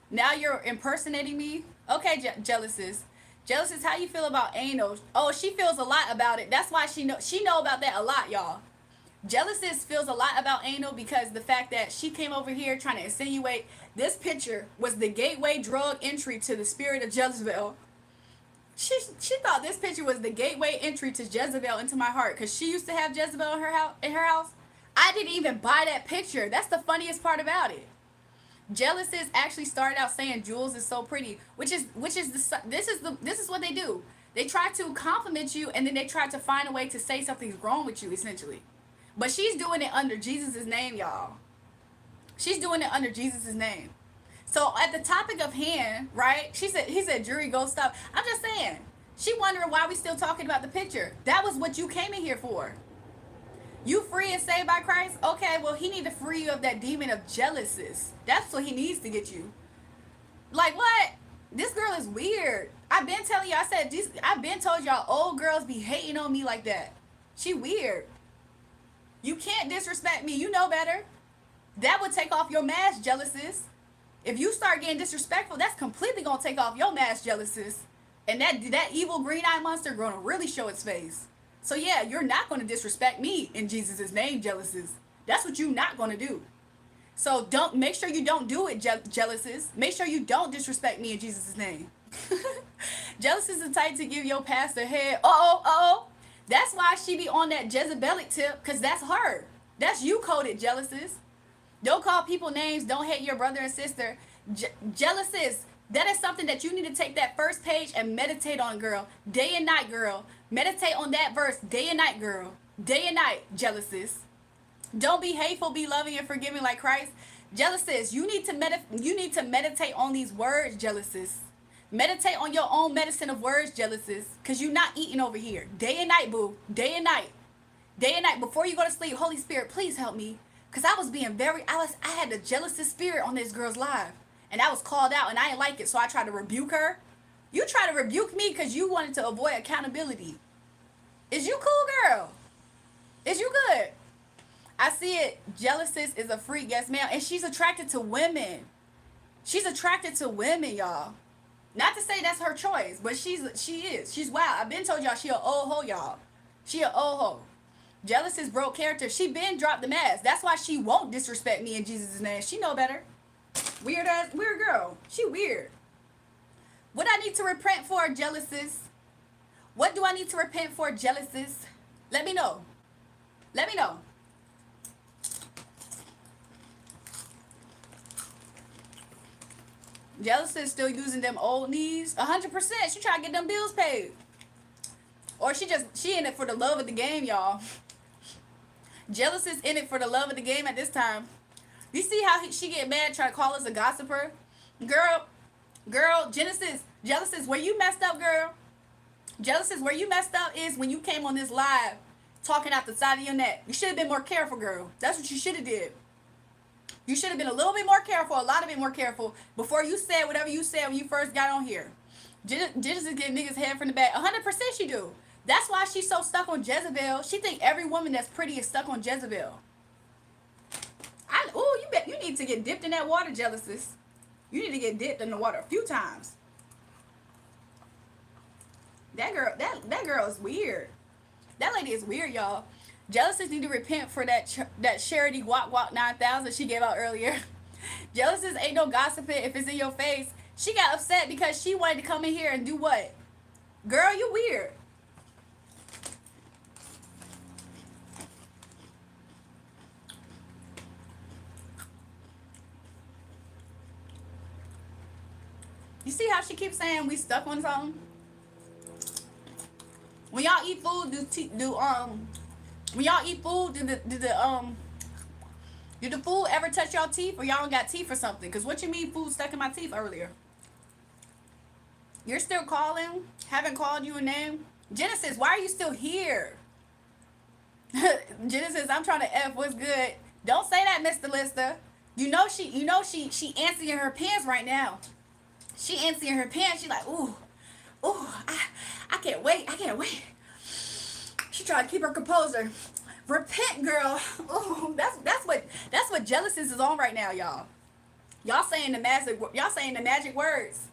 Now you're impersonating me. Okay, jealousies. Jealousies, how you feel about anal? Oh, she feels a lot about it. That's why she know about that a lot, y'all. Jealousies feels a lot about anal because the fact that she came over here trying to insinuate this picture was the gateway drug entry to the spirit of Jezebel. She thought this picture was the gateway entry to Jezebel into my heart, because she used to have Jezebel in her house. I didn't even buy that picture. That's the funniest part about it. Jealousies actually started out saying Jules is so pretty, which is this is what they do. They try to compliment you, and then they try to find a way to say something's wrong with you, essentially. But she's doing it under Jesus' name, y'all. She's doing it under Jesus' name. So at the topic of hand, right? He said jury go stop. I'm just saying. She wondering why we still talking about the picture. That was what you came in here for. You free and saved by Christ? Okay, well, he need to free you of that demon of jealousies. That's what he needs to get you. Like, what? This girl is weird. I've been telling you, I've been told y'all old girls be hating on me like that. She weird. You can't disrespect me. You know better. That would take off your mask jealousies. If you start getting disrespectful, that's completely going to take off your mask jealousies. And that evil green-eyed monster going to really show its face. So yeah, you're not going to disrespect me in Jesus' name, jealousies. That's what you're not going to do. So make sure you don't do it, jealousies. Make sure you don't disrespect me in Jesus' name. Jealous is the type to give your pastor head. That's why she be on that Jezebelic tip, because that's her. That's you coded, jealousies. Don't call people names. Don't hate your brother and sister. Jealousies. That is something that you need to take that first page and meditate on, girl. Day and night, girl. Meditate on that verse day and night, girl. Day and night, jealousies. Don't be hateful, be loving and forgiving like Christ. Jealousies, you need to meditate on these words, jealousies. Meditate on your own medicine of words, jealousies. Because you're not eating over here. Day and night, boo. Day and night. Day and night. Before you go to sleep, Holy Spirit, please help me. Because I was being I had the jealous spirit on this girl's life. And I was called out and I didn't like it. So I tried to rebuke her. You try to rebuke me because you wanted to avoid accountability. Is you cool, girl? Is you good? I see it. Jealousies is a freak, yes ma'am. And she's attracted to women. She's attracted to women, y'all. Not to say that's her choice, but she is. She's wild. I've been told y'all she a old hoe, y'all. She a old hoe. Jealous is broke character. She been dropped the mask. That's why she won't disrespect me in Jesus' name. She know better. Weird girl. She weird. What I need to repent for, jealousies? What do I need to repent for, jealousies? Let me know. Let me know. Jealous is still using them old knees. 100%. She trying to get them bills paid. Or she in it for the love of the game, y'all. Jealous is in it for the love of the game at this time. You see how she get mad trying to call us a gossiper? Girl, jealous is where you messed up, girl. Jealous is where you messed up is when you came on this live talking out the side of your neck. You should have been more careful, girl. That's what you should have did. You should have been a little bit more careful, a lot bit more careful, before you said whatever you said when you first got on here. Jealous is getting niggas head from the back. 100% she do. That's why she's so stuck on Jezebel. She think every woman that's pretty is stuck on Jezebel. You need to get dipped in that water, jealousies. You need to get dipped in the water a few times. That girl is weird. That lady is weird, y'all. Jealousies need to repent for that charity walk 9,000 she gave out earlier. Jealousies ain't no gossiping if it's in your face. She got upset because she wanted to come in here and do what? Girl, you weird. You see how she keeps saying we stuck on something? When y'all eat food, when y'all eat food, did the food ever touch y'all teeth, or y'all don't got teeth or something? Because what you mean food stuck in my teeth earlier? You're still calling? Haven't called you a name? Genesis, why are you still here? Genesis, I'm trying to F, what's good? Don't say that, Mr. Lister. You know she answering her pants right now. She answering her pants. She like, ooh, I can't wait. She trying to keep her composure. Repent, girl. Ooh, that's what jealousies is on right now, y'all. Y'all saying the magic words.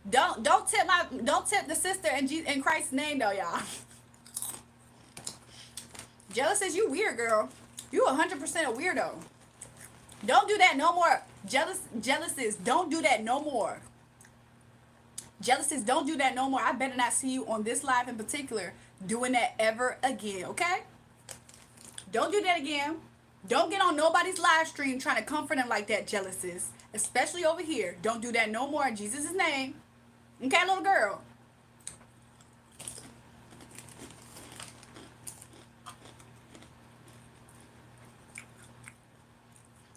Don't tip the sister in Christ's name though, y'all. Jealousies, you weird, girl. You 100% a weirdo. Don't do that no more. Jealousies, don't do that no more. Jealousies, don't do that no more. I better not see you on this live in particular doing that ever again, okay? Don't do that again. Don't get on nobody's live stream trying to comfort them like that, jealousies. Especially over here. Don't do that no more in Jesus' name. Okay, little girl?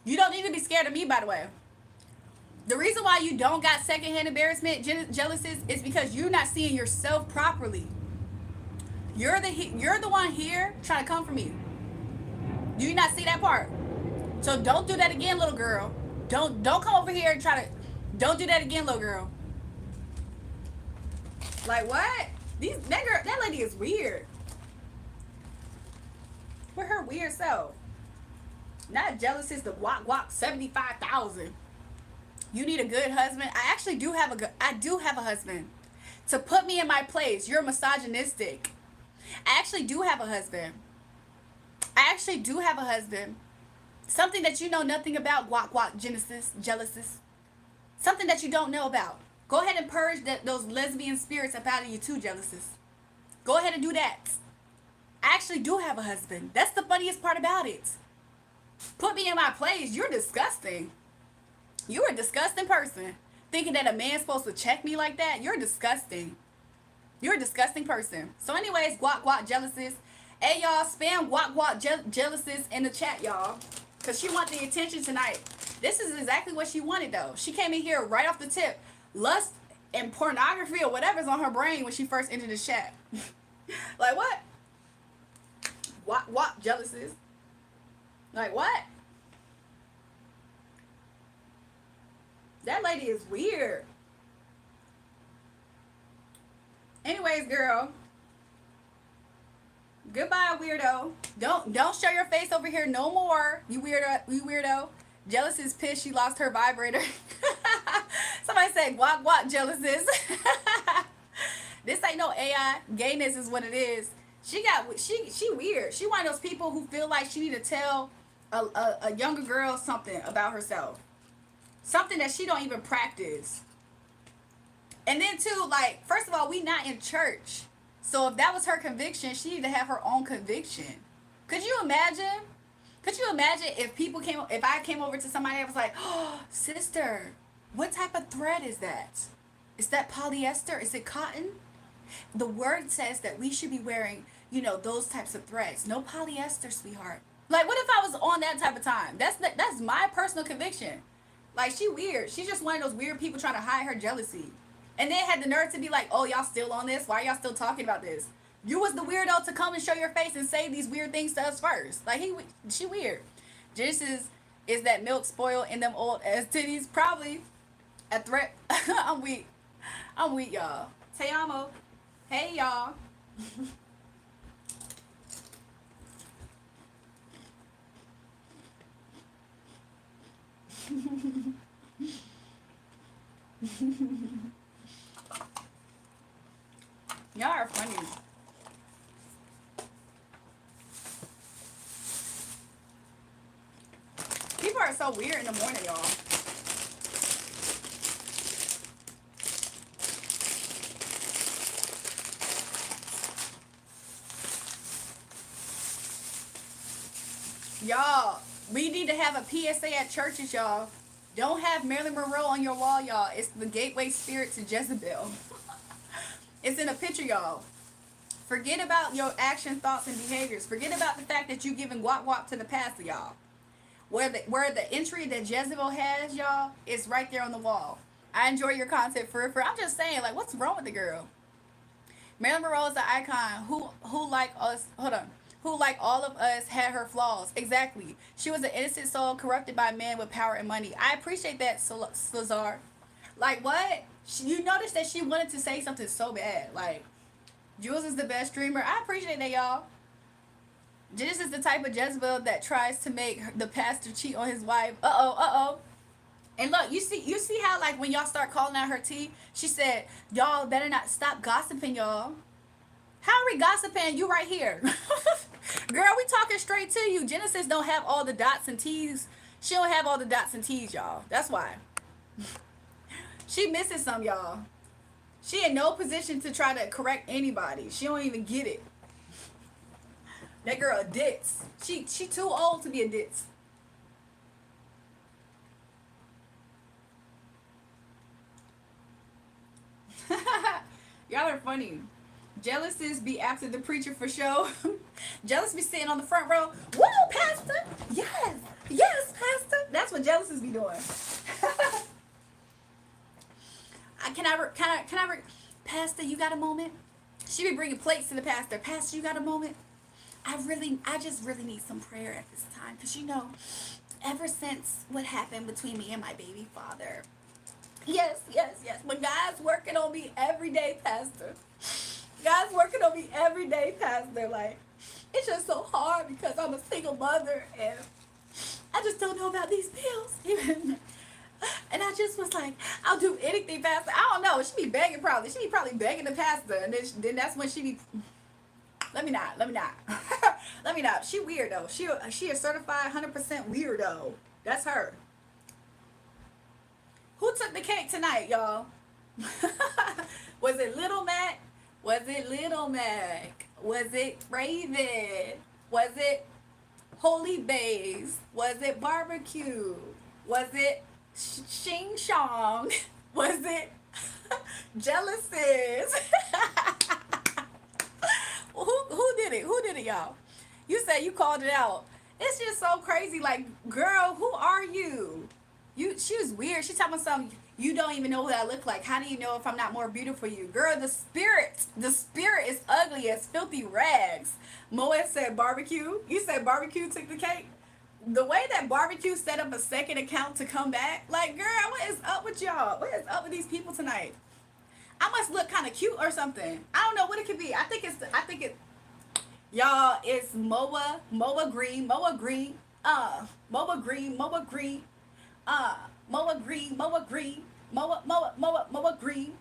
You don't need to be scared of me, by the way. The reason why you don't got secondhand embarrassment, jealousies, is because you're not seeing yourself properly. You're the one here trying to comfort me. Do you not see that part? So don't do that again, little girl. Don't come over here and try to. Don't do that again, little girl. Like what? That lady is weird. With her weird self. Not jealous is the walk 75,000. You need a good husband. I actually do have a husband to put me in my place. You're misogynistic. I actually do have a husband. Something that you know nothing about, jealousies. Something that you don't know about. Go ahead and purge those lesbian spirits up out of you too, jealousies. Go ahead and do that. I actually do have a husband. That's the funniest part about it. Put me in my place. You're disgusting. You're a disgusting person. Thinking that a man's supposed to check me like that? You're disgusting. You're a disgusting person. So anyways, jealousies. Hey, y'all, spam jealousies in the chat, y'all. Because she wants the attention tonight. This is exactly what she wanted, though. She came in here right off the tip. Lust and pornography or whatever's on her brain when she first entered the chat. Like, what? Jealousies. Like, what? That lady is weird. Anyways, girl. Goodbye, weirdo. Don't show your face over here no more. You weirdo. Jealous is pissed she lost her vibrator. Somebody said guac jealousies. This ain't no AI. Gayness is what it is. She weird. She one of those people who feel like she need to tell a younger girl something about herself. Something that she don't even practice. And then too, like, first of all, we not in church. So if that was her conviction, she need to have her own conviction. Could you imagine? If I came over to somebody and was like, oh, sister, what type of thread is that? Is that polyester? Is it cotton? The word says that we should be wearing, those types of threads. No polyester, sweetheart. Like, what if I was on that type of time? That's my personal conviction. Like, she weird. She's just one of those weird people trying to hide her jealousy. And then had the nerve to be like, oh, y'all still on this? Why are y'all still talking about this? You was the weirdo to come and show your face and say these weird things to us first. Like, she weird. Genesis is that milk spoiled in them old ass titties? Probably. A threat. I'm weak, y'all. Te amo. Hey, y'all. Y'all are funny. People are so weird in the morning, y'all. Y'all, we need to have a PSA at churches, y'all. Don't have Marilyn Monroe on your wall, y'all. It's the gateway spirit to Jezebel. It's in a picture, y'all. Forget about your action, thoughts, and behaviors. Forget about the fact that you giving guap to the pastor, y'all. Where the entry that Jezebel has, y'all, is right there on the wall. I enjoy your content for. I'm just saying, like, what's wrong with the girl? Marilyn Monroe is the icon who like us. Hold on. Who, like all of us, had her flaws. Exactly. She was an innocent soul corrupted by men with power and money. I appreciate that, Slazar. Like, what? You noticed that she wanted to say something so bad. Like, Jules is the best streamer. I appreciate that, y'all. This is the type of Jezebel that tries to make the pastor cheat on his wife. Uh-oh. And look, you see how, like, when y'all start calling out her tea, she said, y'all better not stop gossiping, y'all. How are we gossiping? You right here. Girl, we talking straight to you. Genesis don't have all the dots and T's. She don't have all the dots and T's, y'all. That's why. She missing some, y'all. She in no position to try to correct anybody. She don't even get it. That girl a ditz. She too old to be a ditz. Y'all are funny. Jealousies be after the preacher for show. Jealous be sitting on the front row. Woo, pastor! Yes! Yes, pastor! That's what jealousies be doing. Pastor, you got a moment? She be bringing plates to the pastor. Pastor, you got a moment? I just really need some prayer at this time. Because, you know, ever since what happened between me and my baby father. Yes. But God's working on me every day, pastor. God's working on me every day, pastor. Like, it's just so hard because I'm a single mother and I just don't know about these bills. And I just was like, I'll do anything, pastor. I don't know. She be begging probably. She be probably begging the pastor. And then that's when she be... Let me not. Let me not. She weird, though. She a certified 100% weirdo. That's her. Who took the cake tonight, y'all? Was it Little Mac? Was it Little Mac? Was it Raven? Was it Holy Bays? Was it Barbecue? Was it Shing Shong? Was it Jealousies? Who did it? Who did it, y'all? You said you called it out. It's just so crazy. Like, girl, who are you? She was weird. She talking about something. You don't even know what I look like. How do you know if I'm not more beautiful for you? Girl, the spirit is ugly as filthy rags. Moet said barbecue. You said barbecue took the cake. The way that barbecue set up a second account to come back, like, girl, what is up with y'all? What is up with these people tonight? I must look kind of cute or something. I don't know what it could be. I think y'all, it's Moa Green, Moa Green, Moa Green, Moa Green, Moa Green, Moa Green, Moa Green,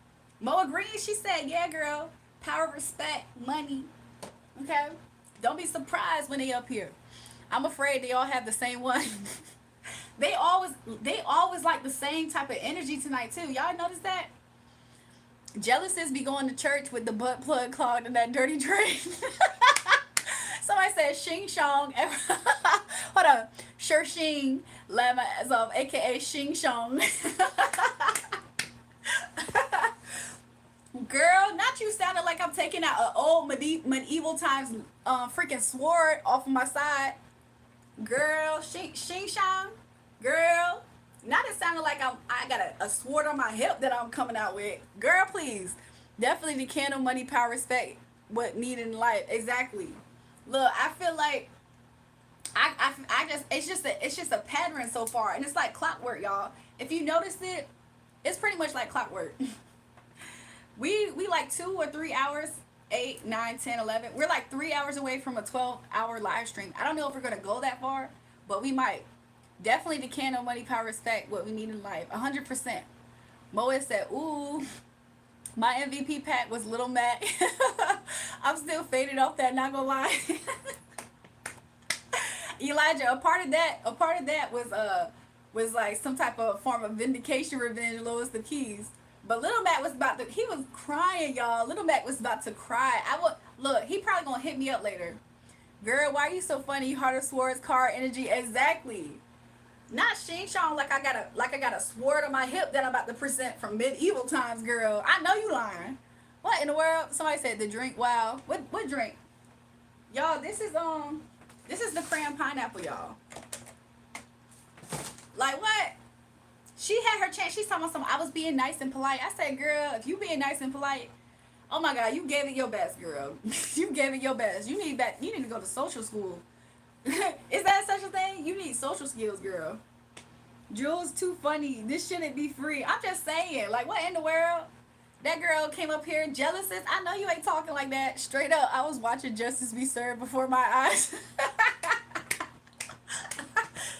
Moa Green. She said, yeah, girl, power, respect, money. Okay, don't be surprised when they up here. I'm afraid they all have the same one. they always like the same type of energy tonight too. Y'all notice that? Jealousies be going to church with the butt plug clogged in that dirty drain. Somebody said Shing Shong. Hold on. Sure Shing Lama as of aka Shing Shong. Girl, not you sounding like I'm taking out an old medieval times freaking sword off of my side. Girl, Shing Shong. Girl. Not it sounded like I got a sword on my hip that I'm coming out with. Girl, please. Definitely the candle, money, power, respect. What needed in life. Exactly. Look, I feel like it's just a pattern so far. And it's like clockwork, y'all. If you notice it, it's pretty much like clockwork. we like 2 or 3 hours, 8, 9, 10, 11. We're like 3 hours away from a 12-hour live stream. I don't know if we're going to go that far, but we might. Definitely the candle, money, power, respect, what we need in life. 100%. Moa said, ooh, my MVP pack was Little Mac. I'm still faded off that, not gonna lie. Elijah, a part of that was like some type of form of vindication, revenge, Lois the Keys. But Little Mac he was crying, y'all. Little Mac was about to cry. Look, he probably gonna hit me up later. Girl, why are you so funny? Heart of Swords, car energy, exactly. Not Shing Shong like I got a sword on my hip that I'm about to present from medieval times, girl. I know you lying. What in the world? Somebody said the drink. Wow. What drink? Y'all, this is the crayon pineapple, y'all. Like what? She had her chance. She's talking about something. I was being nice and polite. I said, girl, if you being nice and polite, oh my God, you gave it your best, girl. You gave it your best. You need to go to social school. Is that such a thing? You need social skills, girl. Jules, too funny. This shouldn't be free. I'm just saying. Like, what in the world? That girl came up here jealous. I know you ain't talking like that. Straight up, I was watching justice be served before my eyes.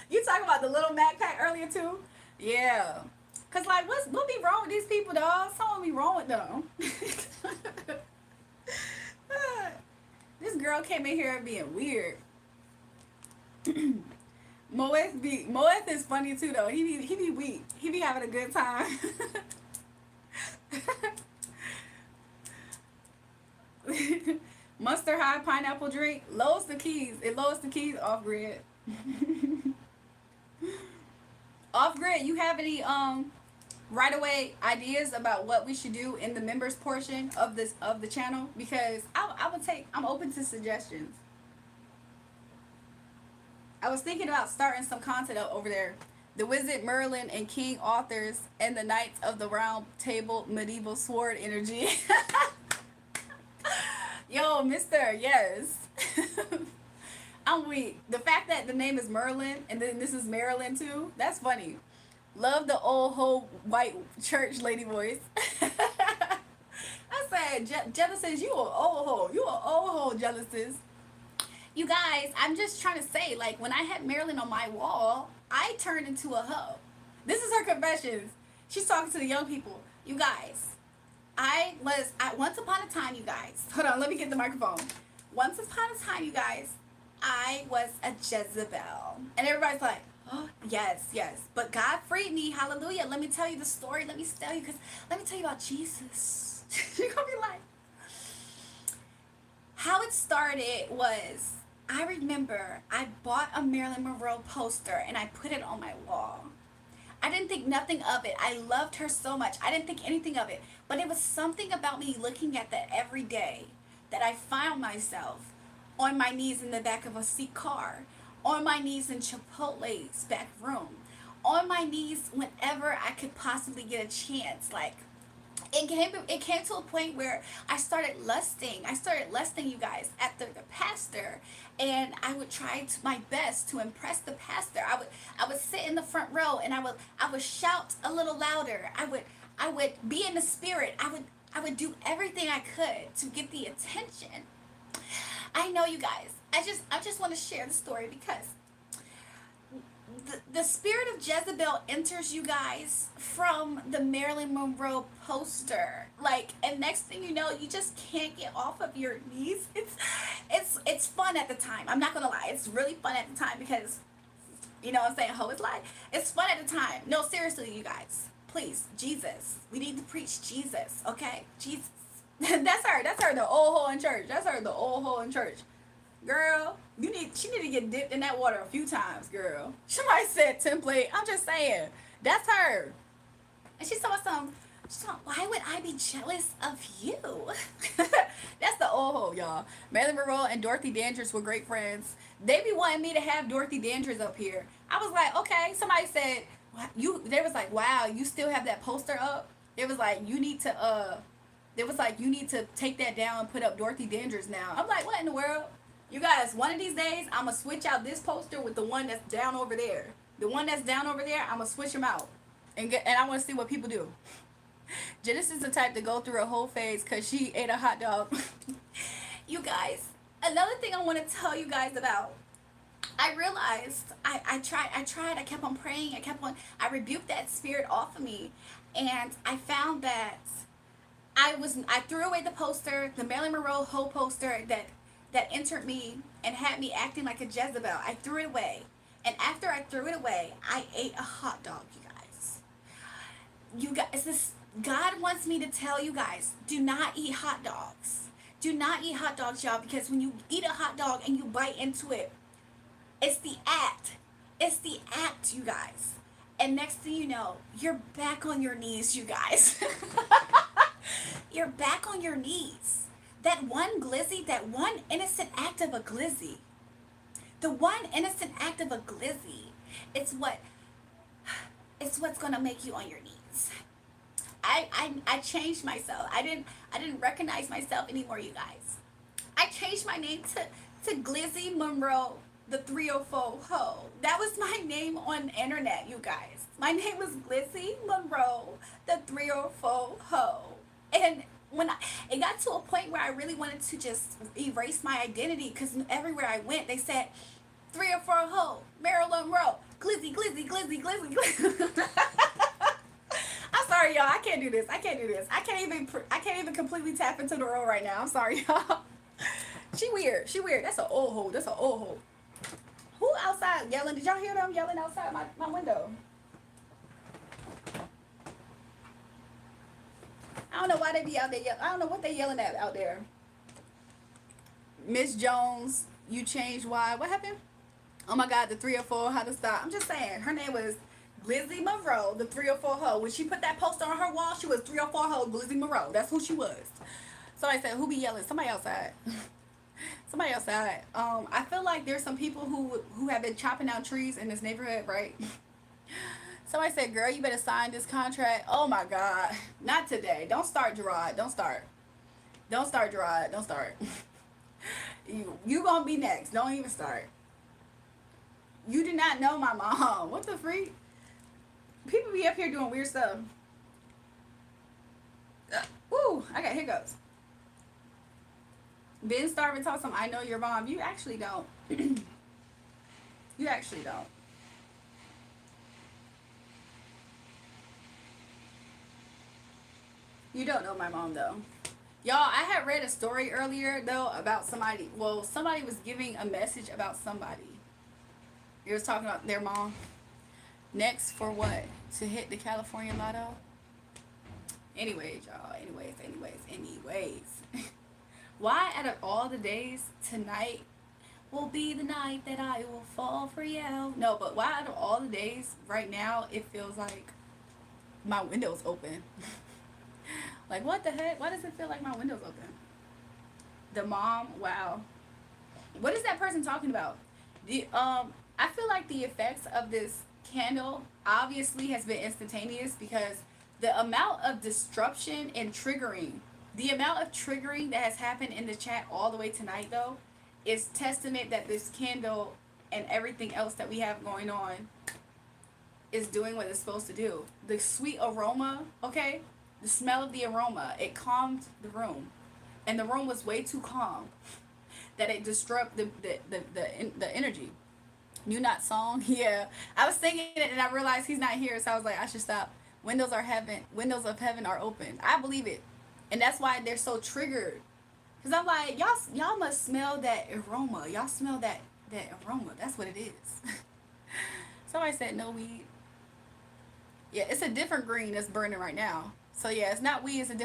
You talking about the Little Mac pack earlier, too? Yeah. Because, like, what be wrong with these people, dog? Something be wrong with them. This girl came in here being weird. Moet is funny too though. He be weak. He be having a good time. Monster High pineapple drink loads the keys. It loads the keys off grid. Off grid, you have any right away ideas about what we should do in the members portion of the channel? Because I'm open to suggestions. I was thinking about starting some content up over there. The Wizard, Merlin, and King authors and the Knights of the Round Table medieval sword energy. Yo, mister, yes. I'm weak. The fact that the name is Merlin and then this is Maryland too, that's funny. Love the old whole white church lady voice. I said, Genesis, you an old hoe. You an old hoe, Genesis. You guys, I'm just trying to say, like, when I had Marilyn on my wall, I turned into a hoe. This is her confessions. She's talking to the young people. You guys, once upon a time, you guys. Hold on, let me get the microphone. Once upon a time, you guys, I was a Jezebel. And everybody's like, oh, yes, yes. But God freed me. Hallelujah. Let me tell you the story. Let me tell you about Jesus. You're going to be like, how it started was, I remember I bought a Marilyn Monroe poster and I put it on my wall. I didn't think nothing of it. I loved her so much. I didn't think anything of it. But it was something about me looking at that every day that I found myself on my knees in the back of a seat car, on my knees in Chipotle's back room, on my knees whenever I could possibly get a chance. Like, it came to a point where I started lusting, you guys, after the pastor, and I would try my best to impress the pastor. I would sit in the front row and I would shout a little louder. I would be in the spirit. I would do everything I could to get the attention. I know, you guys. I just want to share the story because the spirit of Jezebel enters you guys from the Marilyn Monroe poster. Like, and next thing you know, you just can't get off of your knees. It's fun at the time. I'm not gonna lie. It's really fun at the time because, you know what I'm saying? Ho is like, it's fun at the time. No, seriously, you guys. Please, Jesus. We need to preach Jesus, okay? Jesus. That's her, the old hoe in church. That's her, the old hoe in church. Girl, she need to get dipped in that water a few times, girl. Somebody said template. I'm just saying. That's her. And she saw, why would I be jealous of you? That's the old hoe, y'all. Marilyn Monroe and Dorothy Dandridge were great friends. They be wanting me to have Dorothy Dandridge up here. I was like, okay. Somebody said, they was like, wow, you still have that poster up? It was like, you need to take that down and put up Dorothy Dandridge now. I'm like, what in the world? You guys, one of these days, I'm going to switch out this poster with the one that's down over there. The one that's down over there, I'm going to switch them out. And I want to see what people do. Genesis is the type to go through a whole phase because she ate a hot dog. You guys, another thing I want to tell you guys about. I realized, I tried, I kept on praying, I rebuked that spirit off of me. And I found that I threw away the poster, the Marilyn Monroe whole poster that entered me and had me acting like a Jezebel. I threw it away. And after I threw it away, I ate a hot dog, you guys. You guys, God wants me to tell you guys, do not eat hot dogs. Do not eat hot dogs, y'all, because when you eat a hot dog and you bite into it, it's the act. It's the act, you guys. And next thing you know, you're back on your knees, you guys. You're back on your knees. That one glizzy, that one innocent act of a glizzy. The one innocent act of a glizzy, it's what's gonna make you on your knees. I changed myself. I didn't recognize myself anymore, you guys. I changed my name to Glizzy Monroe, the 304 Ho. That was my name on the internet, you guys. My name was Glizzy Monroe, the 304 Ho. And when it got to a point where I really wanted to just erase my identity, because everywhere I went, they said 304 Ho, Marilyn Monroe, Glizzy, Glizzy, Glizzy, Glizzy, Glizzy. I'm sorry, y'all. I can't do this. I can't even completely tap into the role right now. I'm sorry, y'all. She weird. That's an old hoe. Who outside yelling? Did y'all hear them yelling outside my window? I don't know why they be out there. I don't know what they yelling at out there. Miss Jones, you changed why? What happened? Oh my God, the 304, how to stop. I'm just saying, her name was Glizzy Monroe, the 304 hoe. When she put that poster on her wall, she was 304 hoe Glizzy Monroe. That's who she was. Somebody said, who be yelling? Somebody outside. Somebody outside. I feel like there's some people who have been chopping down trees in this neighborhood, right? Somebody said, girl, you better sign this contract. Oh my God. Not today. Don't start, Gerard. Don't start. Don't start, Gerard. Don't start. You gonna be next. Don't even start. You do not know my mom. What the freak? People be up here doing weird stuff. Woo, I got hiccups. Ben starving talk some I know your mom. You actually don't. You actually don't. You don't know my mom though. Y'all, I had read a story earlier though about somebody. Well, somebody was giving a message about somebody. It was talking about their mom. Next for what? To hit the California lotto? Anyways, y'all. Anyways. Why out of all the days, tonight will be the night that I will fall for you? No, but why out of all the days, right now, it feels like my window's open. Like, what the heck? Why does it feel like my window's open? The mom, wow. What is that person talking about? I feel like the effects of this candle obviously has been instantaneous because the amount of disruption and triggering, the amount of triggering that has happened in the chat all the way tonight though, is testament that this candle and everything else that we have going on is doing what it's supposed to do. The sweet aroma, okay? The smell of the aroma, it calmed the room. And the room was way too calm that it disrupted the energy. New Not song? Yeah. I was singing it and I realized he's not here, so I was like, I should stop. Windows of heaven are open. I believe it. And that's why they're so triggered. Cause I'm like, y'all must smell that aroma. Y'all smell that aroma. That's what it is. Somebody said no weed. Yeah, it's a different green that's burning right now. So yeah, it's not weed, it's a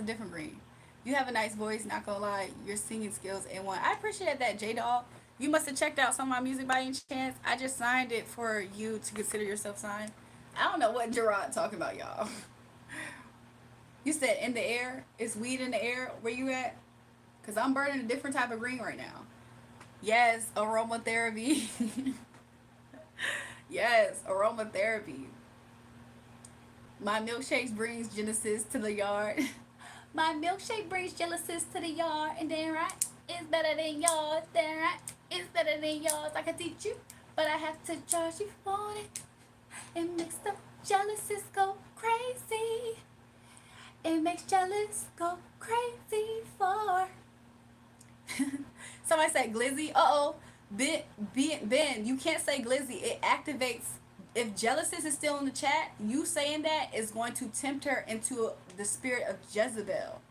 different green. You have a nice voice, not gonna lie, your singing skills in one. I appreciate that, J-Dog. You must have checked out some of my music by any chance. I just signed it for you to consider yourself signed. I don't know what Gerard talking about, y'all. You said in the air? Is weed in the air? Where you at? Because I'm burning a different type of green right now. Yes, aromatherapy. Yes, aromatherapy. My milkshake brings Genesis to the yard. My milkshake brings Genesis to the yard. And then right, it's better than yours. Then right, it's better than yours. I can teach you, but I have to charge you for it. It makes the jealousies go crazy. It makes jealous go crazy for. Somebody said glizzy. Uh-oh. Ben, you can't say glizzy. It activates. If jealousies is still in the chat, you saying that is going to tempt her into the spirit of Jezebel.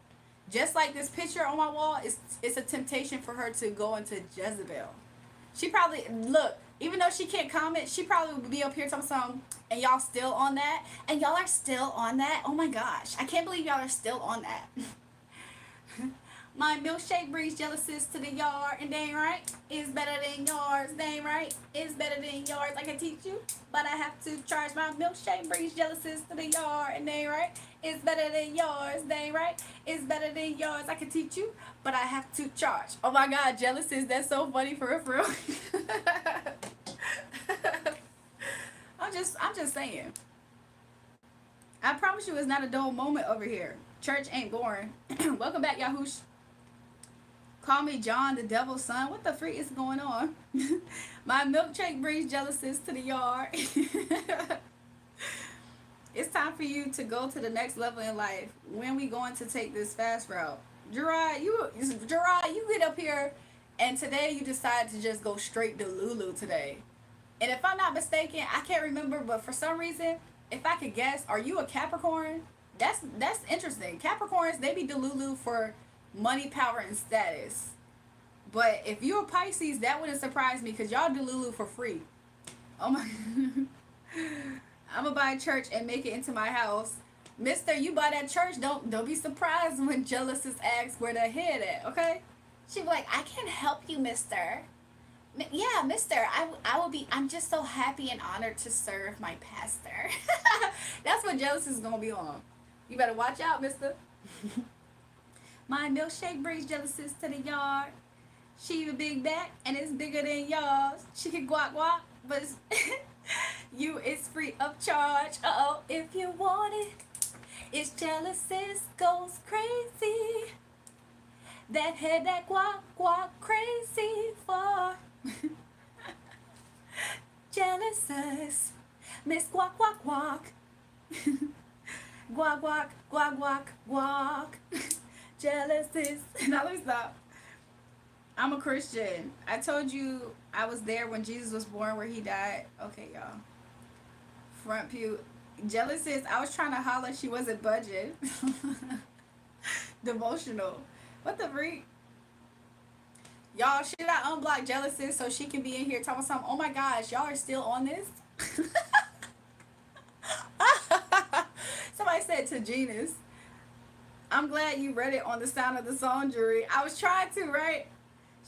Just like this picture on my wall, it's a temptation for her to go into Jezebel. She probably, look, even though she can't comment, she probably would be up here talking something, and y'all still on that? And y'all are still on that? Oh my gosh, I can't believe y'all are still on that. My milkshake brings jealousies to the yard, and they ain't right. It's better than yours, they ain't right. It's better than yours, I can teach you, but I have to charge. My milkshake brings jealousies to the yard, and they ain't right. It's better than yours, they ain't right. It's better than yours, I can teach you, but I have to charge. Oh my God, jealousies, that's so funny for real. I'm just saying. I promise you it's not a dull moment over here. Church ain't boring. Welcome back, Yahoosh. Call me John, the devil's son. What the freak is going on? My milkshake brings jealousies to the yard. It's time for you to go to the next level in life. When we going to take this fast route? Gerard, you get up here, and today you decided to just go straight to Lulu today. And if I'm not mistaken, I can't remember, but for some reason, if I could guess, are you a Capricorn? That's interesting. Capricorns, they be Delulu for money, power, and status. But if you're a Pisces, that wouldn't surprise me because y'all Delulu for free. Oh my. I'm gonna buy a church and make it into my house. Mister, you buy that church, don't be surprised when jealousies ask where the head at, okay? She'd be like, I can't help you, mister. Yeah, mister, I will be, I'm just so happy and honored to serve my pastor. That's what jealousy is going to be on. You better watch out, mister. My milkshake brings jealousies to the yard. She a big back and it's bigger than yours. She can guac guac, but you it's free of charge. Uh-oh, if you want it. It's jealousies goes crazy. That head that guac guac crazy for. Jealousies. Miss guac guac guac. Guac guac guac guac guac. Jealousies. Now let me stop. I'm a Christian. I told you I was there when Jesus was born, where he died. Okay, y'all. Front pew. Jealousies. I was trying to holler. She wasn't budging. Devotional. What the freak? Y'all, should I unblock Jealousies so she can be in here talking something? Oh my gosh, y'all are still on this? Somebody said to Genus, I'm glad you read it on the Sound of the Song jury. I was trying to, right?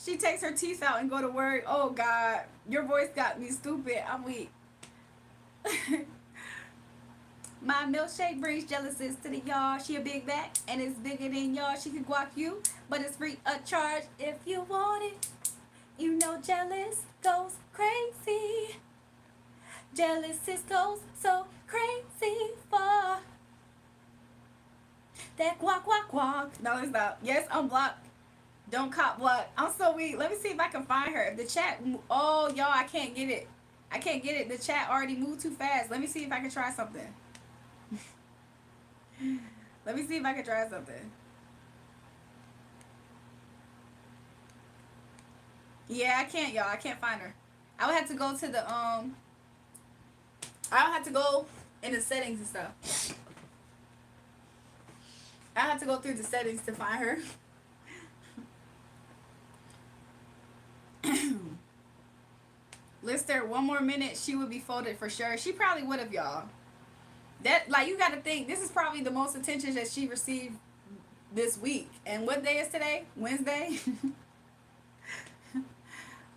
She takes her teeth out and go to work. Oh God, your voice got me stupid. I'm weak. My milkshake brings jealousies to the yard. She a big back and it's bigger than yours. She can guac you, but it's free of charge if you want it. You know jealous goes crazy. Jealousies goes so crazy for that guac guac guac. No, it's not. Yes, unblock. Don't cop block. I'm so weak. Let me see if I can find her. If the chat, oh y'all, I can't get it. I can't get it. The chat already moved too fast. Let me see if I can try something. Let me see if I can try something. Yeah, I can't, y'all. I can't find her. I would have to go to the I would have to go in the settings and stuff. I have to go through the settings to find her. Lister, one more minute, she would be folded for sure. She probably would have, y'all. That, like, you got to think, this is probably the most attention that she received this week. And what day is today? Wednesday?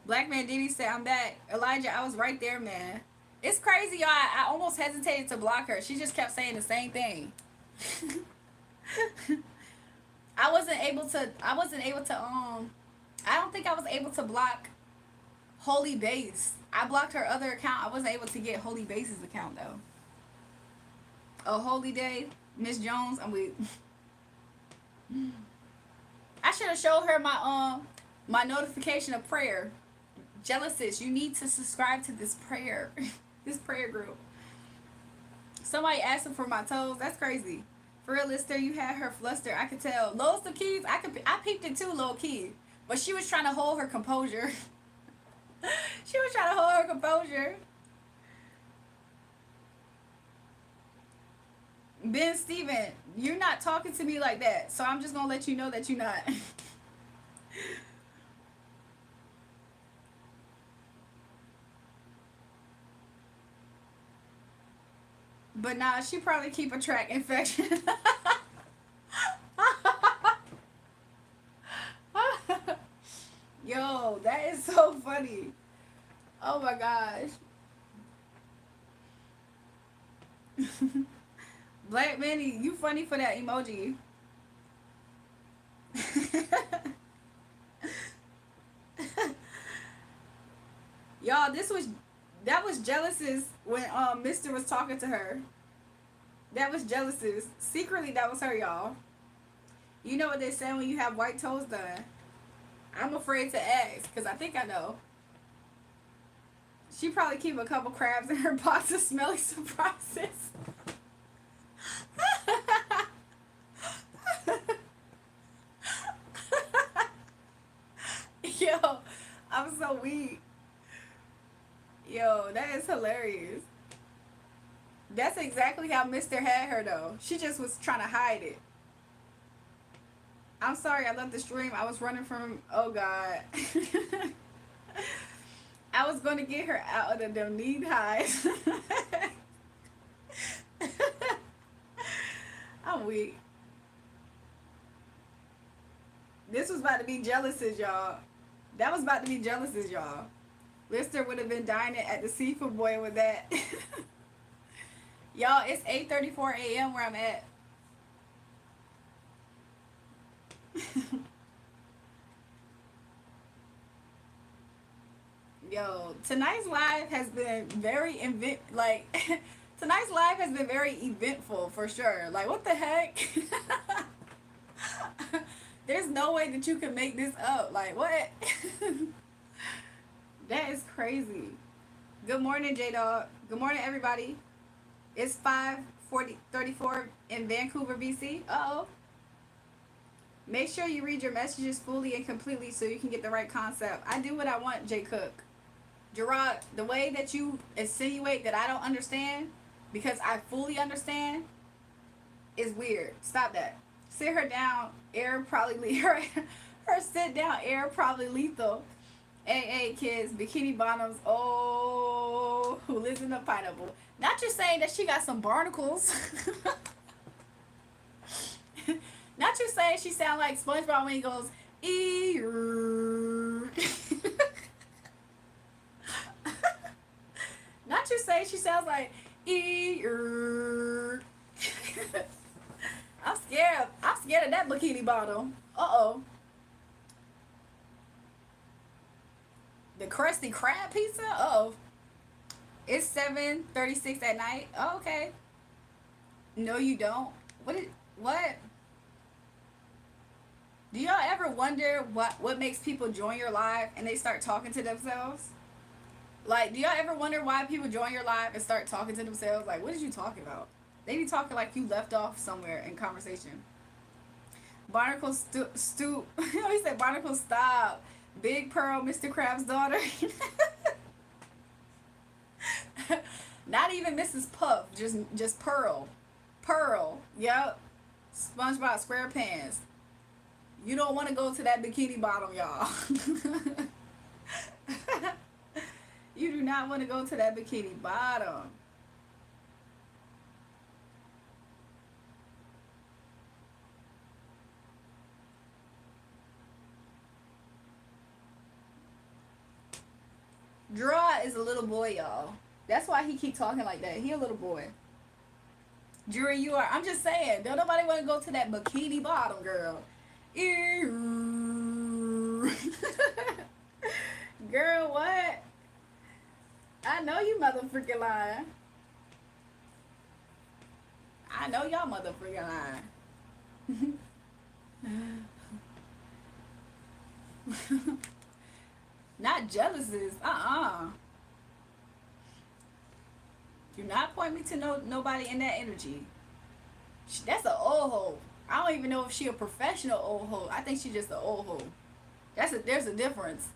Black Man Diddy said, I'm back. Elijah, I was right there, man. It's crazy, y'all. I almost hesitated to block her. She just kept saying the same thing. I wasn't able to, I don't think I was able to block Holy Base. I blocked her other account. I wasn't able to get Holy Base's account, though. A holy day, Miss Jones. I'm weak. I should have showed her my notification of prayer. Jealousies, you need to subscribe to this prayer, this prayer group. Somebody asking for my toes. That's crazy. For real, Lister, you had her flustered. I could tell. Lowe's the keys. I peeped it too, low key, but she was trying to hold her composure. She was trying to hold her composure. Ben Steven, you're not talking to me like that, so I'm just gonna let you know that you're not. But nah, she probably keep a track infection. Yo, that is so funny. Oh my gosh. Black Manny, you funny for that emoji. Y'all, that was jealousies when Mr. was talking to her. That was jealousies. Secretly, that was her, y'all. You know what they say when you have white toes done. I'm afraid to ask, because I think I know. She probably keep a couple crabs in her box of smelly surprises. Yo, I'm so weak. Yo, that is hilarious. That's exactly how Mr. had her, though. She just was trying to hide it. I'm sorry, I left the stream. I was running from, oh God. I was going to get her out of them knee highs. I'm weak. This was about to be jealousies, y'all. That was about to be jealousies, y'all. Lister would have been dining at the Seafood Boy with that. Y'all, it's 8:34 a.m. where I'm at. Yo, tonight's live has been very tonight's live has been very eventful for sure. Like, what the heck? There's no way that you can make this up. Like, what? That is crazy. Good morning, J Dog. Good morning, everybody. It's 5:34 in Vancouver, BC. Uh-oh. Make sure you read your messages fully and completely so you can get the right concept. I do what I want, Jay Cook. Gerard, the way that you insinuate that I don't understand because I fully understand is weird. Stop that. Sit her down, air probably her sit down air probably lethal. AA kids, bikini bottoms, oh, who lives in a pineapple. Not just saying that she got some barnacles. Not just saying she sound like SpongeBob when he goes, ear. Not just saying she sounds like, ear. I'm scared. I'm scared of that bikini bottom. Uh-oh. The Krusty Krab pizza? Uh-oh. It's 7:36 at night. Oh, okay. No, you don't. What? Do y'all ever wonder what makes people join your live and they start talking to themselves? Like, do y'all ever wonder why people join your live and start talking to themselves? Like, what is you talking about? They be talking like you left off somewhere in conversation. Barnacle stoop. He said Barnacle stop. Big Pearl, Mr. Krabs' daughter. Not even Mrs. Puff, just Pearl. Pearl. Yep. SpongeBob SquarePants. You don't want to go to that bikini bottom, y'all. You do not want to go to that bikini bottom. Draw is a little boy, y'all. That's why he keep talking like that. He a little boy. Jury, you are. I'm just saying. Don't nobody want to go to that bikini bottom, girl. Girl, what? I know you motherfucking lying. I know y'all motherfucking lying. Not jealousies. Do not point me to nobody in that energy. That's an old hoe. I don't even know if she a professional old hoe. I think she's just an old hoe. There's a difference.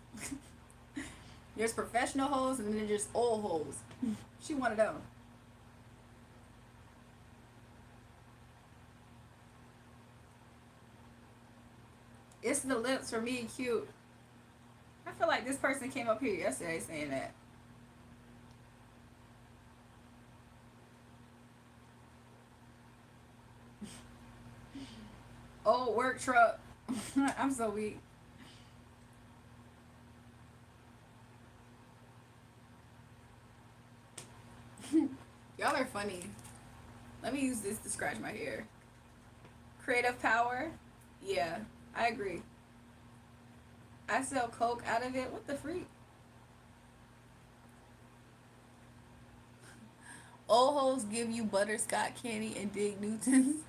There's professional hoes and then there's just old hoes. She one of them. It's the lips for me cute. I feel like this person came up here yesterday saying that. Old work truck. I'm so weak. Y'all are funny. Let me use this to scratch my hair. Creative power? Yeah, I agree. I sell coke out of it. What the freak? Old hoes give you butterscotch candy and Dig Newtons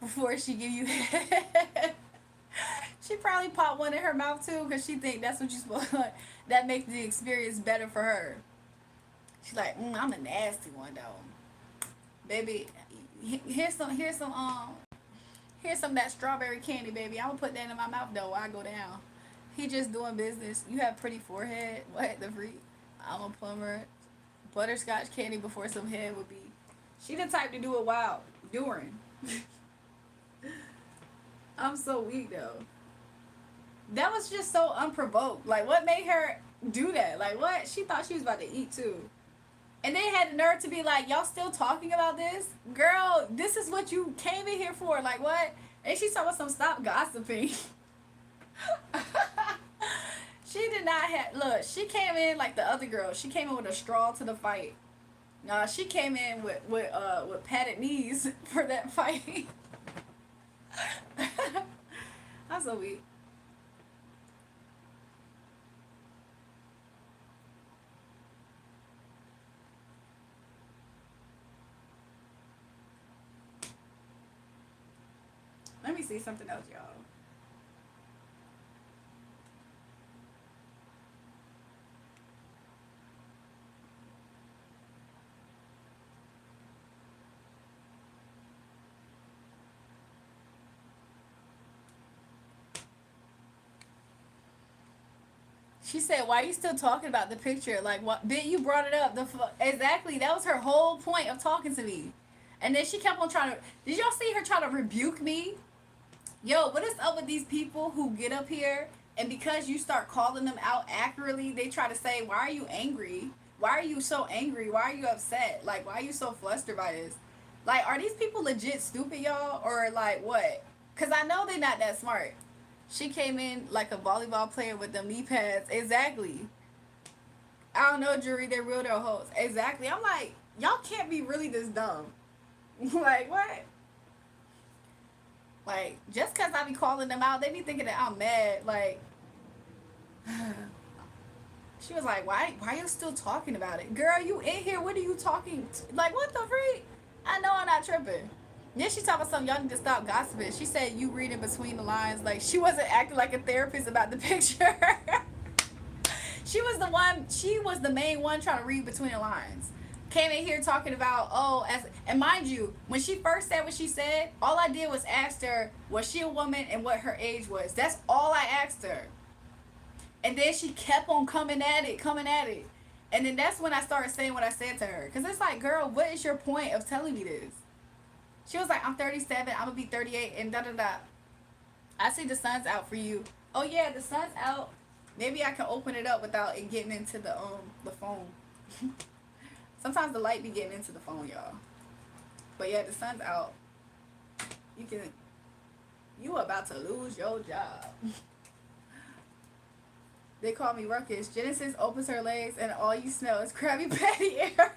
before she give you head. She probably popped one in her mouth too because she think that's what you supposed to. That makes the experience better for her. She's like, I'm the nasty one though. Baby, here's some of that strawberry candy, baby. I'm gonna put that in my mouth though while I go down. He just doing business. You have pretty forehead. What the freak? I'm a plumber. Butterscotch candy before some head would be. She the type to do it while during. I'm so weak though. That was just so unprovoked. Like, what made her do that? Like, what? She thought she was about to eat too. And they had the nerve to be like, y'all still talking about this? Girl, this is what you came in here for. Like, what? And she talking about some stop gossiping. had look. She came in like the other girl. She came in with a straw to the fight. Nah, she came in with padded knees for that fight. I'm so weak. Let me see something else, y'all. She said, "Why are you still talking about the picture? Like, what? Bitch, you brought it up. Exactly. That was her whole point of talking to me." And then she kept on trying to. Did y'all see her try to rebuke me? Yo, what is up with these people who get up here and because you start calling them out accurately, they try to say, "Why are you angry? Why are you so angry? Why are you upset? Like, why are you so flustered by this? Like, are these people legit stupid, y'all, or like what? Cause I know they're not that smart." She came in like a volleyball player with them knee pads. Exactly. I don't know, jury. They're real, they're hoes. Exactly. I'm like, y'all can't be really this dumb. Like what? Like just cause I be calling them out, they be thinking that I'm mad. Like she was like, why are you still talking about it, girl? You in here? What are you talking? Like what the freak? I know I'm not tripping. Then she talking about something, y'all need to stop gossiping. She said you reading between the lines. Like she wasn't acting like a therapist about the picture. She was the one. She was the main one trying to read between the lines. Came in here talking about and mind you, when she first said what she said, all I did was ask her was she a woman and what her age was. That's all I asked her. And then she kept on coming at it. And then that's when I started saying what I said to her. Because it's like, girl, what is your point of telling me this? She was like, I'm 37, I'm going to be 38, and da da da. I see the sun's out for you. Oh, yeah, the sun's out. Maybe I can open it up without it getting into the phone. Sometimes the light be getting into the phone, y'all. But yeah, the sun's out. You about to lose your job. They call me Ruckus. Genesis opens her legs and all you smell is Krabby Patty air.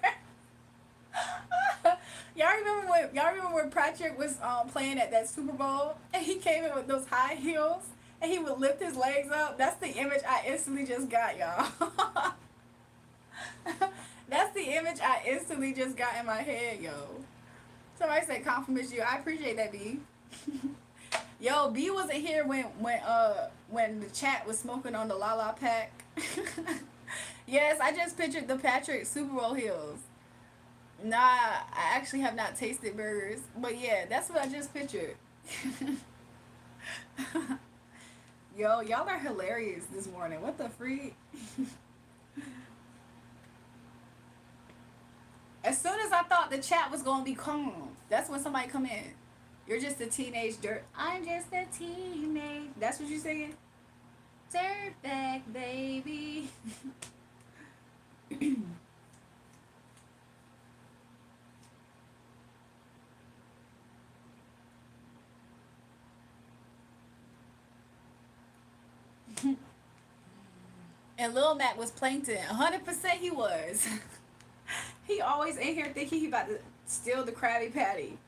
Y'all remember when Patrick was playing at that Super Bowl and he came in with those high heels and he would lift his legs up? That's the image I instantly just got, y'all. That's the image I instantly just got in my head, yo. Somebody said compliments you. I appreciate that, B. Yo, B wasn't here when the chat was smoking on the Lala pack. Yes, I just pictured the Patrick Super Bowl heels. Nah, I actually have not tasted burgers, but yeah, that's what I just pictured. Yo, y'all are hilarious this morning. What the freak? As soon as I thought the chat was gonna be calm, that's when somebody come in. You're just a teenage dirt. I'm just a teenage. That's what you're saying? Dirtbag baby. And Lil Mac was plankton. 100% he was. He always in here thinking he about to steal the Krabby Patty.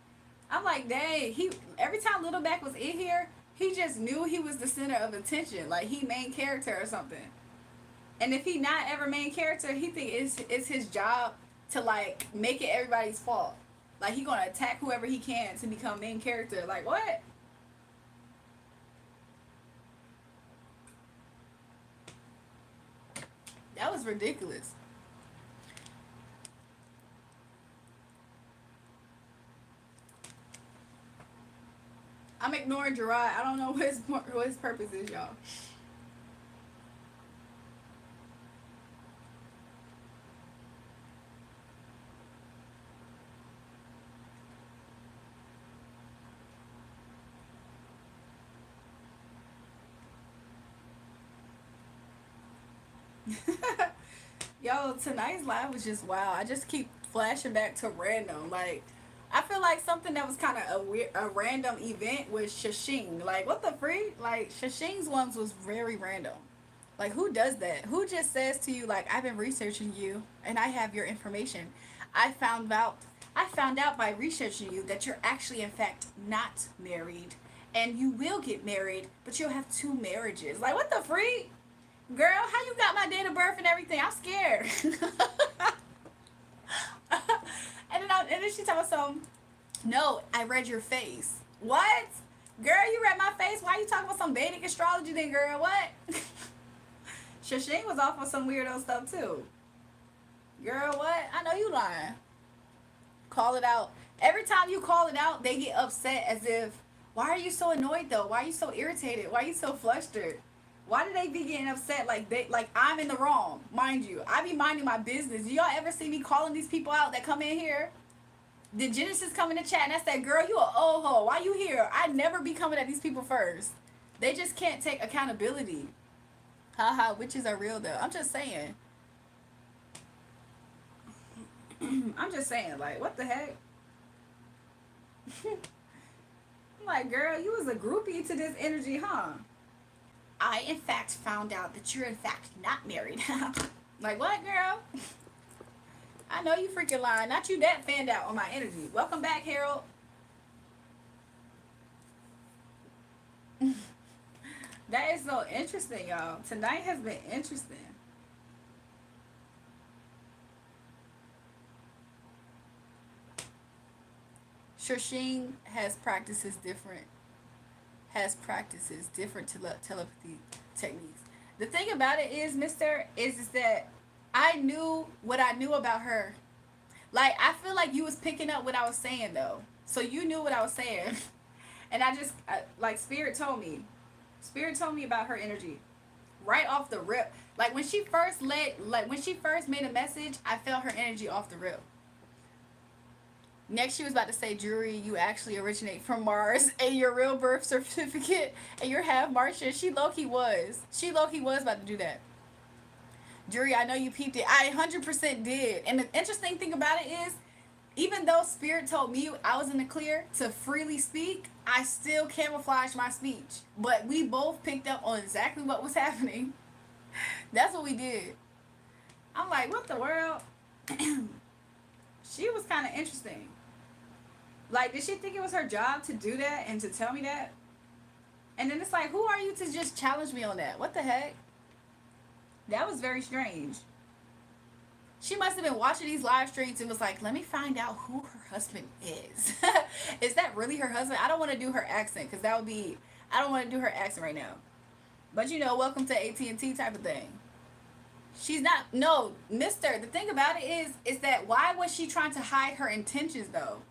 I'm like, dang, every time Little Mac was in here, he just knew he was the center of attention. Like he main character or something. And if he not ever main character, he think it's his job to like make it everybody's fault. Like he gonna attack whoever he can to become main character. Like what? That was ridiculous. I'm ignoring Gerard. I don't know what his purpose is, y'all. Yo, tonight's live was just wow. I just keep flashing back to random. Like, I feel like something that was kind of a random event was Shashing. Like, what the freak? Like, Shashing's ones was very random. Like, who does that? Who just says to you, like, I've been researching you and I have your information. I found out I found out by researching you that you're actually in fact not married. And you will get married, but you'll have two marriages. Like, what the freak? Girl, how you got my date of birth and everything? I'm scared. And then she told me some. No, I read your face. What? Girl, you read my face? Why you talking about some Vedic astrology then, girl? What? Shashing was off on some weirdo stuff too. Girl, what? I know you lying. Call it out. Every time you call it out, they get upset as if, why are you so annoyed though? Why are you so irritated? Why are you so flustered? Why do they be getting upset like I'm in the wrong? Mind you, I be minding my business. Do y'all ever see me calling these people out that come in here? Did Genesis come in the chat and I said, girl, you a old hoe. Why you here? I never be coming at these people first. They just can't take accountability. Haha, witches are real though. I'm just saying. I'm just saying, like, what the heck? I'm like, girl, you was a groupie to this energy, huh? I, in fact, found out that you're, in fact, not married. Like, what, girl? I know you freaking lying. Not you that fanned out on my energy. Welcome back, Harold. That is so interesting, y'all. Tonight has been interesting. Shashing has practices different telepathy techniques. The thing about it is, Mister, is that I knew what I knew about her. Like, I feel like you was picking up what I was saying though, so you knew what I was saying, and like Spirit told me about her energy, right off the rip. Like when she first made a message, I felt her energy off the rip. Next, she was about to say, Drury, you actually originate from Mars, and your real birth certificate, and you're half Martian. She low-key was. She low-key was about to do that. Drury, I know you peeped it. I 100% did. And the interesting thing about it is, even though Spirit told me I was in the clear to freely speak, I still camouflaged my speech. But we both picked up on exactly what was happening. That's what we did. I'm like, what the world? She was kind of interesting. Like, did she think it was her job to do that and to tell me that? And then it's like, who are you to just challenge me on that? What the heck? That was very strange. She must have been watching these live streams and was like, let me find out who her husband is. Is that really her husband? I don't want to do her accent because that would be, I don't want to do her accent right now. But you know, welcome to AT&T type of thing. She's not, no, mister, the thing about it is that why was she trying to hide her intentions though?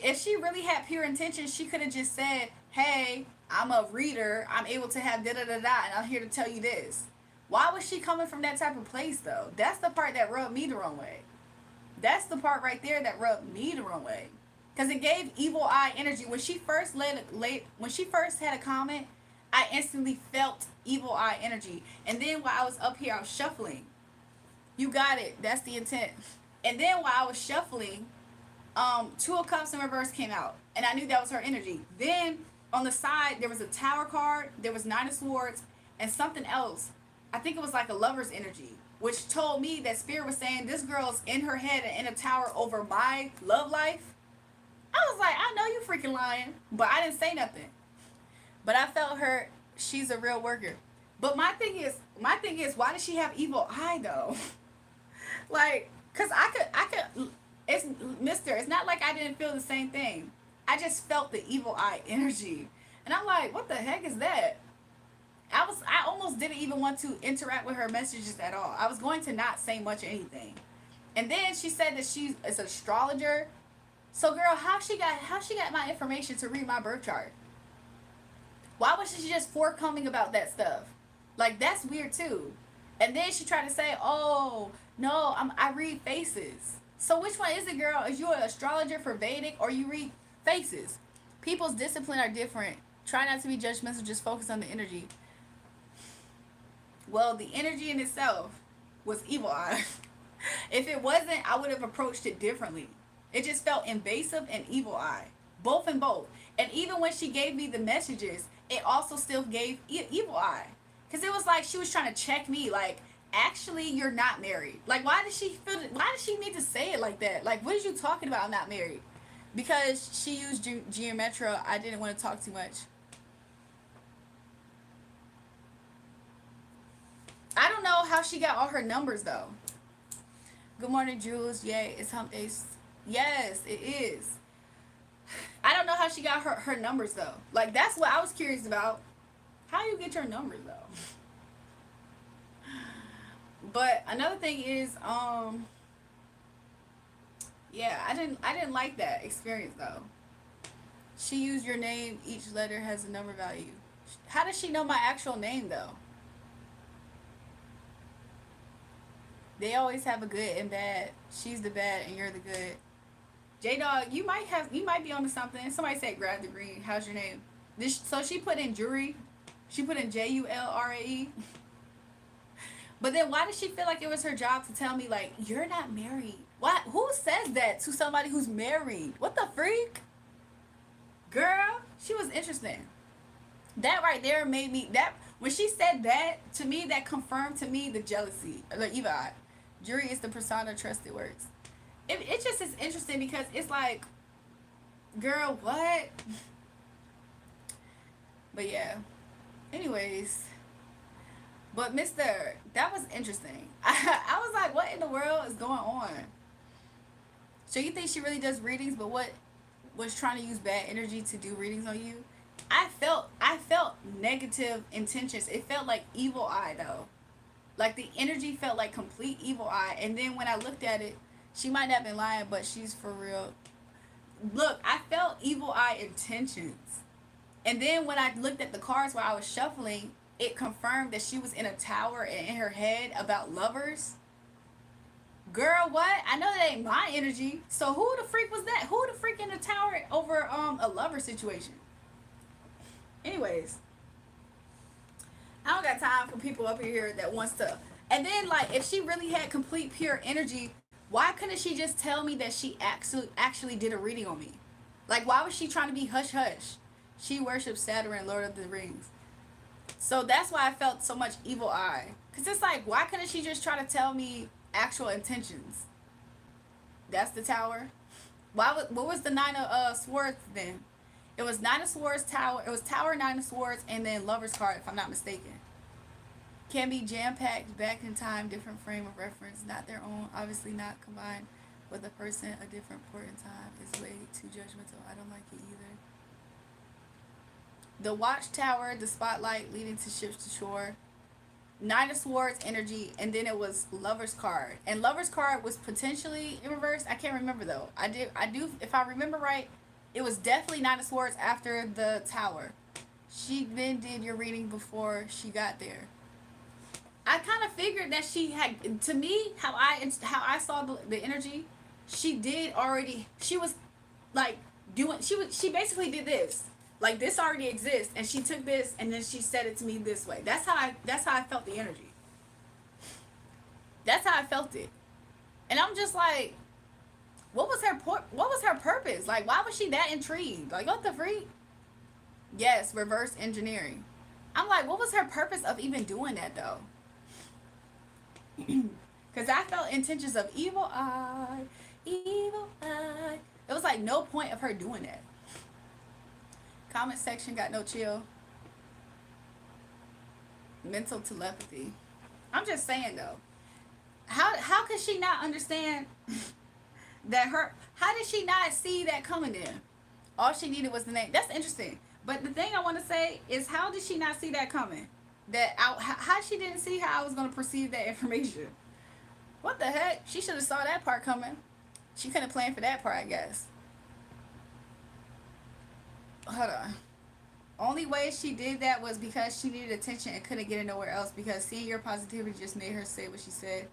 If she really had pure intentions, she could have just said, hey, I'm a reader, I'm able to have da-da-da-da, and I'm here to tell you this. Why was she coming from that type of place though? That's the part that rubbed me the wrong way. That's the part right there that rubbed me the wrong way. Because it gave evil eye energy. When she first when she first had a comment, I instantly felt evil eye energy. And then while I was up here, I was shuffling. You got it. That's the intent. And then while I was shuffling, Two of Cups in reverse came out. And I knew that was her energy. Then on the side, there was a Tower card. There was Nine of Swords. And something else. I think it was like a lover's energy. Which told me that Spirit was saying this girl's in her head and in a tower over my love life. I was like, I know you freaking lying. But I didn't say nothing. But I felt her, she's a real worker. But my thing is, why does she have evil eye though? Like, cause I could, it's mister, it's not like I didn't feel the same thing. I just felt the evil eye energy. And I'm like, what the heck is that? I almost didn't even want to interact with her messages at all. I was going to not say much or anything. And then she said that she's an astrologer. So girl, how she got my information to read my birth chart? Why was she just forthcoming about that stuff? Like, that's weird too. And then she tried to say, oh, no, I read faces. So which one is it, girl? Is you an astrologer for Vedic or you read faces? People's discipline are different. Try not to be judgmental, just focus on the energy. Well, the energy in itself was evil eye. If it wasn't, I would have approached it differently. It just felt invasive and evil eye. Both and both. And even when she gave me the messages, it also still gave evil eye. Because it was like she was trying to check me. Like, actually, you're not married. Like, why did she feel? Why did she need to say it like that? Like, what are you talking about? I'm not married. Because she used Geometra, I didn't want to talk too much. I don't know how she got all her numbers though. Good morning, Jules. Yay, it's hump day. Yes, it is. I don't know how she got her numbers though. Like, that's what I was curious about. How you get your numbers though? But another thing is, yeah, I didn't like that experience though. She used your name. Each letter has a number value. How does she know my actual name though? They always have a good and bad. She's the bad and you're the good. J Dog, you might be onto something. Somebody said grab the green. How's your name? So she put in Jury. She put in Jurae. But then why did she feel like it was her job to tell me, like, you're not married? What? Who says that to somebody who's married? What the freak? Girl, she was interesting. That right there made me, that when she said that to me, that confirmed to me the jealousy, the evil eye. Jury is the persona trusted works. It just is interesting because it's like, girl, what? But yeah. Anyways. But Mr., that was interesting. I was like, what in the world is going on? So you think she really does readings, but what was trying to use bad energy to do readings on you? I felt negative intentions. It felt like evil eye though. Like the energy felt like complete evil eye. And then when I looked at it, she might not have been lying, but she's for real. Look, I felt evil eye intentions. And then when I looked at the cards while I was shuffling, it confirmed that she was in a tower and in her head about lovers. Girl, what? I know that ain't my energy. So who the freak was that? Who the freak in the tower over a lover situation? Anyways, I don't got time for people up here that wants to. And then, like, if she really had complete pure energy, why couldn't she just tell me that she actually did a reading on me? Like, why was she trying to be hush hush? She worships Saturn, Lord of the Rings. So that's why I felt so much evil eye. Because it's like, why couldn't she just try to tell me actual intentions? That's the tower. What was the Nine of Swords then? It was Nine of Swords, Tower. It was Tower, Nine of Swords, and then Lover's card, if I'm not mistaken. Can be jam-packed back in time, different frame of reference, not their own, obviously not combined with a person, a different point in time is way too judgmental. I don't like it either. The Watchtower, the Spotlight leading to ships to shore. Nine of Swords energy, and then it was Lover's card. And Lover's card was potentially in reverse. I can't remember though. I do if I remember right, it was definitely Nine of Swords after the Tower. She then did your reading before she got there. I kind of figured that she had, to me, how I saw the energy, she did already, she was like doing, she basically did this. Like, this already exists, and she took this and then she said it to me this way. That's how I felt the energy. That's how I felt it. And I'm just like, what was her purpose? Like, why was she that intrigued? Like, what the freak? Yes, reverse engineering. I'm like, what was her purpose of even doing that though? Because I felt intentions of evil eye, evil eye. It was like no point of her doing that. Comment section got no chill. Mental telepathy. I'm just saying though. How could she not understand that how did she not see that coming in? All she needed was the name. That's interesting. But the thing I want to say is, how did she not see that coming? How she didn't see how I was going to perceive that information? What the heck? She should have saw that part coming. She couldn't plan for that part, I guess. Hold on. Only way she did that was because she needed attention and couldn't get it nowhere else, because seeing your positivity just made her say what she said.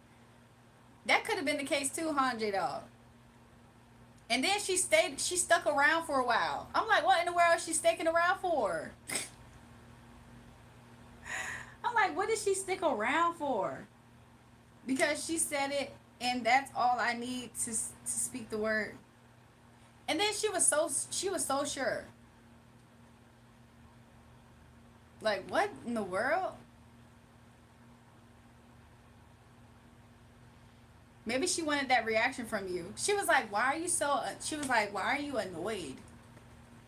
That could have been the case too, huh, J-Dog? And then she stuck around for a while. I'm like, what in the world is she sticking around for? I'm like, what did she stick around for? Because she said it, and that's all I need to speak the word. And then she was so sure. Like, what in the world? Maybe she wanted that reaction from you. She was like, why are you so, she was like, why are you annoyed?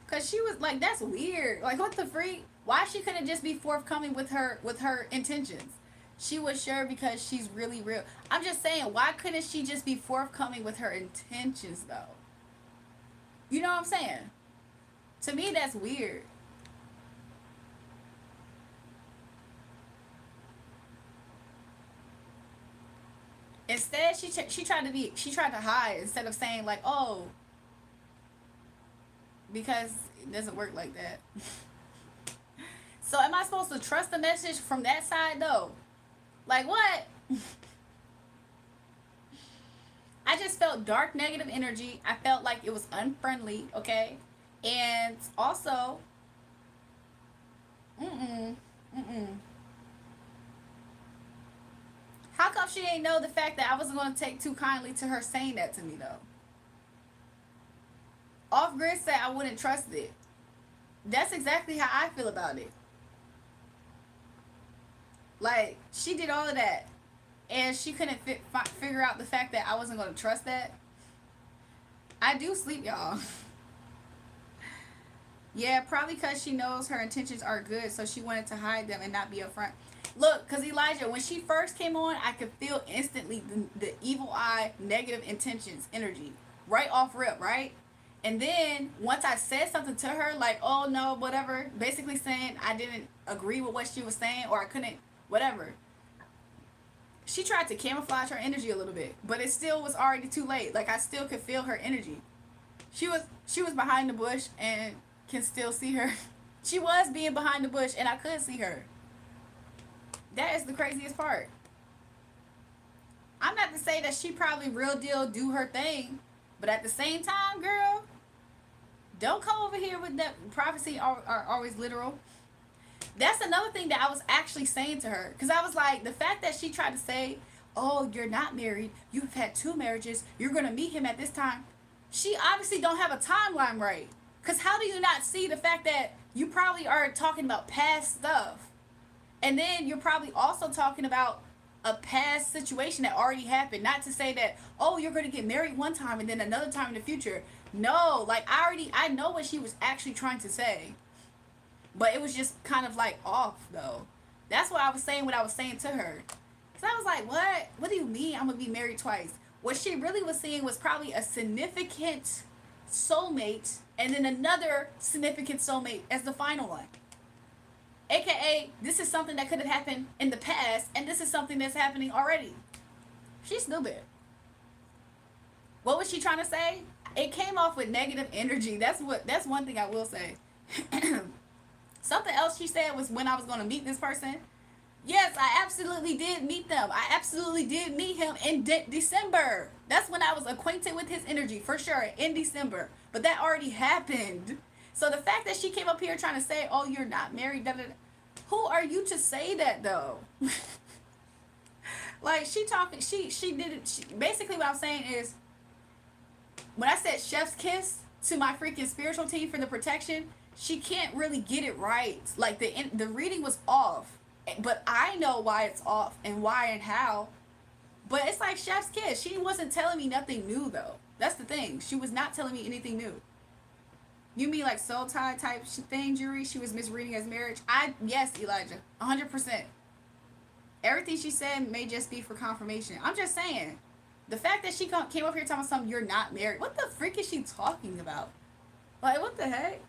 Because she was like, that's weird. Like, what the freak? Why she couldn't just be forthcoming with her intentions? She was sure because she's really real. I'm just saying, why couldn't she just be forthcoming with her intentions, though? You know what I'm saying? To me, that's weird. Instead, she tried to hide instead of saying like, oh, because it doesn't work like that. So am I supposed to trust the message from that side though? Like what? I just felt dark negative energy. I felt like it was unfriendly, okay? And also, mm-mm, mm-mm. How come she didn't know the fact that I wasn't going to take too kindly to her saying that to me though? Off grid said I wouldn't trust it. That's exactly how I feel about it. Like, she did all of that, and she couldn't figure out the fact that I wasn't going to trust that. I do sleep, y'all. Yeah, probably because she knows her intentions are good, so she wanted to hide them and not be upfront. Look, because Elijah, when she first came on, I could feel instantly the evil eye, negative intentions, energy, right off rip, right? And then once I said something to her, like, oh no, whatever, basically saying I didn't agree with what she was saying or I couldn't, whatever. She tried to camouflage her energy a little bit, but it still was already too late. Like, I still could feel her energy. She was behind the bush and can still see her. She was being behind the bush and I could see her. That is the craziest part. I'm not to say that she probably real deal do her thing, but at the same time, girl, don't come over here with that prophecy are always literal. That's another thing that I was actually saying to her. Because I was like, the fact that she tried to say, oh, you're not married. You've had 2 marriages. You're going to meet him at this time. She obviously don't have a timeline right. Because how do you not see the fact that you probably are talking about past stuff? And then you're probably also talking about a past situation that already happened. Not to say that, oh, you're going to get married one time and then another time in the future. No, like I know what she was actually trying to say. But it was just kind of like off though. That's what I was saying, what I was saying to her. So I was like, what? What do you mean I'm going to be married twice? What she really was seeing was probably a significant soulmate and then another significant soulmate as the final one. AKA, this is something that could have happened in the past, and this is something that's happening already. She's stupid. What was she trying to say? It came off with negative energy. That's one thing I will say. Something else she said was when I was going to meet this person. Yes, I absolutely did meet them. I absolutely did meet him in December. That's when I was acquainted with his energy, for sure, in December. But that already happened. So the fact that she came up here trying to say, oh, you're not married, da, da, da. Who are you to say that, though? Like, she did it. Basically what I'm saying is, when I said chef's kiss to my freaking spiritual team for the protection, she can't really get it right. Like, the reading was off. But I know why it's off and why and how. But it's like chef's kiss. She wasn't telling me nothing new, though. That's the thing. She was not telling me anything new. You mean like soul tie type thing, Jury? She was misreading as marriage? Yes, Elijah. 100%. Everything she said may just be for confirmation. I'm just saying. The fact that she came up here telling something, you're not married. What the frick is she talking about? Like, what the heck?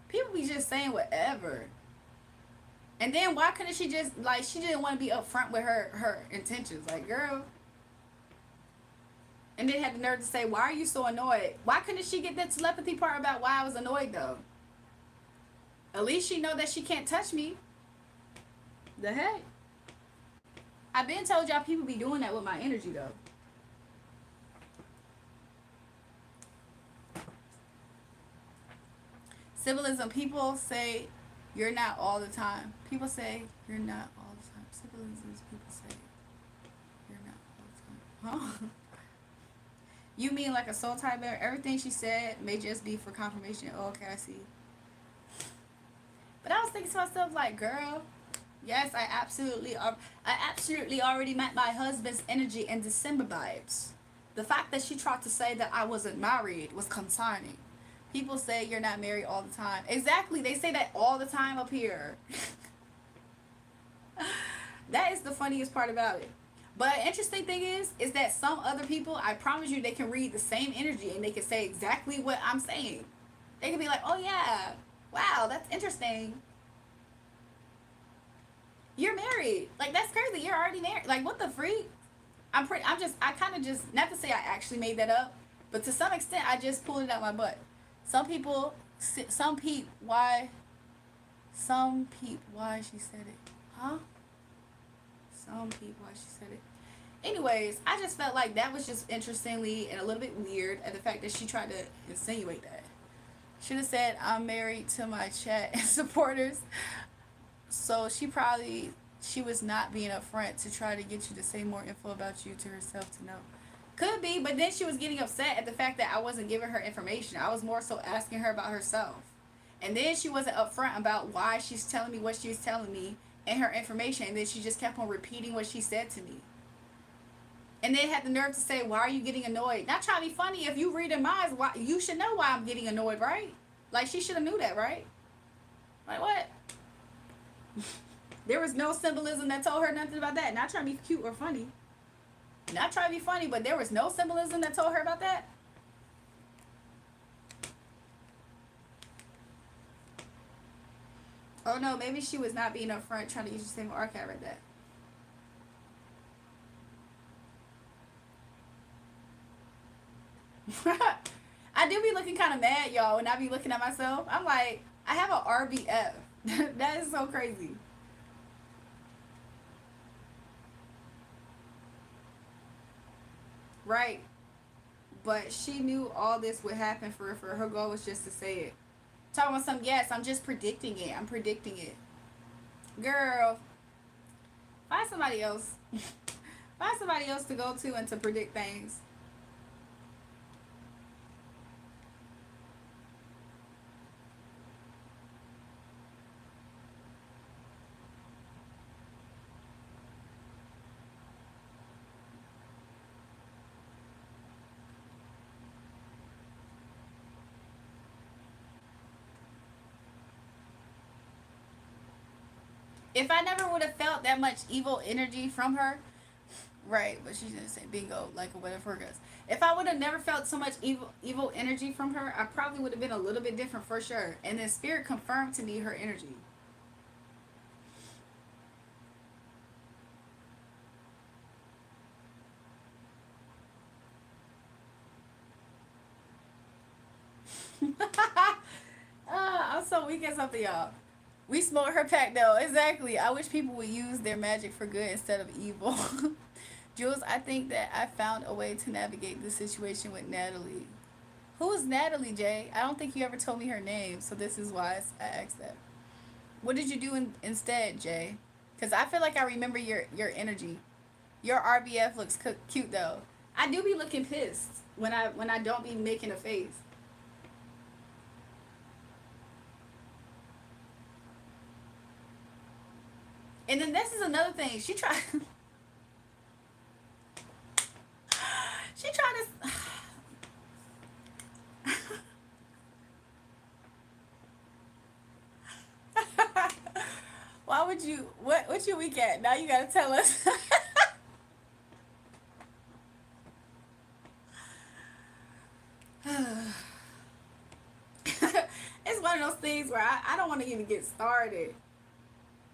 People be just saying whatever. And then why couldn't she just, like, she didn't want to be upfront with her intentions. Like, girl. And then had the nerve to say, why are you so annoyed? Why couldn't she get that telepathy part about why I was annoyed, though? At least she know that she can't touch me. The heck? I've been told y'all people be doing that with my energy, though. Symbolism. People say you're not all the time. People say you're not all the time. Symbolism. People say you're not all the time. Huh? You mean like a soul tie bear? Everything she said may just be for confirmation. Oh, okay, I see. But I was thinking to myself, like, girl, Yes, I absolutely already met my husband's energy in December vibes. The fact that she tried to say that I wasn't married was concerning. People say you're not married all the time. Exactly, they say that all the time up here. That is the funniest part about it. But interesting thing is that some other people, I promise you, they can read the same energy and they can say exactly what I'm saying. They can be like, "Oh yeah, wow, that's interesting. You're married. Like that's crazy. You're already married. Like what the freak?" I kind of just, not to say I actually made that up, but to some extent, I just pulled it out my butt. Some people, some peep, why she said it. Huh? Some peep, why she said it. Anyways, I just felt like that was just interestingly and a little bit weird, and the fact that she tried to insinuate that. Should have said, I'm married to my chat and supporters. So she was not being upfront to try to get you to say more info about you to herself to know. Could be, but then she was getting upset at the fact that I wasn't giving her information. I was more so asking her about herself. And then she wasn't upfront about why she's telling me what she's telling me and her information. And then she just kept on repeating what she said to me. And then had the nerve to say, why are you getting annoyed? Not trying to be funny. If you read in minds, why you should know why I'm getting annoyed, right? Like she should have knew that, right? Like what? There was no symbolism that told her nothing about that. Not trying to be cute or funny. Not trying to be funny, but there was no symbolism that told her about that. Oh no, maybe she was not being upfront trying to use the same archive right that. I do be looking kind of mad, y'all, when I be looking at myself. I'm like, I have a RBF. That is so crazy. Right. But she knew all this would happen for her. Her goal was just to say it. Talking about some, yes, I'm just predicting it. I'm predicting it. Girl, find somebody else. Find somebody else to go to and to predict things. If I never would have felt that much evil energy from her, right? But she didn't say bingo, like whatever it goes. If I would have never felt so much evil energy from her, I probably would have been a little bit different for sure. And then spirit confirmed to me her energy. I'm so weak at something, y'all. We smoke her pack though. Exactly. I wish people would use their magic for good instead of evil. Jules, I think that I found a way to navigate the situation with Natalie. Who is Natalie, Jay? I don't think you ever told me her name, so this is why I asked that. What did you do instead, Jay? Because I feel like I remember your energy. Your RBF looks cute though. I do be looking pissed when I don't be making a face. And then this is another thing. She tried. She tried to. Why would you? What you week at? Now you gotta tell us. It's one of those things where I don't want to even get started.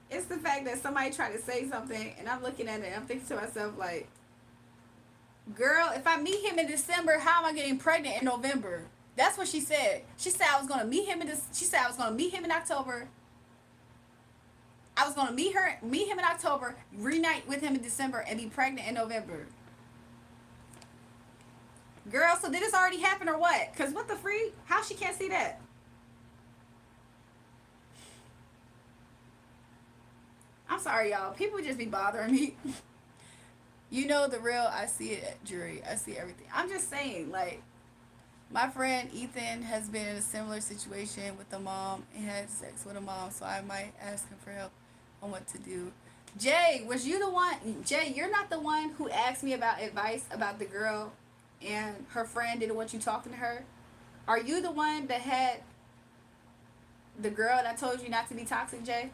It's the fact that somebody tried to say something and I'm looking at it and I'm thinking to myself like, girl, if I meet him in December, how am I getting pregnant in November? That's what she said. She said I was gonna meet him in this. She said I was gonna meet him in October. I was gonna meet him in October, reunite with him in December, and be pregnant in November. Girl, so did this already happen or what? Cause what the freak? How she can't see that? I'm sorry, y'all. People just be bothering me. You know the real. I see it at jury. I see everything. I'm just saying, like, my friend Ethan has been in a similar situation with a mom and had sex with a mom, so I might ask him for help. on what to do. Jay, was you the one? Jay, you're not the one who asked me about advice about the girl and her friend didn't want you talking to her. Are you the one that had the girl that told you not to be toxic, Jay?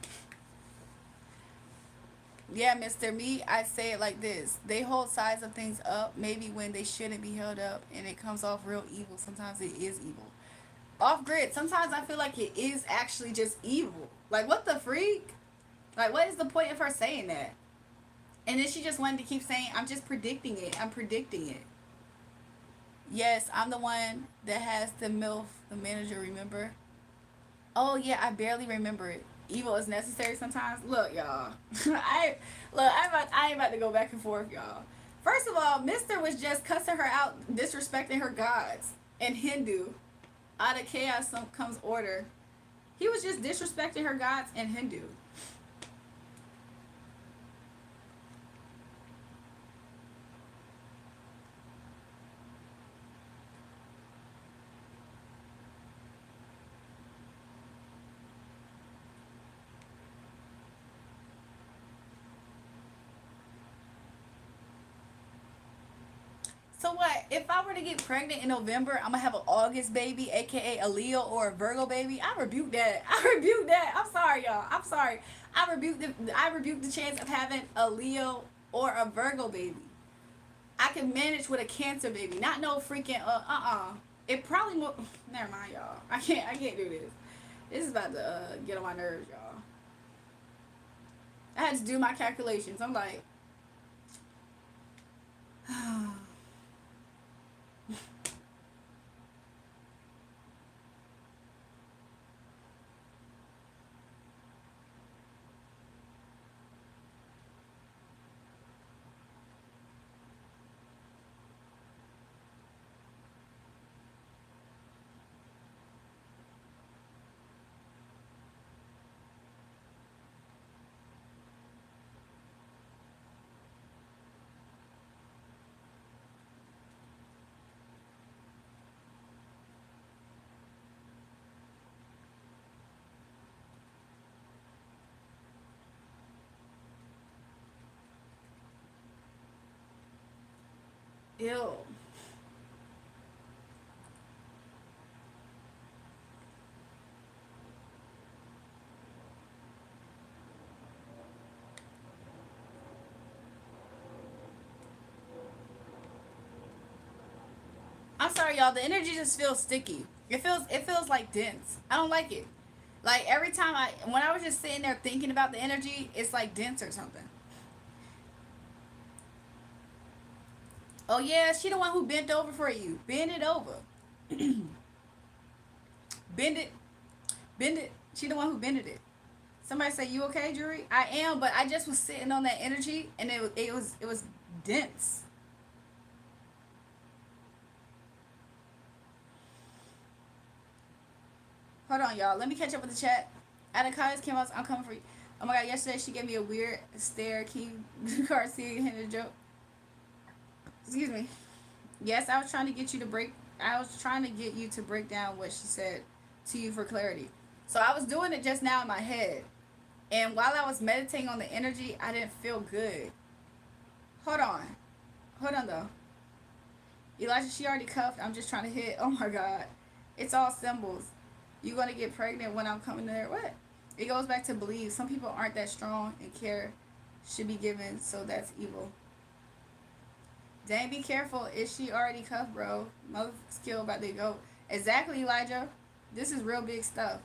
Yeah, Mr. Me, I say it like this. They hold sides of things up maybe when they shouldn't be held up, and it comes off real evil. Sometimes it is evil. Off grid, sometimes I feel like it is actually just evil. Like, what the freak? Like, what is the point of her saying that? And then she just wanted to keep saying, I'm just predicting it. I'm predicting it. Yes, I'm the one that has the MILF, the manager, remember? Oh, yeah, I barely remember it. Evil is necessary sometimes. Look, y'all. I ain't about to go back and forth, y'all. First of all, Mister was just cussing her out, disrespecting her gods in Hindu. Out of chaos comes order. He was just disrespecting her gods in Hindu. So what? If I were to get pregnant in November, I'm gonna have an August baby, aka a Leo or a Virgo baby. I rebuke that. I rebuke that. I'm sorry, y'all. I'm sorry. I rebuke the chance of having a Leo or a Virgo baby. I can manage with a Cancer baby, not no freaking It probably never mind, y'all. I can't do this. This is about to get on my nerves, y'all. I had to do my calculations. I'm like. Ew. I'm sorry, y'all. The energy just feels sticky. It feels like dense. I don't like it. Like every time when I was just sitting there thinking about the energy, it's like dense or something. Oh yeah, she the one who bent over for you. Bend it over. Bend it. Bend it. She the one who bended it. Somebody say, you okay, Jury? I am, but I just was sitting on that energy and it was dense. Hold on, y'all. Let me catch up with the chat. Adakaya's came out. I'm coming for you. Oh my god, yesterday she gave me a weird stare. Can you Garcia hit a joke? Excuse me. Yes, I was trying to get you to break. I was trying to get you to break down what she said to you for clarity. So I was doing it just now in my head, and while I was meditating on the energy, I didn't feel good. Hold on, hold on though. Elijah, she already cuffed. I'm just trying to hit. Oh my god, it's all symbols. You gonna get pregnant when I'm coming there? What? It goes back to believe. Some people aren't that strong and care should be given, so that's evil. Dang, be careful. Is she already cuffed, bro? Mother skill about to go. Exactly, Elijah. This is real big stuff.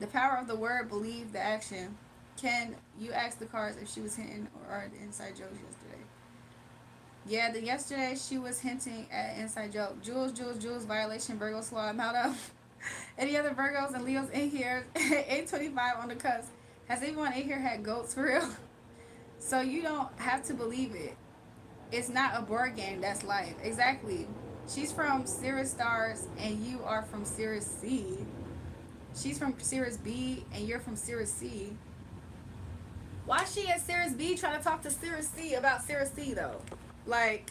The power of the word, believe the action. Can you ask the cards if she was hinting or are the inside jokes yesterday? Yeah, yesterday she was hinting at inside joke. Jules, violation, Virgo slaw. I'm out of. Any other Virgos and Leos in here? 825 on the cusp. Has anyone in here had goats for real? So you don't have to believe it. It's not a board game, that's life. Exactly. She's from Cirrus Stars and you are from Cirrus C. She's from Cirrus B and you're from Cirrus C. Why is she at Cirrus B trying to talk to Cirrus C about Cirrus C though? Like,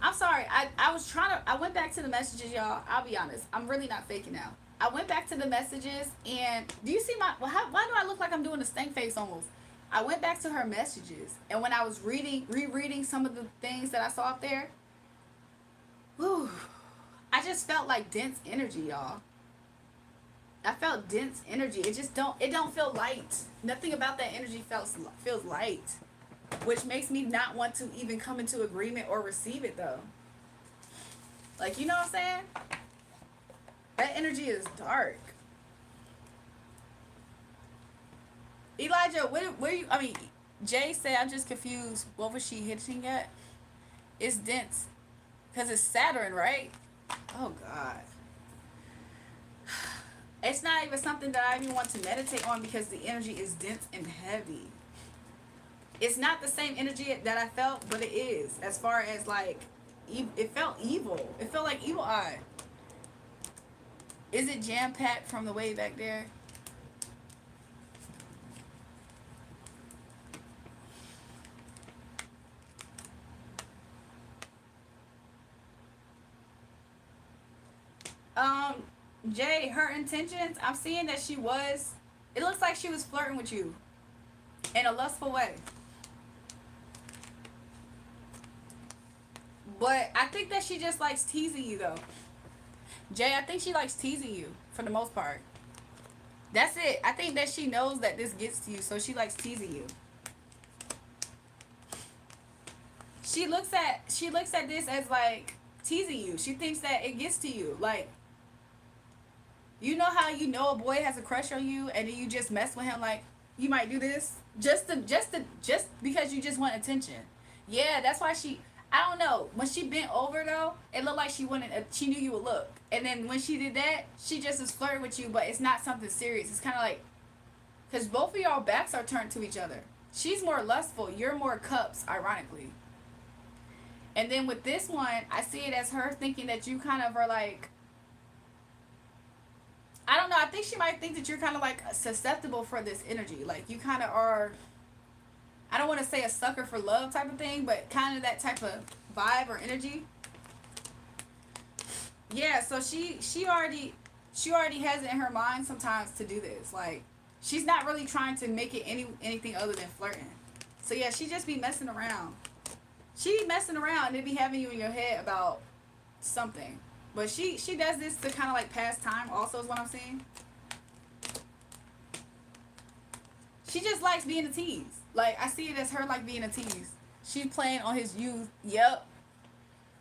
I'm sorry. I went back to the messages, y'all. I'll be honest. I'm really not faking now. I went back to the messages and do you see why do I look like I'm doing a stank face almost? I went back to her messages, and when I was rereading some of the things that I saw up there, whew, I just felt like dense energy, y'all. I felt dense energy. It don't feel light. Nothing about that energy feels light, which makes me not want to even come into agreement or receive it though. Like, you know what I'm saying? That energy is dark. Elijah, where you? I mean, Jay said, I'm just confused. What was she hitting at? It's dense, cause it's Saturn, right? Oh God. It's not even something that I even want to meditate on because the energy is dense and heavy. It's not the same energy that I felt, but it is. As far as like, it felt evil. It felt like evil eye. Is it jam packed from the way back there? Jay, her intentions, I'm seeing that it looks like she was flirting with you in a lustful way. But I think that she just likes teasing you though. Jay, I think she likes teasing you for the most part. That's it. I think that she knows that this gets to you, so she likes teasing you. She looks at this as like teasing you. She thinks that it gets to you. Like, you know how you know a boy has a crush on you and then you just mess with him, like you might do this just because you just want attention. Yeah, that's why I don't know. When she bent over though, it looked like she knew you would look. And then when she did that, she just is flirting with you, but it's not something serious. It's kind of like, because both of y'all backs are turned to each other. She's more lustful. You're more cups, ironically. And then with this one, I see it as her thinking that you kind of are like, I don't know. I think she might think that you're kind of like susceptible for this energy. Like you kind of are, I don't want to say a sucker for love type of thing, but kind of that type of vibe or energy. Yeah, so she already has it in her mind sometimes to do this. Like she's not really trying to make it anything other than flirting. So yeah, she just be messing around. She be messing around and it be having you in your head about something. But she does this to kind of like pass time also is what I'm saying. She just likes being a tease. Like, I see it as her like being a tease. She's playing on his youth. Yep.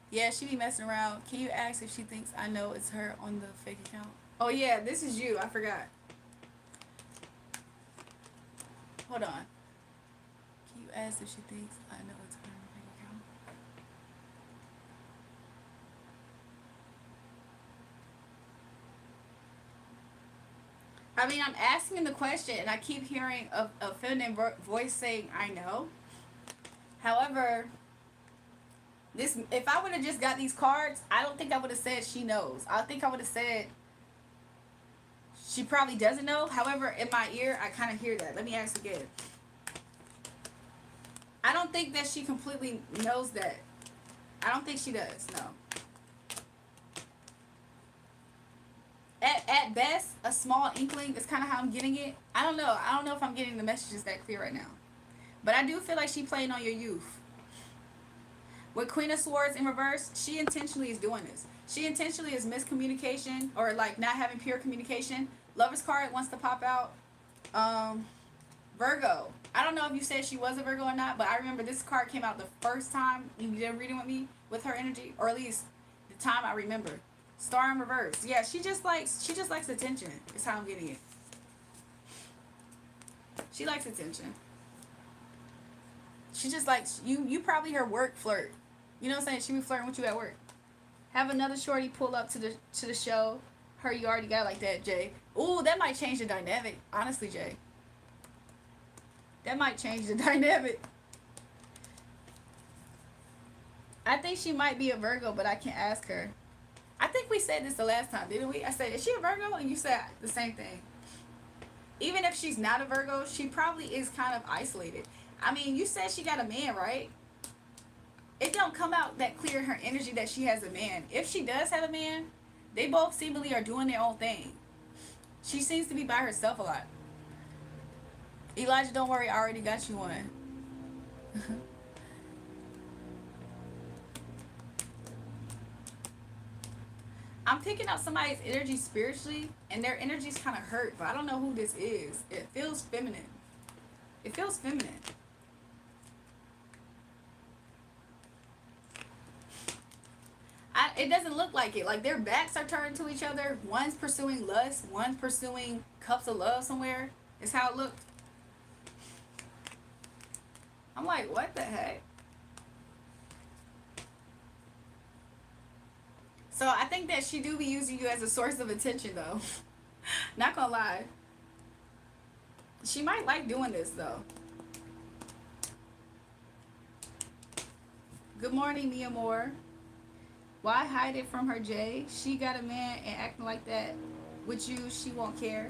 Yeah, she be messing around. Can you ask if she thinks I know it's her on the fake account? Oh yeah, this is you. I forgot. Hold on. Can you ask if she thinks I know it's her on the fake account? I mean, I'm asking the question, and I keep hearing a feminine voice saying, I know. However, if I would have just got these cards, I don't think I would have said she knows. I think I would have said she probably doesn't know. However, in my ear, I kind of hear that. Let me ask again. I don't think that she completely knows that. I don't think she does, no. At best, a small inkling is kind of how I'm getting it. I don't know. I don't know if I'm getting the messages that clear right now. But I do feel like she playing on your youth. With Queen of Swords in reverse, she intentionally is doing this. She intentionally is miscommunication or like not having pure communication. Lover's card wants to pop out. Virgo. I don't know if you said she was a Virgo or not, but I remember this card came out the first time you did a reading with me with her energy, or at least the time I remember. Star in reverse. Yeah, she just likes attention. Is how I'm getting it. She likes attention. She just likes you probably her work flirt. You know what I'm saying? She be flirting with you at work. Have another shorty pull up to the show. Her you already got like that, Jay. Ooh, that might change the dynamic. Honestly, Jay. That might change the dynamic. I think she might be a Virgo, but I can ask her. I think we said this the last time, didn't we? I said, is she a Virgo? And you said the same thing. Even if she's not a Virgo, she probably is kind of isolated. I mean, you said she got a man, right? It don't come out that clear in her energy that she has a man. If she does have a man, they both seemingly are doing their own thing. She seems to be by herself a lot. Elijah, don't worry, I already got you one. I'm picking up somebody's energy spiritually, and their energy's kind of hurt, but I don't know who this is. It feels feminine. It feels feminine. It doesn't look like it. Like their backs are turned to each other. One's pursuing lust. One's pursuing cups of love somewhere. Is how it looked. I'm like, what the heck? So I think that she do be using you as a source of attention, though. Not gonna lie. She might like doing this, though. Good morning, Mia Moore. Why hide it from her, Jay? She got a man and acting like that with you, she won't care.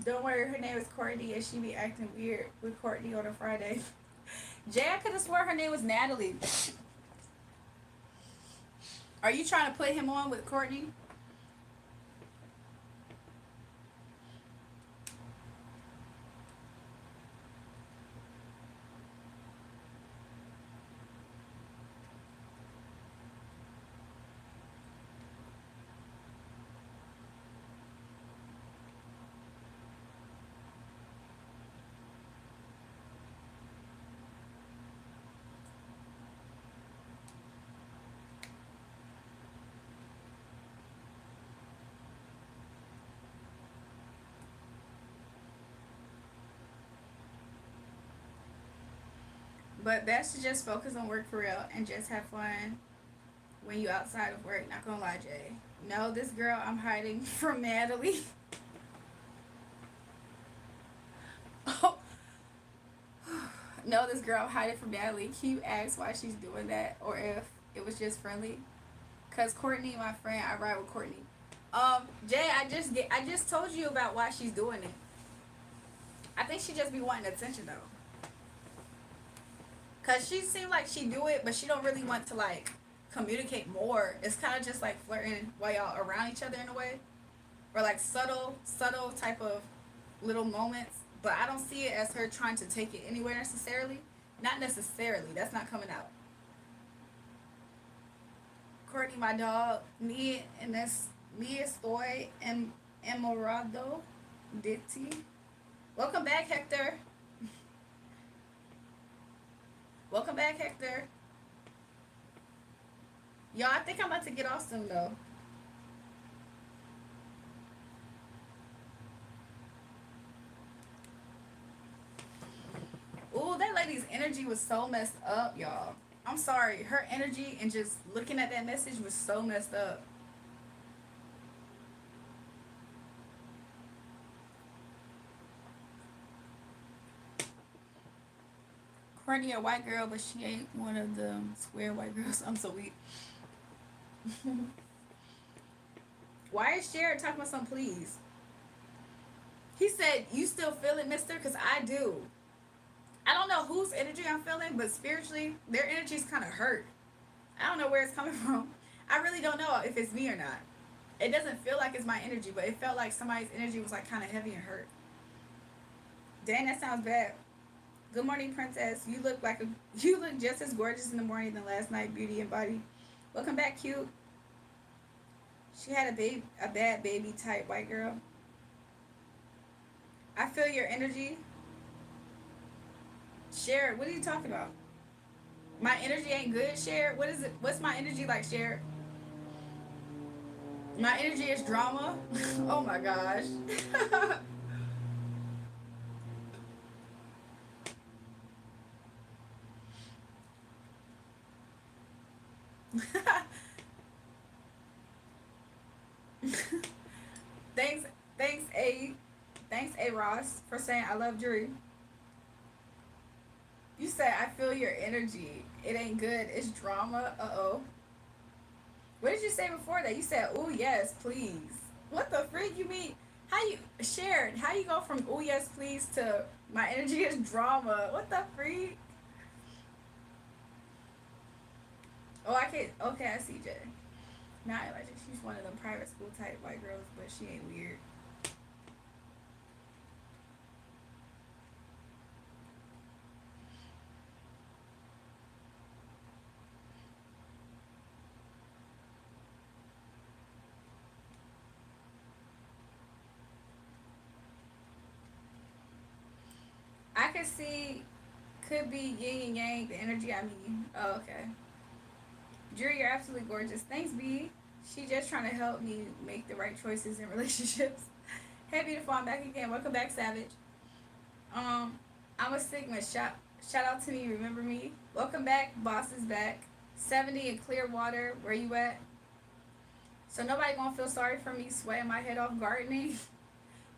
Don't worry, her name is Courtney and she be acting weird with Courtney on a Friday. Jay, I could have swore her name was Natalie. Are you trying to put him on with Courtney? But best to just focus on work for real and just have fun when you outside of work. Not gonna lie, Jay. No, this girl I'm hiding from Natalie. Oh, no, this girl I'm hiding from Natalie. Can you ask why she's doing that, or if it was just friendly? Cause Courtney, my friend, I ride with Courtney. Jay, I just told you about why she's doing it. I think she just be wanting attention though. Cause she seemed like she do it, but she don't really want to like communicate more. It's kind of just like flirting while y'all around each other in a way, or like subtle type of little moments. But I don't see it as her trying to take it anywhere necessarily. Not necessarily. That's not coming out. Courtney, my dog, me and that's me estoy enamorado de ti. Welcome back, Hector. Welcome back, Hector. Y'all, I think I'm about to get off soon though. Ooh, that lady's energy was so messed up, y'all. I'm sorry. Her energy and just looking at that message was so messed up. Courtney a white girl, but she ain't one of them square white girls. I'm so weak. Why is Jared talking about something, please? He said, you still feel it, mister? Because I do. I don't know whose energy I'm feeling, but spiritually, their energy's kind of hurt. I don't know where it's coming from. I really don't know if it's me or not. It doesn't feel like it's my energy, but it felt like somebody's energy was like kind of heavy and hurt. Dang, that sounds bad. Good morning, princess. You look just as gorgeous in the morning than last night, beauty and body. Welcome back, cute. She had a bad baby type white girl. I feel your energy. Share it. What are you talking about? My energy ain't good, Share. What is it? What's my energy like, Share? My energy is drama. Oh my gosh. thanks, thanks, A Ross for saying I love Drew. You said I feel your energy. It ain't good. It's drama. Uh oh. What did you say before that? You said, "Oh yes, please." What the freak you mean? How you shared? How you go from "Oh yes, please" to "My energy is drama"? What the freak? Oh, I can. Okay, I see Jay. Not Elijah. She's one of them private school type white girls, but she ain't weird. I can see. Could be yin and yang. The energy. I mean. Oh, okay. Jury, you're absolutely gorgeous. Thanks, B. She just trying to help me make the right choices in relationships. Hey, beautiful. I'm back again. Welcome back, Savage. Um, I'm a Sigma. Shout out to me. Remember me. Welcome back. Boss is back. 70 in Clearwater. Where you at? So nobody gonna feel sorry for me sweating my head off gardening.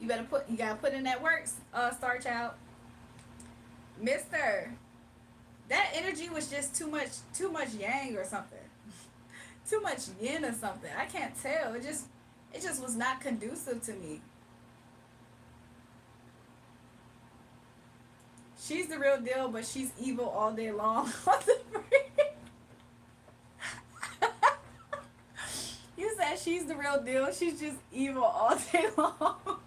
You gotta put in that work, Star Child. Mister, that energy was just too much yang or something. Too much yin or something. I can't tell. It just was not conducive to me. She's the real deal, but she's evil all day long. What the freak? You said she's the real deal. She's just evil all day long.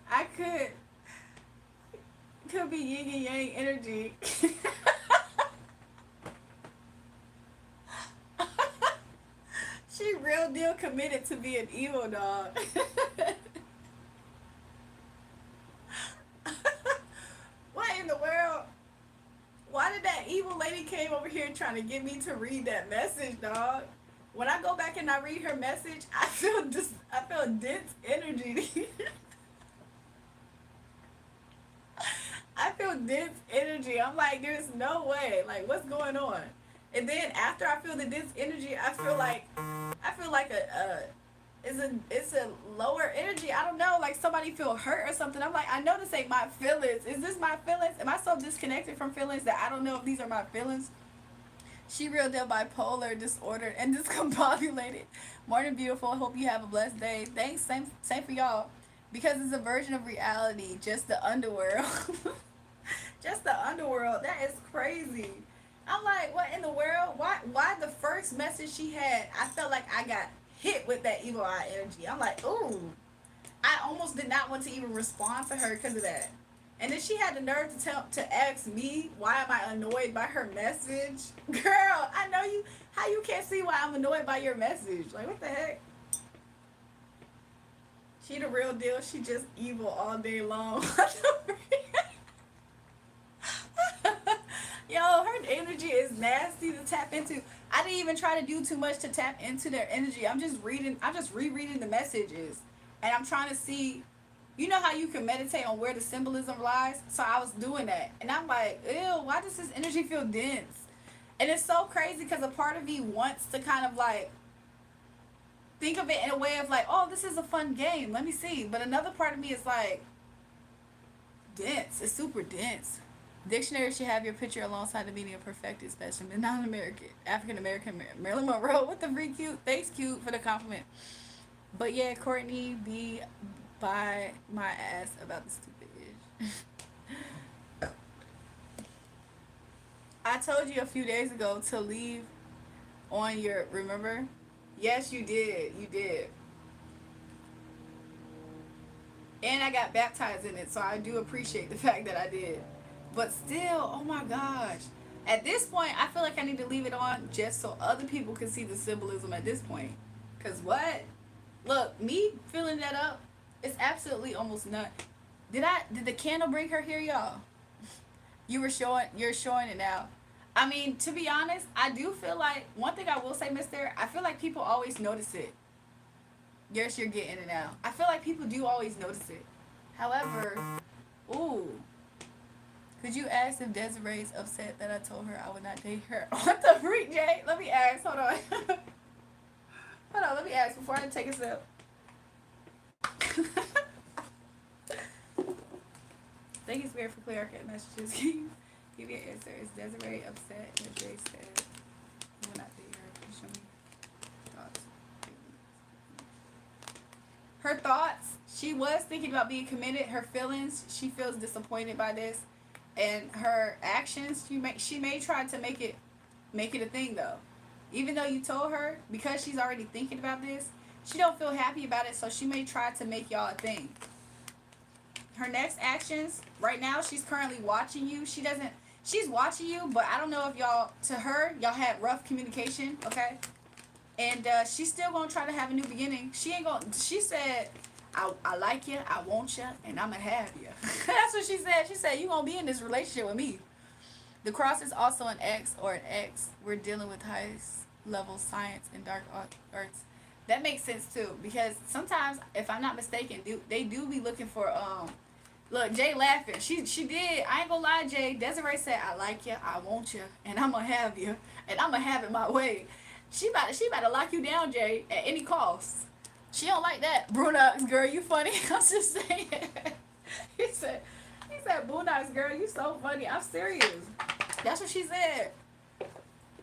I could be yin and yang energy. She real deal committed to being evil, dog. What in the world? Why did that evil lady came over here trying to get me to read that message, dog? When I go back and I read her message, I feel dense energy. I feel dense energy. I'm like, there's no way. Like, what's going on? And then after I feel the dense energy, I feel like it's a lower energy. I don't know, like somebody feel hurt or something. I'm like, I know this ain't my feelings. Is this my feelings? Am I so disconnected from feelings that I don't know if these are my feelings? She real deal bipolar, disordered, and discombobulated. Morning, beautiful. Hope you have a blessed day. Thanks. Same for y'all. Because it's a version of reality, just the underworld. Just the underworld. That is crazy. I'm like, what in the world? Why the first message she had, I felt like I got hit with that evil eye energy. I'm like, ooh. I almost did not want to even respond to her because of that. And then she had the nerve to ask me why am I annoyed by her message. Girl, I know you. How you can't see why I'm annoyed by your message? Like, what the heck? She the real deal. She just evil all day long. Yo, her energy is nasty to tap into. I didn't even try to do too much to tap into their energy. I'm just rereading the messages. And I'm trying to see, you know how you can meditate on where the symbolism lies? So I was doing that. And I'm like, ew, why does this energy feel dense? And it's so crazy because a part of me wants to kind of like think of it in a way of like, oh, this is a fun game. Let me see. But another part of me is like, dense. It's super dense. Dictionary should have your picture alongside the meaning of perfected specimen, non-American, African American, Marilyn Monroe. What the freak, cute? Thanks, cute, for the compliment. But yeah, Courtney be by my ass about the stupid ish. I told you a few days ago to leave on your, remember? Yes, you did. You did. And I got baptized in it, so I do appreciate the fact that I did. But still, oh my gosh. At this point, I feel like I need to leave it on just so other people can see the symbolism at this point. Because what? Look, me filling that up, it's absolutely almost none. Did the candle bring her here, y'all? You're showing it now. I mean, to be honest, I do feel like, one thing I will say, mister, I feel like people always notice it. Yes, you're getting it now. I feel like people do always notice it. However, ooh. Could you ask if Desiree's upset that I told her I would not date her? What the freak, Jay? Let me ask. Hold on. Hold on, let me ask before I take a sip. Thank you, Spirit, for clarifying messages. Can you give me an answer? Is Desiree upset if Jay said you will not date her? her thoughts. She was thinking about being committed. Her feelings. She feels disappointed by this, and her actions. She may try to make it a thing though. Even though you told her, because she's already thinking about this, she don't feel happy about it. So she may try to make y'all a thing. Her next actions right now, she's currently watching you. She's watching you, but I don't know if y'all, to her, y'all had rough communication, okay? And she's still gonna try to have a new beginning. She ain't gonna, she said, I like you, I want you, and I'm gonna have you. That's what she said. She said, you gonna be in this relationship with me. The cross is also an X or an X. We're dealing with high level science and dark arts. That makes sense too, because sometimes, if I'm not mistaken, they do be looking for Look, Jay laughing. She did. I ain't gonna lie, Jay. Desiree said, I like you, I want you, and I'm gonna have you, and I'm gonna have it my way. She about to lock you down, Jay, at any cost. She don't like that. Brunux, girl, you funny. I'm just saying. he said, Brunux, girl, you so funny. I'm serious. That's what she said.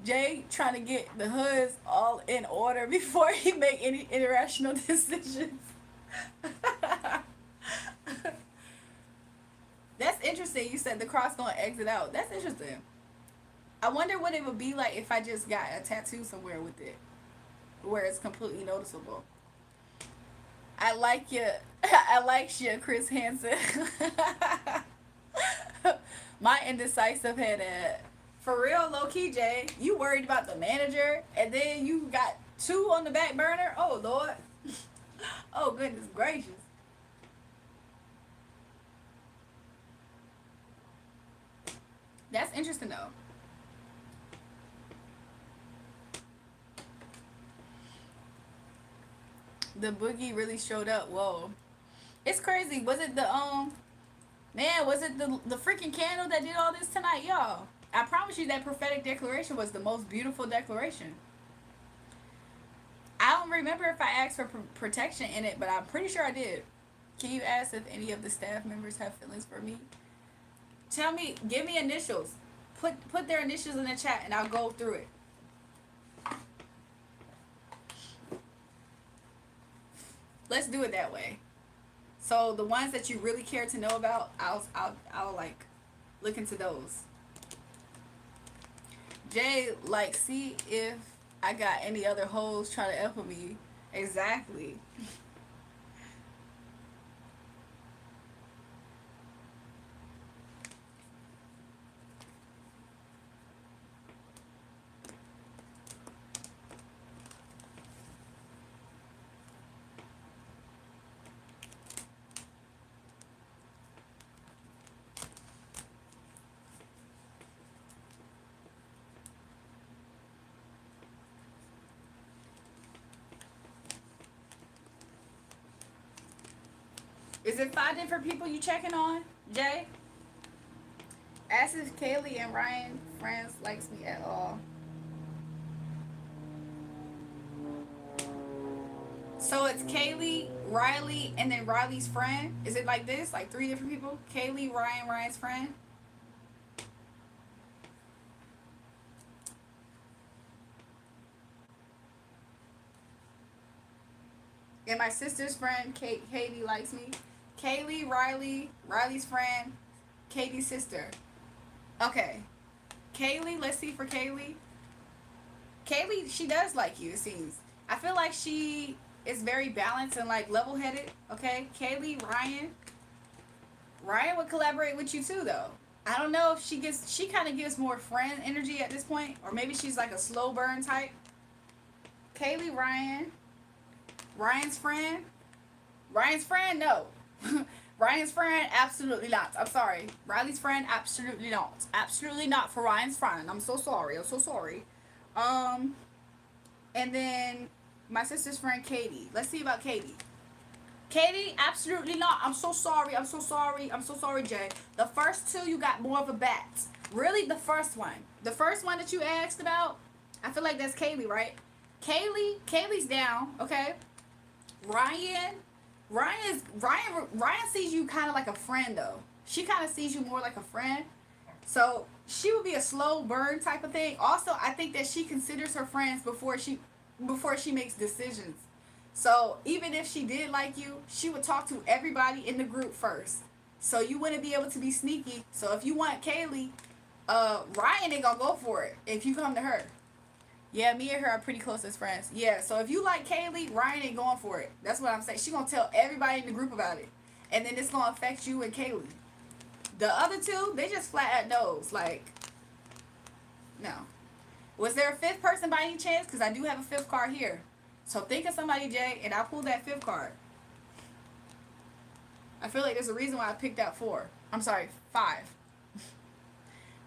Jay trying to get the hoods all in order before he make any irrational decisions. That's interesting. You said the cross gonna exit out. That's interesting. I wonder what it would be like if I just got a tattoo somewhere with it, where it's completely noticeable. I like you. I like you, Chris Hansen. My indecisive head. For real, low key, Jay. You worried about the manager, and then you got two on the back burner. Oh Lord. Oh goodness gracious. That's interesting though. The boogie really showed up. Whoa. It's crazy. Was it the man, was it the freaking candle that did all this tonight, y'all? I promise you that prophetic declaration was the most beautiful declaration. I don't remember if I asked for protection in it, but I'm pretty sure I did. Can you ask if any of the staff members have feelings for me? Tell me, give me initials. Put their initials in the chat and I'll go through it. Let's do it that way. So the ones that you really care to know about, I'll like look into those. Jay, like, see if I got any other hoes trying to F with me. Exactly. Is it 5 different people you checking on, Jay? Ask if Kaylee and Ryan friends likes me at all. So it's Kaylee, Riley, and then Riley's friend. Is it like this? Like 3 different people? Kaylee, Ryan, Ryan's friend? And my sister's friend, Katie, likes me. Kaylee, Riley, Riley's friend, Katie's sister. Okay. Kaylee, let's see for Kaylee. Kaylee, she does like you, it seems. I feel like she is very balanced and like level-headed. Okay. Kaylee, Ryan would collaborate with you too though. I don't know if she kind of gives more friend energy at this point, or maybe she's like a slow burn type. Kaylee, Ryan's friend, no. Ryan's friend, absolutely not. I'm sorry. Riley's friend, absolutely not. Absolutely not for Ryan's friend. I'm so sorry. And then my sister's friend, Katie. Let's see about Katie. Katie, absolutely not. I'm so sorry, Jay. The first 2, you got more of a bat. Really, the first one. The first one that you asked about, I feel like that's Kaylee, right? Kaylee's down, okay? Ryan sees you kind of like a friend though. She kind of sees you more like a friend. So she would be a slow burn type of thing. Also, I think that she considers her friends before she makes decisions. So even if she did like you, she would talk to everybody in the group first. So you wouldn't be able to be sneaky. So if you want Kaylee, Ryan ain't gonna go for it if you come to her. Yeah, me and her are pretty close as friends. Yeah, so if you like Kaylee, Ryan ain't going for it. That's what I'm saying. She gonna tell everybody in the group about it. And then it's gonna affect you and Kaylee. The other two, they just flat at nose. Like, no. Was there a fifth person by any chance? Because I do have a fifth card here. So think of somebody, Jay, and I pulled that fifth card. I feel like there's a reason why I picked out 4. I'm sorry, 5.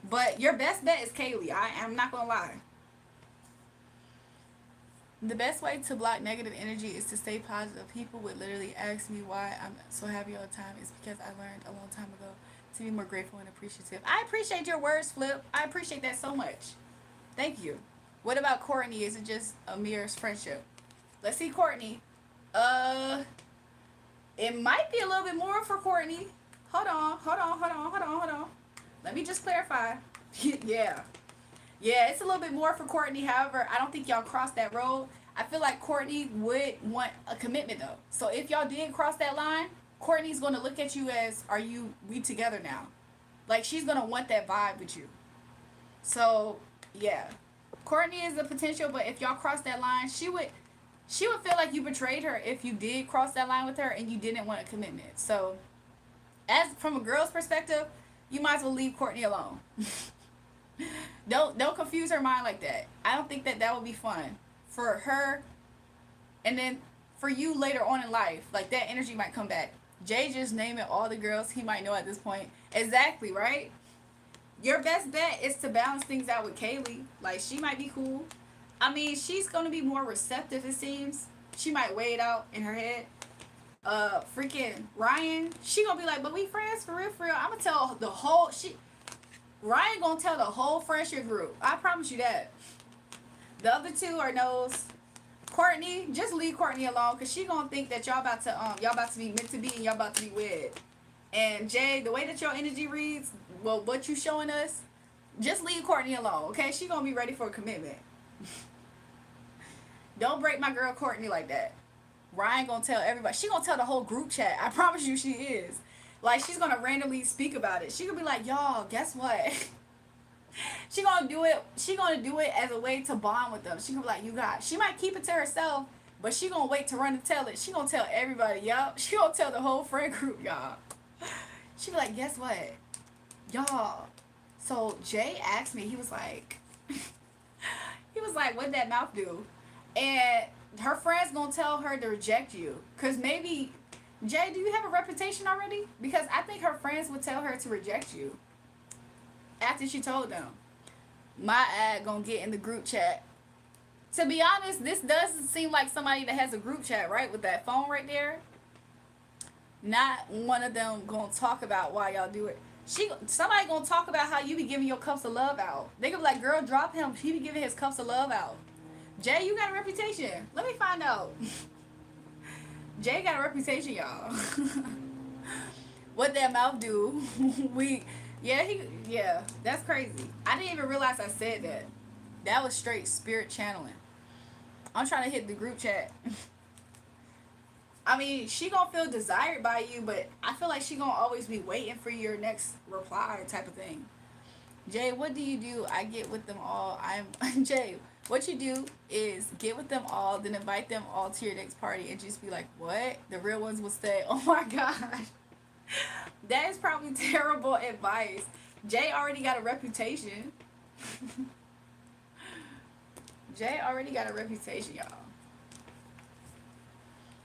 But your best bet is Kaylee. I'm not gonna lie. The best way to block negative energy is to stay positive. People would literally ask me why I'm so happy all the time. It's because I learned a long time ago to be more grateful and appreciative. I appreciate your words, Flip. I appreciate that so much. Thank you. What about Courtney? Is it just a mere friendship? Let's see, Courtney. It might be a little bit more for Courtney. Hold on. Let me just clarify. Yeah. Yeah, it's a little bit more for Courtney. However, I don't think y'all crossed that road. I feel like Courtney would want a commitment though. So if y'all did cross that line, Courtney's going to look at you as, we together now? Like, she's going to want that vibe with you. So, yeah. Courtney is the potential, but if y'all cross that line, she would feel like you betrayed her if you did cross that line with her and you didn't want a commitment. So, as from a girl's perspective, you might as well leave Courtney alone. Don't confuse her mind like that. I don't think that would be fun for her, and then for you later on in life. Like, that energy might come back. Jay just naming all the girls he might know at this point. Exactly, right? Your best bet is to balance things out with Kaylee. Like, she might be cool. I mean, she's gonna be more receptive, it seems. She might weigh it out in her head. Freaking Ryan, she gonna be like, but we friends for real, for real. I'm gonna tell the whole Ryan gonna tell the whole friendship group. I promise you that. The other two are no's. Courtney, just leave Courtney alone, because she gonna think that y'all about to be meant to be and y'all about to be wed. And Jay, the way that your energy reads, well, what you showing us, just leave Courtney alone, okay? She gonna be ready for a commitment. Don't break my girl Courtney like that. Ryan gonna tell everybody. She gonna tell the whole group chat. I promise you she is. Like, she's gonna randomly speak about it. She gonna be like, y'all, guess what? She gonna do it as a way to bond with them. She gonna be like, you guys. She might keep it to herself, but she gonna wait to run and tell it. She gonna tell everybody, y'all. She gonna tell the whole friend group, y'all. She be like, guess what? Y'all. So Jay asked me, he was like, what'd that mouth do? And her friends gonna tell her to reject you. Cause maybe, Jay, do you have a reputation already? Because I think her friends would tell her to reject you after she told them. My ad gonna get in the group chat. To be honest, this doesn't seem like somebody that has a group chat, right? With that phone right there. Not one of them gonna talk about why y'all do it. Somebody gonna talk about how you be giving your cups of love out. They gonna be like, girl, drop him. He be giving his cups of love out. Jay, you got a reputation. Let me find out. Jay got a reputation, y'all. What that mouth do? Yeah, that's crazy. I didn't even realize I said that. That was straight spirit channeling. I'm trying to hit the group chat. I mean, she gonna feel desired by you, but I feel like she gonna always be waiting for your next reply type of thing. Jay, what do you do? I get with them all. Jay, what you do is get with them all, then invite them all to your next party and just be like, what? The real ones will stay. Oh my gosh. That is probably terrible advice. Jay already got a reputation. Jay already got a reputation, y'all.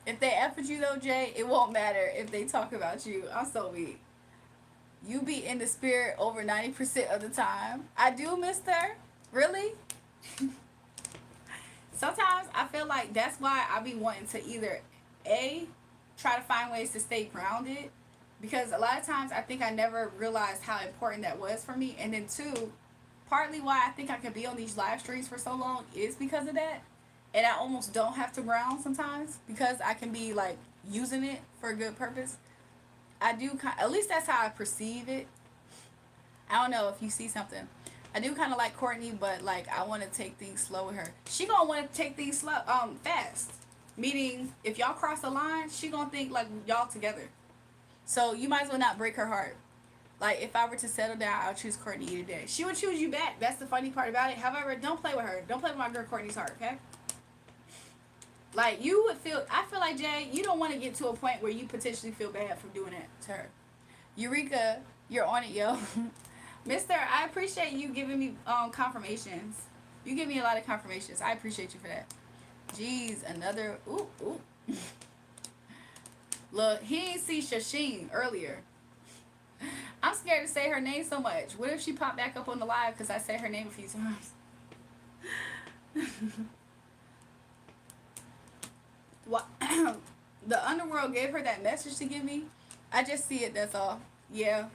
If they F with you though, Jay, it won't matter if they talk about you. I'm so weak. You be in the spirit over 90% of the time. I do, mister. Really? Sometimes I feel like that's why I be wanting to either A, try to find ways to stay grounded, because a lot of times I think I never realized how important that was for me, and then 2, partly why I think I can be on these live streams for so long is because of that. And I almost don't have to ground sometimes because I can be like using it for a good purpose. I do, at least that's how I perceive it. I don't know if you see something. I do kind of like Courtney, but like I want to take things slow with her. She gonna want to take things slow, fast. Meaning, if y'all cross the line, she gonna think like y'all together. So you might as well not break her heart. Like, if I were to settle down, I'll choose Courtney today. She would choose you back. That's the funny part about it. However, don't play with her. Don't play with my girl Courtney's heart, okay? Like, you would feel, I feel like, Jay, you don't want to get to a point where you potentially feel bad for doing that to her. Eureka, you're on it, yo. Mister, I appreciate you giving me confirmations. You give me a lot of confirmations. I appreciate you for that. Jeez, another, ooh. Look, he ain't see Shasheen earlier. I'm scared to say her name so much. What if she popped back up on the live because I said her name a few times? What? The underworld gave her that message to give me. I just see it, that's all. Yeah.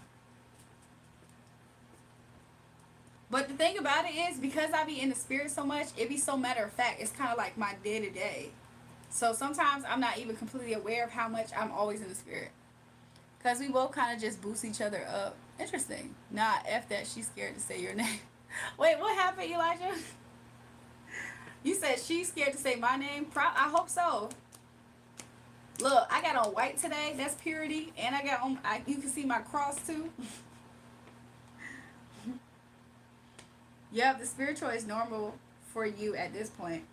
But the thing about it is, because I be in the spirit so much, it be so matter of fact. It's kind of like my day to day. So sometimes I'm not even completely aware of how much I'm always in the spirit. Because we both kind of just boost each other up. Interesting. Nah, F that, she's scared to say your name. Wait, what happened, Elijah? You said she's scared to say my name? I hope so. Look, I got on white today. That's purity. And I got on, you can see my cross too. Yep, the spiritual is normal for you at this point.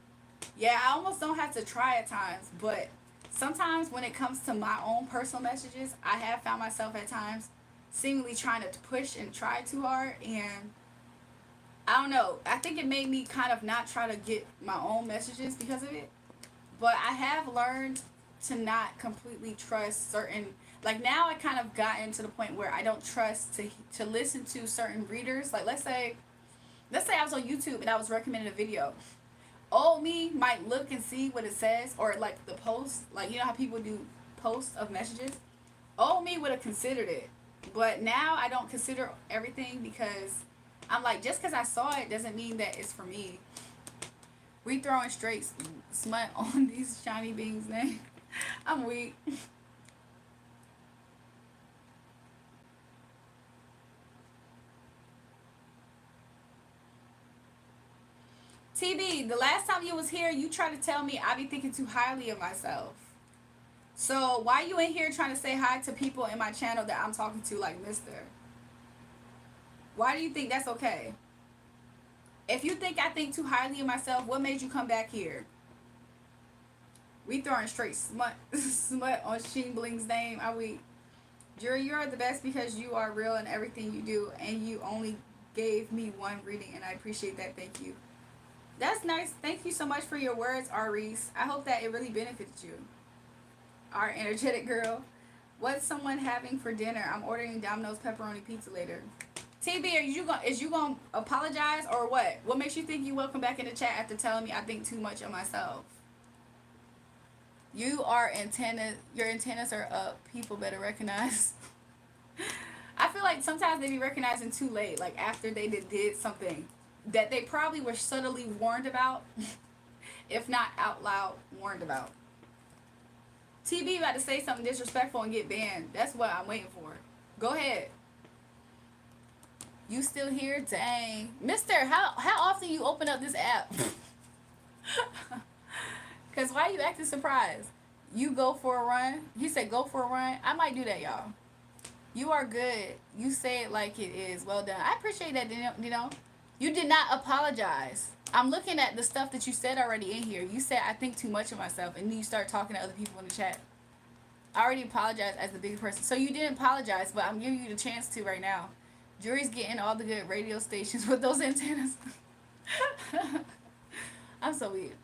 Yeah, I almost don't have to try at times, but sometimes when it comes to my own personal messages, I have found myself at times seemingly trying to push and try too hard, and I don't know. I think it made me kind of not try to get my own messages because of it. But I have learned to not completely trust certain, like now I kind of gotten to the point where I don't trust to listen to certain readers. Like let's say I was on YouTube and I was recommended a video. Old me might look and see what it says, or like the post, like you know how people do posts of messages. Old me would have considered it, but now I don't consider everything because I'm like, just because I saw it doesn't mean that it's for me. We throwing straight smut on these shiny beings' name. I'm weak. TB, the last time you was here, you tried to tell me I be thinking too highly of myself. So why you in here trying to say hi to people in my channel that I'm talking to like Mister? Why do you think that's okay? If you think I think too highly of myself, what made you come back here? We throwing straight smut on Sheen Bling's name. Are we? Jury, you are the best because you are real in everything you do, and you only gave me one reading, and I appreciate that. Thank you. That's nice. Thank you so much for your words, Aris. I hope that it really benefits you. Our energetic girl. What's someone having for dinner? I'm ordering Domino's pepperoni pizza later. TB, is you gonna apologize or what? What makes you think you welcome back in the chat after telling me I think too much of myself? Your antennas are up. People better recognize. I feel like sometimes they be recognizing too late, like after they did something that they probably were subtly warned about, if not out loud warned about. TB about to say something disrespectful and get banned. That's what I'm waiting for. Go ahead. You still here? Dang. Mister, how often you open up this app? Because why you acting surprised? You go for a run? He said go for a run. I might do that, y'all. You are good. You say it like it is. Well done. I appreciate that, you know. You did not apologize. I'm looking at the stuff that you said already in here. You said I think too much of myself, and then you start talking to other people in the chat. I already apologized as the bigger person. So you didn't apologize, but I'm giving you the chance to right now. Jury's getting all the good radio stations with those antennas. I'm so weird.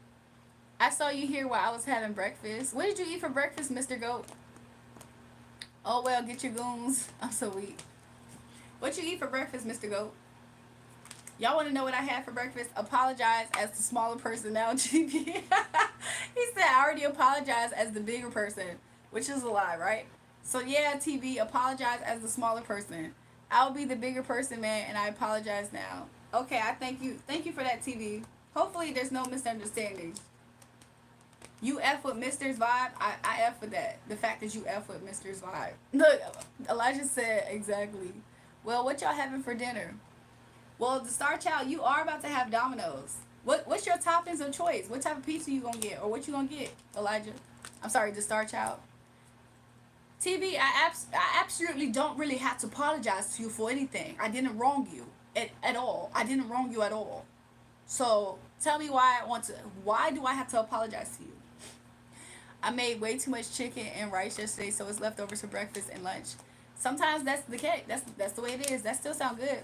I saw you here while I was having breakfast. What did you eat for breakfast, Mr. Goat? Oh, well, get your goons. I'm so weak. What you eat for breakfast, Mr. Goat? Y'all want to know what I had for breakfast? Apologize as the smaller person now, GB. He said I already apologized as the bigger person, which is a lie, right? So, yeah, TB, apologize as the smaller person. I'll be the bigger person, man, and I apologize now. Okay, I thank you. Thank you for that, TV. Hopefully, there's no misunderstandings. You F with Mister's vibe. I F with that. The fact that you F with Mister's vibe. Look, Elijah said exactly. Well, what y'all having for dinner? Well, the Star Child, you are about to have Domino's. What's your toppings of choice? What type of pizza you gonna get, or what you gonna get, Elijah? I'm sorry, the Star Child. TB, I absolutely don't really have to apologize to you for anything. I didn't wrong you at all. I didn't wrong you at all. So tell me why I want to. Why do I have to apologize to you? I made way too much chicken and rice yesterday, so it's left over for breakfast and lunch. Sometimes that's the case. That's the way it is. That still sound good.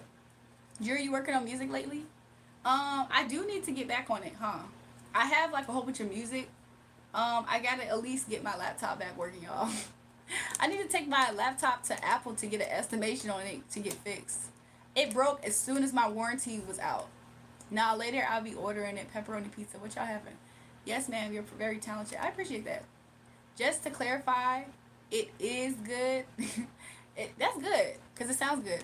Jerry, you working on music lately? I do need to get back on it, huh? I have like a whole bunch of music. I gotta at least get my laptop back working, y'all. I need to take my laptop to Apple to get an estimation on it to get fixed. It broke as soon as my warranty was out. Now later I'll be ordering it pepperoni pizza. What y'all having? Yes, ma'am. You're very talented. I appreciate that. Just to clarify, it is good. That's good because it sounds good.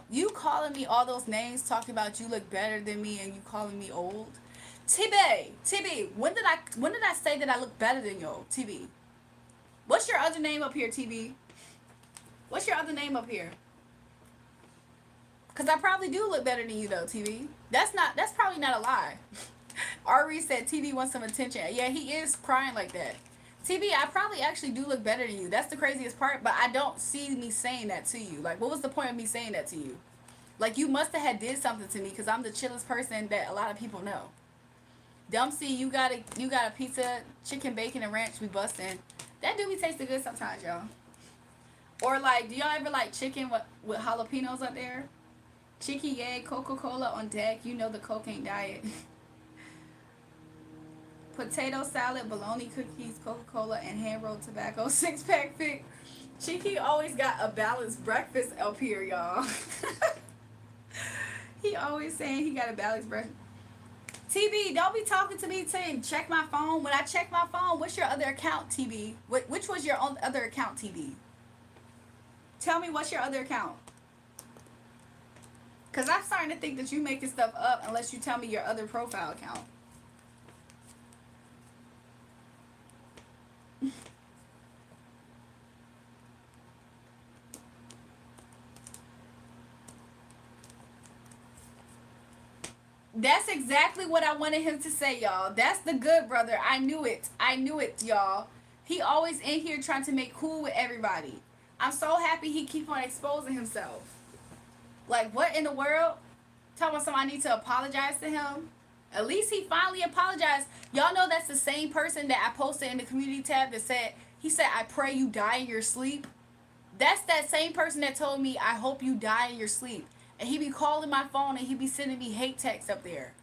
You calling me all those names, talking about you look better than me, and you calling me old. TB, when did I say that I look better than you, TB? What's your other name up here, TB? What's your other name up here? Cause I probably do look better than you though, TB. That's probably not a lie. Ari said TB wants some attention. Yeah, he is crying like that. TB, I probably actually do look better than you. That's the craziest part, but I don't see me saying that to you. Like, what was the point of me saying that to you? Like, you must have had did something to me because I'm the chillest person that a lot of people know. Dumpsy, you got a pizza, chicken, bacon, and ranch. We busting. That do be tasting good sometimes, y'all. Or like, do y'all ever like chicken with jalapenos up there? Chicky yay, Coca-Cola on deck. You know the cocaine diet. Potato salad, bologna cookies, Coca-Cola, and hand-rolled tobacco. 6-pack pick. Cheeky always got a balanced breakfast up here, y'all. He always saying he got a balanced breakfast. TB, don't be talking to me saying check my phone. When I check my phone, what's your other account, TB? Which was your other account, TB? Tell me what's your other account. Because I'm starting to think that you making stuff up unless you tell me your other profile account. That's exactly what I wanted him to say, y'all. That's the good brother. I knew it. I knew it, y'all. He always in here trying to make cool with everybody. I'm so happy he keep on exposing himself. Like, what in the world? Talking about somebody I need to apologize to him. At least he finally apologized. Y'all know that's the same person that I posted in the community tab that said, he said, I pray you die in your sleep. That's that same person that told me, I hope you die in your sleep. And he be calling my phone and he be sending me hate texts up there.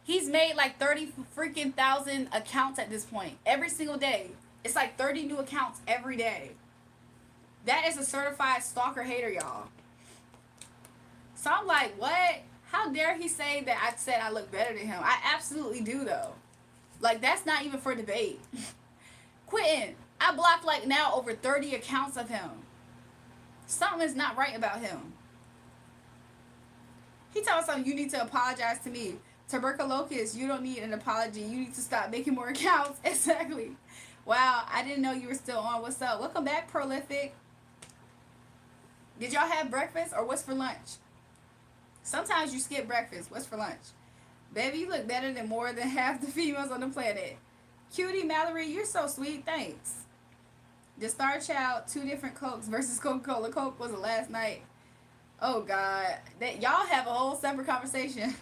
He's made like 30 freaking thousand accounts at this point. Every single day. It's like 30 new accounts every day. That is a certified stalker hater, y'all. So I'm like, what? How dare he say that I said I look better than him? I absolutely do, though. Like, that's not even for debate. Quentin, I blocked like now over 30 accounts of him. Something is not right about him. He told something, you need to apologize to me. Tuberculosis, you don't need an apology. You need to stop making more accounts. Exactly. Wow, I didn't know you were still on. What's up? Welcome back, Prolific. Did y'all have breakfast or what's for lunch? Sometimes you skip breakfast. What's for lunch? Baby, you look better than more than half the females on the planet. Cutie Mallory, you're so sweet. Thanks. The Star Child, 2 different Cokes versus Coca-Cola. Coke was the last night. Oh, God. That y'all have a whole separate conversation.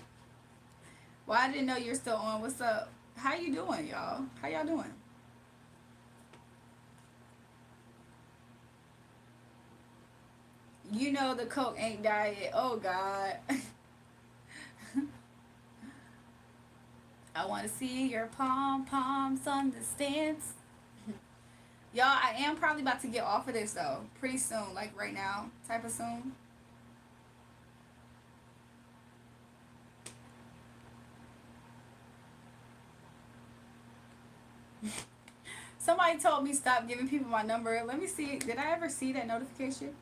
Well, I didn't know you're still on. What's up? How you doing, y'all? How y'all doing? You know the Coke ain't diet. Oh, God. I want to see your pom-poms on the stands. Y'all, I am probably about to get off of this, though. Pretty soon. Like, right now. Type of soon. Somebody told me stop giving people my number. Let me see. Did I ever see that notification?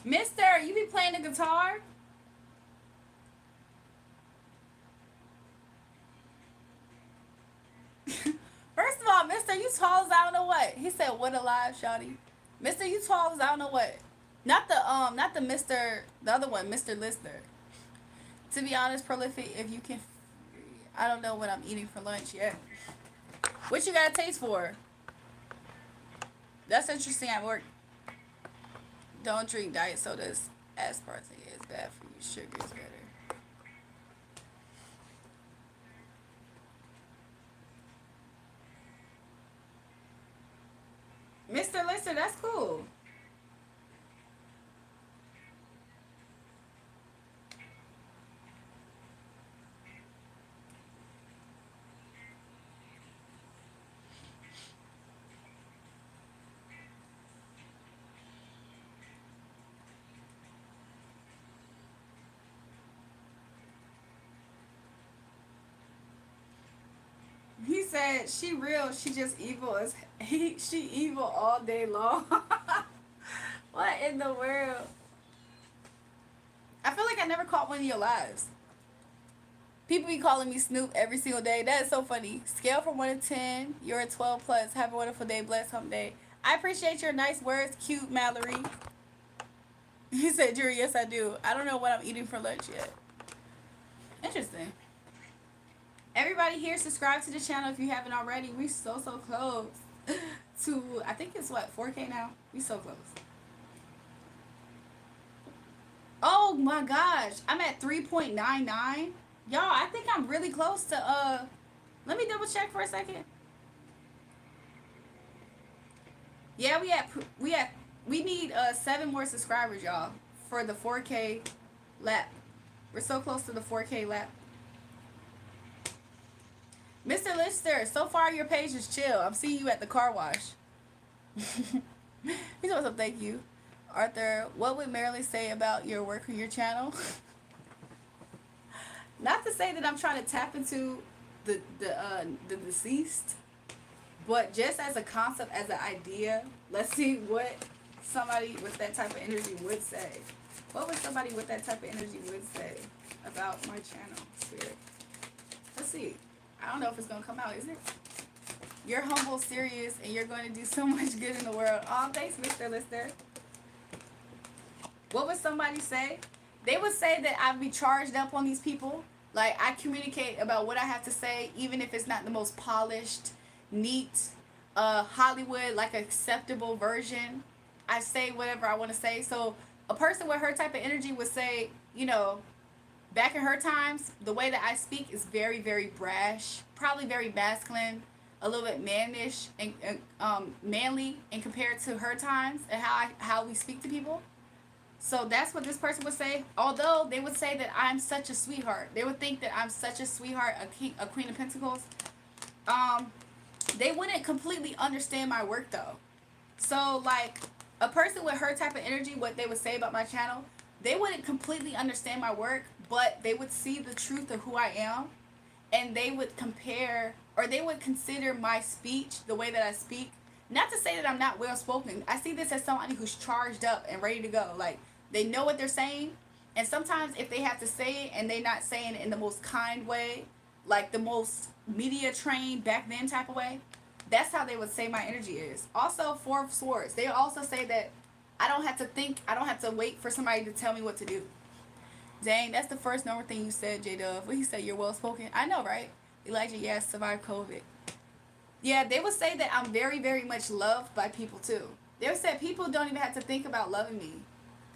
Mister, you be playing the guitar? First of all, Mister, you tall as I don't know what. He said, "What alive, shawty?" Mister, you tall as I don't know what. Not the Mister, the other one, Mister Lister. To be honest, prolific. If you can, I don't know what I'm eating for lunch yet. What you got a taste for? That's interesting at work. Don't drink diet sodas. Aspartame is bad for you. Sugar is better. Mr. Lister, that's cool. He said she real, she just evil as she evil all day long. What in the world? I feel like I never caught one of your lives. People be calling me Snoop every single day. That is so funny. Scale from 1 to 10. You're a 12 plus. Have a wonderful day. Bless hump day. I appreciate your nice words. Cute, Mallory. He said, Jury, yes, I do. I don't know what I'm eating for lunch yet. Interesting. Everybody here, subscribe to the channel if you haven't already. We so close to, I think it's what, 4K now? We so close. Oh my gosh, I'm at 3.99. Y'all, I think I'm really close to, let me double check for a second. Yeah, we need 7 more subscribers, y'all, for the 4K lap. We're so close to the 4K lap. Mr. Lister, so far your page is chill. I'm seeing you at the car wash. He's also thank you. Arthur, what would Marilyn say about your work on your channel? Not to say that I'm trying to tap into the deceased, but just as a concept, as an idea, let's see what somebody with that type of energy would say. What would somebody with that type of energy would say about my channel, Spirit? Let's see. I don't know if it's going to come out, is it? You're humble, serious, and you're going to do so much good in the world. Oh, thanks, Mr. Lister. What would somebody say? They would say that I'd be charged up on these people. Like, I communicate about what I have to say, even if it's not the most polished, neat, Hollywood, like, acceptable version. I say whatever I want to say. So, a person with her type of energy would say, you know, back in her times, the way that I speak is very, very brash, probably very masculine, a little bit mannish and manly, and compared to her times and how we speak to people. So that's what this person would say. Although they would say that I'm such a sweetheart, they would think that I'm such a sweetheart, a Queen of Pentacles. They wouldn't completely understand my work though. So like a person with her type of energy, what they would say about my channel, they wouldn't completely understand my work, but they would see the truth of who I am, and they would compare, or they would consider my speech, the way that I speak. Not to say that I'm not well spoken. I see this as somebody who's charged up and ready to go. Like, they know what they're saying, and sometimes if they have to say it and they're not saying it in the most kind way, like the most media trained back then type of way, that's how they would say my energy is. Also, Four of Swords. They also say that I don't have to think, I don't have to wait for somebody to tell me what to do. Dang, that's the first number thing you said, J-Dove. What he said, you're well spoken. I know, right? Elijah, yes, survived COVID. Yeah, they would say that I'm very, very much loved by people too. They would say people don't even have to think about loving me.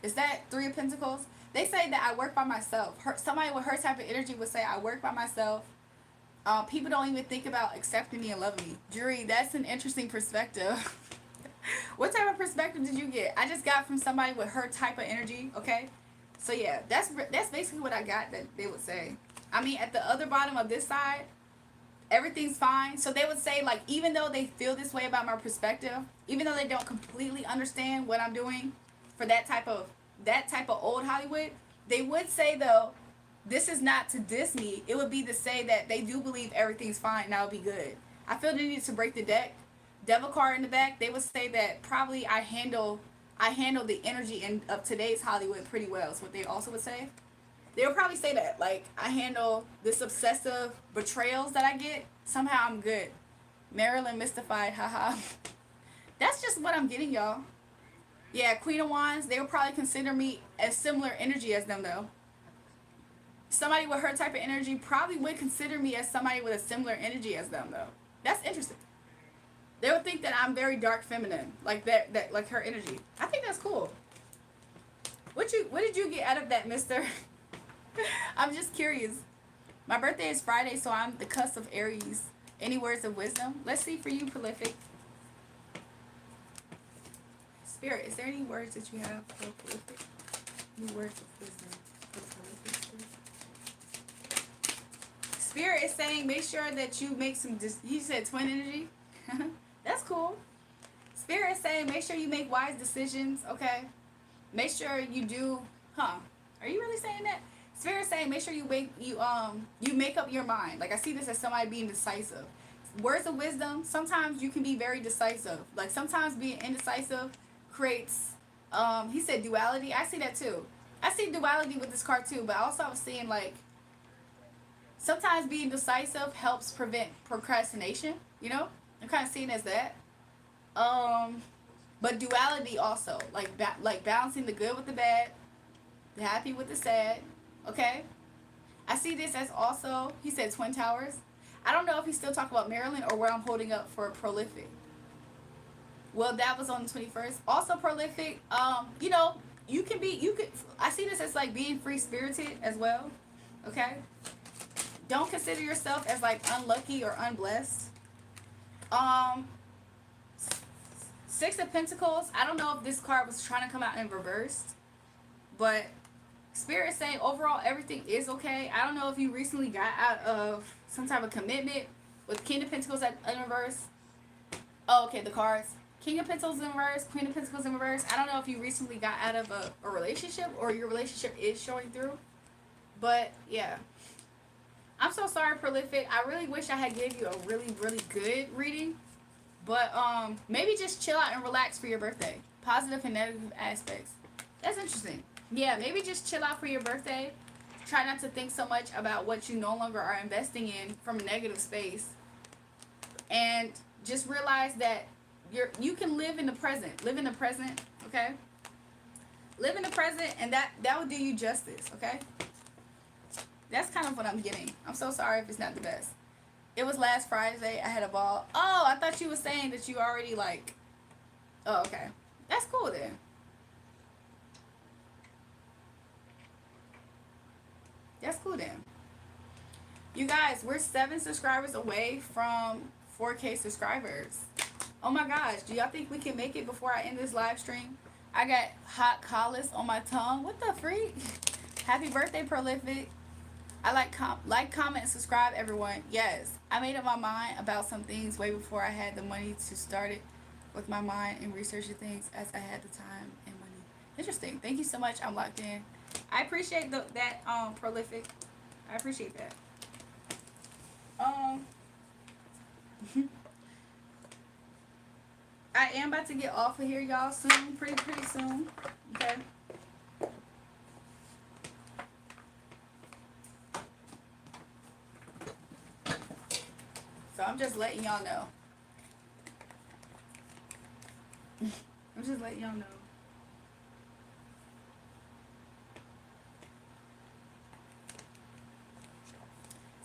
Is that 3 of Pentacles? They say that I work by myself. Somebody with her type of energy would say I work by myself. People don't even think about accepting me and loving me. Jury, that's an interesting perspective. What type of perspective did you get? I just got from somebody with her type of energy, okay? So yeah, that's basically what I got that they would say. I mean, at the other bottom of this side, everything's fine. So they would say, like, even though they feel this way about my perspective, even though they don't completely understand what I'm doing for that type of old Hollywood, they would say though, this is not to diss me. It would be to say that they do believe everything's fine and I'll be good. I feel they need to break the deck. Devil card in the back, they would say that probably I I handle the energy of today's Hollywood pretty well. Is what they also would say. They would probably say that. Like, I handle this obsessive betrayals that I get. Somehow I'm good. Marilyn mystified, haha. That's just what I'm getting, y'all. Yeah, Queen of Wands, they would probably consider me as similar energy as them, though. Somebody with her type of energy probably would consider me as somebody with a similar energy as them, though. That's interesting. They would think that I'm very dark feminine, like that like her energy. I think that's cool. What did you get out of that, mister? I'm just curious. My birthday is Friday, so I'm the cusp of Aries. Any words of wisdom? Let's see for you, Prolific. Spirit, is there any words that you have for Prolific? Any words of wisdom for Prolific? Spirit is saying, make sure that you make some. He said twin energy. That's cool. Spirit is saying, make sure you make wise decisions. Okay. Make sure you do. Huh? Are you really saying that? Spirit is saying, make sure you make up your mind. Like, I see this as somebody being decisive. Words of wisdom. Sometimes you can be very decisive. Like, sometimes being indecisive creates. He said duality. I see that too. I see duality with this card too. But also I was seeing, like, sometimes being decisive helps prevent procrastination. You know, I'm kind of seeing it as that. But duality also, like balancing the good with the bad, the happy with the sad. Okay, I see this as also. He said Twin Towers. I don't know if he's still talking about Maryland or where I'm holding up for Prolific. Well, that was on the 21st. Also Prolific. You know, you could. I see this as like being free spirited as well. Okay. Don't consider yourself as like unlucky or unblessed. Six of Pentacles. I don't know if this card was trying to come out in reverse, but Spirit is saying overall everything is okay. I don't know if you recently got out of some type of commitment with King of Pentacles in reverse. Oh, okay, the cards. King of Pentacles in reverse, Queen of Pentacles in reverse. I don't know if you recently got out of a relationship or your relationship is showing through. But, yeah. I'm so sorry, Prolific. I really wish I had gave you a really, really good reading. But maybe just chill out and relax for your birthday. Positive and negative aspects. That's interesting. Yeah, maybe just chill out for your birthday. Try not to think so much about what you no longer are investing in from a negative space. And just realize that you can live in the present. Live in the present, okay? Live in the present, and that will do you justice, okay? That's kind of what I'm getting. I'm so sorry if it's not the best. It was last Friday. I had a ball. Oh, I thought you were saying that you already like. Oh, okay. That's cool then. That's cool then. You guys, we're 7 subscribers away from 4K subscribers. Oh my gosh. Do y'all think we can make it before I end this live stream? I got hot collars on my tongue. What the freak? Happy birthday, Prolific. I like, comment, and subscribe, everyone. Yes, I made up my mind about some things way before I had the money to start it with my mind and researching things as I had the time and money. Interesting. Thank you so much. I'm locked in. I appreciate that, Prolific. I appreciate that. I am about to get off of here, y'all, soon. Pretty soon. Okay. So I'm just letting y'all know. I'm just letting y'all know.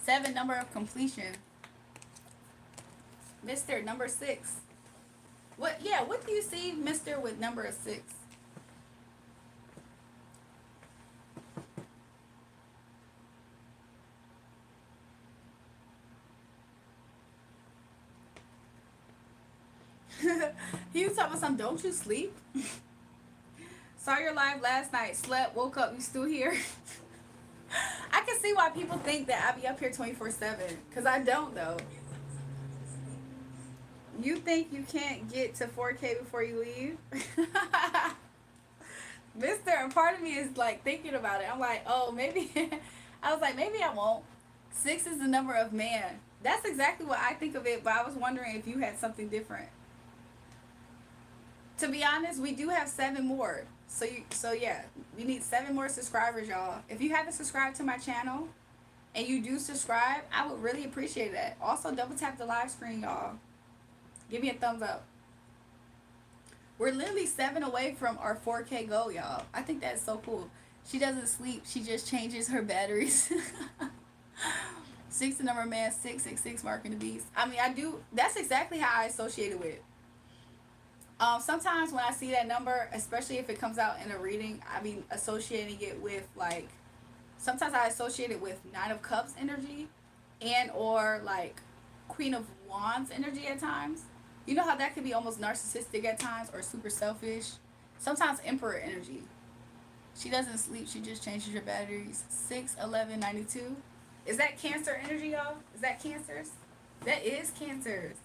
Seven, number of completion. Mr. Number 6. What do you see, Mr. with number 6? He was talking about something. Don't you sleep? Saw your live last night. Slept, woke up, you still here? I can see why people think that I be up here 24/7. Because I don't, though. You think you can't get to 4K before you leave? Mister, a part of me is like thinking about it. I'm like, oh, maybe. I was like, maybe I won't. 6 is the number of man. That's exactly what I think of it. But I was wondering if you had something different. To be honest, we do have 7 more. So yeah, we need 7 more subscribers, y'all. If you haven't subscribed to my channel and you do subscribe, I would really appreciate that. Also, double tap the live screen, y'all. Give me a thumbs up. We're literally 7 away from our 4K goal, y'all. I think that's so cool. She doesn't sleep. She just changes her batteries. 6 the number man, 666 marking the beast. I mean, I do. That's exactly how I associate it with. Sometimes when I see that number, especially if it comes out in a reading, I be associating it with like. Sometimes I associate it with Nine of Cups energy, and or like Queen of Wands energy at times. You know how that could be almost narcissistic at times or super selfish. Sometimes Emperor energy. She doesn't sleep. She just changes her batteries. 6 11 92. Is that Cancer energy, y'all? Is that Cancers? That is Cancers.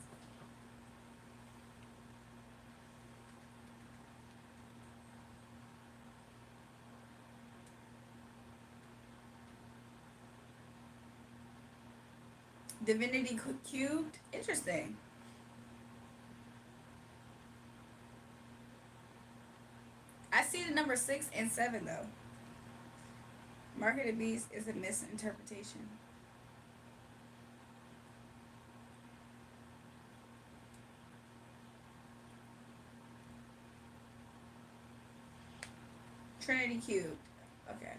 Divinity cubed. Interesting. I see the number 6 and 7 though. Mark of the Beast is a misinterpretation. Trinity cubed. Okay.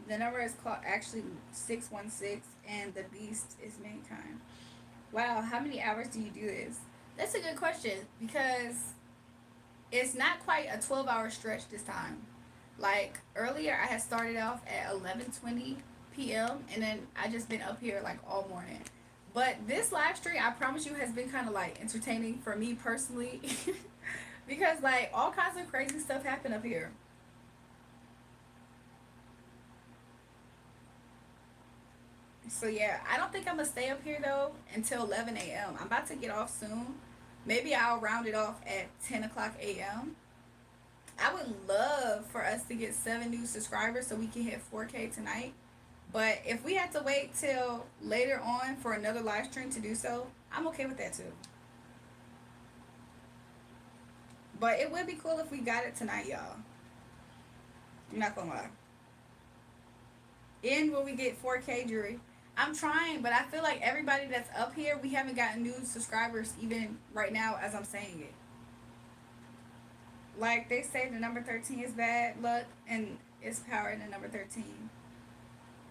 The number is called actually 616, and the beast is mankind. Wow, how many hours do you do this? That's a good question because it's not quite a 12-hour stretch this time. Like earlier, I had started off at 11:20 p.m. and then I just been up here like all morning. But this live stream, I promise you, has been kind of like entertaining for me personally because like all kinds of crazy stuff happen up here. So yeah, I don't think I'm gonna stay up here though until 11 a.m. I'm about to get off soon. Maybe I'll round it off at 10 o'clock a.m. I would love for us to get 7 new subscribers so we can hit 4K tonight. But if we have to wait till later on for another live stream to do so, I'm okay with that too. But it would be cool if we got it tonight, y'all. I'm not gonna lie. And will we get 4K jury? I'm trying, but I feel like everybody that's up here, we haven't gotten new subscribers even right now as I'm saying it. Like they say the number 13 is bad luck and it's power in the number 13.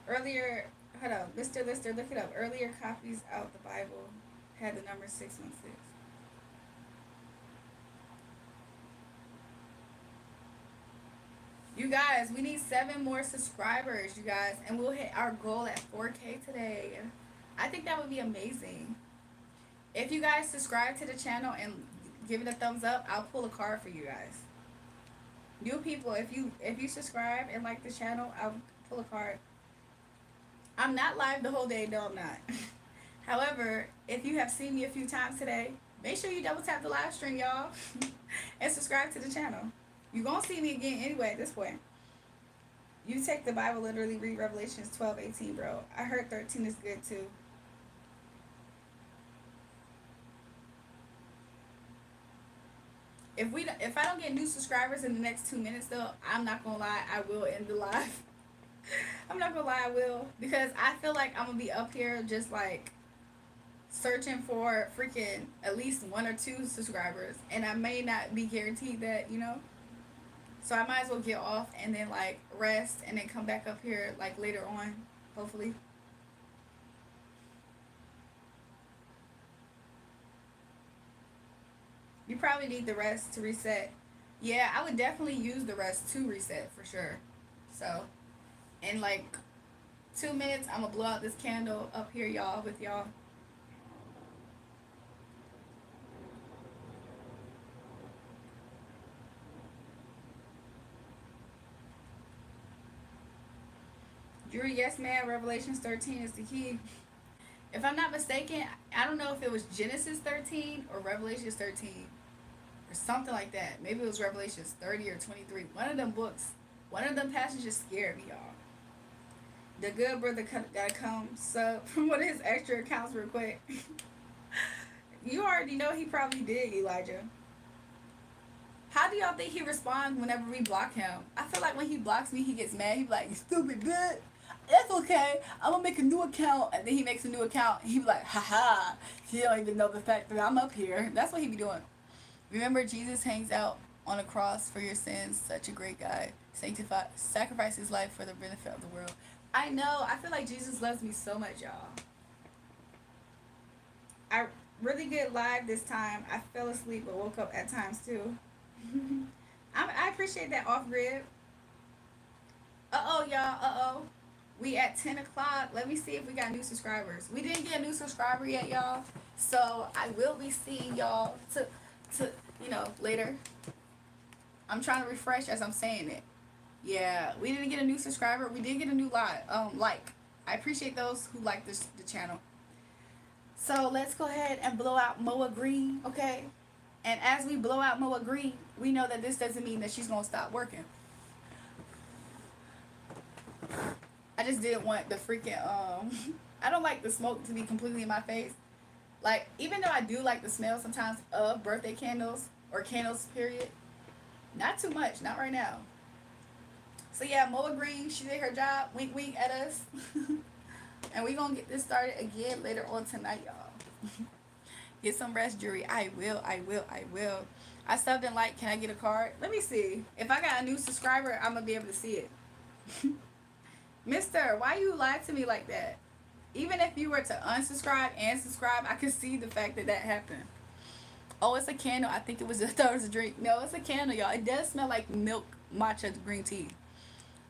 Earlier, hold up, Mr. Lister, look it up. Earlier copies out the Bible had the number 616. You guys, we need 7 more subscribers, you guys, and we'll hit our goal at 4K today. I think that would be amazing. If you guys subscribe to the channel and give it a thumbs up, I'll pull a card for you guys. New people, if you subscribe and like the channel, I'll pull a card. I'm not live the whole day, no I'm not. However, if you have seen me a few times today, make sure you double tap the live stream, y'all, and subscribe to the channel. You're gonna see me again anyway at this point. You take the Bible literally, read Revelations 12:18, bro. I heard 13 is good too. If I don't get new subscribers in the next 2 minutes though, I'm not gonna lie, I will end the live. I'm not gonna lie, I will, because I feel like I'm gonna be up here just like searching for freaking at least 1 or 2 subscribers, and I may not be guaranteed that, you know. So I might as well get off and then like rest and then come back up here like later on, hopefully. You probably need the rest to reset. Yeah, I would definitely use the rest to reset for sure. So, in like 2 minutes, I'm gonna blow out this candle up here, y'all, with y'all. Drew, yes, man. Revelations 13 is the key. If I'm not mistaken, I don't know if it was Genesis 13 or Revelations 13 or something like that. Maybe it was Revelations 30 or 23. One of them books, one of them passages scared me, y'all. The good brother gotta come sub from one of his extra accounts real quick. You already know he probably did, Elijah. How do y'all think he responds whenever we block him? I feel like when he blocks me, he gets mad. He be like, "You stupid bitch. That's okay. I'm gonna make a new account." And then he makes a new account. He be like, "Haha. He don't even know the fact that I'm up here." That's what he be doing. Remember, Jesus hangs out on a cross for your sins. Such a great guy. Sacrifice his life for the benefit of the world. I know. I feel like Jesus loves me so much, y'all. I really good live this time. I fell asleep but woke up at times too. I appreciate that off grid. Y'all. We at 10 o'clock. Let me see if we got new subscribers. We didn't get a new subscriber yet, y'all. So I will be seeing y'all to later. I'm trying to refresh as I'm saying it. Yeah, we didn't get a new subscriber. We did get a new like. I appreciate those who like the channel. So let's go ahead and blow out Moa Green, okay? And as we blow out Moa Green, we know that this doesn't mean that she's gonna stop working. I just didn't want the freaking I don't like the smoke to be completely in my face. Like, even though I do like the smell sometimes of birthday candles or candles period, not too much, not right now. So yeah, Moa Green, she did her job. Wink wink at us. And we gonna get this started again later on tonight, y'all. Get some rest, Jury. I will. I subbed and like. Can I get a card? Let me see. If I got a new subscriber, I'm gonna be able to see it. Mister, why you lied to me like that? Even if you were to unsubscribe and subscribe, I could see the fact that happened. Oh, it's a candle. I think it was. I thought it was a drink. No, it's a candle, y'all. It does smell like milk matcha green tea.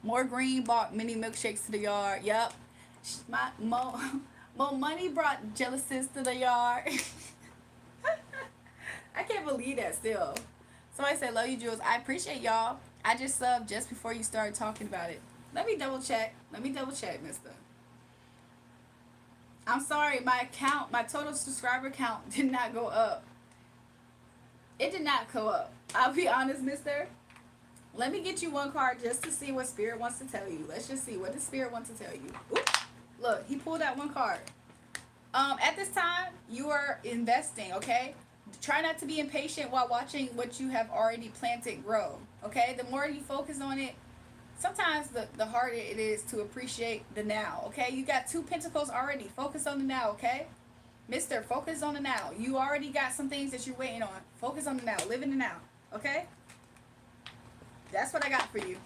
More Green bought mini milkshakes to the yard. Yup. More money brought jealousies to the yard. I can't believe that still. Somebody said, "Love you, Jules." I appreciate y'all. I just subbed just before you started talking about it. Let me double check, mister. I'm sorry, my total subscriber count did not go up. It did not go up. I'll be honest, mister. Let me get you one card just to see what Spirit wants to tell you. Let's just see. What does Spirit want to tell you? Oops. Look, he pulled out one card. At this time, you are investing, okay? Try not to be impatient while watching what you have already planted grow, okay? The more you focus on it, sometimes the harder it is to appreciate the now, okay? You got 2 pentacles already. Focus on the now, okay? Mister, focus on the now. You already got some things that you're waiting on. Focus on the now. Live in the now, okay? That's what I got for you.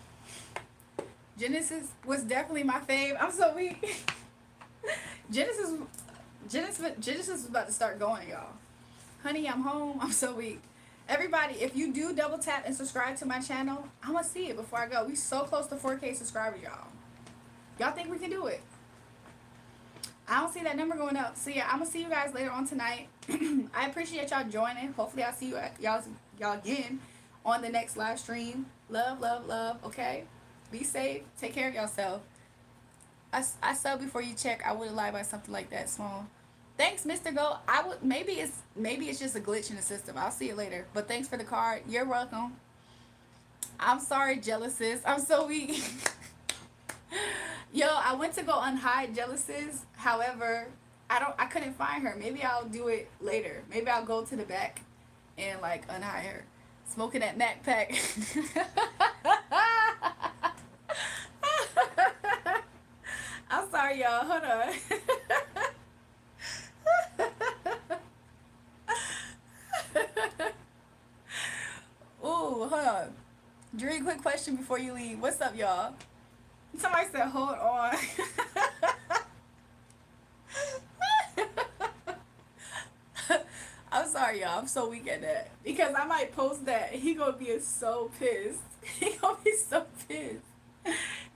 Genesis was definitely my fave. I'm so weak. Genesis was about to start going, y'all. Honey, I'm home. I'm so weak. Everybody, if you do double tap and subscribe to my channel, I want to see it before I go. We so close to 4K subscribers, y'all. Y'all think we can do it? I don't see that number going up. So yeah, I'm gonna see you guys later on tonight. I appreciate y'all joining. Hopefully I'll see y'all again on the next live stream. Love, okay? Be safe. Take care of yourself. I subbed before you check. I wouldn't lie about something like that small. Thanks, Mr. Go. Maybe it's just a glitch in the system. I'll see it later. But thanks for the card. You're welcome. I'm sorry, jealousies. I'm so weak. Yo, I went to go unhide jealousies. However, I couldn't find her. Maybe I'll do it later. Maybe I'll go to the back and like unhide her. Smoking that Mac pack. I'm sorry, y'all. Hold on. Ooh, hold on. Dream, quick question before you leave. What's up, y'all? Somebody said, hold on. I'm sorry, y'all. I'm so weak at that. Because I might post that. He gonna be so pissed. He gonna be so pissed.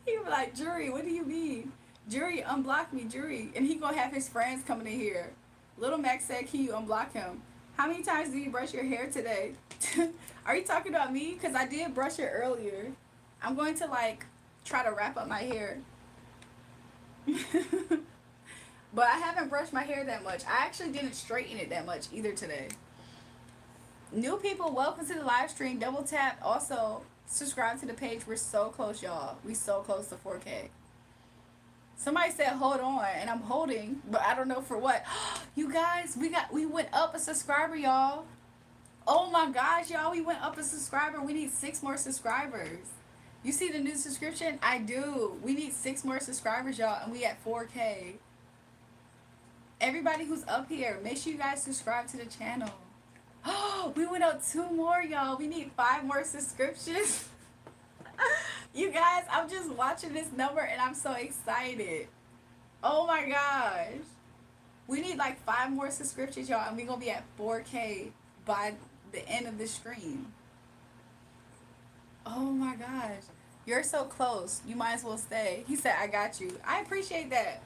He gonna be like, Jury, what do you mean? Jury, unblock me, Jury. And he gonna have his friends coming in here. Little Max said, can you unblock him? How many times do you brush your hair today? Are you talking about me? Because I did brush it earlier. I'm going to, like, try to wrap up my hair. But I haven't brushed my hair that much. I actually didn't straighten it that much either today. New people, welcome to the live stream. Double tap. Also, subscribe to the page. We're so close, y'all. We so close to 4K. Somebody said hold on, and I'm holding, but I don't know for what. You guys, we went up a subscriber, y'all. Oh my gosh, y'all, we went up a subscriber. We need 6 more subscribers. You see the new subscription? I do. We need 6 more subscribers, y'all, and we at 4K. Everybody who's up here, make sure you guys subscribe to the channel. Oh, we went up 2 more, y'all. We need 5 more subscriptions. You guys, I'm just watching this number and I'm so excited. Oh my gosh. We need like 5 more subscriptions, y'all, and we're gonna be at 4K by the end of the stream. Oh my gosh. You're so close. You might as well stay. He said, I got you. I appreciate that.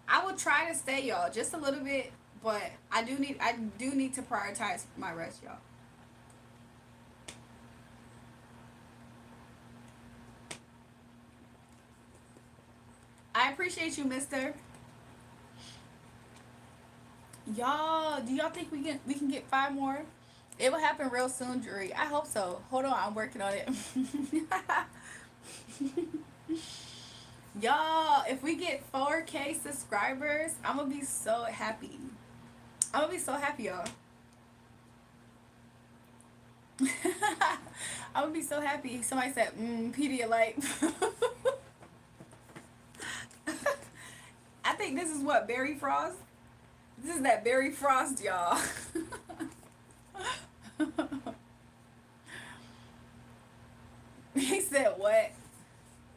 I will try to stay, y'all, just a little bit, but I do need to prioritize my rest, y'all. I appreciate you, mister. Y'all, do y'all think we can get 5 more? It will happen real soon, Drury. I hope so. Hold on, I'm working on it. Y'all, if we get 4K subscribers, I'm gonna be so happy. I'm gonna be so happy, y'all. I'm gonna be so happy. Somebody said, Pedialyte. I think this is what, Berry Frost? This is that Berry Frost, y'all. He said what?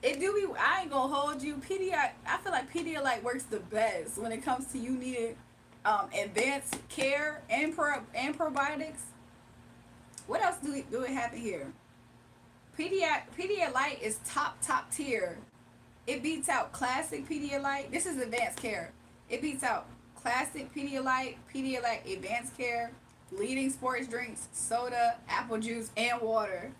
It do be, I ain't gonna hold you. I feel like Pedialyte works the best when it comes to you needing advanced care and probiotics. What else do it happen here? Pedialyte is top tier. It beats out classic Pedialyte. This is advanced care. It beats out classic Pedialyte, Pedialyte advanced care, leading sports drinks, soda, apple juice, and water.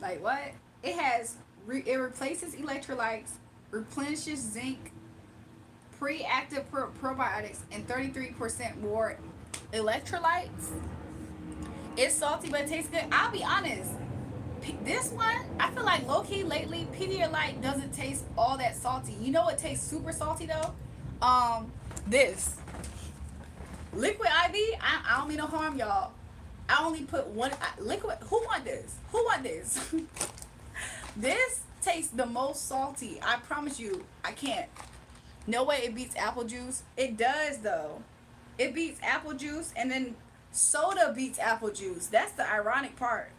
Like what? It has it replaces electrolytes, replenishes zinc, pre-active probiotics, and 33% more electrolytes. It's salty, but it tastes good. I'll be honest. This one, I feel like low-key lately, Pedialyte doesn't taste all that salty. You know what tastes super salty though? This. Liquid IV, I don't mean no harm, y'all. I only put one liquid. Who want this? Who want this? This tastes the most salty. I promise you, I can't. No way it beats apple juice. It does though. It beats apple juice, and then soda beats apple juice. That's the ironic part.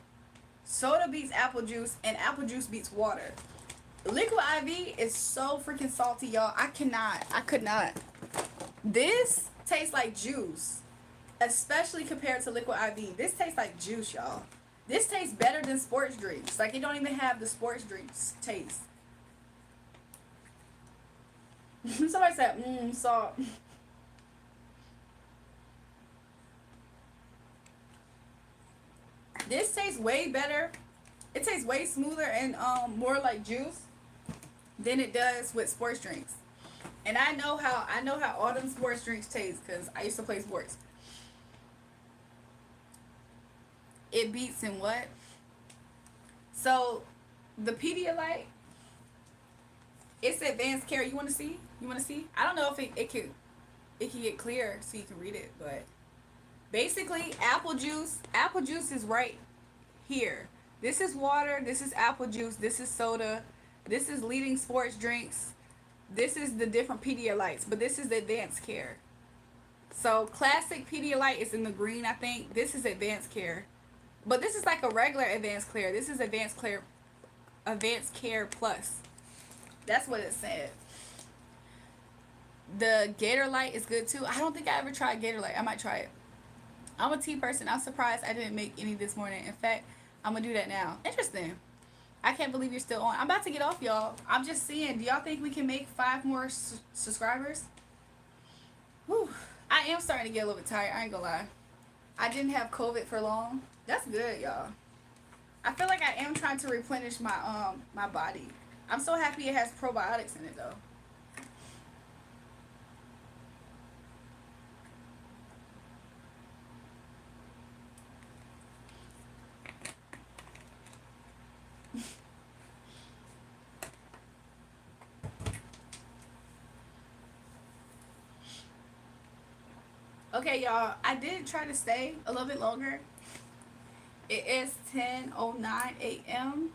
Soda beats apple juice, and apple juice beats water. Liquid IV is so freaking salty, y'all. I could not. This tastes like juice, especially compared to liquid IV. This tastes like juice, y'all. This tastes better than sports drinks. Like, it don't even have the sports drinks taste. Somebody said, salt. This tastes way better. It tastes way smoother and more like juice than it does with sports drinks. And I know how all them sports drinks taste because I used to play sports. It beats in what? So the Pedialyte, it's advanced care. You want to see? I don't know if it can get clear so you can read it, but basically apple juice is right here. This is water, this is apple juice, this is soda, this is leading sports drinks, this is the different Pedialytes, but this is advanced care. So classic Pedialyte is in the green, I think. This is advanced care. But this is like a regular advanced care. This is advanced care plus. That's what it said. The Gator Light is good too. I don't think I ever tried Gator Light. I might try it. I'm a tea person. I'm surprised I didn't make any this morning. In fact, I'm gonna do that now. Interesting. I can't believe you're still on. I'm about to get off, y'all. I'm just seeing. Do y'all think we can make 5 more subscribers? Whew. I am starting to get a little bit tired. I ain't gonna lie. I didn't have COVID for long. That's good, y'all. I feel like I am trying to replenish my my body. I'm so happy it has probiotics in it though. Okay, y'all, I did try to stay a little bit longer. It is 10:09 a.m.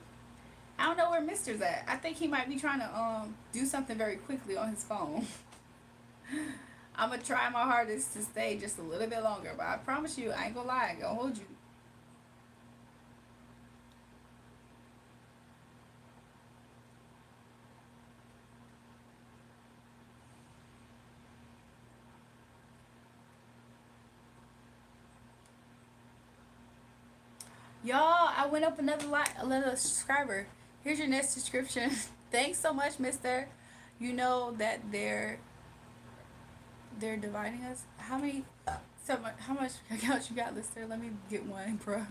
I don't know where Mister's at. I think he might be trying to do something very quickly on his phone. I'm gonna try my hardest to stay just a little bit longer, but I promise you, I ain't gonna lie, I ain't gonna hold you. Y'all, I went up another subscriber. Here's your next subscription. Thanks so much, Mister. You know that they're dividing us. How much accounts you got, Lister? Let me get one, bro.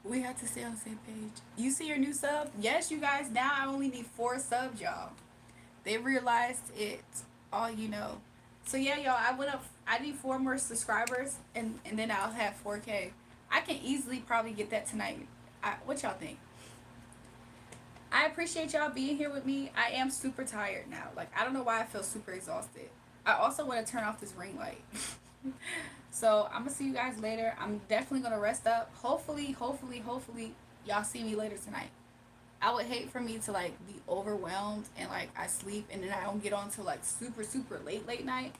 We have to stay on the same page. You see your new sub? Yes, you guys. Now I only need 4 subs, y'all. They realized it's all you know. So yeah, y'all. I went up. I need 4 more subscribers, and then I'll have 4K. I can easily probably get that tonight. What y'all think? I appreciate y'all being here with me. I am super tired now. Like, I don't know why I feel super exhausted. I also want to turn off this ring light. So I'm gonna see you guys later. I'm definitely gonna rest up. Hopefully, y'all see me later tonight. I would hate for me to like be overwhelmed and like I sleep and then I don't get on till like super late night.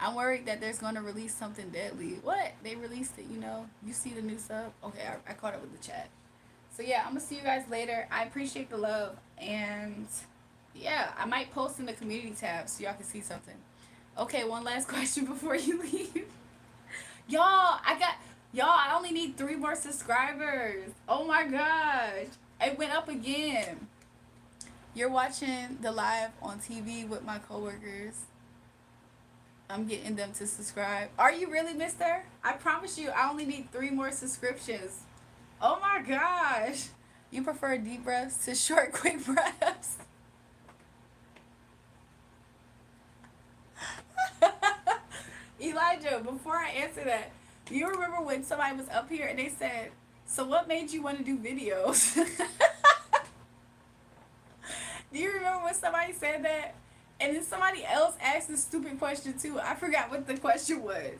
I'm worried that there's gonna release something deadly. What? They released it, you know. You see the new sub? Okay, I caught up with the chat. So yeah, I'm gonna see you guys later. I appreciate the love, and yeah, I might post in the community tab so y'all can see something. Okay, one last question before you leave. I only need 3 more subscribers. Oh my gosh. It went up again. You're watching the live on TV with my coworkers. I'm getting them to subscribe. Are you really, Mister? I promise you, I only need 3 more subscriptions. Oh my gosh. You prefer deep breaths to short, quick breaths? Elijah, before I answer that, do you remember when somebody was up here and they said, so what made you want to do videos? Do you remember when somebody said that? And then somebody else asked a stupid question too. I forgot what the question was.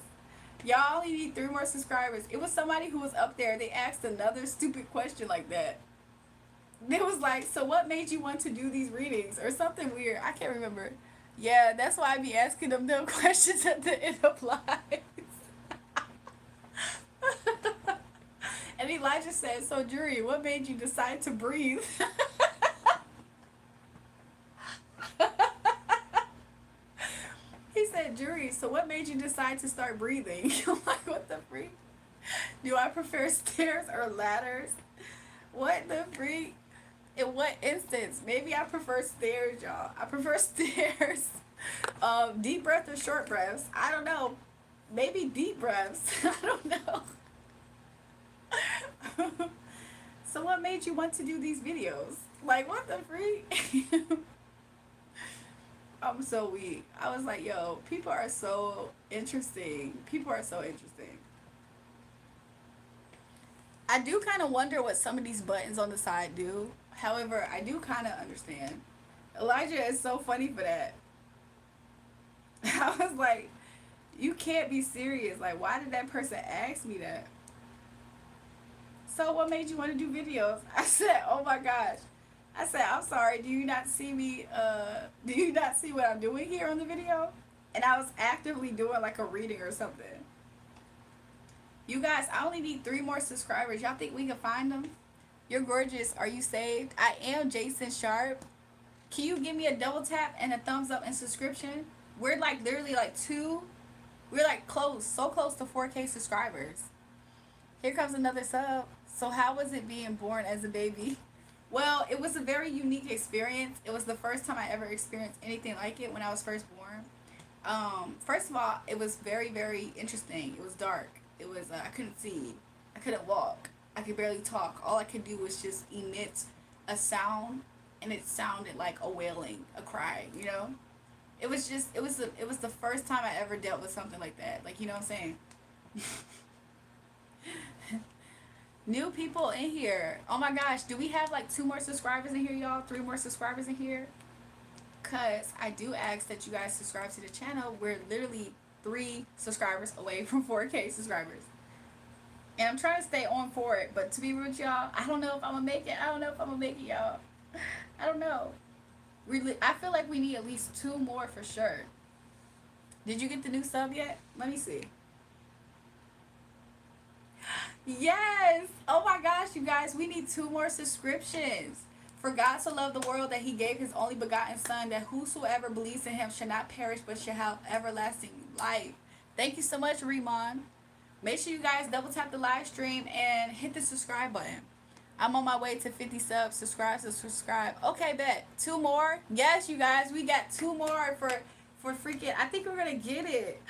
Y'all only need 3 more subscribers. It was somebody who was up there. They asked another stupid question like that. It was like, so what made you want to do these readings? Or something weird. I can't remember. Yeah, that's why I be asking them questions at the end of lives. And Elijah said, so Jury, what made you decide to breathe? He said, Jury, so what made you decide to start breathing? I'm like, what the freak? Do I prefer stairs or ladders? What the freak? In what instance? Maybe I prefer stairs, y'all. I prefer stairs. Deep breath or short breaths? I don't know. Maybe deep breaths. I don't know. So what made you want to do these videos? Like, what the freak? I'm so weak. I was like, yo, people are so interesting. People are so interesting. I do kind of wonder what some of these buttons on the side do. However, I do kind of understand. Elijah is so funny for that. I was like, you can't be serious. Like, why did that person ask me that? So what made you want to do videos? I said, oh my gosh. I said, I'm sorry, do you not see me, do you not see what I'm doing here on the video? And I was actively doing like a reading or something. You guys, I only need 3 more subscribers. Y'all think we can find them? You're gorgeous. Are you saved? I am Jason Sharp. Can you give me a double tap and a thumbs up and subscription? We're like literally like we're like close, so close to 4K subscribers. Here comes another sub. So how was it being born as a baby? Well, it was a very unique experience. It was the first time I ever experienced anything like it when I was first born. First of all, it was very interesting. It was dark. It was I couldn't see. I couldn't walk. I could barely talk. All I could do was just emit a sound, and it sounded like a wailing, a cry. You know, it was the first time I ever dealt with something like that. Like, you know what I'm saying? New people in here. Oh my gosh, do we have like 2 more subscribers in here, y'all? 3 more subscribers in here? Cause I do ask that you guys subscribe to the channel. We're literally 3 subscribers away from 4K subscribers. And I'm trying to stay on for it. But to be real with y'all, I don't know if I'm going to make it. I don't know if I'm going to make it, y'all. I don't know. Really, I feel like we need at least 2 more for sure. Did you get the new sub yet? Let me see. Yes! Oh my gosh, you guys, we need 2 more subscriptions. For God to love the world that he gave his only begotten son, that whosoever believes in him shall not perish but shall have everlasting life. Thank you so much, Remon. Make sure you guys double tap the live stream and hit the subscribe button. I'm on my way to 50 subs. Subscribe. Okay, bet. 2 more? Yes, you guys, we got 2 more for freaking, I think we're gonna get it.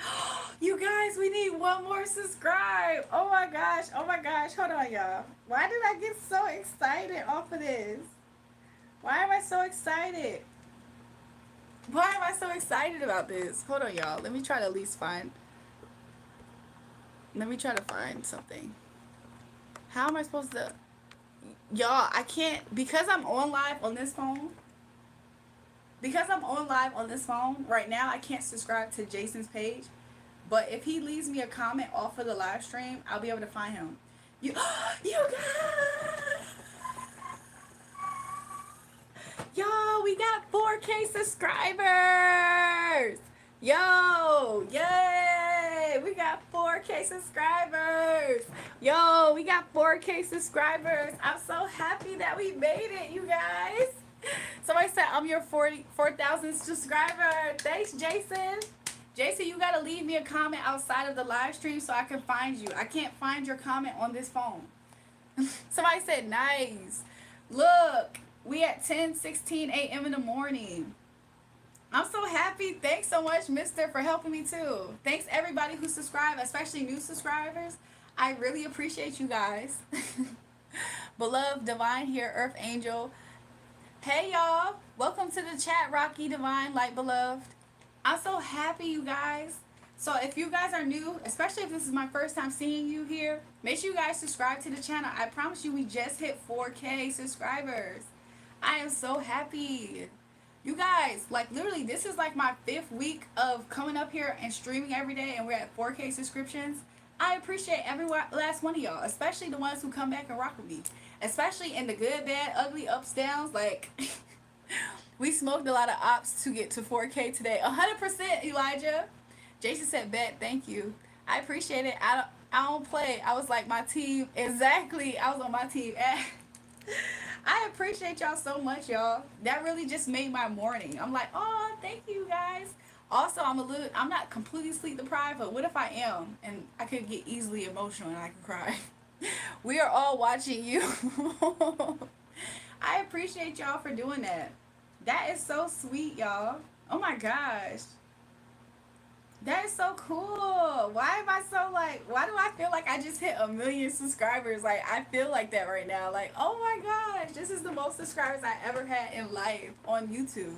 You guys, we need 1 more subscribe. Oh my gosh. Hold on, y'all. Why did I get so excited off of this? Why am I so excited? Why am I so excited about this? Hold on, y'all. Let me try to at least find. Let me try to find something. How am I supposed to? Y'all, I can't, because I'm on live on this phone. Because I'm on live on this phone right now, I can't subscribe to Jason's page. But if he leaves me a comment off of the live stream, I'll be able to find him. You guys! Yo, we got 4K subscribers! Yo, yay! We got 4K subscribers! Yo, we got 4K subscribers! I'm so happy that we made it, you guys! Somebody said I'm your 4,000 subscriber. Thanks, Jason. Jason, you gotta leave me a comment outside of the live stream so I can find you. I can't find your comment on this phone. Somebody said nice. Look, we at 10:16 a.m. in the morning. I'm so happy. Thanks so much, Mister, for helping me too. Thanks everybody who subscribed, especially new subscribers. I really appreciate you guys. Beloved Divine here, Earth Angel. Hey y'all, welcome to the chat, Rocky Divine, Light Beloved. I'm so happy, you guys. So if you guys are new, especially if this is my first time seeing you here, make sure you guys subscribe to the channel. I promise you we just hit 4K subscribers. I am so happy. You guys, like literally this is like my 5th week of coming up here and streaming every day, and we're at 4K subscriptions. I appreciate every last one of y'all, especially the ones who come back and rock with me. Especially in the good, bad, ugly, ups, downs. Like, we smoked a lot of ops to get to 4K today. 100%, Elijah. Jason said, bet, thank you. I appreciate it. I don't play. I was like, my team. Exactly. I was on my team. I appreciate y'all so much, y'all. That really just made my morning. I'm like, oh, thank you, guys. Also, I'm not completely sleep deprived, but what if I am? And I could get easily emotional and I can cry. We are all watching you. I appreciate y'all for doing that. That is so sweet, y'all. Oh my gosh. That is so cool. Why am I so like, why do I feel like I just hit 1 million subscribers? Like, I feel like that right now. Like, oh my gosh, this is the most subscribers I ever had in life on YouTube.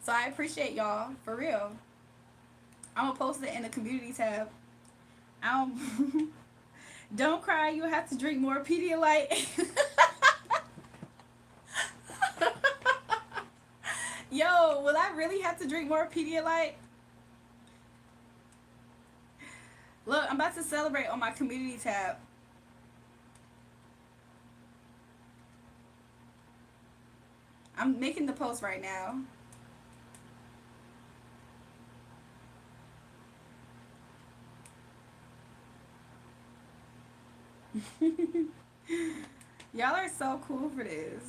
So I appreciate y'all, for real. I'm going to post it in the community tab. Don't cry, you have to drink more Pedialyte. Yo, will I really have to drink more Pedialyte? Look, I'm about to celebrate on my community tab. I'm making the post right now. Y'all are so cool for this.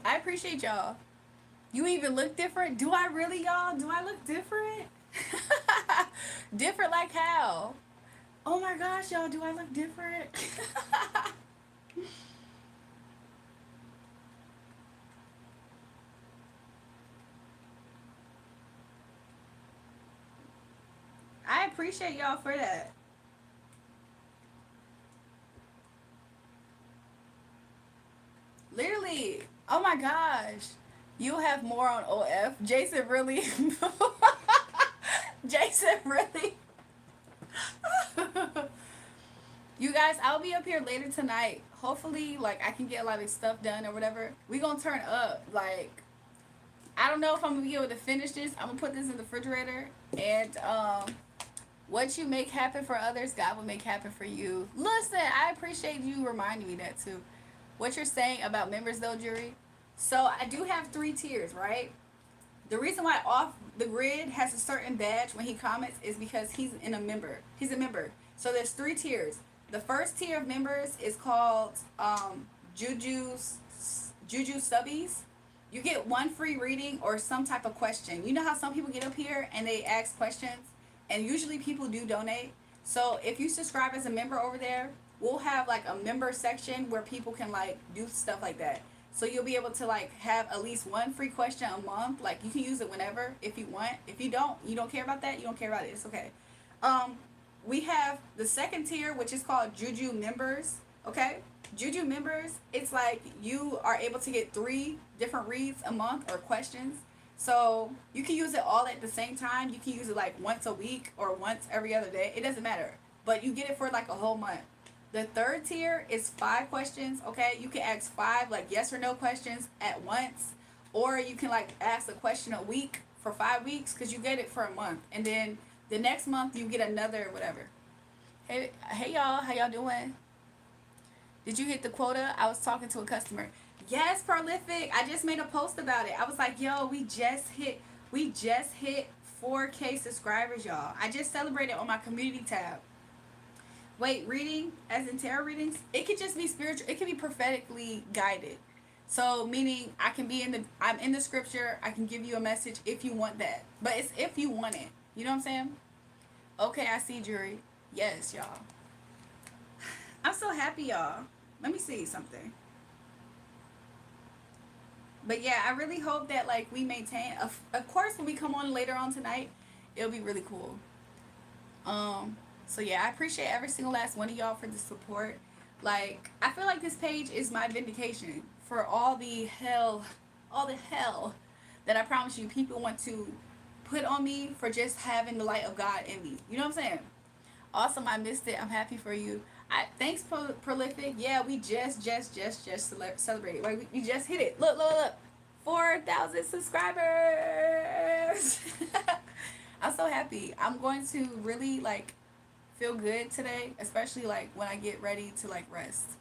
I appreciate y'all. You even look different. Do I really, y'all? Do I look different? Different like how? Oh my gosh, y'all, do I look different? I appreciate y'all for that. Literally. Oh my gosh. You have more on OF. Jason really. Jason really. You guys, I'll be up here later tonight. Hopefully, like, I can get a lot of stuff done or whatever. We gonna turn up. Like, I don't know if I'm gonna be able to finish this. I'm gonna put this in the refrigerator. And what you make happen for others, God will make happen for you. Listen, I appreciate you reminding me that too. What you're saying about members though, Jury. So I do have 3 tiers, right? The reason why Off the Grid has a certain badge when he comments is because he's in a member. He's a member. So there's 3 tiers. The first tier of members is called Juju Subbies. You get one free reading or some type of question. You know how some people get up here and they ask questions, and usually people do donate. So if you subscribe as a member over there, we'll have like a member section where people can like do stuff like that. So you'll be able to like have at least one free question a month. Like you can use it whenever if you want. If you don't care about that, you don't care about it. It's okay. Um, we have the second tier, which is called Juju Members. Okay, Juju Members. It's like you are able to get 3 different reads a month or questions. So you can use it all at the same time. You can use it like once a week or once every other day. It doesn't matter. But you get it for like a whole month. The third tier is 5 questions, okay? You can ask 5 like yes or no questions at once, or you can like ask a question a week for 5 weeks because you get it for a month, and then the next month you get another whatever. Hey y'all, how y'all doing? Did you hit the quota? I was talking to a customer. Yes, Prolific. I just made a post about it. I was like, yo, we just hit 4K subscribers, y'all. I just celebrated on my community tab. Wait, reading as in tarot readings? It could just be spiritual. It could be prophetically guided. So meaning I'm in the scripture. I can give you a message if you want that. But it's if you want it. You know what I'm saying? Okay, I see, Jury. Yes, y'all. I'm so happy, y'all. Let me see something. But yeah, I really hope that like we maintain. Of course, when we come on later on tonight, it'll be really cool. So yeah, I appreciate every single last one of y'all for the support. Like, I feel like this page is my vindication for all the hell that I promise you people want to put on me for just having the light of God in me. You know what I'm saying? Awesome, I missed it. I'm happy for you. Thanks, Prolific. Yeah, we just celebrated. Like, we just hit it. Look. 4,000 subscribers. I'm so happy. I'm going to really, like, feel good today, especially, like, when I get ready to, like, rest.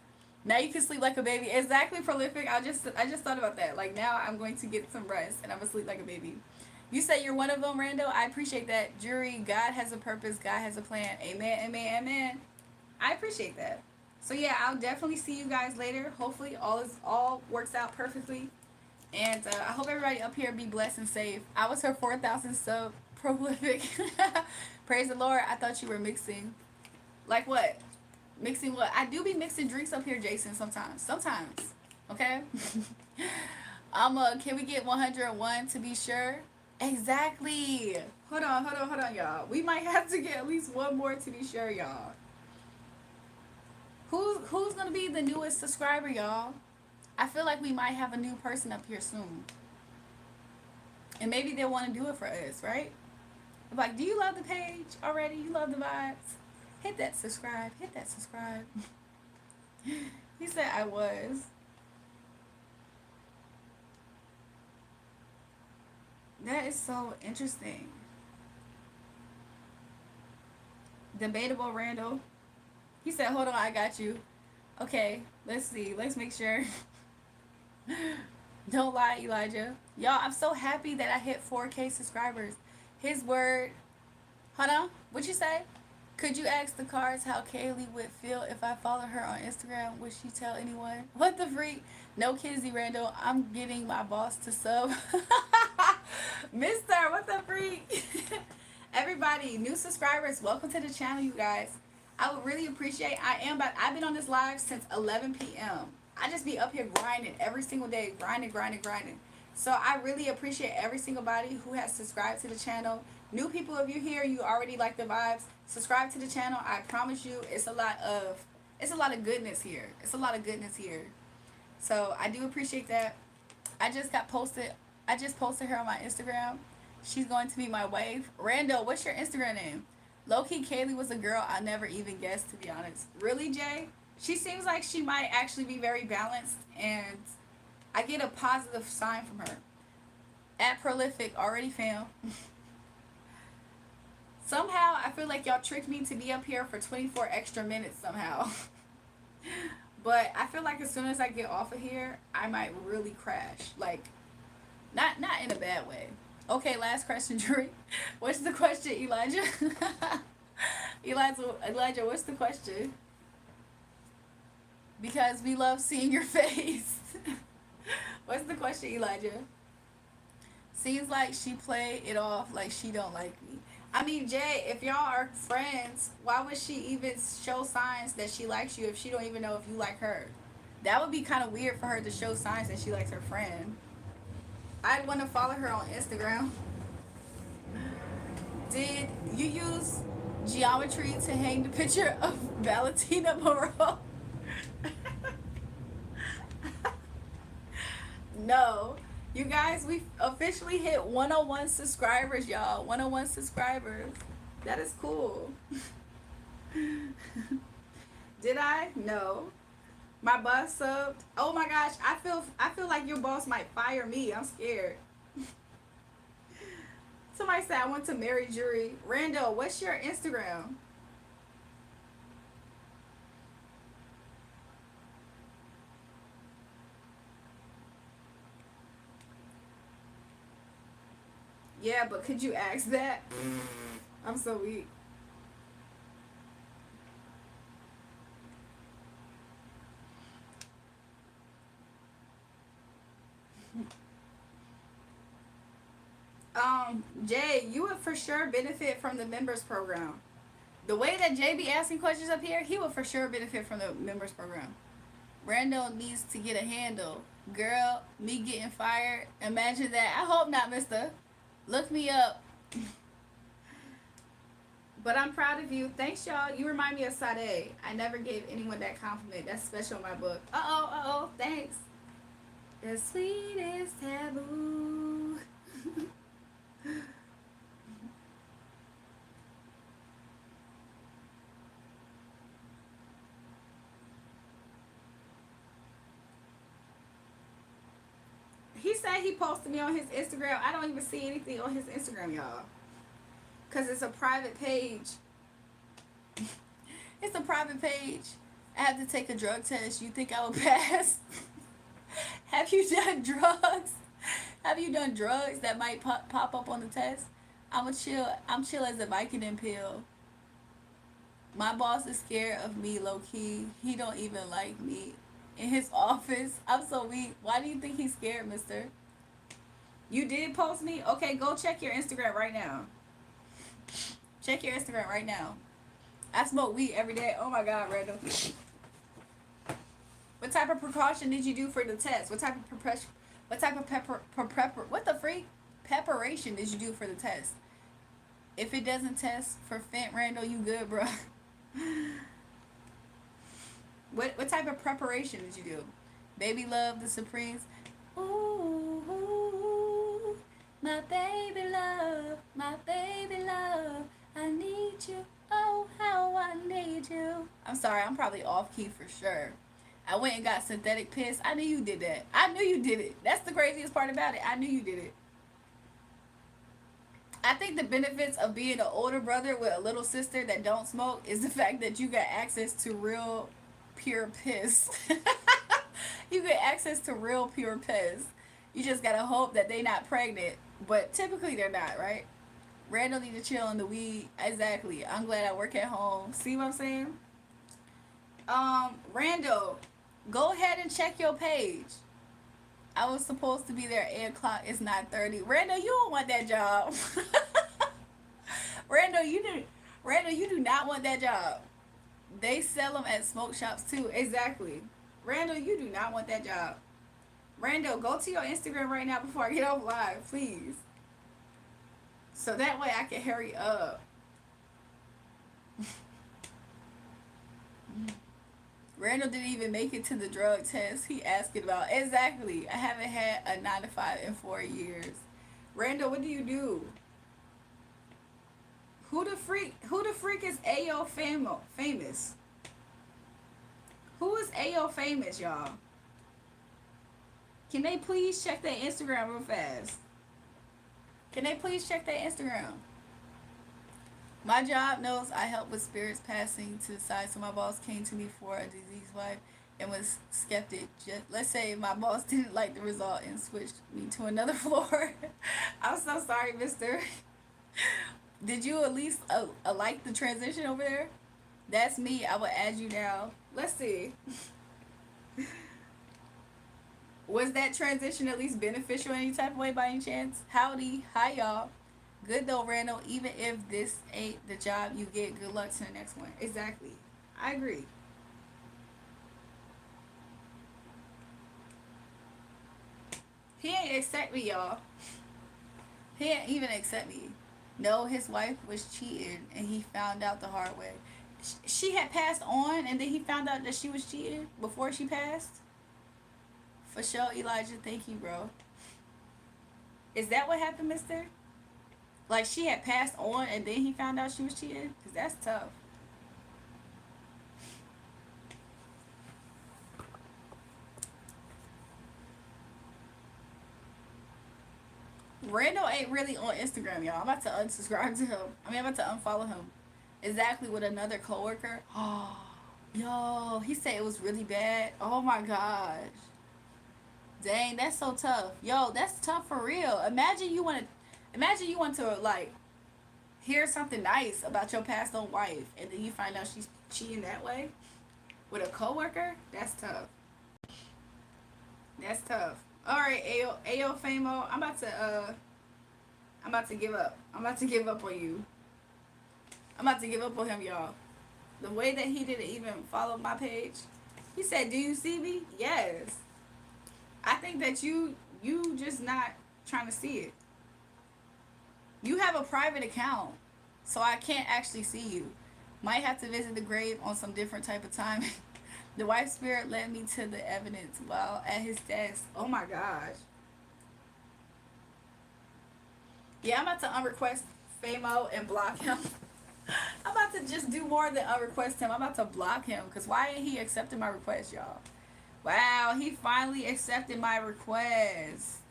Now you can sleep like a baby. Exactly, Prolific. I just thought about that. Like, now I'm going to get some rest, and I'm going to sleep like a baby. You say you're one of them, Rando. I appreciate that. Jury, God has a purpose. God has a plan. Amen, amen, amen. I appreciate that. So yeah, I'll definitely see you guys later. Hopefully all works out perfectly. And I hope everybody up here be blessed and safe. I was her 4,000 sub Prolific. Praise the Lord. I thought you were mixing. Like what? Mixing what? I do be mixing drinks up here, Jason, sometimes. Okay? Can we get 101 to be sure? Exactly. Hold on, y'all. We might have to get at least one more to be sure, y'all. Who's gonna be the newest subscriber, y'all? I feel like we might have a new person up here soon. And maybe they'll want to do it for us, right? Like, do you love the page already? You love the vibes? Hit that subscribe. He said I was. That is so interesting. Debatable, Randall. He said, hold on, I got you. Okay, let's see. Let's make sure. Don't lie, Elijah. Y'all, I'm so happy that I hit 4K subscribers. His word. Hold on. What'd you say? Could you ask the cards how Kaylee would feel if I follow her on Instagram? Would she tell anyone? What the freak? No, Kizzy Randall. I'm getting my boss to sub. Mister, what the freak? Everybody, new subscribers, welcome to the channel, you guys. I would really appreciate. I've been on this live since 11 p.m. I just be up here grinding every single day, grinding. So I really appreciate every single body who has subscribed to the channel. New people, if you're here, you already like the vibes. Subscribe to the channel. I promise you, it's a lot of goodness here. So I do appreciate that. I just posted her on my Instagram. She's going to be my wife. Randall, what's your Instagram name? Low-key, Kaylee was a girl I never even guessed, to be honest. Really, Jay? She seems like she might actually be very balanced, and I get a positive sign from her. At Prolific, already found. Somehow, I feel like y'all tricked me to be up here for 24 extra minutes somehow. But I feel like as soon as I get off of here, I might really crash. Like, not in a bad way. Okay, last question, Drew. What's the question, Elijah? Elijah, what's the question? Because we love seeing your face. What's the question, Elijah? Seems like she played it off like she don't like me. I mean, Jay, if y'all are friends, why would she even show signs that she likes you if she don't even know if you like her? That would be kind of weird for her to show signs that she likes her friend. I'd want to follow her on Instagram. Did you use geometry to hang the picture of Valentina Monroe? No. You guys, we officially hit 101 subscribers, y'all. 101 subscribers. That is cool. Did I? No. My boss subbed. Oh my gosh, I feel like your boss might fire me. I'm scared. Somebody said I want to marry Jury. Randall, what's your Instagram? Yeah, but could you ask that? I'm so weak. Jay, you would for sure benefit from the members program. The way that Jay be asking questions up here, he would for sure benefit from the members program. Randall needs to get a handle. Girl, me getting fired. Imagine that. I hope not, mister. Look me up. But I'm proud of you. Thanks, y'all. You remind me of Sade. I never gave anyone that compliment. That's special in my book. Uh-oh. Thanks. The sweetest taboo. He said he posted me on his Instagram. I don't even see anything on his Instagram, y'all. Because it's a private page. It's a private page. I have to take a drug test. You think I will pass? Have you done drugs? Have you done drugs that might pop up on the test? I'm chill as a Vicodin pill. My boss is scared of me, low key. He don't even like me in his office. I'm so weak. Why do you think he's scared, mister? You did post me? Okay, go check your Instagram right now. Check your Instagram right now. I smoke weed every day. Oh my God, Randall. What type of precaution did you do for the test? What type of preparation did you do for the test? If it doesn't test for fent, Randall, you good, bro. What type of preparation did you do? Baby love, the Supremes. Ooh, ooh, my baby love, I need you. Oh, how I need you. I'm sorry, I'm probably off key for sure. I went and got synthetic piss. I knew you did that. I knew you did it. That's the craziest part about it. I knew you did it. I think the benefits of being an older brother with a little sister that don't smoke is the fact that you got access to real pure piss. You get access to real pure piss. You just gotta hope that they not pregnant, but typically they're not, right? Randall need to chill on the weed. Exactly. I'm glad I work at home. See what I'm saying? Randall, go ahead and check your page. I was supposed to be there at 8 o'clock. It's 9:30. Randall, you don't want that job. Randall, you do not want that job. They sell them at smoke shops too. Exactly. Randall, you do not want that job. Randall, go to your Instagram right now before I get off live, please. So that way I can hurry up. Randall didn't even make it to the drug test he asked about. Exactly. I haven't had a 9 to 5 in 4 years. Randall, what do you do? Who the freak is Ayo famous? Who is Ayo famous, y'all? Can they please check their Instagram real fast? Can they please check their Instagram? My job knows I help with spirits passing to the side, so my boss came to me for a diseased wife and was skeptic. Just, let's say my boss didn't like the result and switched me to another floor. I'm so sorry, mister. Did you at least like the transition over there? That's me. I will add you now. Let's see. Was that transition at least beneficial in any type of way by any chance? Howdy. Hi, y'all. Good though, Randall. Even if this ain't the job you get, good luck to the next one. Exactly. I agree. He ain't accept me, y'all. He ain't even accept me. No, his wife was cheating and he found out the hard way. She had passed on and then he found out that she was cheating before she passed? For sure, Elijah. Thank you, bro. Is that what happened, mister? Like she had passed on and then he found out she was cheating? Because that's tough. Randall ain't really on Instagram, y'all. I'm about to unsubscribe to him. I'm about to unfollow him. Exactly, with another coworker. Oh, yo, he said it was really bad. Oh my gosh. Dang, that's so tough. Yo, that's tough for real. Imagine you want to like hear something nice about your passed on wife and then you find out she's cheating that way with a coworker. That's tough. That's tough. All right, Ayo Famo, I'm about to give up. I'm about to give up on you. I'm about to give up on him, y'all. The way that he didn't even follow my page. He said, "Do you see me?" Yes. I think that you just not trying to see it. You have a private account, so I can't actually see you. Might have to visit the grave on some different type of time. The wife spirit led me to the evidence while at his desk. Oh my gosh. Yeah, I'm about to unrequest Famo and block him. I'm about to just do more than unrequest him. I'm about to block him because why ain't he accepting my request, y'all? Wow, he finally accepted my request.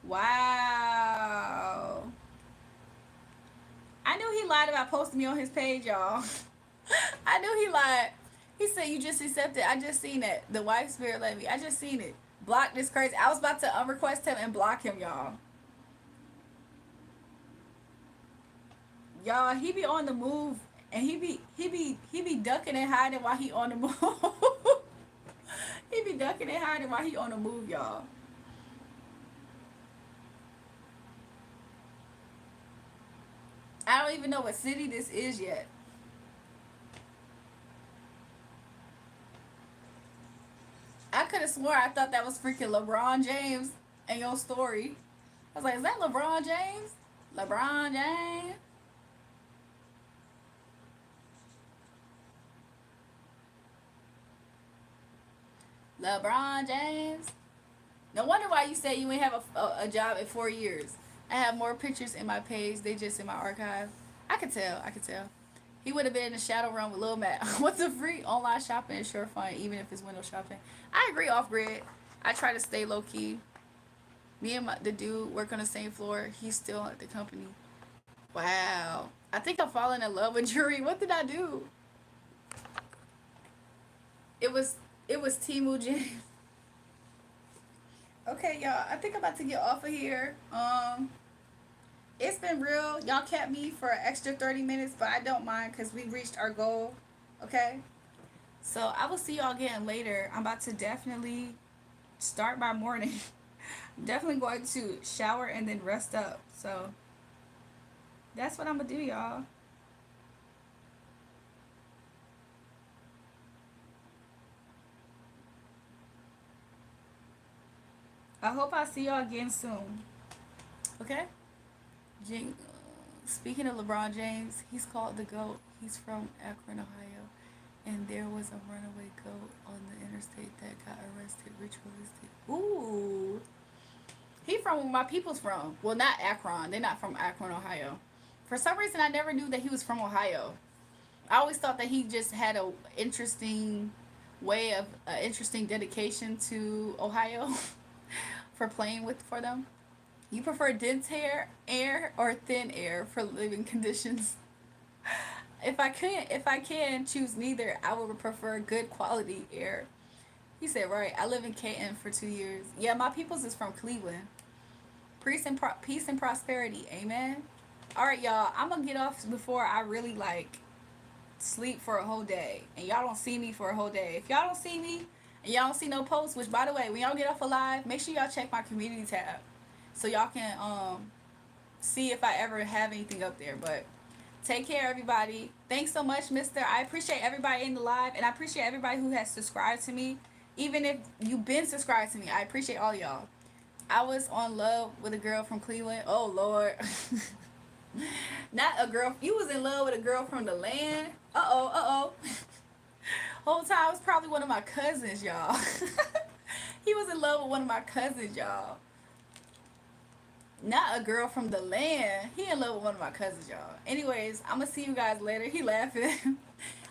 Wow. I knew he lied about posting me on his page, y'all. I knew he lied. He said you just accepted. I just seen it. The wife spirit let me. I just seen it. Block this crazy. I was about to unrequest him and block him, y'all. Y'all, he be on the move and he be ducking and hiding while he on the move. He be ducking and hiding while he on the move, y'all. I don't even know what city this is yet. I could have swore I thought that was freaking LeBron James in your story. I was like, is that LeBron James? LeBron James? LeBron James? No wonder why you say you ain't have a job in 4 years. I have more pictures in my page. They just in my archive. I could tell. I could tell. He would have been in the shadow realm with Lil Matt. What's the free online shopping is sure fun, even if it's window shopping. I agree, off grid. I try to stay low key. Me and the dude work on the same floor. He's still at the company. Wow. I think I'm falling in love with Jury. What did I do? It was Timu James. Okay, y'all. I think I'm about to get off of here. It's been real. Y'all kept me for an extra 30 minutes, but I don't mind because we reached our goal. Okay? So I will see y'all again later. I'm about to definitely start my morning. I'm definitely going to shower and then rest up. So that's what I'm going to do, y'all. I hope I see y'all again soon. Okay? Speaking of LeBron James, he's called the GOAT. He's from Akron, Ohio. And there was a runaway goat on the interstate that got arrested ritualistic. Ooh. He from where my people's from. Well, not Akron. They're not from Akron, Ohio. For some reason, I never knew that he was from Ohio. I always thought that he just had a interesting way of interesting dedication to Ohio for playing for them. You prefer dense air or thin air for living conditions? If I can choose neither, I would prefer good quality air. He said, right. I live in Canton for 2 years. Yeah, my peoples is from Cleveland. Peace and prosperity. Amen. All right, y'all. I'm gonna get off before I really like sleep for a whole day, and y'all don't see me for a whole day. If y'all don't see me and y'all don't see no posts, which by the way, when y'all get off a live, make sure y'all check my community tab so y'all can see if I ever have anything up there. But take care, everybody. Thanks so much, Mister. I appreciate everybody in the live, and I appreciate everybody who has subscribed to me. Even if you've been subscribed to me, I appreciate all y'all. I was on love with a girl from Cleveland. Oh Lord. Not a girl. You was in love with a girl from the land. Uh oh. Whole time it was probably one of my cousins, y'all. He was in love with one of my cousins, y'all. Not a girl from the land. He in love with one of my cousins, y'all. Anyways, I'm gonna see you guys later. He laughing.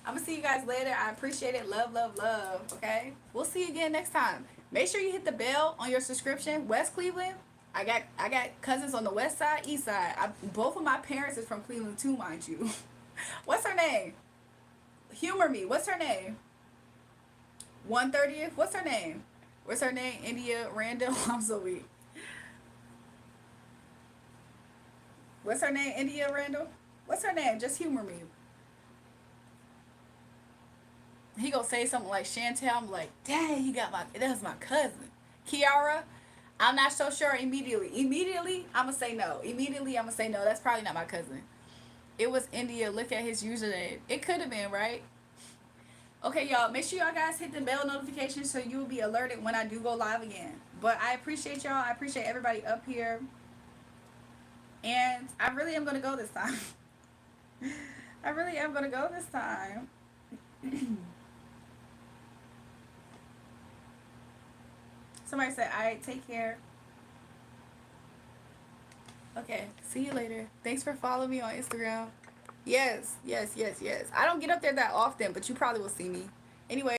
I'm gonna see you guys later. I appreciate it. Love, love, love. Okay. We'll see you again next time. Make sure you hit the bell on your subscription. West Cleveland. I got cousins on the west side, east side. Both of my parents is from Cleveland too, mind you. What's her name? Humor me. What's her name? 130th. What's her name? What's her name? India Randall. I'm so weak. What's her name? India Randall. What's her name? Just humor me. He gonna say something like Chantel. I'm like, dang, that's my cousin. Kiara. I'm not so sure immediately. Immediately, I'm gonna say no. Immediately, I'm gonna say no. That's probably not my cousin. It was India. Look at his username. It could have been, right? Okay, y'all. Make sure y'all guys hit the bell notification so you will be alerted when I do go live again. But I appreciate y'all. I appreciate everybody up here. And I really am gonna go this time. I really am gonna go this time. Somebody said, all right, take care. Okay, see you later. Thanks for following me on Instagram. Yes. I don't get up there that often, but you probably will see me. Anyway.